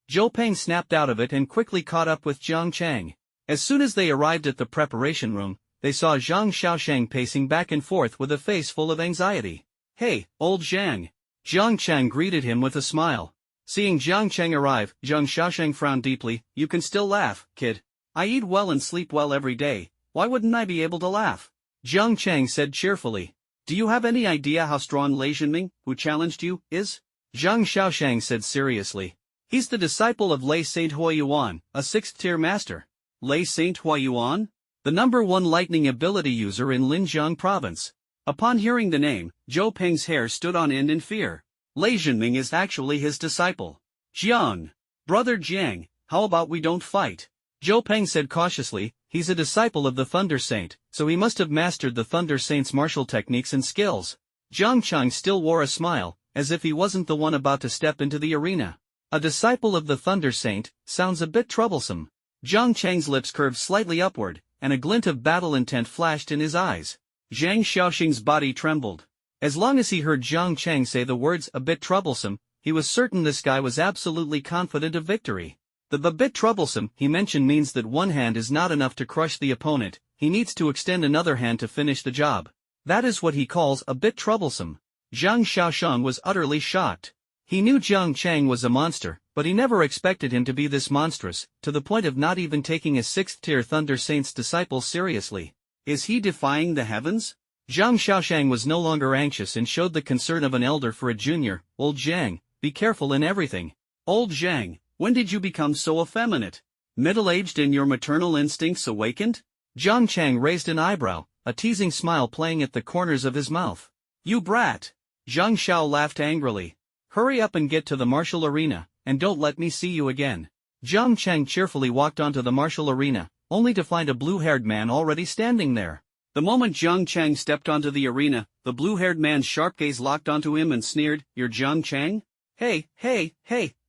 Zhou Peng snapped out of it and quickly caught up with Jang Chang. As soon as they arrived at the preparation room, they saw Zhang Xiaosheng pacing back and forth with a face full of anxiety. Hey, old Zhang. Zhang Chang greeted him with a smile. Seeing Zhang Chang arrive, Zhang Xiaosheng frowned deeply. You can still laugh, kid. I eat well and sleep well every day, why wouldn't I be able to laugh? Zhang Chang said cheerfully. Do you have any idea how strong Lei Zhenming, who challenged you, is? Zhang Xiaosheng said seriously. He's the disciple of Lei Saint Huayuan, a 6th-tier master. Lei Saint Huayuan? The number 1 lightning ability user in Linjiang province. Upon hearing the name, Zhou Peng's hair stood on end in fear. Lei Zhenming is actually his disciple. Jiang. Brother Jiang, how about we don't fight? Zhou Peng said cautiously, he's a disciple of the Thunder Saint, so he must have mastered the Thunder Saint's martial techniques and skills. Jang Chang still wore a smile, as if he wasn't the one about to step into the arena. A disciple of the Thunder Saint sounds a bit troublesome. Jang Chang's lips curved slightly upward, and a glint of battle intent flashed in his eyes. Zhang Xiaoxing's body trembled. As long as he heard Zhang Chang say the words a bit troublesome, he was certain this guy was absolutely confident of victory. The bit troublesome he mentioned means that one hand is not enough to crush the opponent, he needs to extend another hand to finish the job. That is what he calls a bit troublesome. Zhang Xiaosheng was utterly shocked. He knew Zhang Chang was a monster, but he never expected him to be this monstrous, to the point of not even taking a 6th-tier Thunder Saint's disciple seriously. Is he defying the heavens? Zhang Xiaosheng was no longer anxious and showed the concern of an elder for a junior. Old Zhang, be careful in everything. Old Zhang, when did you become so effeminate? Middle-aged and your maternal instincts awakened? Zhang Chang raised an eyebrow, a teasing smile playing at the corners of his mouth. You brat! Zhang Xiao laughed angrily. Hurry up and get to the martial arena, and don't let me see you again. Zhang Chang cheerfully walked onto the martial arena, only to find a blue-haired man already standing there. The moment Zhang Chang stepped onto the arena, the blue-haired man's sharp gaze locked onto him and sneered, You're Zhang Chang? Hey,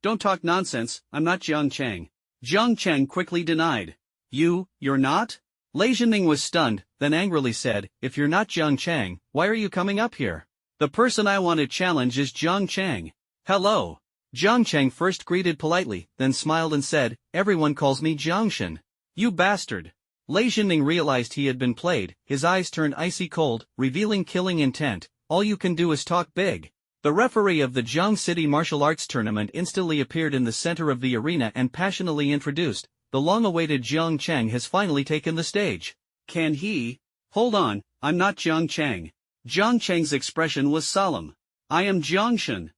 don't talk nonsense, I'm not Zhang Chang. Zhang Chang quickly denied. You're not? Lei Zhenming was stunned, then angrily said, If you're not Zhang Chang, why are you coming up here? The person I want to challenge is Zhang Chang. Hello. Jang Chang first greeted politely, then smiled and said, "Everyone calls me Jiangshan." "You bastard." Lei Jinming realized he had been played, his eyes turned icy cold, revealing killing intent. "All you can do is talk big." The referee of the Jiang City Martial Arts Tournament instantly appeared in the center of the arena and passionately introduced, "The long-awaited Jiang Chang has finally taken the stage." "Can he?" "Hold on, I'm not Jiang Chang." Jiang Chang's expression was solemn. "I am Jiangshan."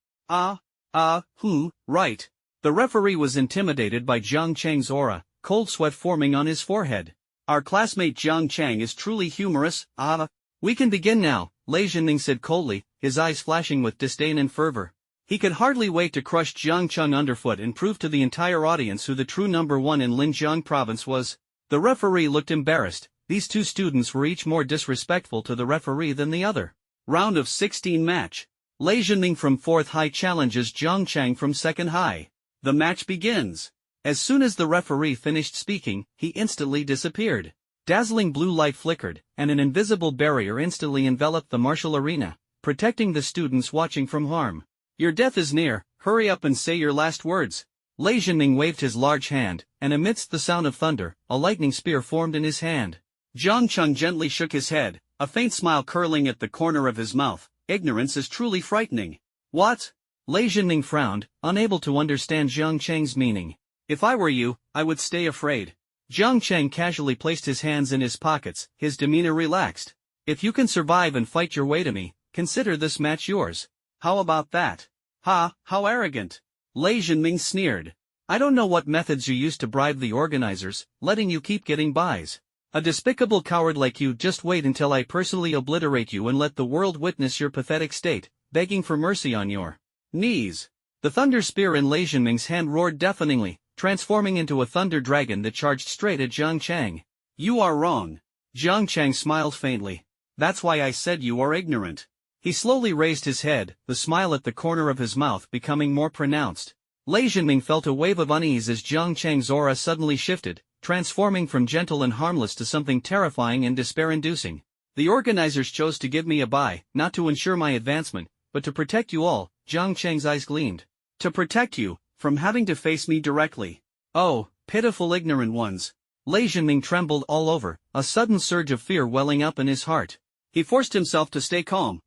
Right." The referee was intimidated by Jiang Chang's aura, cold sweat forming on his forehead. "Our classmate Jiang Chang is truly humorous, We can begin now," Lei Jinming said coldly, his eyes flashing with disdain and fervor. He could hardly wait to crush Jiang Chang underfoot and prove to the entire audience who the true number one in Linjiang province was. The referee looked embarrassed. These two students were each more disrespectful to the referee than the other. Round of 16 match. Lei Jinming from 4th high challenges Jiang Chang from 2nd high. The match begins. As soon as the referee finished speaking, he instantly disappeared. Dazzling blue light flickered, and an invisible barrier instantly enveloped the martial arena, protecting the students watching from harm. "Your death is near, hurry up and say your last words." Lei Jinming waved his large hand, and amidst the sound of thunder, a lightning spear formed in his hand. Jiang Chang gently shook his head, a faint smile curling at the corner of his mouth. "Ignorance is truly frightening." "What?" Lei Jinming frowned, unable to understand Jiang Chang's meaning. "If I were you, I would stay afraid." Jiang Chang casually placed his hands in his pockets, his demeanor relaxed. "If you can survive and fight your way to me, consider this match yours." "How about that?" "Ha, how arrogant." Lei Jinming sneered. "I don't know what methods you used to bribe the organizers, letting you keep getting buys. A despicable coward like you. Just wait until I personally obliterate you and let the world witness your pathetic state, begging for mercy on your knees." The thunder spear in Lei Jinming's hand roared deafeningly, transforming into a thunder dragon that charged straight at Jiang Chang. "You are wrong." Jiang Chang smiled faintly. "That's why I said you are ignorant." He slowly raised his head, the smile at the corner of his mouth becoming more pronounced. Lei Jinming felt a wave of unease as Jiang Chang's aura suddenly shifted, transforming from gentle and harmless to something terrifying and despair-inducing. "The organizers chose to give me a bye, not to ensure my advancement, but to protect you all." Jiang Chang's eyes gleamed. "To protect you from having to face me directly. Oh, pitiful ignorant ones." Lei Jinming trembled all over, a sudden surge of fear welling up in his heart. He forced himself to stay calm.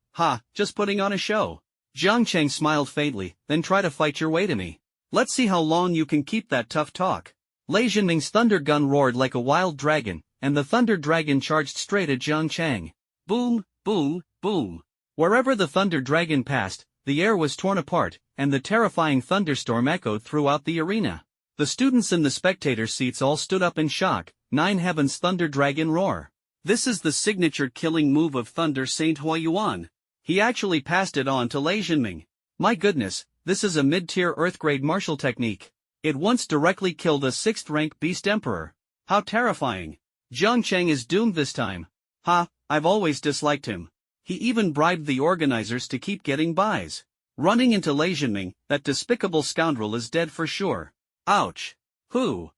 Just putting on a show." Jiang Chang smiled faintly. "Then try to fight your way to me. Let's see how long you can keep that tough talk." Lei Jinming's thunder gun roared like a wild dragon, and the thunder dragon charged straight at Jiang Chang. Boom, boom, boom. Wherever the thunder dragon passed, the air was torn apart, and the terrifying thunderstorm echoed throughout the arena. The students in the spectator seats all stood up in shock. Nine Heavens Thunder Dragon Roar. This is the signature killing move of Thunder Saint Huayuan. He actually passed it on to Lei Jinming. My goodness, this is a mid-tier Earth-grade martial technique. It once directly killed a 6th-rank Beast Emperor. How terrifying. Jiang Chang is doomed this time. I've always disliked him. He even bribed the organizers to keep getting buys. Running into Lei Jinming, that despicable scoundrel is dead for sure. Ouch. Who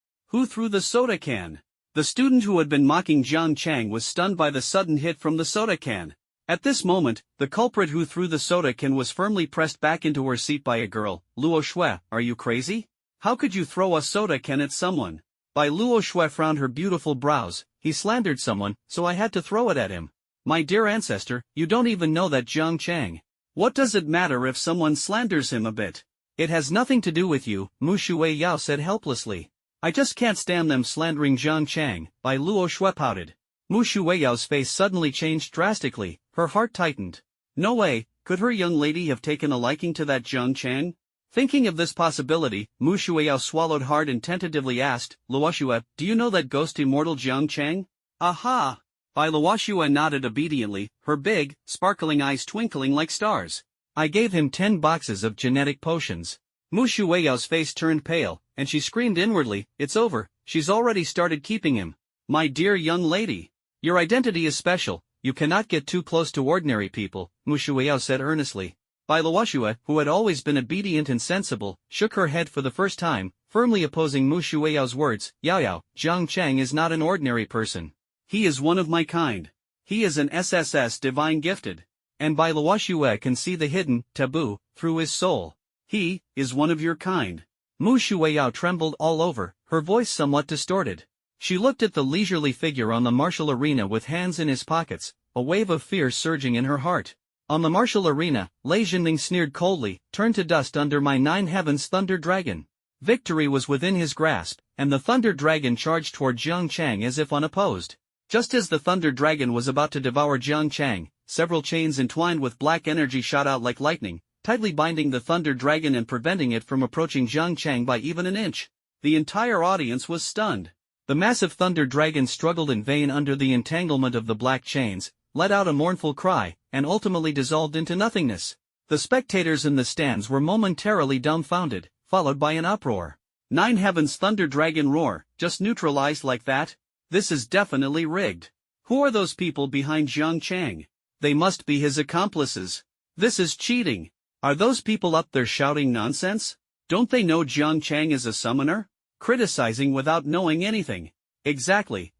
threw the soda can? The student who had been mocking Jiang Chang was stunned by the sudden hit from the soda can. At this moment, the culprit who threw the soda can was firmly pressed back into her seat by a girl. "Luo Shui, are you crazy? How could you throw a soda can at someone?" By Luo Shui frowned her beautiful brows. "He slandered someone, so I had to throw it at him." "My dear ancestor, you don't even know that Jiang Chang. What does it matter if someone slanders him a bit? It has nothing to do with you," Mu Shuiyao said helplessly. "I just can't stand them slandering Jiang Chang," By Luo Shui pouted. Mu Shuiyao's face suddenly changed drastically, her heart tightened. No way, could her young lady have taken a liking to that Jiang Chang? Thinking of this possibility, Mu Shuiyao swallowed hard and tentatively asked, "Luo Shui, do you know that ghost immortal Jiang Chang?" "Aha!" By Luo Shui nodded obediently, her big, sparkling eyes twinkling like stars. "I gave him 10 boxes of genetic potions." Mu Shuiyao's face turned pale, and she screamed inwardly, "It's over, she's already started keeping him." "My dear young lady, your identity is special, you cannot get too close to ordinary people," Mu Shuiyao said earnestly. By Luo Shui, who had always been obedient and sensible, shook her head for the first time, firmly opposing Mu Shuiyao's words. "Yao, Jiang Chang is not an ordinary person. He is one of my kind. He is an SSS divine gifted. And By Luo Shui can see the hidden taboo through his soul. He is one of your kind. Mu Shuiyao trembled all over, her voice somewhat distorted. She looked at the leisurely figure on the martial arena with hands in his pockets, a wave of fear surging in her heart. On the martial arena, Lei Jinming sneered coldly, "Turn to dust under my 9 heavens Thunder Dragon." Victory was within his grasp, and the Thunder Dragon charged toward Jang Chang as if unopposed. Just as the Thunder Dragon was about to devour Jang Chang, several chains entwined with black energy shot out like lightning, tightly binding the Thunder Dragon and preventing it from approaching Jang Chang by even an inch. The entire audience was stunned. The massive Thunder Dragon struggled in vain under the entanglement of the black chains, let out a mournful cry, and ultimately dissolved into nothingness. The spectators in the stands were momentarily dumbfounded, followed by an uproar. 9 heavens Thunder Dragon roar, just neutralized like that? This is definitely rigged. Who are those people behind Jang Chang? They must be his accomplices. This is cheating. Are those people up there shouting nonsense? Don't they know Jang Chang is a summoner? Criticizing without knowing anything. Exactly.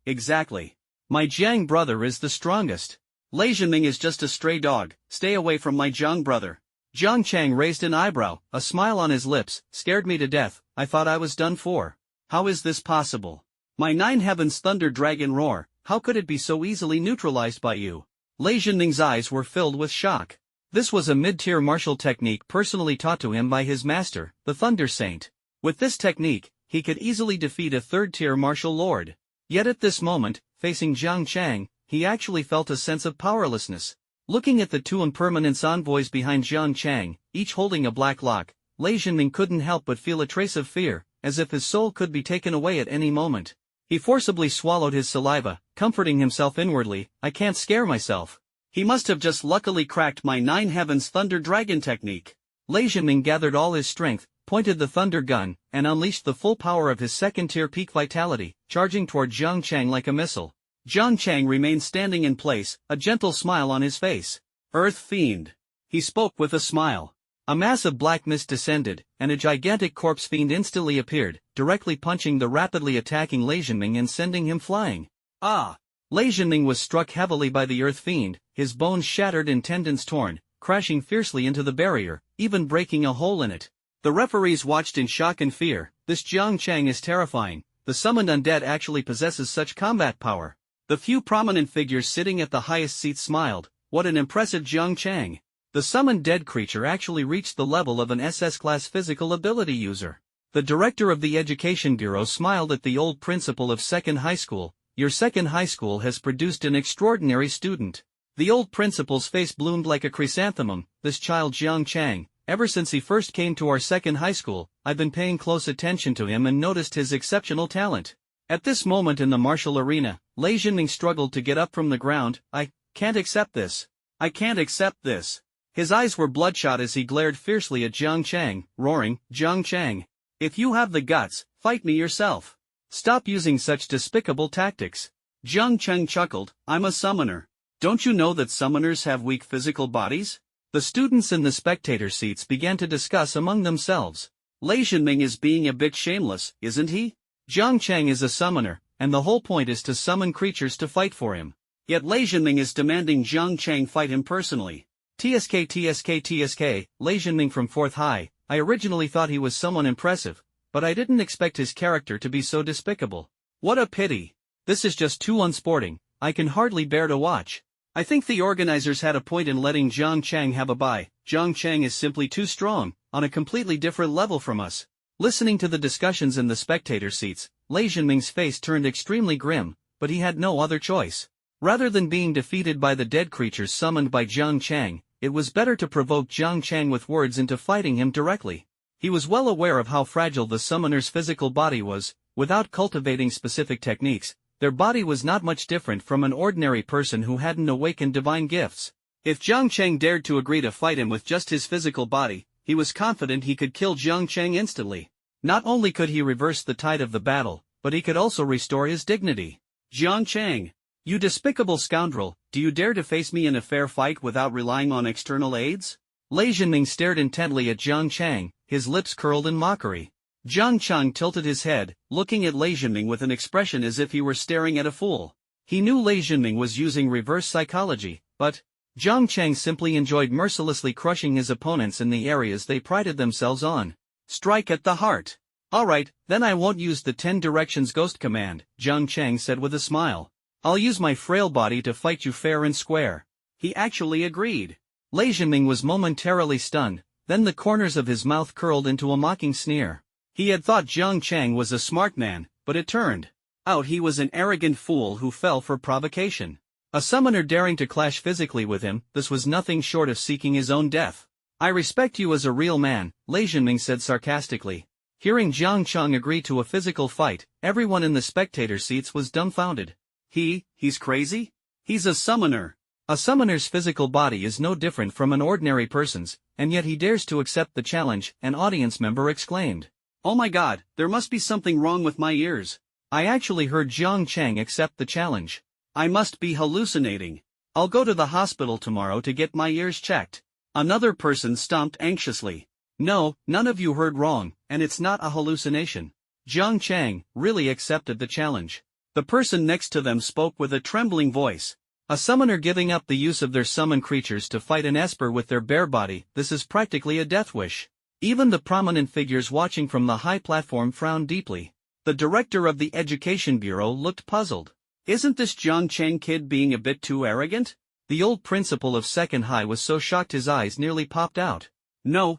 My Jiang brother is the strongest. Lei Jinming is just a stray dog, stay away from my Jiang brother. Jang Chang raised an eyebrow, a smile on his lips, scared me to death, I thought I was done for. How is this possible? My 9 heavens Thunder Dragon roar, how could it be so easily neutralized by you? Lei Jinming's eyes were filled with shock. This was a mid-tier martial technique personally taught to him by his master, the Thunder Saint. With this technique, he could easily defeat a third-tier martial lord. Yet at this moment, facing Jang Chang, he actually felt a sense of powerlessness. Looking at the 2 impermanence envoys behind Jang Chang, each holding a black lock, Lei Jinming couldn't help but feel a trace of fear, as if his soul could be taken away at any moment. He forcibly swallowed his saliva, comforting himself inwardly, I can't scare myself. He must have just luckily cracked my 9 heavens Thunder Dragon technique. Lei Jinming gathered all his strength, pointed the thunder gun, and unleashed the full power of his second-tier peak vitality, charging toward Jang Chang like a missile. Jang Chang remained standing in place, a gentle smile on his face. Earth Fiend. He spoke with a smile. A mass of black mist descended, and a gigantic corpse fiend instantly appeared, directly punching the rapidly attacking Lei Jinming and sending him flying. Ah! Lei Jinming was struck heavily by the Earth Fiend, his bones shattered and tendons torn, crashing fiercely into the barrier, even breaking a hole in it. The referees watched in shock and fear. This Jang Chang is terrifying. The summoned undead actually possesses such combat power. The few prominent figures sitting at the highest seats smiled. What an impressive Jang Chang. The summoned dead creature actually reached the level of an SS-class physical ability user. The director of the Education Bureau smiled at the old principal of second high school. Your second high school has produced an extraordinary student. The old principal's face bloomed like a chrysanthemum. This child Jang Chang, ever since he first came to our second high school, I've been paying close attention to him and noticed his exceptional talent. At this moment in the martial arena, Lei Jinming struggled to get up from the ground. I can't accept this. I can't accept this. His eyes were bloodshot as he glared fiercely at Jang Chang, roaring, Jang Chang. If you have the guts, fight me yourself. Stop using such despicable tactics. Jang Chang chuckled, I'm a summoner. Don't you know that summoners have weak physical bodies? The students in the spectator seats began to discuss among themselves. Lei Jinming is being a bit shameless, isn't he? Jang Chang is a summoner, and the whole point is to summon creatures to fight for him. Yet Lei Jinming is demanding Jang Chang fight him personally. TSK, Lei Jinming from 4th High, I originally thought he was someone impressive, but I didn't expect his character to be so despicable. What a pity. This is just too unsporting, I can hardly bear to watch. I think the organizers had a point in letting Jang Chang have a bye. Jang Chang is simply too strong, on a completely different level from us. Listening to the discussions in the spectator seats, Lei Jinming's face turned extremely grim, but he had no other choice. Rather than being defeated by the dead creatures summoned by Jang Chang, it was better to provoke Jang Chang with words into fighting him directly. He was well aware of how fragile the summoner's physical body was. Without cultivating specific techniques, their body was not much different from an ordinary person who hadn't awakened divine gifts. If Jang Chang dared to agree to fight him with just his physical body, he was confident he could kill Jang Chang instantly. Not only could he reverse the tide of the battle, but he could also restore his dignity. Jang Chang, you despicable scoundrel, do you dare to face me in a fair fight without relying on external aids? Lei Jinming stared intently at Jang Chang, his lips curled in mockery. Jang Chang tilted his head, looking at Lei Jinming with an expression as if he were staring at a fool. He knew Lei Jinming was using reverse psychology, but Jang Chang simply enjoyed mercilessly crushing his opponents in the areas they prided themselves on. Strike at the heart. Alright, then I won't use the 10 directions ghost command, Jang Chang said with a smile. I'll use my frail body to fight you fair and square. He actually agreed. Lei Jinming was momentarily stunned, then the corners of his mouth curled into a mocking sneer. He had thought Jang Chang was a smart man, but it turned out he was an arrogant fool who fell for provocation. A summoner daring to clash physically with him, this was nothing short of seeking his own death. I respect you as a real man, Lei Jinming said sarcastically. Hearing Jang Chang agree to a physical fight, everyone in the spectator seats was dumbfounded. He's crazy? He's a summoner. A summoner's physical body is no different from an ordinary person's, and yet he dares to accept the challenge, an audience member exclaimed. Oh my god, there must be something wrong with my ears. I actually heard Jang Chang accept the challenge. I must be hallucinating. I'll go to the hospital tomorrow to get my ears checked. Another person stomped anxiously. No, none of you heard wrong, and it's not a hallucination. Jang Chang really accepted the challenge. The person next to them spoke with a trembling voice. A summoner giving up the use of their summon creatures to fight an esper with their bare body, this is practically a death wish. Even the prominent figures watching from the high platform frowned deeply. The director of the Education Bureau looked puzzled. Isn't this Jang Chang kid being a bit too arrogant? The old principal of Second High was so shocked his eyes nearly popped out. No.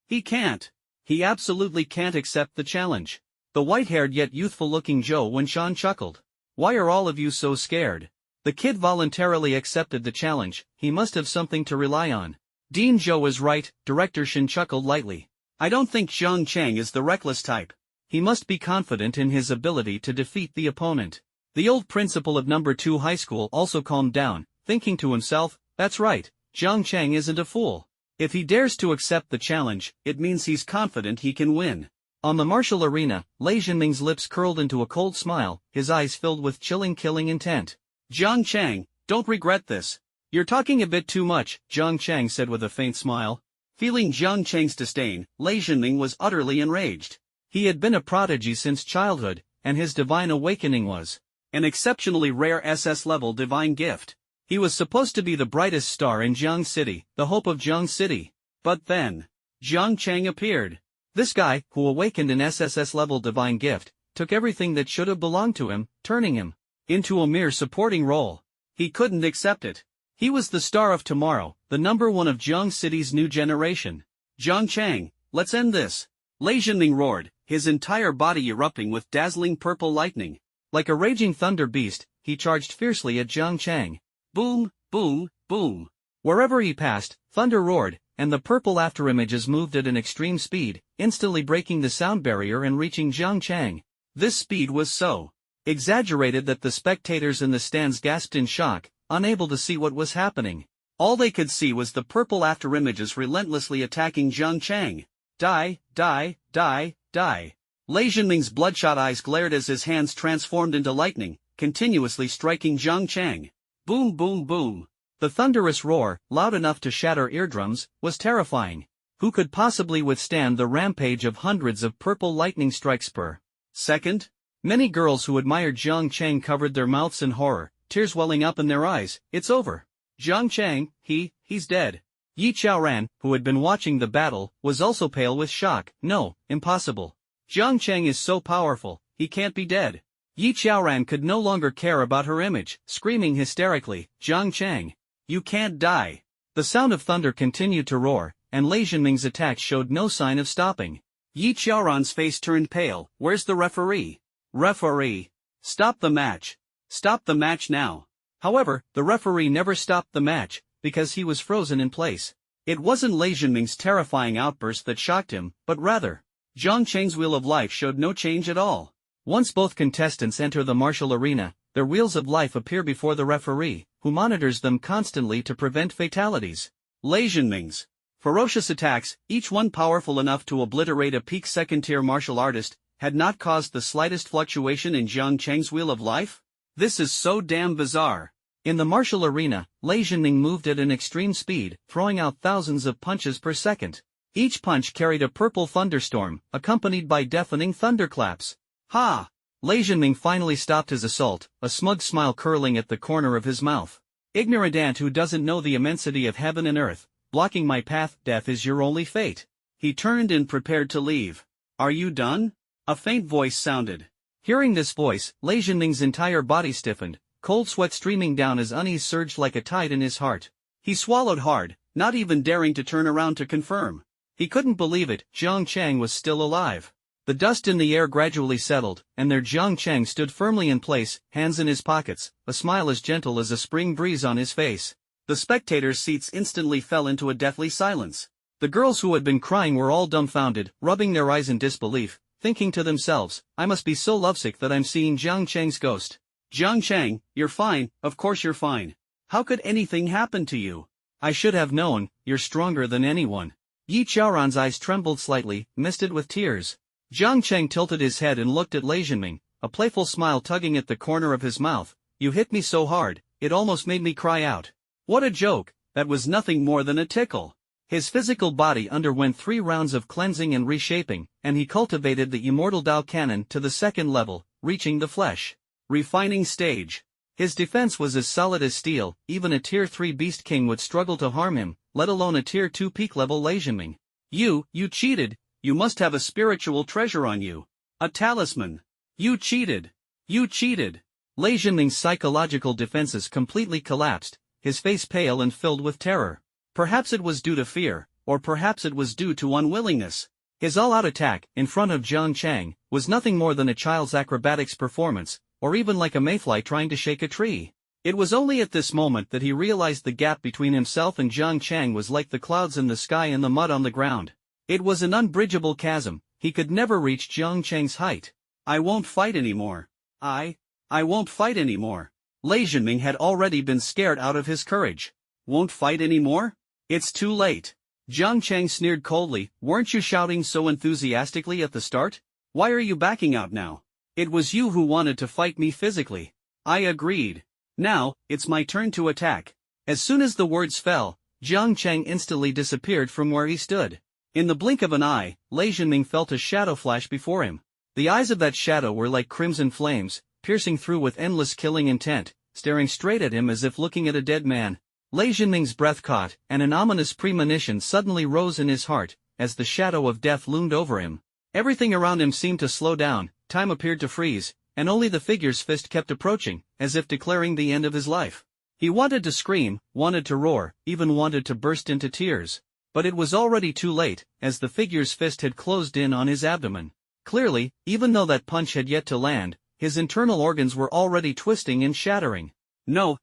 He can't. He absolutely can't accept the challenge. The white-haired yet youthful-looking Zhou Wenshan chuckled. Why are all of you so scared? The kid voluntarily accepted the challenge, he must have something to rely on. Dean Zhou is right, Director Shin chuckled lightly. I don't think Jang Chang is the reckless type. He must be confident in his ability to defeat the opponent. The old principal of number 2 high school also calmed down, thinking to himself, that's right, Jang Chang isn't a fool. If he dares to accept the challenge, it means he's confident he can win. On the martial arena, Lei Jinming's lips curled into a cold smile, his eyes filled with chilling killing intent. Jang Chang, don't regret this. You're talking a bit too much, Jang Chang said with a faint smile. Feeling Jang Chang's disdain, Lei Jinming was utterly enraged. He had been a prodigy since childhood, and his divine awakening was an exceptionally rare SS-level divine gift. He was supposed to be the brightest star in Jiang City, the hope of Jiang City. But then, Jang Chang appeared. This guy, who awakened an SSS-level divine gift, took everything that should have belonged to him, turning him into a mere supporting role. He couldn't accept it. He was the star of tomorrow, the number 1 of Jiang City's new generation. Jang Chang, let's end this. Lei Jinming roared, his entire body erupting with dazzling purple lightning. Like a raging thunder beast, he charged fiercely at Jang Chang. Boom, boom, boom. Wherever he passed, thunder roared, and the purple afterimages moved at an extreme speed, instantly breaking the sound barrier and reaching Jang Chang. This speed was so exaggerated that the spectators in the stands gasped in shock, unable to see what was happening. All they could see was the purple afterimages relentlessly attacking Jang Chang. Die, die, die, die. Lei Jinming's bloodshot eyes glared as his hands transformed into lightning, continuously striking Jang Chang. Boom, boom, boom. The thunderous roar, loud enough to shatter eardrums, was terrifying. Who could possibly withstand the rampage of hundreds of purple lightning strikes per second? Many girls who admired Jang Chang covered their mouths in horror, tears welling up in their eyes. It's over. Jang Chang, he's dead. Yi Chaoran, who had been watching the battle, was also pale with shock. No, impossible. Jang Chang is so powerful, he can't be dead. Yi Chaoran could no longer care about her image, screaming hysterically, Jang Chang, you can't die. The sound of thunder continued to roar, and Lei Jinming's attack showed no sign of stopping. Yi Chaoran's face turned pale. Where's the referee? Referee. Stop the match. Stop the match now. However, the referee never stopped the match, because he was frozen in place. It wasn't Lei Jinming's terrifying outburst that shocked him, but rather, Jang Chang's wheel of life showed no change at all. Once both contestants enter the martial arena, their wheels of life appear before the referee, who monitors them constantly to prevent fatalities. Lei Jinming's ferocious attacks, each one powerful enough to obliterate a peak second-tier martial artist, had not caused the slightest fluctuation in Jang Chang's wheel of life? This is so damn bizarre. In the martial arena, Lei Jinming moved at an extreme speed, throwing out thousands of punches per second. Each punch carried a purple thunderstorm, accompanied by deafening thunderclaps. Ha! Lei Jinming finally stopped his assault, a smug smile curling at the corner of his mouth. Ignorant ant who doesn't know the immensity of heaven and earth, blocking my path, death is your only fate. He turned and prepared to leave. Are you done? A faint voice sounded. Hearing this voice, Lei Zhenming's entire body stiffened, cold sweat streaming down as unease surged like a tide in his heart. He swallowed hard, not even daring to turn around to confirm. He couldn't believe it, Jang Chang was still alive. The dust in the air gradually settled, and there Jang Chang stood firmly in place, hands in his pockets, a smile as gentle as a spring breeze on his face. The spectators' seats instantly fell into a deathly silence. The girls who had been crying were all dumbfounded, rubbing their eyes in disbelief, thinking to themselves, I must be so lovesick that I'm seeing Jang Chang's ghost. Jang Chang, you're fine, of course you're fine. How could anything happen to you? I should have known, you're stronger than anyone. Yi Chaoran's eyes trembled slightly, misted with tears. Jang Chang tilted his head and looked at Lei Zhenming, a playful smile tugging at the corner of his mouth. You hit me so hard, it almost made me cry out. What a joke, that was nothing more than a tickle. His physical body underwent 3 rounds of cleansing and reshaping, and he cultivated the immortal Dao Cannon to the 2nd level, reaching the flesh refining stage. His defense was as solid as steel, even a Tier 3 Beast King would struggle to harm him, let alone a Tier 2 peak level Lei Zhenming. You cheated, you must have a spiritual treasure on you. A talisman. You cheated. You cheated. Lei Zhenming's psychological defenses completely collapsed, his face pale and filled with terror. Perhaps it was due to fear, or perhaps it was due to unwillingness. His all-out attack, in front of Jang Chang, was nothing more than a child's acrobatics performance, or even like a mayfly trying to shake a tree. It was only at this moment that he realized the gap between himself and Jang Chang was like the clouds in the sky and the mud on the ground. It was an unbridgeable chasm, he could never reach Jang Chang's height. I won't fight anymore. I won't fight anymore. Lei Zhenming had already been scared out of his courage. Won't fight anymore? It's too late. Jang Chang sneered coldly, weren't you shouting so enthusiastically at the start? Why are you backing out now? It was you who wanted to fight me physically. I agreed. Now, it's my turn to attack. As soon as the words fell, Jang Chang instantly disappeared from where he stood. In the blink of an eye, Lei Zhenming felt a shadow flash before him. The eyes of that shadow were like crimson flames, piercing through with endless killing intent, staring straight at him as if looking at a dead man. Lei Zhenming's breath caught, and an ominous premonition suddenly rose in his heart, as the shadow of death loomed over him. Everything around him seemed to slow down, time appeared to freeze, and only the figure's fist kept approaching, as if declaring the end of his life. He wanted to scream, wanted to roar, even wanted to burst into tears. But it was already too late, as the figure's fist had closed in on his abdomen. Clearly, even though that punch had yet to land, his internal organs were already twisting and shattering. No.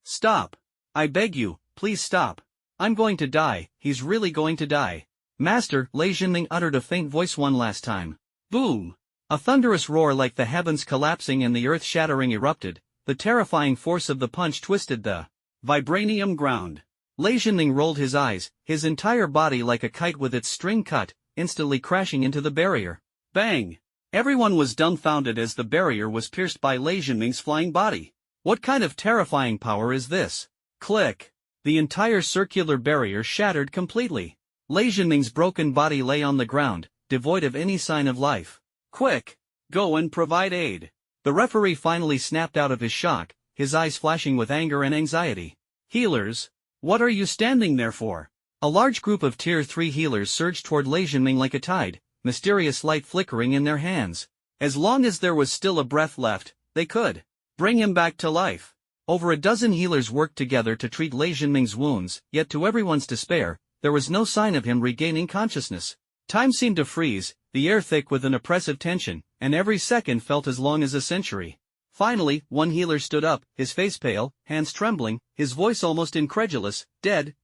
Stop. I beg you, please stop. I'm going to die, he's really going to die. Master, Lei Zhenming uttered a faint voice one last time. Boom! A thunderous roar like the heavens collapsing and the earth shattering erupted. The terrifying force of the punch twisted the vibranium ground. Lei Zhenming rolled his eyes, his entire body like a kite with its string cut, instantly crashing into the barrier. Bang! Everyone was dumbfounded as the barrier was pierced by Lei Zhenming's flying body. What kind of terrifying power is this? Click! The entire circular barrier shattered completely. Lei Zhenming's broken body lay on the ground, devoid of any sign of life. Quick! Go and provide aid. The referee finally snapped out of his shock, his eyes flashing with anger and anxiety. Healers! What are you standing there for? A large group of Tier 3 healers surged toward Lei Zhenming like a tide, mysterious light flickering in their hands. As long as there was still a breath left, they could bring him back to life. Over a dozen healers worked together to treat Lei Zhenming's wounds, yet to everyone's despair, there was no sign of him regaining consciousness. Time seemed to freeze, the air thick with an oppressive tension, and every second felt as long as a century. Finally, one healer stood up, his face pale, hands trembling, his voice almost incredulous. Dead.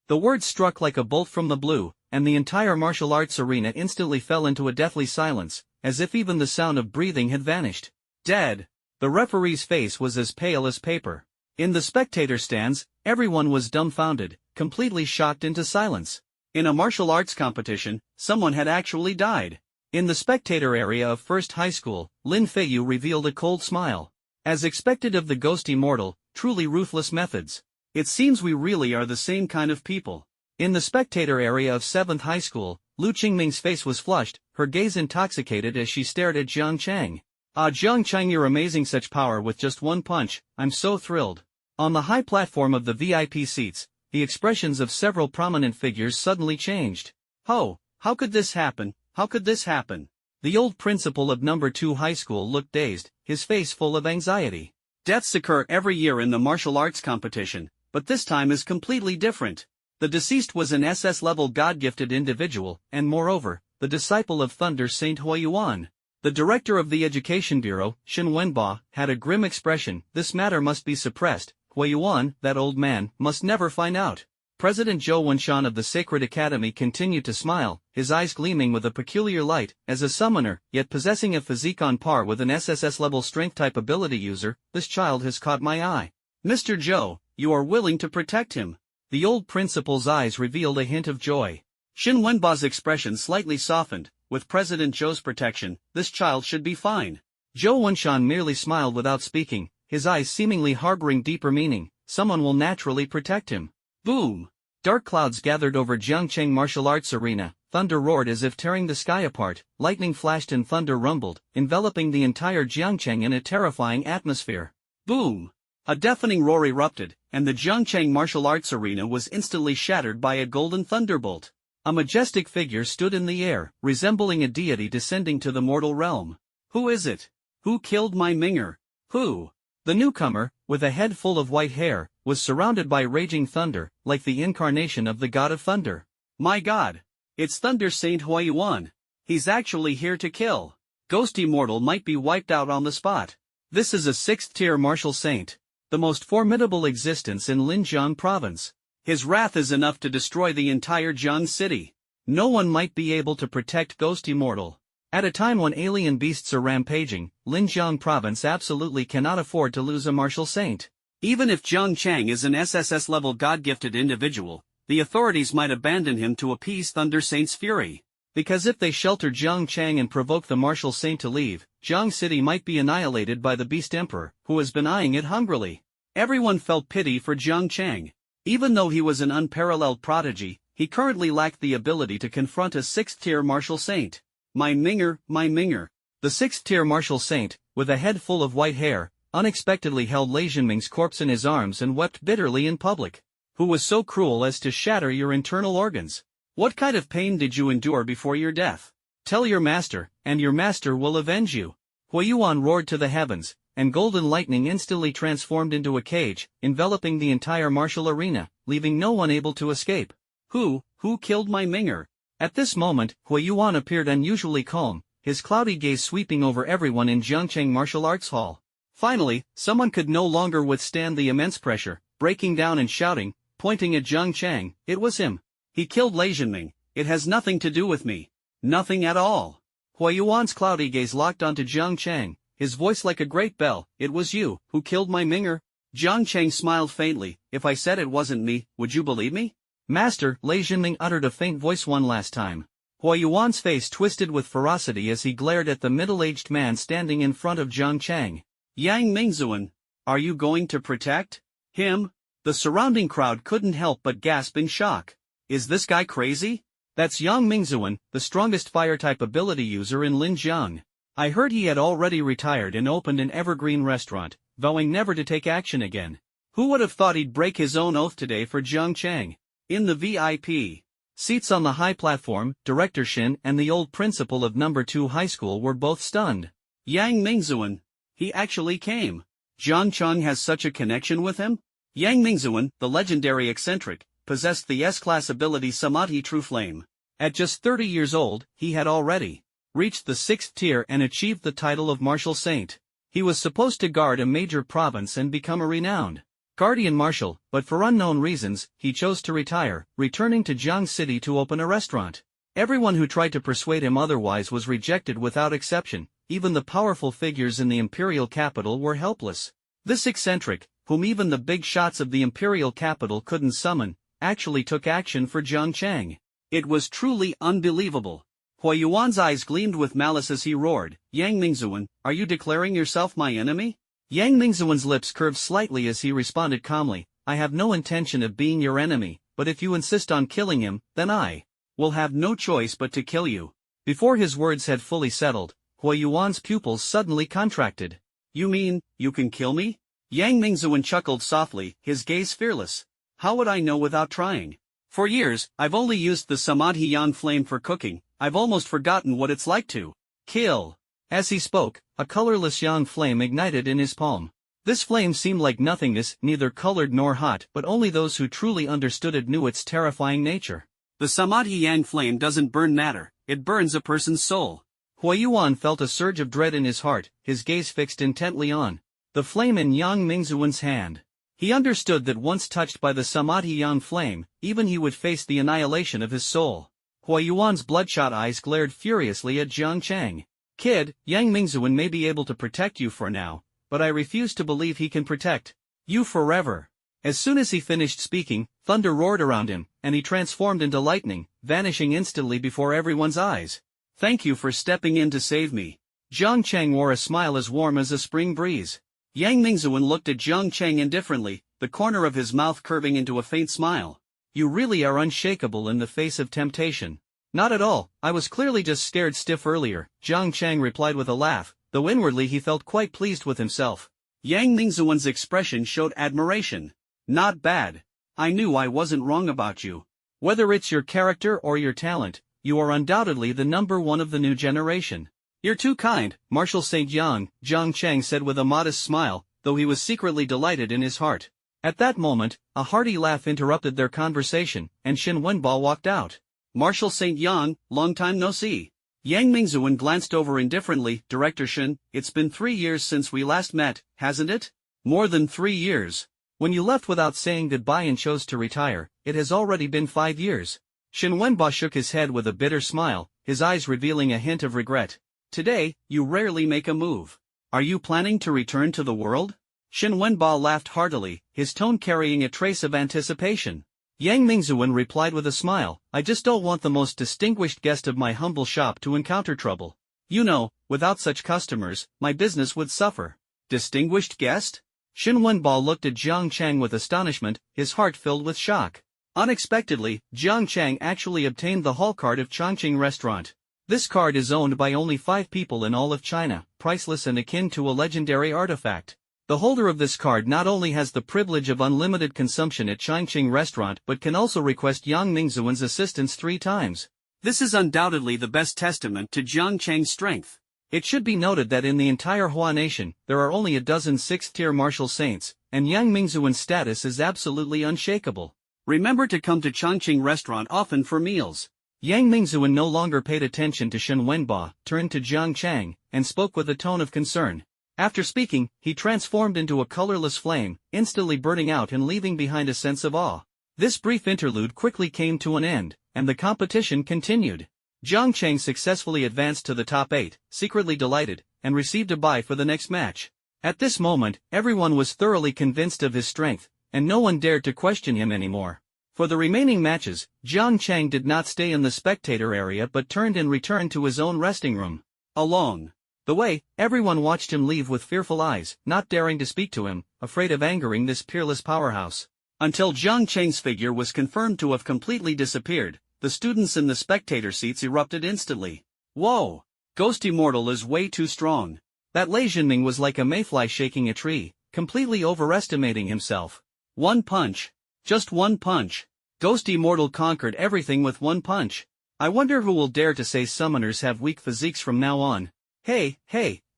The words struck like a bolt from the blue, and the entire martial arts arena instantly fell into a deathly silence, as if even the sound of breathing had vanished. Dead. The referee's face was as pale as paper. In the spectator stands, everyone was dumbfounded, completely shocked into silence. In a martial arts competition, someone had actually died. In the spectator area of First High School, Lin Feiyu revealed a cold smile. As expected of the ghost immortal, truly ruthless methods. It seems we really are the same kind of people. In the spectator area of 7th High School, Lu Qingming's face was flushed, her gaze intoxicated as she stared at Jang Chang. Ah, Jang Chang, you're amazing, such power with just one punch, I'm so thrilled. On the high platform of the VIP seats, the expressions of several prominent figures suddenly changed. Oh, how could this happen? How could this happen? The old principal of number 2 high school looked dazed, his face full of anxiety. Deaths occur every year in the martial arts competition, but this time is completely different. The deceased was an SS-level God-gifted individual, and moreover, the disciple of Thunder Saint Huayuan. The director of the Education Bureau, Shin Wenba, had a grim expression. This matter must be suppressed. Huayuan, that old man, must never find out. President Zhou Wenshan of the Sacred Academy continued to smile, his eyes gleaming with a peculiar light. As a summoner, yet possessing a physique on par with an SSS-level strength-type ability user, this child has caught my eye. Mr. Zhou, you are willing to protect him. The old principal's eyes revealed a hint of joy. Shin Wenba's expression slightly softened. With President Zhou's protection, this child should be fine. Zhou Wenshan merely smiled without speaking, his eyes seemingly harboring deeper meaning. Someone will naturally protect him. Boom! Dark clouds gathered over Jang Chang martial arts arena, thunder roared as if tearing the sky apart, lightning flashed and thunder rumbled, enveloping the entire Jiangchang in a terrifying atmosphere. Boom! A deafening roar erupted, and the Jiangchang martial arts arena was instantly shattered by a golden thunderbolt. A majestic figure stood in the air, resembling a deity descending to the mortal realm. Who is it? Who killed my Minger? Who? The newcomer, with a head full of white hair, was surrounded by raging thunder, like the incarnation of the god of thunder. My god! It's Thunder Saint Huayuan. He's actually here to kill. Ghosty mortal might be wiped out on the spot. This is a 6th-tier martial saint, the most formidable existence in Linjiang province. His wrath is enough to destroy the entire Jiang city. No one might be able to protect Ghosty Mortal. At a time when alien beasts are rampaging, Linjiang province absolutely cannot afford to lose a martial saint. Even if Jang Chang is an SSS-level God-gifted individual, the authorities might abandon him to appease Thunder Saint's fury. Because if they shelter Jang Chang and provoke the martial saint to leave, Jiang City might be annihilated by the Beast Emperor, who has been eyeing it hungrily. Everyone felt pity for Jang Chang. Even though he was an unparalleled prodigy, he currently lacked the ability to confront a 6th-tier martial saint. My Minger, my Minger. The 6th-tier martial saint, with a head full of white hair, unexpectedly held Lei Jinming's corpse in his arms and wept bitterly in public. Who was so cruel as to shatter your internal organs? What kind of pain did you endure before your death? Tell your master, and your master will avenge you. Huayuan roared to the heavens, and golden lightning instantly transformed into a cage, enveloping the entire martial arena, leaving no one able to escape. Who killed my Minger? At this moment, Huayuan appeared unusually calm, his cloudy gaze sweeping over everyone in Jiangchang Martial Arts Hall. Finally, someone could no longer withstand the immense pressure, breaking down and shouting, pointing at Jang Chang. It was him. He killed Lei Jinming. It has nothing to do with me. Nothing at all. Huayuan's cloudy gaze locked onto Jang Chang, his voice like a great bell. It was you who killed my Minger? Jang Chang smiled faintly. If I said it wasn't me, would you believe me? Master, Lei Jinming uttered a faint voice one last time. Huayuan's face twisted with ferocity as he glared at the middle-aged man standing in front of Jang Chang. Yang Mingzuan, are you going to protect him? The surrounding crowd couldn't help but gasp in shock. Is this guy crazy? That's Yang Mingzuan, the strongest fire-type ability user in Linjiang. I heard he had already retired and opened an evergreen restaurant, vowing never to take action again. Who would have thought he'd break his own oath today for Jang Chang? In the VIP seats on the high platform, Director Shin and the old principal of number 2 high school were both stunned. Yang Mingzuan. He actually came. Jang Chang has such a connection with him? Yang Mingzuan, the legendary eccentric, possessed the S-class ability Samadhi True Flame. At just 30 years old, he had already reached the 6th tier and achieved the title of Martial Saint. He was supposed to guard a major province and become a renowned Guardian Marshal, but for unknown reasons, he chose to retire, returning to Jiang City to open a restaurant. Everyone who tried to persuade him otherwise was rejected without exception. Even the powerful figures in the imperial capital were helpless. This eccentric, whom even the big shots of the imperial capital couldn't summon, actually took action for Jang Chang. It was truly unbelievable. Huayuan's eyes gleamed with malice as he roared, Yang Mingzuan, are you declaring yourself my enemy? Yang Mingzuan's lips curved slightly as he responded calmly, I have no intention of being your enemy, but if you insist on killing him, then I will have no choice but to kill you. Before his words had fully settled, Hua Yuan's pupils suddenly contracted. You mean, you can kill me? Yang Mingzuan chuckled softly, his gaze fearless. How would I know without trying? For years, I've only used the Samadhi Yan flame for cooking. I've almost forgotten what it's like to kill. As he spoke, a colorless yang flame ignited in his palm. This flame seemed like nothingness, neither colored nor hot, but only those who truly understood it knew its terrifying nature. The Samadhi Yang flame doesn't burn matter, it burns a person's soul. Hua Yuan felt a surge of dread in his heart, his gaze fixed intently on the flame in Yang Mingzuan's hand. He understood that once touched by the Samadhi Yang flame, even he would face the annihilation of his soul. Hua Yuan's bloodshot eyes glared furiously at Jang Chang. Kid, Yang Mingzuan may be able to protect you for now, but I refuse to believe he can protect you forever. As soon as he finished speaking, thunder roared around him, and he transformed into lightning, vanishing instantly before everyone's eyes. Thank you for stepping in to save me. Jang Chang wore a smile as warm as a spring breeze. Yang Mingzuan looked at Jang Chang indifferently, the corner of his mouth curving into a faint smile. You really are unshakable in the face of temptation. Not at all, I was clearly just scared stiff earlier, Jang Chang replied with a laugh, though inwardly he felt quite pleased with himself. Yang Mingzuan's expression showed admiration. Not bad. I knew I wasn't wrong about you. Whether it's your character or your talent, you are undoubtedly the number one of the new generation. You're too kind, Marshal St. Yang, Jang Chang said with a modest smile, though he was secretly delighted in his heart. At that moment, a hearty laugh interrupted their conversation, and Shen Wenba walked out. Marshal St. Yang, long time no see. Yang Mingzuan glanced over indifferently, Director Shen, it's been 3 years since we last met, hasn't it? More than 3 years. When you left without saying goodbye and chose to retire, it has already been 5 years. Shen Wenba shook his head with a bitter smile, his eyes revealing a hint of regret. Today, you rarely make a move. Are you planning to return to the world? Shen Wenba laughed heartily, his tone carrying a trace of anticipation. Yang Mingzuan replied with a smile, I just don't want the most distinguished guest of my humble shop to encounter trouble. You know, without such customers, my business would suffer. Distinguished guest? Shen Wenba looked at Jiang Chang with astonishment, his heart filled with shock. Unexpectedly, Jiang Chang actually obtained the hall card of Chongqing Restaurant. This card is owned by only 5 people in all of China, priceless and akin to a legendary artifact. The holder of this card not only has the privilege of unlimited consumption at Chongqing Restaurant but can also request Yang Mingzuan's assistance 3 times. This is undoubtedly the best testament to Jiang Chang's strength. It should be noted that in the entire Hua nation, there are only a dozen 6th-tier martial saints, and Yang Mingzuan's status is absolutely unshakable. Remember to come to Chongqing Restaurant often for meals. Yang Mingzuan no longer paid attention to Shen Wenba, turned to Jiang Chang, and spoke with a tone of concern. After speaking, he transformed into a colorless flame, instantly burning out and leaving behind a sense of awe. This brief interlude quickly came to an end, and the competition continued. Jiang Chang successfully advanced to the top 8, secretly delighted, and received a bye for the next match. At this moment, everyone was thoroughly convinced of his strength, and no one dared to question him anymore. For the remaining matches, Jiang Chang did not stay in the spectator area but turned and returned to his own resting room. Along the way, everyone watched him leave with fearful eyes, not daring to speak to him, afraid of angering this peerless powerhouse. Until Jiang Chang's figure was confirmed to have completely disappeared, the students in the spectator seats erupted instantly. Whoa! Ghost Immortal is way too strong. That Lei Jinming was like a mayfly shaking a tree, completely overestimating himself. One punch. Just one punch. Ghost Immortal conquered everything with one punch. I wonder who will dare to say summoners have weak physiques from now on. Hey,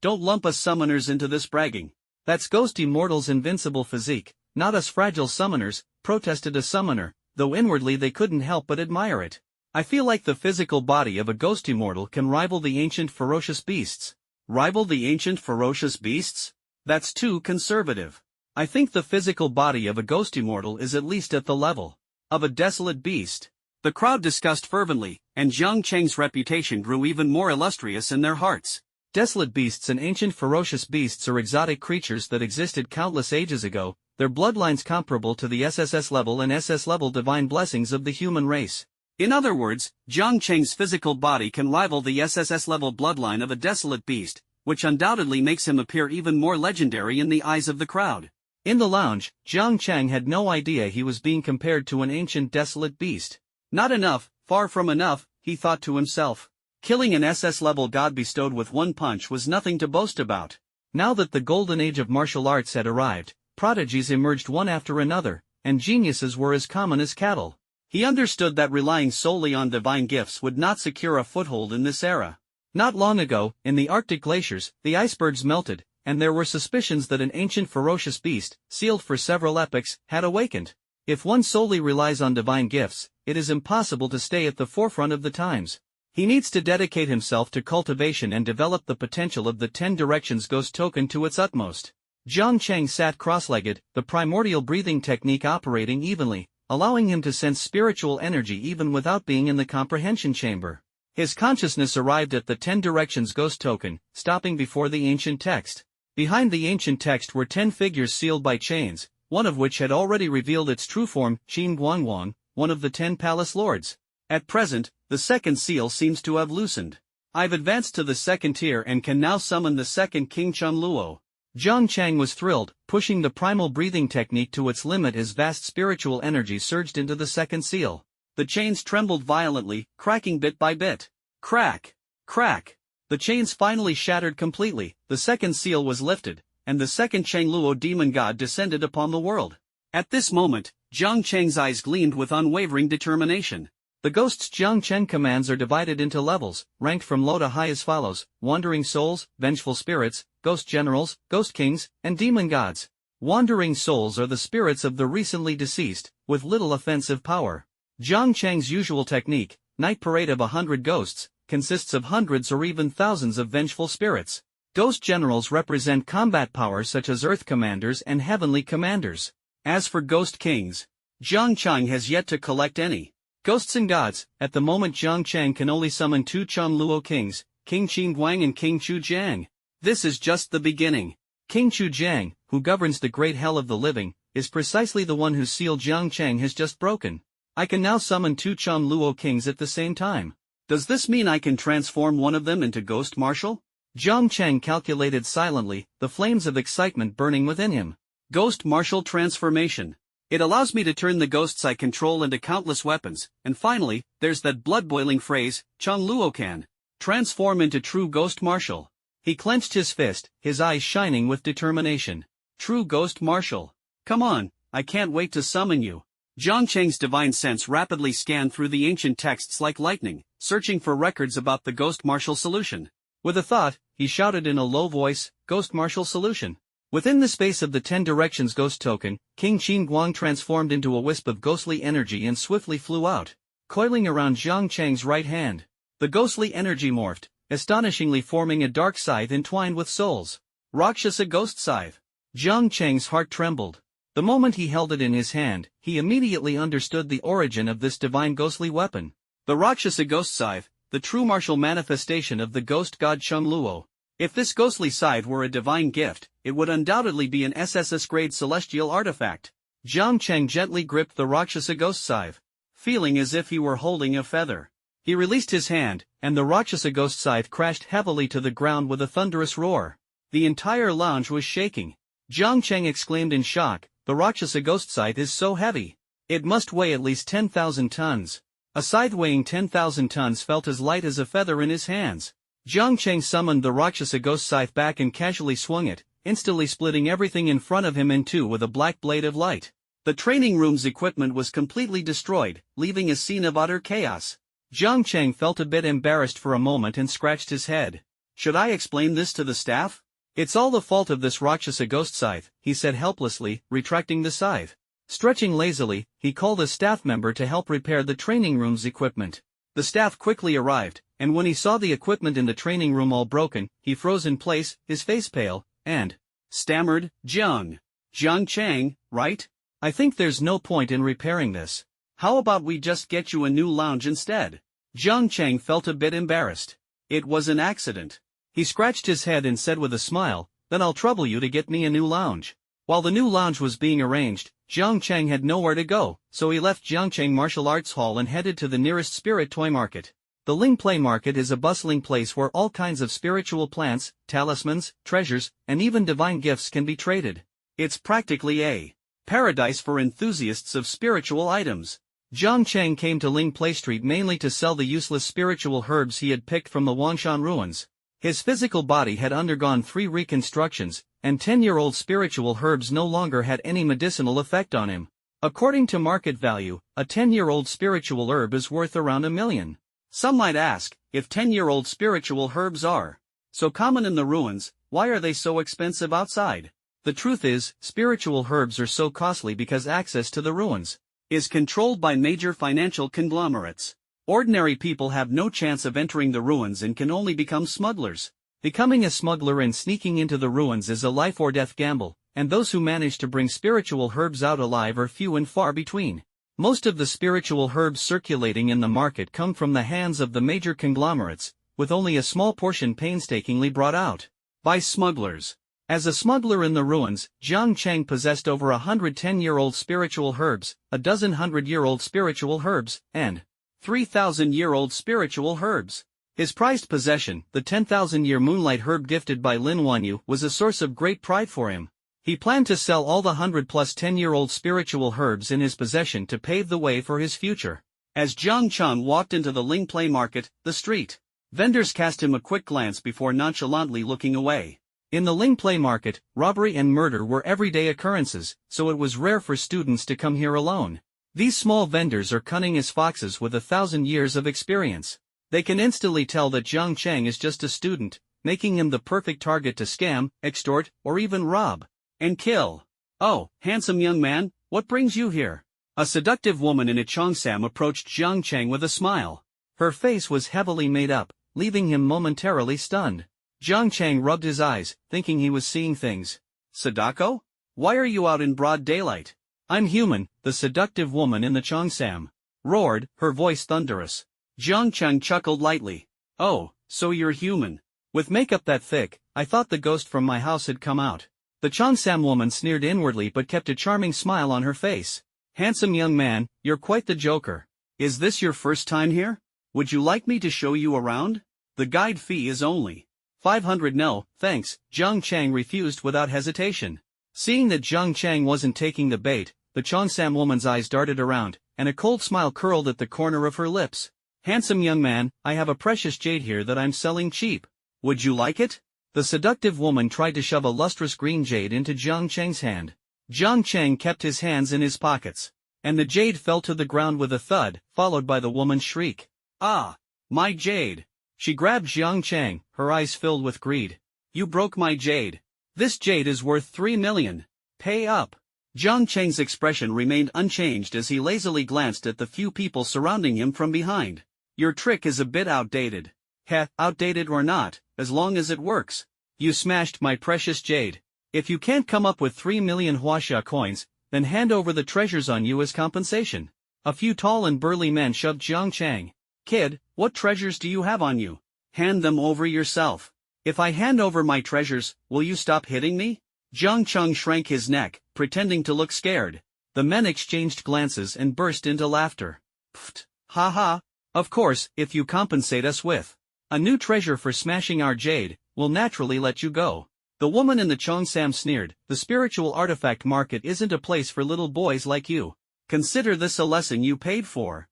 don't lump us summoners into this bragging. That's Ghost Immortal's invincible physique, not us fragile summoners, protested a summoner, though inwardly they couldn't help but admire it. I feel like the physical body of a Ghost Immortal can rival the ancient ferocious beasts. Rival the ancient ferocious beasts? That's too conservative. I think the physical body of a Ghost Immortal is at least at the level of a desolate beast. The crowd discussed fervently, and Jiang Chang's reputation grew even more illustrious in their hearts. Desolate beasts and ancient ferocious beasts are exotic creatures that existed countless ages ago, their bloodlines comparable to the SSS level and SS level divine blessings of the human race. In other words, Jiang Chang's physical body can rival the SSS level bloodline of a desolate beast, which undoubtedly makes him appear even more legendary in the eyes of the crowd. In the lounge, Jiang Chang had no idea he was being compared to an ancient desolate beast. Not enough, far from enough, he thought to himself. Killing an SS-level god bestowed with one punch was nothing to boast about. Now that the golden age of martial arts had arrived, prodigies emerged one after another, and geniuses were as common as cattle. He understood that relying solely on divine gifts would not secure a foothold in this era. Not long ago, in the Arctic glaciers, the icebergs melted, and there were suspicions that an ancient ferocious beast, sealed for several epochs, had awakened. If one solely relies on divine gifts, it is impossible to stay at the forefront of the times. He needs to dedicate himself to cultivation and develop the potential of the 10 Directions Ghost Token to its utmost. Jang Chang sat cross-legged, the primordial breathing technique operating evenly, allowing him to sense spiritual energy even without being in the comprehension chamber. His consciousness arrived at the 10 Directions Ghost Token, stopping before the ancient text. Behind the ancient text were 10 figures sealed by chains, one of which had already revealed its true form, Qin Guangwang, one of the 10 palace lords. At present, the second seal seems to have loosened. I've advanced to the second tier and can now summon the second King Chun Luo. Jang Chang was thrilled, pushing the primal breathing technique to its limit as vast spiritual energy surged into the second seal. The chains trembled violently, cracking bit by bit. Crack! Crack! The chains finally shattered completely, the second seal was lifted, and the second Chang Luo demon god descended upon the world. At this moment, Jang Chang's eyes gleamed with unwavering determination. The ghost's Jang Chang commands are divided into levels, ranked from low to high as follows: Wandering Souls, Vengeful Spirits, Ghost Generals, Ghost Kings, and Demon Gods. Wandering Souls are the spirits of the recently deceased, with little offensive power. Jang Chang's usual technique, Night Parade of 100 Ghosts, consists of hundreds or even thousands of vengeful spirits. Ghost Generals represent combat power such as Earth Commanders and Heavenly Commanders. As for Ghost Kings, Jang Chang has yet to collect any. Ghosts and Gods, at the moment Jang Chang can only summon 2 Chun Luo Kings, King Qin Guang and King Chu Jiang. This is just the beginning. King Chu Jiang, who governs the great hell of the living, is precisely the one whose seal Jang Chang has just broken. I can now summon 2 Chun Luo Kings at the same time. Does this mean I can transform one of them into Ghost Martial? Jang Chang calculated silently, the flames of excitement burning within him. Ghost Martial transformation. It allows me to turn the ghosts I control into countless weapons, and finally, there's that blood-boiling phrase, Chun Luo can transform into true Ghost Martial. He clenched his fist, his eyes shining with determination. True Ghost Martial. Come on, I can't wait to summon you. Jang Chang's divine sense rapidly scanned through the ancient texts like lightning, searching for records about the Ghost Martial solution. With a thought, he shouted in a low voice, Ghost Martial solution. Within the space of the 10 Directions Ghost Token, King Qin Guang transformed into a wisp of ghostly energy and swiftly flew out, coiling around Jang Chang's right hand. The ghostly energy morphed, astonishingly forming a dark scythe entwined with souls. Rakshasa Ghost Scythe. Jang Chang's heart trembled. The moment he held it in his hand, he immediately understood the origin of this divine ghostly weapon. The Rakshasa Ghost Scythe, the true martial manifestation of the ghost god Chun Luo. If this ghostly scythe were a divine gift, it would undoubtedly be an SSS-grade celestial artifact. Jang Chang gently gripped the Rakshasa Ghost Scythe, feeling as if he were holding a feather. He released his hand, and the Rakshasa Ghost Scythe crashed heavily to the ground with a thunderous roar. The entire lounge was shaking. Jang Chang exclaimed in shock, the Rakshasa Ghost Scythe is so heavy. It must weigh at least 10,000 tons. A scythe weighing 10,000 tons felt as light as a feather in his hands. Jang Chang summoned the Rakshasa Ghost Scythe back and casually swung it, instantly splitting everything in front of him in two with a black blade of light. The training room's equipment was completely destroyed, leaving a scene of utter chaos. Jang Chang felt a bit embarrassed for a moment and scratched his head. Should I explain this to the staff? It's all the fault of this Rakshasa Ghost Scythe, he said helplessly, retracting the scythe. Stretching lazily, he called a staff member to help repair the training room's equipment. The staff quickly arrived, and when he saw the equipment in the training room all broken, he froze in place, his face pale, and stammered, Jang Chang, right? I think there's no point in repairing this. How about we just get you a new lounge instead? Jang Chang felt a bit embarrassed. It was an accident. He scratched his head and said with a smile, then I'll trouble you to get me a new lounge. While the new lounge was being arranged, Jang Chang had nowhere to go, so he left Jiangchang Martial Arts Hall and headed to the nearest spirit toy market. The Ling Play Market is a bustling place where all kinds of spiritual plants, talismans, treasures, and even divine gifts can be traded. It's practically a paradise for enthusiasts of spiritual items. Jang Chang came to Ling Play Street mainly to sell the useless spiritual herbs he had picked from the Wangshan ruins. His physical body had undergone 3 reconstructions, and 10-year-old spiritual herbs no longer had any medicinal effect on him. According to market value, a 10-year-old spiritual herb is worth around $1 million. Some might ask, if 10-year-old spiritual herbs are so common in the ruins, why are they so expensive outside? The truth is, spiritual herbs are so costly because access to the ruins is controlled by major financial conglomerates. Ordinary people have no chance of entering the ruins and can only become smugglers. Becoming a smuggler and sneaking into the ruins is a life-or-death gamble, and those who manage to bring spiritual herbs out alive are few and far between. Most of the spiritual herbs circulating in the market come from the hands of the major conglomerates, with only a small portion painstakingly brought out by smugglers. As a smuggler in the ruins, Jang Chang possessed over 110-year-old spiritual herbs, a dozen 100-year-old spiritual herbs, and 3,000-year-old spiritual herbs. His prized possession, the 10,000-year moonlight herb gifted by Lin Wanyu, was a source of great pride for him. He planned to sell all the 100-plus 10-year-old spiritual herbs in his possession to pave the way for his future. As Jang Chang walked into the Ling Play Market, the street vendors cast him a quick glance before nonchalantly looking away. In the Ling Play Market, robbery and murder were everyday occurrences, so it was rare for students to come here alone. These small vendors are cunning as foxes with 1,000 years of experience. They can instantly tell that Jang Chang is just a student, making him the perfect target to scam, extort, or even rob and kill. "Oh, handsome young man, what brings you here?" A seductive woman in a cheongsam approached Jang Chang with a smile. Her face was heavily made up, leaving him momentarily stunned. Jang Chang rubbed his eyes, thinking he was seeing things. "Sadako? Why are you out in broad daylight?" "I'm human," the seductive woman in the cheongsam roared, her voice thunderous. Jang Chang chuckled lightly. "Oh, so you're human. With makeup that thick, I thought the ghost from my house had come out." The cheongsam woman sneered inwardly but kept a charming smile on her face. "Handsome young man, you're quite the joker. Is this your first time here? Would you like me to show you around? The guide fee is only 500. No, thanks," Jang Chang refused without hesitation. Seeing that Jang Chang wasn't taking the bait, the cheongsam woman's eyes darted around, and a cold smile curled at the corner of her lips. "Handsome young man, I have a precious jade here that I'm selling cheap. Would you like it?" The seductive woman tried to shove a lustrous green jade into Jang Chang's hand. Jang Chang kept his hands in his pockets, and the jade fell to the ground with a thud, followed by the woman's shriek. "Ah! My jade!" She grabbed Jang Chang, her eyes filled with greed. "You broke my jade. This jade is worth 3 million. Pay up." Jang Chang's expression remained unchanged as he lazily glanced at the few people surrounding him from behind. "Your trick is a bit outdated." "Heh, outdated or not, as long as it works. You smashed my precious jade. If you can't come up with 3 million Huaxia coins, then hand over the treasures on you as compensation." A few tall and burly men shoved Jang Chang. "Kid, what treasures do you have on you? Hand them over yourself." "If I hand over my treasures, will you stop hitting me?" Jang Chang shrank his neck, pretending to look scared. The men exchanged glances and burst into laughter. "Pfft, ha ha. Of course, if you compensate us with a new treasure for smashing our jade, we'll naturally let you go." The woman in the cheongsam sneered. "The spiritual artifact market isn't a place for little boys like you. Consider this a lesson you paid for."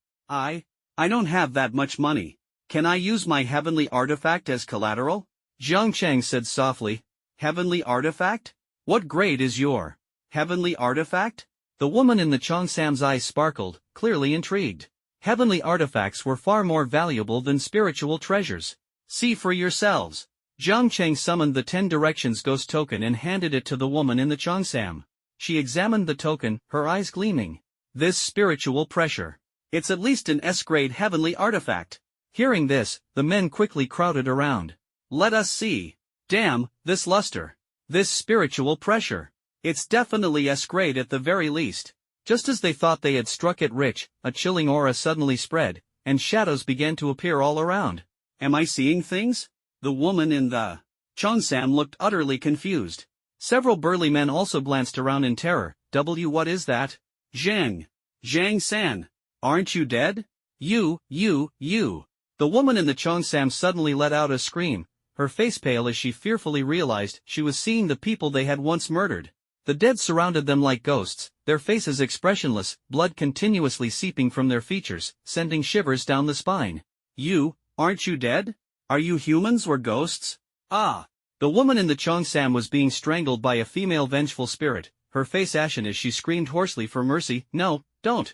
I don't have that much money. Can I use my heavenly artifact as collateral?" Jang Chang said softly. "Heavenly artifact? What grade is your heavenly artifact?" The woman in the cheongsam's eyes sparkled, clearly intrigued. Heavenly artifacts were far more valuable than spiritual treasures. "See for yourselves." Jang Chang summoned the 10 Directions Ghost token and handed it to the woman in the cheongsam. She examined the token, her eyes gleaming. "This spiritual pressure. It's at least an S-grade heavenly artifact." Hearing this, the men quickly crowded around. "Let us see. Damn, this luster. This spiritual pressure. It's definitely S-grade at the very least." Just as they thought they had struck it rich, a chilling aura suddenly spread, and shadows began to appear all around. "Am I seeing things?" The woman in the cheongsam looked utterly confused. Several burly men also glanced around in terror. What is that?" Zhang-san. Aren't you dead?" You. The woman in the cheongsam suddenly let out a scream, her face pale as she fearfully realized she was seeing the people they had once murdered. The dead surrounded them like ghosts, their faces expressionless, blood continuously seeping from their features, sending shivers down the spine. You, aren't you dead? Are you humans or ghosts? Ah! The woman in the Cheongsam was being strangled by a female vengeful spirit, her face ashen as she screamed hoarsely for mercy. No, don't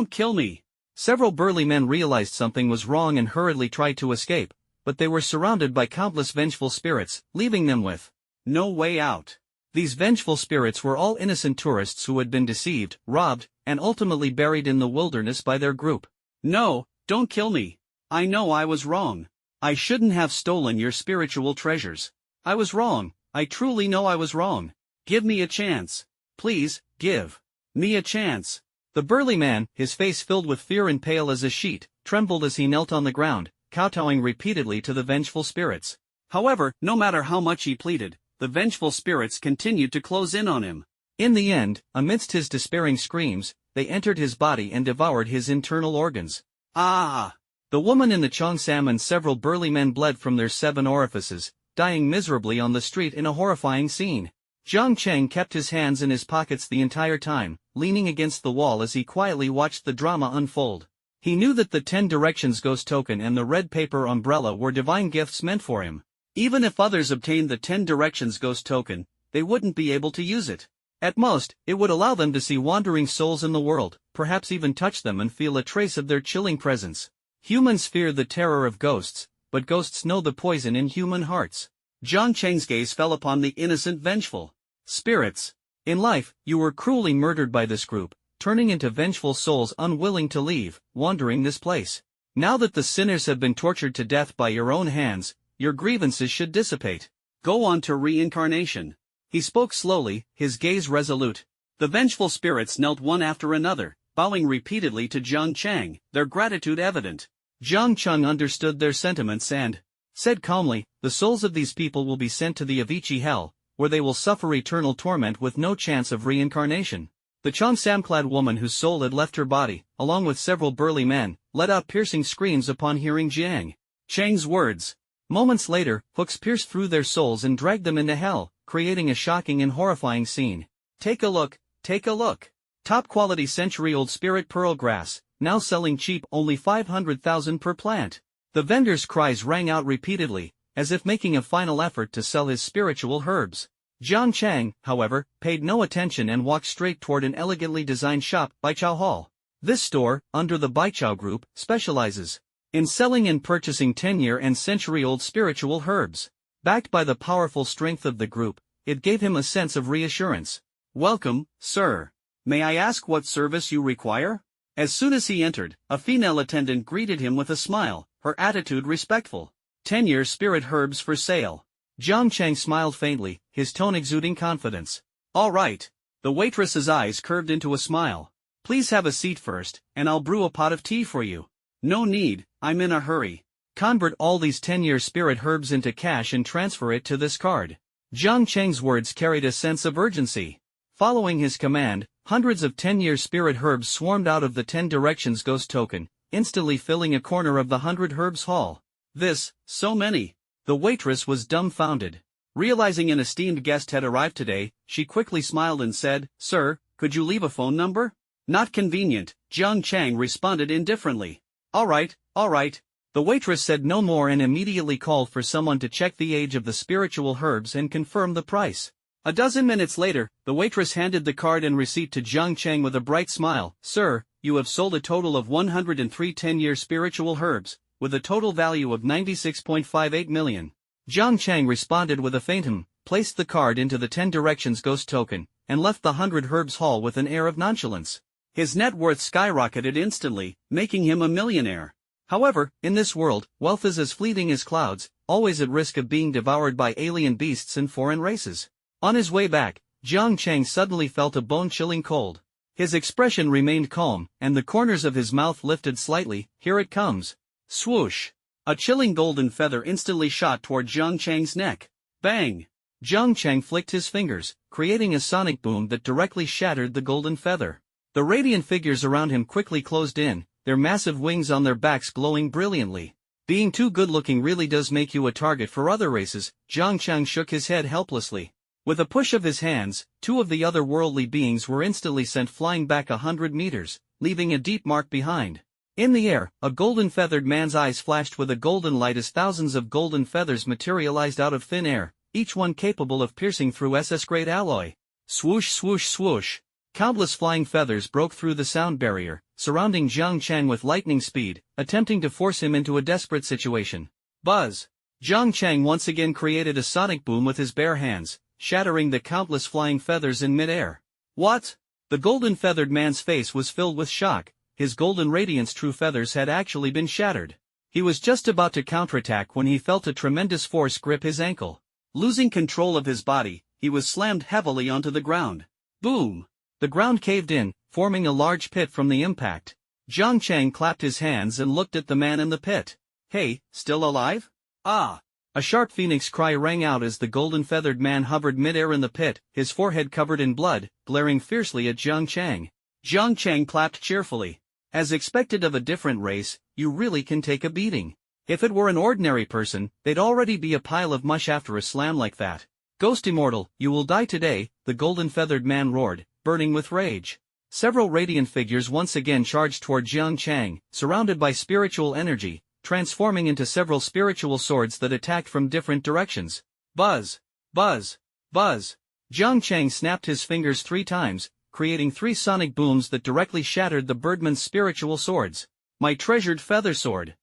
kill me. Several burly men realized something was wrong and hurriedly tried to escape, but they were surrounded by countless vengeful spirits, leaving them with no way out. These vengeful spirits were all innocent tourists who had been deceived, robbed, and ultimately buried in the wilderness by their group. No, don't kill me. I know I was wrong. I shouldn't have stolen your spiritual treasures. I was wrong. I truly know I was wrong. Give me a chance. Please, give me a chance. The burly man, his face filled with fear and pale as a sheet, trembled as he knelt on the ground, kowtowing repeatedly to the vengeful spirits. However, no matter how much he pleaded, the vengeful spirits continued to close in on him. In the end, amidst his despairing screams, they entered his body and devoured his internal organs. Ah! The woman in the Cheongsam and several burly men bled from their 7 orifices, dying miserably on the street in a horrifying scene. Jang Chang kept his hands in his pockets the entire time, leaning against the wall as he quietly watched the drama unfold. He knew that the 10 Directions Ghost token and the red paper umbrella were divine gifts meant for him. Even if others obtained the 10 Directions Ghost token, they wouldn't be able to use it. At most, it would allow them to see wandering souls in the world, perhaps even touch them and feel a trace of their chilling presence. Humans fear the terror of ghosts, but ghosts know the poison in human hearts. Jang Chang's gaze fell upon the innocent vengeful spirits. In life, you were cruelly murdered by this group, turning into vengeful souls unwilling to leave, wandering this place. Now that the sinners have been tortured to death by your own hands, your grievances should dissipate. Go on to reincarnation. He spoke slowly, his gaze resolute. The vengeful spirits knelt one after another, bowing repeatedly to Jang Chang, their gratitude evident. Jang Chang understood their sentiments and said calmly, the souls of these people will be sent to the Avicii hell, where they will suffer eternal torment with no chance of reincarnation. The Cheongsam-clad woman whose soul had left her body, along with several burly men, let out piercing screams upon hearing Jang Chang's words. Moments later, hooks pierced through their souls and dragged them into hell, creating a shocking and horrifying scene. Take a look, take a look. Top-quality century-old spirit pearl grass, now selling cheap, only 500,000 per plant. The vendor's cries rang out repeatedly, as if making a final effort to sell his spiritual herbs. Jang Chang, however, paid no attention and walked straight toward an elegantly designed shop, Baichao Hall. This store, under the Baichao Group, specializes in selling and purchasing 10-year and century-old spiritual herbs. Backed by the powerful strength of the group, it gave him a sense of reassurance. Welcome, sir. May I ask what service you require? As soon as he entered, a female attendant greeted him with a smile, her attitude respectful. 10-year spirit herbs for sale. Jang Chang smiled faintly, his tone exuding confidence. All right. The waitress's eyes curved into a smile. Please have a seat first, and I'll brew a pot of tea for you. No need, I'm in a hurry. Convert all these 10-year spirit herbs into cash and transfer it to this card. Jang Chang's words carried a sense of urgency. Following his command, hundreds of 10-year spirit herbs swarmed out of the 10 Directions Ghost token, instantly filling a corner of the 100 Herbs Hall. So many. The waitress was dumbfounded. Realizing an esteemed guest had arrived today, she quickly smiled and said, Sir, could you leave a phone number? Not convenient, Jang Chang responded indifferently. All right. The waitress said no more and immediately called for someone to check the age of the spiritual herbs and confirm the price. A dozen minutes later, the waitress handed the card and receipt to Jang Chang with a bright smile. Sir, you have sold a total of 103 10-year spiritual herbs, with a total value of 96.58 million. Jang Chang responded with a faint placed the card into the 10 Directions Ghost token, and left the 100 Herbs Hall with an air of nonchalance. His net worth skyrocketed instantly, making him a millionaire. However, in this world, wealth is as fleeting as clouds, always at risk of being devoured by alien beasts and foreign races. On his way back, Jang Chang suddenly felt a bone-chilling cold. His expression remained calm, and the corners of his mouth lifted slightly. Here it comes. Swoosh! A chilling golden feather instantly shot toward Jang Chang's neck. Bang! Jang Chang flicked his fingers, creating a sonic boom that directly shattered the golden feather. The radiant figures around him quickly closed in, their massive wings on their backs glowing brilliantly. Being too good-looking really does make you a target for other races. Jang Chang shook his head helplessly. With a push of his hands, 2 of the otherworldly beings were instantly sent flying back 100 meters, leaving a deep mark behind. In the air, a golden feathered man's eyes flashed with a golden light as thousands of golden feathers materialized out of thin air, each one capable of piercing through SS-grade alloy. Swoosh swoosh swoosh. Countless flying feathers broke through the sound barrier, surrounding Jang Chang with lightning speed, attempting to force him into a desperate situation. Buzz! Jang Chang once again created a sonic boom with his bare hands, shattering the countless flying feathers in mid-air. What? The golden feathered man's face was filled with shock. His golden radiance true feathers had actually been shattered. He was just about to counterattack when he felt a tremendous force grip his ankle. Losing control of his body, he was slammed heavily onto the ground. Boom! The ground caved in, forming a large pit from the impact. Jang Chang clapped his hands and looked at the man in the pit. Hey, still alive? Ah! A sharp phoenix cry rang out as the golden-feathered man hovered mid-air in the pit, his forehead covered in blood, glaring fiercely at Jang Chang. Jang Chang clapped cheerfully. As expected of a different race, you really can take a beating. If it were an ordinary person, they'd already be a pile of mush after a slam like that. Ghost Immortal, you will die today, the golden-feathered man roared, burning with rage. Several radiant figures once again charged toward Jang Chang, surrounded by spiritual energy, transforming into several spiritual swords that attacked from different directions. Buzz! Buzz! Buzz! Jang Chang snapped his fingers 3 times, creating 3 sonic booms that directly shattered the birdman's spiritual swords. My treasured feather sword!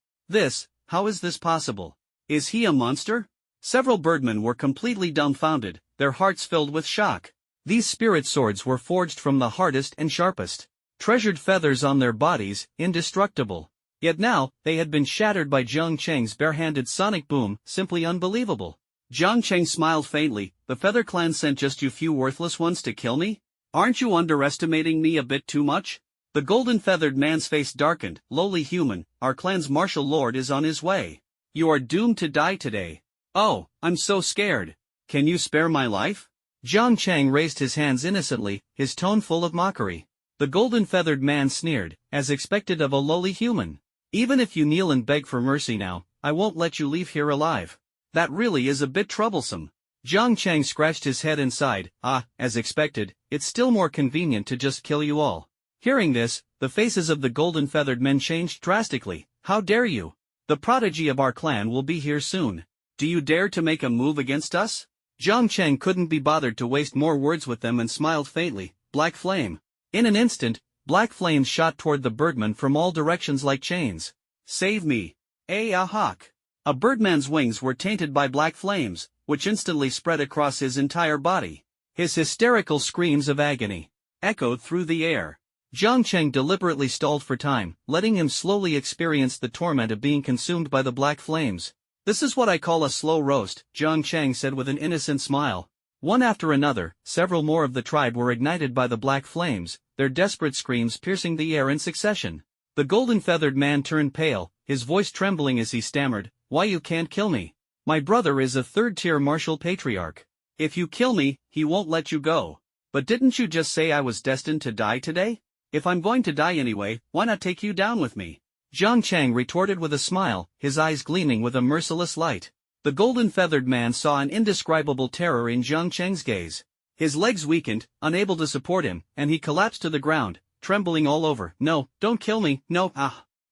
How is this possible? Is he a monster? Several birdmen were completely dumbfounded, their hearts filled with shock. These spirit swords were forged from the hardest and sharpest. Treasured feathers on their bodies, indestructible. Yet now, they had been shattered by Jang Chang's barehanded sonic boom, simply unbelievable. Jang Chang smiled faintly, the Feather Clan sent just you few worthless ones to kill me? Aren't you underestimating me a bit too much? The golden-feathered man's face darkened. Lowly human, our clan's martial lord is on his way. You are doomed to die today. Oh, I'm so scared. Can you spare my life? Jang Chang raised his hands innocently, his tone full of mockery. The golden-feathered man sneered, as expected of a lowly human. Even if you kneel and beg for mercy now, I won't let you leave here alive. That really is a bit troublesome. Jang Chang scratched his head and sighed. As expected, it's still more convenient to just kill you all. Hearing this, the faces of the golden-feathered men changed drastically. How dare you? The prodigy of our clan will be here soon. Do you dare to make a move against us? Jang Chang couldn't be bothered to waste more words with them and smiled faintly. Black flame. In an instant, black flames shot toward the birdman from all directions like chains. Save me. Ahawk. A birdman's wings were tainted by black flames, which instantly spread across his entire body. His hysterical screams of agony echoed through the air. Jang Chang deliberately stalled for time, letting him slowly experience the torment of being consumed by the black flames. This is what I call a slow roast, Jang Chang said with an innocent smile. One after another, several more of the tribe were ignited by the black flames, their desperate screams piercing the air in succession. The golden-feathered man turned pale, his voice trembling as he stammered, "Why you can't kill me? My brother is a third-tier martial patriarch. If you kill me, he won't let you go. But didn't you just say I was destined to die today? If I'm going to die anyway, why not take you down with me?" Jang Chang retorted with a smile, his eyes gleaming with a merciless light. The golden-feathered man saw an indescribable terror in Jang Chang's gaze. His legs weakened, unable to support him, and he collapsed to the ground, trembling all over. "No, don't kill me, no,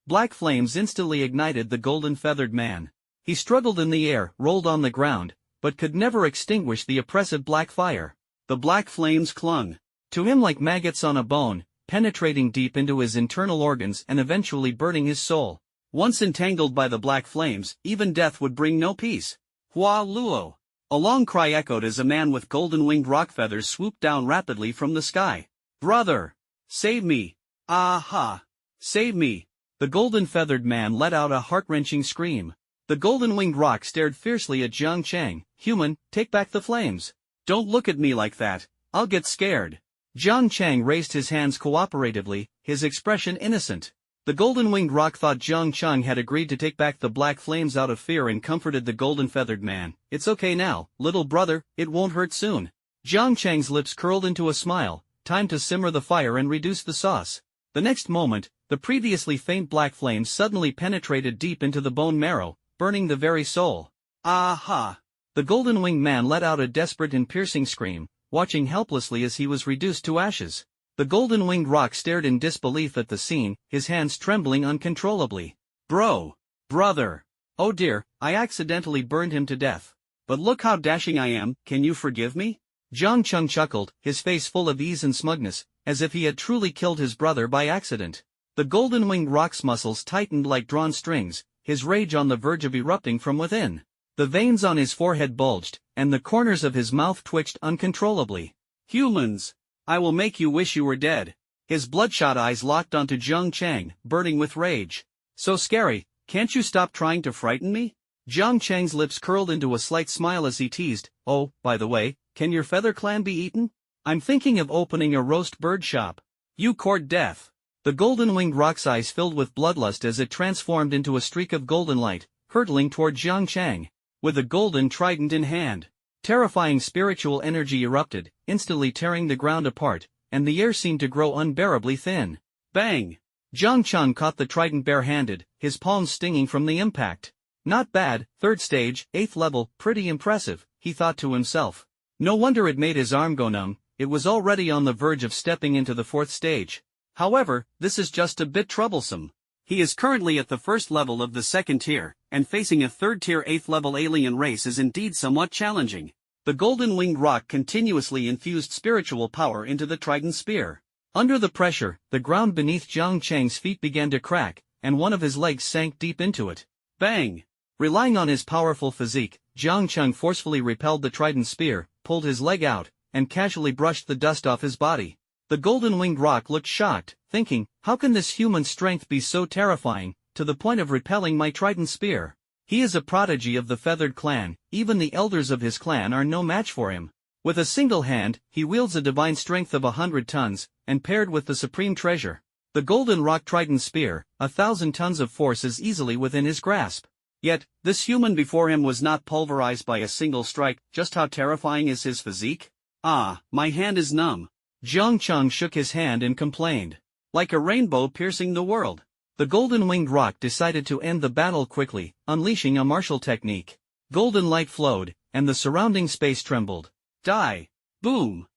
Black flames instantly ignited the golden-feathered man. He struggled in the air, rolled on the ground, but could never extinguish the oppressive black fire. The black flames clung to him like maggots on a bone, penetrating deep into his internal organs and eventually burning his soul. Once entangled by the black flames, even death would bring no peace. Hua Luo! A long cry echoed as a man with golden-winged rock feathers swooped down rapidly from the sky. "Brother! Save me! Aha! Save me!" The golden-feathered man let out a heart-wrenching scream. The golden-winged rock stared fiercely at Jang Chang. "Human, take back the flames. Don't look at me like that, I'll get scared." Jang Chang raised his hands cooperatively, his expression innocent. The golden-winged rock thought Jang Chang had agreed to take back the black flames out of fear and comforted the golden-feathered man. "It's okay now, little brother, it won't hurt soon." Jang Chang's lips curled into a smile, time to simmer the fire and reduce the sauce. The next moment, the previously faint black flames suddenly penetrated deep into the bone marrow, burning the very soul. "Aha! The golden-winged man let out a desperate and piercing scream, watching helplessly as he was reduced to ashes. The golden-winged rock stared in disbelief at the scene, his hands trembling uncontrollably. Brother. Oh dear, I accidentally burned him to death. But look how dashing I am, can you forgive me? Jang Chang chuckled, his face full of ease and smugness, as if he had truly killed his brother by accident. The golden-winged rock's muscles tightened like drawn strings, his rage on the verge of erupting from within. The veins on his forehead bulged, and the corners of his mouth twitched uncontrollably. Humans! I will make you wish you were dead. His bloodshot eyes locked onto Jang Chang, burning with rage. So scary, can't you stop trying to frighten me? Jang Chang's lips curled into a slight smile as he teased, oh, by the way, can your feather clan be eaten? I'm thinking of opening a roast bird shop. You court death. The golden-winged rock's eyes filled with bloodlust as it transformed into a streak of golden light, hurtling toward Jang Chang. With a golden trident in hand, terrifying spiritual energy erupted, instantly tearing the ground apart, and the air seemed to grow unbearably thin. Bang! Jang Chang caught the trident bare-handed, his palms stinging from the impact. Not bad, 3rd stage, 8th level, pretty impressive, he thought to himself. No wonder it made his arm go numb, it was already on the verge of stepping into the 4th stage. However, this is just a bit troublesome. He is currently at the 1st level of the 2nd tier, and facing a 3rd tier 8th level alien race is indeed somewhat challenging. The golden-winged rock continuously infused spiritual power into the trident spear. Under the pressure, the ground beneath Jang Chang's feet began to crack, and one of his legs sank deep into it. Bang! Relying on his powerful physique, Jang Chang forcefully repelled the trident spear, pulled his leg out, and casually brushed the dust off his body. The golden-winged rock looked shocked, thinking, how can this human strength be so terrifying, to the point of repelling my trident spear? He is a prodigy of the feathered clan, even the elders of his clan are no match for him. With a single hand, he wields a divine strength of 100 tons, and paired with the supreme treasure, the golden rock trident spear, 1,000 tons of force is easily within his grasp. Yet, this human before him was not pulverized by a single strike. Just how terrifying is his physique? Ah, my hand is numb. Jang Chang shook his hand and complained. Like a rainbow piercing the world. The golden-winged rock decided to end the battle quickly, unleashing a martial technique. Golden light flowed, and the surrounding space trembled. Die! Boom!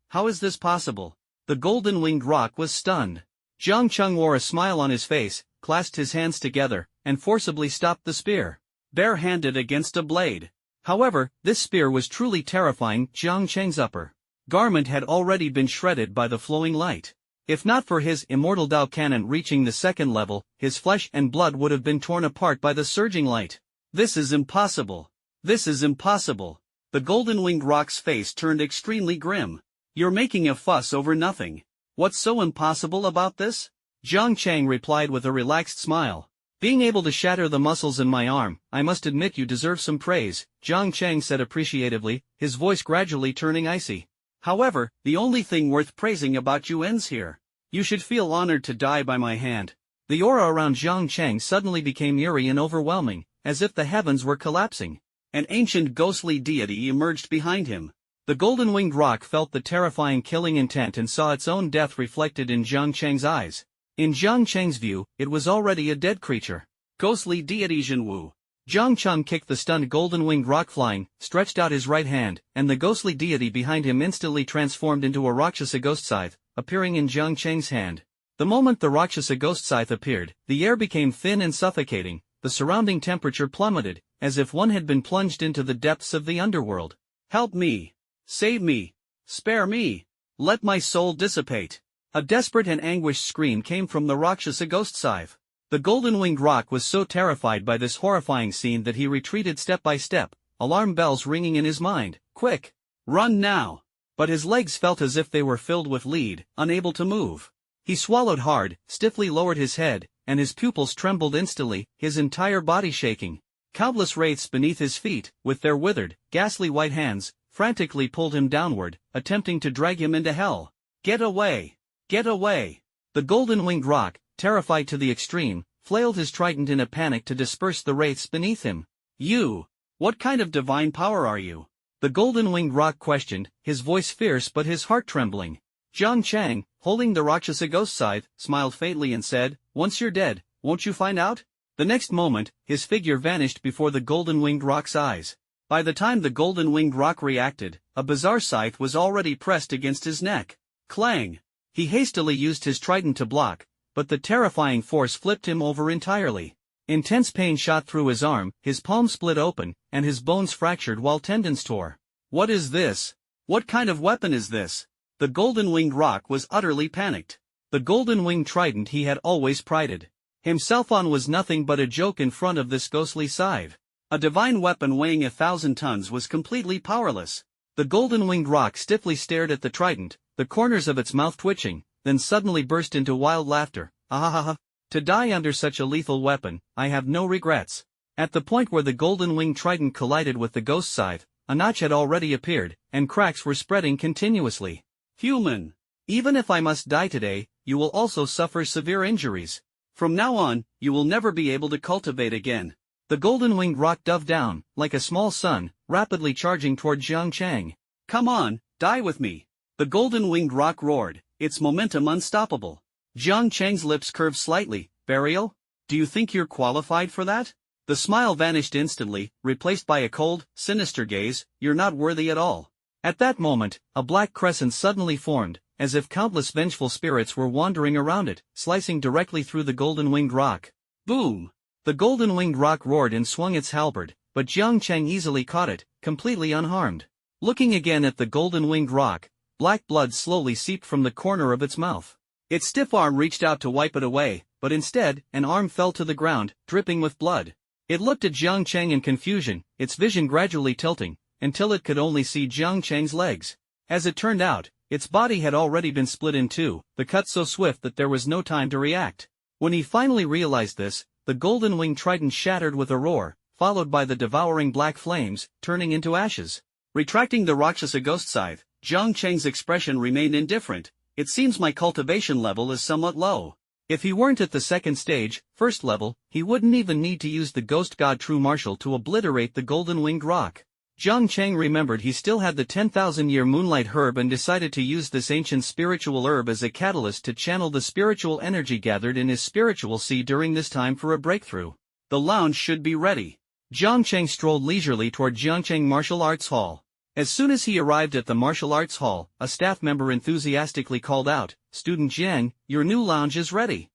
How is this possible? The golden-winged rock was stunned. Jang Chang wore a smile on his face, clasped his hands together, and forcibly stopped the spear. Bare-handed against a blade. However, this spear was truly terrifying. Jang Chang's upper garment had already been shredded by the flowing light. If not for his immortal Dao cannon reaching the 2nd level, his flesh and blood would have been torn apart by the surging light. This is impossible. This is impossible. The golden-winged rock's face turned extremely grim. You're making a fuss over nothing. What's so impossible about this? Jang Chang replied with a relaxed smile. Being able to shatter the muscles in my arm, I must admit you deserve some praise, Jang Chang said appreciatively, his voice gradually turning icy. However, the only thing worth praising about you ends here. You should feel honored to die by my hand. The aura around Jang Chang suddenly became eerie and overwhelming, as if the heavens were collapsing. An ancient ghostly deity emerged behind him. The golden-winged rock felt the terrifying killing intent and saw its own death reflected in Jang Chang's eyes. In Jang Chang's view, it was already a dead creature. Ghostly deity Jinwu. Jang Chang kicked the stunned golden-winged rock flying, stretched out his right hand, and the ghostly deity behind him instantly transformed into a Rakshasa ghost scythe, appearing in Jang Chang's hand. The moment the Rakshasa ghost scythe appeared, the air became thin and suffocating, the surrounding temperature plummeted, as if one had been plunged into the depths of the underworld. Help me! Save me! Spare me! Let my soul dissipate! A desperate and anguished scream came from the Rakshasa ghost scythe. The golden-winged rock was so terrified by this horrifying scene that he retreated step by step, alarm bells ringing in his mind. Quick! Run now! But his legs felt as if they were filled with lead, unable to move. He swallowed hard, stiffly lowered his head, and his pupils trembled instantly, his entire body shaking. Countless wraiths beneath his feet, with their withered, ghastly white hands, frantically pulled him downward, attempting to drag him into hell. Get away! Get away! The golden-winged rock, terrified to the extreme, flailed his trident in a panic to disperse the wraiths beneath him. You! What kind of divine power are you? The golden-winged rock questioned, his voice fierce but his heart trembling. Jang Chang, holding the Rakshasa ghost scythe, smiled faintly and said, once you're dead, won't you find out? The next moment, his figure vanished before the golden-winged rock's eyes. By the time the golden-winged rock reacted, a bizarre scythe was already pressed against his neck. Clang! He hastily used his trident to block, but the terrifying force flipped him over entirely. Intense pain shot through his arm, his palm split open, and his bones fractured while tendons tore. What is this? What kind of weapon is this? The golden-winged rock was utterly panicked. The golden-winged trident he had always prided himself on was nothing but a joke in front of this ghostly scythe. A divine weapon weighing 1,000 tons was completely powerless. The golden-winged rock stiffly stared at the trident, the corners of its mouth twitching, then suddenly burst into wild laughter. Ahahaha! To die under such a lethal weapon, I have no regrets. At the point where the golden-winged trident collided with the ghost scythe, a notch had already appeared, and cracks were spreading continuously. Human! Even if I must die today, you will also suffer severe injuries. From now on, you will never be able to cultivate again. The golden-winged rock dove down, like a small sun, rapidly charging toward Jang Chang. Come on, die with me! The golden-winged rock roared, its momentum unstoppable. Jang Chang's lips curved slightly. Burial? Do you think you're qualified for that? The smile vanished instantly, replaced by a cold, sinister gaze. You're not worthy at all. At that moment, a black crescent suddenly formed, as if countless vengeful spirits were wandering around it, slicing directly through the golden-winged rock. Boom! The golden-winged rock roared and swung its halberd, but Jang Chang easily caught it, completely unharmed. Looking again at the golden-winged rock, black blood slowly seeped from the corner of its mouth. Its stiff arm reached out to wipe it away, but instead, an arm fell to the ground, dripping with blood. It looked at Jang Chang in confusion, its vision gradually tilting, until it could only see Jang Chang's legs. As it turned out, its body had already been split in two, the cut so swift that there was no time to react. When he finally realized this, the golden-winged trident shattered with a roar, followed by the devouring black flames, turning into ashes. Retracting the Rakshasa ghost scythe, Jang Chang's expression remained indifferent. It seems my cultivation level is somewhat low. If he weren't at the second stage, first level, he wouldn't even need to use the ghost god True Martial to obliterate the golden-winged rock. Jang Chang remembered he still had the 10,000-year moonlight herb and decided to use this ancient spiritual herb as a catalyst to channel the spiritual energy gathered in his spiritual sea during this time for a breakthrough. The lounge should be ready. Jang Chang strolled leisurely toward Jiangcheng Martial Arts Hall. As soon as he arrived at the martial arts hall, a staff member enthusiastically called out, "Student Jiang, your new lounge is ready."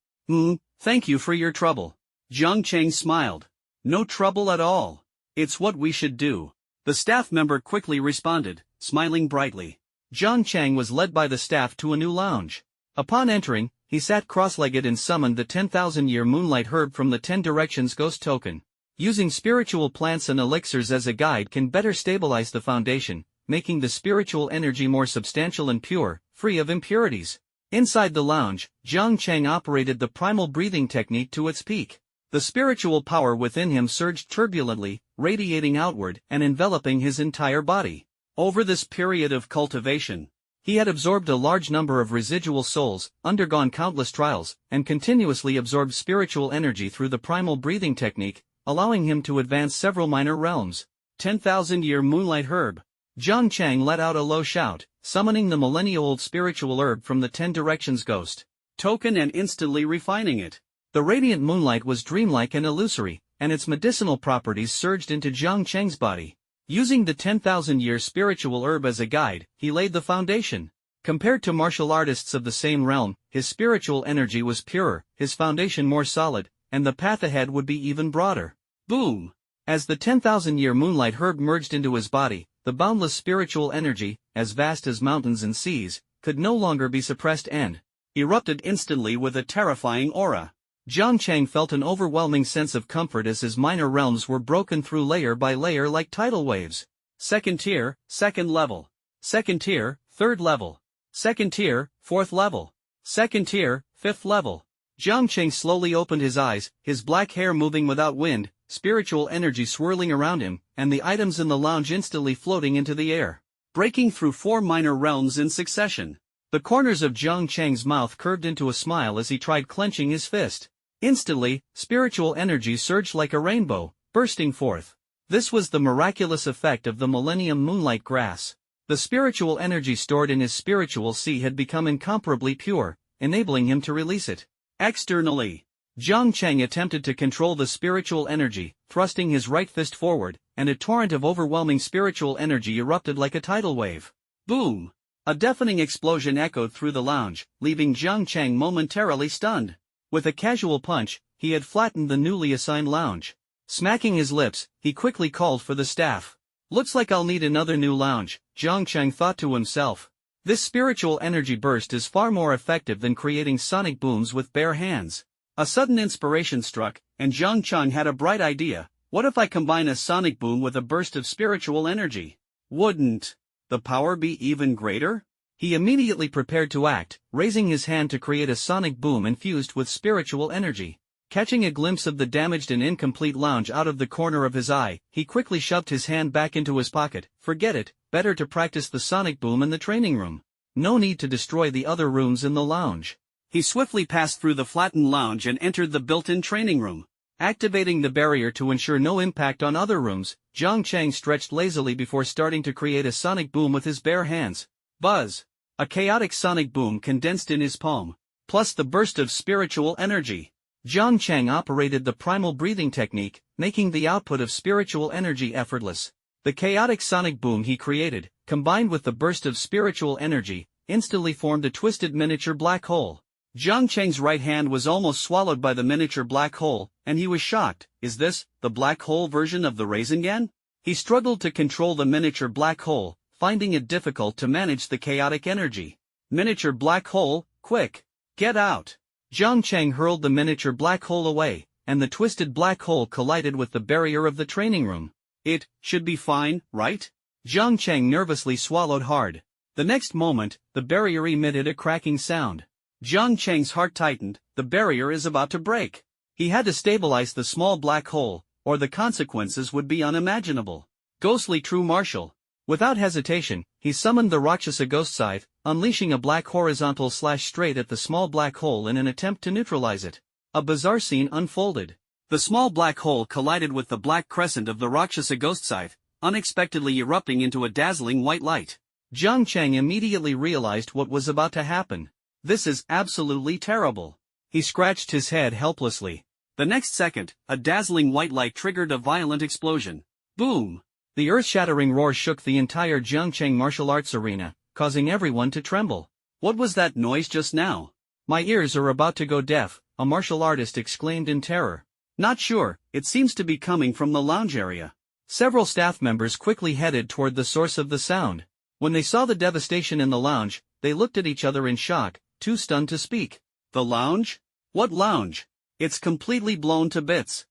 Thank you for your trouble." Jang Chang smiled. "No trouble at all. It's what we should do." The staff member quickly responded, smiling brightly. Jang Chang was led by the staff to a new lounge. Upon entering, he sat cross-legged and summoned the 10,000-year moonlight herb from the 10 Directions ghost token. Using spiritual plants and elixirs as a guide can better stabilize the foundation, making the spiritual energy more substantial and pure, free of impurities. Inside the lounge, Jang Chang operated the primal breathing technique to its peak. The spiritual power within him surged turbulently, radiating outward and enveloping his entire body. Over this period of cultivation, he had absorbed a large number of residual souls, undergone countless trials, and continuously absorbed spiritual energy through the primal breathing technique, allowing him to advance several minor realms. 10,000-year moonlight herb. Jang Chang let out a low shout, summoning the millennia-old spiritual herb from the 10 Directions ghost token and instantly refining it. The radiant moonlight was dreamlike and illusory, and its medicinal properties surged into Jang Chang's body. Using the 10,000-year spiritual herb as a guide, he laid the foundation. Compared to martial artists of the same realm, his spiritual energy was purer, his foundation more solid, and the path ahead would be even broader. Boom! As the 10,000-year moonlight herb merged into his body, the boundless spiritual energy, as vast as mountains and seas, could no longer be suppressed and erupted instantly with a terrifying aura. Jang Chang felt an overwhelming sense of comfort as his minor realms were broken through layer by layer like tidal waves. Second tier, second level. Second tier, third level. Second tier, fourth level. Second tier, fifth level. Jang Chang slowly opened his eyes, his black hair moving without wind, spiritual energy swirling around him, and the items in the lounge instantly floating into the air. Breaking through 4 minor realms in succession. The corners of Jang Chang's mouth curved into a smile as he tried clenching his fist. Instantly, spiritual energy surged like a rainbow, bursting forth. This was the miraculous effect of the Millennium Moonlight Grass. The spiritual energy stored in his spiritual sea had become incomparably pure, enabling him to release it. Externally, Jang Chang attempted to control the spiritual energy, thrusting his right fist forward, and a torrent of overwhelming spiritual energy erupted like a tidal wave. Boom! A deafening explosion echoed through the lounge, leaving Jang Chang momentarily stunned. With a casual punch, he had flattened the newly assigned lounge. Smacking his lips, he quickly called for the staff. Looks like I'll need another new lounge, Jang Chang thought to himself. This spiritual energy burst is far more effective than creating sonic booms with bare hands. A sudden inspiration struck, and Jang Chang had a bright idea. What if I combine a sonic boom with a burst of spiritual energy? Wouldn't the power be even greater? He immediately prepared to act, raising his hand to create a sonic boom infused with spiritual energy. Catching a glimpse of the damaged and incomplete lounge out of the corner of his eye, he quickly shoved his hand back into his pocket. Forget it, better to practice the sonic boom in the training room. No need to destroy the other rooms in the lounge. He swiftly passed through the flattened lounge and entered the built-in training room. Activating the barrier to ensure no impact on other rooms, Jang Chang stretched lazily before starting to create a sonic boom with his bare hands. Buzz! A chaotic sonic boom condensed in his palm, plus the burst of spiritual energy. Jang Chang operated the primal breathing technique, making the output of spiritual energy effortless. The chaotic sonic boom he created, combined with the burst of spiritual energy, instantly formed a twisted miniature black hole. Jang Chang's right hand was almost swallowed by the miniature black hole, and he was shocked. Is this the black hole version of the Rasengan? He struggled to control the miniature black hole, finding it difficult to manage the chaotic energy. Miniature black hole, quick! Get out! Jang Chang hurled the miniature black hole away, and the twisted black hole collided with the barrier of the training room. It should be fine, right? Jang Chang nervously swallowed hard. The next moment, the barrier emitted a cracking sound. Jang Chang's heart tightened. The barrier is about to break. He had to stabilize the small black hole, or the consequences would be unimaginable. Ghostly true martial. Without hesitation, he summoned the Rakshasa Ghost Scythe, unleashing a black horizontal slash straight at the small black hole in an attempt to neutralize it. A bizarre scene unfolded. The small black hole collided with the black crescent of the Rakshasa Ghost Scythe, unexpectedly erupting into a dazzling white light. Jang Chang immediately realized what was about to happen. This is absolutely terrible. He scratched his head helplessly. The next second, a dazzling white light triggered a violent explosion. Boom! The earth-shattering roar shook the entire Jang Chang martial arts arena, causing everyone to tremble. What was that noise just now? My ears are about to go deaf, a martial artist exclaimed in terror. Not sure, it seems to be coming from the lounge area. Several staff members quickly headed toward the source of the sound. When they saw the devastation in the lounge, they looked at each other in shock, too stunned to speak. The lounge? What lounge? It's completely blown to bits.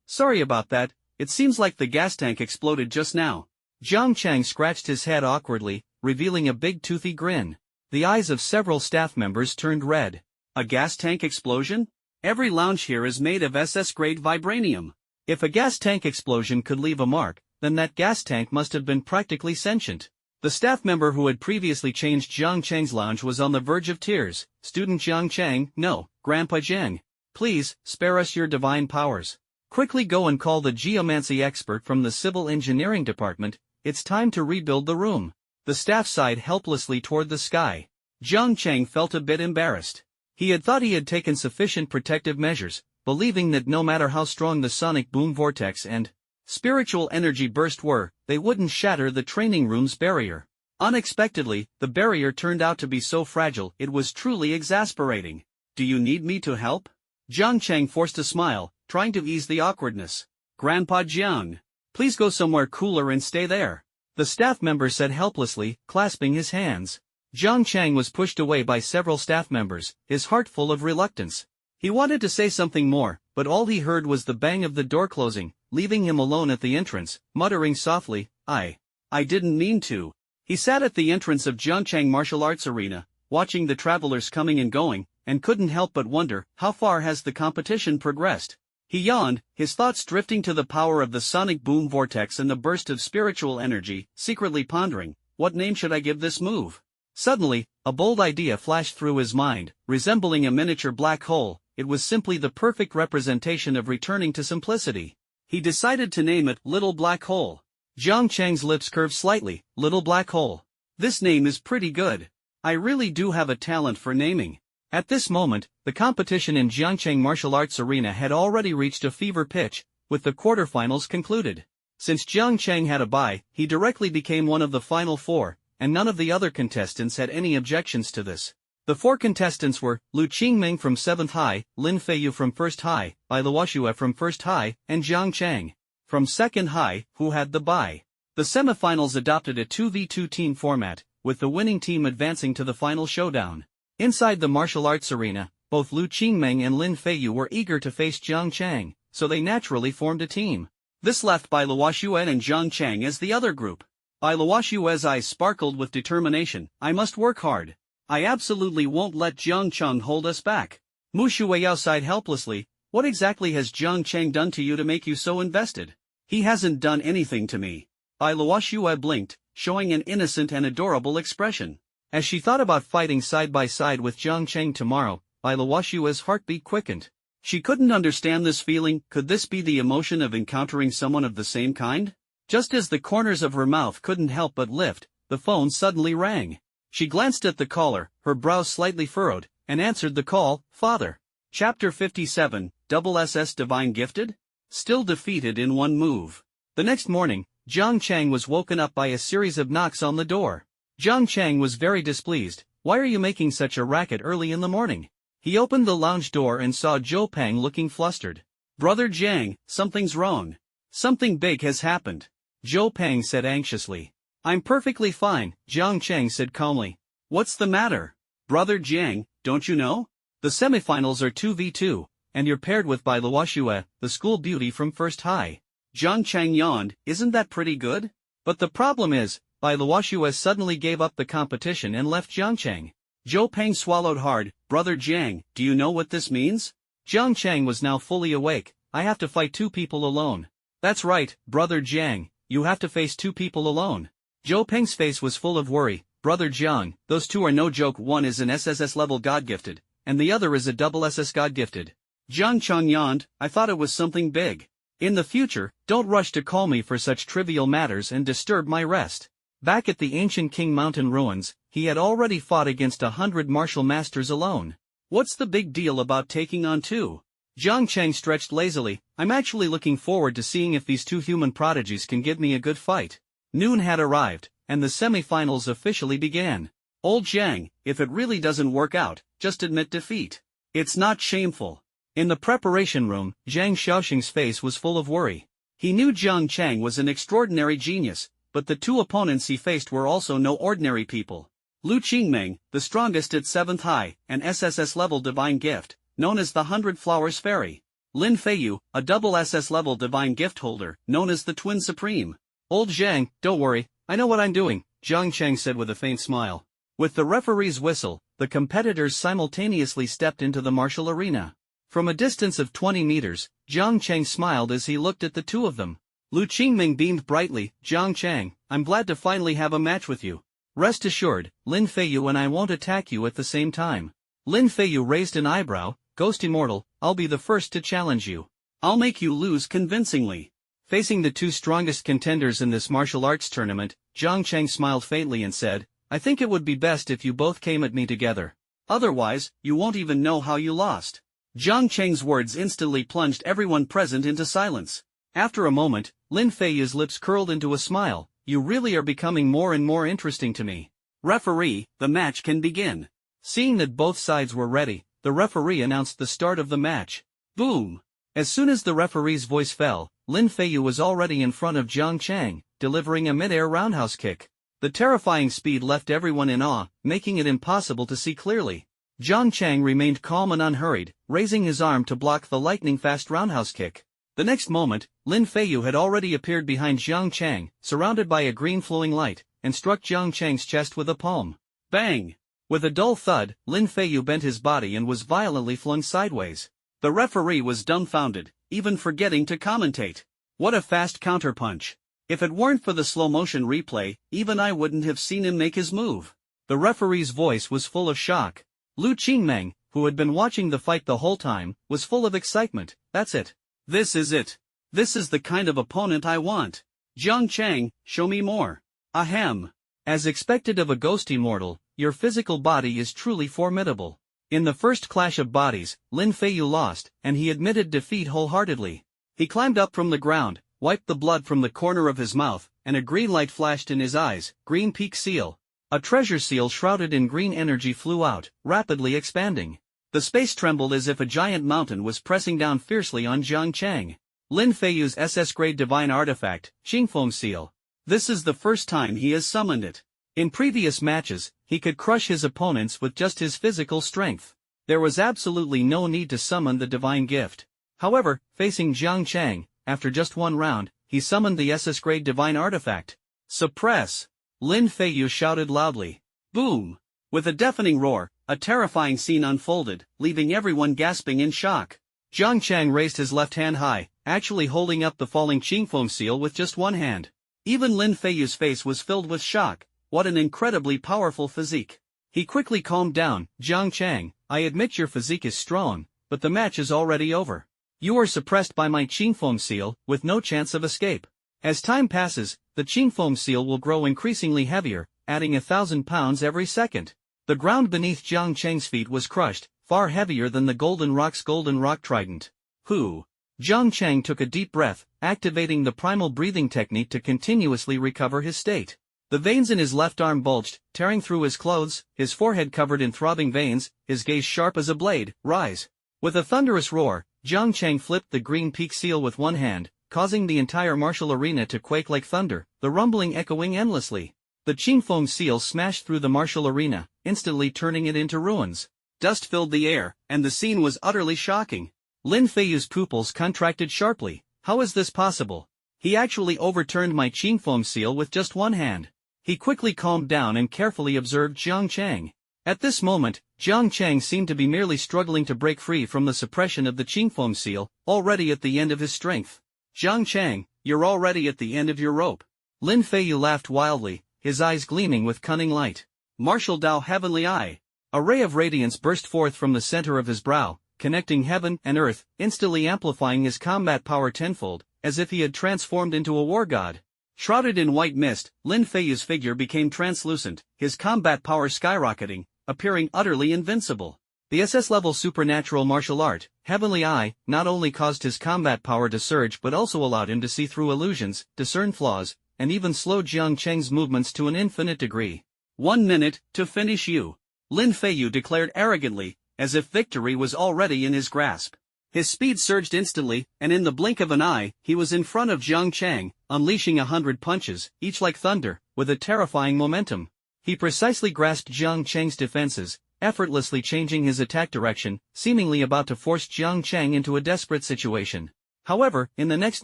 Sorry about that, it seems like the gas tank exploded just now. Jang Chang scratched his head awkwardly, revealing a big toothy grin. The eyes of several staff members turned red. A gas tank explosion? Every lounge here is made of SS-grade vibranium. If a gas tank explosion could leave a mark, then that gas tank must have been practically sentient. The staff member who had previously changed Jang Chang's lounge was on the verge of tears. Student Jang Chang, no, Grandpa Jang. Please, spare us your divine powers. Quickly go and call the geomancy expert from the civil engineering department. It's time to rebuild the room. The staff sighed helplessly toward the sky. Jang Chang felt a bit embarrassed. He had thought he had taken sufficient protective measures, believing that no matter how strong the sonic boom vortex and spiritual energy burst were, they wouldn't shatter the training room's barrier. Unexpectedly, the barrier turned out to be so fragile it was truly exasperating. Do you need me to help? Jang Chang forced a smile, trying to ease the awkwardness. Grandpa Jiang, please go somewhere cooler and stay there. The staff member said helplessly, clasping his hands. Jang Chang was pushed away by several staff members, his heart full of reluctance. He wanted to say something more, but all he heard was the bang of the door closing, leaving him alone at the entrance, muttering softly, I didn't mean to. He sat at the entrance of Jang Chang Martial Arts Arena, watching the travelers coming and going, and couldn't help but wonder, how far has the competition progressed? He yawned, his thoughts drifting to the power of the sonic boom vortex and the burst of spiritual energy, secretly pondering, what name should I give this move? Suddenly, a bold idea flashed through his mind. Resembling a miniature black hole, it was simply the perfect representation of returning to simplicity. He decided to name it Little Black Hole. Jang Chang's lips curved slightly. Little Black Hole. This name is pretty good. I really do have a talent for naming. At this moment, the competition in Jang Chang Martial Arts Arena had already reached a fever pitch, with the quarterfinals concluded. Since Jang Chang had a bye, he directly became one of the final four, and none of the other contestants had any objections to this. The four contestants were Lu Qingming from 7th High, Lin Feiyu from 1st High, Bai Luoxue from 1st High, and Jang Chang from 2nd High, who had the bye. The semifinals adopted a 2v2 team format, with the winning team advancing to the final showdown. Inside the martial arts arena, both Lu Qingming and Lin Feiyu were eager to face Jang Chang, so they naturally formed a team. This left Bai Luoxue and Jang Chang as the other group. Bai Luoxue's eyes sparkled with determination. I must work hard. I absolutely won't let Jang Chang hold us back. Mu Shuiyao sighed helplessly. What exactly has Jang Chang done to you to make you so invested? He hasn't done anything to me. Bai Luoxue blinked, showing an innocent and adorable expression. As she thought about fighting side by side with Jang Chang tomorrow, Bai Luoxue's heartbeat quickened. She couldn't understand this feeling. Could this be the emotion of encountering someone of the same kind? Just as the corners of her mouth couldn't help but lift, the phone suddenly rang. She glanced at the caller, her brows slightly furrowed, and answered the call. Father. Chapter 57, SSS Divine Gifted? Still defeated in one move. The next morning, Jang Chang was woken up by a series of knocks on the door. Jang Chang was very displeased. Why are you making such a racket early in the morning? He opened the lounge door and saw Zhou Peng looking flustered. Brother Jang, something's wrong. Something big has happened. Zhou Peng said anxiously. I'm perfectly fine, Jang Chang said calmly. What's the matter? Brother Jang, don't you know? The semifinals are 2v2, and you're paired with Bai Luoxue, the school beauty from 1st High. Jang Chang yawned. Isn't that pretty good? But the problem is, Bai Luoxue suddenly gave up the competition and left Jang Chang. Zhou Peng swallowed hard. Brother Jang, do you know what this means? Jang Chang was now fully awake. I have to fight two people alone. That's right, Brother Jang, you have to face two people alone. Zhou Peng's face was full of worry. Brother Jiang, those two are no joke. One is an SSS level God-gifted, and the other is a double SS God-gifted. Jang Chang yawned. I thought it was something big. In the future, don't rush to call me for such trivial matters and disturb my rest. Back at the ancient King Mountain ruins, he had already fought against 100 martial masters alone. What's the big deal about taking on two? Jang Chang stretched lazily. I'm actually looking forward to seeing if these two human prodigies can give me a good fight. Noon had arrived, and the semi-finals officially began. Old Jiang, if it really doesn't work out, just admit defeat. It's not shameful. In the preparation room, Zhang Xiaoxing's face was full of worry. He knew Jang Chang was an extraordinary genius, but the two opponents he faced were also no ordinary people. Lu Qingming, the strongest at 7th High, an SSS-level divine gift, known as the 100 Flowers Fairy. Lin Feiyu, a double SS-level divine gift holder, known as the Twin Supreme. Old Zhang, don't worry, I know what I'm doing, Jang Chang said with a faint smile. With the referee's whistle, the competitors simultaneously stepped into the martial arena. From a distance of 20 meters, Jang Chang smiled as he looked at the two of them. Lu Qingming beamed brightly. Jang Chang, I'm glad to finally have a match with you. Rest assured, Lin Feiyu and I won't attack you at the same time. Lin Feiyu raised an eyebrow. Ghost Immortal, I'll be the first to challenge you. I'll make you lose convincingly. Facing the two strongest contenders in this martial arts tournament, Jang Chang smiled faintly and said, I think it would be best if you both came at me together. Otherwise, you won't even know how you lost. Jang Chang's words instantly plunged everyone present into silence. After a moment, Lin Feiyu's lips curled into a smile. You really are becoming more and more interesting to me. Referee, the match can begin. Seeing that both sides were ready, the referee announced the start of the match. Boom! As soon as the referee's voice fell, Lin Feiyu was already in front of Jang Chang, delivering a mid-air roundhouse kick. The terrifying speed left everyone in awe, making it impossible to see clearly. Jang Chang remained calm and unhurried, raising his arm to block the lightning-fast roundhouse kick. The next moment, Lin Feiyu had already appeared behind Jang Chang, surrounded by a green flowing light, and struck Jang Chang's chest with a palm. Bang! With a dull thud, Lin Feiyu bent his body and was violently flung sideways. The referee was dumbfounded, even forgetting to commentate. What a fast counterpunch. If it weren't for the slow-motion replay, even I wouldn't have seen him make his move. The referee's voice was full of shock. Lu Qingming, who had been watching the fight the whole time, was full of excitement. That's it. This is it. This is the kind of opponent I want. Jang Chang, show me more. Ahem. As expected of a ghost immortal, your physical body is truly formidable. In the first clash of bodies, Lin Feiyu lost, and he admitted defeat wholeheartedly. He climbed up from the ground, wiped the blood from the corner of his mouth, and a green light flashed in his eyes. Green peak seal. A treasure seal shrouded in green energy flew out, rapidly expanding. The space trembled as if a giant mountain was pressing down fiercely on Jang Chang. Lin Feiyu's SS-grade divine artifact, Qingfeng seal. This is the first time he has summoned it. In previous matches, he could crush his opponents with just his physical strength. There was absolutely no need to summon the divine gift. However, facing Jang Chang, after just one round, he summoned the SS-grade divine artifact. Suppress! Lin Feiyu shouted loudly. Boom! With a deafening roar, a terrifying scene unfolded, leaving everyone gasping in shock. Jang Chang raised his left hand high, actually holding up the falling Qingfeng seal with just one hand. Even Lin Feiyu's face was filled with shock. What an incredibly powerful physique. He quickly calmed down. Jang Chang, I admit your physique is strong, but the match is already over. You are suppressed by my Qingfeng seal, with no chance of escape. As time passes, the Qingfeng seal will grow increasingly heavier, adding 1,000 pounds every second. The ground beneath Jang Chang's feet was crushed, far heavier than the golden rock trident. Whew! Jang Chang took a deep breath, activating the primal breathing technique to continuously recover his state. The veins in his left arm bulged, tearing through his clothes, his forehead covered in throbbing veins, his gaze sharp as a blade. Rise! With a thunderous roar, Jang Chang flipped the green peak seal with one hand, causing the entire martial arena to quake like thunder, the rumbling echoing endlessly. The Qingfeng seal smashed through the martial arena, instantly turning it into ruins. Dust filled the air, and the scene was utterly shocking. Lin Feiyu's pupils contracted sharply. How is this possible? He actually overturned my Qingfeng seal with just one hand. He quickly calmed down and carefully observed Jang Chang. At this moment, Jang Chang seemed to be merely struggling to break free from the suppression of the Qingfeng seal, already at the end of his strength. Jang Chang, you're already at the end of your rope. Lin Feiyu laughed wildly, his eyes gleaming with cunning light. Martial Dao Heavenly Eye. A ray of radiance burst forth from the center of his brow, connecting heaven and earth, instantly amplifying his combat power tenfold, as if he had transformed into a war god. Shrouded in white mist, Lin Feiyu's figure became translucent, his combat power skyrocketing, appearing utterly invincible. The SS-level supernatural martial art, Heavenly Eye, not only caused his combat power to surge but also allowed him to see through illusions, discern flaws, and even slow Jang Chang's movements to an infinite degree. 1 minute, to finish you. Lin Feiyu declared arrogantly, as if victory was already in his grasp. His speed surged instantly, and in the blink of an eye, he was in front of Jang Chang, unleashing 100 punches, each like thunder, with a terrifying momentum. He precisely grasped Jang Chang's defenses, effortlessly changing his attack direction, seemingly about to force Jang Chang into a desperate situation. However, in the next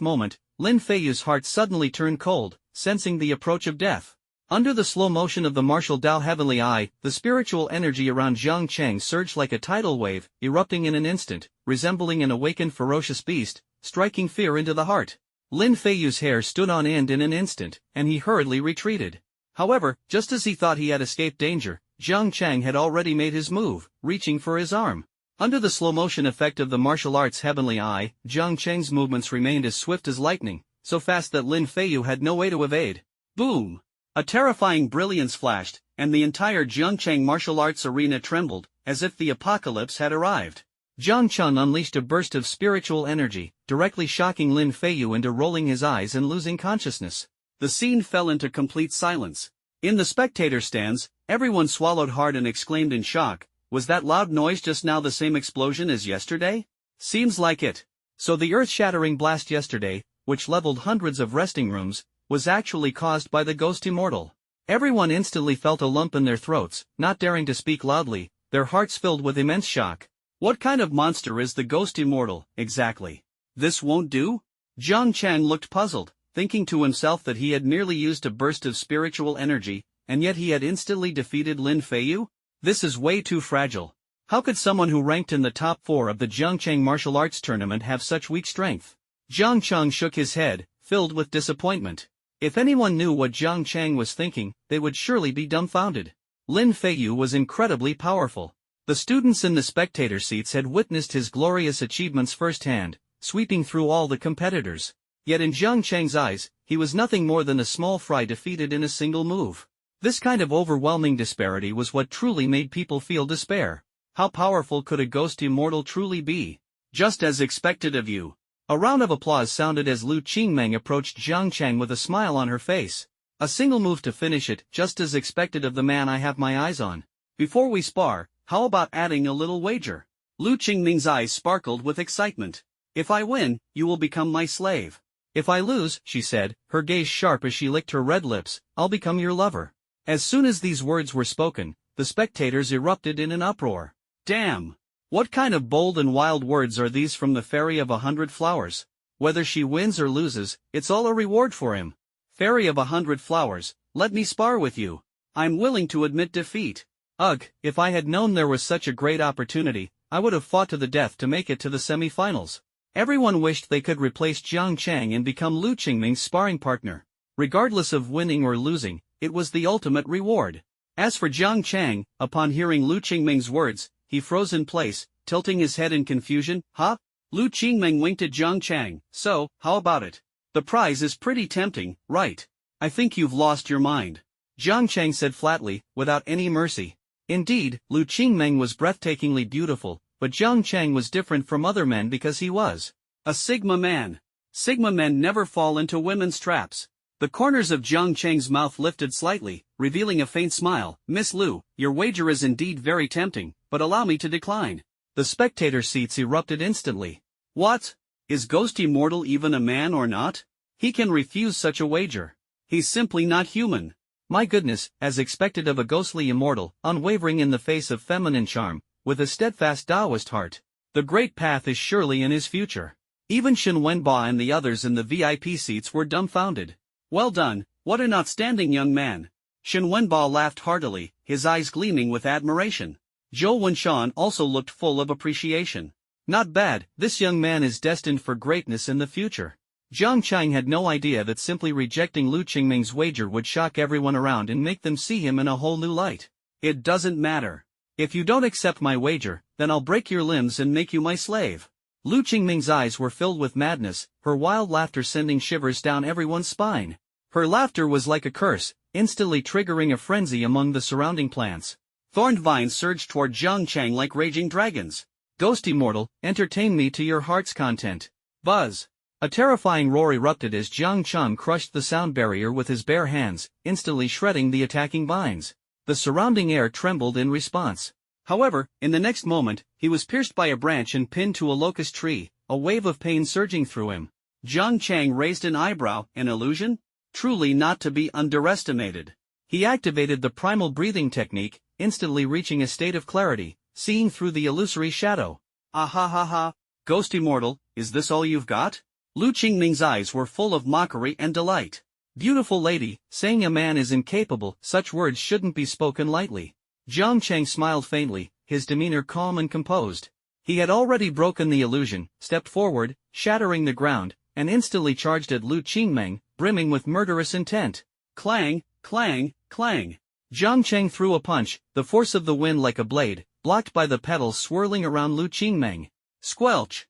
moment, Lin Feiyu's heart suddenly turned cold, sensing the approach of death. Under the slow motion of the martial Dao Heavenly Eye, the spiritual energy around Jang Chang surged like a tidal wave, erupting in an instant, resembling an awakened ferocious beast, striking fear into the heart. Lin Feiyu's hair stood on end in an instant, and he hurriedly retreated. However, just as he thought he had escaped danger, Jang Chang had already made his move, reaching for his arm. Under the slow-motion effect of the martial arts Heavenly Eye, Jang Chang's movements remained as swift as lightning, so fast that Lin Feiyu had no way to evade. Boom! A terrifying brilliance flashed, and the entire Jang Chang martial arts arena trembled, as if the apocalypse had arrived. Jang Chang unleashed a burst of spiritual energy, directly shocking Lin Feiyu into rolling his eyes and losing consciousness. The scene fell into complete silence. In the spectator stands, everyone swallowed hard and exclaimed in shock, was that loud noise just now the same explosion as yesterday? Seems like it. So the earth-shattering blast yesterday, which leveled hundreds of resting rooms, was actually caused by the Ghost Immortal. Everyone instantly felt a lump in their throats, not daring to speak loudly, their hearts filled with immense shock. What kind of monster is the Ghost Immortal, exactly? This won't do? Jang Chang looked puzzled, thinking to himself that he had merely used a burst of spiritual energy, and yet he had instantly defeated Lin Feiyu? This is way too fragile. How could someone who ranked in the top 4 of the Jang Chang martial arts tournament have such weak strength? Jang Chang shook his head, filled with disappointment. If anyone knew what Jang Chang was thinking, they would surely be dumbfounded. Lin Feiyu was incredibly powerful. The students in the spectator seats had witnessed his glorious achievements firsthand, sweeping through all the competitors. Yet in Jang Chang's eyes, he was nothing more than a small fry defeated in a single move. This kind of overwhelming disparity was what truly made people feel despair. How powerful could a Ghost Immortal truly be? Just as expected of you. A round of applause sounded as Lu Qingmeng approached Jang Chang with a smile on her face. A single move to finish it, just as expected of the man I have my eyes on. Before we spar, how about adding a little wager? Lu Qingming's eyes sparkled with excitement. If I win, you will become my slave. If I lose, she said, her gaze sharp as she licked her red lips, I'll become your lover. As soon as these words were spoken, the spectators erupted in an uproar. Damn! What kind of bold and wild words are these from the Fairy of 100 Flowers? Whether she wins or loses, it's all a reward for him. Fairy of 100 Flowers, let me spar with you. I'm willing to admit defeat. Ugh, if I had known there was such a great opportunity, I would have fought to the death to make it to the semi-finals. Everyone wished they could replace Jang Chang and become Lu Qingming's sparring partner. Regardless of winning or losing, it was the ultimate reward. As for Jang Chang, upon hearing Lu Qingming's words, he froze in place, tilting his head in confusion. Huh? Lu Qingming winked at Jang Chang. So, how about it? The prize is pretty tempting, right? I think you've lost your mind. Jang Chang said flatly, without any mercy. Indeed, Lu Qingming was breathtakingly beautiful, but Jang Chang was different from other men because he was a Sigma man. Sigma men never fall into women's traps. The corners of Jang Chang's mouth lifted slightly, revealing a faint smile. Miss Lu, your wager is indeed very tempting, but allow me to decline. The spectator seats erupted instantly. What? Is Ghost Immortal even a man or not? He can refuse such a wager. He's simply not human. My goodness, as expected of a ghostly immortal, unwavering in the face of feminine charm, with a steadfast Taoist heart. The great path is surely in his future. Even Shen Wenba and the others in the VIP seats were dumbfounded. Well done, what an outstanding young man. Shen Wenba laughed heartily, his eyes gleaming with admiration. Zhou Wenshan also looked full of appreciation. Not bad, this young man is destined for greatness in the future. Jang Chang had no idea that simply rejecting Lu Qingming's wager would shock everyone around and make them see him in a whole new light. It doesn't matter. If you don't accept my wager, then I'll break your limbs and make you my slave. Lu Qingming's eyes were filled with madness, her wild laughter sending shivers down everyone's spine. Her laughter was like a curse, instantly triggering a frenzy among the surrounding plants. Thorned vines surged toward Jang Chang like raging dragons. Ghost Immortal, entertain me to your heart's content. Buzz! A terrifying roar erupted as Jang Chang crushed the sound barrier with his bare hands, instantly shredding the attacking vines. The surrounding air trembled in response. However, in the next moment, he was pierced by a branch and pinned to a locust tree, a wave of pain surging through him. Jang Chang raised an eyebrow. An illusion? Truly not to be underestimated. He activated the primal breathing technique, instantly reaching a state of clarity, seeing through the illusory shadow. Ah ha ha ha, Ghost Immortal, is this all you've got? Lu Qingming's eyes were full of mockery and delight. Beautiful lady, saying a man is incapable, such words shouldn't be spoken lightly. Jang Chang smiled faintly, his demeanor calm and composed. He had already broken the illusion, stepped forward, shattering the ground, and instantly charged at Lu Qingming, brimming with murderous intent. Clang, clang, clang. Jang Chang threw a punch, the force of the wind like a blade, blocked by the petals swirling around Lu Qingming. Squelch!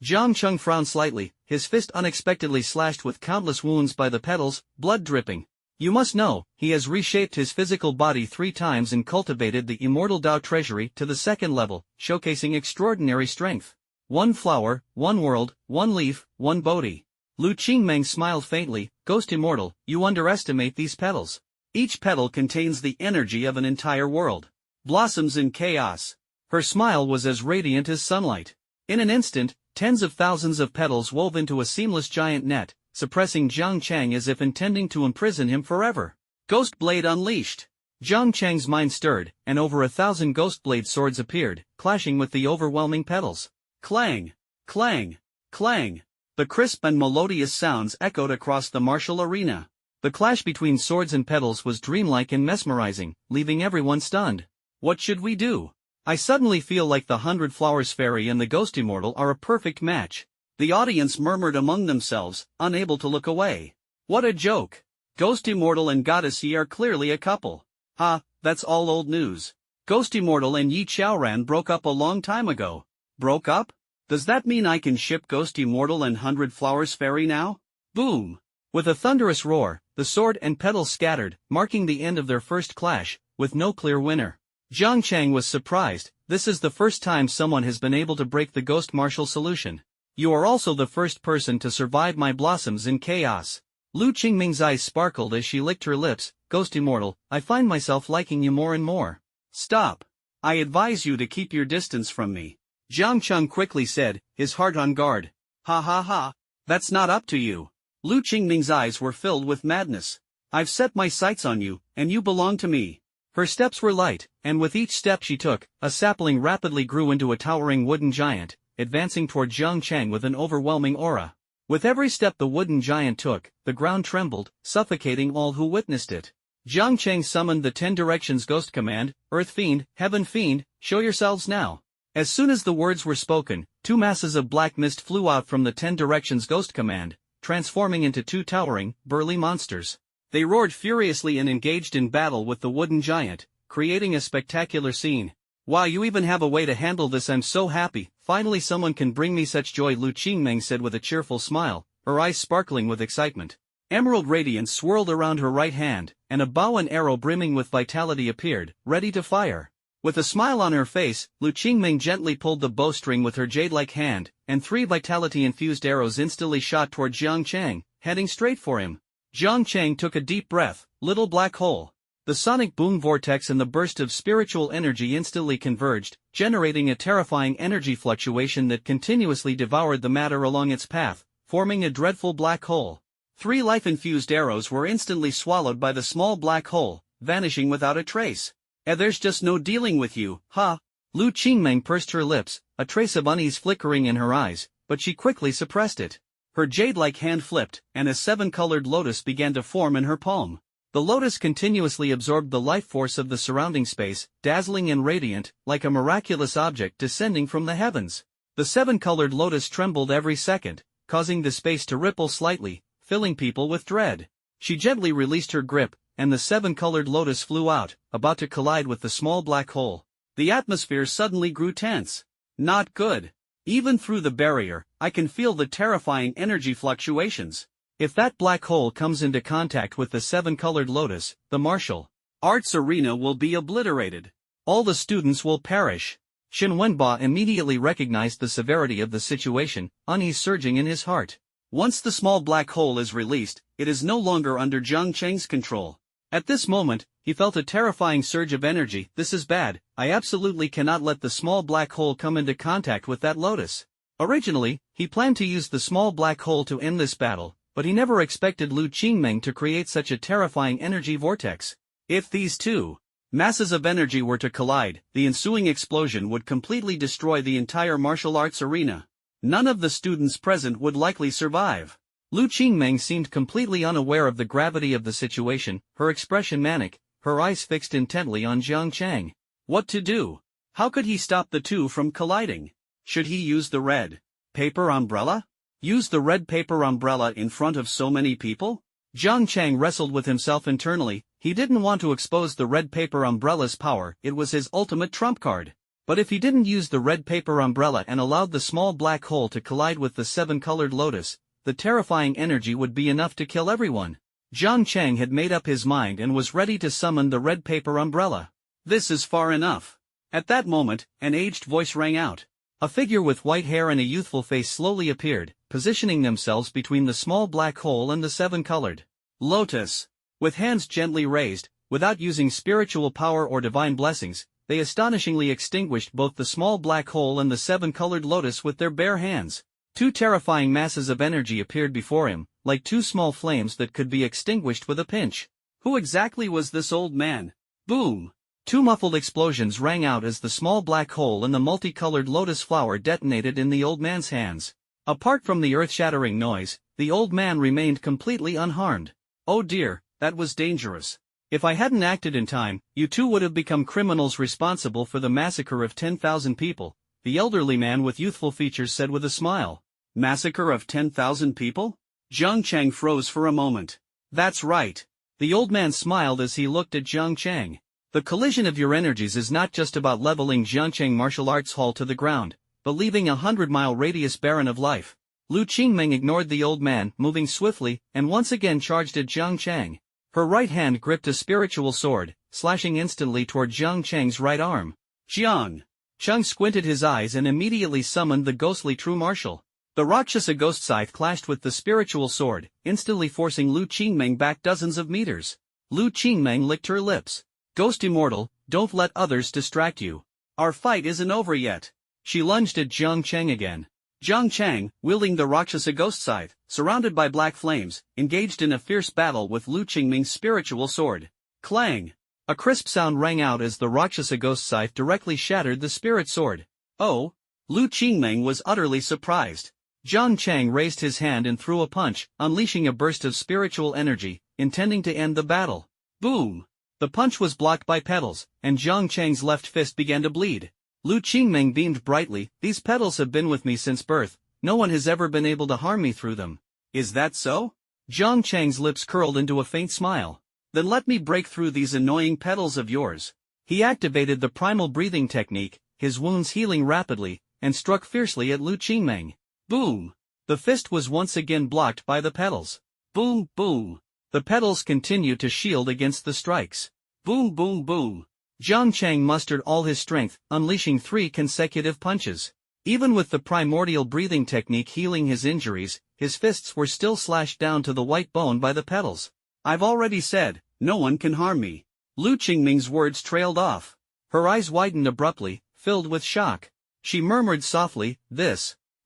Jang Chang frowned slightly, his fist unexpectedly slashed with countless wounds by the petals, blood dripping. You must know, he has reshaped his physical body 3 times and cultivated the immortal Dao treasury to the 2nd level, showcasing extraordinary strength. 1 flower, 1 world, 1 leaf, 1 Bodhi. Lu Qingming smiled faintly. Ghost Immortal, you underestimate these petals. Each petal contains the energy of an entire world. Blossoms in chaos. Her smile was as radiant as sunlight. In an instant, tens of thousands of petals wove into a seamless giant net, suppressing Jang Chang as if intending to imprison him forever. Ghost Blade unleashed. Jang Chang's mind stirred, and over 1,000 Ghost Blade swords appeared, clashing with the overwhelming petals. Clang! Clang! Clang! The crisp and melodious sounds echoed across the martial arena. The clash between swords and petals was dreamlike and mesmerizing, leaving everyone stunned. What should we do? I suddenly feel like the 100 Flowers Fairy and the Ghost Immortal are a perfect match. The audience murmured among themselves, unable to look away. What a joke! Ghost Immortal and Goddess Yi are clearly a couple. Ha, that's all old news. Ghost Immortal and Yi Qiaoran broke up a long time ago. Broke up? Does that mean I can ship Ghost Immortal and 100 Flowers Fairy now? Boom! With a thunderous roar, the sword and petals scattered, marking the end of their first clash, with no clear winner. Jang Chang was surprised. This is the first time someone has been able to break the ghost martial solution. You are also the first person to survive my blossoms in chaos. Lu Qingming's eyes sparkled as she licked her lips. Ghost Immortal, I find myself liking you more and more. Stop. I advise you to keep your distance from me. Jang Chang quickly said, his heart on guard. Ha ha ha. That's not up to you. Lu Qingming's eyes were filled with madness. I've set my sights on you, and you belong to me. Her steps were light, and with each step she took, a sapling rapidly grew into a towering wooden giant, advancing toward Jang Chang with an overwhelming aura. With every step the wooden giant took, the ground trembled, suffocating all who witnessed it. Jang Chang summoned the 10 Directions Ghost Command, Earth Fiend, Heaven Fiend, show yourselves now. As soon as the words were spoken, 2 masses of black mist flew out from the 10 Directions Ghost Command, transforming into 2 towering, burly monsters. They roared furiously and engaged in battle with the wooden giant, creating a spectacular scene. Wow, you even have a way to handle this. I'm so happy, finally someone can bring me such joy, Lu Qingming said with a cheerful smile, her eyes sparkling with excitement. Emerald radiance swirled around her right hand, and a bow and arrow brimming with vitality appeared, ready to fire. With a smile on her face, Lu Qingming gently pulled the bowstring with her jade-like hand, and 3 vitality-infused arrows instantly shot toward Jang Chang, heading straight for him. Jang Chang took a deep breath. Little black hole. The sonic boom vortex and the burst of spiritual energy instantly converged, generating a terrifying energy fluctuation that continuously devoured the matter along its path, forming a dreadful black hole. 3 life-infused arrows were instantly swallowed by the small black hole, vanishing without a trace. There's just no dealing with you, huh? Lu Qingming pursed her lips, a trace of unease flickering in her eyes, but she quickly suppressed it. Her jade-like hand flipped, and a 7-colored lotus began to form in her palm. The lotus continuously absorbed the life force of the surrounding space, dazzling and radiant, like a miraculous object descending from the heavens. The 7-colored lotus trembled every second, causing the space to ripple slightly, filling people with dread. She gently released her grip, and the 7-colored lotus flew out, about to collide with the small black hole. The atmosphere suddenly grew tense. Not good. Even through the barrier, I can feel the terrifying energy fluctuations. If that black hole comes into contact with the 7-colored lotus, the martial arts arena will be obliterated. All the students will perish. Shen Wenba immediately recognized the severity of the situation, unease surging in his heart. Once the small black hole is released, it is no longer under Jang Chang's control. At this moment, he felt a terrifying surge of energy. This is bad. I absolutely cannot let the small black hole come into contact with that lotus. Originally, he planned to use the small black hole to end this battle, but he never expected Lu Qingming to create such a terrifying energy vortex. If these 2 masses of energy were to collide, the ensuing explosion would completely destroy the entire martial arts arena. None of the students present would likely survive. Lu Qingming seemed completely unaware of the gravity of the situation, her expression manic, her eyes fixed intently on Jang Chang. What to do? How could he stop the 2 from colliding? Should he use the red paper umbrella? Use the red paper umbrella in front of so many people? Jang Chang wrestled with himself internally. He didn't want to expose the red paper umbrella's power, it was his ultimate trump card. But if he didn't use the red paper umbrella and allowed the small black hole to collide with the 7-colored lotus, the terrifying energy would be enough to kill everyone. Jang Chang had made up his mind and was ready to summon the red paper umbrella. This is far enough. At that moment, an aged voice rang out. A figure with white hair and a youthful face slowly appeared, positioning themselves between the small black hole and the 7-colored lotus. With hands gently raised, without using spiritual power or divine blessings, they astonishingly extinguished both the small black hole and the 7-colored lotus with their bare hands. 2 terrifying masses of energy appeared before him, like 2 small flames that could be extinguished with a pinch. Who exactly was this old man? Boom! 2 muffled explosions rang out as the small black hole and the multicolored lotus flower detonated in the old man's hands. Apart from the earth-shattering noise, the old man remained completely unharmed. Oh dear, that was dangerous. If I hadn't acted in time, you 2 would have become criminals responsible for the massacre of 10,000 people, the elderly man with youthful features said with a smile. Massacre of 10,000 people? Jang Chang froze for a moment. That's right. The old man smiled as he looked at Jang Chang. The collision of your energies is not just about leveling Jiangcheng Martial Arts Hall to the ground, but leaving a 100-mile radius barren of life. Lu Qingming ignored the old man, moving swiftly, and once again charged at Jang Chang. Her right hand gripped a spiritual sword, slashing instantly toward Jang Chang's right arm. Jiang Chang squinted his eyes and immediately summoned the ghostly true martial. The Rakshasa ghost scythe clashed with the spiritual sword, instantly forcing Lu Qingmeng back dozens of meters. Lu Qingmeng licked her lips. Ghost immortal, don't let others distract you. Our fight isn't over yet. She lunged at Jang Chang again. Jang Chang, wielding the Rakshasa ghost scythe, surrounded by black flames, engaged in a fierce battle with Lu Qingmeng's spiritual sword. Clang! A crisp sound rang out as the Rakshasa ghost scythe directly shattered the spirit sword. Oh! Lu Qingmeng was utterly surprised. Jang Chang raised his hand and threw a punch, unleashing a burst of spiritual energy, intending to end the battle. Boom! The punch was blocked by petals, and Jang Chang's left fist began to bleed. Lu Qingmeng beamed brightly. These petals have been with me since birth. No one has ever been able to harm me through them. Is that so? Jang Chang's lips curled into a faint smile. Then let me break through these annoying petals of yours. He activated the primal breathing technique, his wounds healing rapidly, and struck fiercely at Lu Qingmeng. Boom! The fist was once again blocked by the petals. Boom, boom! The petals continued to shield against the strikes. Boom, boom, boom! Jang Chang mustered all his strength, unleashing 3 consecutive punches. Even with the primordial breathing technique healing his injuries, his fists were still slashed down to the white bone by the petals. I've already said, no one can harm me. Lu Qingmeng's words trailed off. Her eyes widened abruptly, filled with shock. She murmured softly,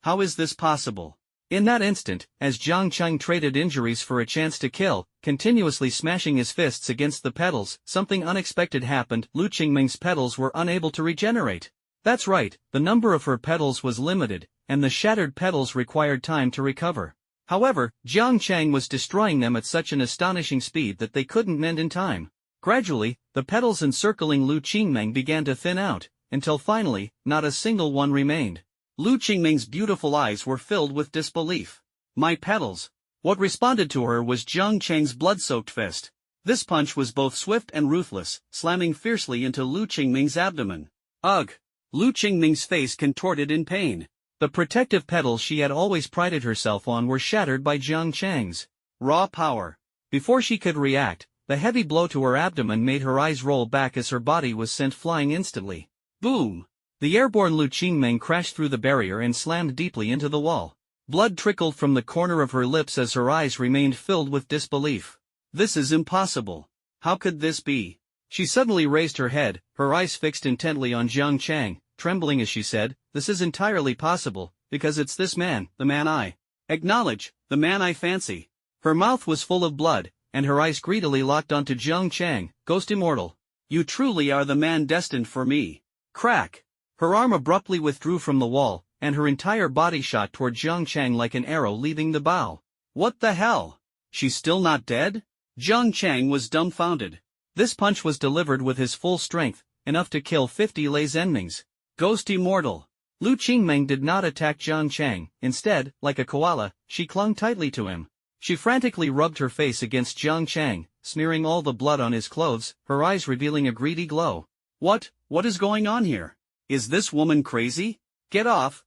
how is this possible? In that instant, as Jang Chang traded injuries for a chance to kill, continuously smashing his fists against the petals, something unexpected happened. Lu Qingmeng's petals were unable to regenerate. That's right, the number of her petals was limited, and the shattered petals required time to recover. However, Jang Chang was destroying them at such an astonishing speed that they couldn't mend in time. Gradually, the petals encircling Lu Qingmeng began to thin out, until finally, not a single one remained. Lu Qingmeng's beautiful eyes were filled with disbelief. My petals! What responded to her was Jang Chang's blood-soaked fist. This punch was both swift and ruthless, slamming fiercely into Lu Qingmeng's abdomen. Ugh! Lu Qingmeng's face contorted in pain. The protective petals she had always prided herself on were shattered by Jang Chang's raw power. Before she could react, the heavy blow to her abdomen made her eyes roll back as her body was sent flying instantly. Boom! The airborne Lu Qingmeng crashed through the barrier and slammed deeply into the wall. Blood trickled from the corner of her lips as her eyes remained filled with disbelief. This is impossible. How could this be? She suddenly raised her head, her eyes fixed intently on Jang Chang, trembling as she said, this is entirely possible, because it's this man, the man I acknowledge, the man I fancy. Her mouth was full of blood, and her eyes greedily locked onto Jang Chang. Ghost immortal. You truly are the man destined for me. Crack! Her arm abruptly withdrew from the wall, and her entire body shot toward Jang Chang like an arrow leaving the bow. What the hell? She's still not dead? Jang Chang was dumbfounded. This punch was delivered with his full strength, enough to kill 50 Lei Zenmings. Ghost immortal. Lu Qingmeng did not attack Jang Chang. Instead, like a koala, she clung tightly to him. She frantically rubbed her face against Jang Chang, smearing all the blood on his clothes, her eyes revealing a greedy glow. What is going on here? Is this woman crazy? Get off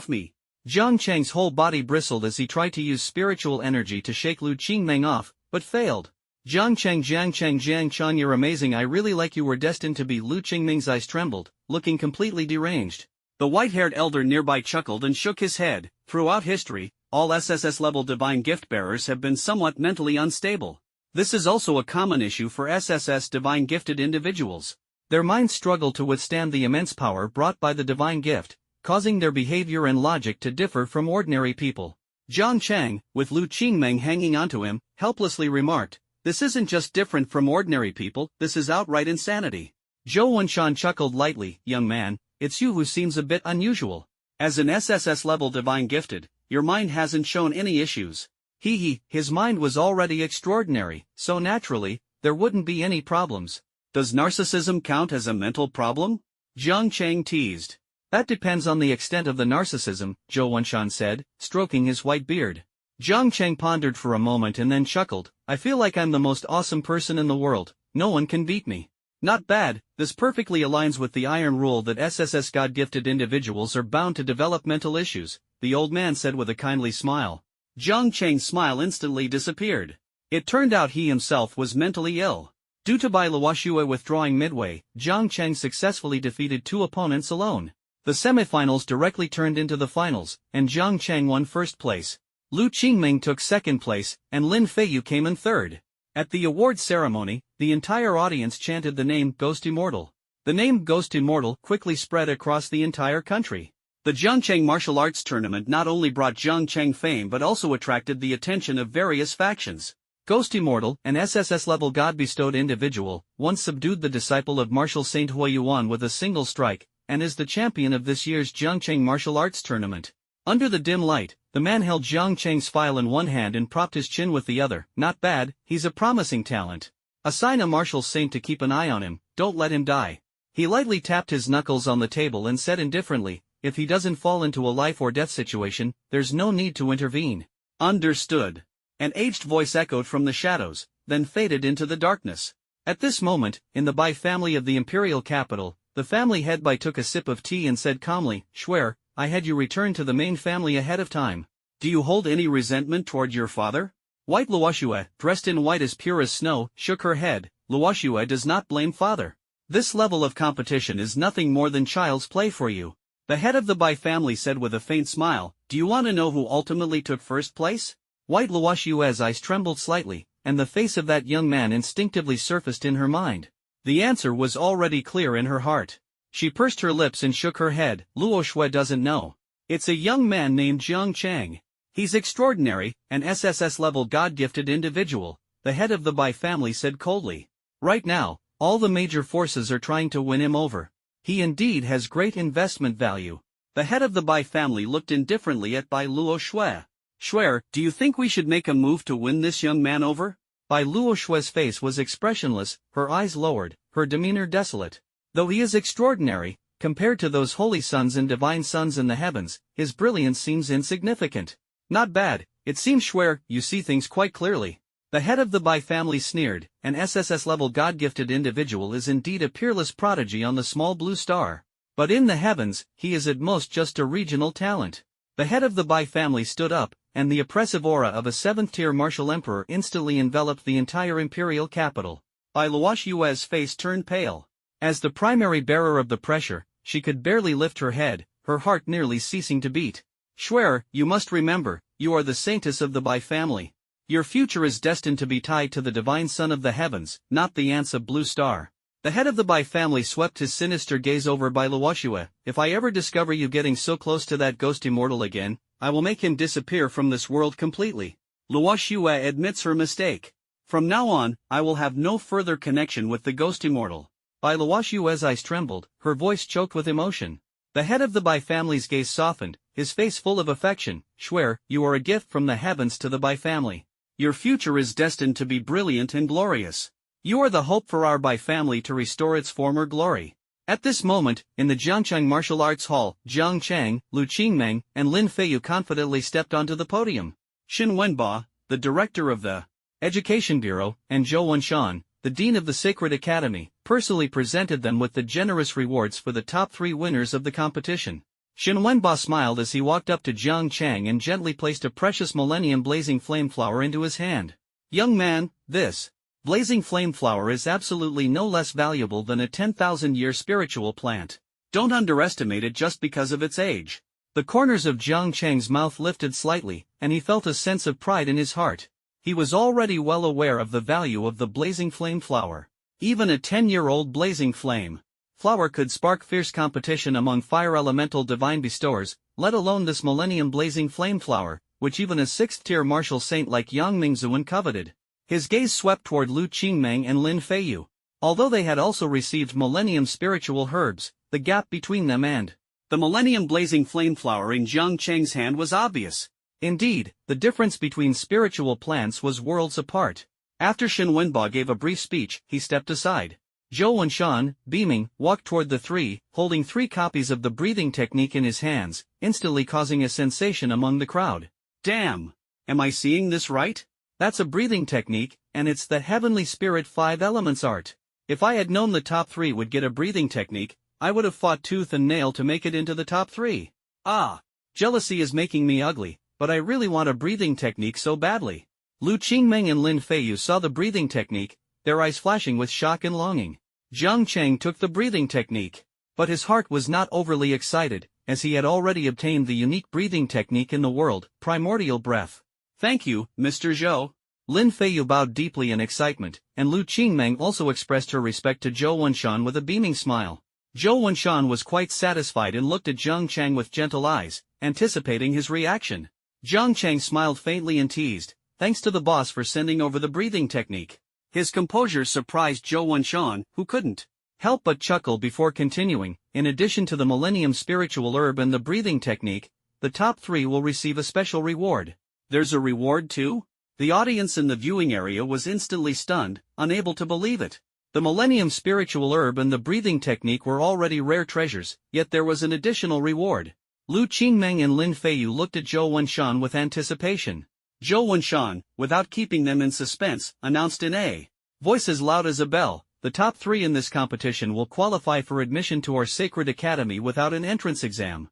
me. Jang Chang's whole body bristled as he tried to use spiritual energy to shake Lu Qingmeng off, but failed. Jang Chang, you're amazing. I really like you. Were destined to be. Lu Qingmeng's eyes trembled, looking completely deranged. The white-haired elder nearby chuckled and shook his head. Throughout history, all SSS-level divine gift-bearers have been somewhat mentally unstable. This is also a common issue for SSS divine gifted individuals. Their minds struggle to withstand the immense power brought by the divine gift, causing their behavior and logic to differ from ordinary people. Jang Chang, with Lu Qingmeng hanging onto him, helplessly remarked, this isn't just different from ordinary people, this is outright insanity. Zhou Wenshan chuckled lightly, young man, it's you who seems a bit unusual. As an SSS-level divine gifted, your mind hasn't shown any issues. His mind was already extraordinary, so naturally, there wouldn't be any problems. Does narcissism count as a mental problem? Jang Chang teased. That depends on the extent of the narcissism, Zhou Wenshan said, stroking his white beard. Jang Chang pondered for a moment and then chuckled, I feel like I'm the most awesome person in the world, no one can beat me. Not bad, this perfectly aligns with the iron rule that SSS God-gifted individuals are bound to develop mental issues, the old man said with a kindly smile. Jang Chang's smile instantly disappeared. It turned out he himself was mentally ill. Due to Bai Luoxue withdrawing midway, Jang Chang successfully defeated 2 opponents alone. The semifinals directly turned into the finals, and Jang Chang won first place. Lu Qingming took second place, and Lin Feiyu came in third. At the awards ceremony, the entire audience chanted the name Ghost Immortal. The name Ghost Immortal quickly spread across the entire country. The Jang Chang martial arts tournament not only brought Jang Chang fame but also attracted the attention of various factions. Ghost Immortal, an SSS-level god-bestowed individual, once subdued the disciple of martial Saint Huayuan with a single strike, and is the champion of this year's Jang Chang martial arts tournament. Under the dim light, the man held Jang Chang's file in one hand and propped his chin with the other. Not bad, he's a promising talent. Assign a martial saint to keep an eye on him, don't let him die. He lightly tapped his knuckles on the table and said indifferently, if he doesn't fall into a life or death situation, there's no need to intervene. Understood. An aged voice echoed from the shadows, then faded into the darkness. At this moment, in the Bai family of the imperial capital, the family head Bai took a sip of tea and said calmly, Schwer, I had you return to the main family ahead of time. Do you hold any resentment toward your father? White Luoxue, dressed in white as pure as snow, shook her head. Luoxue does not blame father. This level of competition is nothing more than child's play for you. The head of the Bai family said with a faint smile, do you want to know who ultimately took first place? White Luoxue's eyes trembled slightly, and the face of that young man instinctively surfaced in her mind. The answer was already clear in her heart. She pursed her lips and shook her head. Luoxue doesn't know. It's a young man named Jang Chang. He's extraordinary, an SSS-level god-gifted individual, the head of the Bai family said coldly. Right now, all the major forces are trying to win him over. He indeed has great investment value. The head of the Bai family looked indifferently at Bai Luoxue. Schwer, do you think we should make a move to win this young man over? Bai Luoxue's face was expressionless, her eyes lowered, her demeanor desolate. Though he is extraordinary, compared to those holy suns and divine suns in the heavens, his brilliance seems insignificant. Not bad, it seems Schwer, you see things quite clearly. The head of the Bai family sneered, an SSS-level god-gifted individual is indeed a peerless prodigy on the small blue star. But in the heavens, he is at most just a regional talent. The head of the Bai family stood up, and the oppressive aura of a seventh-tier martial emperor instantly enveloped the entire imperial capital. Bai Luoxue's face turned pale. As the primary bearer of the pressure, she could barely lift her head, her heart nearly ceasing to beat. Schwer, you must remember, you are the saintess of the Bai family. Your future is destined to be tied to the divine sun of the heavens, not the ants of blue star. The head of the Bai family swept his sinister gaze over Bai Luoxue. If I ever discover you getting so close to that ghost immortal again, I will make him disappear from this world completely. Luoxue admits her mistake. From now on, I will have no further connection with the ghost immortal. Bai Luoxue's eyes trembled, her voice choked with emotion. The head of the Bai family's gaze softened, his face full of affection. Schwer, you are a gift from the heavens to the Bai family. Your future is destined to be brilliant and glorious. You are the hope for our Bai family to restore its former glory. At this moment, in the Jang Chang Martial Arts Hall, Jang Chang, Lu Qingmeng, and Lin Feiyu confidently stepped onto the podium. Xin Wenba, the director of the Education Bureau, and Zhou Wenshan, the dean of the Sacred Academy, personally presented them with the generous rewards for the top 3 winners of the competition. Xin Wenba smiled as he walked up to Jang Chang and gently placed a precious Millennium Blazing Flame Flower into his hand. Young man, this Blazing Flame Flower is absolutely no less valuable than a 10,000-year spiritual plant. Don't underestimate it just because of its age. The corners of Jang Chang's mouth lifted slightly, and he felt a sense of pride in his heart. He was already well aware of the value of the Blazing Flame Flower. Even a 10-year-old Blazing Flame Flower could spark fierce competition among fire elemental divine bestowers, let alone this Millennium Blazing Flame Flower, which even a 6th-tier martial saint like Yang Mingzuan coveted. His gaze swept toward Lu Qingmeng and Lin Feiyu. Although they had also received Millennium Spiritual Herbs, the gap between them and the Millennium Blazing Flame Flower in Jang Chang's hand was obvious. Indeed, the difference between spiritual plants was worlds apart. After Xin Wenba gave a brief speech, he stepped aside. Zhou Wenshan, beaming, walked toward the 3, holding 3 copies of the breathing technique in his hands, instantly causing a sensation among the crowd. Damn! Am I seeing this right? That's a breathing technique, and it's the Heavenly Spirit 5 Elements art. If I had known the top 3 would get a breathing technique, I would have fought tooth and nail to make it into the top 3. Ah! Jealousy is making me ugly, but I really want a breathing technique so badly. Lu Qingmeng and Lin Feiyu saw the breathing technique, their eyes flashing with shock and longing. Jang Chang took the breathing technique. But his heart was not overly excited, as he had already obtained the unique breathing technique in the world, primordial breath. Thank you, Mr. Zhou. Lin Feiyu bowed deeply in excitement, and Lu Qingmeng also expressed her respect to Zhou Wenshan with a beaming smile. Zhou Wenshan was quite satisfied and looked at Jang Chang with gentle eyes, anticipating his reaction. Jang Chang smiled faintly and teased, "Thanks to the boss for sending over the breathing technique." His composure surprised Zhou Wenshan, who couldn't help but chuckle before continuing. In addition to the Millennium Spiritual Herb and the breathing technique, the top 3 will receive a special reward. There's a reward too? The audience in the viewing area was instantly stunned, unable to believe it. The Millennium Spiritual Herb and the breathing technique were already rare treasures, yet there was an additional reward. Lu Qingmeng and Lin Feiyu looked at Zhou Wenshan with anticipation. Zhou Wenshan, without keeping them in suspense, announced in a voice as loud as a bell, "The top 3 in this competition will qualify for admission to our Sacred Academy without an entrance exam."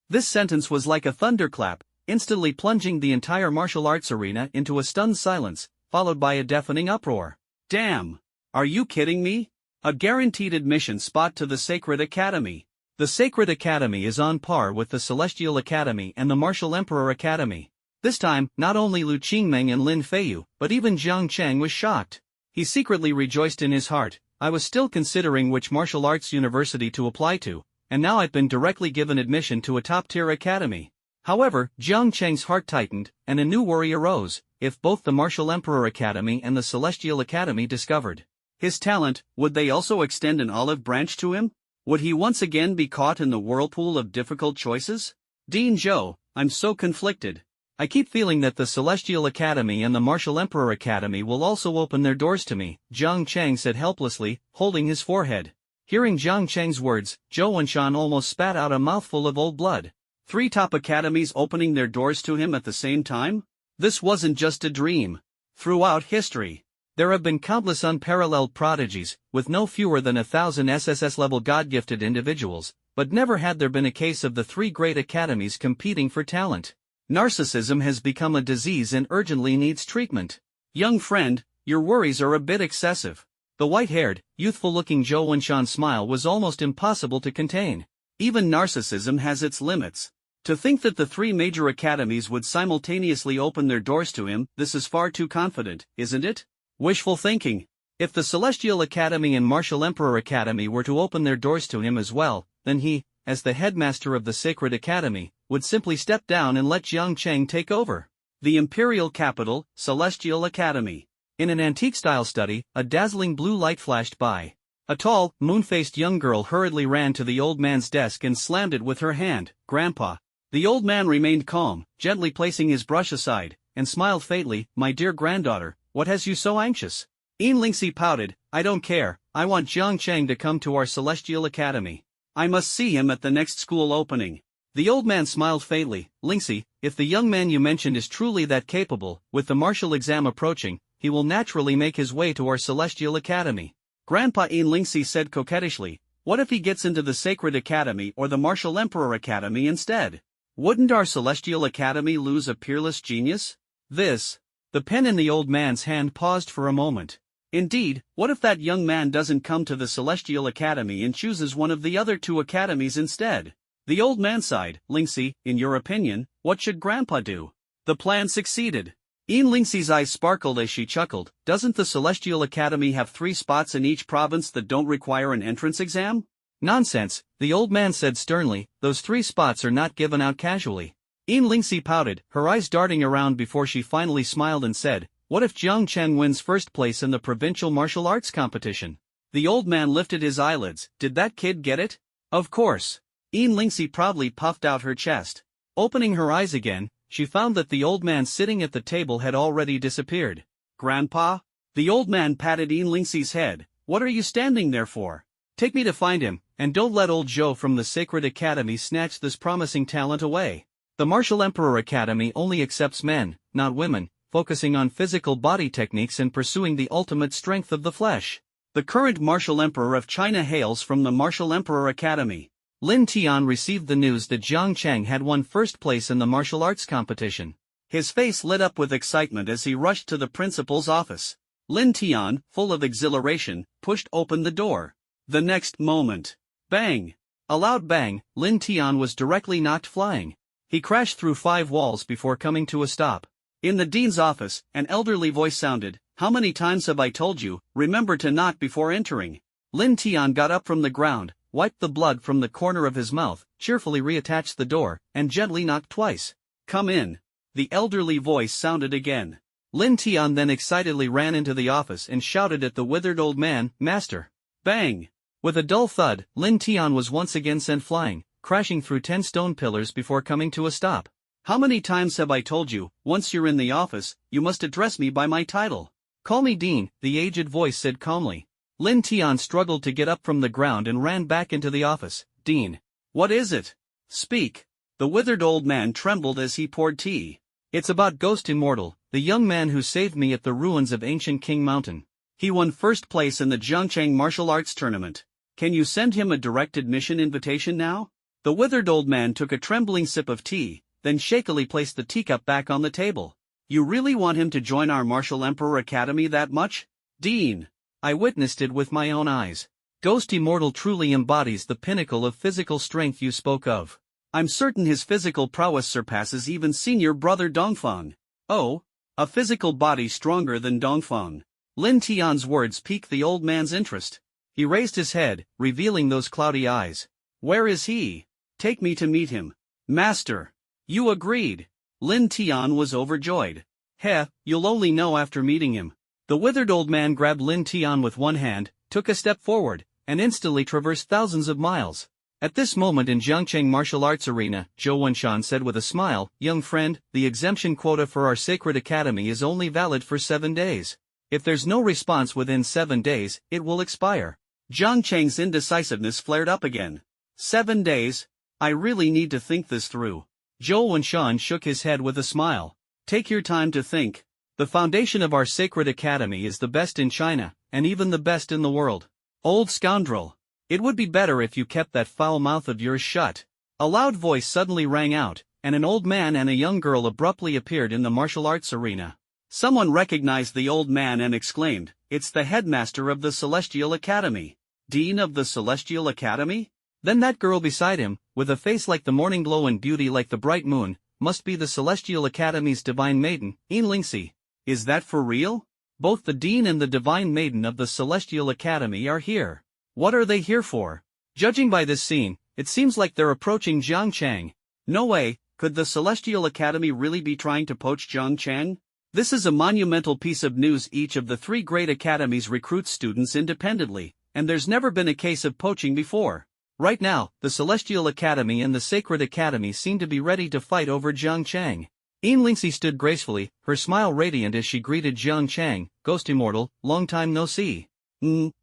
This sentence was like a thunderclap, instantly plunging the entire martial arts arena into a stunned silence, followed by a deafening uproar. Damn! Are you kidding me? A guaranteed admission spot to the Sacred Academy. The Sacred Academy is on par with the Celestial Academy and the Martial Emperor Academy. This time, not only Lu Qingmeng and Lin Feiyu, but even Jang Chang was shocked. He secretly rejoiced in his heart. I was still considering which martial arts university to apply to, and now I've been directly given admission to a top-tier academy. However, Jang Chang's heart tightened, and a new worry arose. If both the Martial Emperor Academy and the Celestial Academy discovered his talent, would they also extend an olive branch to him? Would he once again be caught in the whirlpool of difficult choices? Dean Zhou, I'm so conflicted. I keep feeling that the Celestial Academy and the Martial Emperor Academy will also open their doors to me, Jang Chang said helplessly, holding his forehead. Hearing Jang Chang's words, Zhou Wenshan almost spat out a mouthful of old blood. 3 top academies opening their doors to him at the same time? This wasn't just a dream. Throughout history, there have been countless unparalleled prodigies, with no fewer than 1,000 SSS-level God-gifted individuals, but never had there been a case of the 3 great academies competing for talent. Narcissism has become a disease and urgently needs treatment. Young friend, your worries are a bit excessive. The white-haired, youthful-looking Zhou Wenshan's smile was almost impossible to contain. Even narcissism has its limits. To think that the 3 major academies would simultaneously open their doors to him, this is far too confident, isn't it? Wishful thinking. If the Celestial Academy and Martial Emperor Academy were to open their doors to him as well, then he, as the headmaster of the Sacred Academy, would simply step down and let Jang Chang take over. The Imperial Capital, Celestial Academy. In an antique-style study, a dazzling blue light flashed by. A tall, moon-faced young girl hurriedly ran to the old man's desk and slammed it with her hand. "Grandpa." The old man remained calm, gently placing his brush aside, and smiled faintly. "My dear granddaughter, what has you so anxious?" Yin Lingxi pouted, "I don't care, I want Jiang Chang to come to our Celestial Academy. I must see him at the next school opening." The old man smiled faintly. "Lingxi, if the young man you mentioned is truly that capable, with the martial exam approaching, he will naturally make his way to our Celestial Academy." Grandpa Yin Lingxi said coquettishly, "What if he gets into the Sacred Academy or the Martial Emperor Academy instead? Wouldn't our Celestial Academy lose a peerless genius?" The pen in the old man's hand paused for a moment. Indeed, what if that young man doesn't come to the Celestial Academy and chooses one of the other 2 academies instead? The old man sighed. "Lingxi, in your opinion, what should Grandpa do?" The plan succeeded. Yin Lingxi's eyes sparkled as she chuckled. "Doesn't the Celestial Academy have 3 spots in each province that don't require an entrance exam?" "Nonsense," the old man said sternly, "those 3 spots are not given out casually." Yin Lingxi pouted, her eyes darting around before she finally smiled and said, "What if Jiang Chang wins first place in the provincial martial arts competition?" The old man lifted his eyelids. "Did that kid get it?" "Of course." Yin Lingxi proudly puffed out her chest. Opening her eyes again, she found that the old man sitting at the table had already disappeared. "Grandpa?" The old man patted Yin Lingxi's head. "What are you standing there for? Take me to find him, and don't let old Zhou from the Sacred Academy snatch this promising talent away." The Martial Emperor Academy only accepts men, not women, focusing on physical body techniques and pursuing the ultimate strength of the flesh. The current Martial Emperor of China hails from the Martial Emperor Academy. Lin Tian received the news that Jiang Chang had won first place in the martial arts competition. His face lit up with excitement as he rushed to the principal's office. Lin Tian, full of exhilaration, pushed open the door. The next moment, bang! A loud bang, Lin Tian was directly knocked flying. He crashed through 5 walls before coming to a stop. In the dean's office, an elderly voice sounded, "How many times have I told you, remember to knock before entering?" Lin Tian got up from the ground, wiped the blood from the corner of his mouth, cheerfully reattached the door, and gently knocked twice. "Come in." The elderly voice sounded again. Lin Tian then excitedly ran into the office and shouted at the withered old man, "Master!" Bang! With a dull thud, Lin Tian was once again sent flying, crashing through 10 stone pillars before coming to a stop. "How many times have I told you, once you're in the office, you must address me by my title?" "Call me Dean," the aged voice said calmly. Lin Tian struggled to get up from the ground and ran back into the office. "Dean. What is it? Speak." The withered old man trembled as he poured tea. "It's about Ghost Immortal, the young man who saved me at the ruins of ancient King Mountain. He won first place in the Jang Chang martial arts tournament. Can you send him a direct admission invitation now?" The withered old man took a trembling sip of tea, then shakily placed the teacup back on the table. "You really want him to join our Martial Emperor Academy that much?" "Dean. I witnessed it with my own eyes. Ghost Immortal truly embodies the pinnacle of physical strength you spoke of. I'm certain his physical prowess surpasses even senior brother Dongfang." "Oh? A physical body stronger than Dongfang?" Lin Tian's words piqued the old man's interest. He raised his head, revealing those cloudy eyes. "Where is he? Take me to meet him." "Master! You agreed." Lin Tian was overjoyed. "Heh, you'll only know after meeting him." The withered old man grabbed Lin Tian with one hand, took a step forward, and instantly traversed thousands of miles. At this moment in Zhangcheng Martial Arts Arena, Zhou Wenshan said with a smile, "Young friend, the exemption quota for our sacred academy is only valid for 7 days. If there's no response within 7 days, it will expire." Zhang Chang's indecisiveness flared up again. 7 days? I really need to think this through. Zhou Wenshan shook his head with a smile. "Take your time to think. The foundation of our sacred academy is the best in China, and even the best in the world. Old scoundrel! It would be better if you kept that foul mouth of yours shut." A loud voice suddenly rang out, and an old man and a young girl abruptly appeared in the martial arts arena. Someone recognized the old man and exclaimed, "It's the headmaster of the Celestial Academy." "Dean of the Celestial Academy?" Then that girl beside him, with a face like the morning glow and beauty like the bright moon, must be the Celestial Academy's divine maiden, Yinlingxi. "Is that for real? Both the dean and the divine maiden of the Celestial Academy are here. What are they here for?" Judging by this scene, it seems like they're approaching Jang Chang. No way, could the Celestial Academy really be trying to poach Jang Chang? This is a monumental piece of news. Each of the 3 great academies recruits students independently, and there's never been a case of poaching before. Right now, the Celestial Academy and the Sacred Academy seem to be ready to fight over Jiang Chang. Yinlingxi stood gracefully, her smile radiant as she greeted Jiang Chang, "Ghost Immortal, long time no see."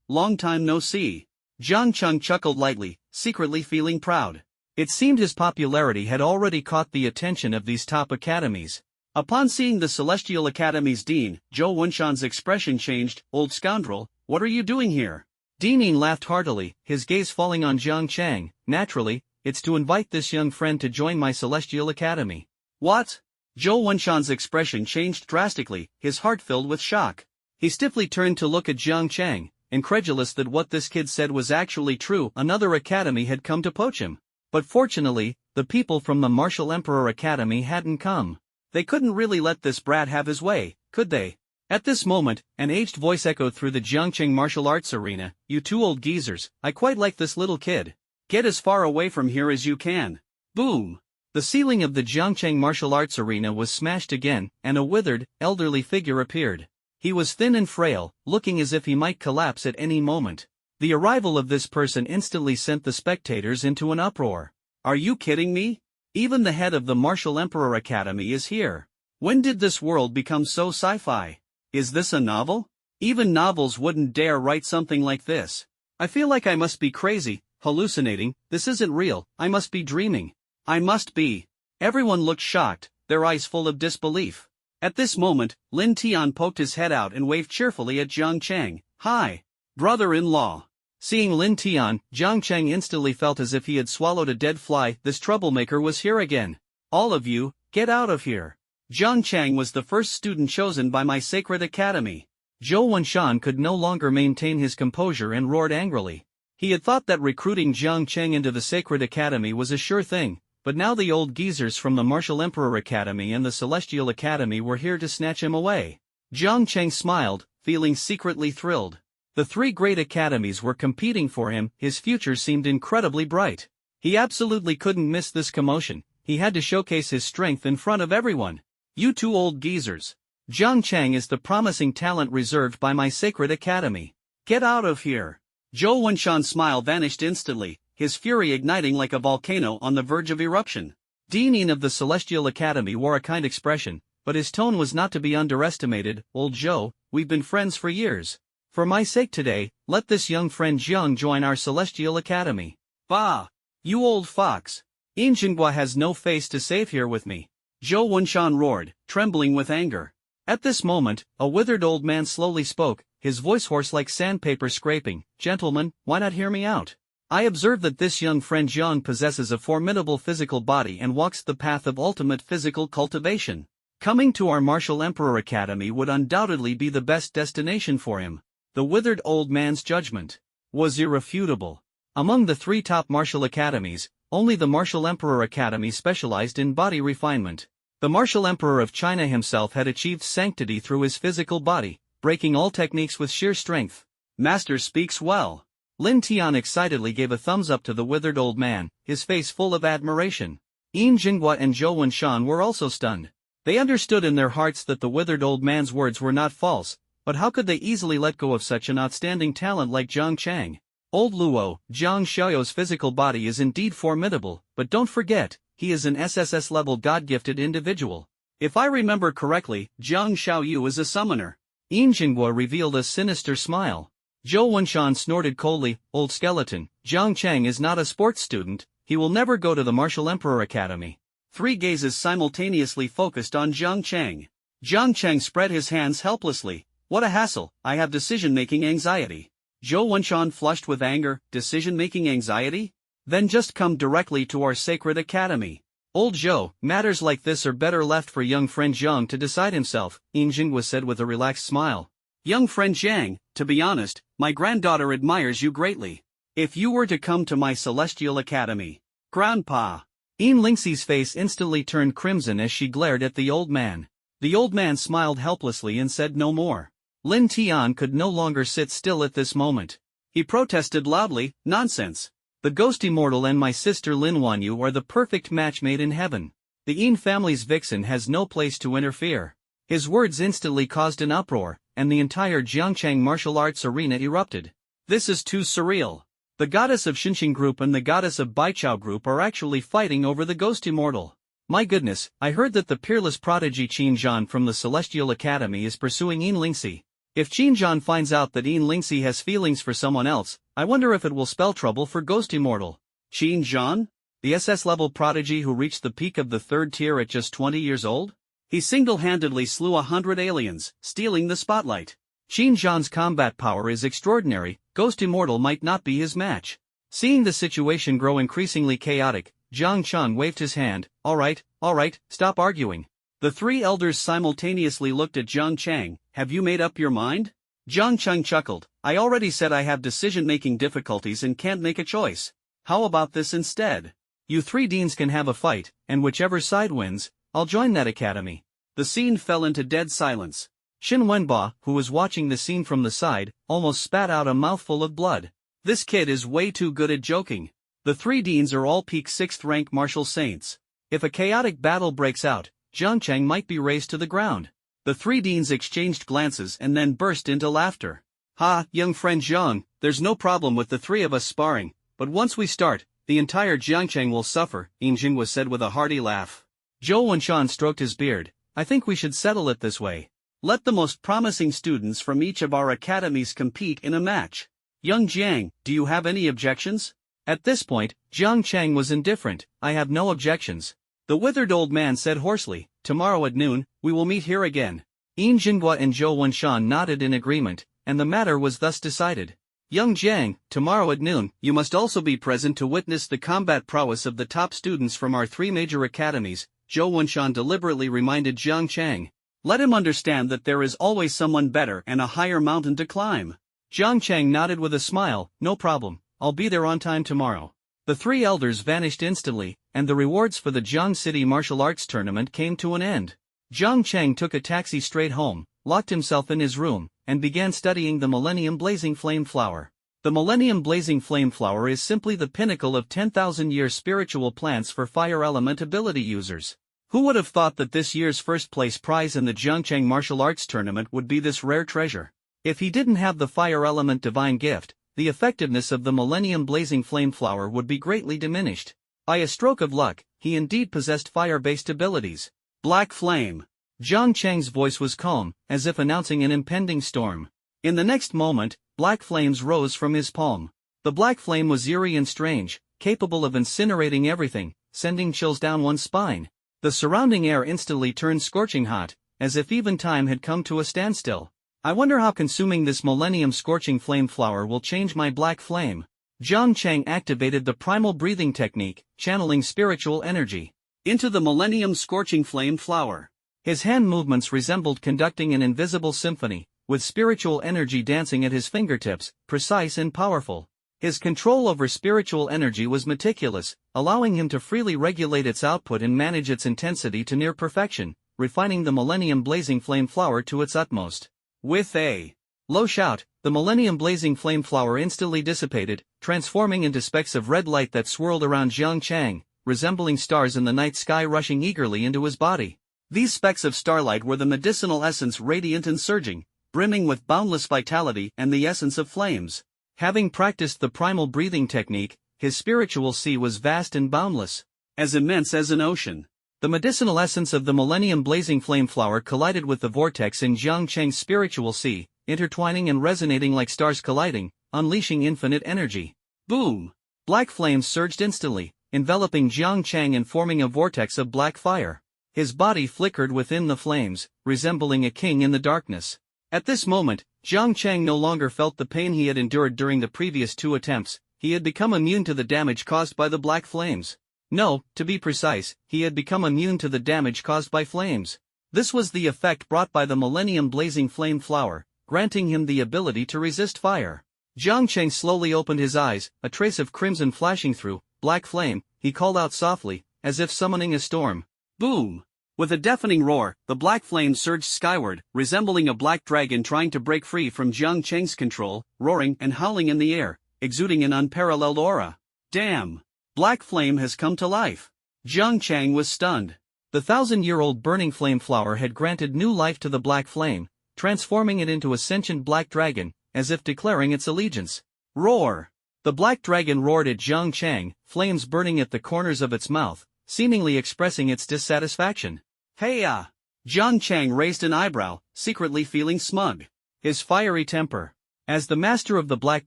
Long time no see." Jiang Chang chuckled lightly, secretly feeling proud. It seemed his popularity had already caught the attention of these top academies. Upon seeing the Celestial Academy's dean, Zhou Wenshan's expression changed. "Old scoundrel, what are you doing here?" Dean Yin laughed heartily, his gaze falling on Jiang Chang. "Naturally, it's to invite this young friend to join my Celestial Academy." "What?" Zhou Wenshan's expression changed drastically, his heart filled with shock. He stiffly turned to look at Jiang Chang, incredulous that what this kid said was actually true. Another academy had come to poach him. But fortunately, the people from the Martial Emperor Academy hadn't come. They couldn't really let this brat have his way, could they? At this moment, an aged voice echoed through the Jiangcheng martial arts arena, "You 2 old geezers, I quite like this little kid. Get as far away from here as you can." Boom! The ceiling of the Jiangcheng martial arts arena was smashed again, and a withered, elderly figure appeared. He was thin and frail, looking as if he might collapse at any moment. The arrival of this person instantly sent the spectators into an uproar. "Are you kidding me? Even the head of the Martial Emperor Academy is here. When did this world become so sci-fi? Is this a novel? Even novels wouldn't dare write something like this. I feel like I must be crazy, hallucinating. This isn't real. I must be dreaming. I must be." Everyone looked shocked, their eyes full of disbelief. At this moment, Lin Tian poked his head out and waved cheerfully at Jiang Chang. "Hi, brother-in-law." Seeing Lin Tian, Jiang Chang instantly felt as if he had swallowed a dead fly. This troublemaker was here again. "All of you, get out of here. Jiang Chang was the first student chosen by my sacred academy." Zhou Wenshan could no longer maintain his composure and roared angrily. He had thought that recruiting Jang Chang into the Sacred Academy was a sure thing, but now the old geezers from the Martial Emperor Academy and the Celestial Academy were here to snatch him away. Jang Chang smiled, feeling secretly thrilled. The three great academies were competing for him, his future seemed incredibly bright. He absolutely couldn't miss this commotion, he had to showcase his strength in front of everyone. You two old geezers. Jang Chang is the promising talent reserved by my Sacred Academy. Get out of here. Zhou Wenshan's smile vanished instantly, his fury igniting like a volcano on the verge of eruption. Dean of the Celestial Academy wore a kind expression, but his tone was not to be underestimated. Old Zhou, we've been friends for years. For my sake today, let this young friend Jiang join our Celestial Academy. Bah! You old fox! Yin Jinghua has no face to save here with me. Zhou Wenshan roared, trembling with anger. At this moment, a withered old man slowly spoke, his voice hoarse like sandpaper scraping. Gentlemen, why not hear me out? I observe that this young friend Jiang possesses a formidable physical body and walks the path of ultimate physical cultivation. Coming to our Martial Emperor Academy would undoubtedly be the best destination for him. The withered old man's judgment was irrefutable. Among the three top martial academies, only the Martial Emperor Academy specialized in body refinement. The Martial Emperor of China himself had achieved sanctity through his physical body, breaking all techniques with sheer strength. Master speaks well. Lin Tian excitedly gave a thumbs up to the withered old man, his face full of admiration. Yin Jinghua and Zhou Wenshan were also stunned. They understood in their hearts that the withered old man's words were not false, but how could they easily let go of such an outstanding talent like Jang Chang? Old Luo, Jiang Xiaoyou's physical body is indeed formidable, but don't forget, he is an SSS-level God-gifted individual. If I remember correctly, Jiang Xiaoyu is a summoner. Yin Jinghua revealed a sinister smile. Zhou Wenshan snorted coldly, old skeleton, Jang Chang is not a sports student, he will never go to the Martial Emperor Academy. Three gazes simultaneously focused on Jang Chang. Jang Chang spread his hands helplessly. What a hassle, I have decision-making anxiety. Zhou Wenshan flushed with anger, decision-making anxiety? Then just come directly to our Sacred Academy. Old Zhou, matters like this are better left for young friend Jiang to decide himself, Yin Jinghua said with a relaxed smile. Young friend Jiang, to be honest, my granddaughter admires you greatly. If you were to come to my Celestial Academy. Grandpa. Yin Lingxi's face instantly turned crimson as she glared at the old man. The old man smiled helplessly and said no more. Lin Tian could no longer sit still at this moment. He protested loudly, nonsense. The ghost immortal and my sister Lin Wanyu are the perfect match made in heaven. The Yin family's vixen has no place to interfere. His words instantly caused an uproar, and the entire Jiangchang martial arts arena erupted. This is too surreal. The goddess of Xinqing Group and the goddess of Baichao Group are actually fighting over the ghost immortal. My goodness, I heard that the peerless prodigy Qin Zhan from the Celestial Academy is pursuing Yin Lingxi. If Qin Zhan finds out that Yin Lingxi has feelings for someone else, I wonder if it will spell trouble for Ghost Immortal. Qin Zhan? The SS-level prodigy who reached the peak of the third tier at just 20 years old? He single-handedly slew 100 aliens, stealing the spotlight. Qin Zhan's combat power is extraordinary, Ghost Immortal might not be his match. Seeing the situation grow increasingly chaotic, Jang Chang waved his hand. All right, stop arguing. The three elders simultaneously looked at Jang Chang. Have you made up your mind? Jang Chang chuckled. I already said I have decision-making difficulties and can't make a choice. How about this instead? You three deans can have a fight, and whichever side wins, I'll join that academy. The scene fell into dead silence. Xin Wenba, who was watching the scene from the side, almost spat out a mouthful of blood. This kid is way too good at joking. The three deans are all peak 6th rank martial saints. If a chaotic battle breaks out, Jang Chang might be razed to the ground. The three deans exchanged glances and then burst into laughter. Ha, young friend Zhang, there's no problem with the three of us sparring, but once we start, the entire Jiangchang will suffer, Yin Jinghua said with a hearty laugh. Zhou Wenshan stroked his beard. I think we should settle it this way. Let the most promising students from each of our academies compete in a match. Young Jiang, do you have any objections? At this point, Jiang Chang was indifferent. I have no objections. The withered old man said hoarsely, tomorrow at noon, we will meet here again. Yin Jinghua and Zhou Wenshan nodded in agreement, and the matter was thus decided. Young Jiang, tomorrow at noon, you must also be present to witness the combat prowess of the top students from our three major academies, Zhou Wenshan deliberately reminded Jiang Chang. Let him understand that there is always someone better and a higher mountain to climb. Jiang Chang nodded with a smile, no problem, I'll be there on time tomorrow." The three elders vanished instantly, and the rewards for the Jiang City martial arts tournament came to an end. Jang Chang took a taxi straight home, locked himself in his room, and began studying the Millennium Blazing Flame Flower. The Millennium Blazing Flame Flower is simply the pinnacle of 10,000-year spiritual plants for fire element ability users. Who would have thought that this year's first-place prize in the Jang Chang martial arts tournament would be this rare treasure? If he didn't have the fire element divine gift, the effectiveness of the Millennium Blazing Flame Flower would be greatly diminished. By a stroke of luck, he indeed possessed fire-based abilities. Black Flame. Jang Chang's voice was calm, as if announcing an impending storm. In the next moment, black flames rose from his palm. The black flame was eerie and strange, capable of incinerating everything, sending chills down one's spine. The surrounding air instantly turned scorching hot, as if even time had come to a standstill. I wonder how consuming this Millennium Scorching Flame Flower will change my black flame. Jang Chang activated the primal breathing technique, channeling spiritual energy into the Millennium Scorching Flame Flower. His hand movements resembled conducting an invisible symphony, with spiritual energy dancing at his fingertips, precise and powerful. His control over spiritual energy was meticulous, allowing him to freely regulate its output and manage its intensity to near perfection, refining the Millennium Blazing Flame Flower to its utmost. With a low shout, the Millennium Blazing Flame Flower instantly dissipated, transforming into specks of red light that swirled around Jang Chang, resembling stars in the night sky rushing eagerly into his body. These specks of starlight were the medicinal essence radiant and surging, brimming with boundless vitality and the essence of flames. Having practiced the primal breathing technique, his spiritual sea was vast and boundless, as immense as an ocean. The medicinal essence of the Millennium Blazing Flame Flower collided with the vortex in Jang Chang's spiritual sea, intertwining and resonating like stars colliding, unleashing infinite energy. Boom! Black flames surged instantly, enveloping Jang Chang and forming a vortex of black fire. His body flickered within the flames, resembling a king in the darkness. At this moment, Jang Chang no longer felt the pain he had endured during the previous two attempts. He had become immune to the damage caused by the black flames. No, to be precise, he had become immune to the damage caused by flames. This was the effect brought by the Millennium Blazing Flame Flower, granting him the ability to resist fire. Jang Chang slowly opened his eyes, a trace of crimson flashing through. "Black flame," he called out softly, as if summoning a storm. Boom! With a deafening roar, the black flame surged skyward, resembling a black dragon trying to break free from Jang Chang's control, roaring and howling in the air, exuding an unparalleled aura. Damn! Black flame has come to life. Jang Chang was stunned. The 1,000-year-old burning flame flower had granted new life to the black flame, transforming it into a sentient black dragon, as if declaring its allegiance. Roar! The black dragon roared at Jang Chang, flames burning at the corners of its mouth, seemingly expressing its dissatisfaction. Hey-ya! Jang Chang raised an eyebrow, secretly feeling smug. His fiery temper. As the master of the black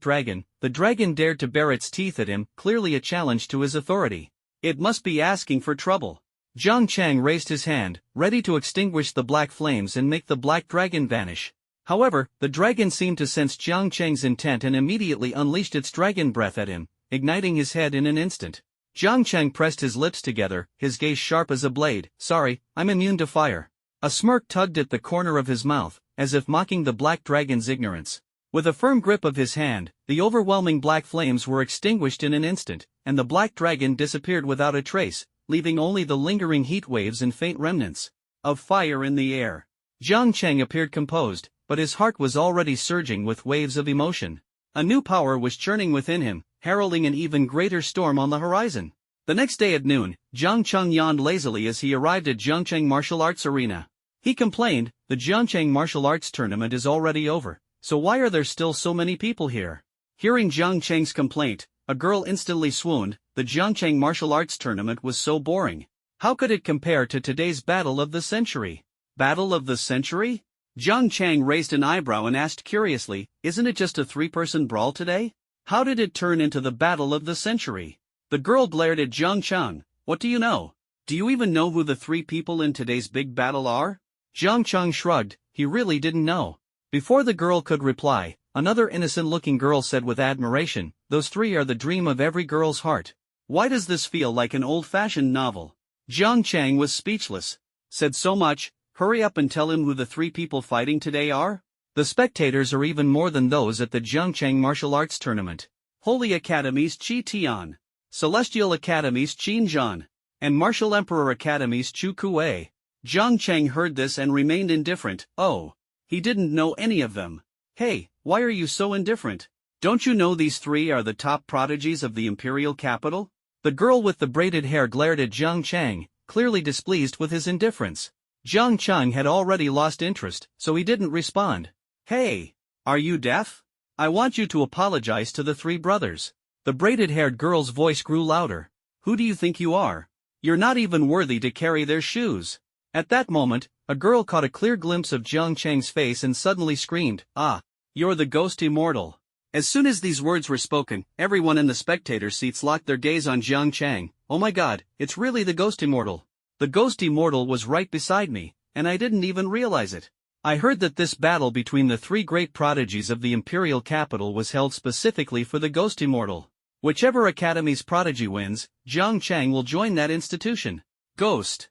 dragon, the dragon dared to bare its teeth at him, clearly a challenge to his authority. It must be asking for trouble. Jang Chang raised his hand, ready to extinguish the black flames and make the black dragon vanish. However, the dragon seemed to sense Jang Chang's intent and immediately unleashed its dragon breath at him, igniting his head in an instant. Jang Chang pressed his lips together, his gaze sharp as a blade. "Sorry, I'm immune to fire." A smirk tugged at the corner of his mouth, as if mocking the black dragon's ignorance. With a firm grip of his hand, the overwhelming black flames were extinguished in an instant, and the black dragon disappeared without a trace, leaving only the lingering heat waves and faint remnants of fire in the air. Jang Chang appeared composed, but his heart was already surging with waves of emotion. A new power was churning within him, heralding an even greater storm on the horizon. The next day at noon, Jang Chang yawned lazily as he arrived at Jang Chang Martial Arts Arena. He complained, "The Jang Chang Martial Arts Tournament is already over, so why are there still so many people here?" Hearing Jang Chang's complaint, a girl instantly swooned. The Jang Chang Martial Arts Tournament was so boring. How could it compare to today's Battle of the Century? Battle of the Century? Jang Chang raised an eyebrow and asked curiously, "Isn't it just a three-person brawl today? How did it turn into the Battle of the Century?" The girl glared at Jang Chang. "What do you know? Do you even know who the three people in today's big battle are?" Jang Chang shrugged. He really didn't know. Before the girl could reply, another innocent-looking girl said with admiration, "Those three are the dream of every girl's heart." Why does this feel like an old-fashioned novel? Jang Chang was speechless. Said so much, hurry up and tell him who the three people fighting today are? The spectators are even more than those at the Jang Chang Martial Arts Tournament. Holy Academies Chi Tian, Celestial Academies Qin Zhan, and Martial Emperor Academies Chu Kuei. Jang Chang heard this and remained indifferent. Oh, he didn't know any of them. Hey, why are you so indifferent? Don't you know these three are the top prodigies of the imperial capital? The girl with the braided hair glared at Jang Chang, clearly displeased with his indifference. Jang Chang had already lost interest, so he didn't respond. Hey, are you deaf? I want you to apologize to the three brothers. The braided-haired girl's voice grew louder. Who do you think you are? You're not even worthy to carry their shoes. At that moment, a girl caught a clear glimpse of Jang Chang's face and suddenly screamed, "Ah, you're the ghost immortal." As soon as these words were spoken, everyone in the spectator seats locked their gaze on Jang Chang. Oh my god, it's really the ghost immortal. The ghost immortal was right beside me, and I didn't even realize it. I heard that this battle between the three great prodigies of the imperial capital was held specifically for the ghost immortal. Whichever academy's prodigy wins, Jang Chang will join that institution. Ghost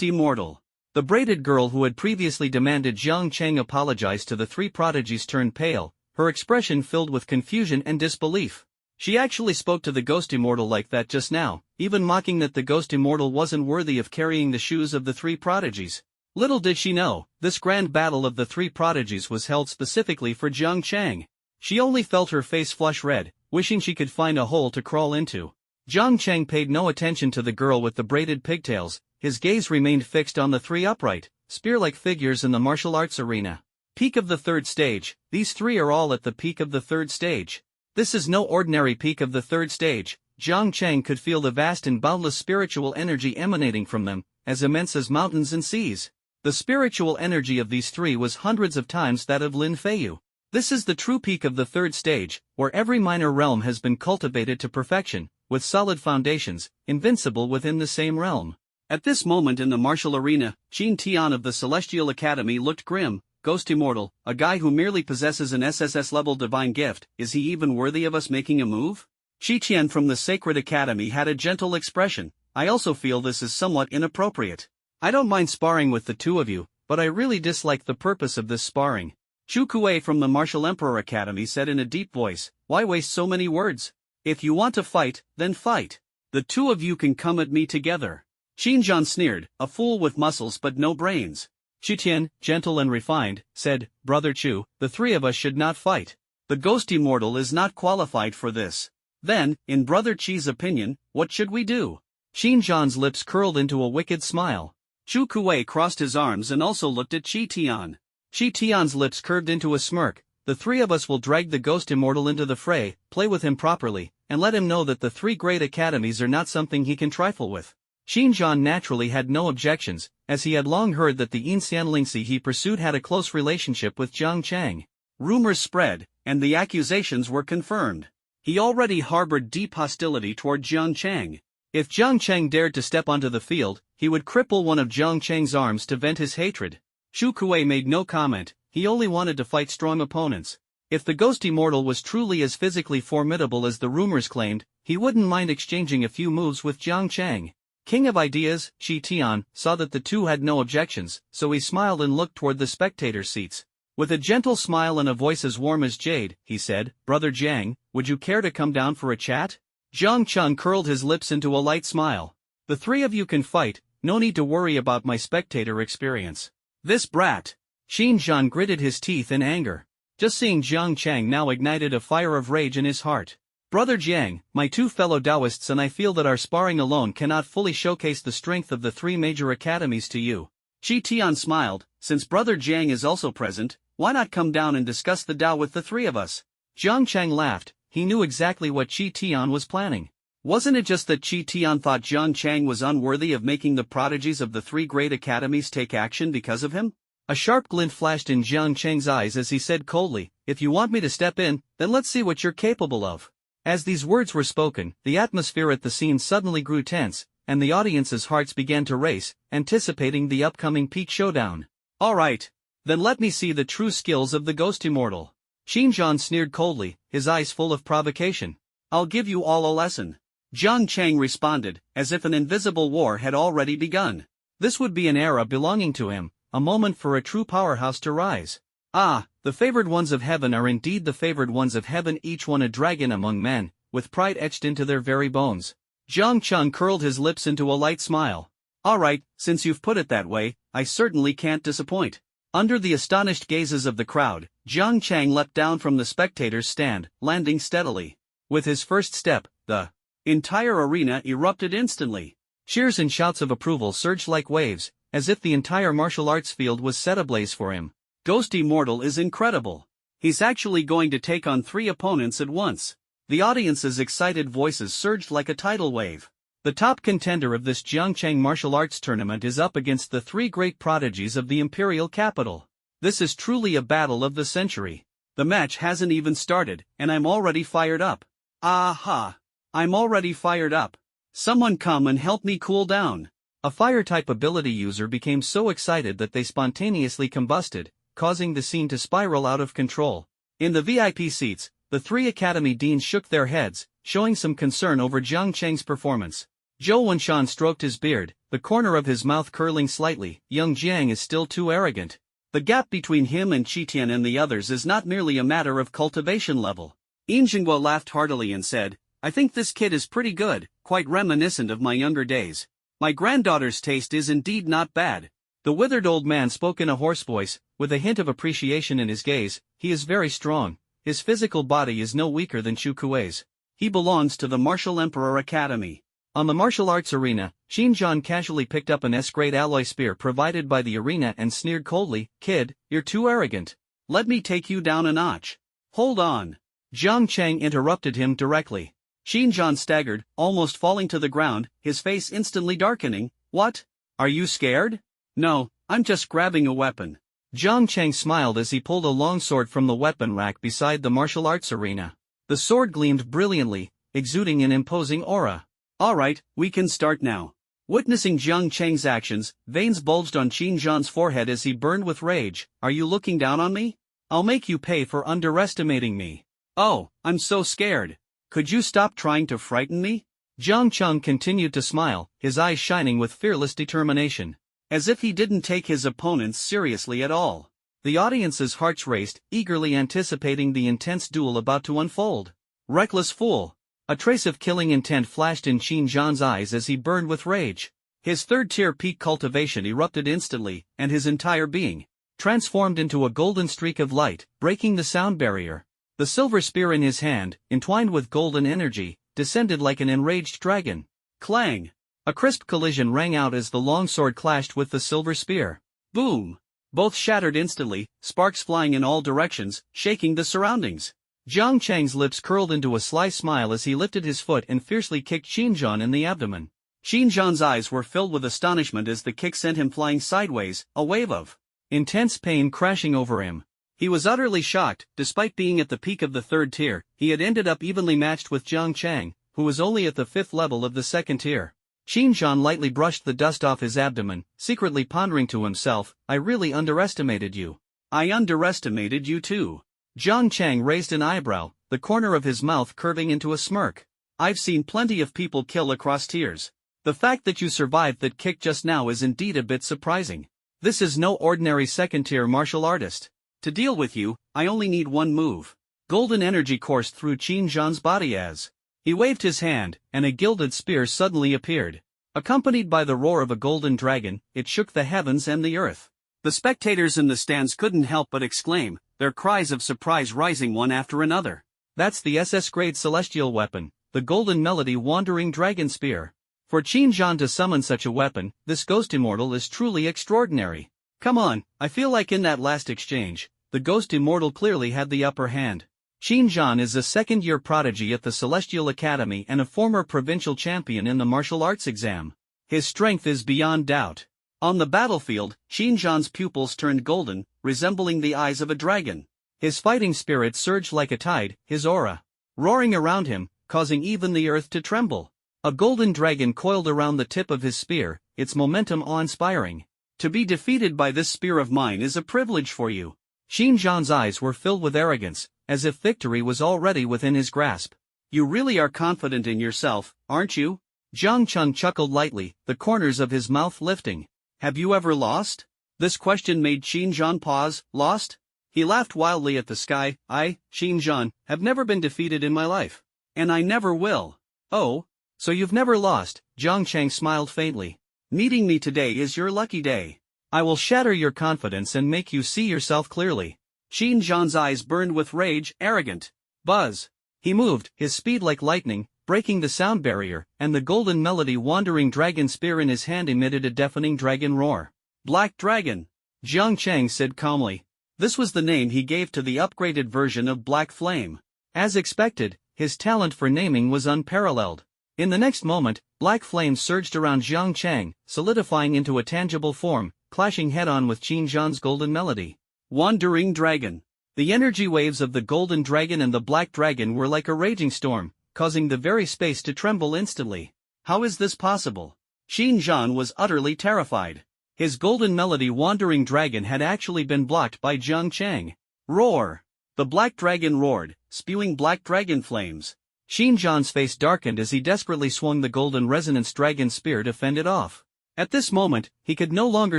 immortal. The braided girl who had previously demanded Jang Chang apologize to the three prodigies turned pale, her expression filled with confusion and disbelief. She actually spoke to the ghost immortal like that just now, even mocking that the ghost immortal wasn't worthy of carrying the shoes of the three prodigies. Little did she know, this grand battle of the three prodigies was held specifically for Jang Chang. She only felt her face flush red, wishing she could find a hole to crawl into. Jang Chang paid no attention to the girl with the braided pigtails, his gaze remained fixed on the three upright, spear-like figures in the martial arts arena. Peak of the third stage, these three are all at the peak of the third stage. This is no ordinary peak of the third stage. Jang Chang could feel the vast and boundless spiritual energy emanating from them, as immense as mountains and seas. The spiritual energy of these three was hundreds of times that of Lin Feiyu. This is the true peak of the third stage, where every minor realm has been cultivated to perfection, with solid foundations, invincible within the same realm. At this moment in the martial arena, Qin Tian of the Celestial Academy looked grim. Ghost immortal, a guy who merely possesses an SSS-level divine gift, is he even worthy of us making a move? Qi Tian from the Sacred Academy had a gentle expression. I also feel this is somewhat inappropriate. I don't mind sparring with the two of you, but I really dislike the purpose of this sparring. Chu Kuei from the Martial Emperor Academy said in a deep voice, why waste so many words? If you want to fight, then fight. The two of you can come at me together. Qin Zhan sneered, a fool with muscles but no brains. Qi Tian, gentle and refined, said, Brother Chu, the three of us should not fight. The ghost immortal is not qualified for this. Then, in Brother Qi's opinion, what should we do? Qin Zhan's lips curled into a wicked smile. Chu Kuei crossed his arms and also looked at Qi Tian. Qi Tian's lips curved into a smirk. The three of us will drag the ghost immortal into the fray, play with him properly, and let him know that the three great academies are not something he can trifle with. Qin Zhan naturally had no objections, as he had long heard that the Inxianlingxi he pursued had a close relationship with Jang Chang. Rumors spread, and the accusations were confirmed. He already harbored deep hostility toward Jang Chang. If Jang Chang dared to step onto the field, he would cripple one of Jang Chang's arms to vent his hatred. Chu Kuei made no comment, he only wanted to fight strong opponents. If the ghost immortal was truly as physically formidable as the rumors claimed, he wouldn't mind exchanging a few moves with Jang Chang. King of Ideas, Qi Tian, saw that the two had no objections, so he smiled and looked toward the spectator seats. With a gentle smile and a voice as warm as jade, he said, Brother Jang, would you care to come down for a chat? Jang Chang curled his lips into a light smile. The three of you can fight, no need to worry about my spectator experience. This brat! Qin Zhan gritted his teeth in anger. Just seeing Jang Chang now ignited a fire of rage in his heart. Brother Jiang, my two fellow Taoists and I feel that our sparring alone cannot fully showcase the strength of the three major academies to you. Qi Tian smiled, since Brother Jiang is also present, why not come down and discuss the Tao with the three of us? Jang Chang laughed, he knew exactly what Qi Tian was planning. Wasn't it just that Qi Tian thought Jang Chang was unworthy of making the prodigies of the three great academies take action because of him? A sharp glint flashed in Jang Chang's eyes as he said coldly, if you want me to step in, then let's see what you're capable of. As these words were spoken, the atmosphere at the scene suddenly grew tense, and the audience's hearts began to race, anticipating the upcoming peak showdown. Alright. Then let me see the true skills of the ghost immortal. Qin Zhan sneered coldly, his eyes full of provocation. I'll give you all a lesson. Jang Chang responded, as if an invisible war had already begun. This would be an era belonging to him, a moment for a true powerhouse to rise. Ah, the favored ones of heaven are indeed the favored ones of heaven, each one a dragon among men, with pride etched into their very bones. Jang Chang curled his lips into a light smile. Alright, since you've put it that way, I certainly can't disappoint. Under the astonished gazes of the crowd, Jang Chang leapt down from the spectators' stand, landing steadily. With his first step, the entire arena erupted instantly. Cheers and shouts of approval surged like waves, as if the entire martial arts field was set ablaze for him. Ghost Immortal is incredible. He's actually going to take on 3 opponents at once. The audience's excited voices surged like a tidal wave. The top contender of this Jang Chang martial arts tournament is up against the 3 great prodigies of the imperial capital. This is truly a battle of the century. The match hasn't even started, and I'm already fired up. Aha! I'm already fired up. Someone come and help me cool down. A fire-type ability user became so excited that they spontaneously combusted, causing the scene to spiral out of control. In the VIP seats, the 3 academy deans shook their heads, showing some concern over Jang Chang's performance. Zhou Wenshan stroked his beard, the corner of his mouth curling slightly. Young Jiang is still too arrogant. The gap between him and Qitian and the others is not merely a matter of cultivation level. Yin Jinghua laughed heartily and said, I think this kid is pretty good, quite reminiscent of my younger days. My granddaughter's taste is indeed not bad. The withered old man spoke in a hoarse voice, with a hint of appreciation in his gaze. He is very strong. His physical body is no weaker than Chu Kuei's. He belongs to the Martial Emperor Academy. On the martial arts arena, Xinjiang casually picked up an S-grade alloy spear provided by the arena and sneered coldly, Kid, you're too arrogant. Let me take you down a notch. Hold on. Jang Chang interrupted him directly. Xinjiang staggered, almost falling to the ground, his face instantly darkening. What? Are you scared? No, I'm just grabbing a weapon. Jang Chang smiled as he pulled a longsword from the weapon rack beside the martial arts arena. The sword gleamed brilliantly, exuding an imposing aura. Alright, we can start now. Witnessing Jang Chang's actions, veins bulged on Xinjiang's forehead as he burned with rage. Are you looking down on me? I'll make you pay for underestimating me. Oh, I'm so scared. Could you stop trying to frighten me? Jang Chang continued to smile, his eyes shining with fearless determination. As if he didn't take his opponents seriously at all. The audience's hearts raced, eagerly anticipating the intense duel about to unfold. Reckless fool. A trace of killing intent flashed in Xinjiang's eyes as he burned with rage. His 3rd-tier peak cultivation erupted instantly, and his entire being transformed into a golden streak of light, breaking the sound barrier. The silver spear in his hand, entwined with golden energy, descended like an enraged dragon. Clang! A crisp collision rang out as the longsword clashed with the silver spear. Boom! Both shattered instantly, sparks flying in all directions, shaking the surroundings. Jang Chang's lips curled into a sly smile as he lifted his foot and fiercely kicked Xinjiang in the abdomen. Xinjiang's eyes were filled with astonishment as the kick sent him flying sideways, a wave of intense pain crashing over him. He was utterly shocked. Despite being at the peak of the 3rd tier, he had ended up evenly matched with Jang Chang, who was only at the 5th level of the 2nd tier. Xinjiang lightly brushed the dust off his abdomen, secretly pondering to himself, I really underestimated you. I underestimated you too. Jang Chang raised an eyebrow, the corner of his mouth curving into a smirk. I've seen plenty of people kill across tiers. The fact that you survived that kick just now is indeed a bit surprising. This is no ordinary 2nd-tier martial artist. To deal with you, I only need one move. Golden energy coursed through Xinjiang's body as he waved his hand, and a gilded spear suddenly appeared. Accompanied by the roar of a golden dragon, it shook the heavens and the earth. The spectators in the stands couldn't help but exclaim, their cries of surprise rising one after another. That's the SS-grade celestial weapon, the Golden Melody Wandering Dragon Spear. For Xinjiang to summon such a weapon, this Ghost Immortal is truly extraordinary. Come on, I feel like in that last exchange, the Ghost Immortal clearly had the upper hand. Xinjiang is a 2nd-year prodigy at the Celestial Academy and a former provincial champion in the martial arts exam. His strength is beyond doubt. On the battlefield, Xinjiang's pupils turned golden, resembling the eyes of a dragon. His fighting spirit surged like a tide, his aura roaring around him, causing even the earth to tremble. A golden dragon coiled around the tip of his spear, its momentum awe-inspiring. To be defeated by this spear of mine is a privilege for you. Xinjiang's eyes were filled with arrogance, as if victory was already within his grasp. You really are confident in yourself, aren't you? Jang Chang chuckled lightly, the corners of his mouth lifting. Have you ever lost? This question made Xinjiang pause. Lost? He laughed wildly at the sky. I, Xinjiang, have never been defeated in my life. And I never will. Oh? So you've never lost, Jang Chang smiled faintly. Meeting me today is your lucky day. I will shatter your confidence and make you see yourself clearly. Xinjiang's eyes burned with rage. Arrogant. Buzz. He moved, his speed like lightning, breaking the sound barrier, and the golden melody wandering dragon spear in his hand emitted a deafening dragon roar. Black Dragon. Jang Chang said calmly. This was the name he gave to the upgraded version of Black Flame. As expected, his talent for naming was unparalleled. In the next moment, black flames surged around Jang Chang, solidifying into a tangible form, clashing head-on with Xinjiang's golden melody. Wandering Dragon. The energy waves of the golden dragon and the black dragon were like a raging storm, causing the very space to tremble instantly. How is this possible? Xinjiang was utterly terrified. His golden melody wandering dragon had actually been blocked by Jang Chang. Roar! The black dragon roared, spewing black dragon flames. Xinjiang's face darkened as he desperately swung the golden resonance dragon spear to fend it off. At this moment, he could no longer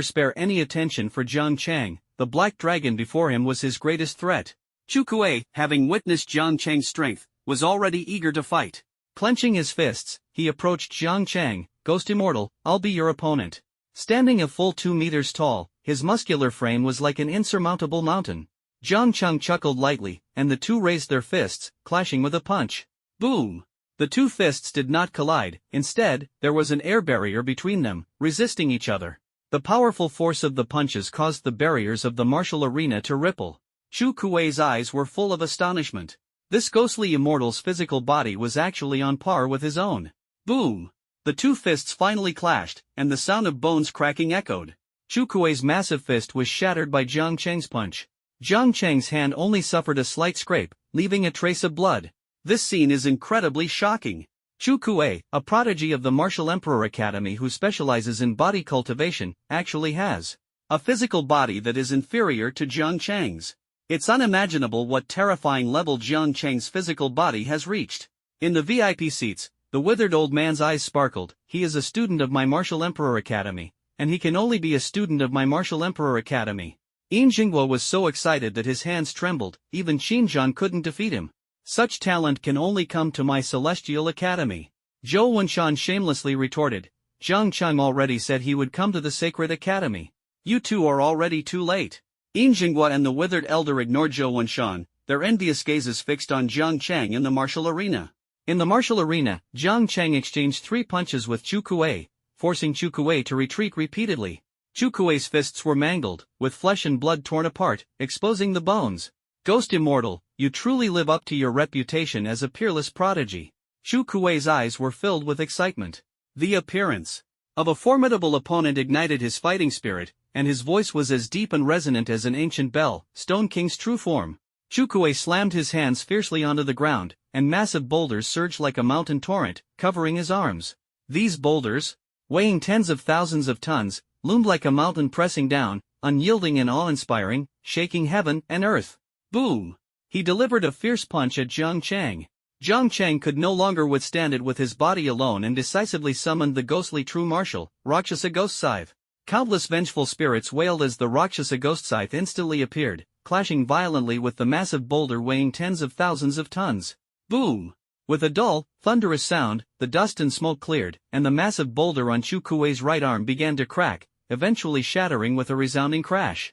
spare any attention for Jang Chang. The black dragon before him was his greatest threat. Chu Kuei, having witnessed Jang Chang's strength, was already eager to fight. Clenching his fists, he approached Jang Chang. Ghost Immortal, I'll be your opponent. Standing a full 2 meters tall, his muscular frame was like an insurmountable mountain. Jang Chang chuckled lightly, and the two raised their fists, clashing with a punch. Boom! The two fists did not collide. Instead, there was an air barrier between them, resisting each other. The powerful force of the punches caused the barriers of the martial arena to ripple. Chu Kuei's eyes were full of astonishment. This ghostly immortal's physical body was actually on par with his own. Boom! The two fists finally clashed, and the sound of bones cracking echoed. Chu Kuei's massive fist was shattered by Jang Chang's punch. Jang Chang's hand only suffered a slight scrape, leaving a trace of blood. This scene is incredibly shocking. Chu Kuei, a prodigy of the Martial Emperor Academy who specializes in body cultivation, actually has a physical body that is inferior to Jang Chang's. It's unimaginable what terrifying level Jang Chang's physical body has reached. In the VIP seats, the withered old man's eyes sparkled. He is a student of my Martial Emperor Academy, and he can only be a student of my Martial Emperor Academy. Jingguo was so excited that his hands trembled. Even Xinjiang couldn't defeat him. Such talent can only come to my Celestial Academy. Zhou Wenshan shamelessly retorted. Jang Chang already said he would come to the Sacred Academy. You two are already too late. Jingguo and the withered elder ignored Zhou Wenshan, their envious gazes fixed on Jang Chang in the martial arena. In the martial arena, Jang Chang exchanged 3 punches with Chu Kuei, forcing Chu Kuei to retreat repeatedly. Chu Kuei's fists were mangled, with flesh and blood torn apart, exposing the bones. Ghost Immortal, you truly live up to your reputation as a peerless prodigy. Chu Kuei's eyes were filled with excitement. The appearance of a formidable opponent ignited his fighting spirit, and his voice was as deep and resonant as an ancient bell. Stone King's true form. Chu Kuei slammed his hands fiercely onto the ground, and massive boulders surged like a mountain torrent, covering his arms. These boulders, weighing tens of thousands of tons, loomed like a mountain pressing down, unyielding and awe-inspiring, shaking heaven and earth. Boom! He delivered a fierce punch at Jang Chang. Jang Chang could no longer withstand it with his body alone and decisively summoned the ghostly true martial, Rakshasa Ghost Scythe. Countless vengeful spirits wailed as the Rakshasa Ghost Scythe instantly appeared, clashing violently with the massive boulder weighing tens of thousands of tons. Boom! With a dull, thunderous sound, the dust and smoke cleared, and the massive boulder on Chu Kuei's right arm began to crack, eventually shattering with a resounding crash.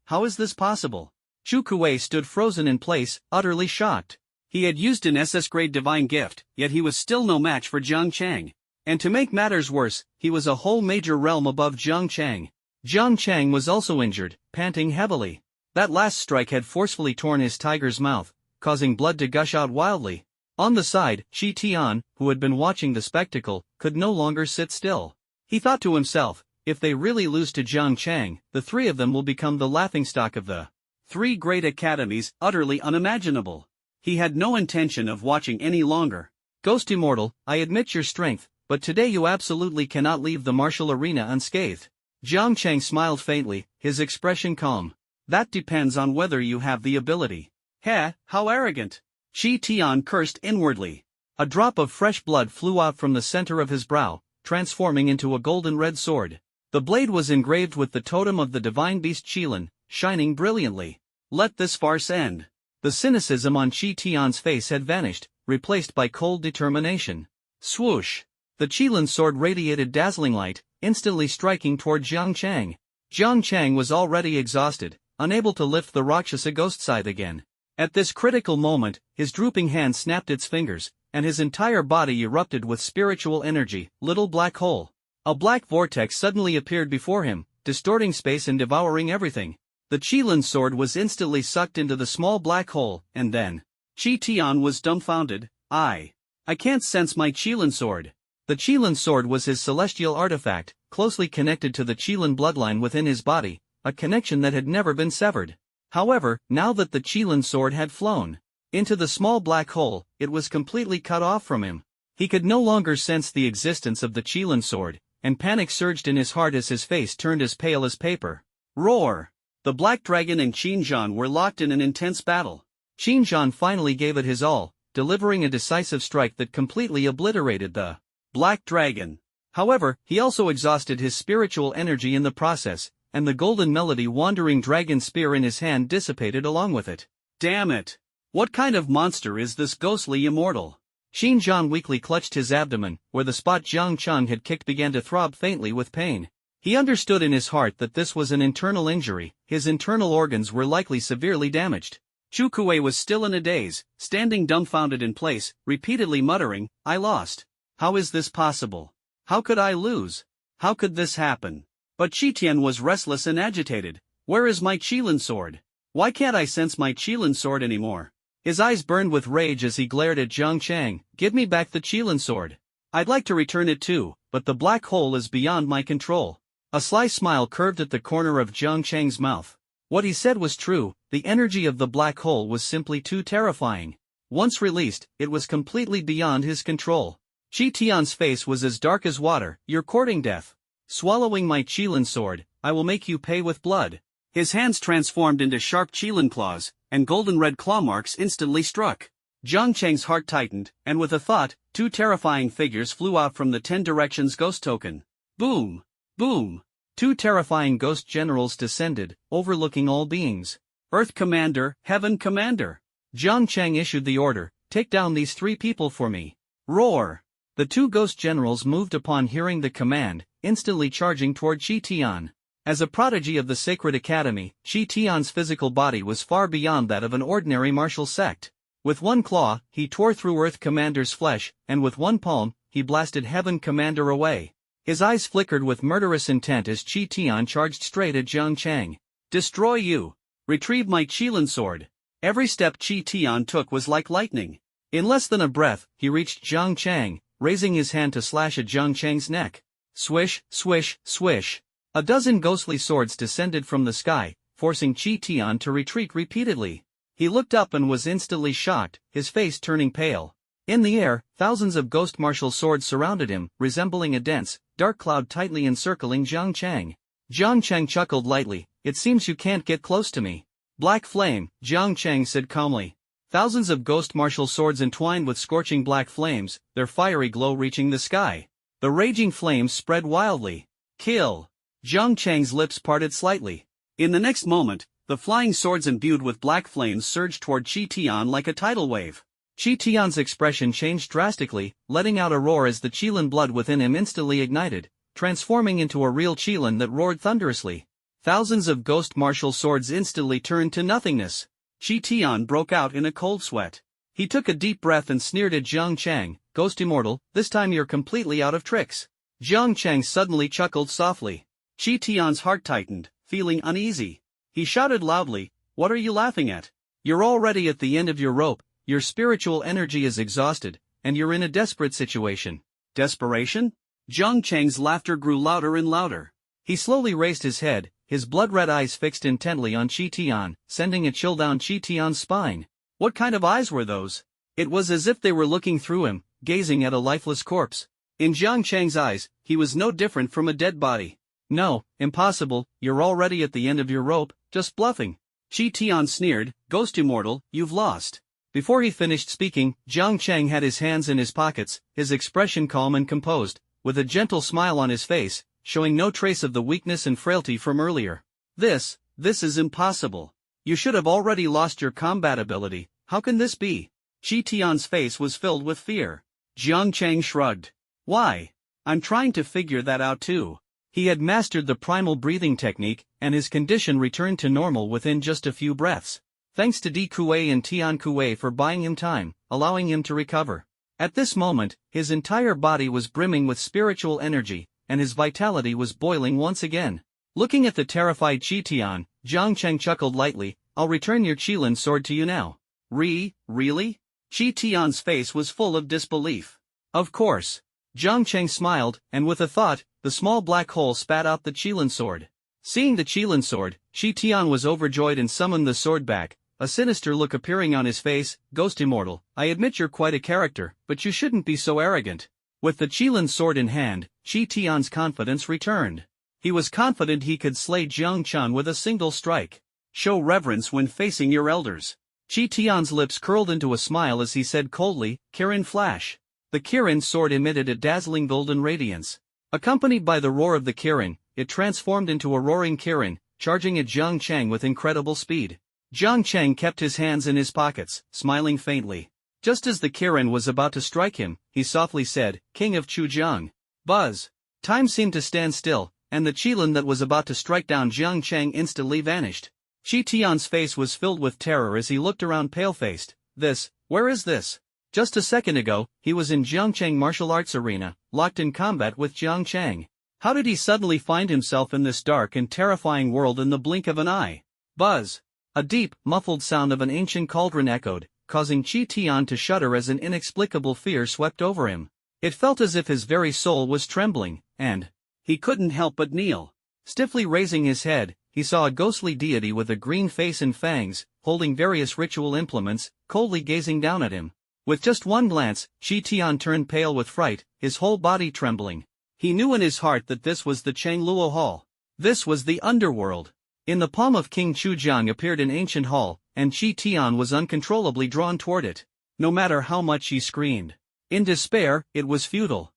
How is this possible? Chu Kuei stood frozen in place, utterly shocked. He had used an SS-grade divine gift, yet he was still no match for Jang Chang. And to make matters worse, he was a whole major realm above Jang Chang. Jang Chang was also injured, panting heavily. That last strike had forcefully torn his tiger's mouth, causing blood to gush out wildly. On the side, Shi Tian, who had been watching the spectacle, could no longer sit still. He thought to himself, if they really lose to Jang Chang, the 3 of them will become the laughingstock of the 3 great academies, utterly unimaginable. He had no intention of watching any longer. Ghost Immortal, I admit your strength, but today you absolutely cannot leave the martial arena unscathed. Jang Chang smiled faintly, his expression calm. That depends on whether you have the ability. Heh, how arrogant! Shi Tian cursed inwardly. A drop of fresh blood flew out from the center of his brow, transforming into a golden red sword. The blade was engraved with the totem of the divine beast Qilin, shining brilliantly. Let this farce end. The cynicism on Chi Tian's face had vanished, replaced by cold determination. Swoosh! The Qilin sword radiated dazzling light, instantly striking toward Jang Chang. Jang Chang was already exhausted, unable to lift the Rakshasa ghost scythe again. At this critical moment, his drooping hand snapped its fingers, and his entire body erupted with spiritual energy. Little black hole. A black vortex suddenly appeared before him, distorting space and devouring everything. The Qilin sword was instantly sucked into the small black hole, and then Chi Tian was dumbfounded. I can't sense my Qilin sword. The Qilin sword was his celestial artifact, closely connected to the Qilin bloodline within his body, a connection that had never been severed. However, now that the Qilin sword had flown into the small black hole, it was completely cut off from him. He could no longer sense the existence of the Qilin sword, and panic surged in his heart as his face turned as pale as paper. Roar! The Black Dragon and Qinzhan were locked in an intense battle. Qinzhan finally gave it his all, delivering a decisive strike that completely obliterated the Black Dragon. However, he also exhausted his spiritual energy in the process, and the golden melody wandering dragon spear in his hand dissipated along with it. Damn it! What kind of monster is this ghostly immortal? Qinzhan weakly clutched his abdomen, where the spot Jang Chang had kicked began to throb faintly with pain. He understood in his heart that this was an internal injury, his internal organs were likely severely damaged. Chu Kuei was still in a daze, standing dumbfounded in place, repeatedly muttering, I lost. How is this possible? How could I lose? How could this happen? But Qi Tian was restless and agitated. Where is my Qilin sword? Why can't I sense my Qilin sword anymore? His eyes burned with rage as he glared at Jang Chang. Give me back the Qilin sword. I'd like to return it too, but the black hole is beyond my control. A sly smile curved at the corner of Jang Chang's mouth. What he said was true, the energy of the black hole was simply too terrifying. Once released, it was completely beyond his control. Qi Tian's face was as dark as water. You're courting death. Swallowing my Qilin sword, I will make you pay with blood. His hands transformed into sharp Qilin claws, and golden-red claw marks instantly struck. Jang Chang's heart tightened, and with a thought, two terrifying figures flew out from the 10 Directions ghost token. Boom! Boom! Two terrifying ghost generals descended, overlooking all beings. Earth Commander, Heaven Commander! Jang Chang issued the order, take down these 3 people for me. Roar! The 2 ghost generals moved upon hearing the command, instantly charging toward Qi Tian. As a prodigy of the Sacred Academy, Qi Tian's physical body was far beyond that of an ordinary martial sect. With one claw, he tore through Earth Commander's flesh, and with one palm, he blasted Heaven Commander away. His eyes flickered with murderous intent as Qi Tian charged straight at Jang Chang. Destroy you! Retrieve my Qilin sword! Every step Qi Tian took was like lightning. In less than a breath, he reached Jang Chang, raising his hand to slash at Jang Chang's neck. Swish, swish, swish. A dozen ghostly swords descended from the sky, forcing Qi Tian to retreat repeatedly. He looked up and was instantly shocked, his face turning pale. In the air, thousands of ghost martial swords surrounded him, resembling a dense, dark cloud tightly encircling Jang Chang. Jang Chang chuckled lightly, it seems you can't get close to me. Black flame, Jang Chang said calmly. Thousands of ghost martial swords entwined with scorching black flames, their fiery glow reaching the sky. The raging flames spread wildly. Kill! Jang Chang's lips parted slightly. In the next moment, the flying swords imbued with black flames surged toward Qi Tian like a tidal wave. Qi Tian's expression changed drastically, letting out a roar as the Qilin blood within him instantly ignited, transforming into a real Qilin that roared thunderously. Thousands of ghost martial swords instantly turned to nothingness. Qi Tian broke out in a cold sweat. He took a deep breath and sneered at Jang Chang, Ghost Immortal, this time you're completely out of tricks. Jang Chang suddenly chuckled softly. Qi Tian's heart tightened, feeling uneasy. He shouted loudly, what are you laughing at? You're already at the end of your rope, your spiritual energy is exhausted, and you're in a desperate situation. Desperation? Jang Chang's laughter grew louder and louder. He slowly raised his head, his blood-red eyes fixed intently on Qi Tian, sending a chill down Qi Tian's spine. What kind of eyes were those? It was as if they were looking through him, gazing at a lifeless corpse. In Jang Chang's eyes, he was no different from a dead body. No, impossible, you're already at the end of your rope, just bluffing. Qi Tian sneered, Ghost Immortal, you've lost. Before he finished speaking, Jang Chang had his hands in his pockets, his expression calm and composed, with a gentle smile on his face, showing no trace of the weakness and frailty from earlier. This is impossible. You should have already lost your combat ability. How can this be? Chi Tian's face was filled with fear. Jang Chang shrugged. Why? I'm trying to figure that out too. He had mastered the primal breathing technique, and his condition returned to normal within just a few breaths. Thanks to Di Kuei and Tian Kuei for buying him time, allowing him to recover. At this moment, his entire body was brimming with spiritual energy, and his vitality was boiling once again. Looking at the terrified Chi Tian, Jang Chang chuckled lightly. I'll return your Qilin sword to you now. Really? Chi Tian's face was full of disbelief. Of course. Jang Chang smiled, and with a thought, the small black hole spat out the Qilin sword. Seeing the Qilin sword, Chi Tian was overjoyed and summoned the sword back, a sinister look appearing on his face. Ghost Immortal, I admit you're quite a character, but you shouldn't be so arrogant. With the Qilin sword in hand, Chi Tian's confidence returned. He was confident he could slay Jang Chang with a single strike. Show reverence when facing your elders. Chi Tian's lips curled into a smile as he said coldly, Kirin Flash. The Kirin sword emitted a dazzling golden radiance. Accompanied by the roar of the Kirin, it transformed into a roaring Kirin, charging at Jang Chang with incredible speed. Jang Chang kept his hands in his pockets, smiling faintly. Just as the Kirin was about to strike him, he softly said, King of Chujiang. Buzz. Time seemed to stand still, and the Qilin that was about to strike down Jang Chang instantly vanished. Chi Tian's face was filled with terror as he looked around pale-faced. Where is this? Just a second ago, he was in Jiangchang martial arts arena, locked in combat with Jang Chang. How did he suddenly find himself in this dark and terrifying world in the blink of an eye? Buzz! A deep, muffled sound of an ancient cauldron echoed, causing Chi Tian to shudder as an inexplicable fear swept over him. It felt as if his very soul was trembling, and he couldn't help but kneel. Stiffly raising his head, he saw a ghostly deity with a green face and fangs, holding various ritual implements, coldly gazing down at him. With just one glance, Chi Tian turned pale with fright, his whole body trembling. He knew in his heart that this was the Changluo Hall. This was the underworld. In the palm of King Chujiang appeared an ancient hall, and Chi Tian was uncontrollably drawn toward it. No matter how much he screamed. In despair, it was futile.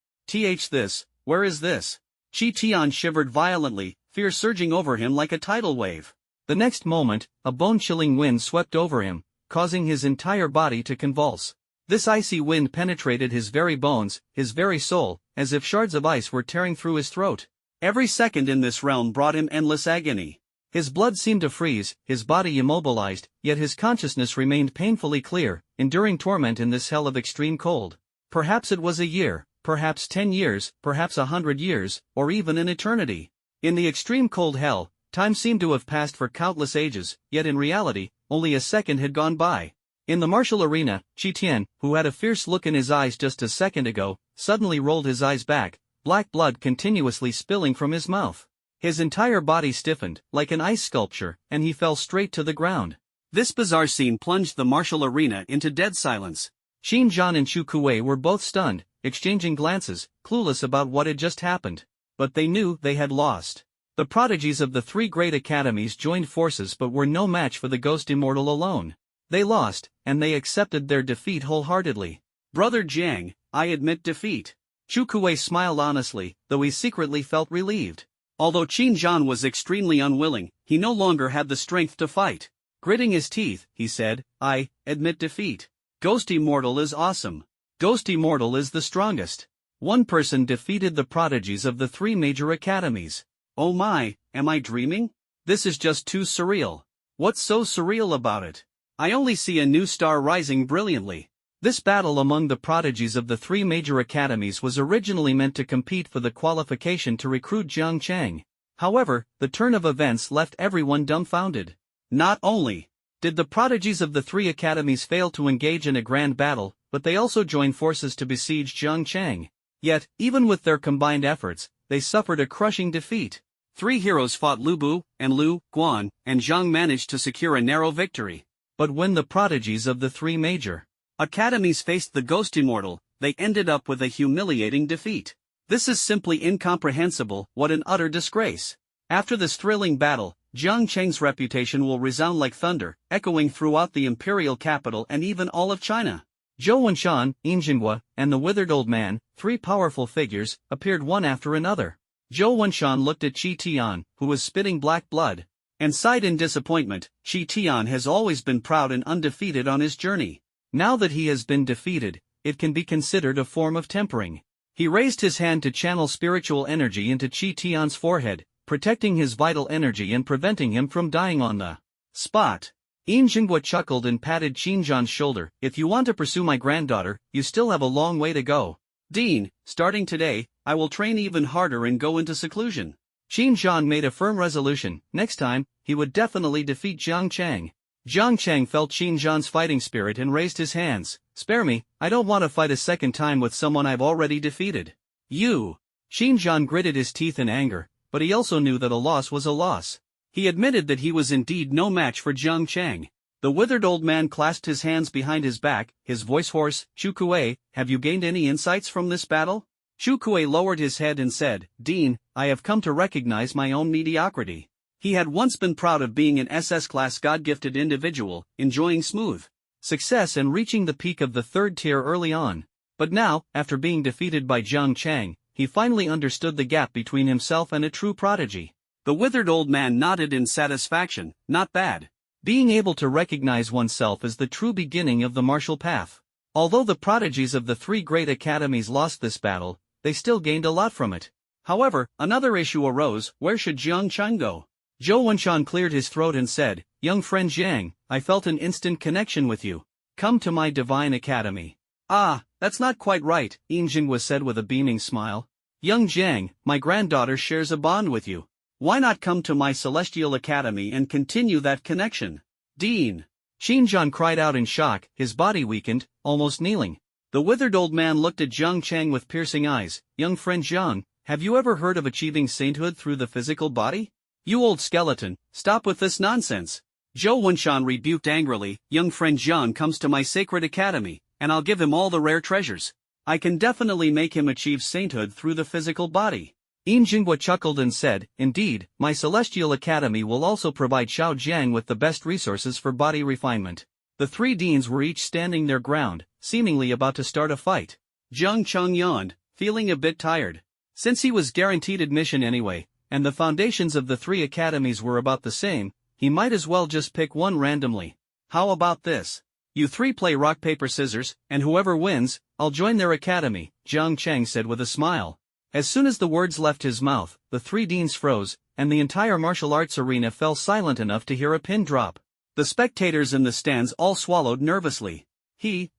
Where is this? Chi Tian shivered violently, fear surging over him like a tidal wave. The next moment, a bone-chilling wind swept over him, causing his entire body to convulse. This icy wind penetrated his very bones, his very soul, as if shards of ice were tearing through his throat. Every second in this realm brought him endless agony. His blood seemed to freeze, his body immobilized, yet his consciousness remained painfully clear, enduring torment in this hell of extreme cold. Perhaps it was a year, perhaps 10 years, perhaps 100 years, or even an eternity. In the extreme cold hell, time seemed to have passed for countless ages, yet in reality, only a second had gone by. In the martial arena, Chi Tian, who had a fierce look in his eyes just a second ago, suddenly rolled his eyes back, black blood continuously spilling from his mouth. His entire body stiffened, like an ice sculpture, and he fell straight to the ground. This bizarre scene plunged the martial arena into dead silence. Qin Zhan and Chu Kuei were both stunned, exchanging glances, clueless about what had just happened. But they knew they had lost. The prodigies of the three great academies joined forces but were no match for the Ghost Immortal alone. They lost, and they accepted their defeat wholeheartedly. Brother Jiang, I admit defeat. Chu Kuei smiled honestly, though he secretly felt relieved. Although Qin Zhan was extremely unwilling, he no longer had the strength to fight. Gritting his teeth, he said, I admit defeat. Ghost Immortal is awesome. Ghost Immortal is the strongest. One person defeated the prodigies of the three major academies. Oh my, am I dreaming? This is just too surreal. What's so surreal about it? I only see a new star rising brilliantly. This battle among the prodigies of the three major academies was originally meant to compete for the qualification to recruit Jang Chang. However, the turn of events left everyone dumbfounded. Not only did the prodigies of the three academies fail to engage in a grand battle, but they also joined forces to besiege Jang Chang. Yet, even with their combined efforts, they suffered a crushing defeat. Three heroes fought Lu Bu, and Lu, Guan, and Zhang managed to secure a narrow victory. But when the prodigies of the three major academies faced the Ghost Immortal, they ended up with a humiliating defeat. This is simply incomprehensible. What an utter disgrace. After this thrilling battle, Jiang Chang's reputation will resound like thunder, echoing throughout the imperial capital and even all of China. Zhou Wenshan, Jinhua, and the withered old man, three powerful figures, appeared one after another. Zhou Wenshan looked at Chi Tian, who was spitting black blood. and sighed in disappointment. Chi Tian has always been proud and undefeated on his journey. Now that he has been defeated, it can be considered a form of tempering. He raised his hand to channel spiritual energy into Chi Tian's forehead, protecting his vital energy and preventing him from dying on the spot. Jinhua chuckled and patted Xinjian's shoulder. If you want to pursue my granddaughter, you still have a long way to go. Dean, starting today, I will train even harder and go into seclusion. Xinjian made a firm resolution. Next time, he would definitely defeat Jang Chang. Jang Chang felt Xinjian's fighting spirit and raised his hands. Spare me, I don't want to fight a second time with someone I've already defeated. You! Xinjian gritted his teeth in anger, but he also knew that a loss was a loss. He admitted that he was indeed no match for Jang Chang. The withered old man clasped his hands behind his back, his voice hoarse. Chu Kuei, have you gained any insights from this battle? Chu Kuei lowered his head and said, Dean, I have come to recognize my own mediocrity. He had once been proud of being an SS-class God-gifted individual, enjoying smooth success and reaching the peak of the third tier early on. But now, after being defeated by Jang Chang, he finally understood the gap between himself and a true prodigy. The withered old man nodded in satisfaction. Not bad. Being able to recognize oneself is the true beginning of the martial path. Although the prodigies of the three great academies lost this battle, they still gained a lot from it. However, another issue arose. Where should Jang Chang go? Zhou Wenshan cleared his throat and said, Young friend Jiang, I felt an instant connection with you. Come to my divine academy. Ah, that's not quite right, Jinhua said with a beaming smile. Young Jiang, my granddaughter shares a bond with you. Why not come to my celestial academy and continue that connection? Dean! Xinjian cried out in shock, his body weakened, almost kneeling. The withered old man looked at Jang Chang with piercing eyes. Young friend Jiang, have you ever heard of achieving sainthood through the physical body? You old skeleton, stop with this nonsense. Zhou Wenshan rebuked angrily. Young friend Jiang comes to my sacred academy, and I'll give him all the rare treasures. I can definitely make him achieve sainthood through the physical body. Jinhua chuckled and said, Indeed, my celestial academy will also provide Xiao Jiang with the best resources for body refinement. The three deans were each standing their ground, seemingly about to start a fight. Jang Chang yawned, feeling a bit tired. Since he was guaranteed admission anyway, and the foundations of the three academies were about the same, he might as well just pick one randomly. How about this? You three play rock paper scissors, and whoever wins, I'll join their academy, Jang Chang said with a smile. As soon as the words left his mouth, the three deans froze, and the entire martial arts arena fell silent enough to hear a pin drop. The spectators in the stands all swallowed nervously.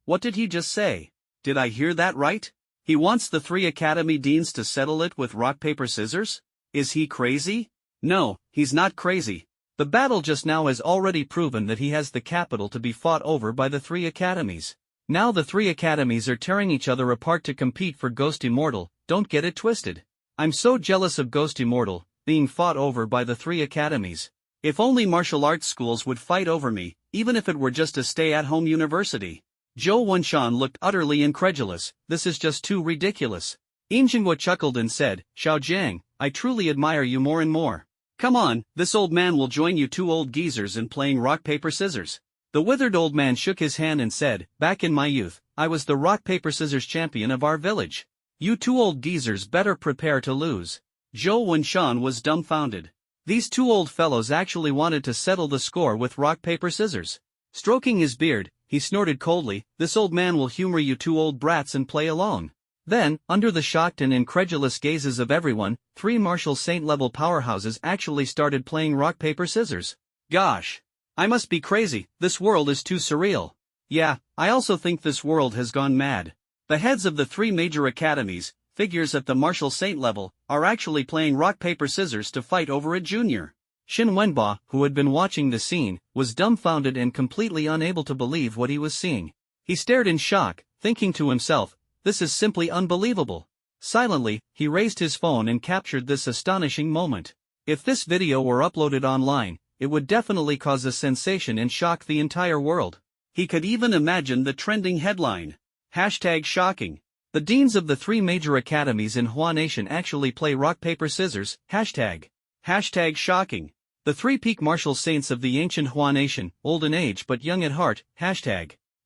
What did he just say? Did I hear that right? He wants the three academy deans to settle it with rock paper scissors? Is he crazy? No, he's not crazy. The battle just now has already proven that he has the capital to be fought over by the three academies. Now the three academies are tearing each other apart to compete for Ghost Immortal. Don't get it twisted. I'm so jealous of Ghost Immortal, being fought over by the three academies. If only martial arts schools would fight over me, even if it were just a stay-at-home university. Zhou Wenshan looked utterly incredulous. This is just too ridiculous. Jinhua chuckled and said, Xiao Jiang, I truly admire you more and more. Come on, this old man will join you two old geezers in playing rock paper scissors. The withered old man shook his hand and said, Back in my youth, I was the rock paper scissors champion of our village. You two old geezers better prepare to lose. Zhou Wenshan was dumbfounded. These two old fellows actually wanted to settle the score with rock paper scissors. Stroking his beard, he snorted coldly, This old man will humor you two old brats and play along. Then, under the shocked and incredulous gazes of everyone, three martial saint-level powerhouses actually started playing rock paper scissors. Gosh! I must be crazy, this world is too surreal. Yeah, I also think this world has gone mad. The heads of the three major academies, figures at the martial saint level, are actually playing rock paper scissors to fight over a junior. Xin Wenba, who had been watching the scene, was dumbfounded and completely unable to believe what he was seeing. He stared in shock, thinking to himself, This is simply unbelievable. Silently, he raised his phone and captured this astonishing moment. If this video were uploaded online, it would definitely cause a sensation and shock the entire world. He could even imagine the trending headline. #shocking. The deans of the three major academies in Hua Nation actually play rock paper scissors. #shocking. The three peak martial saints of the ancient Hua Nation, old in age but young at heart.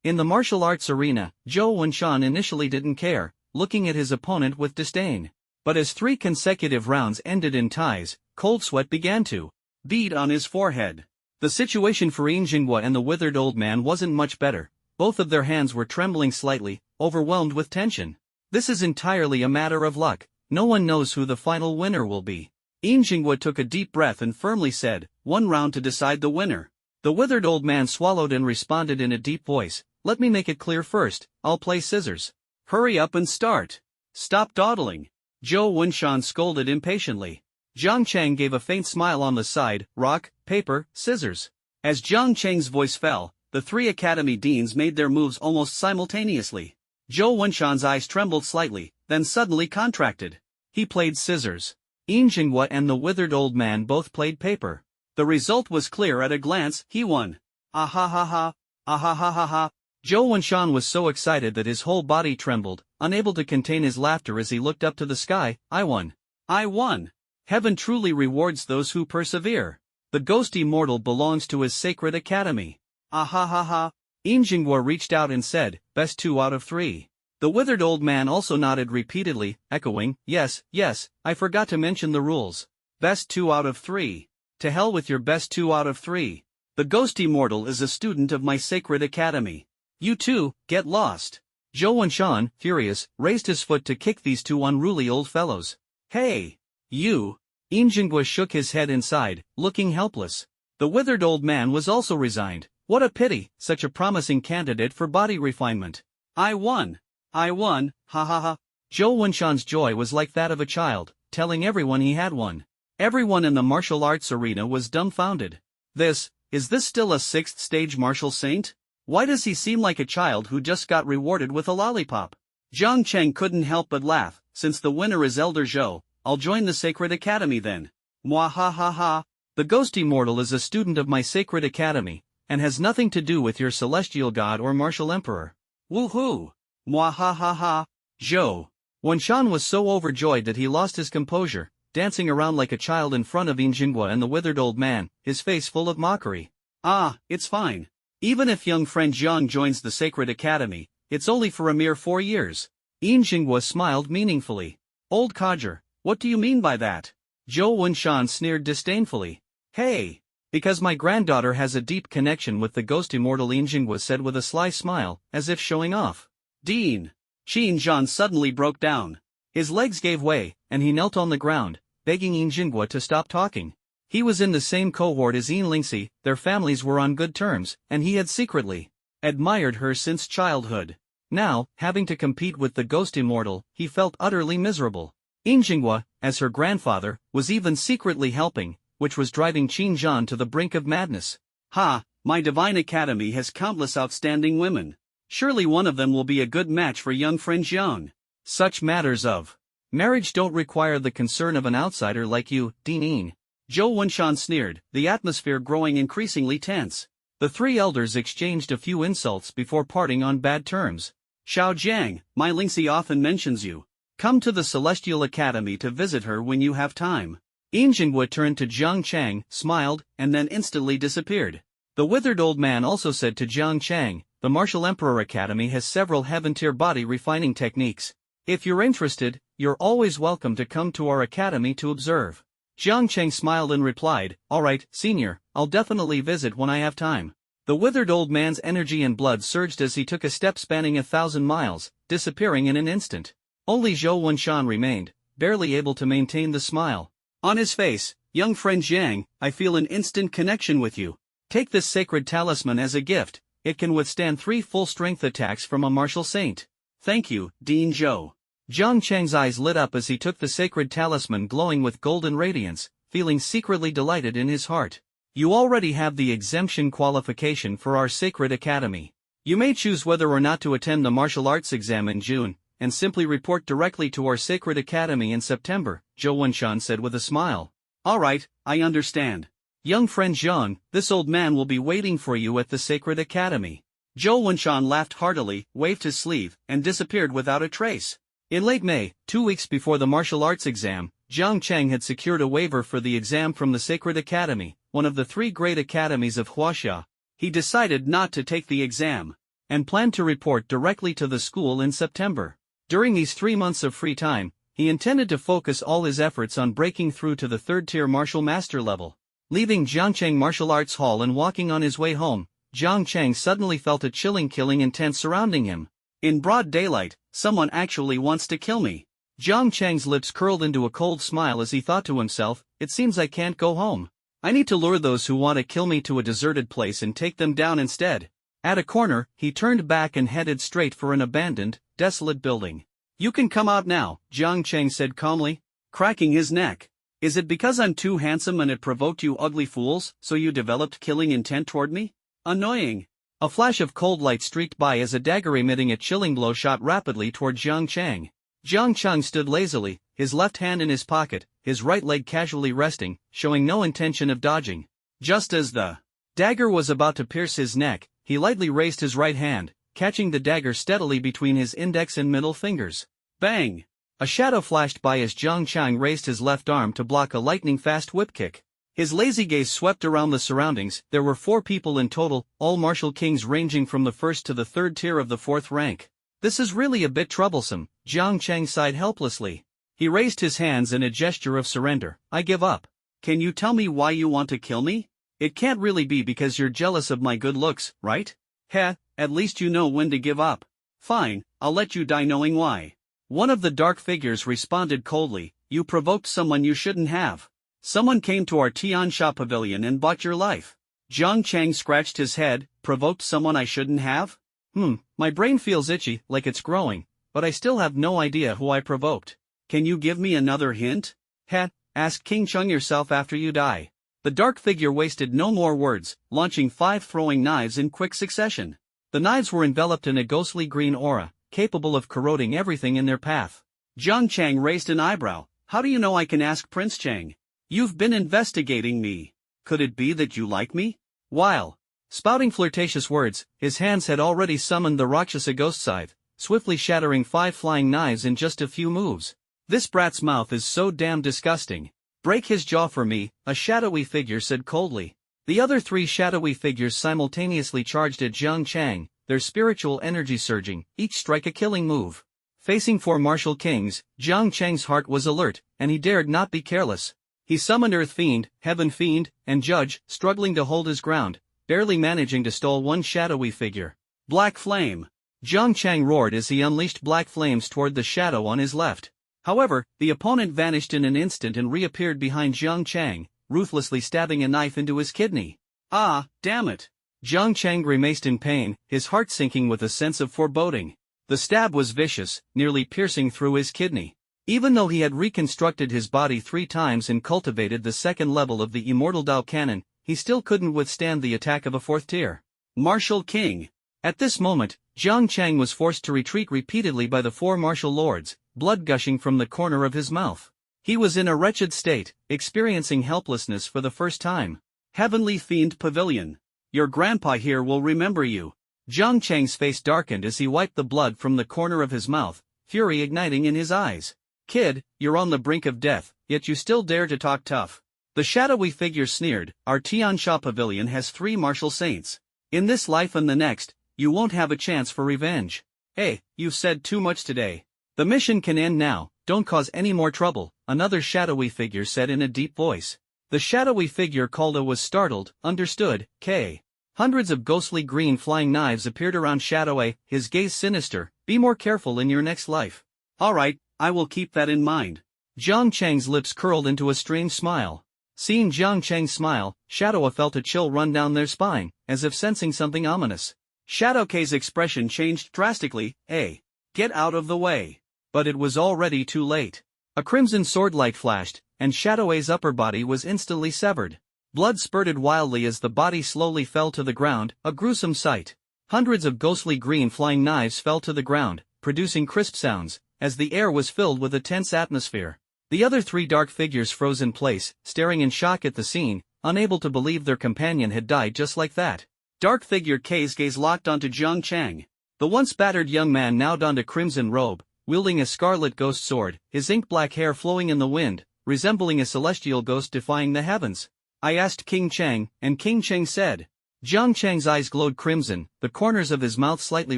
In the martial arts arena, Zhou Wenshan initially didn't care, looking at his opponent with disdain. But as three consecutive rounds ended in ties, cold sweat began to bead on his forehead. The situation for Injingwa and the withered old man wasn't much better. Both of their hands were trembling slightly, overwhelmed with tension. This is entirely a matter of luck. No one knows who the final winner will be. Injingwa took a deep breath and firmly said, "One round to decide the winner." The withered old man swallowed and responded in a deep voice, "Let me make it clear first, I'll play scissors." "Hurry up and start. Stop dawdling." Zhou Wunshan scolded impatiently. Jang Chang gave a faint smile on the side, rock, paper, scissors. As Jang Chang's voice fell, the three academy deans made their moves almost simultaneously. Zhou Wunshan's eyes trembled slightly, then suddenly contracted. He played scissors. Injingwa and the withered old man both played paper. The result was clear at a glance, he won. Ah ha ha ha, ah ha ha ha ha. Zhou Wunshan was so excited that his whole body trembled, unable to contain his laughter as he looked up to the sky. "I won. I won. Heaven truly rewards those who persevere. The ghost immortal belongs to his sacred academy. Ah ha ha ha." Injingwa reached out and said, "Best 2 out of 3. The withered old man also nodded repeatedly, echoing, "Yes, yes, I forgot to mention the rules. Best 2 out of 3. To hell with your best 2 out of 3. The ghost immortal is a student of my sacred academy. You two, get lost." Zhou Wunshan, furious, raised his foot to kick these two unruly old fellows. "Hey! You!" Injingwa shook his head inside, looking helpless. The withered old man was also resigned. What a pity, such a promising candidate for body refinement. "I won! I won, ha ha ha." Zhou Wunshan's joy was like that of a child, telling everyone he had won. Everyone in the martial arts arena was dumbfounded. Is this still a 6th stage martial saint? Why does he seem like a child who just got rewarded with a lollipop? Jang Chang couldn't help but laugh. "Since the winner is Elder Zhou, I'll join the Sacred Academy then. Mwah ha ha ha. The ghost immortal is a student of my Sacred Academy, and has nothing to do with your celestial god or martial emperor. Woohoo! Mwah ha ha ha." Zhou Wunshan was so overjoyed that he lost his composure, dancing around like a child in front of Injingwa and the withered old man, his face full of mockery. "Ah, it's fine. Even if young friend Jiang joins the Sacred Academy, it's only for a mere 4 years. Injingwa smiled meaningfully. "Old codger, what do you mean by that?" Zhou Wunshan sneered disdainfully. "Hey! Because my granddaughter has a deep connection with the ghost immortal," Injingwa said with a sly smile, as if showing off. "Dean!" Qin Zhan suddenly broke down. His legs gave way, and he knelt on the ground, begging Injingwa to stop talking. He was in the same cohort as Yin Lingxi, their families were on good terms, and he had secretly admired her since childhood. Now, having to compete with the ghost immortal, he felt utterly miserable. Injingwa, as her grandfather, was even secretly helping, which was driving Qin Zhan to the brink of madness. "Ha, my divine academy has countless outstanding women. Surely one of them will be a good match for young friend Jiang. Such matters of marriage don't require the concern of an outsider like you, Dean." Zhou Wunshan sneered, the atmosphere growing increasingly tense. The three elders exchanged a few insults before parting on bad terms. "Xiao Jiang, my Lingxi often mentions you. Come to the Celestial Academy to visit her when you have time." Injingwa turned to Jang Chang, smiled, and then instantly disappeared. The withered old man also said to Jang Chang, "The Martial Emperor Academy has several heaven-tier body refining techniques. If you're interested, you're always welcome to come to our academy to observe." Jiang Chang smiled and replied, "All right, senior, I'll definitely visit when I have time." The withered old man's energy and blood surged as he took a step spanning 1,000 miles, disappearing in an instant. Only Zhou Wunshan remained, barely able to maintain the smile on his face. "Young friend Jiang, I feel an instant connection with you. Take this sacred talisman as a gift. It can withstand 3 full-strength attacks from a martial saint." "Thank you, Dean Zhou." Jiang Chang's eyes lit up as he took the sacred talisman, glowing with golden radiance, feeling secretly delighted in his heart. "You already have the exemption qualification for our sacred academy. You may choose whether or not to attend the martial arts exam in June, and simply report directly to our sacred academy in September," Zhou Wunshan said with a smile. "All right, I understand. Young friend Jiang, this old man will be waiting for you at the sacred academy." Zhou Wunshan laughed heartily, waved his sleeve, and disappeared without a trace. In late May, 2 weeks before the martial arts exam, Jang Chang had secured a waiver for the exam from the Sacred Academy, one of the 3 great academies of Huaxia. He decided not to take the exam, and planned to report directly to the school in September. During these 3 months of free time, he intended to focus all his efforts on breaking through to the 3rd-tier martial master level. Leaving Jang Chang Martial Arts Hall and walking on his way home, Jang Chang suddenly felt a chilling killing intent surrounding him. In broad daylight, someone actually wants to kill me. Jang Chang's lips curled into a cold smile as he thought to himself, it seems I can't go home. I need to lure those who want to kill me to a deserted place and take them down instead. At a corner, he turned back and headed straight for an abandoned, desolate building. You can come out now, Jang Chang said calmly, cracking his neck. Is it because I'm too handsome and it provoked you ugly fools, so you developed killing intent toward me? Annoying. A flash of cold light streaked by as a dagger emitting a chilling blow shot rapidly toward Jang Chang. Jang Chang stood lazily, his left hand in his pocket, his right leg casually resting, showing no intention of dodging. Just as the dagger was about to pierce his neck, he lightly raised his right hand, catching the dagger steadily between his index and middle fingers. Bang! A shadow flashed by as Jang Chang raised his left arm to block a lightning-fast whip kick. His lazy gaze swept around the surroundings. There were 4 people in total, all martial kings ranging from the 1st to the 3rd tier of the 4th rank. This is really a bit troublesome, Jang Chang sighed helplessly. He raised his hands in a gesture of surrender. I give up. Can you tell me why you want to kill me? It can't really be because you're jealous of my good looks, right? Heh, at least you know when to give up. Fine, I'll let you die knowing why. One of the dark figures responded coldly, you provoked someone you shouldn't have. Someone came to our Tiansha pavilion and bought your life. Jang Chang scratched his head, provoked someone I shouldn't have? My brain feels itchy, like it's growing, but I still have no idea who I provoked. Can you give me another hint? Heh, ask King Chung yourself after you die. The dark figure wasted no more words, launching 5 throwing knives in quick succession. The knives were enveloped in a ghostly green aura, capable of corroding everything in their path. Jang Chang raised an eyebrow. How do you know I can ask Prince Chang? You've been investigating me. Could it be that you like me? While spouting flirtatious words, his hands had already summoned the Rakshasa ghost scythe, swiftly shattering 5 flying knives in just a few moves. This brat's mouth is so damn disgusting. Break his jaw for me, a shadowy figure said coldly. The other 3 shadowy figures simultaneously charged at Jang Chang, their spiritual energy surging, each strike a killing move. Facing 4 martial kings, Jang Chang's heart was alert, and he dared not be careless. He summoned Earth Fiend, Heaven Fiend, and Judge, struggling to hold his ground, barely managing to stall one shadowy figure. Black Flame! Jang Chang roared as he unleashed black flames toward the shadow on his left. However, the opponent vanished in an instant and reappeared behind Jang Chang, ruthlessly stabbing a knife into his kidney. Ah, damn it! Jang Chang grimaced in pain, his heart sinking with a sense of foreboding. The stab was vicious, nearly piercing through his kidney. Even though he had reconstructed his body 3 times and cultivated the 2nd level of the Immortal Dao Cannon, he still couldn't withstand the attack of a 4th tier martial king. At this moment, Jang Chang was forced to retreat repeatedly by the 4 martial lords, blood gushing from the corner of his mouth. He was in a wretched state, experiencing helplessness for the first time. Heavenly Fiend Pavilion. Your grandpa here will remember you. Jang Chang's face darkened as he wiped the blood from the corner of his mouth, fury igniting in his eyes. Kid, you're on the brink of death, yet you still dare to talk tough. The shadowy figure sneered, our Tiansha pavilion has 3 martial saints. In this life and the next, you won't have a chance for revenge. Hey, you've said too much today. The mission can end now, don't cause any more trouble, another shadowy figure said in a deep voice. The shadowy figure Kalda was startled, understood, K. Hundreds of ghostly green flying knives appeared around Shadow A, his gaze sinister, be more careful in your next life. Alright, I will keep that in mind. Jang Chang's lips curled into a strange smile. Seeing Jang Chang's smile, Shadow A felt a chill run down their spine, as if sensing something ominous. Shadow K's expression changed drastically, get out of the way. But it was already too late. A crimson sword light flashed, and Shadow A's upper body was instantly severed. Blood spurted wildly as the body slowly fell to the ground, a gruesome sight. Hundreds of ghostly green flying knives fell to the ground, producing crisp sounds, as the air was filled with a tense atmosphere. The other 3 dark figures froze in place, staring in shock at the scene, unable to believe their companion had died just like that. Dark figure K's gaze locked onto Jang Chang. The once battered young man now donned a crimson robe, wielding a scarlet ghost sword, his ink-black hair flowing in the wind, resembling a celestial ghost defying the heavens. I asked King Chang, and King Chang said. Jang Chang's eyes glowed crimson, the corners of his mouth slightly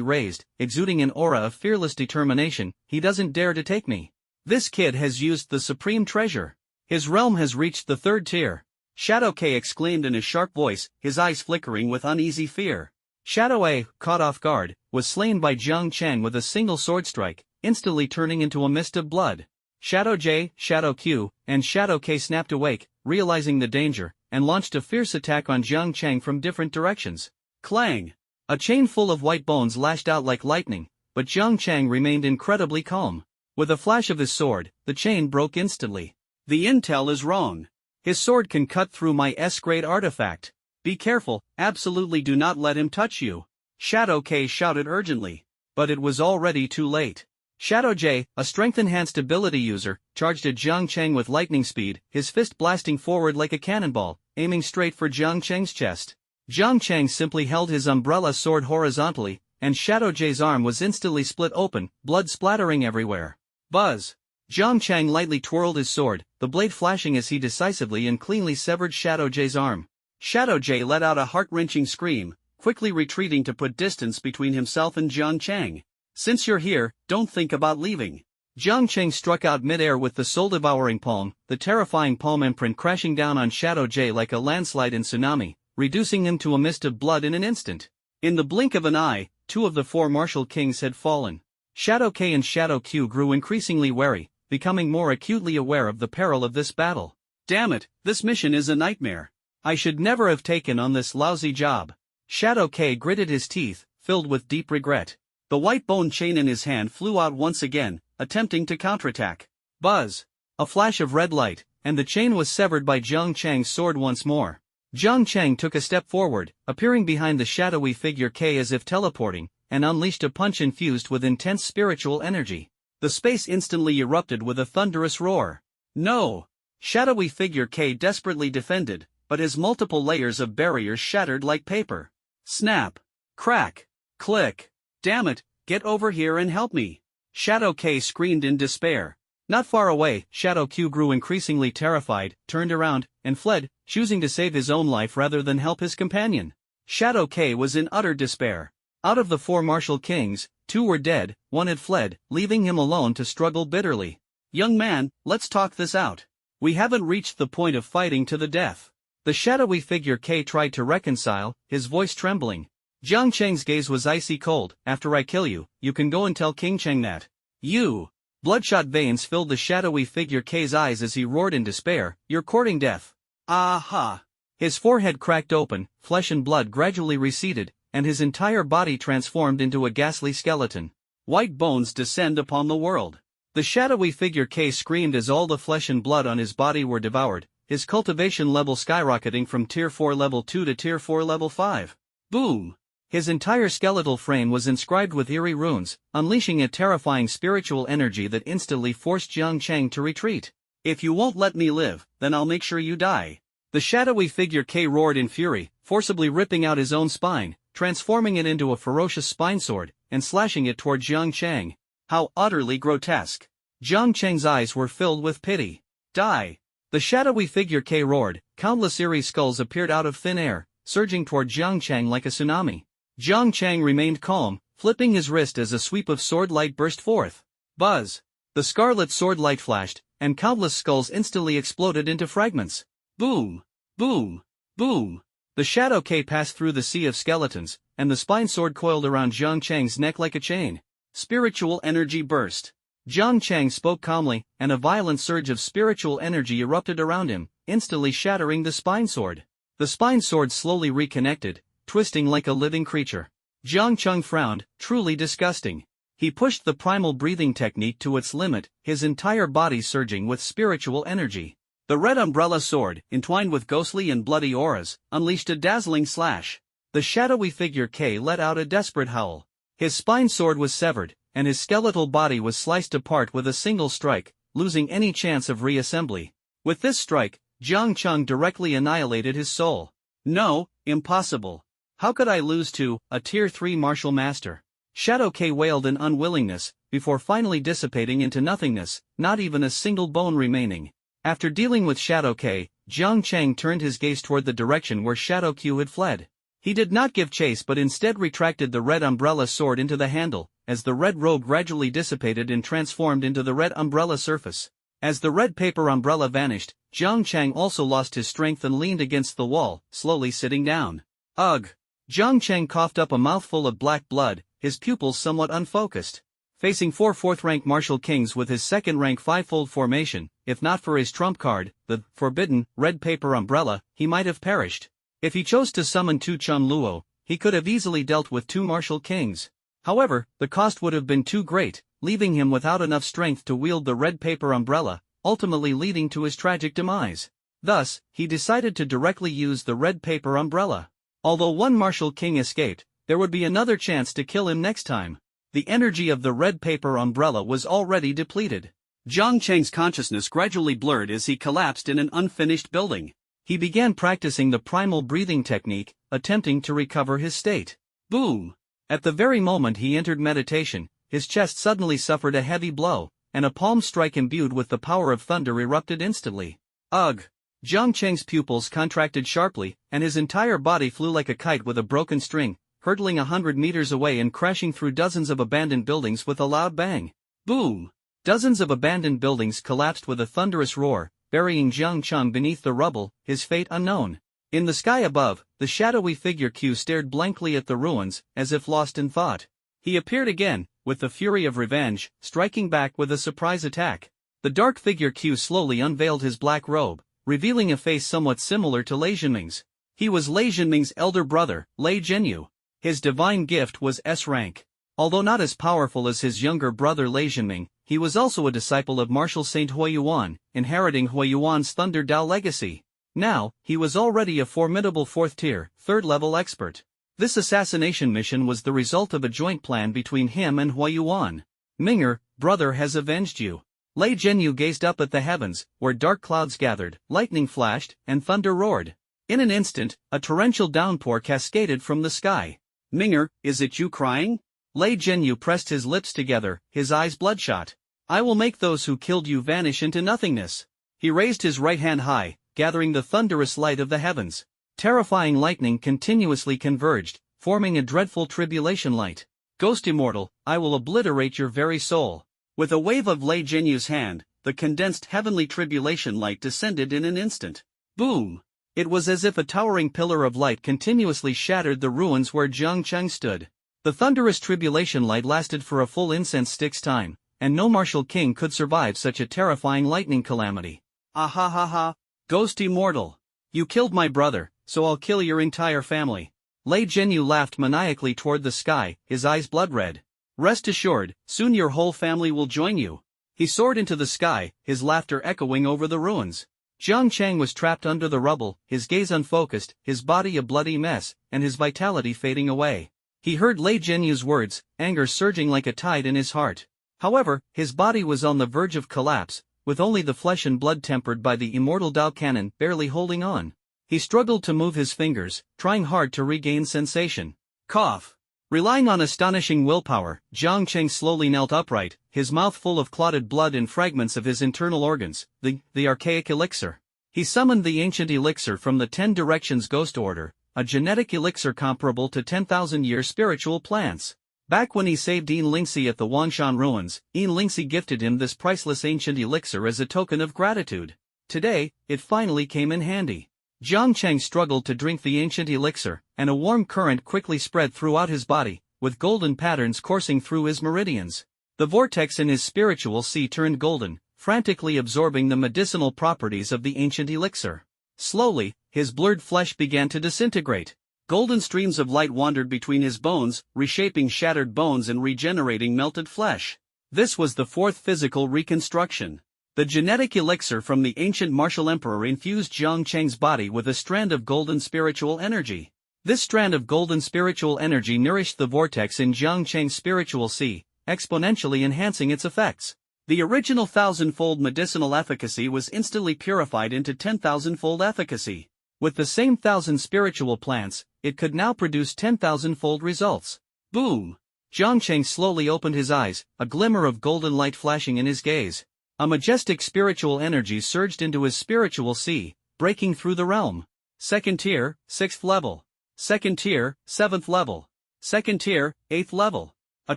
raised, exuding an aura of fearless determination. He doesn't dare to take me. This kid has used the supreme treasure. His realm has reached the 3rd tier. Shadow K exclaimed in a sharp voice, his eyes flickering with uneasy fear. Shadow A, caught off guard, was slain by Jang Chang with a single sword strike, instantly turning into a mist of blood. Shadow J, Shadow Q, and Shadow K snapped awake, realizing the danger, and launched a fierce attack on Jang Chang from different directions. Clang! A chain full of white bones lashed out like lightning, but Jang Chang remained incredibly calm. With a flash of his sword, the chain broke instantly. The intel is wrong. His sword can cut through my S-grade artifact. Be careful, absolutely do not let him touch you. Shadow K shouted urgently. But it was already too late. Shadow J, a strength-enhanced ability user, charged at Jang Chang with lightning speed, his fist blasting forward like a cannonball, aiming straight for Jang Chang's chest. Jang Chang simply held his umbrella sword horizontally, and Shadow J's arm was instantly split open, blood splattering everywhere. Buzz! Jang Chang lightly twirled his sword, the blade flashing as he decisively and cleanly severed Shadow J's arm. Shadow J let out a heart-wrenching scream, quickly retreating to put distance between himself and Jang Chang. Since you're here, don't think about leaving. Jang Chang struck out mid-air with the soul-devouring palm, the terrifying palm imprint crashing down on Shadow J like a landslide in tsunami, reducing him to a mist of blood in an instant. In the blink of an eye, 2 of the 4 martial kings had fallen. Shadow K and Shadow Q grew increasingly wary, becoming more acutely aware of the peril of this battle. Damn it, this mission is a nightmare. I should never have taken on this lousy job. Shadow K gritted his teeth, filled with deep regret. The white bone chain in his hand flew out once again, attempting to counterattack. Buzz! A flash of red light, and the chain was severed by Jang Chang's sword once more. Jang Chang took a step forward, appearing behind the shadowy figure K as if teleporting, and unleashed a punch infused with intense spiritual energy. The space instantly erupted with a thunderous roar. No! Shadowy figure K desperately defended, but his multiple layers of barriers shattered like paper. Snap! Crack! Click! Damn it, get over here and help me! Shadow K screamed in despair. Not far away, Shadow Q grew increasingly terrified, turned around, and fled, choosing to save his own life rather than help his companion. Shadow K was in utter despair. Out of the 4 martial kings, 2 were dead, 1 had fled, leaving him alone to struggle bitterly. Young man, let's talk this out. We haven't reached the point of fighting to the death. The shadowy figure K tried to reconcile, his voice trembling. Jang Chang's gaze was icy cold. After I kill you, you can go and tell King Chang that. You! Bloodshot veins filled the shadowy figure K's eyes as he roared in despair, you're courting death. Aha! His forehead cracked open, flesh and blood gradually receded, and his entire body transformed into a ghastly skeleton. White bones descend upon the world. The shadowy figure K screamed as all the flesh and blood on his body were devoured, his cultivation level skyrocketing from Tier 4 Level 2 to Tier 4 Level 5. Boom! His entire skeletal frame was inscribed with eerie runes, unleashing a terrifying spiritual energy that instantly forced Jang Chang to retreat. If you won't let me live, then I'll make sure you die. The shadowy figure K roared in fury, forcibly ripping out his own spine, transforming it into a ferocious spine sword, and slashing it toward Jang Chang. How utterly grotesque. Jang Chang's eyes were filled with pity. Die! The shadowy figure K roared, countless eerie skulls appeared out of thin air, surging toward Jang Chang like a tsunami. Jang Chang remained calm, flipping his wrist as a sweep of sword light burst forth. Buzz! The scarlet sword light flashed, and countless skulls instantly exploded into fragments. Boom! Boom! Boom! The shadow K passed through the sea of skeletons, and the spine sword coiled around Jang Chang's neck like a chain. Spiritual energy burst. Jang Chang spoke calmly, and a violent surge of spiritual energy erupted around him, instantly shattering the spine sword. The spine sword slowly reconnected, twisting like a living creature. Jang Chang frowned, truly disgusting. He pushed the primal breathing technique to its limit, his entire body surging with spiritual energy. The red umbrella sword, entwined with ghostly and bloody auras, unleashed a dazzling slash. The shadowy figure K let out a desperate howl. His spine sword was severed, and his skeletal body was sliced apart with a single strike, losing any chance of reassembly. With this strike, Jang Chang directly annihilated his soul. No, impossible. How could I lose to a Tier 3 martial master? Shadow K wailed in unwillingness, before finally dissipating into nothingness, not even a single bone remaining. After dealing with Shadow K, Jang Chang turned his gaze toward the direction where Shadow Q had fled. He did not give chase but instead retracted the red umbrella sword into the handle, as the red robe gradually dissipated and transformed into the red umbrella surface. As the red paper umbrella vanished, Jang Chang also lost his strength and leaned against the wall, slowly sitting down. Ugh! Jang Chang coughed up a mouthful of black blood, his pupils somewhat unfocused. Facing 4 4th-rank martial kings with his 2nd-rank 5-fold formation, if not for his trump card, the forbidden red paper umbrella, he might have perished. If he chose to summon 2 Chun Luo, he could have easily dealt with 2 martial kings. However, the cost would have been too great, leaving him without enough strength to wield the red paper umbrella, ultimately leading to his tragic demise. Thus, he decided to directly use the red paper umbrella. Although 1 martial king escaped, there would be another chance to kill him next time. The energy of the red paper umbrella was already depleted. Jang Chang's consciousness gradually blurred as he collapsed in an unfinished building. He began practicing the primal breathing technique, attempting to recover his state. Boom! At the very moment he entered meditation, his chest suddenly suffered a heavy blow, and a palm strike imbued with the power of thunder erupted instantly. Ugh! Jang Chang's pupils contracted sharply, and his entire body flew like a kite with a broken string, hurtling 100 meters away and crashing through dozens of abandoned buildings with a loud bang. Boom! Dozens of abandoned buildings collapsed with a thunderous roar, burying Jang Chang beneath the rubble, his fate unknown. In the sky above, the shadowy figure Q stared blankly at the ruins, as if lost in thought. He appeared again, with the fury of revenge, striking back with a surprise attack. The dark figure Q slowly unveiled his black robe, revealing a face somewhat similar to Lei Zhenming's. He was Lei Zhenming's elder brother, Lei Zhenyu. His divine gift was S-Rank. Although not as powerful as his younger brother Lei Zhenming, he was also a disciple of martial Saint Huayuan, inheriting Huayuan's Thunder Dao legacy. Now, he was already a formidable 4th-tier, 3rd-level expert. This assassination mission was the result of a joint plan between him and Huayuan. Ming'er, brother has avenged you. Lei Zhenyu gazed up at the heavens, where dark clouds gathered, lightning flashed, and thunder roared. In an instant, a torrential downpour cascaded from the sky. Ming'er, is it you crying? Lei Zhenyu pressed his lips together, his eyes bloodshot. I will make those who killed you vanish into nothingness. He raised his right hand high, gathering the thunderous light of the heavens. Terrifying lightning continuously converged, forming a dreadful tribulation light. Ghost immortal, I will obliterate your very soul. With a wave of Lei Zhenyu's hand, the condensed heavenly tribulation light descended in an instant. Boom! It was as if a towering pillar of light continuously shattered the ruins where Jang Chang stood. The thunderous tribulation light lasted for a full incense stick's time, and no martial king could survive such a terrifying lightning calamity. Ah ha ha ha! Ghost immortal! You killed my brother, so I'll kill your entire family. Lei Zhenyu laughed maniacally toward the sky, his eyes blood-red. Rest assured, soon your whole family will join you. He soared into the sky, his laughter echoing over the ruins. Jang Chang was trapped under the rubble, his gaze unfocused, his body a bloody mess, and his vitality fading away. He heard Lei Zhenyu's words, anger surging like a tide in his heart. However, his body was on the verge of collapse, with only the flesh and blood tempered by the immortal Dao cannon barely holding on. He struggled to move his fingers, trying hard to regain sensation. Cough! Relying on astonishing willpower, Jang Chang slowly knelt upright, his mouth full of clotted blood and fragments of his internal organs, the archaic elixir. He summoned the ancient elixir from the 10 Directions Ghost Order, a genetic elixir comparable to 10,000-year spiritual plants. Back when he saved Yin Lingxi at the Wanshan ruins, Yin Lingxi gifted him this priceless ancient elixir as a token of gratitude. Today, it finally came in handy. Jang Chang struggled to drink the ancient elixir, and a warm current quickly spread throughout his body, with golden patterns coursing through his meridians. The vortex in his spiritual sea turned golden, frantically absorbing the medicinal properties of the ancient elixir. Slowly, his blurred flesh began to disintegrate. Golden streams of light wandered between his bones, reshaping shattered bones and regenerating melted flesh. This was the 4th physical reconstruction. The genetic elixir from the ancient martial emperor infused Jang Chang's body with a strand of golden spiritual energy. This strand of golden spiritual energy nourished the vortex in Jang Chang's spiritual sea, exponentially enhancing its effects. The original 1,000-fold medicinal efficacy was instantly purified into 10,000-fold efficacy. With the same 1,000 spiritual plants, it could now produce 10,000-fold results. Boom! Jang Chang slowly opened his eyes, a glimmer of golden light flashing in his gaze. A majestic spiritual energy surged into his spiritual sea, breaking through the realm. 2nd tier, 6th level. 2nd tier, 7th level. 2nd tier, 8th level. A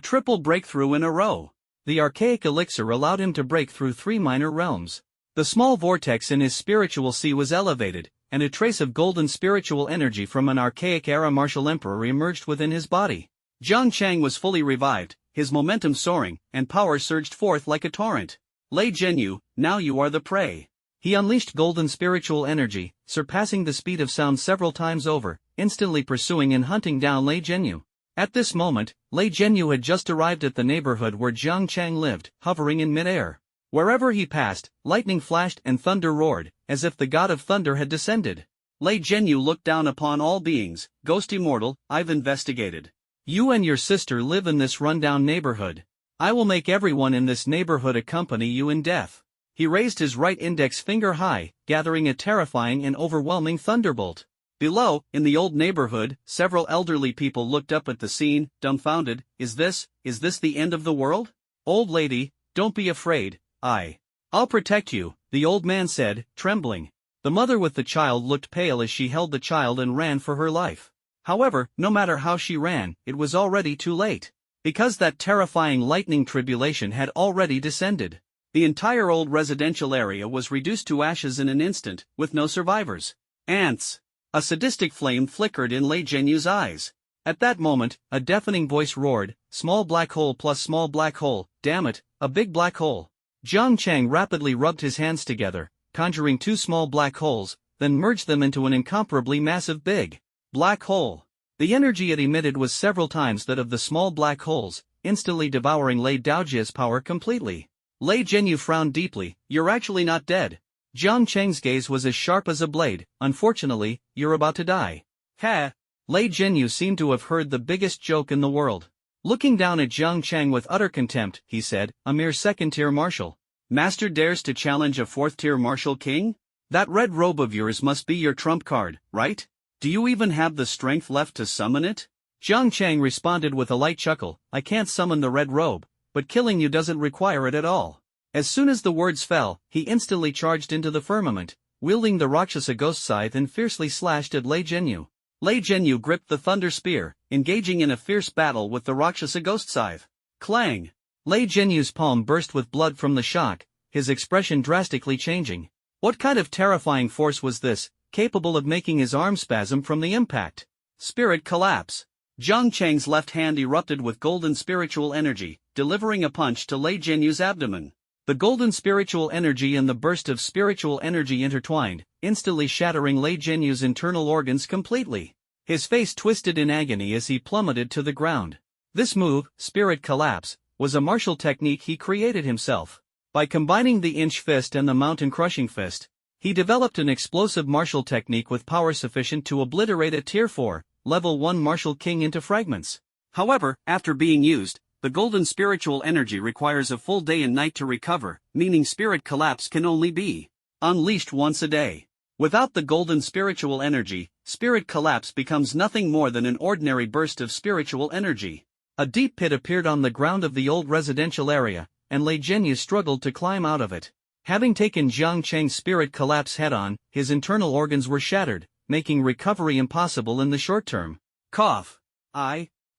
triple breakthrough in a row. The archaic elixir allowed him to break through 3 minor realms. The small vortex in his spiritual sea was elevated, and a trace of golden spiritual energy from an archaic-era martial emperor emerged within his body. Jang Chang was fully revived, his momentum soaring, and power surged forth like a torrent. Lei Zhenyu, now you are the prey. He unleashed golden spiritual energy, surpassing the speed of sound several times over, instantly pursuing and hunting down Lei Zhenyu. At this moment, Lei Zhenyu had just arrived at the neighborhood where Jang Chang lived, hovering in midair. Wherever he passed, lightning flashed and thunder roared, as if the god of thunder had descended. Lei Zhenyu looked down upon all beings. Ghost immortal, I've investigated. You and your sister live in this rundown neighborhood. I will make everyone in this neighborhood accompany you in death. He raised his right index finger high, gathering a terrifying and overwhelming thunderbolt. Below, in the old neighborhood, several elderly people looked up at the scene, dumbfounded. Is this the end of the world? Old lady, don't be afraid, I'll protect you, the old man said, trembling. The mother with the child looked pale as she held the child and ran for her life. However, no matter how she ran, it was already too late. Because that terrifying lightning tribulation had already descended. The entire old residential area was reduced to ashes in an instant, with no survivors. Ants! A sadistic flame flickered in Lei Zhenyu's eyes. At that moment, a deafening voice roared, small black hole plus small black hole, damn it, a big black hole. Jang Chang rapidly rubbed his hands together, conjuring two small black holes, then merged them into an incomparably massive big black hole. The energy it emitted was several times that of the small black holes, instantly devouring Lei Daojia's power completely. Lei Zhenyu frowned deeply. You're actually not dead. Jang Chang's gaze was as sharp as a blade. Unfortunately, you're about to die. Ha! Lei Zhenyu seemed to have heard the biggest joke in the world. Looking down at Jang Chang with utter contempt, he said, a mere second-tier marshal. Master dares to challenge a fourth-tier martial king? That red robe of yours must be your trump card, right? Do you even have the strength left to summon it? Jang Chang responded with a light chuckle. I can't summon the red robe, but killing you doesn't require it at all. As soon as the words fell, he instantly charged into the firmament, wielding the Rakshasa ghost scythe and fiercely slashed at Lei Zhenyu. Lei Zhenyu gripped the thunder spear, engaging in a fierce battle with the Rakshasa ghost scythe. Clang! Lei Zhenyu's palm burst with blood from the shock, his expression drastically changing. What kind of terrifying force was this, capable of making his arm spasm from the impact? Spirit collapse. Jang Chang's left hand erupted with golden spiritual energy, delivering a punch to Lei Zhenyu's abdomen. The golden spiritual energy and the burst of spiritual energy intertwined, instantly shattering Lei Zhenyu's internal organs completely. His face twisted in agony as he plummeted to the ground. This move, spirit collapse, was a martial technique he created himself. By combining the inch fist and the mountain crushing fist, he developed an explosive martial technique with power sufficient to obliterate a Tier 4, Level 1 martial king into fragments. However, after being used, the golden spiritual energy requires a full day and night to recover, meaning spirit collapse can only be unleashed once a day. Without the golden spiritual energy, spirit collapse becomes nothing more than an ordinary burst of spiritual energy. A deep pit appeared on the ground of the old residential area, and Lei Zhenyu struggled to climb out of it. Having taken Jang Chang's spirit collapse head-on, his internal organs were shattered, making recovery impossible in the short term. Cough.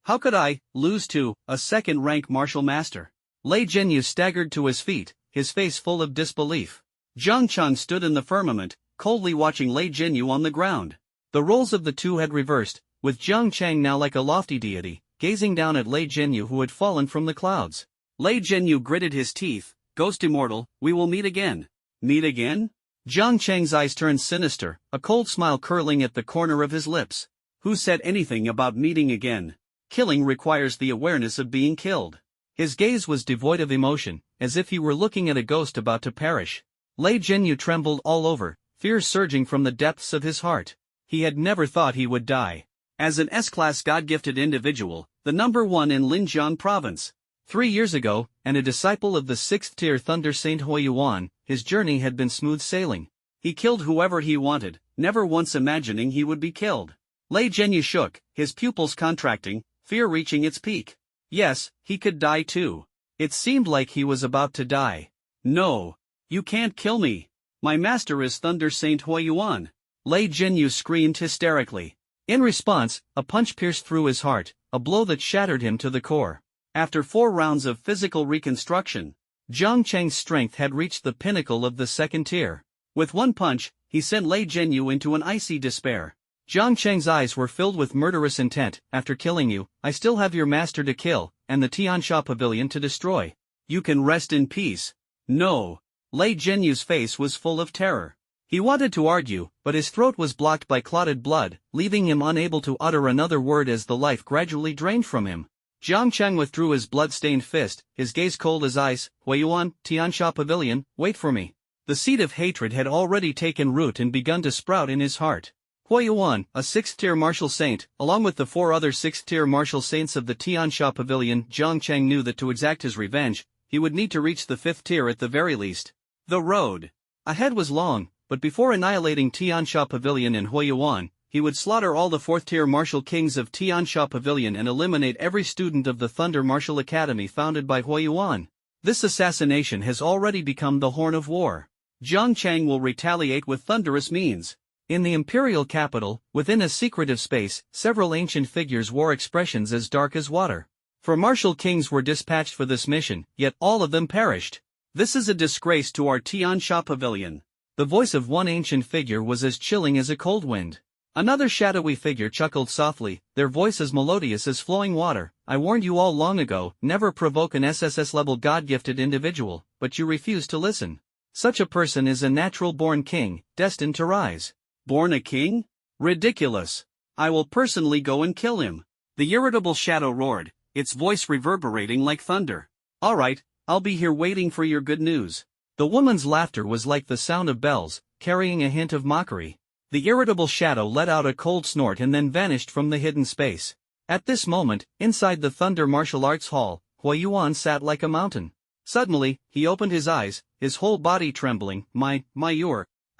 How could I lose to a second-rank martial master? Lei Zhenyu staggered to his feet, his face full of disbelief. Jang Chang stood in the firmament, coldly watching Lei Zhenyu on the ground. The roles of the two had reversed, with Jang Chang now like a lofty deity, gazing down at Lei Zhenyu who had fallen from the clouds. Lei Zhenyu gritted his teeth. Ghost immortal, we will meet again. Meet again? Jang Chang's eyes turned sinister, a cold smile curling at the corner of his lips. Who said anything about meeting again? Killing requires the awareness of being killed. His gaze was devoid of emotion, as if he were looking at a ghost about to perish. Lei Zhenyu trembled all over, fear surging from the depths of his heart. He had never thought he would die. As an S-class God-gifted individual, the number one in Linjiang province. 3 years ago, and a disciple of the 6th-tier Thunder Saint Huiyuan, his journey had been smooth sailing. He killed whoever he wanted, never once imagining he would be killed. Lei Zhenyu shook, his pupils contracting, fear reaching its peak. Yes, he could die too. It seemed like he was about to die. No. You can't kill me. My master is Thunder Saint Huiyuan. Lei Zhenyu screamed hysterically. In response, a punch pierced through his heart, a blow that shattered him to the core. After 4 rounds of physical reconstruction, Jang Chang's strength had reached the pinnacle of the second tier. With one punch, he sent Lei Zhenyu into an icy despair. Jang Chang's eyes were filled with murderous intent. After killing you, I still have your master to kill, and the Tiansha Pavilion to destroy. You can rest in peace. No. Lei Zhenyu's face was full of terror. He wanted to argue, but his throat was blocked by clotted blood, leaving him unable to utter another word as the life gradually drained from him. Jang Chang withdrew his blood-stained fist, his gaze cold as ice. Huayuan, Tiansha Pavilion, wait for me. The seed of hatred had already taken root and begun to sprout in his heart. Huayuan, a 6th-tier martial saint, along with the 4 other 6th-tier martial saints of the Tiansha Pavilion, Jang Chang knew that to exact his revenge, he would need to reach the 5th tier at the very least. The road ahead was long, but before annihilating Tiansha Pavilion and Huayuan, he would slaughter all the 4th-tier martial kings of Tiansha Pavilion and eliminate every student of the Thunder Martial Academy founded by Huayuan. This assassination has already become the horn of war. Jang Chang will retaliate with thunderous means. In the imperial capital, within a secretive space, several ancient figures wore expressions as dark as water. 4 martial kings were dispatched for this mission, yet all of them perished. This is a disgrace to our Tiansha Pavilion. The voice of one ancient figure was as chilling as a cold wind. Another shadowy figure chuckled softly, their voice as melodious as flowing water. I warned you all long ago, never provoke an SSS-level God-gifted individual, but you refuse to listen. Such a person is a natural-born king, destined to rise. Born a king? Ridiculous. I will personally go and kill him. The irritable shadow roared, its voice reverberating like thunder. All right, I'll be here waiting for your good news. The woman's laughter was like the sound of bells, carrying a hint of mockery. The irritable shadow let out a cold snort and then vanished from the hidden space. At this moment, inside the Thunder Martial Arts Hall, Huayuan sat like a mountain. Suddenly, he opened his eyes, his whole body trembling. My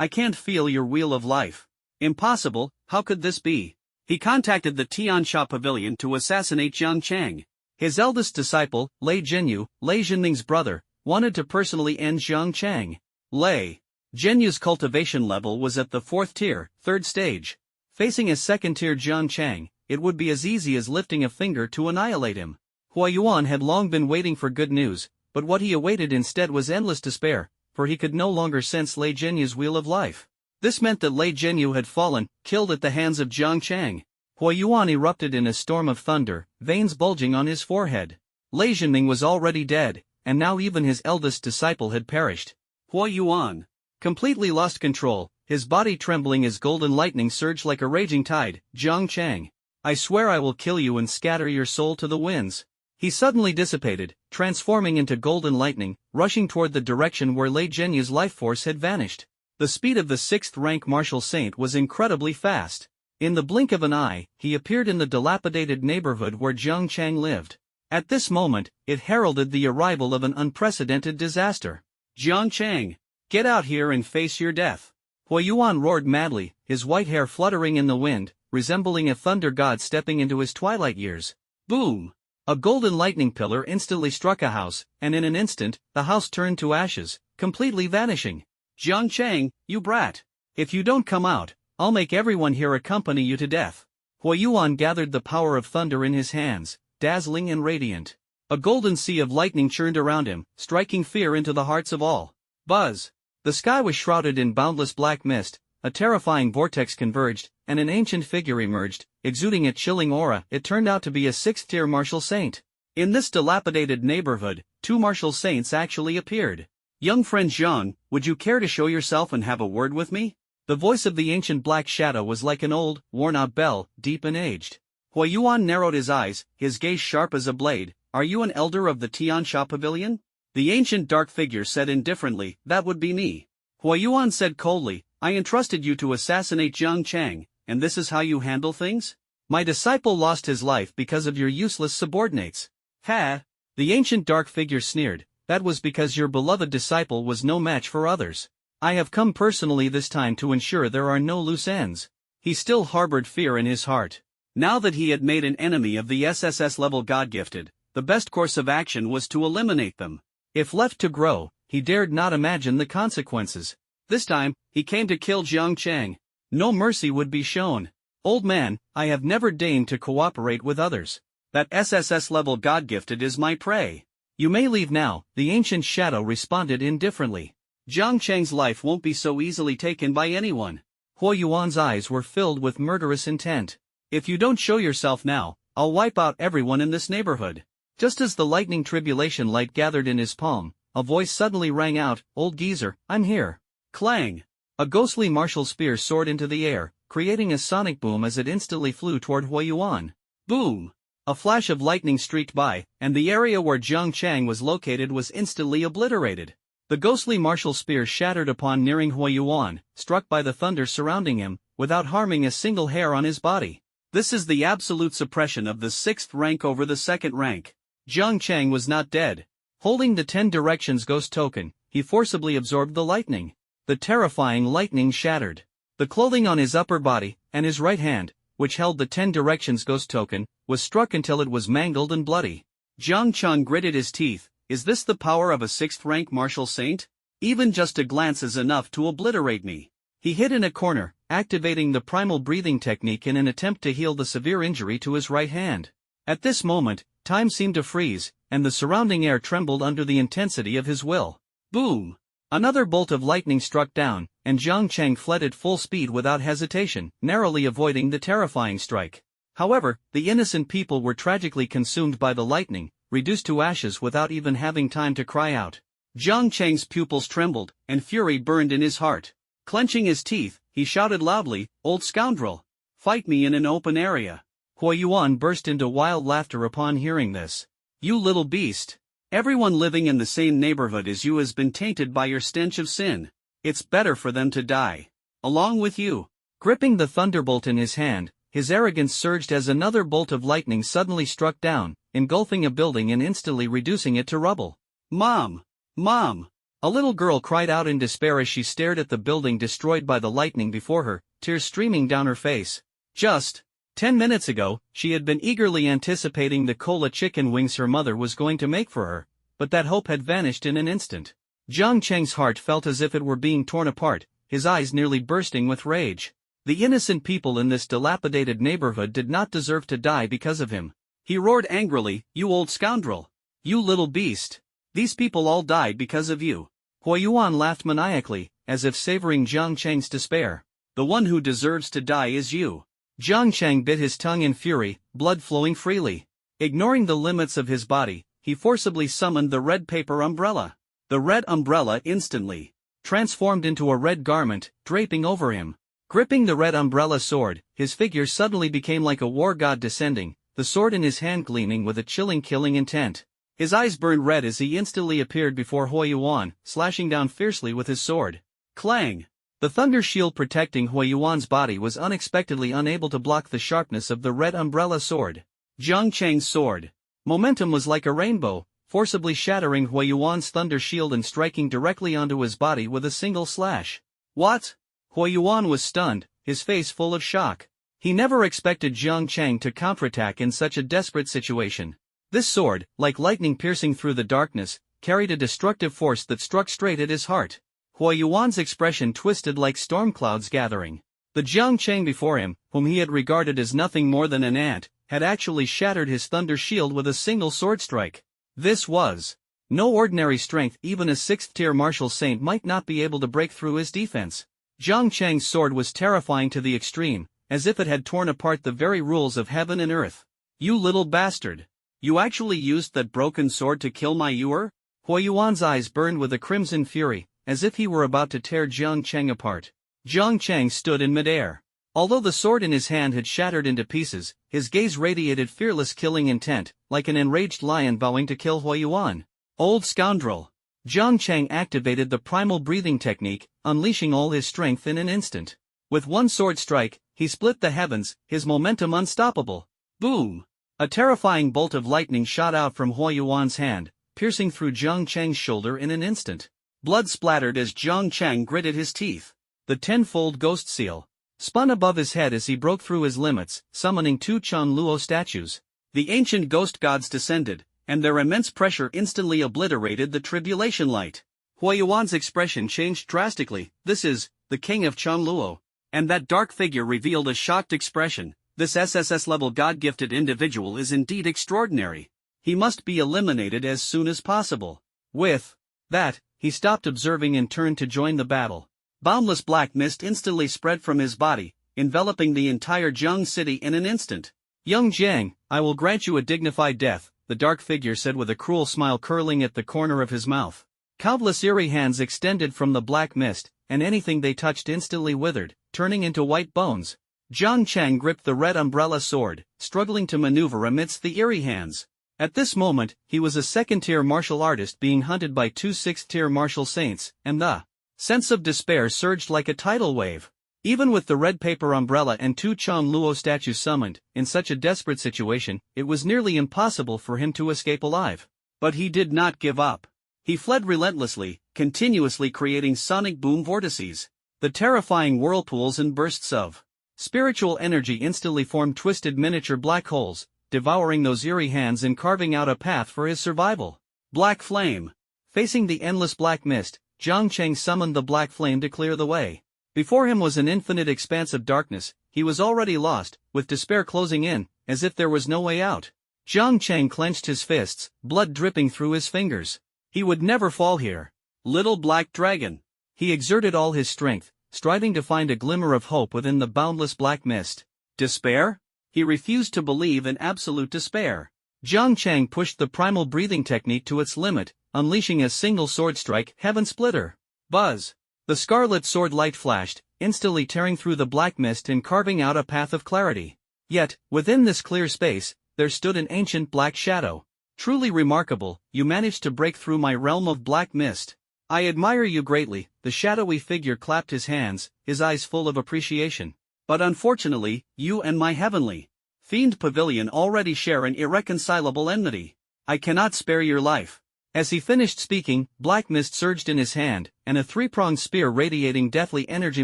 I can't feel your wheel of life. Impossible, how could this be? He contacted the Tiansha Pavilion to assassinate Jang Chang. His eldest disciple, Lei Zhenyu, Lei Zhenming's brother, wanted to personally end Jang Chang. Lei Zhenyu's cultivation level was at the 4th tier, 3rd stage. Facing a 2nd-tier Jang Chang, it would be as easy as lifting a finger to annihilate him. Huayuan had long been waiting for good news, but what he awaited instead was endless despair, for he could no longer sense Lei Zhenyu's wheel of life. This meant that Lei Zhenyu had fallen, killed at the hands of Jang Chang. Huayuan erupted in a storm of thunder, veins bulging on his forehead. Lei Zhenming was already dead, and now even his eldest disciple had perished. Huayuan completely lost control, his body trembling as golden lightning surged like a raging tide. Jang Chang, I swear I will kill you and scatter your soul to the winds. He suddenly dissipated, transforming into golden lightning, rushing toward the direction where Lei Zhenyu's life force had vanished. The speed of the 6th-rank martial saint was incredibly fast. In the blink of an eye, he appeared in the dilapidated neighborhood where Jang Chang lived. At this moment, it heralded the arrival of an unprecedented disaster. Jang Chang, get out here and face your death. Huayuan roared madly, his white hair fluttering in the wind, resembling a thunder god stepping into his twilight years. Boom! A golden lightning pillar instantly struck a house, and in an instant, the house turned to ashes, completely vanishing. Jang Chang, you brat! If you don't come out, I'll make everyone here accompany you to death. Huayuan gathered the power of thunder in his hands, dazzling and radiant. A golden sea of lightning churned around him, striking fear into the hearts of all. Buzz! The sky was shrouded in boundless black mist, a terrifying vortex converged, and an ancient figure emerged, exuding a chilling aura. It turned out to be a 6th-tier martial saint. In this dilapidated neighborhood, 2 martial saints actually appeared. Young friend Zhang, would you care to show yourself and have a word with me? The voice of the ancient black shadow was like an old, worn-out bell, deep and aged. Huayuan narrowed his eyes, his gaze sharp as a blade. Are you an elder of the Tiansha Pavilion? The ancient dark figure said indifferently, that would be me. Huayuan said coldly, I entrusted you to assassinate Jang Chang, and this is how you handle things? My disciple lost his life because of your useless subordinates. Ha! The ancient dark figure sneered, that was because your beloved disciple was no match for others. I have come personally this time to ensure there are no loose ends. He still harbored fear in his heart. Now that he had made an enemy of the SSS-level God-gifted, the best course of action was to eliminate them. If left to grow, he dared not imagine the consequences. This time, he came to kill Jang Chang. No mercy would be shown. Old man, I have never deigned to cooperate with others. That SSS-level God-gifted is my prey. You may leave now, the ancient shadow responded indifferently. Jang Chang's life won't be so easily taken by anyone. Huo Yuan's eyes were filled with murderous intent. If you don't show yourself now, I'll wipe out everyone in this neighborhood. Just as the lightning tribulation light gathered in his palm, a voice suddenly rang out, "Old geezer, I'm here." Clang! A ghostly martial spear soared into the air, creating a sonic boom as it instantly flew toward Huo Yuan. Boom! A flash of lightning streaked by, and the area where Jang Chang was located was instantly obliterated. The ghostly martial spear shattered upon nearing Huo Yuan, struck by the thunder surrounding him, without harming a single hair on his body. This is the absolute suppression of the 6th rank over the 2nd rank. Jang Chang was not dead. Holding the 10 directions ghost token, he forcibly absorbed the lightning. The terrifying lightning shattered the clothing on his upper body, and his right hand, which held the 10 directions ghost token, was struck until it was mangled and bloody. Jang Chang gritted his teeth. Is this the power of a 6th rank martial saint? Even just a glance is enough to obliterate me. He hid in a corner, activating the primal breathing technique in an attempt to heal the severe injury to his right hand. At this moment, time seemed to freeze, and the surrounding air trembled under the intensity of his will. Boom! Another bolt of lightning struck down, and Jang Chang fled at full speed without hesitation, narrowly avoiding the terrifying strike. However, the innocent people were tragically consumed by the lightning, reduced to ashes without even having time to cry out. Jang Chang's pupils trembled, and fury burned in his heart. Clenching his teeth, he shouted loudly, "Old scoundrel! Fight me in an open area." Huo Yuan burst into wild laughter upon hearing this. "You little beast! Everyone living in the same neighborhood as you has been tainted by your stench of sin. It's better for them to die. Along with you." Gripping the thunderbolt in his hand, his arrogance surged as another bolt of lightning suddenly struck down, engulfing a building and instantly reducing it to rubble. "Mom! Mom!" A little girl cried out in despair as she stared at the building destroyed by the lightning before her, tears streaming down her face. Just 10 minutes ago, she had been eagerly anticipating the cola chicken wings her mother was going to make for her, but that hope had vanished in an instant. Jang Chang's heart felt as if it were being torn apart, his eyes nearly bursting with rage. The innocent people in this dilapidated neighborhood did not deserve to die because of him. He roared angrily, "You old scoundrel! You little beast! These people all died because of you." Huo Yuan laughed maniacally, as if savoring Jang Chang's despair. "The one who deserves to die is you." Jang Chang bit his tongue in fury, blood flowing freely. Ignoring the limits of his body, he forcibly summoned the red paper umbrella. The red umbrella instantly transformed into a red garment, draping over him. Gripping the red umbrella sword, his figure suddenly became like a war god descending, the sword in his hand gleaming with a chilling killing intent. His eyes burned red as he instantly appeared before Huo Yuan, slashing down fiercely with his sword. Clang! The thunder shield protecting Huo Yuan's body was unexpectedly unable to block the sharpness of the red umbrella sword. Jang Chang's sword momentum was like a rainbow, forcibly shattering Huo Yuan's thunder shield and striking directly onto his body with a single slash. What? Huo Yuan was stunned, his face full of shock. He never expected Jang Chang to counterattack in such a desperate situation. This sword, like lightning piercing through the darkness, carried a destructive force that struck straight at his heart. Huo Yuan's expression twisted like storm clouds gathering. The Jang Chang before him, whom he had regarded as nothing more than an ant, had actually shattered his thunder shield with a single sword strike. This was no ordinary strength. Even a 6th-tier martial saint might not be able to break through his defense. Jang Chang's sword was terrifying to the extreme, as if it had torn apart the very rules of heaven and earth. "You little bastard! You actually used that broken sword to kill my Yuer?" Huo Yuan's eyes burned with a crimson fury, as if he were about to tear Jang Chang apart. Jang Chang stood in midair. Although the sword in his hand had shattered into pieces, his gaze radiated fearless killing intent, like an enraged lion vowing to kill Huo Yuan. "Old scoundrel!" Jang Chang activated the primal breathing technique, unleashing all his strength in an instant. With one sword strike, he split the heavens, his momentum unstoppable. Boom! A terrifying bolt of lightning shot out from Huo Yuan's hand, piercing through Jang Chang's shoulder in an instant. Blood splattered as Jang Chang gritted his teeth. The tenfold ghost seal spun above his head as he broke through his limits, summoning 2 Chan Luo statues. The ancient ghost gods descended, and their immense pressure instantly obliterated the tribulation light. Huo Yuan's expression changed drastically. "This is the king of Chan Luo." And that dark figure revealed a shocked expression. "This SSS-level god-gifted individual is indeed extraordinary. He must be eliminated as soon as possible. With that, he stopped observing and turned to join the battle. Boundless black mist instantly spread from his body, enveloping the entire Jung city in an instant. "Young Jang, I will grant you a dignified death," the dark figure said with a cruel smile curling at the corner of his mouth. Countless eerie hands extended from the black mist, and anything they touched instantly withered, turning into white bones. Jang Chang gripped the red umbrella sword, struggling to maneuver amidst the eerie hands. At this moment, he was a second-tier martial artist being hunted by two sixth-tier martial saints, and the sense of despair surged like a tidal wave. Even with the red paper umbrella and two Chang Luo statues summoned, in such a desperate situation, it was nearly impossible for him to escape alive. But he did not give up. He fled relentlessly, continuously creating sonic boom vortices. The terrifying whirlpools and bursts of spiritual energy instantly formed twisted miniature black holes, devouring those eerie hands and carving out a path for his survival. Black flame. Facing the endless black mist, Jang Chang summoned the black flame to clear the way. Before him was an infinite expanse of darkness. He was already lost, with despair closing in, as if there was no way out. Jang Chang clenched his fists, blood dripping through his fingers. He would never fall here. Little black dragon. He exerted all his strength, striving to find a glimmer of hope within the boundless black mist. Despair? He refused to believe in absolute despair. Jang Chang pushed the primal breathing technique to its limit, unleashing a single sword strike, Heaven Splitter. Buzz! The scarlet sword light flashed, instantly tearing through the black mist and carving out a path of clarity. Yet, within this clear space, there stood an ancient black shadow. Truly remarkable, you managed to break through my realm of black mist. I admire you greatly. The shadowy figure clapped his hands, his eyes full of appreciation. But unfortunately, you and my heavenly fiend pavilion already share an irreconcilable enmity. I cannot spare your life. As he finished speaking, black mist surged in his hand, and a three-pronged spear radiating deathly energy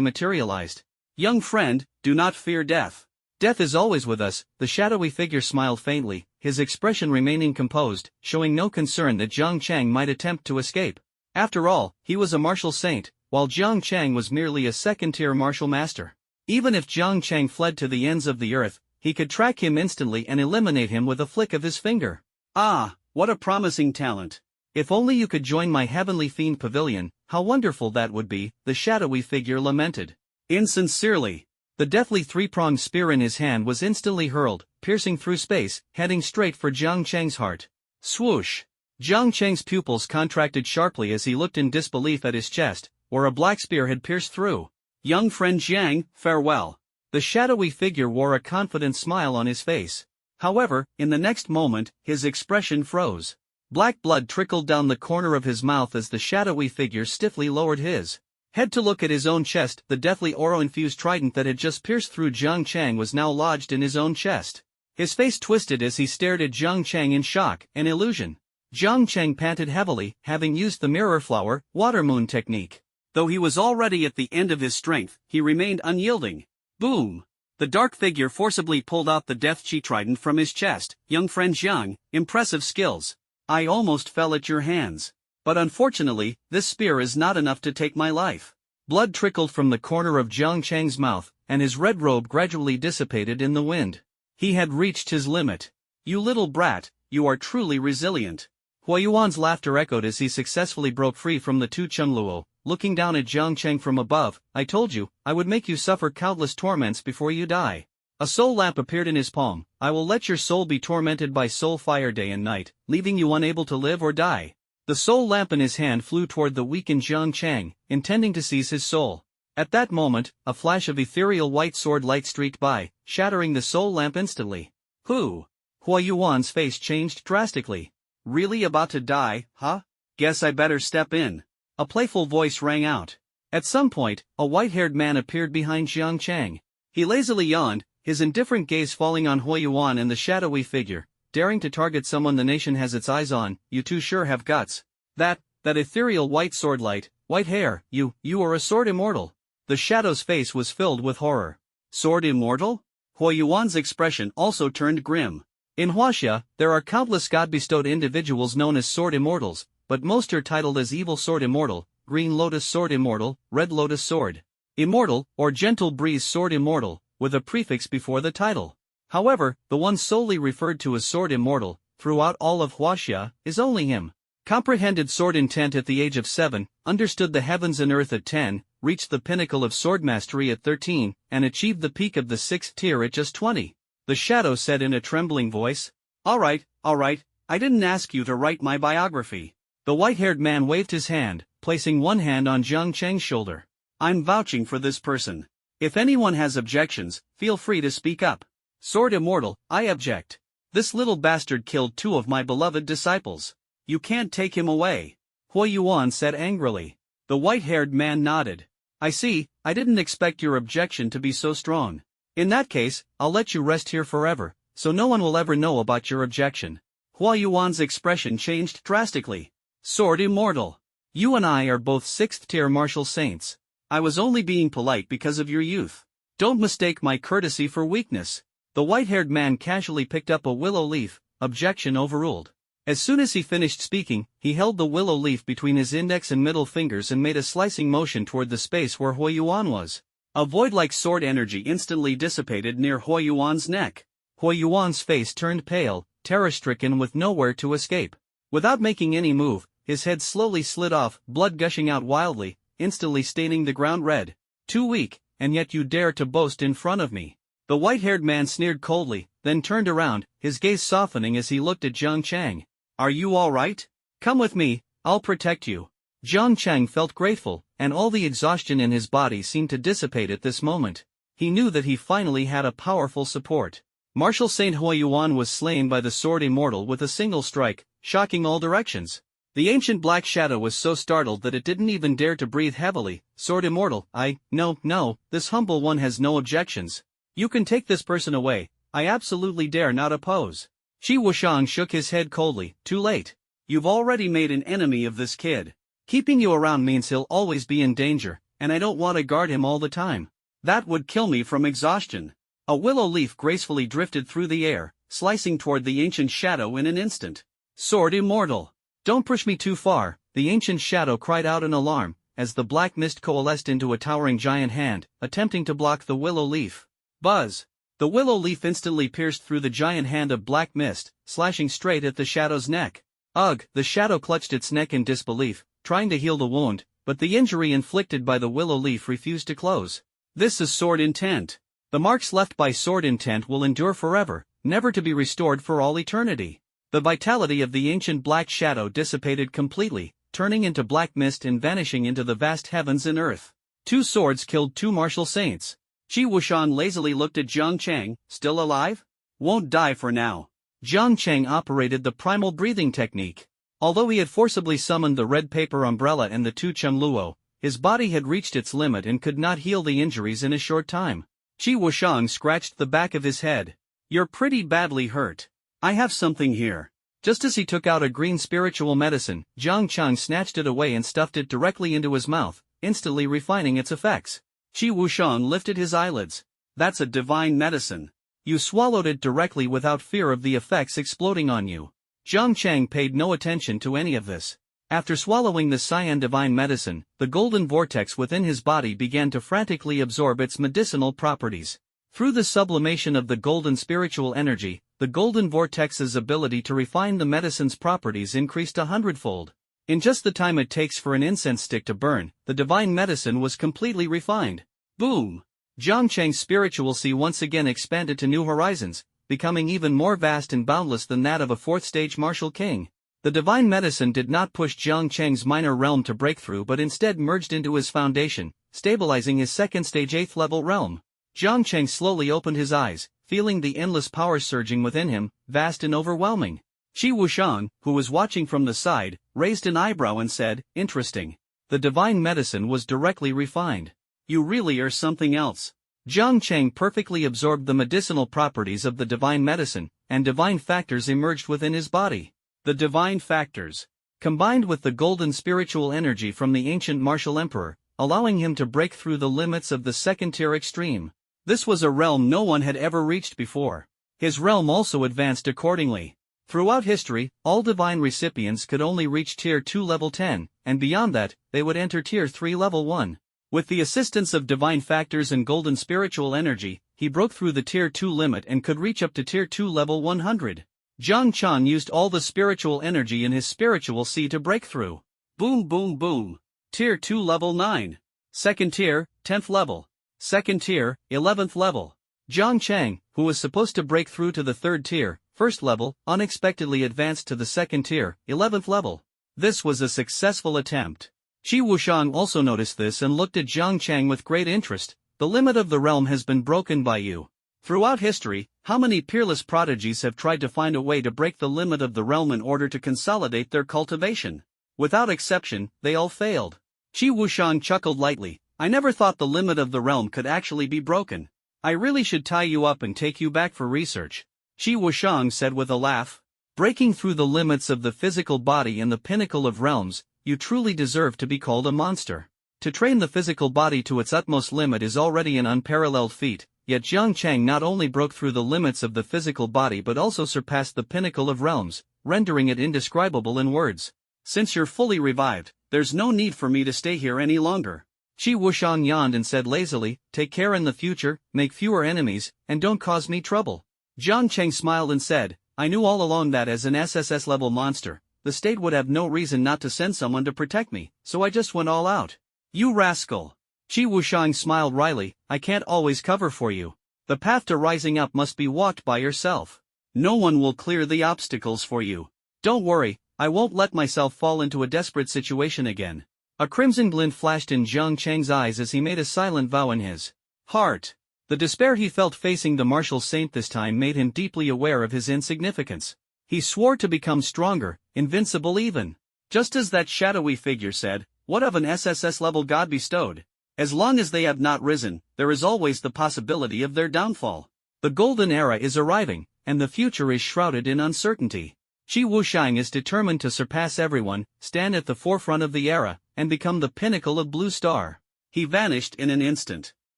materialized. Young friend, do not fear death. Death is always with us. The shadowy figure smiled faintly, his expression remaining composed, showing no concern that Jang Chang might attempt to escape. After all, he was a martial saint, while Jang Chang was merely a second-tier martial master. Even if Jang Chang fled to the ends of the earth, he could track him instantly and eliminate him with a flick of his finger. Ah, what a promising talent. If only you could join my heavenly fiend pavilion, how wonderful that would be, the shadowy figure lamented. Insincerely. The deathly three-pronged spear in his hand was instantly hurled, piercing through space, heading straight for Jang Chang's heart. Swoosh! Jang Chang's pupils contracted sharply as he looked in disbelief at his chest, where a black spear had pierced through. Young friend Jiang, farewell. The shadowy figure wore a confident smile on his face. However, in the next moment, his expression froze. Black blood trickled down the corner of his mouth as the shadowy figure stiffly lowered his head to look at his own chest. The deathly aura-infused trident that had just pierced through Jang Chang was now lodged in his own chest. His face twisted as he stared at Jang Chang in shock, an illusion. Jang Chang panted heavily, having used the mirror flower, water moon technique. Though he was already at the end of his strength, he remained unyielding. Boom! The dark figure forcibly pulled out the death chi trident from his chest. Young friend Jiang, impressive skills. I almost fell at your hands. But unfortunately, this spear is not enough to take my life. Blood trickled from the corner of Jang Chang's mouth, and his red robe gradually dissipated in the wind. He had reached his limit. You little brat, you are truly resilient. Huayuan's laughter echoed as he successfully broke free from the two Chengluo, looking down at Jang Chang from above. I told you, I would make you suffer countless torments before you die. A soul lamp appeared in his palm. I will let your soul be tormented by soul fire day and night, leaving you unable to live or die. The soul lamp in his hand flew toward the weakened Jang Chang, intending to seize his soul. At that moment, a flash of ethereal white sword light streaked by, shattering the soul lamp instantly. Who? Huayuan's face changed drastically. Really about to die, huh? Guess I better step in. A playful voice rang out. At some point, a white-haired man appeared behind Jang Chang. He lazily yawned, his indifferent gaze falling on Huayuan and the shadowy figure. Daring to target someone the nation has its eyes on, you two sure have guts. That ethereal white sword light, white hair, you are a sword immortal. The shadow's face was filled with horror. Sword immortal? Huayuan's expression also turned grim. In Huaxia, there are countless god-bestowed individuals known as sword immortals, but most are titled as evil sword immortal, green lotus sword immortal, red lotus sword immortal, or gentle breeze sword immortal, with a prefix before the title. However, the one solely referred to as sword immortal throughout all of Huaxia, is only him. Comprehended sword intent at the age of 7, understood the heavens and earth at 10, reached the pinnacle of sword mastery at 13, and achieved the peak of the 6th tier at just 20. The shadow said in a trembling voice. Alright, I didn't ask you to write my biography. The white-haired man waved his hand, placing one hand on Jang Chang's shoulder. I'm vouching for this person. If anyone has objections, feel free to speak up. Sword Immortal, I object. This little bastard killed 2 of my beloved disciples. You can't take him away. Hui Yuan said angrily. The white-haired man nodded. I see, I didn't expect your objection to be so strong. In that case, I'll let you rest here forever, so no one will ever know about your objection. Hua Yuan's expression changed drastically. Sword Immortal. You and I are both 6th tier martial saints. I was only being polite because of your youth. Don't mistake my courtesy for weakness. The white-haired man casually picked up a willow leaf, objection overruled. As soon as he finished speaking, he held the willow leaf between his index and middle fingers and made a slicing motion toward the space where Hui Yuan was. A void-like sword energy instantly dissipated near Hui Yuan's neck. Hui Yuan's face turned pale, terror-stricken with nowhere to escape. Without making any move, his head slowly slid off, blood gushing out wildly, instantly staining the ground red. Too weak, and yet you dare to boast in front of me. The white-haired man sneered coldly, then turned around, his gaze softening as he looked at Jang Chang. Are you all right? Come with me, I'll protect you. Jang Chang felt grateful, and all the exhaustion in his body seemed to dissipate at this moment. He knew that he finally had a powerful support. Martial Saint Hui Yuan was slain by the Sword Immortal with a single strike, shocking all directions. The ancient black shadow was so startled that it didn't even dare to breathe heavily. Sword Immortal, no, this humble one has no objections. You can take this person away, I absolutely dare not oppose. Qi Wushang shook his head coldly. Too late. You've already made an enemy of this kid. Keeping you around means he'll always be in danger, and I don't want to guard him all the time. That would kill me from exhaustion. A willow leaf gracefully drifted through the air, slicing toward the ancient shadow in an instant. Sword Immortal. Don't push me too far, the ancient shadow cried out in alarm, as the black mist coalesced into a towering giant hand, attempting to block the willow leaf. Buzz. The willow leaf instantly pierced through the giant hand of black mist, slashing straight at the shadow's neck. Ugh, the shadow clutched its neck in disbelief, trying to heal the wound, but the injury inflicted by the willow leaf refused to close. This is sword intent. The marks left by sword intent will endure forever, never to be restored for all eternity. The vitality of the ancient black shadow dissipated completely, turning into black mist and vanishing into the vast heavens and earth. 2 swords killed 2 martial saints. Qi Wushang lazily looked at Jang Chang, still alive? Won't die for now. Jang Chang operated the primal breathing technique. Although he had forcibly summoned the red paper umbrella and the 2 Chengluo, his body had reached its limit and could not heal the injuries in a short time. Qi Wushang scratched the back of his head. You're pretty badly hurt. I have something here. Just as he took out a green spiritual medicine, Jang Chang snatched it away and stuffed it directly into his mouth, instantly refining its effects. Qi Wushang lifted his eyelids. That's a divine medicine. You swallowed it directly without fear of the effects exploding on you. Jang Chang paid no attention to any of this. After swallowing the cyan divine medicine, the golden vortex within his body began to frantically absorb its medicinal properties. Through the sublimation of the golden spiritual energy, the golden vortex's ability to refine the medicine's properties increased 100-fold. In just the time it takes for an incense stick to burn, the divine medicine was completely refined. Boom! Jang Chang's spiritual sea once again expanded to new horizons, becoming even more vast and boundless than that of a 4th-stage martial king. The divine medicine did not push Jang Chang's minor realm to breakthrough but instead merged into his foundation, stabilizing his 2nd-stage 8th-level realm. Jang Chang slowly opened his eyes, feeling the endless power surging within him, vast and overwhelming. Qi Wushang, who was watching from the side, raised an eyebrow and said, interesting. The divine medicine was directly refined. You really are something else. Jang Chang perfectly absorbed the medicinal properties of the divine medicine, and divine factors emerged within his body. The divine factors, combined with the golden spiritual energy from the ancient martial emperor, allowing him to break through the limits of the 2nd-tier extreme. This was a realm no one had ever reached before. His realm also advanced accordingly. Throughout history, all divine recipients could only reach Tier 2 level 10, and beyond that, they would enter Tier 3 level 1. With the assistance of divine factors and golden spiritual energy, he broke through the Tier 2 limit and could reach up to Tier 2 level 100. Jang Chang used all the spiritual energy in his spiritual sea to break through. Boom boom boom. Tier 2 level 9. Second tier, 10th level. Second tier, 11th level. Jang Chang, who was supposed to break through to the third tier, first level, unexpectedly advanced to the second tier, 11th level. This was a successful attempt. Qi Wushang also noticed this and looked at Jang Chang with great interest. The limit of the realm has been broken by you. Throughout history, how many peerless prodigies have tried to find a way to break the limit of the realm in order to consolidate their cultivation? Without exception, they all failed. Qi Wushang chuckled lightly. I never thought the limit of the realm could actually be broken. I really should tie you up and take you back for research. Qi Wushang said with a laugh. Breaking through the limits of the physical body and the pinnacle of realms, you truly deserve to be called a monster. To train the physical body to its utmost limit is already an unparalleled feat, yet Jang Chang not only broke through the limits of the physical body but also surpassed the pinnacle of realms, rendering it indescribable in words. Since you're fully revived, there's no need for me to stay here any longer. Qi Wushang yawned and said lazily, take care in the future, make fewer enemies, and don't cause me trouble. Jang Chang smiled and said, I knew all along that as an SSS level monster, the state would have no reason not to send someone to protect me, so I just went all out. You rascal. Qi Wushang smiled wryly, I can't always cover for you. The path to rising up must be walked by yourself. No one will clear the obstacles for you. Don't worry, I won't let myself fall into a desperate situation again. A crimson glint flashed in Jang Chang's eyes as he made a silent vow in his heart. The despair he felt facing the martial saint this time made him deeply aware of his insignificance. He swore to become stronger, invincible even. Just as that shadowy figure said, what of an SSS level god bestowed? As long as they have not risen, there is always the possibility of their downfall. The golden era is arriving, and the future is shrouded in uncertainty. Qi Wushang is determined to surpass everyone, stand at the forefront of the era, and become the pinnacle of Blue Star. He vanished in an instant.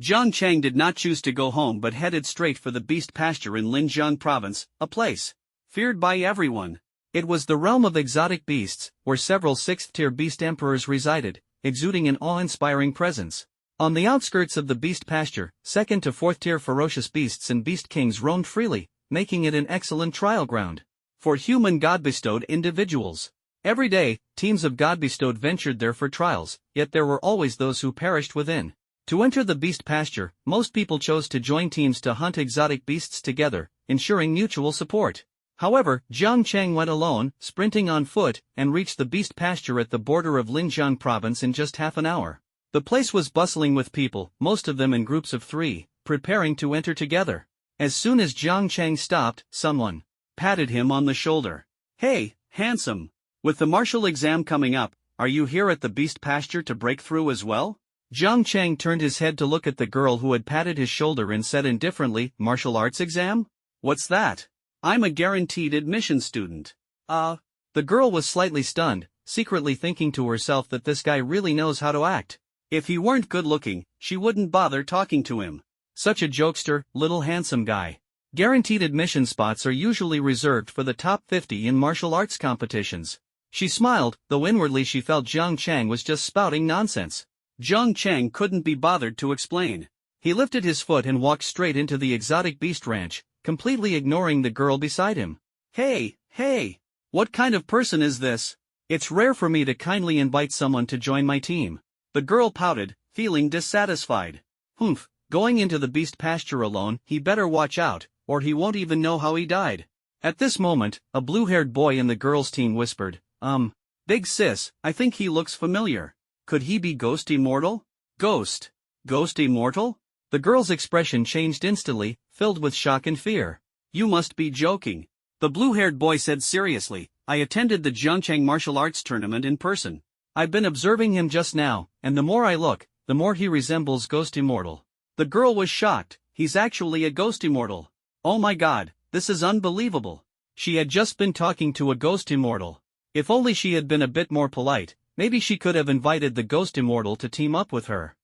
Jang Chang did not choose to go home but headed straight for the beast pasture in Linjiang province, a place feared by everyone. It was the realm of exotic beasts, where several 6th-tier beast emperors resided, exuding an awe-inspiring presence. On the outskirts of the beast pasture, 2nd to 4th-tier ferocious beasts and beast kings roamed freely, making it an excellent trial ground for human god-bestowed individuals. Every day, teams of god-bestowed ventured there for trials, yet there were always those who perished within. To enter the beast pasture, most people chose to join teams to hunt exotic beasts together, ensuring mutual support. However, Jang Chang went alone, sprinting on foot, and reached the beast pasture at the border of Linjiang province in just half an hour. The place was bustling with people, most of them in groups of 3, preparing to enter together. As soon as Jang Chang stopped, someone patted him on the shoulder. Hey, handsome. With the martial exam coming up, are you here at the beast pasture to break through as well? Jang Chang turned his head to look at the girl who had patted his shoulder and said indifferently, martial arts exam? What's that? I'm a guaranteed admission student. The girl was slightly stunned, secretly thinking to herself that this guy really knows how to act. If he weren't good looking, she wouldn't bother talking to him. Such a jokester, little handsome guy. Guaranteed admission spots are usually reserved for the top 50 in martial arts competitions. She smiled, though inwardly she felt Jang Chang was just spouting nonsense. Jang Chang couldn't be bothered to explain. He lifted his foot and walked straight into the exotic beast ranch, completely ignoring the girl beside him. Hey, what kind of person is this? It's rare for me to kindly invite someone to join my team. The girl pouted, feeling dissatisfied. Humph, going into the beast pasture alone, he better watch out, or he won't even know how he died. At this moment, a blue-haired boy in the girls' team whispered, Big sis, I think he looks familiar. Could he be Ghost Immortal? Ghost Immortal? The girl's expression changed instantly, filled with shock and fear. You must be joking. The blue-haired boy said seriously, I attended the Zhangchang martial arts tournament in person. I've been observing him just now, and the more I look, the more he resembles Ghost Immortal. The girl was shocked, he's actually a Ghost Immortal. Oh my god, this is unbelievable. She had just been talking to a Ghost Immortal. If only she had been a bit more polite, maybe she could have invited the Ghost Immortal to team up with her.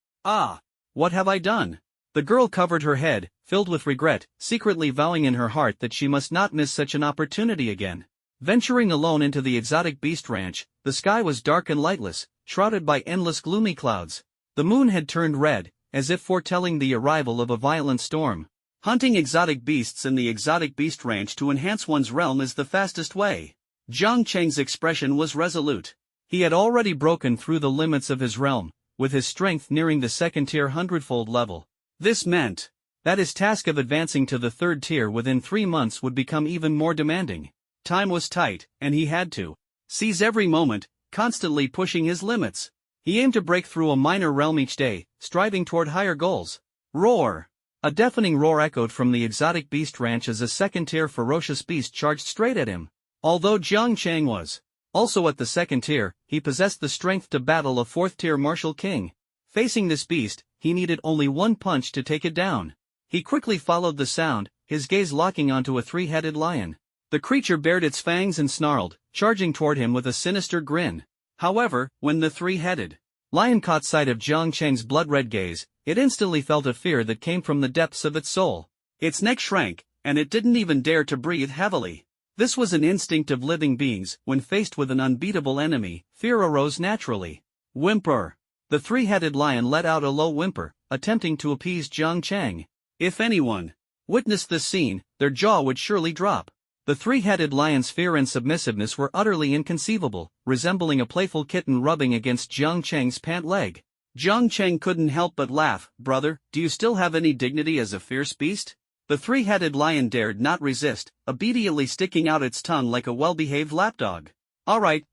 What have I done? The girl covered her head, filled with regret, secretly vowing in her heart that she must not miss such an opportunity again. Venturing alone into the exotic beast ranch, the sky was dark and lightless, shrouded by endless gloomy clouds. The moon had turned red, as if foretelling the arrival of a violent storm. Hunting exotic beasts in the exotic beast ranch to enhance one's realm is the fastest way. Jang Chang's expression was resolute. He had already broken through the limits of his realm, with his strength nearing the second-tier hundredfold level. This meant that his task of advancing to the third tier within 3 months would become even more demanding. Time was tight, and he had to seize every moment, constantly pushing his limits. He aimed to break through a minor realm each day, striving toward higher goals. Roar! A deafening roar echoed from the exotic beast ranch as a second-tier ferocious beast charged straight at him. Although Jang Chang was also at the second tier, he possessed the strength to battle a fourth-tier martial king. Facing this beast, he needed only one punch to take it down. He quickly followed the sound, his gaze locking onto a three-headed lion. The creature bared its fangs and snarled, charging toward him with a sinister grin. However, when the three-headed lion caught sight of Jang Chang's blood-red gaze, it instantly felt a fear that came from the depths of its soul. Its neck shrank, and it didn't even dare to breathe heavily. This was an instinct of living beings. When faced with an unbeatable enemy, fear arose naturally. Whimper! The three-headed lion let out a low whimper, attempting to appease Jang Chang. If anyone witnessed this scene, their jaw would surely drop. The three-headed lion's fear and submissiveness were utterly inconceivable, resembling a playful kitten rubbing against Jang Chang's pant leg. Jang Chang couldn't help but laugh. Brother, do you still have any dignity as a fierce beast? The three-headed lion dared not resist, obediently sticking out its tongue like a well-behaved lapdog. Alright,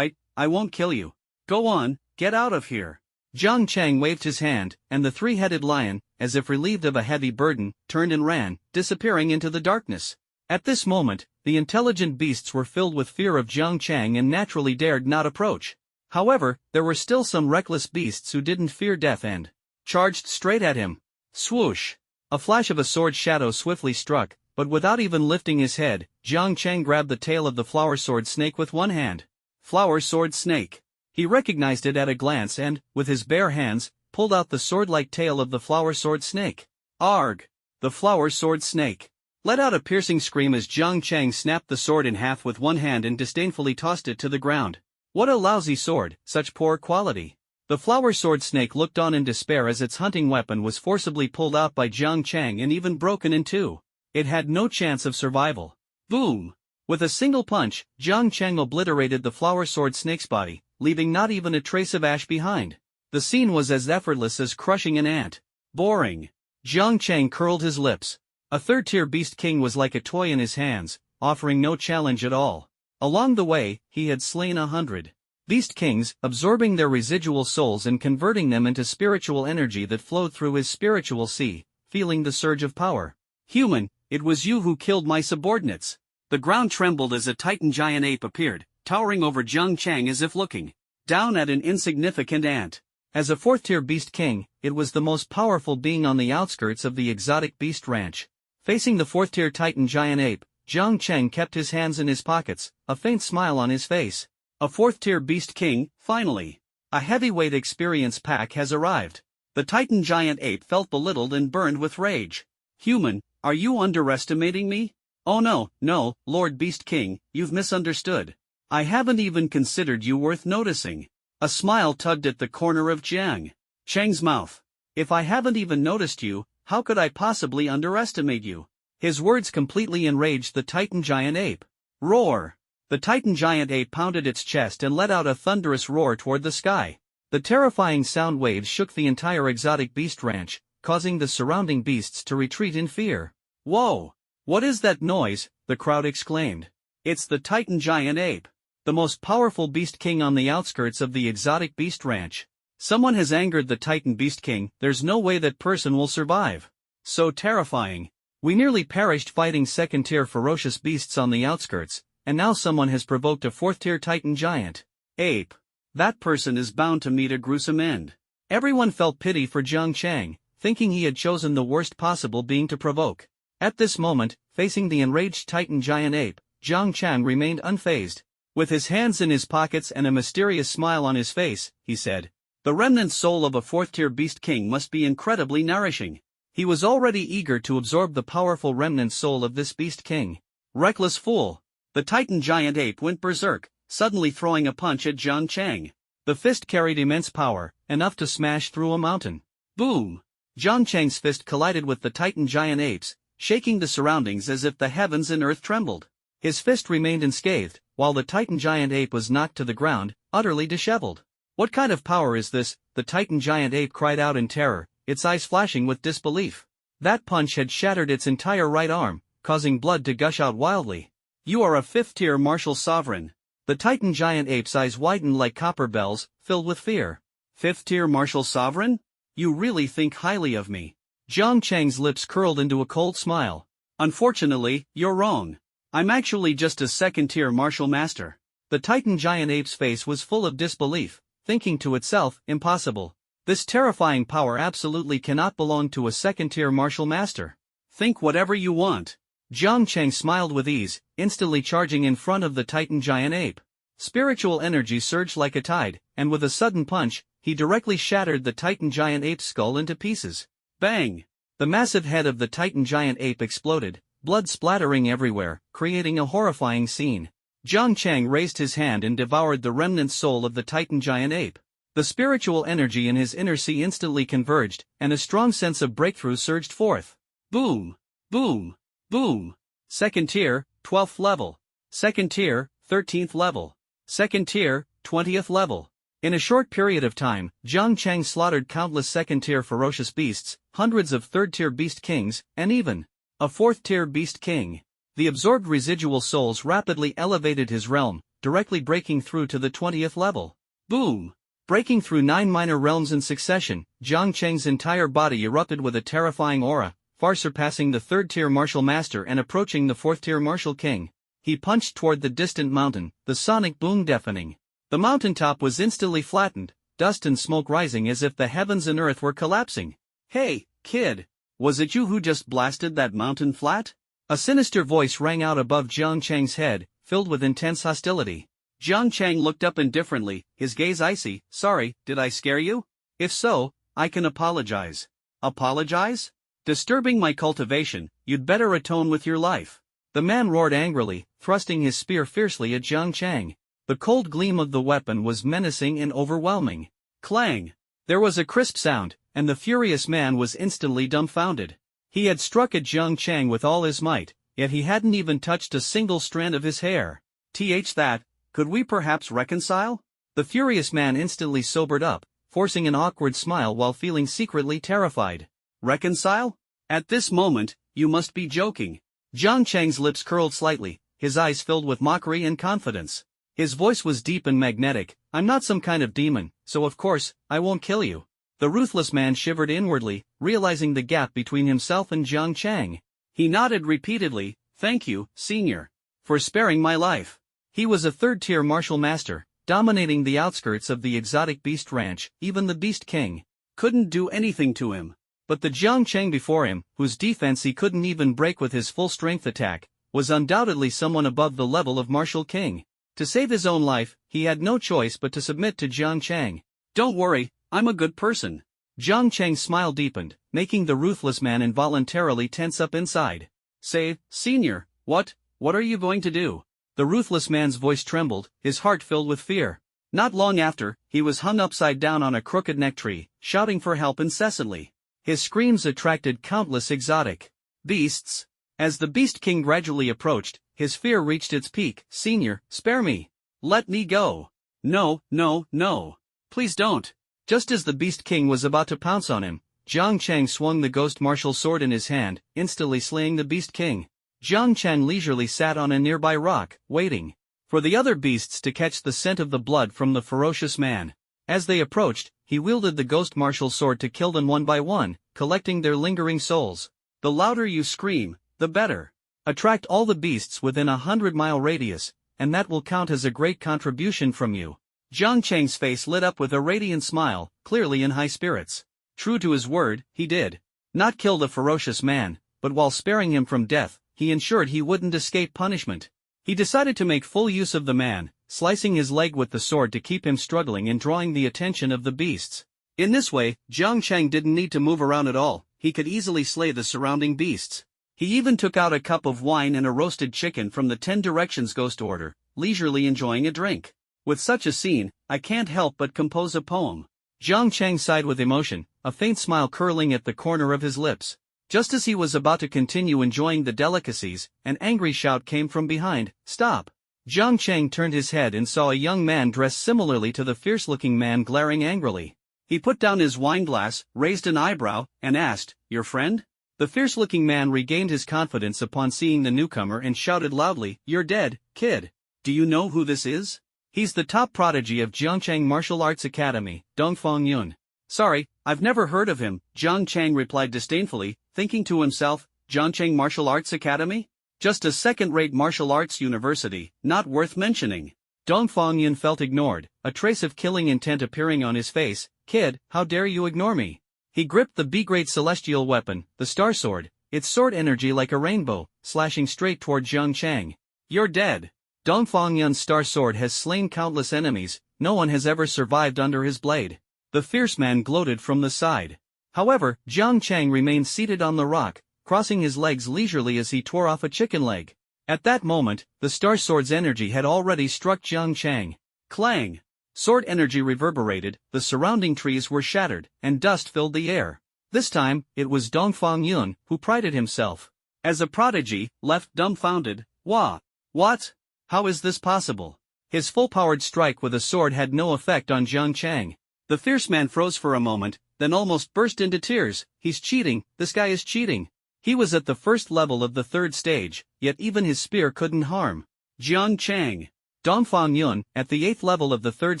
I won't kill you. Go on, get out of here. Jang Chang waved his hand, and the three-headed lion, as if relieved of a heavy burden, turned and ran, disappearing into the darkness. At this moment, the intelligent beasts were filled with fear of Jang Chang and naturally dared not approach. However, there were still some reckless beasts who didn't fear death and charged straight at him. Swoosh! A flash of a sword shadow swiftly struck, but without even lifting his head, Jang Chang grabbed the tail of the flower sword snake with one hand. Flower sword snake. He recognized it at a glance and, with his bare hands, pulled out the sword-like tail of the flower sword snake. Arg! The flower sword snake let out a piercing scream as Jang Chang snapped the sword in half with one hand and disdainfully tossed it to the ground. What a lousy sword, such poor quality. The flower sword snake looked on in despair as its hunting weapon was forcibly pulled out by Jang Chang and even broken in two. It had no chance of survival. Boom! With a single punch, Jang Chang obliterated the flower sword snake's body, leaving not even a trace of ash behind. The scene was as effortless as crushing an ant. Boring. Jang Chang curled his lips. A third-tier beast king was like a toy in his hands, offering no challenge at all. Along the way, he had slain 100 beast kings, absorbing their residual souls and converting them into spiritual energy that flowed through his spiritual sea, feeling the surge of power. Human, it was you who killed my subordinates. The ground trembled as a titan giant ape appeared, towering over Jang Chang as if looking down at an insignificant ant. As a fourth-tier beast king, it was the most powerful being on the outskirts of the exotic beast ranch. Facing the fourth-tier titan giant ape, Jang Chang kept his hands in his pockets, a faint smile on his face. A fourth-tier beast king, finally. A heavyweight experience pack has arrived. The titan giant ape felt belittled and burned with rage. Human, are you underestimating me? Oh no, Lord Beast King, you've misunderstood. I haven't even considered you worth noticing. A smile tugged at the corner of Jang Chang's mouth. If I haven't even noticed you, how could I possibly underestimate you? His words completely enraged the titan giant ape. Roar! The titan giant ape pounded its chest and let out a thunderous roar toward the sky. The terrifying sound waves shook the entire exotic beast ranch, causing the surrounding beasts to retreat in fear. Whoa! What is that noise? The crowd exclaimed. It's the titan giant ape, the most powerful beast king on the outskirts of the exotic beast ranch. Someone has angered the titan beast king. There's no way that person will survive. So terrifying. We nearly perished fighting second-tier ferocious beasts on the outskirts, and now someone has provoked a fourth-tier titan giant ape. That person is bound to meet a gruesome end. Everyone felt pity for Jang Chang, thinking he had chosen the worst possible being to provoke. At this moment, facing the enraged titan giant ape, Jang Chang remained unfazed. With his hands in his pockets and a mysterious smile on his face, he said, "The remnant soul of a fourth-tier beast king must be incredibly nourishing." He was already eager to absorb the powerful remnant soul of this beast king. Reckless fool! The titan giant ape went berserk, suddenly throwing a punch at Jang Chang. The fist carried immense power, enough to smash through a mountain. Boom! Jang Chang's fist collided with the titan giant ape's, shaking the surroundings as if the heavens and earth trembled. His fist remained unscathed, while the Titan giant ape was knocked to the ground, utterly disheveled. "What kind of power is this?" the Titan giant ape cried out in terror, its eyes flashing with disbelief. That punch had shattered its entire right arm, causing blood to gush out wildly. "You are a fifth-tier martial sovereign." The Titan giant ape's eyes widened like copper bells, filled with fear. "Fifth-tier martial sovereign? You really think highly of me?" Jang Chang's lips curled into a cold smile. "Unfortunately, you're wrong. I'm actually just a second-tier martial master." The Titan giant ape's face was full of disbelief, thinking to itself, impossible. This terrifying power absolutely cannot belong to a second-tier martial master. "Think whatever you want." Jang Chang smiled with ease, instantly charging in front of the Titan giant ape. Spiritual energy surged like a tide, and with a sudden punch, he directly shattered the Titan giant ape's skull into pieces. Bang! The massive head of the Titan giant ape exploded, blood splattering everywhere, creating a horrifying scene. Jang Chang raised his hand and devoured the remnant soul of the Titan giant ape. The spiritual energy in his inner sea instantly converged, and a strong sense of breakthrough surged forth. Boom! Boom! Boom! Second tier, 12th level. Second tier, 13th level. Second tier, 20th level. In a short period of time, Jang Chang slaughtered countless second-tier ferocious beasts, hundreds of third-tier beast kings, and even a fourth-tier beast king. The absorbed residual souls rapidly elevated his realm, directly breaking through to the 20th level. Boom! Breaking through 9 minor realms in succession, Jang Chang's entire body erupted with a terrifying aura, far surpassing the third-tier martial master and approaching the fourth-tier martial king. He punched toward the distant mountain, the sonic boom deafening. The mountaintop was instantly flattened, dust and smoke rising as if the heavens and earth were collapsing. "Hey, kid! Was it you who just blasted that mountain flat?" A sinister voice rang out above Jang Chang's head, filled with intense hostility. Jang Chang looked up indifferently, his gaze icy. "Sorry, did I scare you? If so, I can apologize." "Apologize? Disturbing my cultivation, you'd better atone with your life." The man roared angrily, thrusting his spear fiercely at Jang Chang. The cold gleam of the weapon was menacing and overwhelming. Clang! There was a crisp sound, and the furious man was instantly dumbfounded. He had struck at Jang Chang with all his might, yet he hadn't even touched a single strand of his hair. That, could we perhaps reconcile?" The furious man instantly sobered up, forcing an awkward smile while feeling secretly terrified. "Reconcile? At this moment, you must be joking." Jang Chang's lips curled slightly, his eyes filled with mockery and confidence. His voice was deep and magnetic. "I'm not some kind of demon, so of course, I won't kill you." The ruthless man shivered inwardly, realizing the gap between himself and Jang Chang. He nodded repeatedly. "Thank you, senior, for sparing my life." He was a third-tier martial master, dominating the outskirts of the exotic beast ranch. Even the beast king couldn't do anything to him. But the Jang Chang before him, whose defense he couldn't even break with his full-strength attack, was undoubtedly someone above the level of martial king. To save his own life, he had no choice but to submit to Jang Chang. "Don't worry, I'm a good person." Jang Chang's smile deepened, making the ruthless man involuntarily tense up inside. "Say, senior, what are you going to do?" The ruthless man's voice trembled, his heart filled with fear. Not long after, he was hung upside down on a crooked neck tree, shouting for help incessantly. His screams attracted countless exotic beasts. As the Beast King gradually approached, his fear reached its peak. "Senior, spare me. Let me go." "No, no, no. Please don't." Just as the Beast King was about to pounce on him, Jang Chang swung the ghost martial sword in his hand, instantly slaying the Beast King. Jang Chang leisurely sat on a nearby rock, waiting for the other beasts to catch the scent of the blood from the ferocious man. As they approached, he wielded the ghost martial sword to kill them one by one, collecting their lingering souls. "The louder you scream, the better. Attract all the beasts within a 100-mile radius, and that will count as a great contribution from you." Jang Chang's face lit up with a radiant smile, clearly in high spirits. True to his word, he did not kill the ferocious man, but while sparing him from death, he ensured he wouldn't escape punishment. He decided to make full use of the man, slicing his leg with the sword to keep him struggling and drawing the attention of the beasts. In this way, Jang Chang didn't need to move around at all. He could easily slay the surrounding beasts. He even took out a cup of wine and a roasted chicken from the 10 Directions Ghost Order, leisurely enjoying a drink. "With such a scene, I can't help but compose a poem." Jang Chang sighed with emotion, a faint smile curling at the corner of his lips. Just as he was about to continue enjoying the delicacies, an angry shout came from behind, "Stop!" Jang Chang turned his head and saw a young man dressed similarly to the fierce-looking man glaring angrily. He put down his wineglass, raised an eyebrow, and asked, "Your friend?" The fierce-looking man regained his confidence upon seeing the newcomer and shouted loudly, "You're dead, kid. Do you know who this is? He's the top prodigy of Jiangchang Martial Arts Academy, Dongfang Yun." "Sorry, I've never heard of him," Jang Chang replied disdainfully, thinking to himself, "Jiangchang Martial Arts Academy? Just a second-rate martial arts university, not worth mentioning." Dongfang Yun felt ignored, a trace of killing intent appearing on his face. "Kid, how dare you ignore me?" He gripped the B-grade celestial weapon, the Star Sword, its sword energy like a rainbow, slashing straight toward Jang Chang. "You're dead." Dongfang Yun's Star Sword has slain countless enemies, no one has ever survived under his blade. The fierce man gloated from the side. However, Jang Chang remained seated on the rock, crossing his legs leisurely as he tore off a chicken leg. At that moment, the Star Sword's energy had already struck Jang Chang. Clang! Sword energy reverberated, the surrounding trees were shattered, and dust filled the air. This time, it was Dongfang Yun, who prided himself as a prodigy, left dumbfounded. "Wah! What? How is this possible?" His full-powered strike with a sword had no effect on Jang Chang. The fierce man froze for a moment, then almost burst into tears. "He's cheating, this guy is cheating." He was at the first level of the third stage, yet even his spear couldn't harm Jang Chang. Dongfang Yun, at the 8th level of the third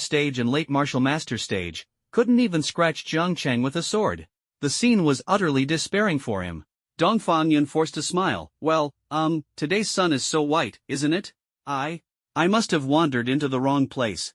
stage and late martial master stage, couldn't even scratch Jang Chang with a sword. The scene was utterly despairing for him. Dongfang Yun forced a smile. "Well, today's sun is so white, isn't it? I must have wandered into the wrong place.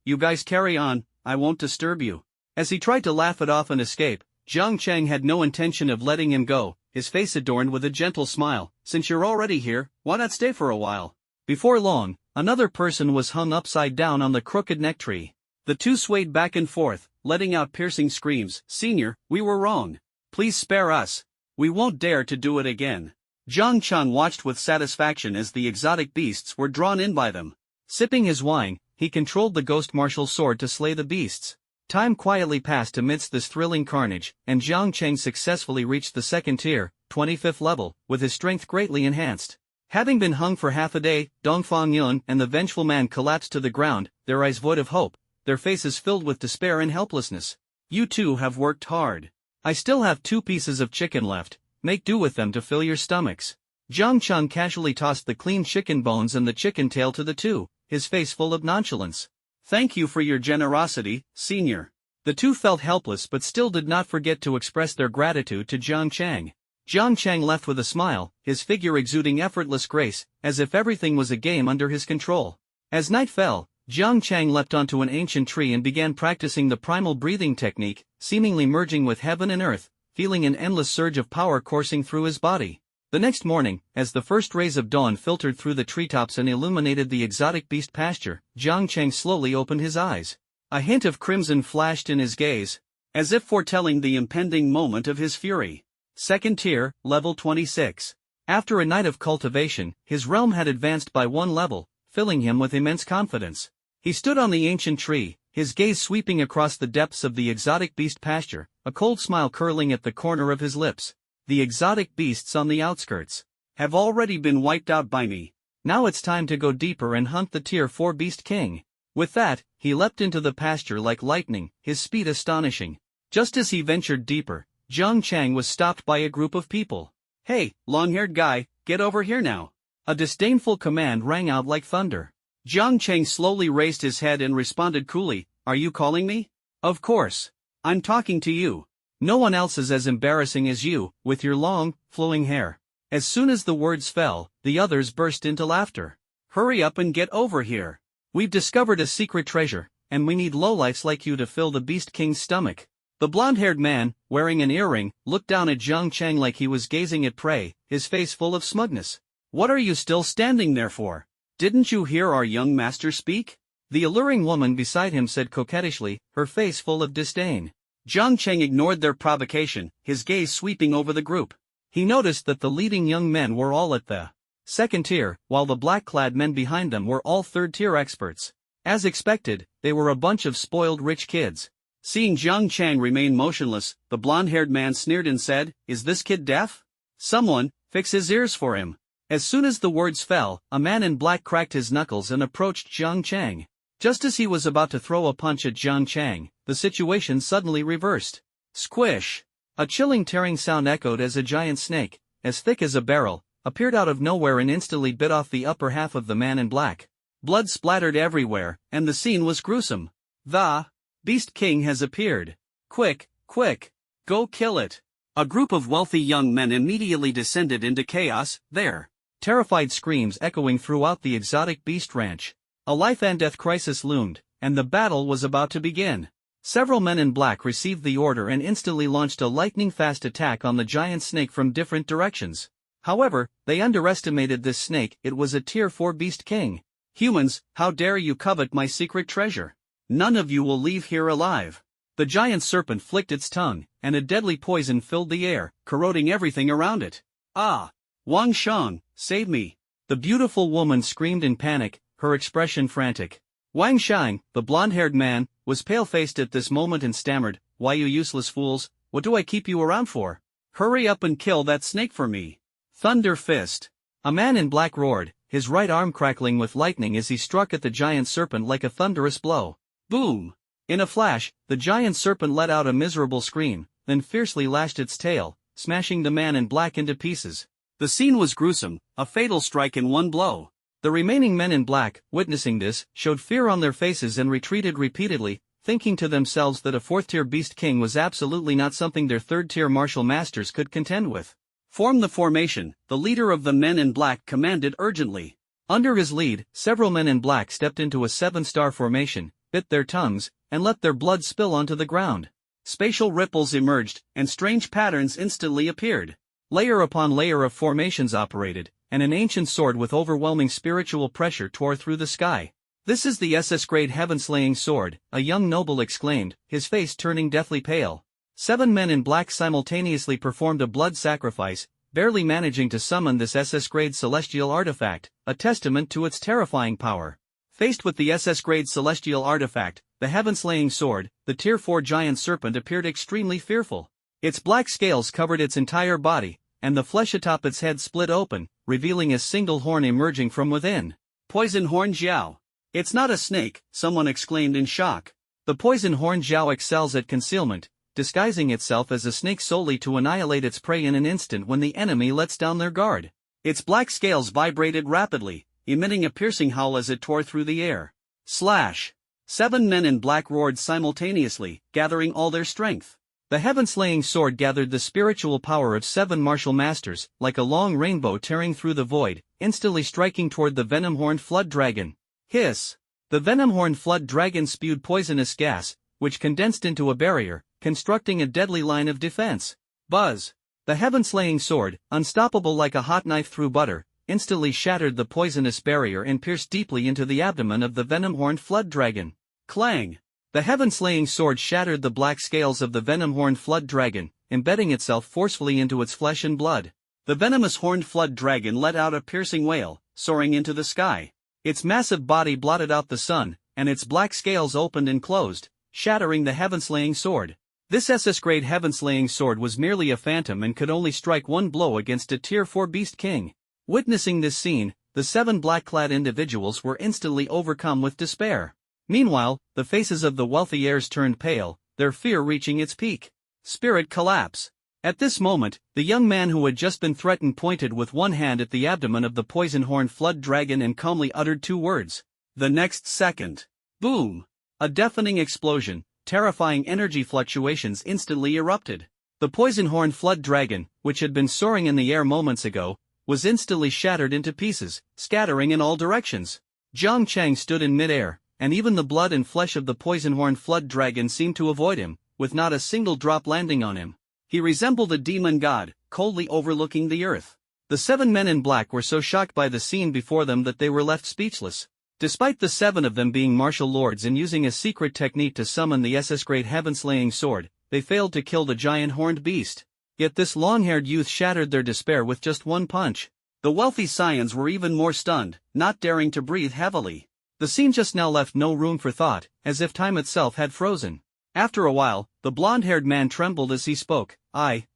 You guys carry on, I won't disturb you." As he tried to laugh it off and escape, Jang Chang had no intention of letting him go, his face adorned with a gentle smile. "Since you're already here, why not stay for a while?" Before long, another person was hung upside down on the crooked neck tree. The two swayed back and forth, letting out piercing screams. "Senior, we were wrong. Please spare us. We won't dare to do it again." Jang Chang watched with satisfaction as the exotic beasts were drawn in by them. Sipping his wine, he controlled the ghost martial sword to slay the beasts. Time quietly passed amidst this thrilling carnage, and Jang Chang successfully reached the second tier, 25th level, with his strength greatly enhanced. Having been hung for half a day, Dongfang Yun and the vengeful man collapsed to the ground, their eyes void of hope, their faces filled with despair and helplessness. "You two have worked hard. I still have 2 pieces of chicken left, make do with them to fill your stomachs." Jang Chang casually tossed the clean chicken bones and the chicken tail to the two, his face full of nonchalance. "Thank you for your generosity, senior." The two felt helpless but still did not forget to express their gratitude to Jang Chang. Jang Chang left with a smile, his figure exuding effortless grace, as if everything was a game under his control. As night fell, Jang Chang leapt onto an ancient tree and began practicing the primal breathing technique, seemingly merging with heaven and earth, feeling an endless surge of power coursing through his body. The next morning, as the first rays of dawn filtered through the treetops and illuminated the exotic beast pasture, Jang Chang slowly opened his eyes. A hint of crimson flashed in his gaze, as if foretelling the impending moment of his fury. Second tier, level 26. After a night of cultivation, his realm had advanced by 1 level, filling him with immense confidence. He stood on the ancient tree, his gaze sweeping across the depths of the exotic beast pasture, a cold smile curling at the corner of his lips. The exotic beasts on the outskirts have already been wiped out by me. Now it's time to go deeper and hunt the tier 4 beast king. With that, he leapt into the pasture like lightning, his speed astonishing. Just as he ventured deeper, Jang Chang was stopped by a group of people. "Hey, long-haired guy, get over here now." A disdainful command rang out like thunder. Jang Chang slowly raised his head and responded coolly, "Are you calling me?" "Of course. I'm talking to you. No one else is as embarrassing as you, with your long, flowing hair." As soon as the words fell, the others burst into laughter. "Hurry up and get over here. We've discovered a secret treasure, and we need lowlifes like you to fill the Beast King's stomach." The blonde-haired man, wearing an earring, looked down at Jang Chang like he was gazing at prey, his face full of smugness. "What are you still standing there for? Didn't you hear our young master speak?" The alluring woman beside him said coquettishly, her face full of disdain. Jang Chang ignored their provocation, his gaze sweeping over the group. He noticed that the leading young men were all at the second tier, while the black-clad men behind them were all third-tier experts. As expected, they were a bunch of spoiled rich kids. Seeing Jang Chang remain motionless, the blonde-haired man sneered and said, "Is this kid deaf? Someone, fix his ears for him." As soon as the words fell, a man in black cracked his knuckles and approached Jang Chang. Just as he was about to throw a punch at Jang Chang, the situation suddenly reversed. Squish! A chilling tearing sound echoed as a giant snake, as thick as a barrel, appeared out of nowhere and instantly bit off the upper half of the man in black. Blood splattered everywhere, and the scene was gruesome. The Beast King has appeared. Quick, quick, go kill it. A group of wealthy young men immediately descended into chaos, their terrified screams echoing throughout the exotic beast ranch. A life and death crisis loomed, and the battle was about to begin. Several men in black received the order and instantly launched a lightning-fast attack on the giant snake from different directions. However, they underestimated this snake. It was a Tier 4 Beast King. "Humans, how dare you covet my secret treasure? None of you will leave here alive." The giant serpent flicked its tongue, and a deadly poison filled the air, corroding everything around it. "Ah! Wang Shang, save me!" The beautiful woman screamed in panic, her expression frantic. Wang Shang, the blonde-haired man, was pale-faced at this moment and stammered, "Why, you useless fools, what do I keep you around for? Hurry up and kill that snake for me." Thunder Fist. A man in black roared, his right arm crackling with lightning as he struck at the giant serpent like a thunderous blow. Boom! In a flash, the giant serpent let out a miserable scream, then fiercely lashed its tail, smashing the man in black into pieces. The scene was gruesome, a fatal strike in one blow. The remaining men in black, witnessing this, showed fear on their faces and retreated repeatedly, thinking to themselves that a fourth-tier Beast King was absolutely not something their third-tier martial masters could contend with. "Form the formation," the leader of the men in black commanded urgently. Under his lead, several men in black stepped into a 7-star formation, bit their tongues, and let their blood spill onto the ground. Spatial ripples emerged, and strange patterns instantly appeared. Layer upon layer of formations operated, and an ancient sword with overwhelming spiritual pressure tore through the sky. "This is the SS-grade heaven-slaying sword," a young noble exclaimed, his face turning deathly pale. 7 men in black simultaneously performed a blood sacrifice, barely managing to summon this SS-grade celestial artifact, a testament to its terrifying power. Faced with the SS-grade celestial artifact, the heaven-slaying sword, the Tier 4 giant serpent appeared extremely fearful. Its black scales covered its entire body, and the flesh atop its head split open, revealing a single horn emerging from within. "Poison Horn Jiao. It's not a snake," someone exclaimed in shock. The poison horn Jiao excels at concealment, disguising itself as a snake solely to annihilate its prey in an instant when the enemy lets down their guard. Its black scales vibrated rapidly, emitting a piercing howl as it tore through the air. Slash! 7 men in black roared simultaneously, gathering all their strength. The heaven-slaying sword gathered the spiritual power of 7 martial masters, like a long rainbow tearing through the void, instantly striking toward the venom-horned flood dragon. Hiss! The venom-horned flood dragon spewed poisonous gas, which condensed into a barrier, constructing a deadly line of defense. Buzz! The heaven-slaying sword, unstoppable like a hot knife through butter, instantly shattered the poisonous barrier and pierced deeply into the abdomen of the venom-horned flood dragon. Clang! The heaven-slaying sword shattered the black scales of the venom-horned flood dragon, embedding itself forcefully into its flesh and blood. The venomous horned flood dragon let out a piercing wail, soaring into the sky. Its massive body blotted out the sun, and its black scales opened and closed, shattering the heaven-slaying sword. This SS-grade heaven-slaying sword was merely a phantom and could only strike one blow against a Tier 4 Beast King. Witnessing this scene, the 7 black-clad individuals were instantly overcome with despair. Meanwhile, the faces of the wealthy heirs turned pale, their fear reaching its peak. Spirit collapse. At this moment, the young man who had just been threatened pointed with one hand at the abdomen of the poison-horned flood dragon and calmly uttered 2 words. The next second. Boom! A deafening explosion, terrifying energy fluctuations instantly erupted. The poison-horned flood dragon, which had been soaring in the air moments ago, was instantly shattered into pieces, scattering in all directions. Jang Chang stood in midair, and even the blood and flesh of the poison-horned flood dragon seemed to avoid him, with not a single drop landing on him. He resembled a demon god, coldly overlooking the earth. The 7 men in black were so shocked by the scene before them that they were left speechless. Despite the 7 of them being martial lords and using a secret technique to summon the SS-grade heaven-slaying sword, they failed to kill the giant horned beast. Yet this long-haired youth shattered their despair with just one punch. The wealthy scions were even more stunned, not daring to breathe heavily. The scene just now left no room for thought, as if time itself had frozen. After a while, the blonde-haired man trembled as he spoke.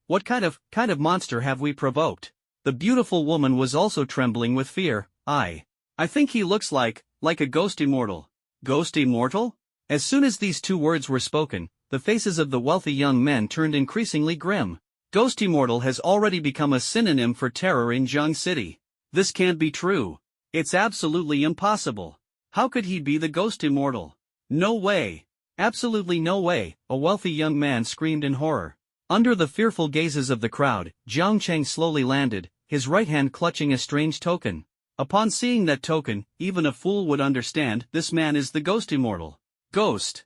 What kind of monster have we provoked? The beautiful woman was also trembling with fear. I think he looks like a ghost immortal. Ghost immortal? As soon as these two words were spoken, the faces of the wealthy young men turned increasingly grim. Ghost immortal has already become a synonym for terror in Jang City. This can't be true. It's absolutely impossible. How could he be the ghost immortal? No way. Absolutely no way, a wealthy young man screamed in horror. Under the fearful gazes of the crowd, Jang Chang slowly landed, his right hand clutching a strange token. Upon seeing that token, even a fool would understand this man is the ghost immortal. Ghost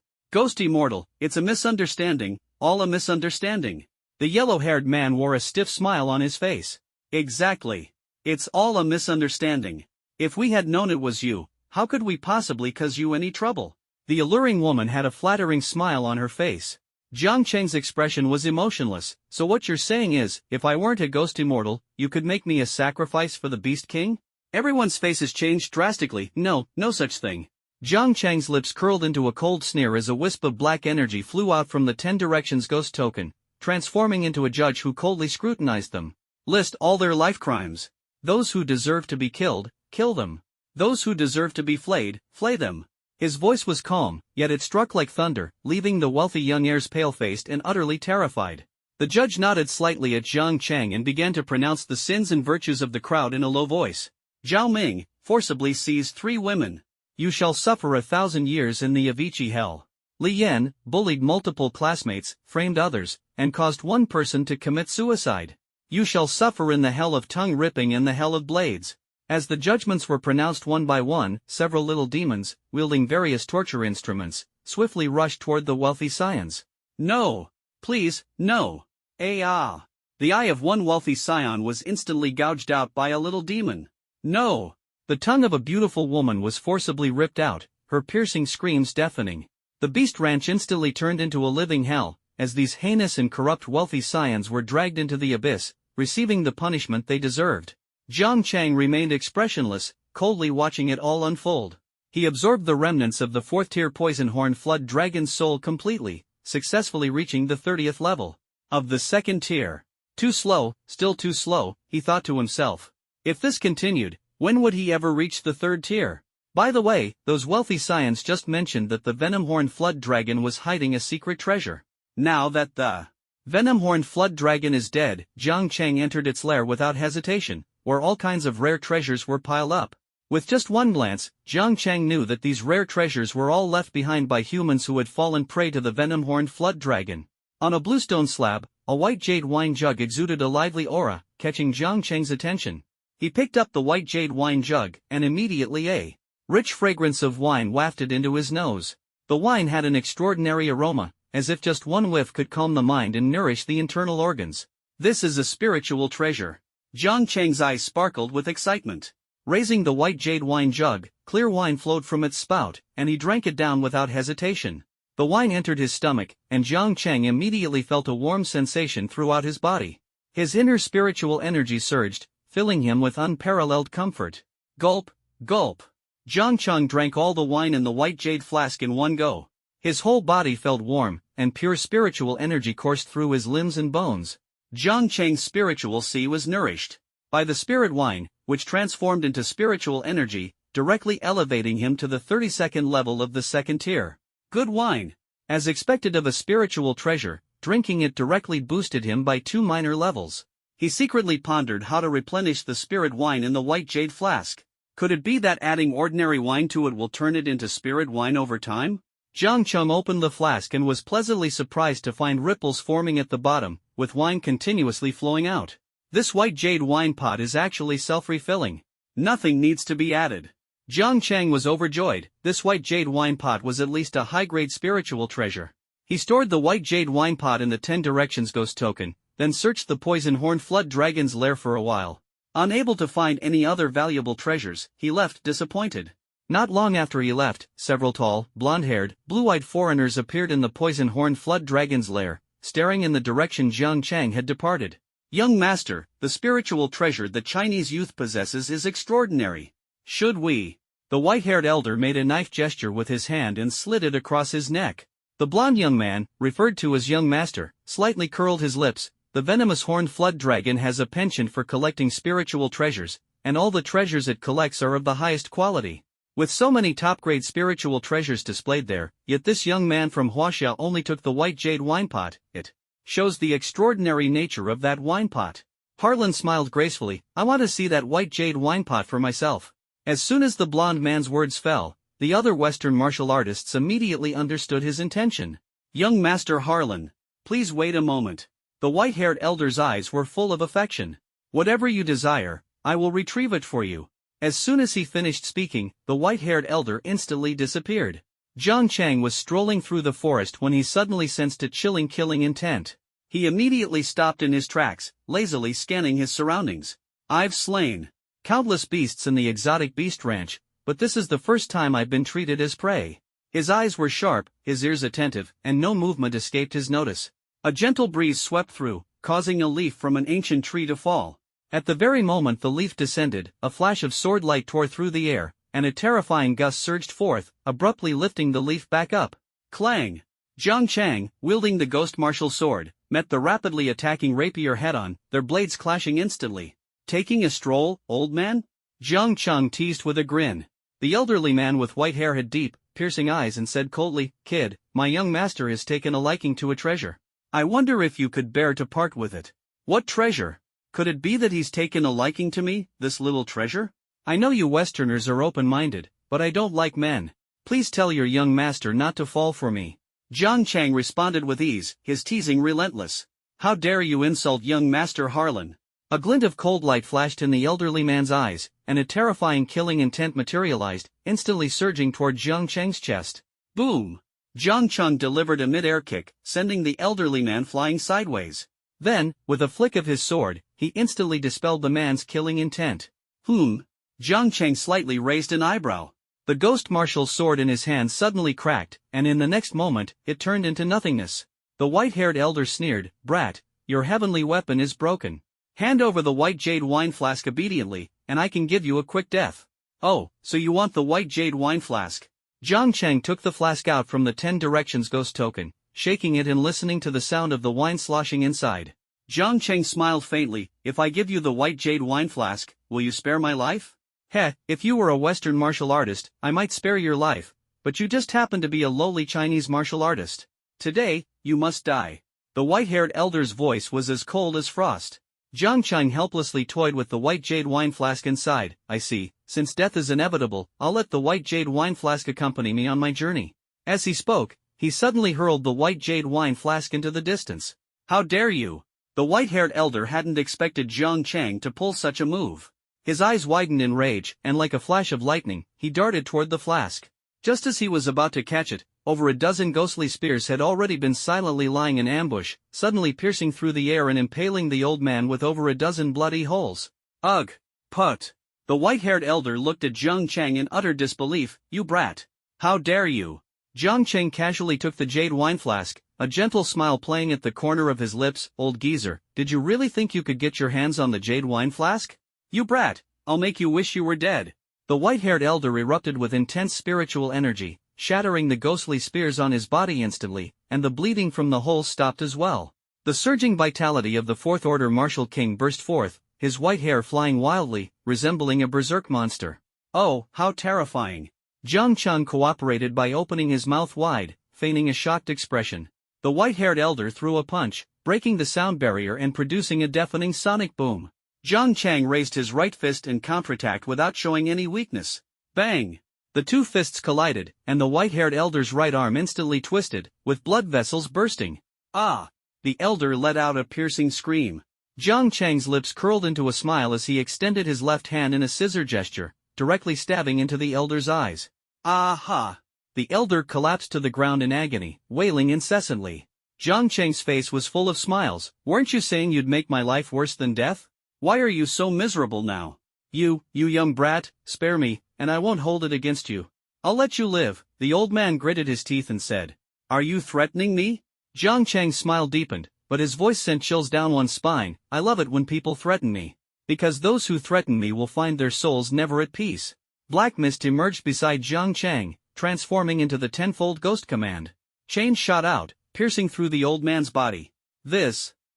immortal, it's a misunderstanding, all a misunderstanding. The yellow-haired man wore a stiff smile on his face. Exactly. It's all a misunderstanding. If we had known it was you, how could we possibly cause you any trouble? The alluring woman had a flattering smile on her face. Jang Chang's expression was emotionless. So what you're saying is, if I weren't a ghost immortal, you could make me a sacrifice for the Beast King? Everyone's faces changed drastically. No such thing. Jang Chang's lips curled into a cold sneer as a wisp of black energy flew out from the 10 Directions ghost token, transforming into a judge who coldly scrutinized them. List all their life crimes. Those who deserve to be killed, kill them. Those who deserve to be flayed, flay them. His voice was calm, yet it struck like thunder, leaving the wealthy young heirs pale-faced and utterly terrified. The judge nodded slightly at Jang Chang and began to pronounce the sins and virtues of the crowd in a low voice. Zhao Ming forcibly seized 3 women. You shall suffer 1,000 years in the Avicii hell. Li Yan bullied multiple classmates, framed others, and caused one person to commit suicide. You shall suffer in the hell of tongue ripping and the hell of blades. As the judgments were pronounced one by one, several little demons, wielding various torture instruments, swiftly rushed toward the wealthy scions. No! Please, no! The eye of one wealthy scion was instantly gouged out by a little demon. No! The tongue of a beautiful woman was forcibly ripped out, her piercing screams deafening. The Beast Ranch instantly turned into a living hell, as these heinous and corrupt wealthy scions were dragged into the abyss, receiving the punishment they deserved. Jang Chang remained expressionless, coldly watching it all unfold. He absorbed the remnants of the 4th-tier Poisonhorn Flood Dragon's soul completely, successfully reaching the 30th level of the 2nd tier. Too slow, still too slow, he thought to himself. If this continued, when would he ever reach the 3rd tier? By the way, those wealthy scions just mentioned that the Venomhorn Flood Dragon was hiding a secret treasure. Now that the Venomhorn Flood Dragon is dead, Jang Chang entered its lair without hesitation, where all kinds of rare treasures were piled up. With just one glance, Jang Chang knew that these rare treasures were all left behind by humans who had fallen prey to the Venomhorn Flood Dragon. On a bluestone slab, a white jade wine jug exuded a lively aura, catching Jang Chang's attention. He picked up the white jade wine jug, and immediately a rich fragrance of wine wafted into his nose. The wine had an extraordinary aroma, as if just one whiff could calm the mind and nourish the internal organs. This is a spiritual treasure. Jang Chang's eyes sparkled with excitement. Raising the white jade wine jug, clear wine flowed from its spout, and he drank it down without hesitation. The wine entered his stomach, and Jang Chang immediately felt a warm sensation throughout his body. His inner spiritual energy surged, filling him with unparalleled comfort. Gulp, gulp. Jang Chang drank all the wine in the white jade flask in one go. His whole body felt warm, and pure spiritual energy coursed through his limbs and bones. Jang Chang's spiritual sea was nourished by the spirit wine, which transformed into spiritual energy, directly elevating him to the 32nd level of the 2nd tier. Good wine. As expected of a spiritual treasure, drinking it directly boosted him by 2 minor levels. He secretly pondered how to replenish the spirit wine in the white jade flask. Could it be that adding ordinary wine to it will turn it into spirit wine over time? Jang Chang opened the flask and was pleasantly surprised to find ripples forming at the bottom, with wine continuously flowing out. This white jade wine pot is actually self-refilling. Nothing needs to be added. Jang Chang was overjoyed. This white jade wine pot was at least a high-grade spiritual treasure. He stored the white jade wine pot in the 10 Directions ghost token, then searched the Poisonhorn Flood Dragon's lair for a while. Unable to find any other valuable treasures, he left disappointed. Not long after he left, several tall, blonde-haired, blue-eyed foreigners appeared in the Poisonhorn Flood Dragon's lair, staring in the direction Jang Chang had departed. Young master, the spiritual treasure the Chinese youth possesses is extraordinary. Should we? The white-haired elder made a knife gesture with his hand and slid it across his neck. The blond young man, referred to as young master, slightly curled his lips. The venomous horned flood dragon has a penchant for collecting spiritual treasures, and all the treasures it collects are of the highest quality. With so many top-grade spiritual treasures displayed there, yet this young man from Huaxia only took the white jade wine pot. It shows the extraordinary nature of that wine pot. Harlan smiled gracefully. I want to see that white jade wine pot for myself. As soon as the blond man's words fell, the other Western martial artists immediately understood his intention. Young Master Harlan, please wait a moment. The white-haired elder's eyes were full of affection. Whatever you desire, I will retrieve it for you. As soon as he finished speaking, the white-haired elder instantly disappeared. Jang Chang was strolling through the forest when he suddenly sensed a chilling killing intent. He immediately stopped in his tracks, lazily scanning his surroundings. I've slain countless beasts in the exotic beast ranch, but this is the first time I've been treated as prey. His eyes were sharp, his ears attentive, and no movement escaped his notice. A gentle breeze swept through, causing a leaf from an ancient tree to fall. At the very moment the leaf descended, a flash of sword light tore through the air, and a terrifying gust surged forth, abruptly lifting the leaf back up. Clang! Jang Chang, wielding the ghost martial sword, met the rapidly attacking rapier head-on, their blades clashing instantly. Taking a stroll, old man? Jang Chang teased with a grin. The elderly man with white hair had deep, piercing eyes and said coldly, Kid, my young master has taken a liking to a treasure. I wonder if you could bear to part with it. What treasure? Could it be that he's taken a liking to me, this little treasure? I know you Westerners are open-minded, but I don't like men. Please tell your young master not to fall for me. Jang Chang responded with ease, his teasing relentless. How dare you insult young Master Harlan? A glint of cold light flashed in the elderly man's eyes, and a terrifying killing intent materialized, instantly surging toward Jang Chang's chest. Boom! Jang Chang delivered a mid-air kick, sending the elderly man flying sideways. Then, with a flick of his sword, he instantly dispelled the man's killing intent. Jang Chang slightly raised an eyebrow. The ghost martial sword in his hand suddenly cracked, and in the next moment, it turned into nothingness. The white-haired elder sneered, Brat, your heavenly weapon is broken. Hand over the white jade wine flask obediently, and I can give you a quick death. Oh, so you want the white jade wine flask? Jang Chang took the flask out from the 10 Directions ghost token, shaking it and listening to the sound of the wine sloshing inside. Jang Chang smiled faintly. If I give you the white jade wine flask, will you spare my life? If you were a Western martial artist, I might spare your life, but you just happen to be a lowly Chinese martial artist. Today, you must die. The white-haired elder's voice was as cold as frost. Jang Chang helplessly toyed with the white jade wine flask inside. I see, since death is inevitable, I'll let the white jade wine flask accompany me on my journey. As he spoke, he suddenly hurled the white jade wine flask into the distance. How dare you? The white-haired elder hadn't expected Jang Chang to pull such a move. His eyes widened in rage, and like a flash of lightning, he darted toward the flask. Just as he was about to catch it, over a dozen ghostly spears had already been silently lying in ambush, suddenly piercing through the air and impaling the old man with over a dozen bloody holes. Ugh! Put! The white-haired elder looked at Jang Chang in utter disbelief. You brat! How dare you? Jang Chang casually took the jade wine flask, a gentle smile playing at the corner of his lips. Old geezer, did you really think you could get your hands on the jade wine flask? You brat, I'll make you wish you were dead. The white-haired elder erupted with intense spiritual energy, shattering the ghostly spears on his body instantly, and the bleeding from the holes stopped as well. The surging vitality of the Fourth Order Martial King burst forth, his white hair flying wildly, resembling a berserk monster. Oh, how terrifying! Jang Chang cooperated by opening his mouth wide, feigning a shocked expression. The white-haired elder threw a punch, breaking the sound barrier and producing a deafening sonic boom. Jang Chang raised his right fist and counterattacked without showing any weakness. Bang! The two fists collided, and the white-haired elder's right arm instantly twisted, with blood vessels bursting. Ah! The elder let out a piercing scream. Jang Chang's lips curled into a smile as he extended his left hand in a scissor gesture, directly stabbing into the elder's eyes. Ah-ha! The elder collapsed to the ground in agony, wailing incessantly. Jang Chang's face was full of smiles. Weren't you saying you'd make my life worse than death? Why are you so miserable now? You young brat, spare me, and I won't hold it against you. I'll let you live. The old man gritted his teeth and said, Are you threatening me? Jang Chang's smile deepened, but his voice sent chills down one's spine. I love it when people threaten me. Because those who threaten me will find their souls never at peace. Black mist emerged beside Jang Chang, transforming into the tenfold ghost command. Chains shot out, piercing through the old man's body.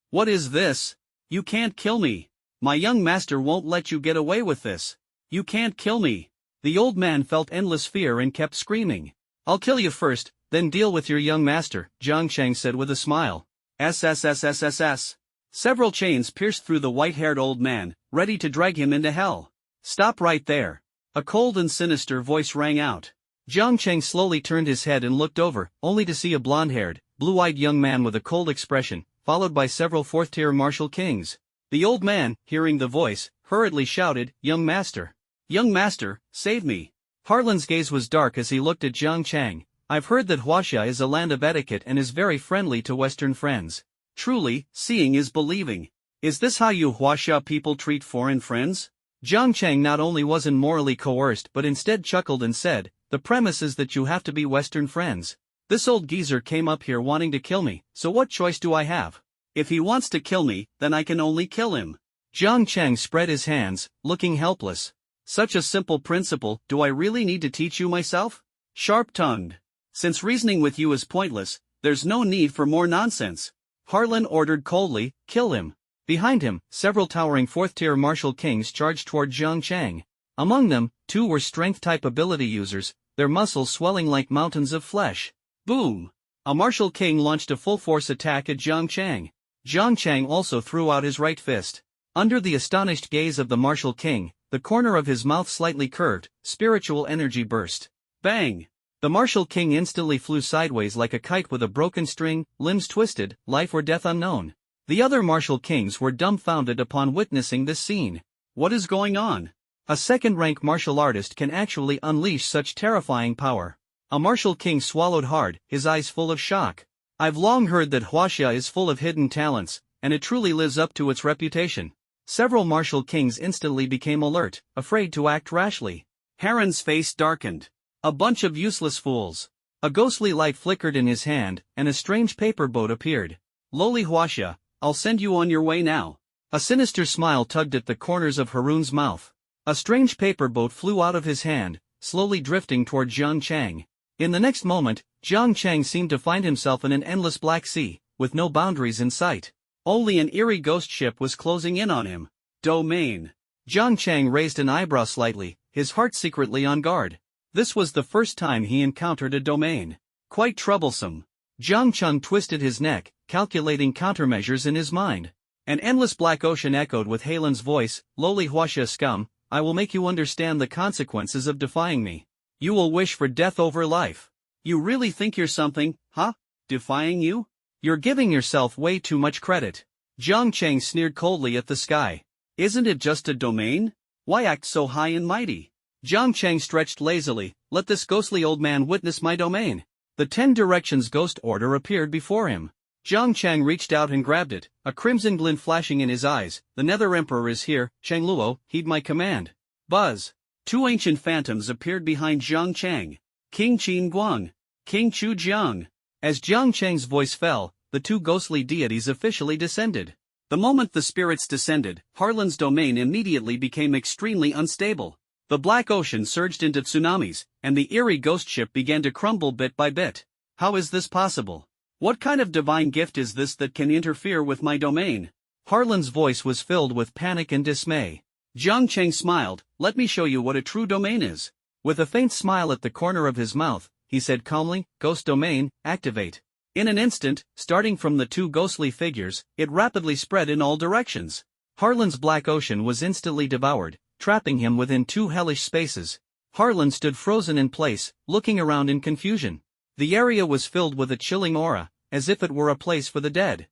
What is this? You can't kill me. My young master won't let you get away with this. You can't kill me. The old man felt endless fear and kept screaming. I'll kill you first, then deal with your young master, Jang Chang said with a smile. SSS. Several chains pierced through the white-haired old man, ready to drag him into hell. Stop right there. A cold and sinister voice rang out. Jang Chang slowly turned his head and looked over, only to see a blonde-haired, blue-eyed young man with a cold expression, followed by several fourth-tier martial kings. The old man, hearing the voice, hurriedly shouted, Young master! Young master, save me! Harlan's gaze was dark as he looked at Jang Chang. I've heard that Huaxia is a land of etiquette and is very friendly to Western friends. Truly, seeing is believing. Is this how you Huaxia people treat foreign friends? Jang Chang not only wasn't morally coerced but instead chuckled and said, the premise is that you have to be Western friends. This old geezer came up here wanting to kill me, so what choice do I have? If he wants to kill me, then I can only kill him. Jang Chang spread his hands, looking helpless. Such a simple principle, do I really need to teach you myself? Sharp-tongued. Since reasoning with you is pointless, there's no need for more nonsense. Harlan ordered coldly, kill him. Behind him, several towering fourth-tier martial kings charged toward Jang Chang. Among them, 2 were strength-type ability users, their muscles swelling like mountains of flesh. Boom! A martial king launched a full-force attack at Jang Chang. Jang Chang also threw out his right fist. Under the astonished gaze of the martial king, the corner of his mouth slightly curved, spiritual energy burst. Bang! The martial king instantly flew sideways like a kite with a broken string, limbs twisted, life or death unknown. The other martial kings were dumbfounded upon witnessing this scene. What is going on? A second-rank martial artist can actually unleash such terrifying power. A martial king swallowed hard, his eyes full of shock. I've long heard that Huaxia is full of hidden talents, and it truly lives up to its reputation. Several martial kings instantly became alert, afraid to act rashly. Heron's face darkened. A bunch of useless fools. A ghostly light flickered in his hand, and a strange paper boat appeared. Lowly Huaxia, I'll send you on your way now. A sinister smile tugged at the corners of Harun's mouth. A strange paper boat flew out of his hand, slowly drifting toward Jang Chang. In the next moment, Jang Chang seemed to find himself in an endless black sea, with no boundaries in sight. Only an eerie ghost ship was closing in on him. Domain. Jang Chang raised an eyebrow slightly, his heart secretly on guard. This was the first time he encountered a domain. Quite troublesome. Jang Chang twisted his neck, calculating countermeasures in his mind. An endless black ocean echoed with Halen's voice, lowly Huaxia scum, I will make you understand the consequences of defying me. You will wish for death over life. You really think you're something, huh? Defying you? You're giving yourself way too much credit. Jang Chang sneered coldly at the sky. Isn't it just a domain? Why act so high and mighty? Jang Chang stretched lazily, let this ghostly old man witness my domain. The 10 directions ghost order appeared before him. Jang Chang reached out and grabbed it, a crimson glint flashing in his eyes. The Nether Emperor is here, Chang Luo, heed my command. Buzz. 2 ancient phantoms appeared behind Jang Chang. King Qin Guang. King Chu Jiang. As Jang Chang's voice fell, the 2 ghostly deities officially descended. The moment the spirits descended, Harlan's domain immediately became extremely unstable. The black ocean surged into tsunamis, and the eerie ghost ship began to crumble bit by bit. How is this possible? What kind of divine gift is this that can interfere with my domain? Harlan's voice was filled with panic and dismay. Jang Chang smiled, let me show you what a true domain is. With a faint smile at the corner of his mouth, he said calmly, Ghost domain, activate. In an instant, starting from the 2 ghostly figures, it rapidly spread in all directions. Harlan's black ocean was instantly devoured, trapping him within 2 hellish spaces. Harlan stood frozen in place, looking around in confusion. The area was filled with a chilling aura, as if it were a place for the dead.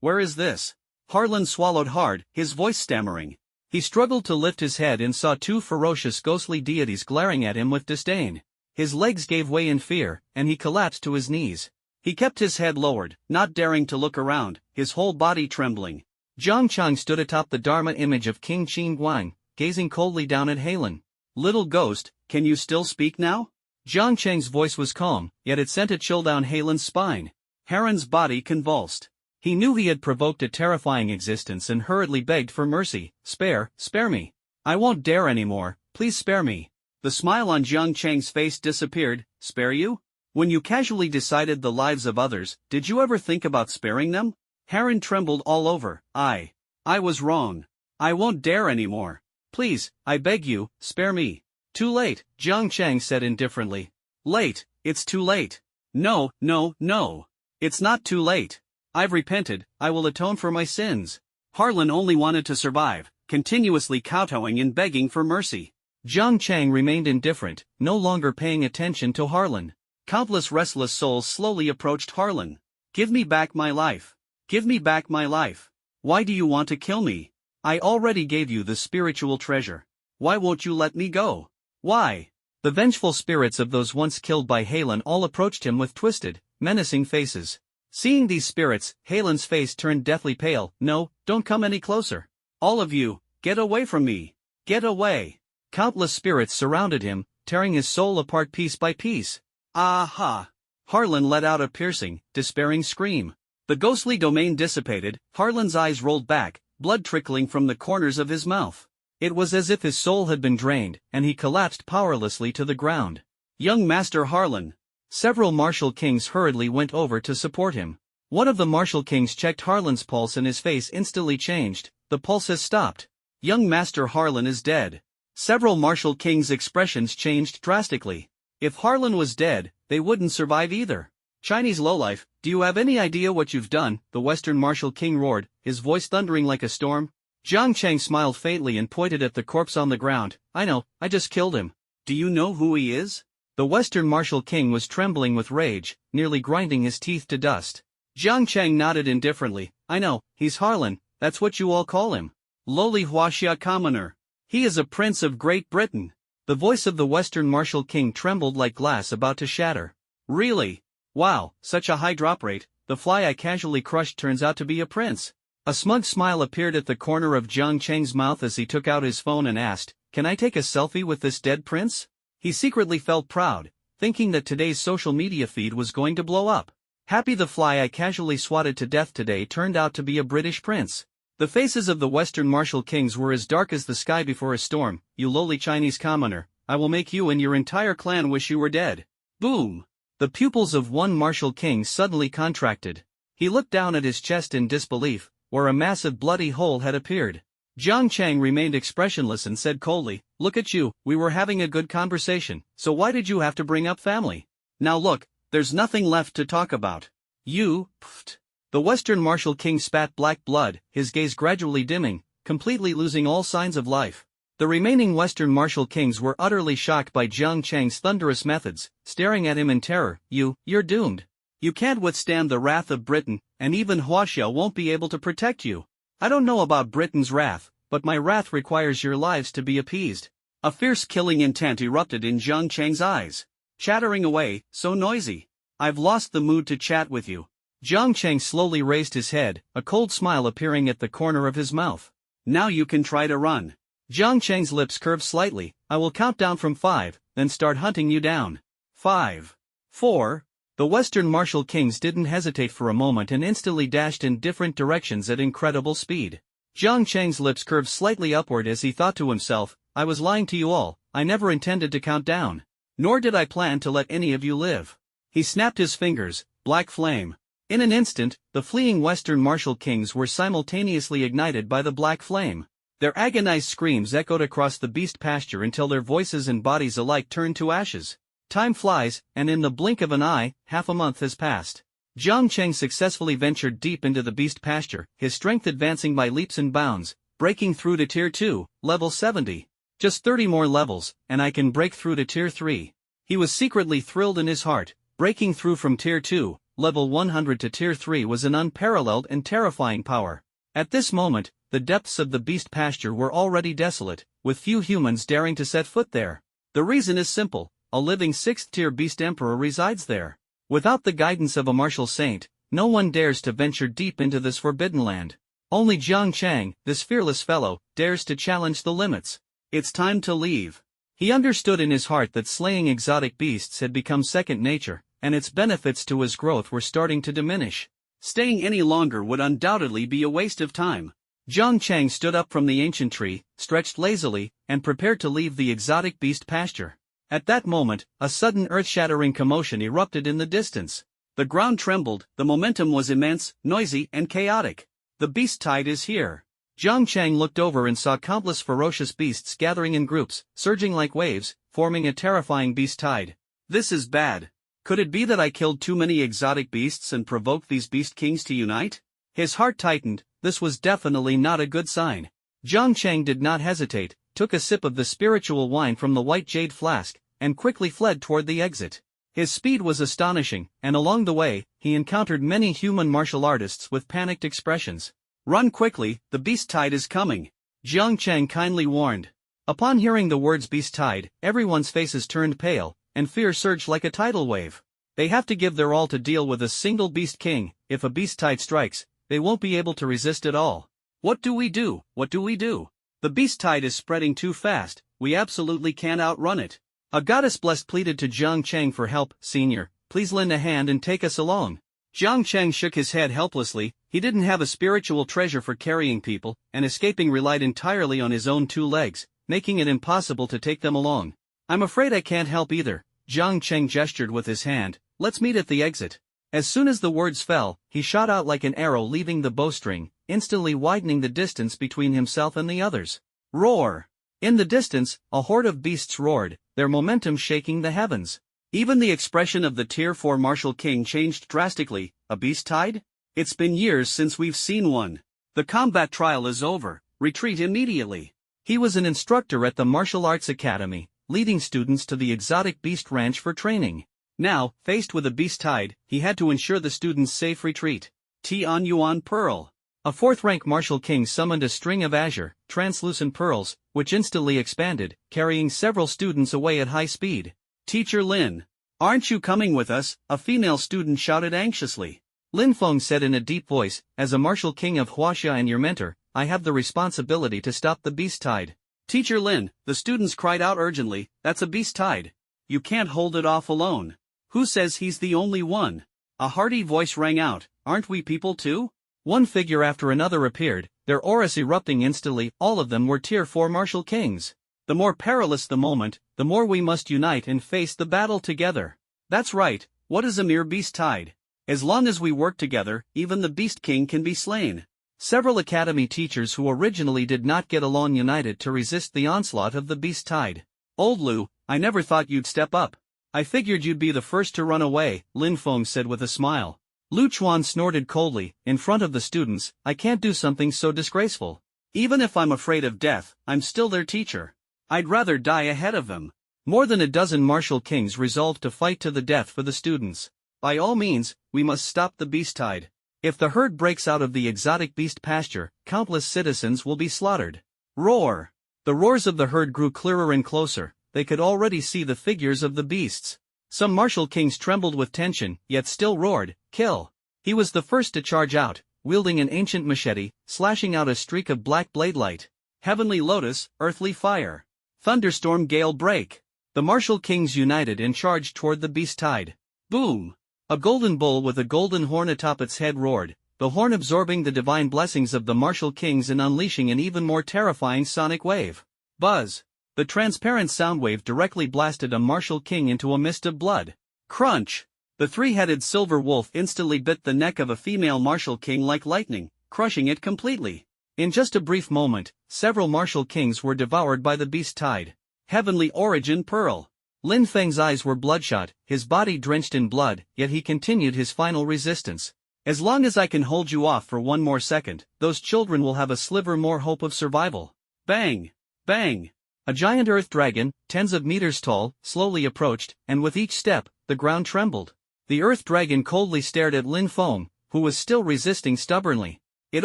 Where is this? Harlan swallowed hard, his voice stammering. He struggled to lift his head and saw 2 ferocious ghostly deities glaring at him with disdain. His legs gave way in fear, and he collapsed to his knees. He kept his head lowered, not daring to look around, his whole body trembling. Jang Chang stood atop the Dharma image of King Qin Guang, gazing coldly down at Halen. Little ghost, can you still speak now? Jang Chang's voice was calm, yet it sent a chill down Halen's spine. Heron's body convulsed. He knew he had provoked a terrifying existence and hurriedly begged for mercy. Spare me. I won't dare anymore, please spare me. The smile on Jang Chang's face disappeared. Spare you? When you casually decided the lives of others, did you ever think about sparing them? Harren trembled all over. I was wrong. I won't dare anymore. Please, I beg you, spare me. Too late, Jang Chang said indifferently. Late, it's too late. No, no, no. It's not too late. I've repented, I will atone for my sins. Harlan only wanted to survive, continuously kowtowing and begging for mercy. Jang Chang remained indifferent, no longer paying attention to Harlan. Countless restless souls slowly approached Harlan. Give me back my life. Give me back my life. Why do you want to kill me? I already gave you the spiritual treasure. Why won't you let me go? Why? The vengeful spirits of those once killed by Halen all approached him with twisted, menacing faces. Seeing these spirits, Halen's face turned deathly pale. No, don't come any closer. All of you, get away from me. Get away. Countless spirits surrounded him, tearing his soul apart piece by piece. Aha! Harlan let out a piercing, despairing scream. The ghostly domain dissipated, Harlan's eyes rolled back, blood trickling from the corners of his mouth. It was as if his soul had been drained, and he collapsed powerlessly to the ground. Young Master Harlan! Several martial kings hurriedly went over to support him. One of the martial kings checked Harlan's pulse and his face instantly changed. The pulse has stopped. Young Master Harlan is dead. Several martial kings' expressions changed drastically. If Harlan was dead, they wouldn't survive either. Chinese lowlife, do you have any idea what you've done? The Western martial king roared, his voice thundering like a storm. Jang Chang smiled faintly and pointed at the corpse on the ground. I know, I just killed him. Do you know who he is? The Western martial king was trembling with rage, nearly grinding his teeth to dust. Jang Chang nodded indifferently. I know, he's Harlan, that's what you all call him. Lowly Huaxia commoner. He is a prince of Great Britain. The voice of the Western martial king trembled like glass about to shatter. Really? Wow, such a high drop rate. The fly I casually crushed turns out to be a prince. A smug smile appeared at the corner of Jang Chang's mouth as he took out his phone and asked, Can I take a selfie with this dead prince? He secretly felt proud, thinking that today's social media feed was going to blow up. Happy the fly I casually swatted to death today turned out to be a British prince. The faces of the Western martial kings were as dark as the sky before a storm. You lowly Chinese commoner, I will make you and your entire clan wish you were dead. Boom! The pupils of one martial king suddenly contracted. He looked down at his chest in disbelief, where a massive bloody hole had appeared. Jang Chang remained expressionless and said coldly, Look at you, we were having a good conversation, so why did you have to bring up family? Now look, there's nothing left to talk about. You, pfft. The Western martial king spat black blood, his gaze gradually dimming, completely losing all signs of life. The remaining Western martial kings were utterly shocked by Jang Chang's thunderous methods, staring at him in terror. You're doomed. You can't withstand the wrath of Britain, and even Huaxia won't be able to protect you. I don't know about Britain's wrath, but my wrath requires your lives to be appeased. A fierce killing intent erupted in Jang Chang's eyes. Chattering away, so noisy. I've lost the mood to chat with you. Jang Chang slowly raised his head, a cold smile appearing at the corner of his mouth. Now you can try to run. Jang Chang's lips curved slightly. I will count down from 5, then start hunting you down. 5. 4. The Western martial kings didn't hesitate for a moment and instantly dashed in different directions at incredible speed. Jang Chang's lips curved slightly upward as he thought to himself, I was lying to you all, I never intended to count down. Nor did I plan to let any of you live. He snapped his fingers, black flame. In an instant, the fleeing Western martial kings were simultaneously ignited by the black flame. Their agonized screams echoed across the beast pasture until their voices and bodies alike turned to ashes. Time flies, and in the blink of an eye, half a month has passed. Jang Chang successfully ventured deep into the beast pasture, his strength advancing by leaps and bounds, breaking through to Tier 2, level 70. Just 30 more levels, and I can break through to Tier 3. He was secretly thrilled in his heart. Breaking through from Tier 2, level 100 to Tier 3 was an unparalleled and terrifying power. At this moment, the depths of the beast pasture were already desolate, with few humans daring to set foot there. The reason is simple. A living 6th-tier beast emperor resides there. Without the guidance of a martial saint, no one dares to venture deep into this forbidden land. Only Jang Chang, this fearless fellow, dares to challenge the limits. It's time to leave. He understood in his heart that slaying exotic beasts had become second nature, and its benefits to his growth were starting to diminish. Staying any longer would undoubtedly be a waste of time. Jang Chang stood up from the ancient tree, stretched lazily, and prepared to leave the exotic beast pasture. At that moment, a sudden earth-shattering commotion erupted in the distance. The ground trembled, the momentum was immense, noisy, and chaotic. The beast tide is here. Jang Chang looked over and saw countless ferocious beasts gathering in groups, surging like waves, forming a terrifying beast tide. This is bad. Could it be that I killed too many exotic beasts and provoked these beast kings to unite? His heart tightened. This was definitely not a good sign. Jang Chang did not hesitate, took a sip of the spiritual wine from the white jade flask, and quickly fled toward the exit. His speed was astonishing, and along the way, he encountered many human martial artists with panicked expressions. Run quickly, the beast tide is coming, Jang Chang kindly warned. Upon hearing the words beast tide, everyone's faces turned pale, and fear surged like a tidal wave. They have to give their all to deal with a single beast king. If a beast tide strikes, they won't be able to resist at all. What do we do? What do we do? The beast tide is spreading too fast, we absolutely can't outrun it. A goddess blessed pleaded to Jang Chang for help. Senior, please lend a hand and take us along. Jang Chang shook his head helplessly. He didn't have a spiritual treasure for carrying people, and escaping relied entirely on his own 2 legs, making it impossible to take them along. I'm afraid I can't help either. Jang Chang gestured with his hand. Let's meet at the exit. As soon as the words fell, he shot out like an arrow leaving the bowstring, instantly widening the distance between himself and the others. Roar! In the distance, a horde of beasts roared, their momentum shaking the heavens. Even the expression of the Tier 4 Martial King changed drastically. A beast tide? It's been years since we've seen one. The combat trial is over. Retreat immediately. He was an instructor at the Martial Arts Academy, leading students to the exotic beast ranch for training. Now, faced with a beast tide, he had to ensure the students' safe retreat. Tian Yuan Pearl. A 4th-rank Martial King summoned a string of azure, translucent pearls, which instantly expanded, carrying several students away at high speed. Teacher Lin. Aren't you coming with us? A female student shouted anxiously. Lin Feng said in a deep voice, as a Martial King of Huaxia and your mentor, I have the responsibility to stop the beast tide. Teacher Lin, the students cried out urgently, that's a beast tide. You can't hold it off alone. Who says he's the only one? A hearty voice rang out, aren't we people too? One figure after another appeared, their auras erupting instantly. All of them were Tier 4 Martial Kings. The more perilous the moment, the more we must unite and face the battle together. That's right, what is a mere beast tide? As long as we work together, even the Beast King can be slain. Several academy teachers who originally did not get along united to resist the onslaught of the beast tide. Old Lu, I never thought you'd step up. I figured you'd be the first to run away, Lin Feng said with a smile. Lu Chuan snorted coldly. In front of the students, I can't do something so disgraceful. Even if I'm afraid of death, I'm still their teacher. I'd rather die ahead of them. More than a dozen martial kings resolved to fight to the death for the students. By all means, we must stop the beast tide. If the herd breaks out of the exotic beast pasture, countless citizens will be slaughtered. Roar! The roars of the herd grew clearer and closer. They could already see the figures of the beasts. Some martial kings trembled with tension, yet still roared, kill. He was the first to charge out, wielding an ancient machete, slashing out a streak of black blade light. Heavenly lotus, earthly fire. Thunderstorm gale break. The martial kings united and charged toward the beast tide. Boom! A golden bull with a golden horn atop its head roared, the horn absorbing the divine blessings of the martial kings and unleashing an even more terrifying sonic wave. Buzz! The transparent sound wave directly blasted a martial king into a mist of blood. Crunch! The 3-headed silver wolf instantly bit the neck of a female martial king like lightning, crushing it completely. In just a brief moment, several martial kings were devoured by the beast tide. Heavenly origin pearl. Lin Feng's eyes were bloodshot, his body drenched in blood, yet he continued his final resistance. As long as I can hold you off for one more second, those children will have a sliver more hope of survival. Bang! Bang! A giant earth dragon, tens of meters tall, slowly approached, and with each step, the ground trembled. The earth dragon coldly stared at Lin Feng, who was still resisting stubbornly. It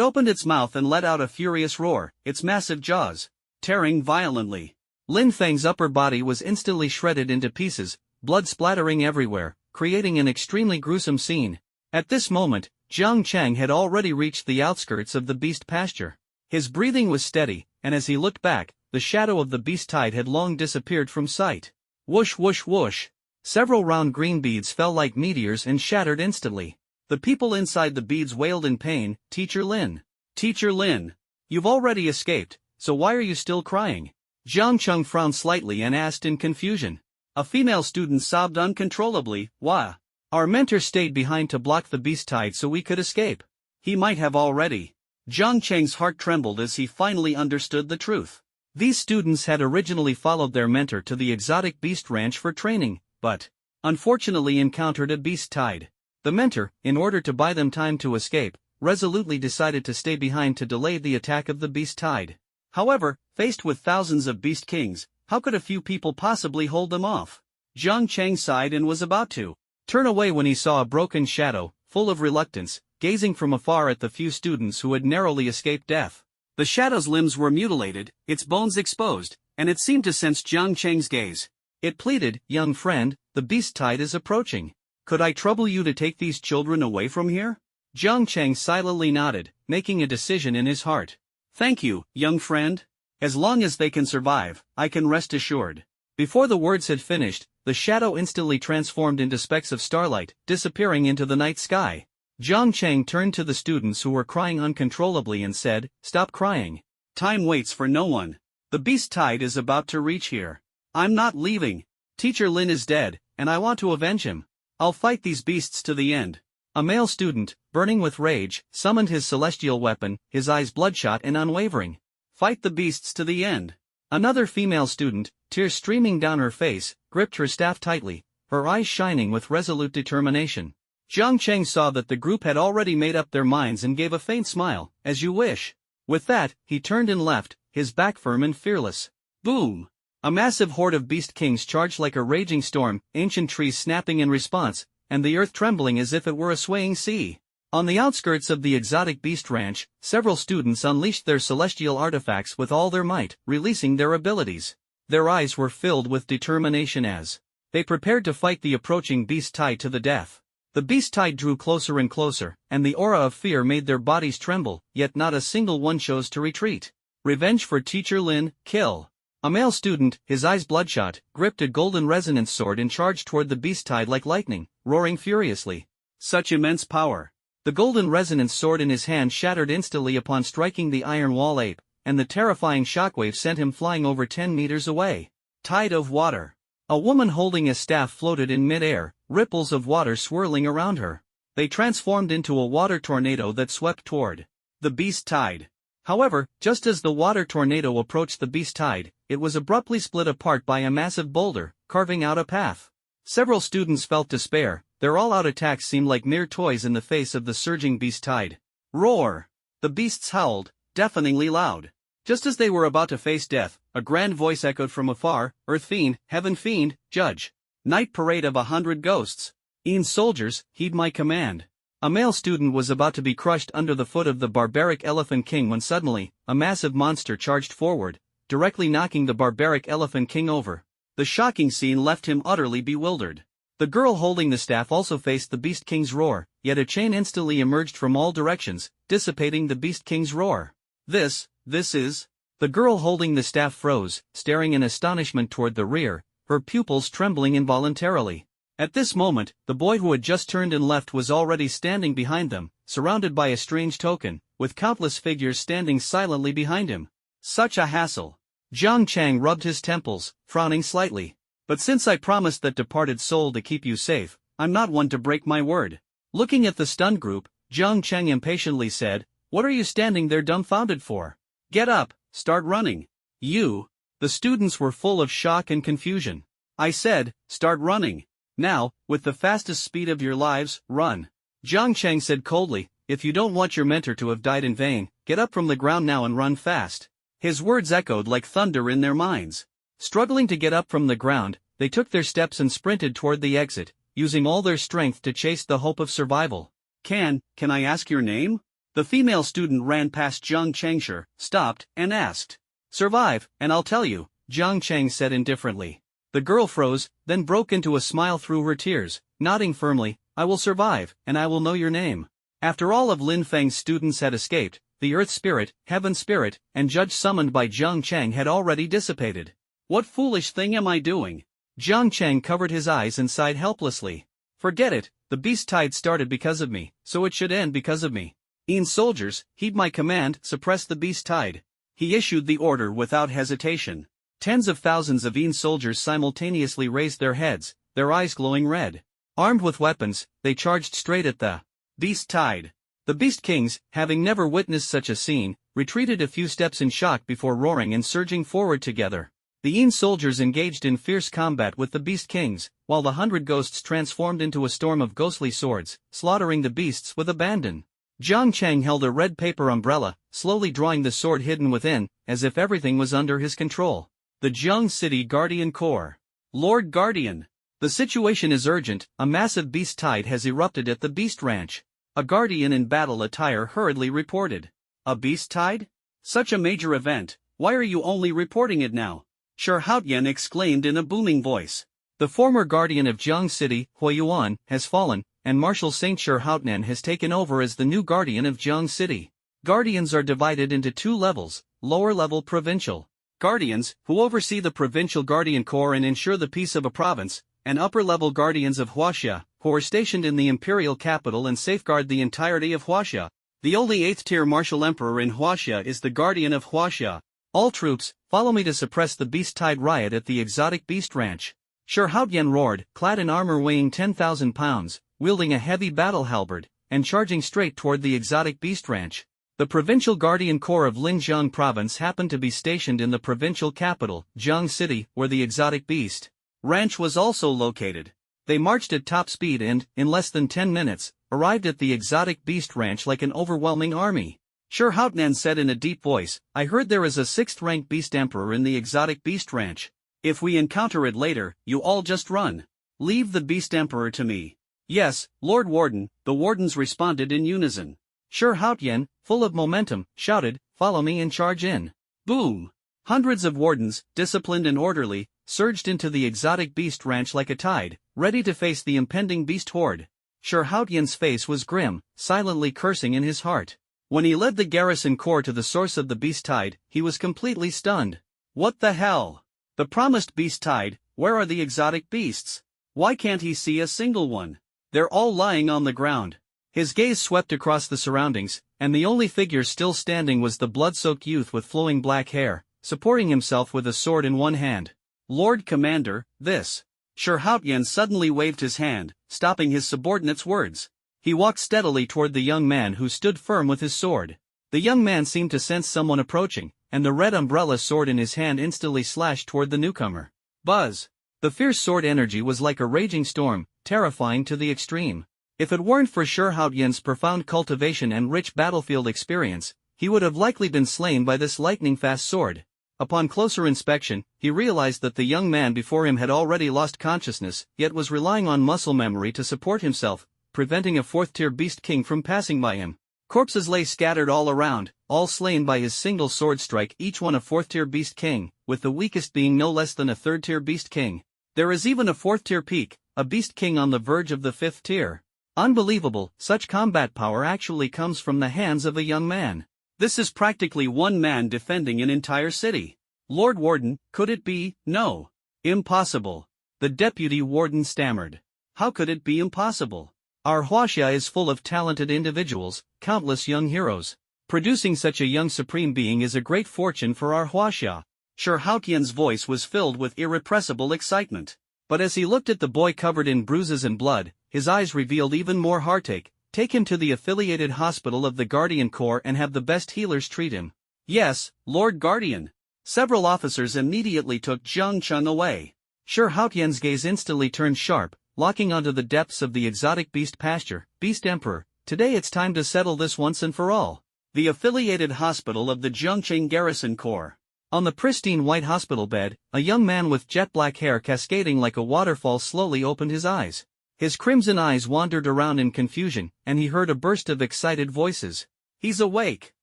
opened its mouth and let out a furious roar, its massive jaws tearing violently. Lin Feng's upper body was instantly shredded into pieces, blood splattering everywhere, creating an extremely gruesome scene. At this moment, Jang Chang had already reached the outskirts of the beast pasture. His breathing was steady, and as he looked back, the shadow of the beast tide had long disappeared from sight. Whoosh whoosh whoosh. Several round green beads fell like meteors and shattered instantly. The people inside the beads wailed in pain, Teacher Lin. Teacher Lin. You've already escaped, so why are you still crying? Jang Chang frowned slightly and asked in confusion. A female student sobbed uncontrollably. Wah! Our mentor stayed behind to block the beast tide so we could escape. He might have already. Jang Chang's heart trembled as he finally understood the truth. These students had originally followed their mentor to the exotic beast ranch for training, but unfortunately encountered a beast tide. The mentor, in order to buy them time to escape, resolutely decided to stay behind to delay the attack of the beast tide. However, faced with thousands of beast kings, how could a few people possibly hold them off? Jang Chang sighed and was about to turn away when he saw a broken shadow, full of reluctance, gazing from afar at the few students who had narrowly escaped death. The shadow's limbs were mutilated, its bones exposed, and it seemed to sense Jang Chang's gaze. It pleaded, "Young friend, the beast tide is approaching. Could I trouble you to take these children away from here?" Jang Chang silently nodded, making a decision in his heart. "Thank you, young friend. As long as they can survive, I can rest assured." Before the words had finished, the shadow instantly transformed into specks of starlight, disappearing into the night sky. Jang Chang turned to the students who were crying uncontrollably and said, "Stop crying. Time waits for no one. The beast tide is about to reach here. I'm not leaving. Teacher Lin is dead, and I want to avenge him. I'll fight these beasts to the end." A male student, burning with rage, summoned his celestial weapon, his eyes bloodshot and unwavering. "Fight the beasts to the end." Another female student, tears streaming down her face, gripped her staff tightly, her eyes shining with resolute determination. Jang Chang saw that the group had already made up their minds and gave a faint smile. "As you wish." With that, he turned and left, his back firm and fearless. Boom! A massive horde of beast kings charged like a raging storm, ancient trees snapping in response, and the earth trembling as if it were a swaying sea. On the outskirts of the exotic beast ranch, several students unleashed their celestial artifacts with all their might, releasing their abilities. Their eyes were filled with determination as they prepared to fight the approaching beast tide to the death. The beast tide drew closer and closer, and the aura of fear made their bodies tremble, yet not a single one chose to retreat. Revenge for Teacher Lin, kill. A male student, his eyes bloodshot, gripped a golden resonance sword and charged toward the beast tide like lightning, roaring furiously. Such immense power. The golden resonance sword in his hand shattered instantly upon striking the iron wall ape, and the terrifying shockwave sent him flying over 10 meters away. Tide of water. A woman holding a staff floated in mid-air, ripples of water swirling around her. They transformed into a water tornado that swept toward the beast tide. However, just as the water tornado approached the beast tide, it was abruptly split apart by a massive boulder, carving out a path. Several students felt despair, their all-out attacks seemed like mere toys in the face of the surging beast tide. Roar! The beasts howled, deafeningly loud. Just as they were about to face death, a grand voice echoed from afar, "Earth Fiend, Heaven Fiend, Judge. Night Parade of 100 Ghosts. E'en soldiers, heed my command." A male student was about to be crushed under the foot of the barbaric Elephant King when suddenly, a massive monster charged forward, directly knocking the barbaric Elephant King over. The shocking scene left him utterly bewildered. The girl holding the staff also faced the Beast King's roar, yet a chain instantly emerged from all directions, dissipating the Beast King's roar. This is... The girl holding the staff froze, staring in astonishment toward the rear, her pupils trembling involuntarily. At this moment, the boy who had just turned and left was already standing behind them, surrounded by a strange token, with countless figures standing silently behind him. Such a hassle. Jang Chang rubbed his temples, frowning slightly. "But since I promised that departed soul to keep you safe, I'm not one to break my word." Looking at the stunned group, Jang Chang impatiently said, "What are you standing there dumbfounded for? Get up, start running." "You?" The students were full of shock and confusion. "I said, start running. Now, with the fastest speed of your lives, run." Jang Chang said coldly, "If you don't want your mentor to have died in vain, get up from the ground now and run fast." His words echoed like thunder in their minds. Struggling to get up from the ground, they took their steps and sprinted toward the exit, using all their strength to chase the hope of survival. Can I ask your name?" The female student ran past Jang Chang, stopped, and asked. "Survive, and I'll tell you," Jang Chang said indifferently. The girl froze, then broke into a smile through her tears, nodding firmly, "I will survive, and I will know your name." After all of Lin Feng's students had escaped, the Earth Spirit, Heaven Spirit, and Judge summoned by Jang Chang had already dissipated. "What foolish thing am I doing?" Jang Chang covered his eyes and sighed helplessly. "Forget it, the beast tide started because of me, so it should end because of me. E'en soldiers, heed my command, suppress the beast tide." He issued the order without hesitation. Tens of thousands of Yin soldiers simultaneously raised their heads, their eyes glowing red. Armed with weapons, they charged straight at the Beast Tide. The Beast Kings, having never witnessed such a scene, retreated a few steps in shock before roaring and surging forward together. The Yin soldiers engaged in fierce combat with the Beast Kings, while the 100 ghosts transformed into a storm of ghostly swords, slaughtering the beasts with abandon. Jang Chang held a red paper umbrella, slowly drawing the sword hidden within, as if everything was under his control. The Jiang City Guardian Corps. Lord Guardian. The situation is urgent, a massive beast tide has erupted at the Beast Ranch. A guardian in battle attire hurriedly reported. A beast tide? Such a major event, why are you only reporting it now? Shirhaotian exclaimed in a booming voice. The former guardian of Jiang City, Huiyuan, has fallen, and Marshal Saint Shirhaotian has taken over as the new guardian of Jiang City. Guardians are divided into two levels, lower-level provincial guardians, who oversee the provincial guardian corps and ensure the peace of a province, and upper-level guardians of Huaxia, who are stationed in the imperial capital and safeguard the entirety of Huaxia. The only 8th-tier martial emperor in Huaxia is the guardian of Huaxia. All troops, follow me to suppress the Beast Tide riot at the exotic Beast Ranch. Shirhaotian roared, clad in armor weighing 10,000 pounds, wielding a heavy battle halberd, and charging straight toward the exotic Beast Ranch. The Provincial Guardian Corps of Linjiang Province happened to be stationed in the provincial capital, Jiang City, where the exotic Beast Ranch was also located. They marched at top speed and, in less than 10 minutes, arrived at the exotic Beast Ranch like an overwhelming army. Shirhaotian said in a deep voice, I heard there is a 6th-rank Beast Emperor in the exotic Beast Ranch. If we encounter it later, you all just run. Leave the Beast Emperor to me. Yes, Lord Warden, the wardens responded in unison. Shirhaotian, full of momentum, shouted, follow me and charge in. Boom! Hundreds of wardens, disciplined and orderly, surged into the exotic Beast Ranch like a tide, ready to face the impending beast horde. Shirhaotian's face was grim, silently cursing in his heart. When he led the garrison corps to the source of the Beast Tide, he was completely stunned. What the hell? The promised Beast Tide, where are the exotic beasts? Why can't he see a single one? They're all lying on the ground. His gaze swept across the surroundings, and the only figure still standing was the blood-soaked youth with flowing black hair, supporting himself with a sword in one hand. Lord Commander, this. Shirhaotian suddenly waved his hand, stopping his subordinate's words. He walked steadily toward the young man who stood firm with his sword. The young man seemed to sense someone approaching, and the red umbrella sword in his hand instantly slashed toward the newcomer. Buzz! The fierce sword energy was like a raging storm, terrifying to the extreme. If it weren't for Shirhaotian's profound cultivation and rich battlefield experience, he would have likely been slain by this lightning-fast sword. Upon closer inspection, he realized that the young man before him had already lost consciousness, yet was relying on muscle memory to support himself, preventing a 4th-tier Beast King from passing by him. Corpses lay scattered all around, all slain by his single sword strike, each one a 4th-tier Beast King, with the weakest being no less than a 3rd-tier Beast King. There is even a 4th-tier peak, a Beast King on the verge of the 5th tier. Unbelievable, such combat power actually comes from the hands of a young man. This is practically one man defending an entire city. Lord Warden, could it be? No. Impossible. The deputy warden stammered. How could it be impossible? Our Huaxia is full of talented individuals, countless young heroes. Producing such a young supreme being is a great fortune for our Huaxia. Shirhaotian's voice was filled with irrepressible excitement. But as he looked at the boy covered in bruises and blood, his eyes revealed even more heartache. Take him to the affiliated hospital of the Guardian Corps and have the best healers treat him. Yes, Lord Guardian. Several officers immediately took Jang Chang away. Shirhaotian's gaze instantly turned sharp, locking onto the depths of the exotic beast pasture. Beast Emperor, today it's time to settle this once and for all. The affiliated hospital of the Zhongqing Garrison Corps. On the pristine white hospital bed, a young man with jet-black hair cascading like a waterfall slowly opened his eyes. His crimson eyes wandered around in confusion, and he heard a burst of excited voices. He's awake!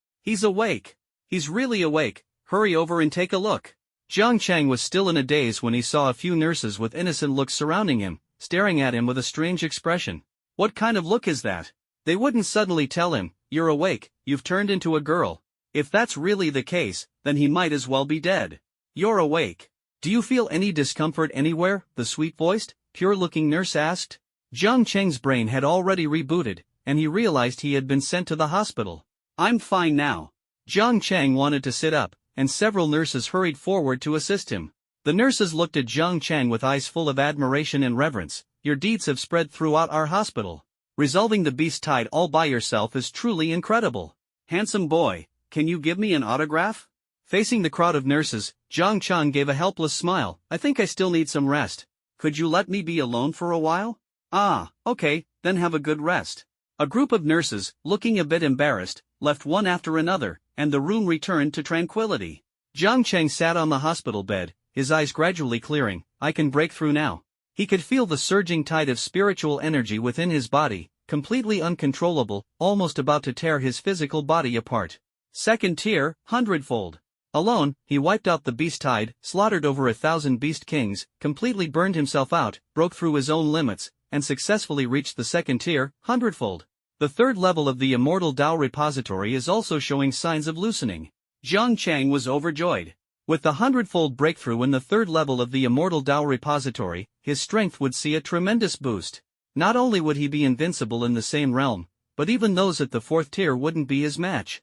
He's awake! He's really awake! Hurry over and take a look! Jang Chang was still in a daze when he saw a few nurses with innocent looks surrounding him, staring at him with a strange expression. What kind of look is that? They wouldn't suddenly tell him, you're awake, you've turned into a girl. If that's really the case, then he might as well be dead. You're awake. Do you feel any discomfort anywhere? The sweet-voiced, pure-looking nurse asked. Jang Chang's brain had already rebooted, and he realized he had been sent to the hospital. I'm fine now. Jang Chang wanted to sit up, and several nurses hurried forward to assist him. The nurses looked at Jang Chang with eyes full of admiration and reverence. "Your deeds have spread throughout our hospital. Resolving the beast tide all by yourself is truly incredible. Handsome boy, can you give me an autograph?" Facing the crowd of nurses, Jang Chang gave a helpless smile. "I think I still need some rest. Could you let me be alone for a while?" "Ah, okay, then have a good rest." A group of nurses, looking a bit embarrassed, left one after another, and the room returned to tranquility. Jang Chang sat on the hospital bed, his eyes gradually clearing. "I can break through now." He could feel the surging tide of spiritual energy within his body, completely uncontrollable, almost about to tear his physical body apart. Second tier, 100-fold. Alone, he wiped out the beast tide, slaughtered over 1,000 beast kings, completely burned himself out, broke through his own limits, and successfully reached the second tier, 100-fold. The third level of the Immortal Tao repository is also showing signs of loosening. Jang Chang was overjoyed. With the 100-fold breakthrough in the third level of the Immortal Tao repository, his strength would see a tremendous boost. Not only would he be invincible in the same realm, but even those at the fourth tier wouldn't be his match.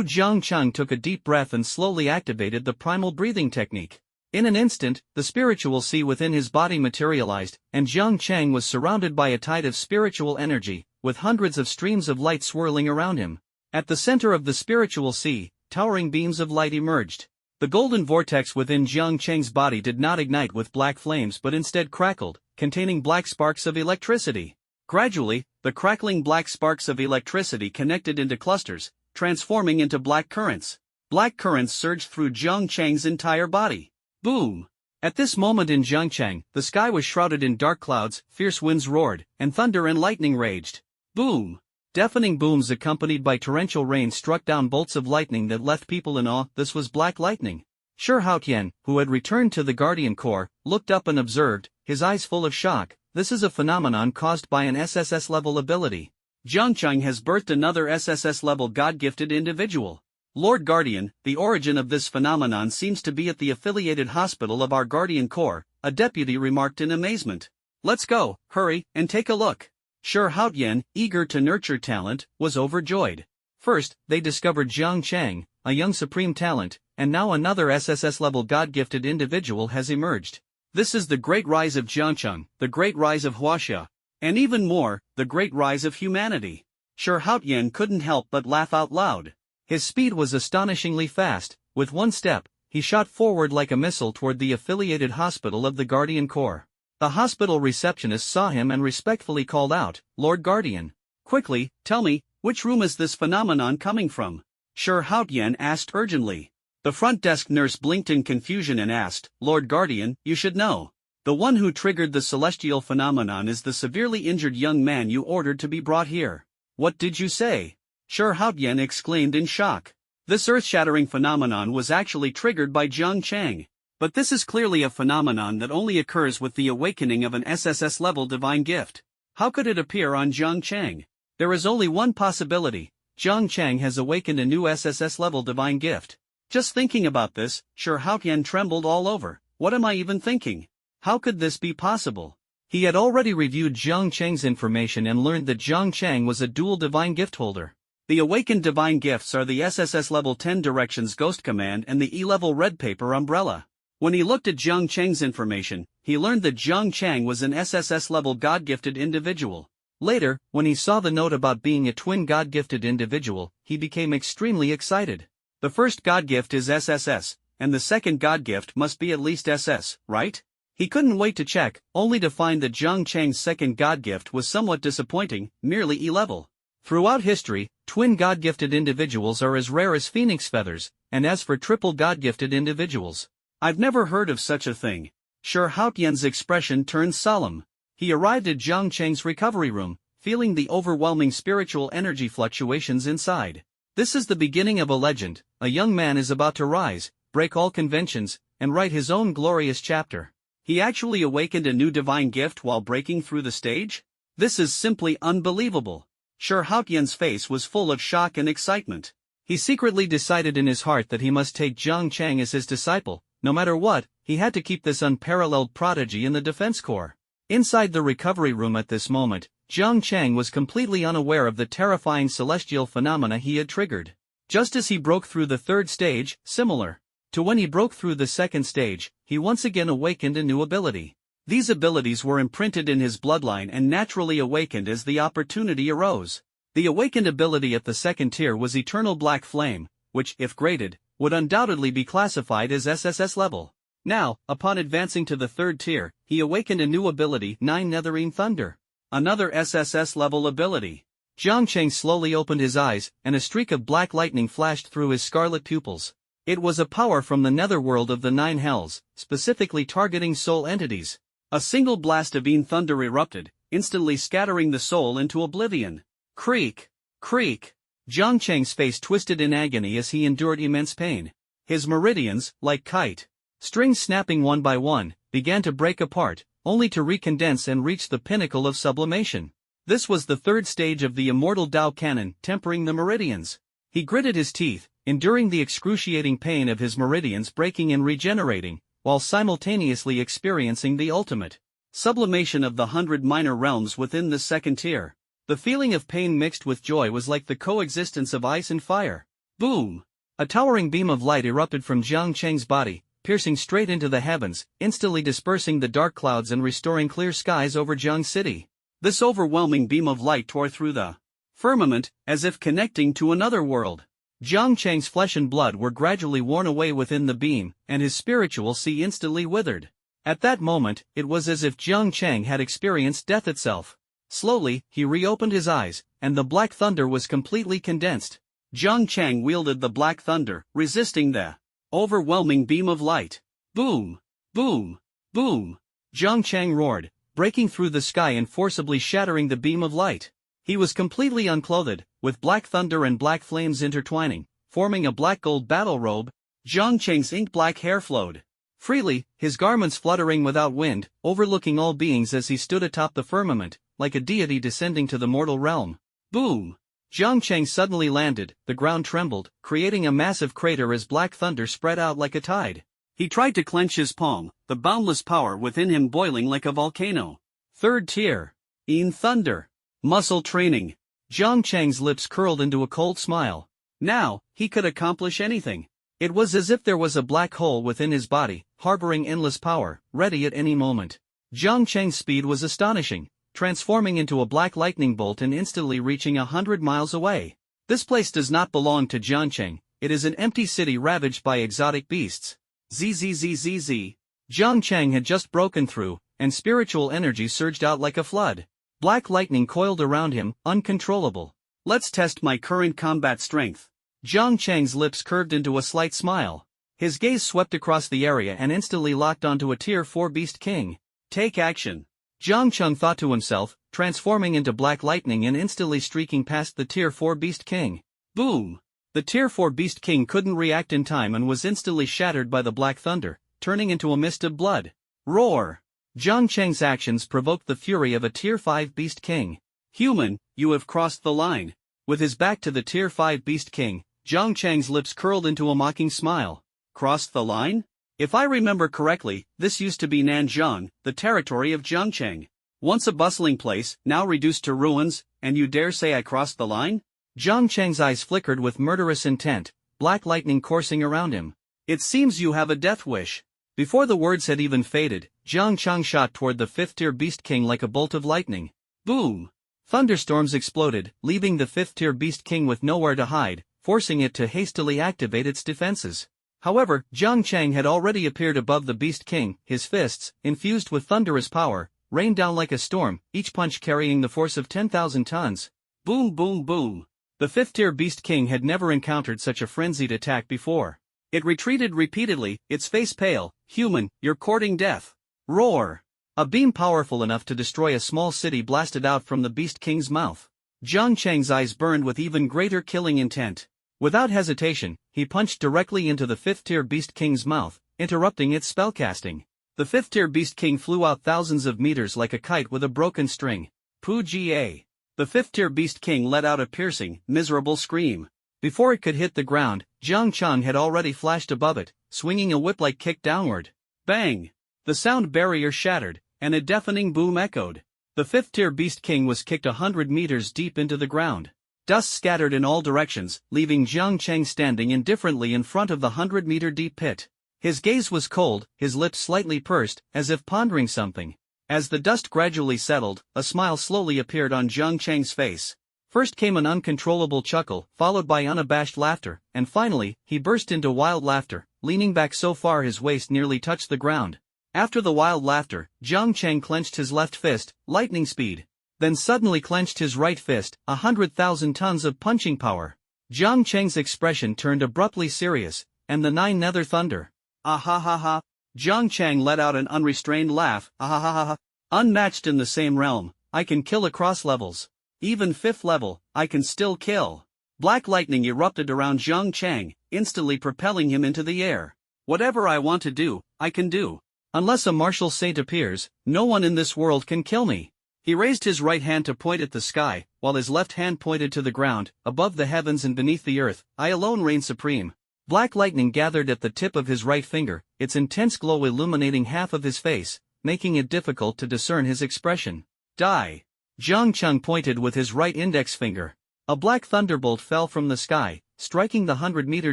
Jang Chang took a deep breath and slowly activated the primal breathing technique. In an instant, the spiritual sea within his body materialized, and Jang Chang was surrounded by a tide of spiritual energy, with hundreds of streams of light swirling around him. At the center of the spiritual sea, towering beams of light emerged. The golden vortex within Jang Chang's body did not ignite with black flames but instead crackled, containing black sparks of electricity. Gradually, the crackling black sparks of electricity connected into clusters, transforming into black currents. Black currents surged through Jang Chang's entire body. Boom! At this moment in Jang Chang, the sky was shrouded in dark clouds, fierce winds roared, and thunder and lightning raged. Boom! Deafening booms accompanied by torrential rain struck down bolts of lightning that left people in awe. This was black lightning. Shi Haotian, who had returned to the Guardian Corps, looked up and observed, his eyes full of shock. This is a phenomenon caused by an SSS-level ability. Jang Chang has birthed another SSS-level God-gifted individual. Lord Guardian, the origin of this phenomenon seems to be at the affiliated hospital of our Guardian Corps, a deputy remarked in amazement. "Let's go, hurry, and take a look." Shi Haotian, eager to nurture talent, was overjoyed. First, they discovered Jang Chang, a young supreme talent, and now another SSS-level God-gifted individual has emerged. This is the great rise of Jang Chang, the great rise of Huaxia, and even more, the great rise of humanity. Shi Haotian couldn't help but laugh out loud. His speed was astonishingly fast. With one step, he shot forward like a missile toward the affiliated hospital of the Guardian Corps. The hospital receptionist saw him and respectfully called out, "Lord Guardian. Quickly, tell me, which room is this phenomenon coming from?" Shi Haotian asked urgently. The front desk nurse blinked in confusion and asked, "Lord Guardian, you should know. The one who triggered the celestial phenomenon is the severely injured young man you ordered to be brought here." "What did you say?" Shi Haotian exclaimed in shock. This earth-shattering phenomenon was actually triggered by Jang Chang. But this is clearly a phenomenon that only occurs with the awakening of an SSS-level divine gift. How could it appear on Jang Chang? There is only one possibility. Jang Chang has awakened a new SSS-level divine gift. Just thinking about this, Shi Haotian trembled all over. What am I even thinking? How could this be possible? He had already reviewed Jang Chang's information and learned that Jang Chang was a dual divine gift holder. The awakened divine gifts are the SSS level 10 Directions Ghost Command and the E-level Red Paper Umbrella. When he looked at Jang Chang's information, he learned that Jang Chang was an SSS-level God-gifted individual. Later, when he saw the note about being a twin God-gifted individual, he became extremely excited. The first God gift is SSS, and the second God gift must be at least SS, right? He couldn't wait to check, only to find that Jang Chang's second God gift was somewhat disappointing, merely E-level. Throughout history, twin God-gifted individuals are as rare as phoenix feathers, and as for triple God-gifted individuals, I've never heard of such a thing. Shi Haotian's expression turned solemn. He arrived at Jang Chang's recovery room, feeling the overwhelming spiritual energy fluctuations inside. This is the beginning of a legend. A young man is about to rise, break all conventions, and write his own glorious chapter. He actually awakened a new divine gift while breaking through the stage? This is simply unbelievable. Shi Haotian's face was full of shock and excitement. He secretly decided in his heart that he must take Jang Chang as his disciple. No matter what, he had to keep this unparalleled prodigy in the Defense Corps. Inside the recovery room at this moment, Jang Chang was completely unaware of the terrifying celestial phenomena he had triggered. Just as he broke through the third stage, similar to when he broke through the second stage, he once again awakened a new ability. These abilities were imprinted in his bloodline and naturally awakened as the opportunity arose. The awakened ability at the second tier was Eternal Black Flame, which, if graded, would undoubtedly be classified as SSS level. Now, upon advancing to the third tier, he awakened a new ability, 9 Netherine Thunder. Another SSS level ability. Jang Chang slowly opened his eyes, and a streak of black lightning flashed through his scarlet pupils. It was a power from the netherworld of the 9 hells, specifically targeting soul entities. A single blast of Een thunder erupted, instantly scattering the soul into oblivion. Creak! Creak! Jang Chang's face twisted in agony as he endured immense pain. His meridians, like kite strings snapping one by one, began to break apart, only to recondense and reach the pinnacle of sublimation. This was the third stage of the immortal Tao Cannon, tempering the meridians. He gritted his teeth, enduring the excruciating pain of his meridians breaking and regenerating, while simultaneously experiencing the ultimate sublimation of the 100 minor realms within the second tier. The feeling of pain mixed with joy was like the coexistence of ice and fire. Boom! A towering beam of light erupted from Jang Chang's body, piercing straight into the heavens, instantly dispersing the dark clouds and restoring clear skies over Jang City. This overwhelming beam of light tore through the firmament, as if connecting to another world. Jang Chang's flesh and blood were gradually worn away within the beam, and his spiritual sea instantly withered. At that moment, it was as if Jang Chang had experienced death itself. Slowly, he reopened his eyes, and the black thunder was completely condensed. Jang Chang wielded the black thunder, resisting the overwhelming beam of light. Boom! Boom! Boom! Jang Chang roared, breaking through the sky and forcibly shattering the beam of light. He was completely unclothed, with black thunder and black flames intertwining, forming a black-gold battle robe. Jang Chang's ink-black hair flowed freely, his garments fluttering without wind, overlooking all beings as he stood atop the firmament, like a deity descending to the mortal realm. Boom! Jang Chang suddenly landed, the ground trembled, creating a massive crater as black thunder spread out like a tide. He tried to clench his palm, the boundless power within him boiling like a volcano. Third tier. Een Thunder. Muscle training. Jang Chang's lips curled into a cold smile. Now, he could accomplish anything. It was as if there was a black hole within his body, harboring endless power, ready at any moment. Jang Chang's speed was astonishing, transforming into a black lightning bolt and instantly reaching 100 miles away. This place does not belong to Jang Chang, it is an empty city ravaged by exotic beasts. Zzzzz. Jang Chang had just broken through, and spiritual energy surged out like a flood. Black lightning coiled around him, uncontrollable. Let's test my current combat strength. Jang Chang's lips curved into a slight smile. His gaze swept across the area and instantly locked onto a Tier 4 Beast King. Take action. Jang Chang thought to himself, transforming into black lightning and instantly streaking past the Tier 4 Beast King. Boom! The Tier 4 Beast King couldn't react in time and was instantly shattered by the black thunder, turning into a mist of blood. Roar! Jang Chang's actions provoked the fury of a Tier 5 Beast King. Human, you have crossed the line. With his back to the Tier 5 Beast King, Jang Chang's lips curled into a mocking smile. Crossed the line? If I remember correctly, this used to be Nanzhang, the territory of Jang Chang. Once a bustling place, now reduced to ruins, and you dare say I crossed the line? Jang Chang's eyes flickered with murderous intent, black lightning coursing around him. It seems you have a death wish. Before the words had even faded, Jang Chang shot toward the 5th-tier Beast King like a bolt of lightning. Boom! Thunderstorms exploded, leaving the 5th-tier Beast King with nowhere to hide, forcing it to hastily activate its defenses. However, Jang Chang had already appeared above the Beast King, his fists, infused with thunderous power, rained down like a storm, each punch carrying the force of 10,000 tons. Boom boom boom! The 5th-tier Beast King had never encountered such a frenzied attack before. It retreated repeatedly, its face pale. Human, you're courting death. Roar! A beam powerful enough to destroy a small city blasted out from the Beast King's mouth. Jang Chang's eyes burned with even greater killing intent. Without hesitation, he punched directly into the 5th-tier Beast King's mouth, interrupting its spellcasting. The 5th-tier Beast King flew out thousands of meters like a kite with a broken string. Poo-ga! The 5th-tier Beast King let out a piercing, miserable scream. Before it could hit the ground, Jang Chang had already flashed above it, swinging a whip-like kick downward. Bang! The sound barrier shattered, and a deafening boom echoed. The 5th-tier Beast King was kicked 100 meters deep into the ground. Dust scattered in all directions, leaving Jang Chang standing indifferently in front of the 100-meter deep pit. His gaze was cold, his lips slightly pursed, as if pondering something. As the dust gradually settled, a smile slowly appeared on Jang Chang's face. First came an uncontrollable chuckle, followed by unabashed laughter, and finally, he burst into wild laughter, leaning back so far his waist nearly touched the ground. After the wild laughter, Jang Chang clenched his left fist, lightning speed. Then suddenly clenched his right fist, 100,000 tons of punching power. Jang Chang's expression turned abruptly serious, and the nine nether thunder. Ah ha ha ha. Jang Chang let out an unrestrained laugh. Ah ha ha ha ha. Unmatched in the same realm, I can kill across levels. Even 5th level, I can still kill. Black lightning erupted around Jang Chang, instantly propelling him into the air. Whatever I want to do, I can do. Unless a martial saint appears, no one in this world can kill me. He raised his right hand to point at the sky, while his left hand pointed to the ground, above the heavens and beneath the earth. I alone reign supreme. Black lightning gathered at the tip of his right finger, its intense glow illuminating half of his face, making it difficult to discern his expression. Die. Jang Chang pointed with his right index finger. A black thunderbolt fell from the sky, striking the 100-meter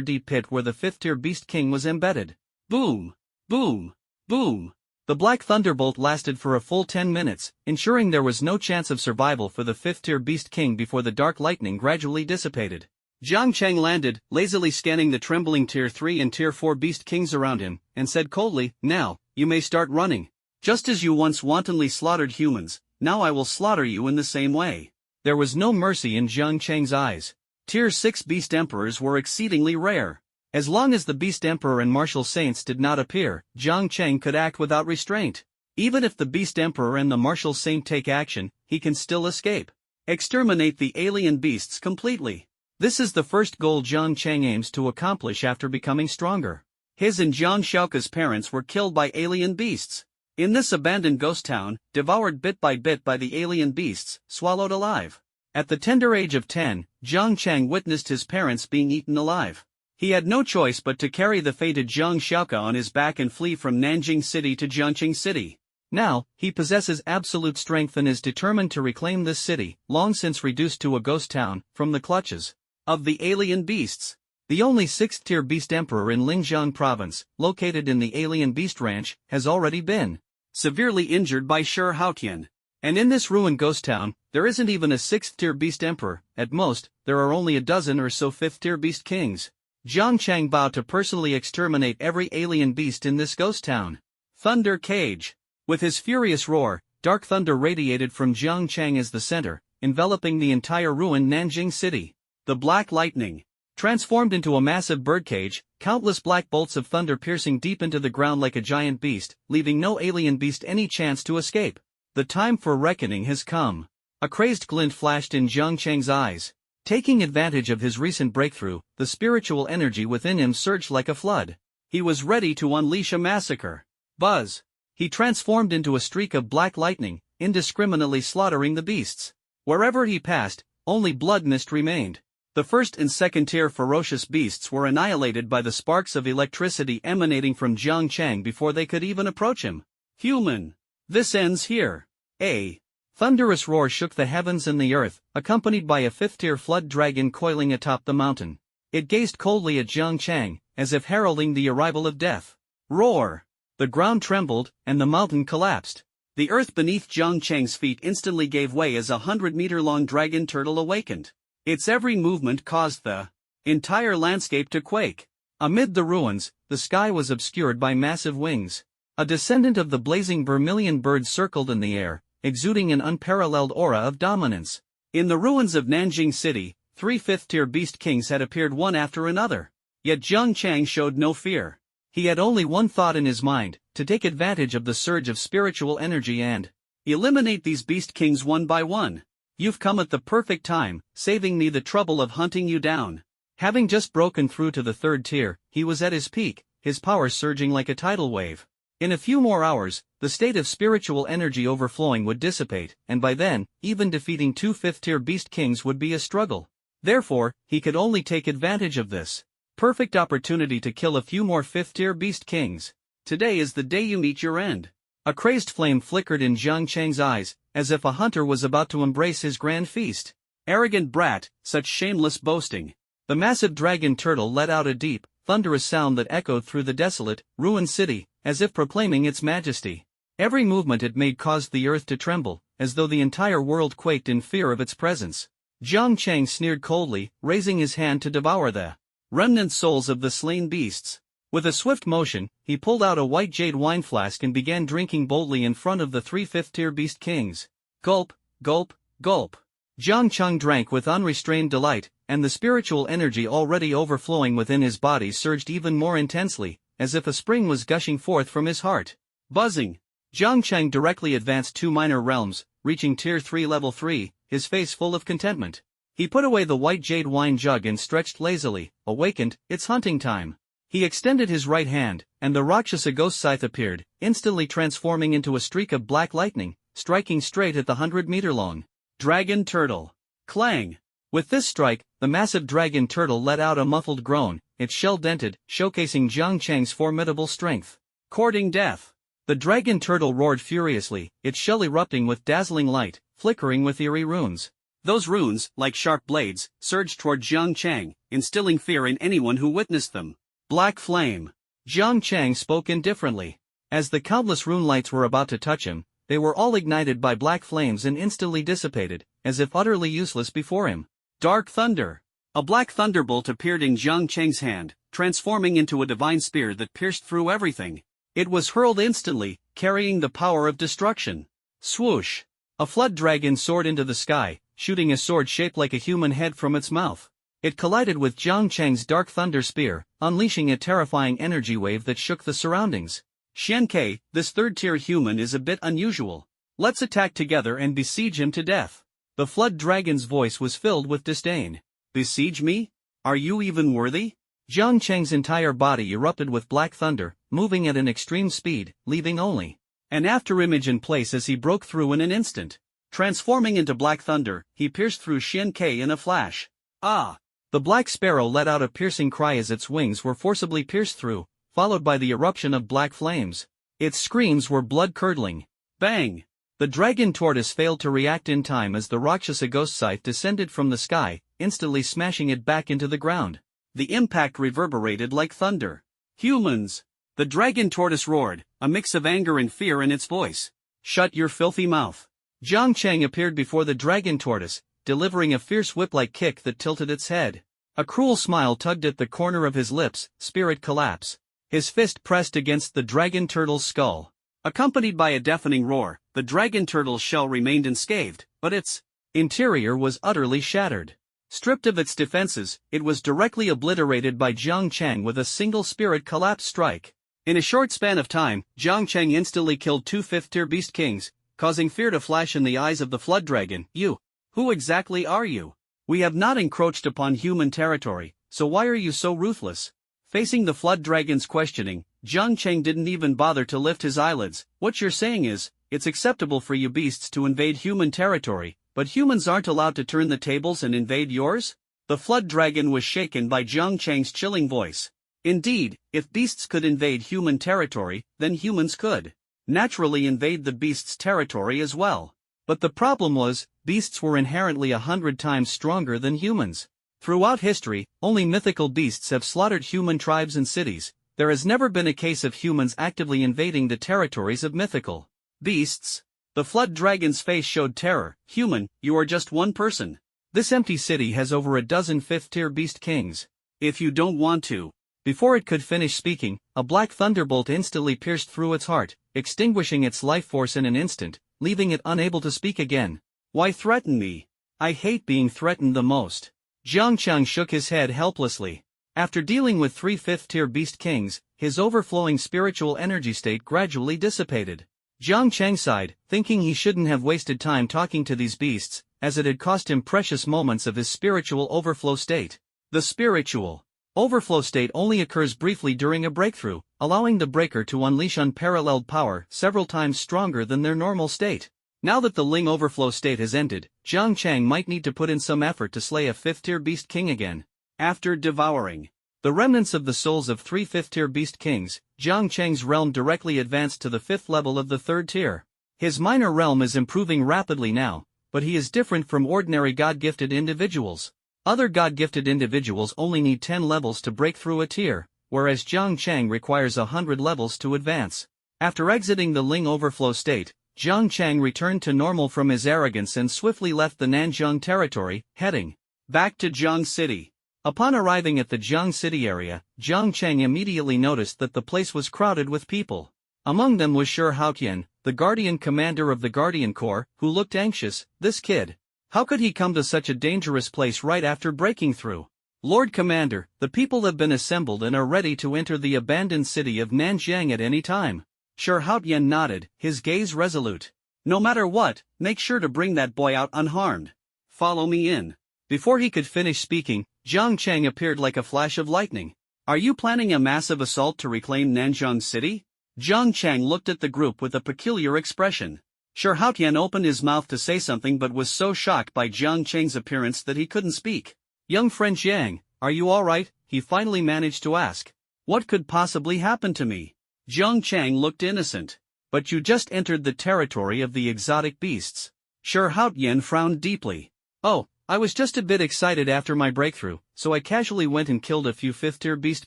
deep pit where the 5th-tier Beast King was embedded. Boom! Boom! Boom! The black thunderbolt lasted for a full 10 minutes, ensuring there was no chance of survival for the 5th-tier Beast King before the dark lightning gradually dissipated. Jang Chang landed, lazily scanning the trembling Tier 3 and Tier 4 Beast Kings around him, and said coldly, "Now, you may start running. Just as you once wantonly slaughtered humans, now I will slaughter you in the same way." There was no mercy in Jang Chang's eyes. Tier 6 Beast Emperors were exceedingly rare. As long as the Beast Emperor and Martial Saints did not appear, Jang Chang could act without restraint. Even if the Beast Emperor and the Martial Saint take action, he can still escape. Exterminate the alien beasts completely. This is the first goal Jang Chang aims to accomplish after becoming stronger. His and Jiang Xiaoka's parents were killed by alien beasts. In this abandoned ghost town, devoured bit by bit by the alien beasts, swallowed alive. At the tender age of 10, Jang Chang witnessed his parents being eaten alive. He had no choice but to carry the fated Jiang Xiaoka on his back and flee from Nanjing City to Jiangqing City. Now, he possesses absolute strength and is determined to reclaim this city, long since reduced to a ghost town, from the clutches of the alien beasts. The only 6th-tier Beast Emperor in Lingjiang Province, located in the Alien Beast Ranch, has already been severely injured by Shi Haotian. And in this ruined ghost town, there isn't even a 6th-tier Beast Emperor. At most, there are only a dozen or so 5th-tier Beast Kings. Jang Chang vowed to personally exterminate every alien beast in this ghost town. Thunder Cage. With his furious roar, dark thunder radiated from Jang Chang as the center, enveloping the entire ruined Nanjing City. The black lightning transformed into a massive birdcage, countless black bolts of thunder piercing deep into the ground like a giant beast, leaving no alien beast any chance to escape. The time for reckoning has come. A crazed glint flashed in Jang Chang's eyes. Taking advantage of his recent breakthrough, the spiritual energy within him surged like a flood. He was ready to unleash a massacre. Buzz! He transformed into a streak of black lightning, indiscriminately slaughtering the beasts. Wherever he passed, only blood mist remained. The 1st and 2nd-tier ferocious beasts were annihilated by the sparks of electricity emanating from Jang Chang before they could even approach him. Human! This ends here. A thunderous roar shook the heavens and the earth, accompanied by a 5th-tier flood dragon coiling atop the mountain. It gazed coldly at Jang Chang, as if heralding the arrival of death. Roar! The ground trembled, and the mountain collapsed. The earth beneath Jang Chang's feet instantly gave way as a 100-meter-long dragon turtle awakened. Its every movement caused the entire landscape to quake. Amid the ruins, the sky was obscured by massive wings. A descendant of the blazing vermilion bird circled in the air, exuding an unparalleled aura of dominance. In the ruins of Nanjing City, 3 5th-tier Beast Kings had appeared one after another. Yet Jang Chang showed no fear. He had only one thought in his mind, to take advantage of the surge of spiritual energy and eliminate these Beast Kings one by one. You've come at the perfect time, saving me the trouble of hunting you down. Having just broken through to the 3rd tier, he was at his peak, his power surging like a tidal wave. In a few more hours, the state of spiritual energy overflowing would dissipate, and by then, even defeating 2 5th-tier Beast Kings would be a struggle. Therefore, he could only take advantage of this perfect opportunity to kill a few more 5th-tier Beast Kings. Today is the day you meet your end. A crazed flame flickered in Jang Chang's eyes, as if a hunter was about to embrace his grand feast. Arrogant brat, such shameless boasting. The massive dragon turtle let out a deep, thunderous sound that echoed through the desolate, ruined city, as if proclaiming its majesty. Every movement it made caused the earth to tremble, as though the entire world quaked in fear of its presence. Jang Chang sneered coldly, raising his hand to devour the remnant souls of the slain beasts. With a swift motion, he pulled out a white jade wine flask and began drinking boldly in front of the 3 fifth-tier beast kings. Gulp, gulp, gulp. Jang Chang drank with unrestrained delight, and the spiritual energy already overflowing within his body surged even more intensely, as if a spring was gushing forth from his heart. Buzzing. Jang Chang directly advanced 2 minor realms, reaching Tier 3 Level 3, his face full of contentment. He put away the white jade wine jug and stretched lazily. Awakened, it's hunting time. He extended his right hand, and the Rakshasa ghost scythe appeared, instantly transforming into a streak of black lightning, striking straight at the 100-meter-long dragon turtle. Clang! With this strike, the massive dragon turtle let out a muffled groan, its shell dented, showcasing Jang Chang's formidable strength. Courting death. The dragon turtle roared furiously, its shell erupting with dazzling light, flickering with eerie runes. Those runes, like sharp blades, surged toward Jang Chang, instilling fear in anyone who witnessed them. Black flame. Jang Chang spoke indifferently. As the countless rune lights were about to touch him, they were all ignited by black flames and instantly dissipated, as if utterly useless before him. Dark thunder. A black thunderbolt appeared in Jang Chang's hand, transforming into a divine spear that pierced through everything. It was hurled instantly, carrying the power of destruction. Swoosh. A flood dragon soared into the sky, shooting a sword shaped like a human head from its mouth. It collided with Jang Chang's dark thunder spear, unleashing a terrifying energy wave that shook the surroundings. Xian-Kei, this third-tier human is a bit unusual. Let's attack together and besiege him to death. The flood dragon's voice was filled with disdain. Besiege me? Are you even worthy? Jang Chang's entire body erupted with black thunder, moving at an extreme speed, leaving only an afterimage in place as he broke through in an instant. Transforming into black thunder, he pierced through Xian-Kei in a flash. Ah! The black sparrow let out a piercing cry as its wings were forcibly pierced through, followed by the eruption of black flames. Its screams were blood-curdling. Bang! The dragon tortoise failed to react in time as the Rakshasa ghost scythe descended from the sky, instantly smashing it back into the ground. The impact reverberated like thunder. Humans! The dragon tortoise roared, a mix of anger and fear in its voice. Shut your filthy mouth. Jang Chang appeared before the dragon tortoise, delivering a fierce whip-like kick that tilted its head. A cruel smile tugged at the corner of his lips, spirit collapse. His fist pressed against the dragon turtle's skull. Accompanied by a deafening roar, the dragon turtle's shell remained unscathed, but its interior was utterly shattered. Stripped of its defenses, it was directly obliterated by Jang Chang with a single spirit collapse strike. In a short span of time, Jang Chang instantly killed 2 fifth-tier beast kings, causing fear to flash in the eyes of the flood dragon. You! Who exactly are you? We have not encroached upon human territory, so why are you so ruthless? Facing the flood dragon's questioning, Jang Chang didn't even bother to lift his eyelids. What you're saying is, it's acceptable for you beasts to invade human territory, but humans aren't allowed to turn the tables and invade yours? The flood dragon was shaken by Jang Chang's chilling voice. Indeed, if beasts could invade human territory, then humans could naturally invade the beasts' territory as well. But the problem was, beasts were inherently 100 times stronger than humans. Throughout history, only mythical beasts have slaughtered human tribes and cities. There has never been a case of humans actively invading the territories of mythical beasts. The flood dragon's face showed terror. Human, you are just one person. This empty city has over a dozen fifth-tier beast kings. If you don't want to. Before it could finish speaking, a black thunderbolt instantly pierced through its heart, extinguishing its life force in an instant, leaving it unable to speak again. Why threaten me? I hate being threatened the most. Jang Chang shook his head helplessly. After dealing with 3 fifth-tier beast kings, his overflowing spiritual energy state gradually dissipated. Jang Chang sighed, thinking he shouldn't have wasted time talking to these beasts, as it had cost him precious moments of his spiritual overflow state. The spiritual overflow state only occurs briefly during a breakthrough, allowing the breaker to unleash unparalleled power several times stronger than their normal state. Now that the Ling overflow state has ended, Jang Chang might need to put in some effort to slay a fifth-tier beast king again. After devouring the remnants of the souls of 3 fifth-tier beast kings, Jang Chang's realm directly advanced to the 5th level of the 3rd tier. His minor realm is improving rapidly now, but he is different from ordinary God-gifted individuals. Other God-gifted individuals only need 10 levels to break through a tier, whereas Jang Chang requires 100 levels to advance. After exiting the Ling overflow state, Jang Chang returned to normal from his arrogance and swiftly left the Nanjing territory, heading back to Jiang City. Upon arriving at the Jiang City area, Jang Chang immediately noticed that the place was crowded with people. Among them was Shi Haotian, the Guardian Commander of the Guardian Corps, who looked anxious. This kid. How could he come to such a dangerous place right after breaking through? Lord Commander, the people have been assembled and are ready to enter the abandoned city of Nanjing at any time. Shi Haotian nodded, his gaze resolute. No matter what, make sure to bring that boy out unharmed. Follow me in. Before he could finish speaking, Jang Chang appeared like a flash of lightning. Are you planning a massive assault to reclaim Nanjing City? Jang Chang looked at the group with a peculiar expression. Shi Haotian opened his mouth to say something but was so shocked by Jang Chang's appearance that he couldn't speak. Young friend Jiang, are you alright? He finally managed to ask. What could possibly happen to me? Jang Chang looked innocent. But you just entered the territory of the exotic beasts. Shi Haotian frowned deeply. Oh, I was just a bit excited after my breakthrough, so I casually went and killed a few 5th-tier beast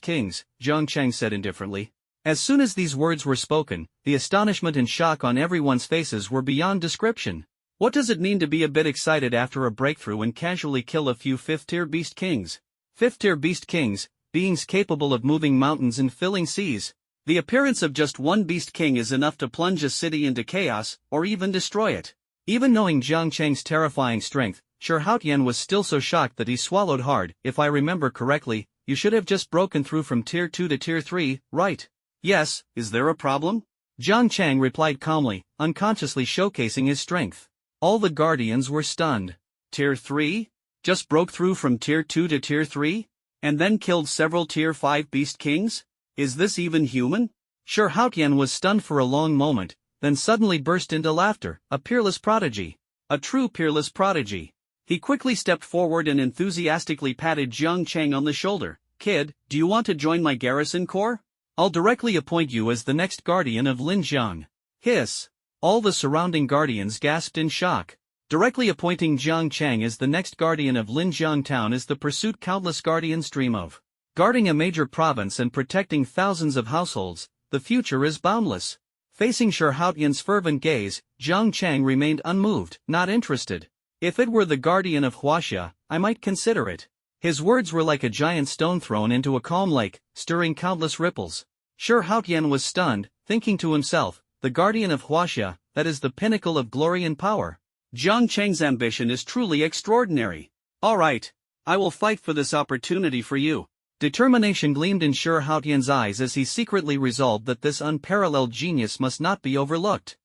kings, Jang Chang said indifferently. As soon as these words were spoken, the astonishment and shock on everyone's faces were beyond description. What does it mean to be a bit excited after a breakthrough and casually kill a few 5th-tier beast kings? 5th-tier beast kings, beings capable of moving mountains and filling seas. The appearance of just one beast king is enough to plunge a city into chaos, or even destroy it. Even knowing Jang Chang's terrifying strength, Shi Haotian was still so shocked that he swallowed hard. If I remember correctly, you should have just broken through from Tier 2 to Tier 3, right? Yes, is there a problem? Jang Chang replied calmly, unconsciously showcasing his strength. All the guardians were stunned. Tier 3? Just broke through from Tier 2 to Tier 3? And then killed several Tier 5 beast kings? Is this even human? Shi Haotian was stunned for a long moment, then suddenly burst into laughter. A peerless prodigy. A true peerless prodigy. He quickly stepped forward and enthusiastically patted Jang Chang on the shoulder. Kid, do you want to join my garrison corps? I'll directly appoint you as the next guardian of Linjiang. Hiss. All the surrounding guardians gasped in shock. Directly appointing Jang Chang as the next guardian of Linjiang town is the pursuit countless guardians dream of. Guarding a major province and protecting thousands of households, the future is boundless. Facing Shi Haotian's fervent gaze, Jang Chang remained unmoved, not interested. If it were the guardian of Huaxia, I might consider it. His words were like a giant stone thrown into a calm lake, stirring countless ripples. Shi Haotian was stunned, thinking to himself, the guardian of Huaxia, that is the pinnacle of glory and power. Jang Chang's ambition is truly extraordinary. Alright, I will fight for this opportunity for you. Determination gleamed in Shi Haotian's eyes as he secretly resolved that this unparalleled genius must not be overlooked.